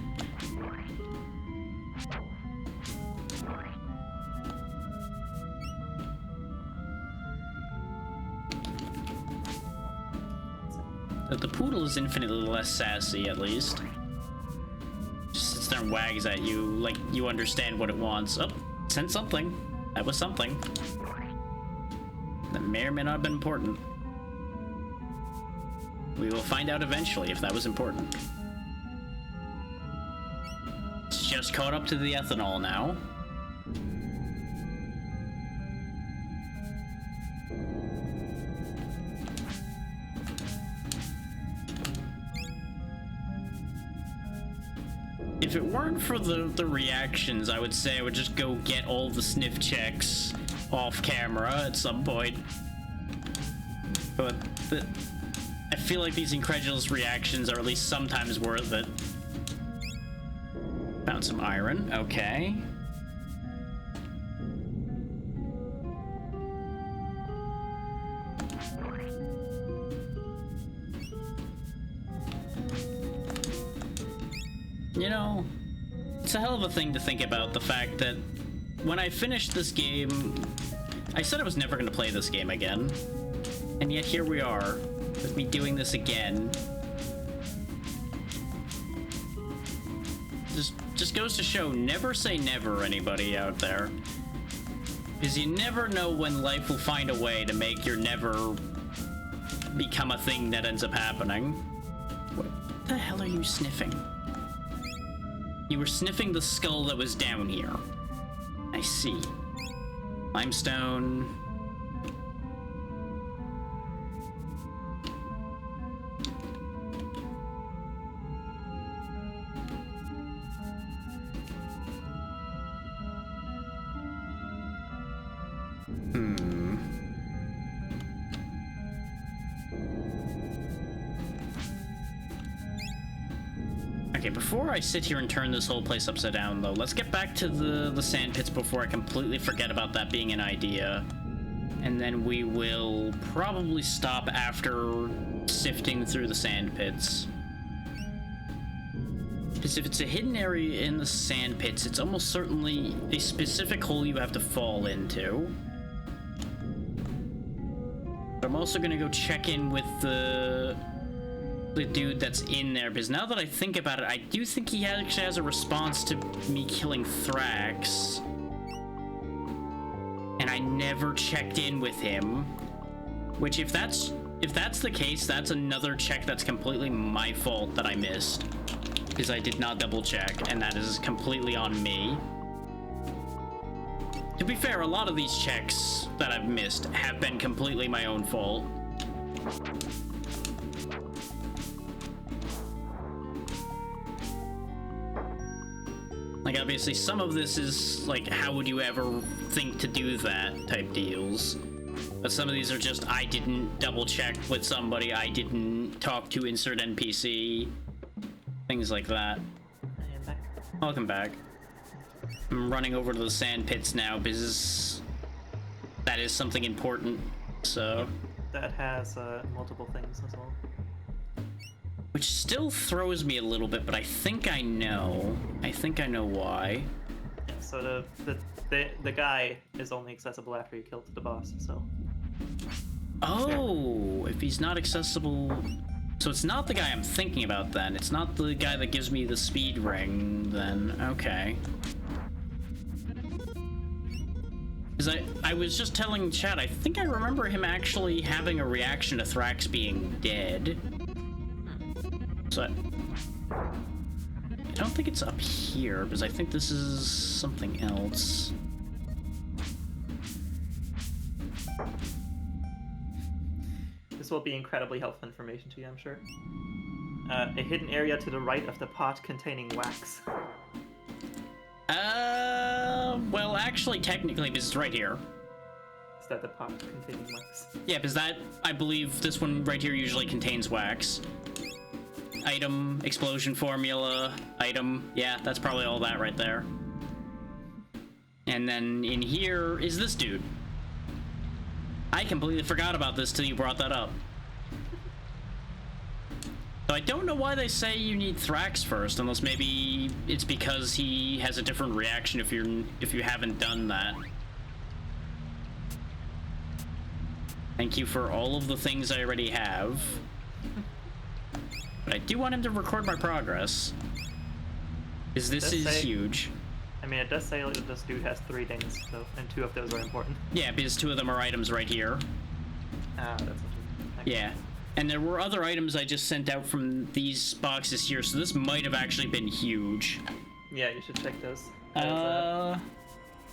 The poodle is infinitely less sassy, at least. Just sits there and wags at you like you understand what it wants. Oh, sent something. That was something. That may or may not have been important. We will find out eventually if that was important. It's just caught up to the ethanol now. If it weren't for the reactions, I would say I would just go get all the sniff checks off camera at some point. But I feel like these incredulous reactions are at least sometimes worth it. Found some iron, okay. You know, it's a hell of a thing to think about, the fact that when I finished this game, I said I was never going to play this game again. And yet here we are, with me doing this again. Just goes to show, never say never, anybody out there. Because you never know when life will find a way to make your never become a thing that ends up happening. What the hell are you sniffing? You were sniffing the skull that was down here. I see. Limestone. Okay, before I sit here and turn this whole place upside down, though, let's get back to the sand pits before I completely forget about that being an idea. And then we will probably stop after sifting through the sand pits. Because if it's a hidden area in the sand pits, it's almost certainly a specific hole you have to fall into. But I'm also gonna go check in with the dude that's in there, because now that I think about it, I do think he actually has a response to me killing Thrax. And I never checked in with him. Which, if that's the case, that's another check that's completely my fault that I missed. Because I did not double check, and that is completely on me. To be fair, a lot of these checks that I've missed have been completely my own fault. Like, obviously, some of this is, like, how would you ever think to do that type deals. But some of these are just, I didn't double check with somebody, I didn't talk to insert NPC, things like that. I am back. Welcome back. I'm running over to the sand pits now because that is something important, so... That has multiple things as well. Which still throws me a little bit, but I think I know. I think I know why. Yeah, so the guy is only accessible after you kill the boss, so... Oh, if he's not accessible... So it's not the guy I'm thinking about then. It's not the guy that gives me the speed ring then. Okay. Because I was just telling Chad, I think I remember him actually having a reaction to Thrax being dead. So I don't think it's up here, because I think this is something else. This will be incredibly helpful information to you, I'm sure. A hidden area to the right of the pot containing wax. Well, actually, technically, this is right here. Is that the pot containing wax? Yeah, because that, I believe, this one right here usually contains wax. Item, explosion formula, item. Yeah, that's probably all that right there. And then in here is this dude. I completely forgot about this till you brought that up. So I don't know why they say you need Thrax first, unless maybe it's because he has a different reaction if you haven't done that. Thank you for all of the things I already have. But I do want him to record my progress. Because this is huge. I mean, it does say that this dude has 3 dings, so, and 2 of those are important. Yeah, because 2 of them are items right here. Ah, that's interesting. Yeah. And there were other items I just sent out from these boxes here, so this might have actually been huge. Yeah, you should check those.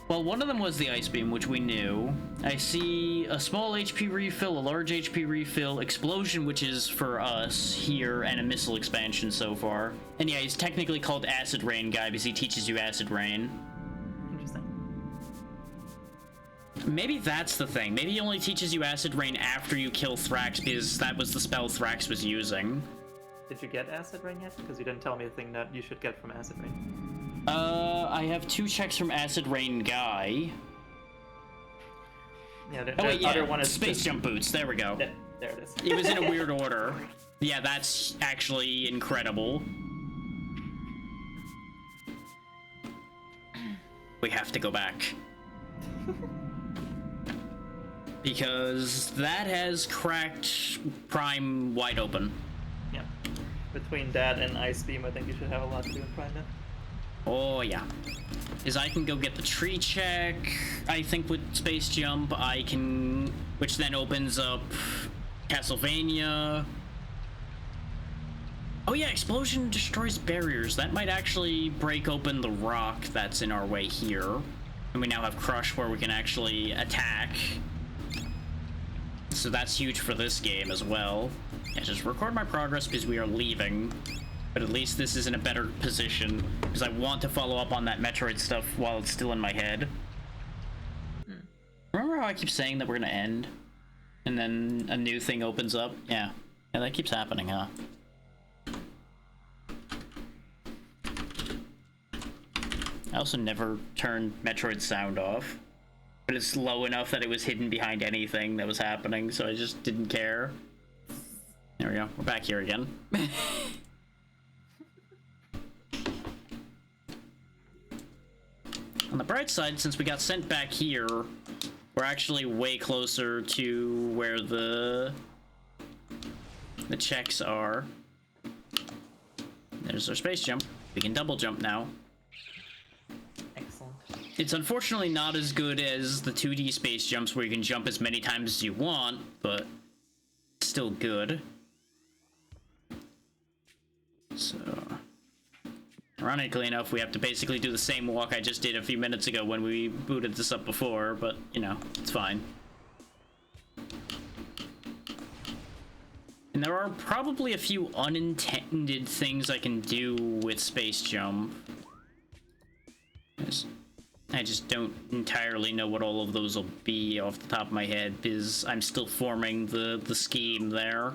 Well, one of them was the Ice Beam, which we knew. I see a small HP refill, a large HP refill, Explosion, which is for us here, and a Missile Expansion so far. And yeah, he's technically called Acid Rain Guy because he teaches you Acid Rain. Interesting. Maybe that's the thing. Maybe he only teaches you Acid Rain after you kill Thrax because that was the spell Thrax was using. Did you get Acid Rain yet? Because you didn't tell me the thing that you should get from Acid Rain. I have 2 checks from Acid Rain Guy. Yeah, the Oh wait, yeah, other one is Space Jump Boots. There we go. Yeah, there it is. It was in a weird order. Yeah, that's actually incredible. We have to go back. Because that has cracked Prime wide open. Yeah. Between that and Ice Beam, I think you should have a lot to do in Prime now. Oh yeah. Is I can go get the tree check, I think with Space Jump, I can, which then opens up Castlevania. Oh yeah, Explosion destroys barriers. That might actually break open the rock that's in our way here. And we now have Crush where we can actually attack. So that's huge for this game as well. Yeah, just record my progress because we are leaving. But at least this is in a better position, because I want to follow up on that Metroid stuff while it's still in my head. Remember how I keep saying that we're gonna end? And then a new thing opens up? Yeah. Yeah, that keeps happening, huh? I also never turned Metroid sound off. But it's low enough that it was hidden behind anything that was happening, so I just didn't care. There we go. We're back here again. On the bright side, since we got sent back here, we're actually way closer to where the checks are. There's our space jump. We can double jump now. Excellent. It's unfortunately not as good as the 2D space jumps where you can jump as many times as you want, but still good. So, ironically enough, we have to basically do the same walk I just did a few minutes ago when we booted this up before, but, you know, it's fine. And there are probably a few unintended things I can do with Space Jump. I just don't entirely know what all of those will be off the top of my head, because I'm still forming the scheme there.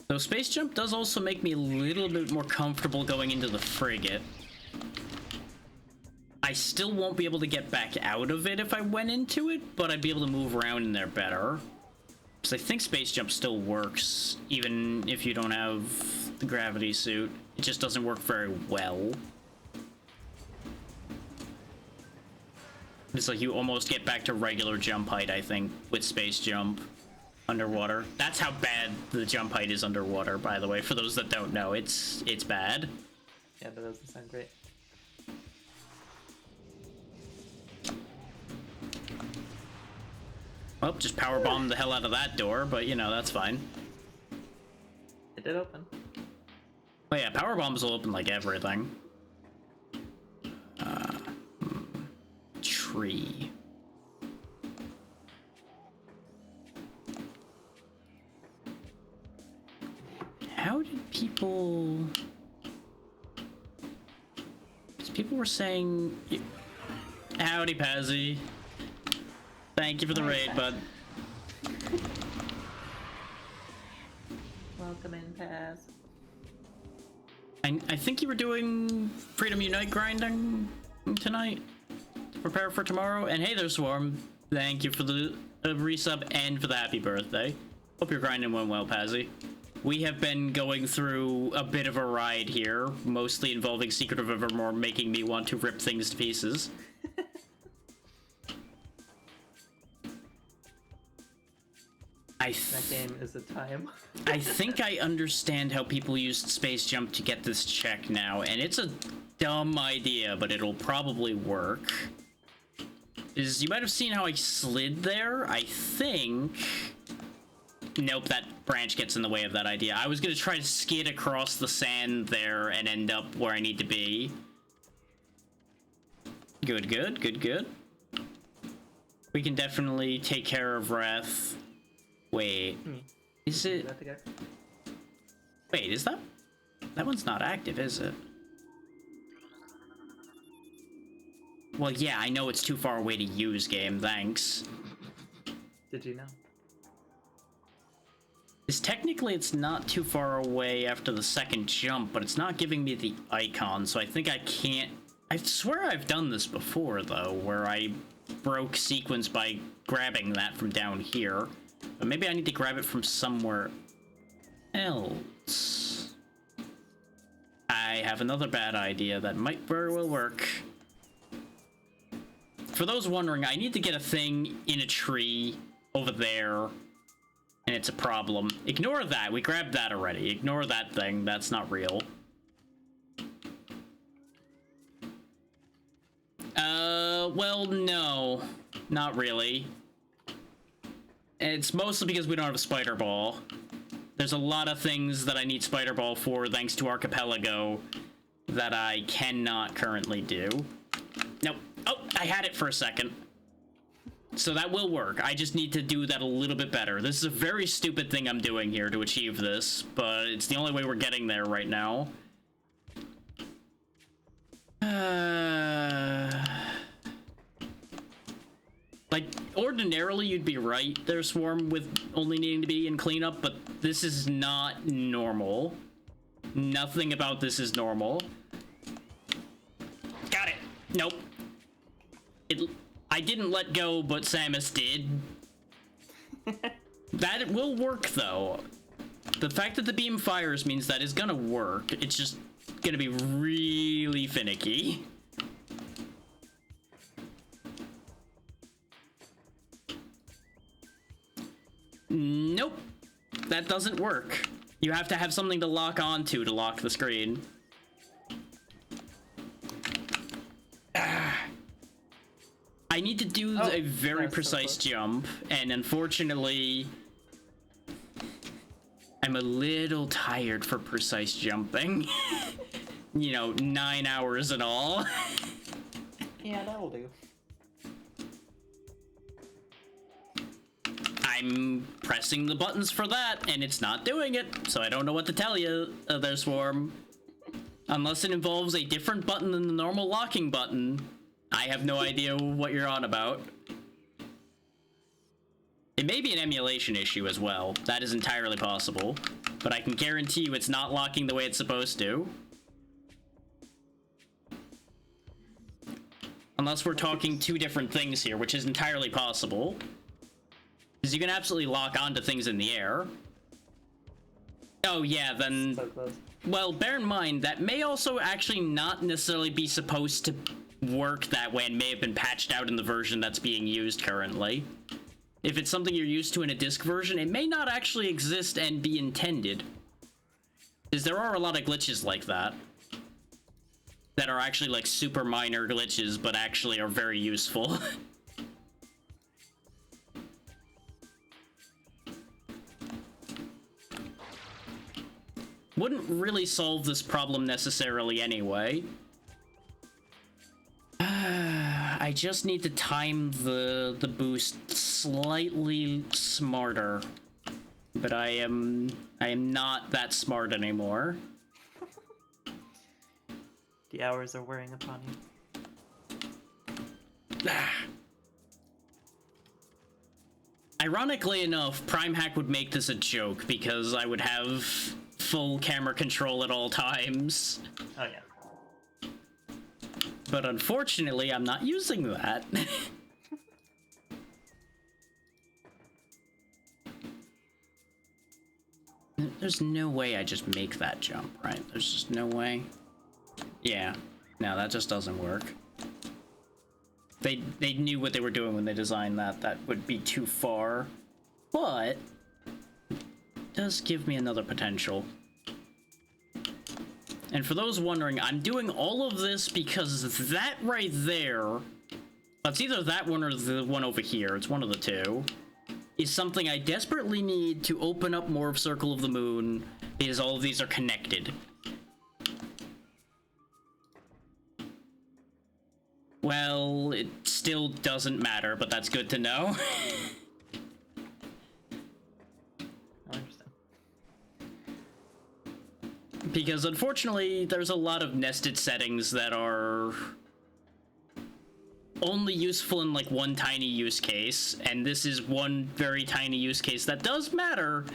So Space Jump does also make me a little bit more comfortable going into the frigate. I still won't be able to get back out of it if I went into it, but I'd be able to move around in there better. Because I think Space Jump still works, even if you don't have the gravity suit. It just doesn't work very well. It's like you almost get back to regular jump height, I think, with Space Jump underwater. That's how bad the jump height is underwater, by the way, for those that don't know. It's bad. Yeah, that doesn't sound great. Well, just powerbomb the hell out of that door, but you know, that's fine. It did open. Oh yeah, power bombs will open like everything. Tree. How did people... Because people were saying... Howdy, Pazzy. Thank you for the raid, bud. Welcome in, Paz. I think you were doing Freedom Unite grinding tonight to prepare for tomorrow. And hey there, Swarm. Thank you for the resub and for the happy birthday. Hope your grinding went well, Pazzy. We have been going through a bit of a ride here, mostly involving Secret of Evermore, making me want to rip things to pieces. That game is a time. I think I understand how people used Space Jump to get this check now, and it's a dumb idea, but it'll probably work. You might have seen how I slid there, I think. Nope, that branch gets in the way of that idea. I was gonna try to skid across the sand there and end up where I need to be. Good, good, good, good. We can definitely take care of Wrath. Wait, is it... Wait, is that... That one's not active, is it? Well, yeah, I know it's too far away to use, game, thanks. Did you know? Technically, it's not too far away after the second jump, but it's not giving me the icon, so I think I can't... I swear I've done this before, though, where I broke sequence by grabbing that from down here. But maybe I need to grab it from somewhere else. I have another bad idea that might very well work. For those wondering, I need to get a thing in a tree over there, and it's a problem. Ignore that. We grabbed that already. Ignore that thing. That's not real. Well, no. Not really. It's mostly because we don't have a spider ball. There's a lot of things that I need spider ball for, thanks to Archipelago, that I cannot currently do. Nope. Oh, I had it for a second. So that will work. I just need to do that a little bit better. This is a very stupid thing I'm doing here to achieve this, but it's the only way we're getting there right now. Like, ordinarily you'd be right there, Swarm, with only needing to be in cleanup, but this is not normal. Nothing about this is normal. Got it! Nope. I didn't let go, but Samus did. That will work, though. The fact that the beam fires means that is gonna work. It's just gonna be really finicky. Nope. That doesn't work. You have to have something to lock onto to lock the screen. I need to do a very precise jump, and unfortunately, I'm a little tired for precise jumping. You know, 9 hours and all. Yeah, that'll do. I'm pressing the buttons for that, and it's not doing it, so I don't know what to tell you, there, Swarm. Unless it involves a different button than the normal locking button, I have no idea what you're on about. It may be an emulation issue as well. That is entirely possible. But I can guarantee you it's not locking the way it's supposed to. Unless we're talking two different things here, which is entirely possible. Because you can absolutely lock onto things in the air. Oh yeah, then... So close. Well, bear in mind, that may also actually not necessarily be supposed to work that way and may have been patched out in the version that's being used currently. If it's something you're used to in a disc version, it may not actually exist and be intended. Because there are a lot of glitches like that. That are actually like super minor glitches, but actually are very useful. Wouldn't really solve this problem necessarily anyway. I just need to time the boost slightly smarter. But I am not that smart anymore. The hours are wearing upon you. Ironically enough, Prime Hack would make this a joke because I would have full camera control at all times. Oh yeah. But unfortunately, I'm not using that. there's no way I just make that jump, right? There's just no way. Yeah. No, that just doesn't work. They knew what they were doing when they designed that. That would be too far. But it does give me another potential. And for those wondering, I'm doing all of this because that right there, it's either that one or the one over here, it's one of the two, is something I desperately need to open up more of Circle of the Moon, because all of these are connected. Well, it still doesn't matter, but that's good to know. I understand. Because unfortunately, there's a lot of nested settings that are only useful in like one tiny use case, and this is one very tiny use case that does matter,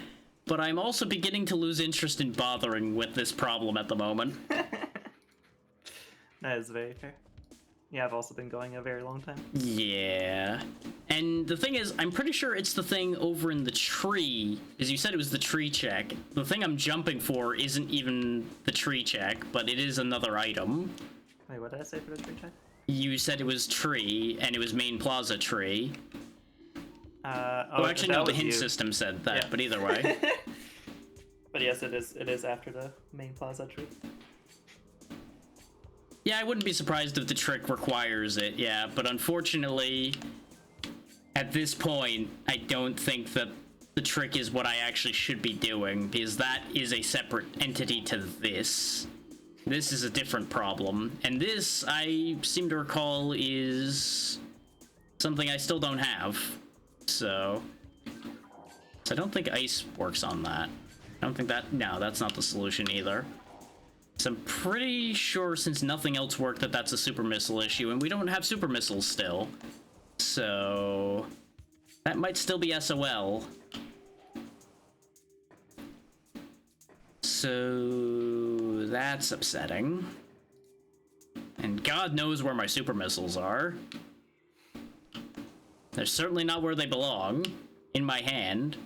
but I'm also beginning to lose interest in bothering with this problem at the moment. That is very fair. Yeah, I've also been going a very long time. Yeah. And the thing is, I'm pretty sure it's the thing over in the tree, as you said it was the tree check. The thing I'm jumping for isn't even the tree check, but it is another item. Wait, what did I say for the tree check? You said it was tree, and it was main plaza tree. Oh, actually, that no, the was hint you. system said that, Yeah. but either way. But yes, it is after the main plaza tree. Yeah, I wouldn't be surprised if the trick requires it, yeah, but unfortunately, at this point, I don't think that the trick is what I actually should be doing, because that is a separate entity to this. This is a different problem, and this, I seem to recall, is something I still don't have, so I don't think ice works on that. I don't think that, no, that's not the solution either. So I'm pretty sure, since nothing else worked, that that's a super missile issue, and we don't have super missiles still. So that might still be SOL. So that's upsetting. And God knows where my super missiles are. They're certainly not where they belong. In my hand.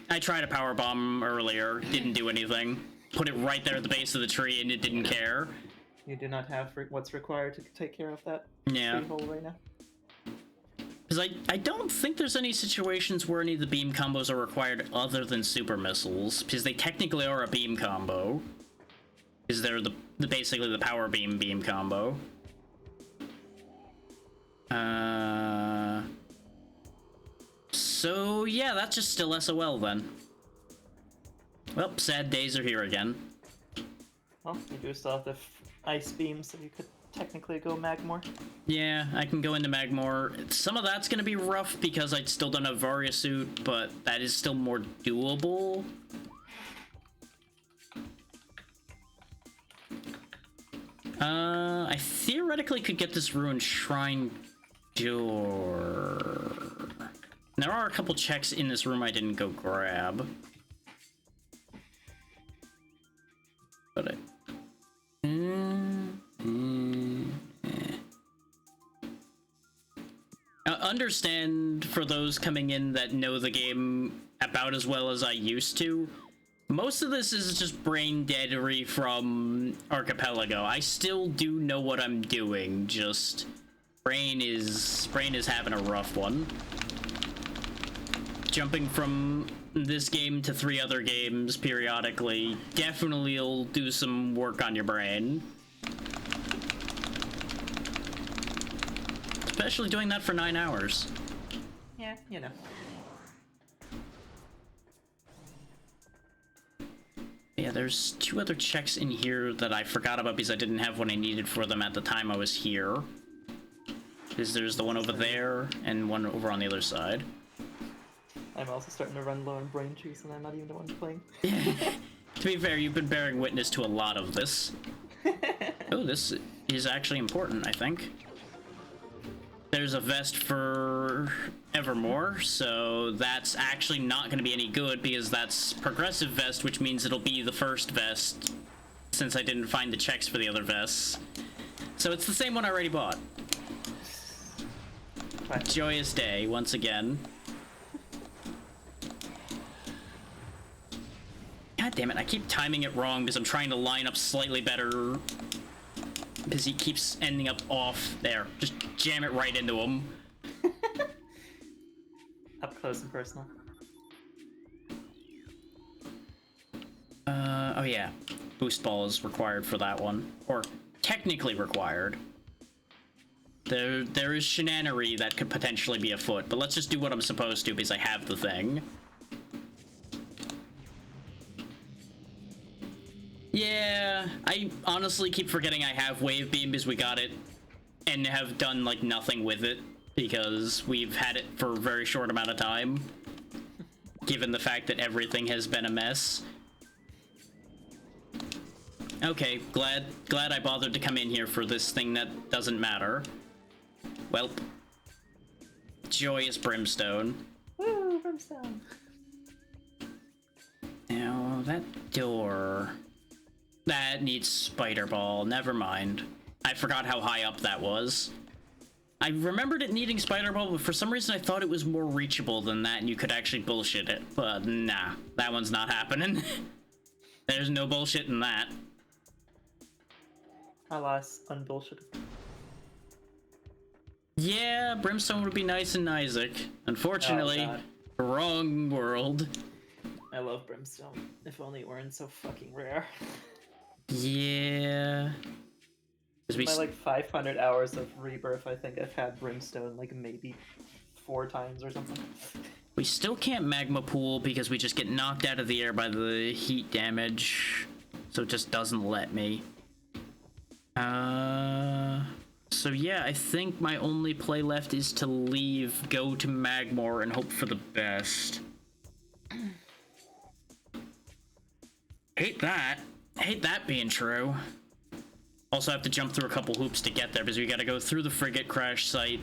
I tried a power bomb earlier, didn't do anything. Put it right there at the base of the tree and it didn't care. You do not have what's required to take care of that Yeah. tree hole right now. Because I don't think there's any situations where any of the beam combos are required other than super missiles, because they technically are a beam combo. Because they're the basically the power beam combo. So yeah, that's just still SOL then. Well, sad days are here again. Well, you do still have the ice beam, so you could technically go Magmore. Yeah, I can go into Magmore. Some of that's gonna be rough because I still don't have Varia suit, but that is still more doable. I theoretically could get this ruined shrine door. There are a couple checks in this room I didn't go grab. But understand, for those coming in that know the game about as well as I used to, most of this is just brain deadery from Archipelago. I still do know what I'm doing, just brain is having a rough one. Jumping from this game to 3 other games periodically definitely will do some work on your brain. Especially doing that for 9 hours. Yeah, you know. Yeah, there's 2 other checks in here that I forgot about because I didn't have what I needed for them at the time I was here. Because there's the one over there and one over on the other side. I'm also starting to run low on brain juice, and I'm not even the one playing. To be fair, you've been bearing witness to a lot of this. Oh, this is actually important, I think. There's a vest for Evermore, so that's actually not going to be any good because that's progressive vest, which means it'll be the first vest since I didn't find the checks for the other vests. So it's the same one I already bought. Fine. Joyous day, once again. God damn it, I keep timing it wrong because I'm trying to line up slightly better. Because he keeps ending up off. There, just jam it right into him. Up close and personal. Oh yeah. Boost ball is required for that one. Or technically required. There is shenanery that could potentially be afoot, but let's just do what I'm supposed to because I have the thing. Yeah, I honestly keep forgetting I have Wave Beam because we got it and have done, like, nothing with it because we've had it for a very short amount of time, given the fact that everything has been a mess. Okay, glad I bothered to come in here for this thing that doesn't matter. Welp. Joyous Brimstone. Woo, Brimstone. Now, that door... That needs Spider Ball. Never mind. I forgot how high up that was. I remembered it needing Spider Ball, but for some reason I thought it was more reachable than that and you could actually bullshit it. But nah, that one's not happening. There's no bullshit in that. Alas, unbullshit. Yeah, Brimstone would be nice in Isaac. Unfortunately, wrong world. I love Brimstone. If only it weren't so fucking rare. Yeah. In my like 500 hours of Rebirth, I think I've had Brimstone like maybe 4 times or something. We still can't Magma Pool because we just get knocked out of the air by the heat damage. So it just doesn't let me. So yeah, I think my only play left is to leave, go to Magmor, and hope for the best. Hate that. Hate that being true. Also have to jump through a couple hoops to get there because we gotta go through the frigate crash site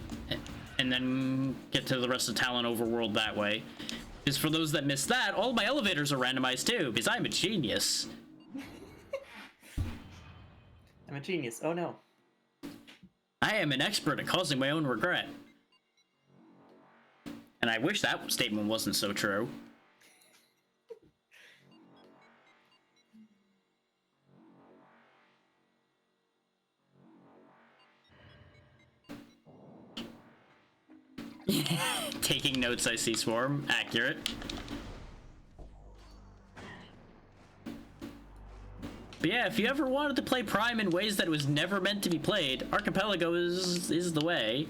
and then get to the rest of Talon Overworld that way. Because for those that missed that, all my elevators are randomized too, because I'm a genius. I'm a genius. Oh no. I am an expert at causing my own regret. And I wish that statement wasn't so true. Taking notes, I see, Swarm. Accurate. But yeah, if you ever wanted to play Prime in ways that it was never meant to be played, Archipelago is the way.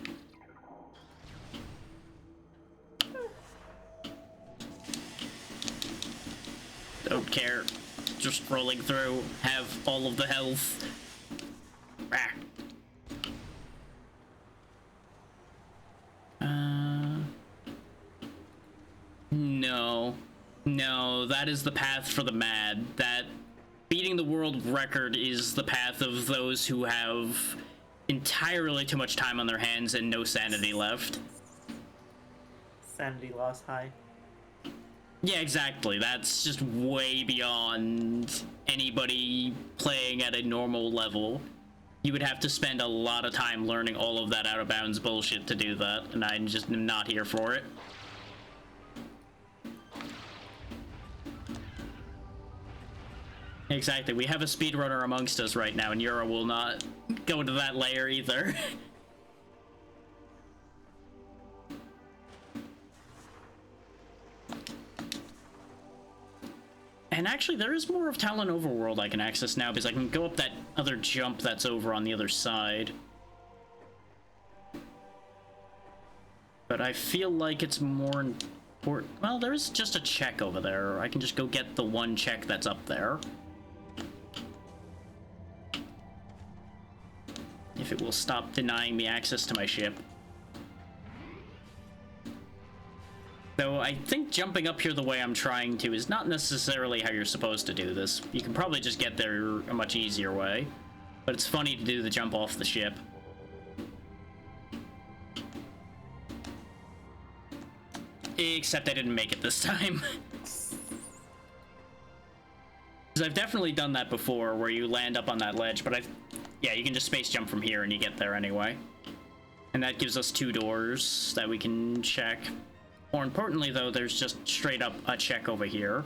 Don't care. Just rolling through. Have all of the health. Ah. No. No, that is the path for the mad. That beating the world record is the path of those who have entirely too much time on their hands and no sanity left. Sanity loss high. Yeah, exactly. That's just way beyond anybody playing at a normal level. You would have to spend a lot of time learning all of that out-of-bounds bullshit to do that, and I'm just not here for it. Exactly, we have a speedrunner amongst us right now, and Yura will not go into that layer either. And actually, there is more of Talon Overworld I can access now, because I can go up that other jump that's over on the other side. But I feel like it's more important. Well, there's just a check over there. I can just go get the one check that's up there. If it will stop denying me access to my ship. Though I think jumping up here the way I'm trying to is not necessarily how you're supposed to do this. You can probably just get there a much easier way. But it's funny to do the jump off the ship. Except I didn't make it this time. Because I've definitely done that before, where you land up on that ledge, but yeah, you can just space jump from here and you get there anyway. And that gives us 2 doors that we can check. More importantly, though, there's just straight up a check over here.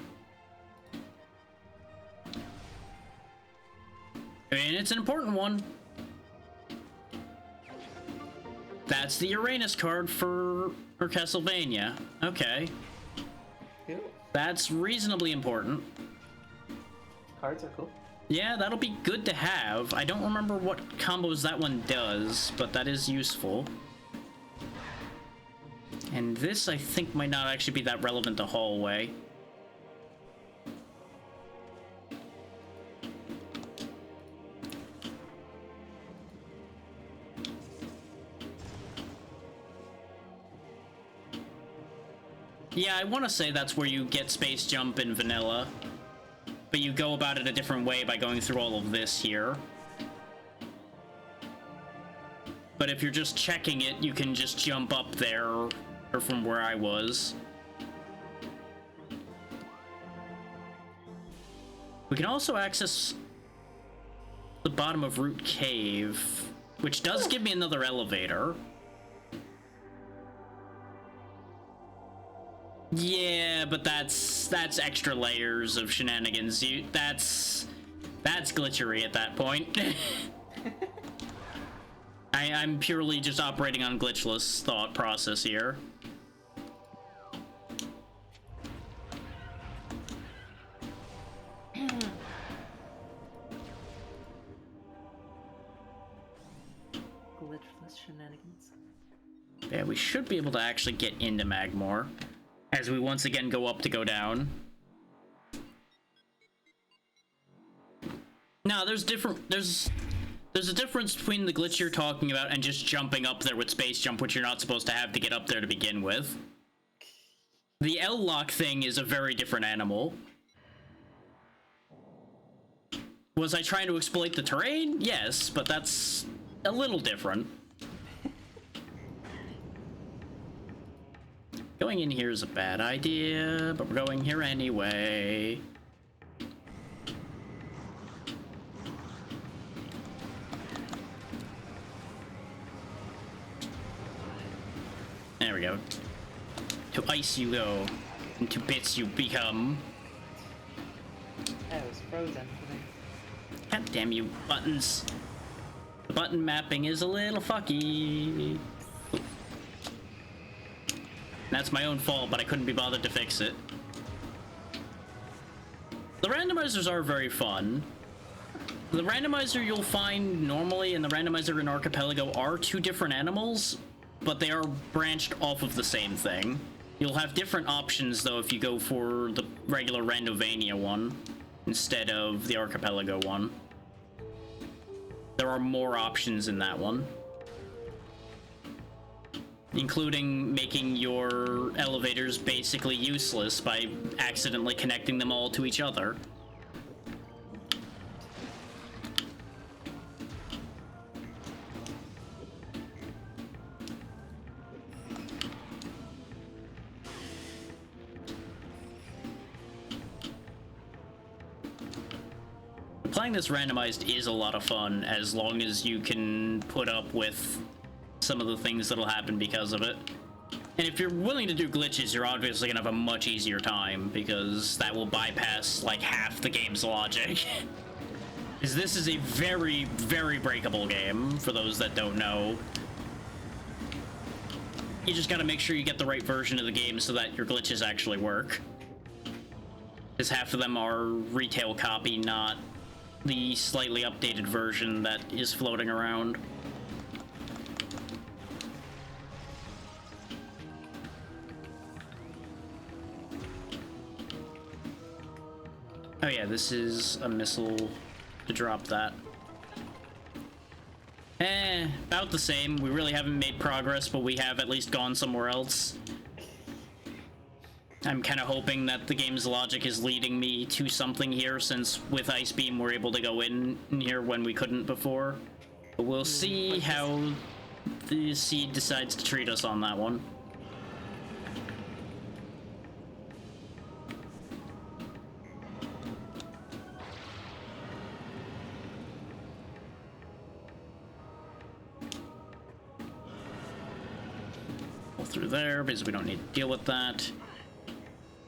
And it's an important one. That's the Uranus card for Castlevania. Okay. Ew. That's reasonably important. Cards are cool. Yeah, that'll be good to have. I don't remember what combos that one does, but that is useful. And this, I think, might not actually be that relevant to Hallway. Yeah, I want to say that's where you get Space Jump in Vanilla. But you go about it a different way by going through all of this here. But if you're just checking it, you can just jump up there, or from where I was. We can also access the bottom of Root Cave, which does give me another elevator. Yeah, but that's extra layers of shenanigans. That's glitchery at that point. I'm purely just operating on glitchless thought process here. Glitchless shenanigans. Yeah, we should be able to actually get into Magmore. As we once again go up to go down. No, there's a difference between the glitch you're talking about and just jumping up there with Space Jump, which you're not supposed to have to get up there to begin with. The L-lock thing is a very different animal. Was I trying to exploit the terrain? Yes, but that's a little different. Going in here is a bad idea, but we're going here anyway. There we go. To ice you go, and to bits you become. That was frozen. God damn you, buttons. The button mapping is a little fucky. That's my own fault, but I couldn't be bothered to fix it. The randomizers are very fun. The randomizer you'll find normally and the randomizer in Archipelago are two different animals, but they are branched off of the same thing. You'll have different options, though, if you go for the regular Randovania one instead of the Archipelago one. There are more options in that one, including making your elevators basically useless by accidentally connecting them all to each other. Playing this randomized is a lot of fun, as long as you can put up with some of the things that'll happen because of it. And if you're willing to do glitches, you're obviously gonna have a much easier time, because that will bypass like half the game's logic. Because this is a very, very breakable game, for those that don't know. You just gotta make sure you get the right version of the game so that your glitches actually work. Because half of them are retail copy, not the slightly updated version that is floating around. Oh yeah, this is a missile to drop that. About the same. We really haven't made progress, but we have at least gone somewhere else. I'm kind of hoping that the game's logic is leading me to something here, since with Ice Beam we're able to go in here when we couldn't before. But we'll see how the seed decides to treat us on that one. Pull through there, because we don't need to deal with that.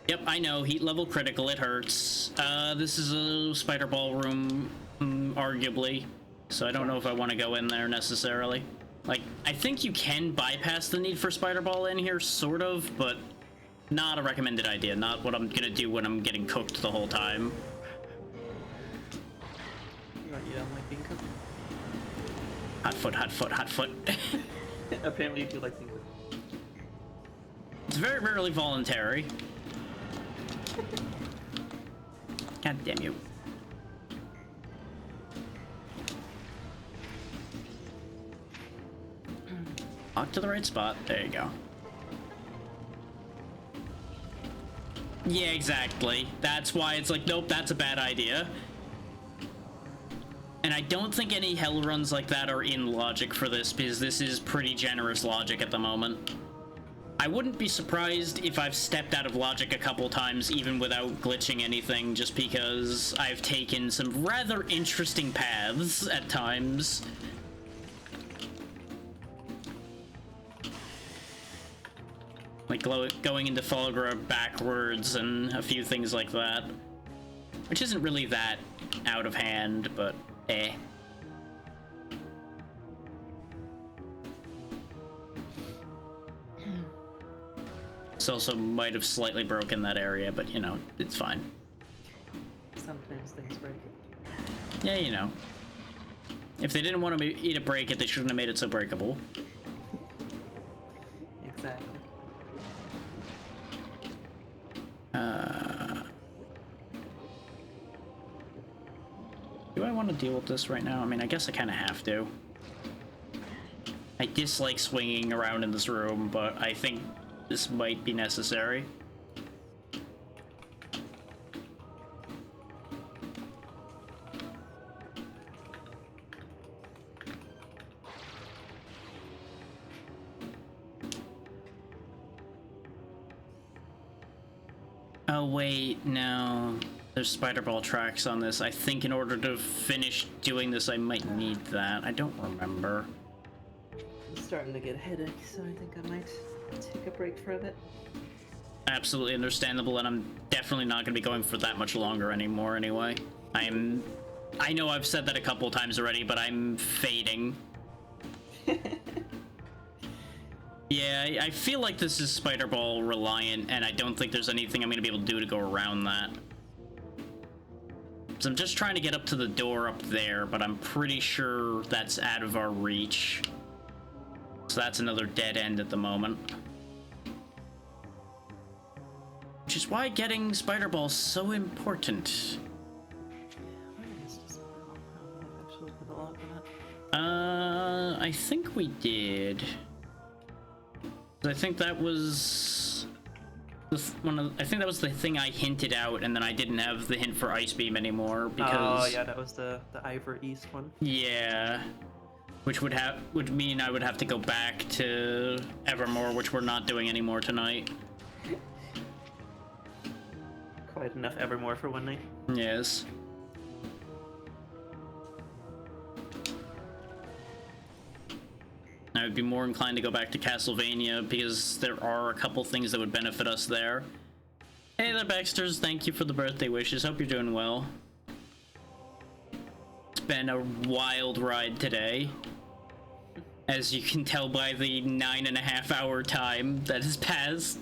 Yep, I know, heat level critical, it hurts. This is a spider ballroom arguably. So I don't know if I want to go in there necessarily. Like, I think you can bypass the need for Spider Ball in here, sort of, but not a recommended idea. Not what I'm gonna do when I'm getting cooked the whole time. You don't like being cooked? Hot foot, hot foot, hot foot. Apparently you do like being cooked. It's very rarely voluntary. God damn you. Walk to the right spot. There you go. Yeah, exactly. That's why it's like, nope, that's a bad idea. And I don't think any hell runs like that are in logic for this, because this is pretty generous logic at the moment. I wouldn't be surprised if I've stepped out of logic a couple times, even without glitching anything, just because I've taken some rather interesting paths at times. Like going into Fulgra backwards and a few things like that. Which isn't really that out of hand, but eh. This also might have slightly broken that area, but you know, it's fine. Sometimes things break. Yeah, you know. If they didn't want me to break it, they shouldn't have made it so breakable. Exactly. Do I want to deal with this right now? I mean, I guess I kind of have to. I dislike swinging around in this room, but I think this might be necessary. Oh wait, no. There's spider ball tracks on this. I think in order to finish doing this, I might need that. I don't remember. I'm starting to get a headache, so I think I might take a break from it. Absolutely understandable, and I'm definitely not going to be going for that much longer anymore anyway. I know I've said that a couple times already, but I'm fading. Yeah, I feel like this is spider ball reliant, and I don't think there's anything I'm going to be able to do to go around that. So I'm just trying to get up to the door up there, but I'm pretty sure that's out of our reach. So that's another dead end at the moment. Which is why getting spider balls is so important. I think we did. I think that was I think that was the thing I hinted out, and then I didn't have the hint for Ice Beam anymore because. Oh yeah, that was the Ivor East one. Yeah, which would mean I would have to go back to Evermore, which we're not doing anymore tonight. Quite enough Evermore for one night. Yes. I would be more inclined to go back to Castlevania because there are a couple things that would benefit us there. Hey there, Baxters. Thank you for the birthday wishes. Hope you're doing well. It's been a wild ride today. As you can tell by the 9.5 hour time that has passed.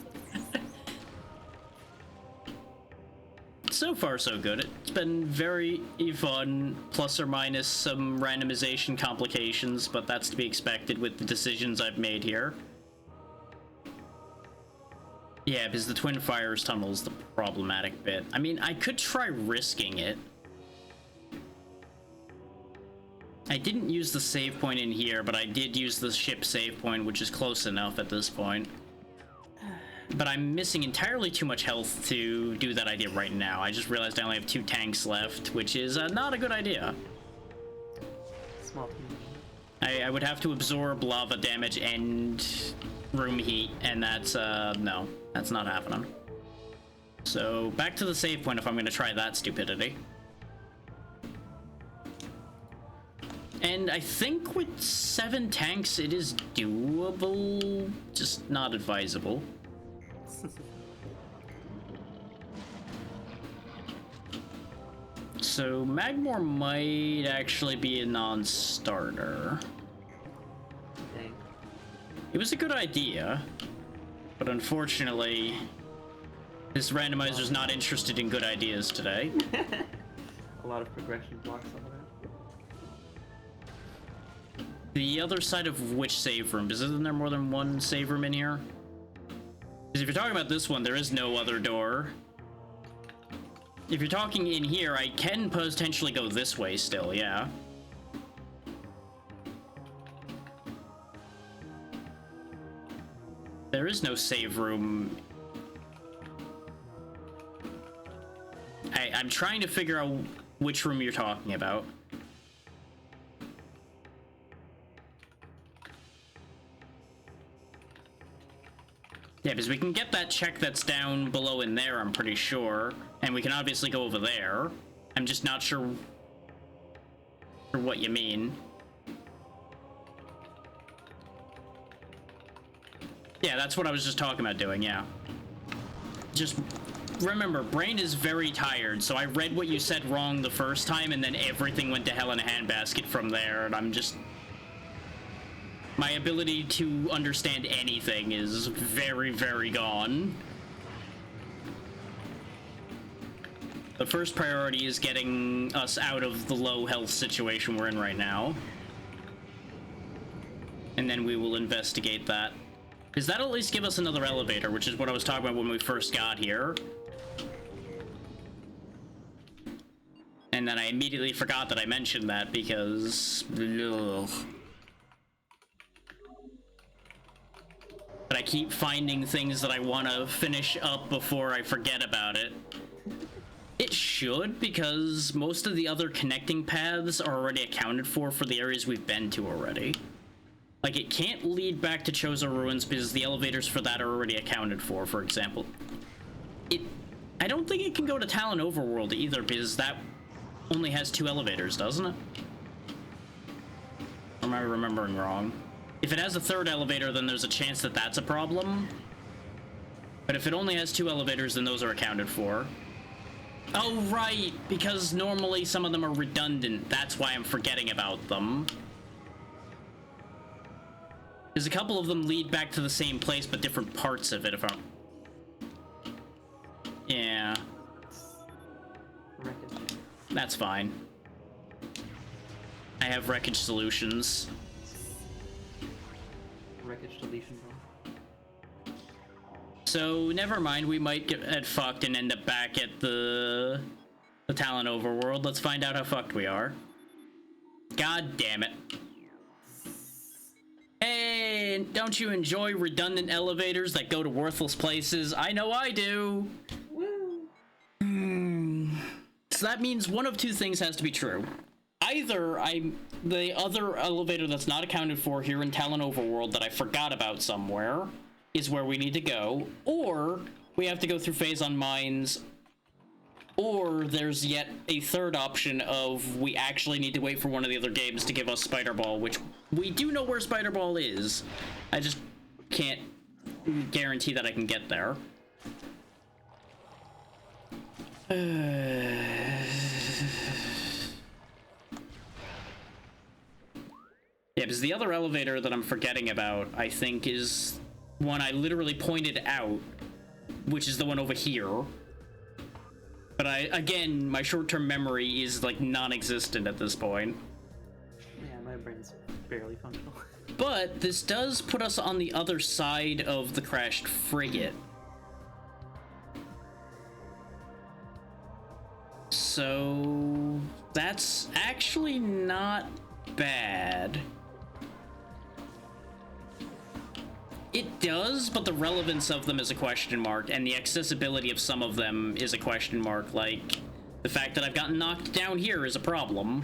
So far, so good. It's been very fun, plus or minus some randomization complications, but that's to be expected with the decisions I've made here. Yeah, because the Twin Fires tunnel is the problematic bit. I mean, I could try risking it. I didn't use the save point in here, but I did use the ship save point, which is close enough at this point. But I'm missing entirely too much health to do that idea right now. I just realized I only have 2 tanks left, which is not a good idea. Small team. I would have to absorb lava damage and room heat, and that's, no. That's not happening. So, back to the save point if I'm going to try that stupidity. And I think with 7 tanks it is doable, just not advisable. So Magmore might actually be a non-starter. Dang. It was a good idea, but unfortunately, this randomizer's not interested in good ideas today. A lot of progression blocks over there. The other side of which save room? Isn't there more than one save room in here? Because if you're talking about this one, there is no other door. If you're talking in here, I can potentially go this way still, yeah. There is no save room. I'm trying to figure out which room you're talking about. Yeah, because we can get that check that's down below in there, I'm pretty sure. And we can obviously go over there. I'm just not sure what you mean. Yeah, that's what I was just talking about doing, yeah. Just remember, brain is very tired, so I read what you said wrong the first time, and then everything went to hell in a handbasket from there, and I'm just... My ability to understand anything is very, very gone. The first priority is getting us out of the low health situation we're in right now. And then we will investigate that. Because that'll at least give us another elevator, which is what I was talking about when we first got here. And then I immediately forgot that I mentioned that because... Ugh. But I keep finding things that I want to finish up before I forget about it. It should, because most of the other connecting paths are already accounted for the areas we've been to already. Like, it can't lead back to Chozo Ruins because the elevators for that are already accounted for example. I don't think it can go to Talon Overworld either, because that only has 2 elevators, doesn't it? Or am I remembering wrong? If it has a 3rd elevator, then there's a chance that that's a problem. But if it only has 2 elevators, then those are accounted for. Oh, right, because normally some of them are redundant. That's why I'm forgetting about them. Because a couple of them lead back to the same place, but different parts of it, if I'm... Yeah. Wreckage. That's fine. I have wreckage solutions. Wreckage deletion room. So, never mind, we might get fucked and end up back at the Talon Overworld. Let's find out how fucked we are. God damn it. Hey, don't you enjoy redundant elevators that go to worthless places? I know I do. Woo! So that means one of 2 things has to be true. Either the other elevator that's not accounted for here in Talon Overworld that I forgot about somewhere is where we need to go, or we have to go through Phazon Mines, or there's yet a 3rd option of we actually need to wait for one of the other games to give us Spider Ball, which we do know where Spider Ball is. I just can't guarantee that I can get there. Yeah, because the other elevator that I'm forgetting about, I think, is one I literally pointed out, which is the one over here. But again, my short-term memory is, like, non-existent at this point. Yeah, my brain's barely functional. But this does put us on the other side of the crashed frigate. So that's actually not bad. It does, but the relevance of them is a question mark, and the accessibility of some of them is a question mark. Like, the fact that I've gotten knocked down here is a problem.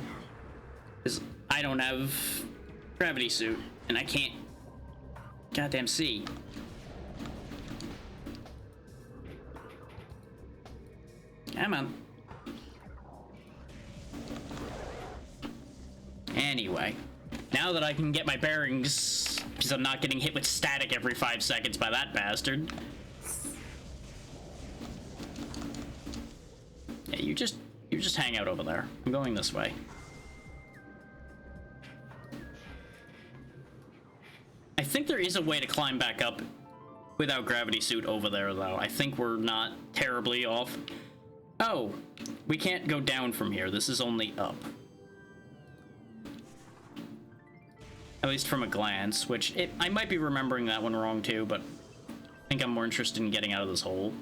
Because I don't have gravity suit, and I can't goddamn see. Come on. Anyway, now that I can get my bearings, because I'm not getting hit with static every 5 seconds by that bastard. Yeah, you just You just hang out over there. I'm going this way. I think there is a way to climb back up without gravity suit over there, though. I think we're not terribly off. Oh, we can't go down from here. This is only up. At least from a glance, which I might be remembering that one wrong too, but I think I'm more interested in getting out of this hole.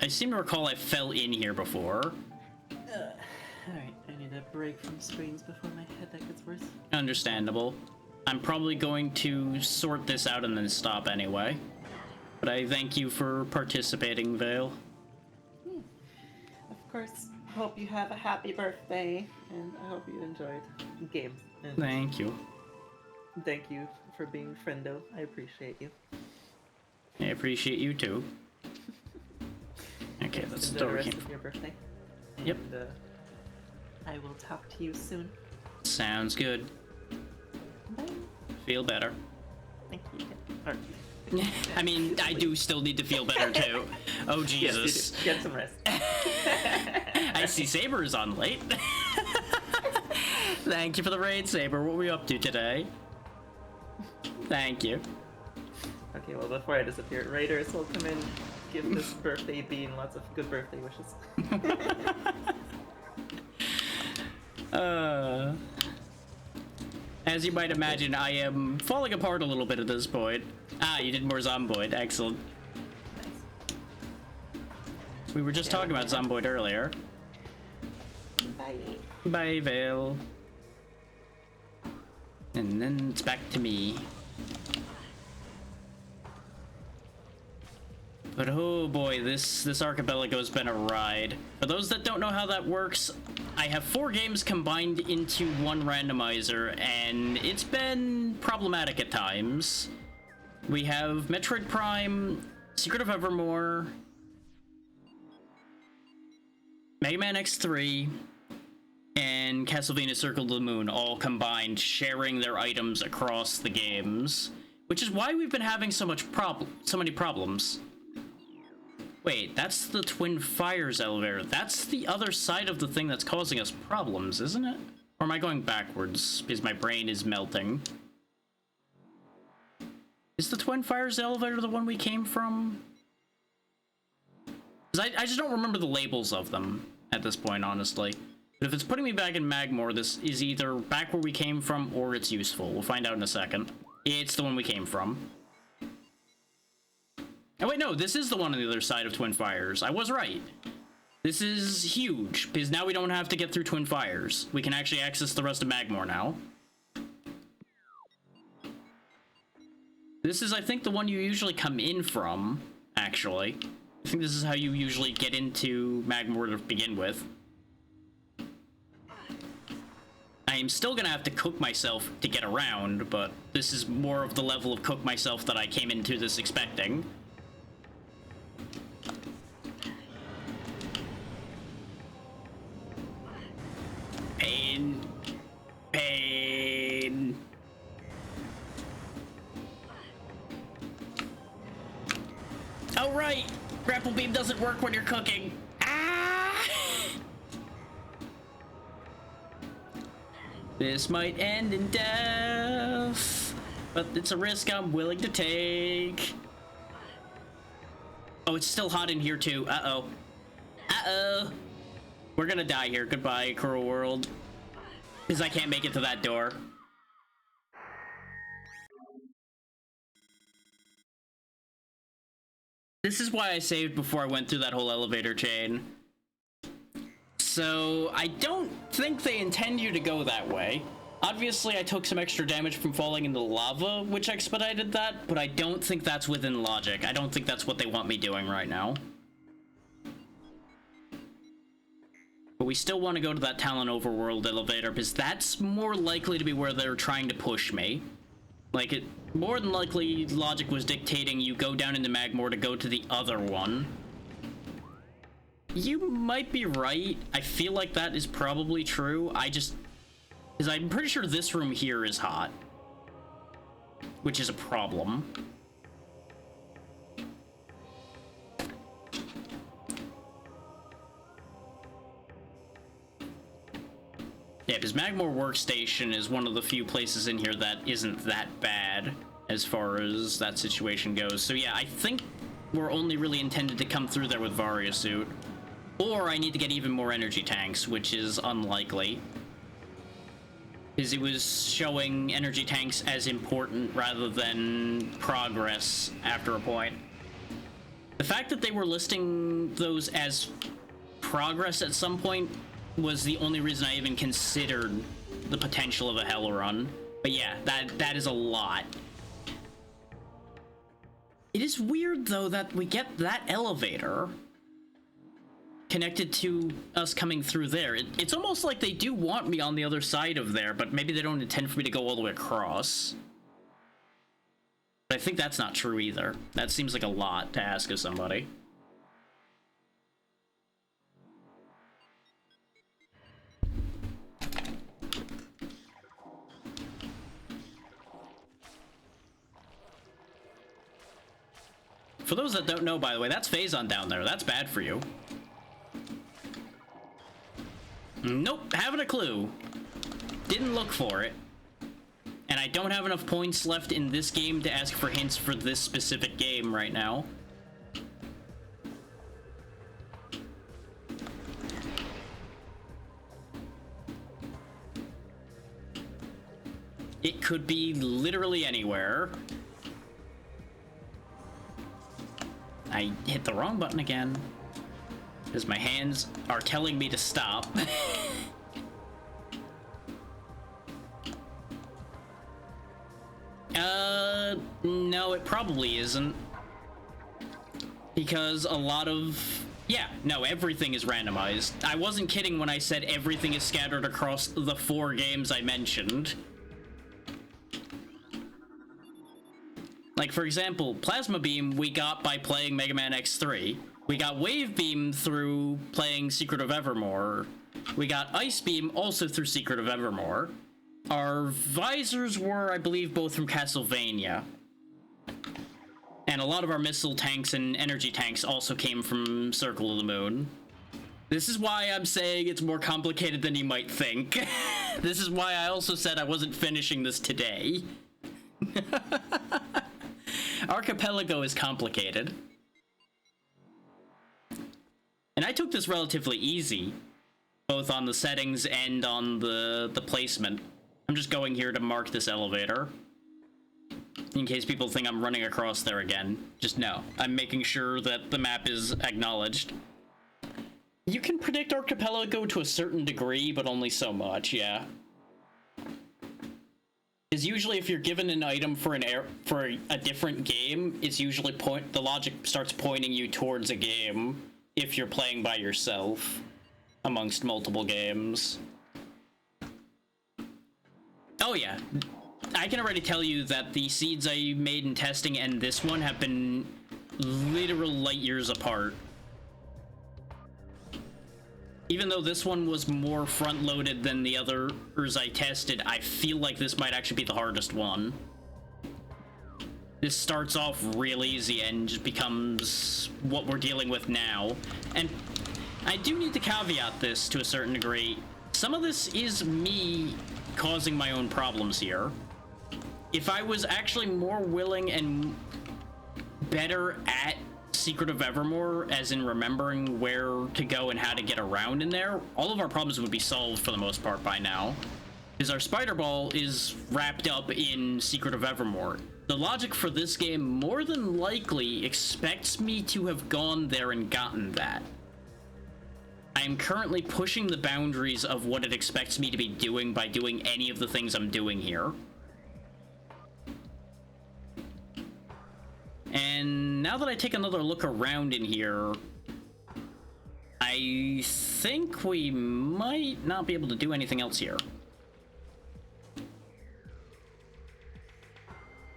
I seem to recall I fell in here before. Alright, I need a break from screens before my headache gets worse. Understandable. I'm probably going to sort this out and then stop anyway. But I thank you for participating, Vale. Of course, hope you have a happy birthday, and I hope you enjoyed the game. And Thank you. thank you for being friendo. I appreciate you. I appreciate you too. Okay, that's the Enjoy door the we rest came of your birthday. Yep. And, I will talk to you soon. Sounds good. Bye. Feel better. Thank you. Or, I mean, I do still need to feel better too. Oh Jesus. yes, you do. Get some rest. I see Saber is on late. Thank you for the raid, Saber. What were we up to today? Thank you. Okay, well, before I disappear, Raiders will come in, give this birthday bean lots of good birthday wishes. As you might imagine, I am falling apart a little bit at this point. Ah, you did more Zomboid. Excellent. We were just talking about Zomboid earlier. Bye. Bye, Vale. And then it's back to me. But oh boy, this Archipelago's been a ride. For those that don't know how that works, I have 4 games combined into one randomizer, and it's been problematic at times. We have Metroid Prime, Secret of Evermore, Mega Man X3, and Castlevania Circle of the Moon all combined, sharing their items across the games, which is why we've been having so many problems. Wait, that's the Twin Fires elevator. That's the other side of the thing that's causing us problems, isn't it? Or am I going backwards because my brain is melting? Is the Twin Fires elevator the one we came from? Because I just don't remember the labels of them at this point, honestly. But if it's putting me back in Magmore, this is either back where we came from or it's useful. We'll find out in a second. It's the one we came from. Oh wait, no, this is the one on the other side of Twin Fires. I was right. This is huge, because now we don't have to get through Twin Fires. We can actually access the rest of Magmore now. This is, I think, the one you usually come in from, actually. I think this is how you usually get into Magmore to begin with. I am still gonna have to cook myself to get around, but this is more of the level of cook myself that I came into this expecting. Pain. Pain. Oh, right! Grapple beam doesn't work when you're cooking. Ah! This might end in death, but it's a risk I'm willing to take. Oh, it's still hot in here too. Uh-oh. Uh-oh. We're gonna die here. Goodbye, cruel world. Because I can't make it to that door. This is why I saved before I went through that whole elevator chain. So, I don't think they intend you to go that way. Obviously, I took some extra damage from falling into lava, which expedited that, but I don't think that's within logic. I don't think that's what they want me doing right now. But we still want to go to that Talon Overworld elevator, because that's more likely to be where they're trying to push me. Like, it more than likely, logic was dictating you go down into Magmore to go to the other one. You might be right. I feel like that is probably true. Because I'm pretty sure this room here is hot. Which is a problem. Yeah, because Magmore Workstation is one of the few places in here that isn't that bad as far as that situation goes. So yeah, I think we're only really intended to come through there with Varia Suit. Or I need to get even more energy tanks, which is unlikely. Because it was showing energy tanks as important rather than progress after a point. The fact that they were listing those as progress at some point was the only reason I even considered the potential of a Hell run. But yeah, that is a lot. It is weird, though, that we get that elevator connected to us coming through there. It's almost like they do want me on the other side of there, but maybe they don't intend for me to go all the way across. But I think that's not true either. That seems like a lot to ask of somebody. For those that don't know, by the way, that's Phazon down there. That's bad for you. Nope, haven't a clue. Didn't look for it. And I don't have enough points left in this game to ask for hints for this specific game right now. It could be literally anywhere. I hit the wrong button again. Because my hands are telling me to stop. No, it probably isn't. Because a lot of... Yeah, no, everything is randomized. I wasn't kidding when I said everything is scattered across the 4 games I mentioned. Like, for example, Plasma Beam we got by playing Mega Man X3. We got Wave Beam through playing Secret of Evermore. We got Ice Beam also through Secret of Evermore. Our visors were, I believe, both from Castlevania. And a lot of our missile tanks and energy tanks also came from Circle of the Moon. This is why I'm saying it's more complicated than you might think. This is why I also said I wasn't finishing this today. Archipelago is complicated. And I took this relatively easy, both on the settings and on the placement. I'm just going here to mark this elevator. In case people think I'm running across there again. Just no. I'm making sure that the map is acknowledged. You can predict Archipelago to a certain degree, but only so much, yeah. Because usually if you're given an item for a different game, it's usually the logic starts pointing you towards a game if you're playing by yourself amongst multiple games. Oh yeah, I can already tell you that the seeds I made in testing and this one have been literal light years apart. Even though this one was more front-loaded than the others I tested, I feel like this might actually be the hardest one. This starts off real easy and just becomes what we're dealing with now. And I do need to caveat this to a certain degree. Some of this is me causing my own problems here. If I was actually more willing and better at Secret of Evermore, as in remembering where to go and how to get around in there, all of our problems would be solved for the most part by now. Because our Spider Ball is wrapped up in Secret of Evermore. The logic for this game more than likely expects me to have gone there and gotten that. I am currently pushing the boundaries of what it expects me to be doing by doing any of the things I'm doing here. And now that I take another look around in here, I think we might not be able to do anything else here.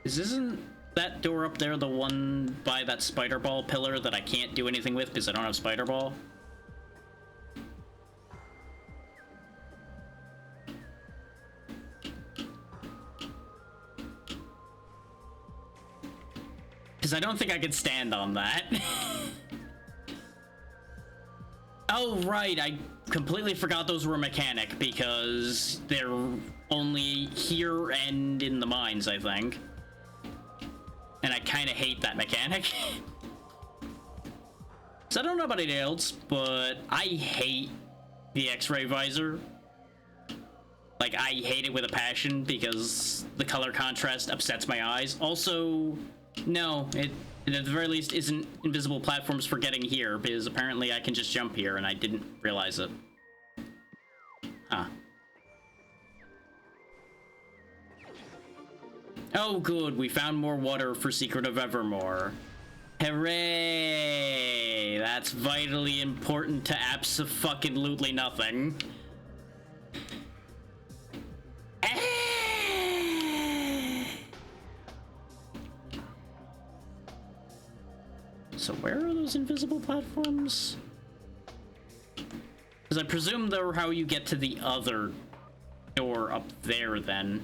Isn't that door up there the one by that Spider Ball pillar that I can't do anything with because I don't have Spider Ball? Because I don't think I could stand on that. Oh, right, I completely forgot those were a mechanic, because they're only here and in the mines, I think. And I kind of hate that mechanic. So I don't know about anything else, but I hate the X-ray visor. Like, I hate it with a passion, because the color contrast upsets my eyes. Also, no, it at the very least isn't invisible platforms for getting here, because apparently I can just jump here and I didn't realize it. Huh. Oh good, we found more water for Secret of Evermore. Hooray! That's vitally important to abso-fucking-lutely nothing. So where are those invisible platforms? Because I presume they're how you get to the other door up there, then.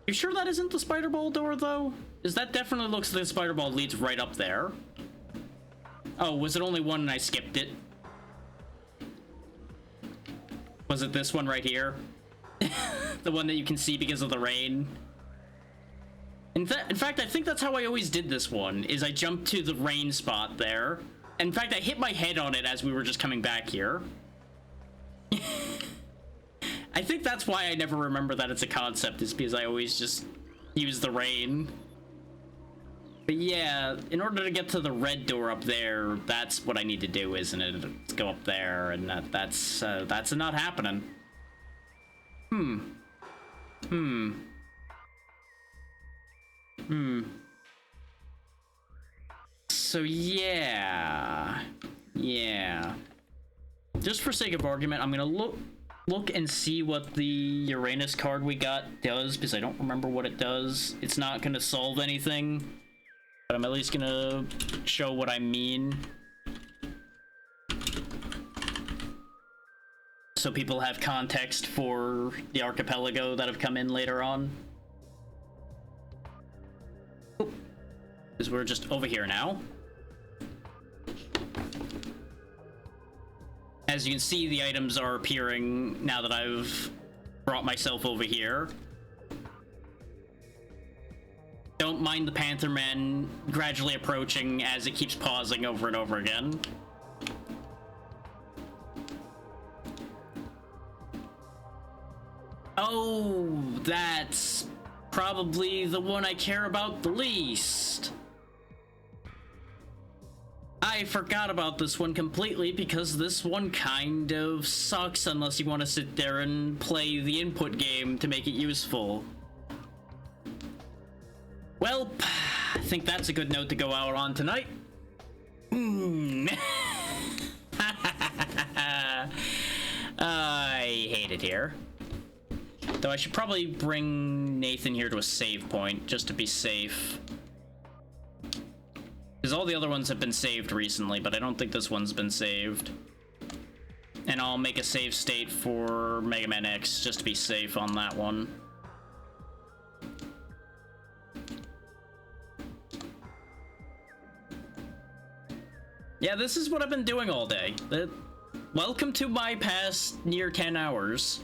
You sure that isn't the spider ball door, though? Because that definitely looks like the spider ball leads right up there. Oh, was it only one and I skipped it? Was it this one right here? The one that you can see because of the rain? In fact, I think that's how I always did this one, is I jumped to the rain spot there. In fact, I hit my head on it as we were just coming back here. I think that's why I never remember that it's a concept, is because I always just use the rain. But yeah, in order to get to the red door up there, that's what I need to do, isn't it? Let's go up there, and that's not happening. So yeah. Just for sake of argument, I'm gonna look and see what the Uranus card we got does, because I don't remember what it does. It's not gonna solve anything, but I'm at least gonna show what I mean, so people have context for the Archipelago that have come in later on. Because we're just over here now. As you can see, the items are appearing now that I've brought myself over here. Don't mind the Panther Man gradually approaching as it keeps pausing over and over again. Oh, that's probably the one I care about the least. I forgot about this one completely, because this one kind of sucks unless you want to sit there and play the input game to make it useful. Well, I think that's a good note to go out on tonight. I hate it here. Though I should probably bring Nathan here to a save point, just to be safe. Because all the other ones have been saved recently, but I don't think this one's been saved. And I'll make a save state for Mega Man X, just to be safe on that one. Yeah, this is what I've been doing all day. Welcome to my past near 10 hours.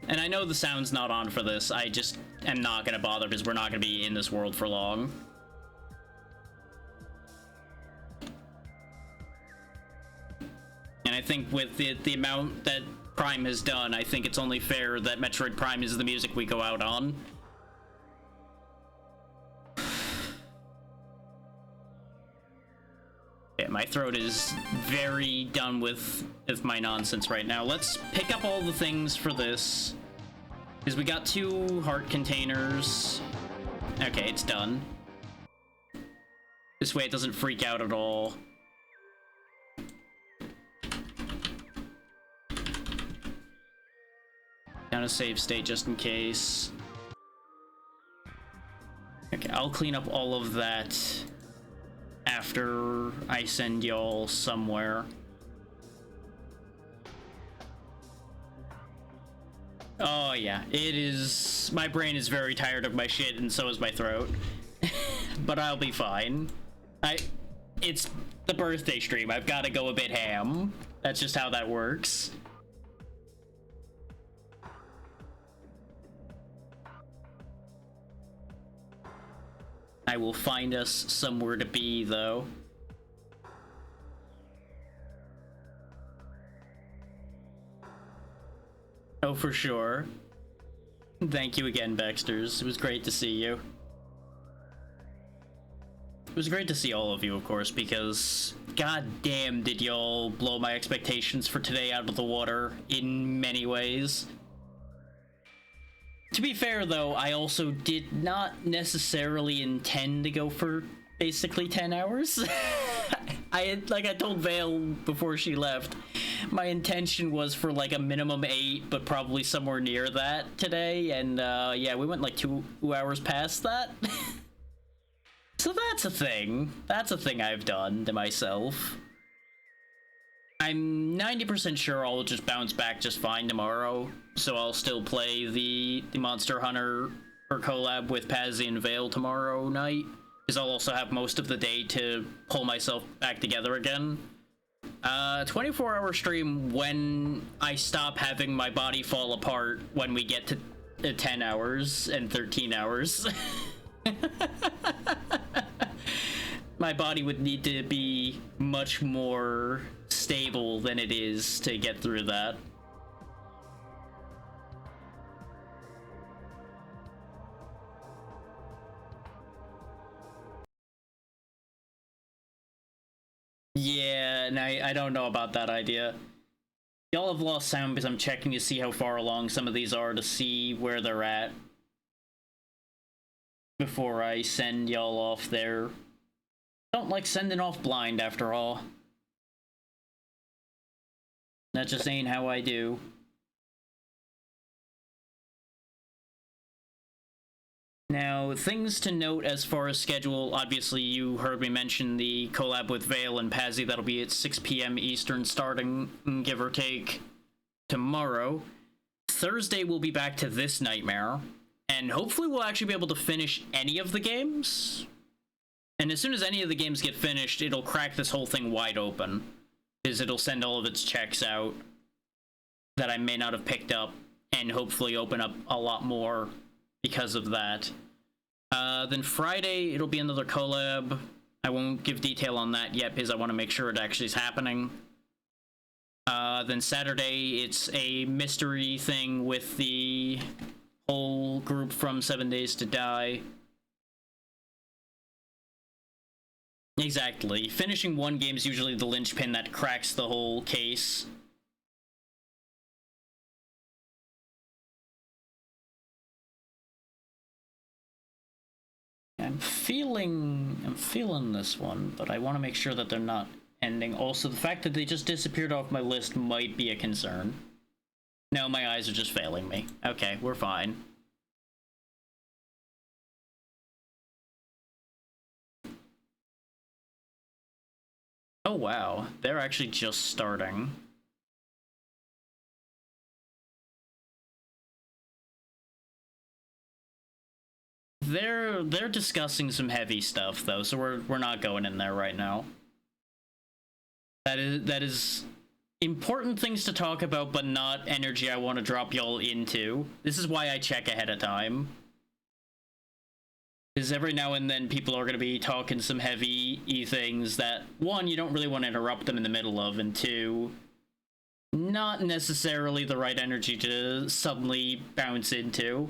And I know the sound's not on for this, I just am not gonna bother because we're not gonna be in this world for long. And I think with the amount that Prime has done, I think it's only fair that Metroid Prime is the music we go out on. Yeah, my throat is very done with my nonsense right now. Let's pick up all the things for this, because we got 2 heart containers. Okay, it's done. This way it doesn't freak out at all. Down a save state just in case. Okay, I'll clean up all of that after I send y'all somewhere. Oh yeah, it is. My brain is very tired of my shit, and so is my throat. But I'll be fine. It's the birthday stream. I've got to go a bit ham. That's just how that works. I will find us somewhere to be, though. Oh, for sure. Thank you again, Baxters. It was great to see you. It was great to see all of you, of course, because god damn did y'all blow my expectations for today out of the water in many ways. To be fair, though, I also did not necessarily intend to go for basically 10 hours. Like I told Vale before she left, my intention was for like a minimum 8, but probably somewhere near that today, and yeah, we went like 2 hours past that. So that's a thing. That's a thing I've done to myself. I'm 90% sure I'll just bounce back just fine tomorrow, so I'll still play the Monster Hunter or collab with Pazzy and Vale tomorrow night, because I'll also have most of the day to pull myself back together again. 24-hour stream when I stop having my body fall apart when we get to 10 hours and 13 hours. My body would need to be much more stable than it is to get through that. Yeah, and I don't know about that idea. Y'all have lost sound because I'm checking to see how far along some of these are to see where they're at before I send y'all off there. Don't like sending off blind, after all. That just ain't how I do. Now, things to note as far as schedule, obviously you heard me mention the collab with Vale and Pazzy. That'll be at 6 p.m. Eastern starting, give or take, tomorrow. Thursday we'll be back to this nightmare, and hopefully we'll actually be able to finish any of the games. And as soon as any of the games get finished, it'll crack this whole thing wide open, because it'll send all of its checks out that I may not have picked up, and hopefully open up a lot more because of that. Then Friday, it'll be another collab. I won't give detail on that yet, because I want to make sure it actually is happening. Then Saturday, it's a mystery thing with the whole group from 7 Days to Die. Exactly. Finishing one game is usually the linchpin that cracks the whole case. I'm feeling this one, but I want to make sure that they're not ending. Also, the fact that they just disappeared off my list might be a concern. No, my eyes are just failing me. Okay, we're fine. Oh wow, they're actually just starting. They're discussing some heavy stuff though, so we're not going in there right now. That is important things to talk about, but not energy I want to drop y'all into. This is why I check ahead of time. Because every now and then people are going to be talking some heavy things that, one, you don't really want to interrupt them in the middle of, and two, not necessarily the right energy to suddenly bounce into.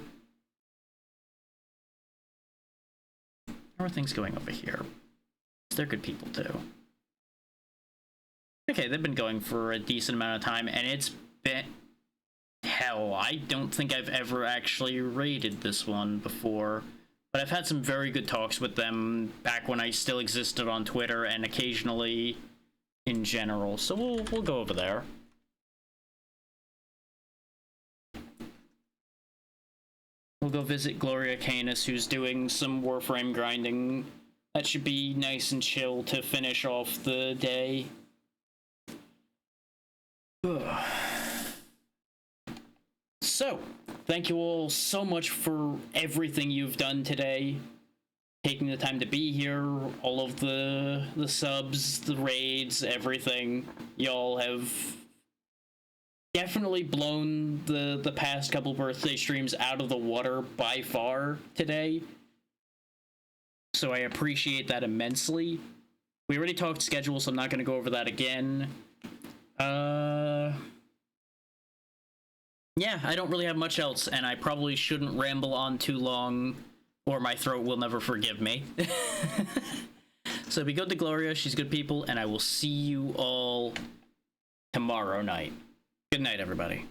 How are things going over here? They're good people too. Okay, they've been going for a decent amount of time, and it's been... Hell, I don't think I've ever actually raided this one before. But I've had some very good talks with them back when I still existed on Twitter, and occasionally in general. So we'll go over there. We'll go visit Gloria Canis, who's doing some Warframe grinding. That should be nice and chill to finish off the day. So, thank you all so much for everything you've done today. taking the time to be here, all of the subs, the raids, everything. Y'all have definitely blown the past couple birthday streams out of the water by far today. So I appreciate that immensely. We already talked schedule, so I'm not going to go over that again. Yeah, I don't really have much else, and I probably shouldn't ramble on too long, or my throat will never forgive me. So be good to Gloria, she's good people, and I will see you all tomorrow night. Good night, everybody.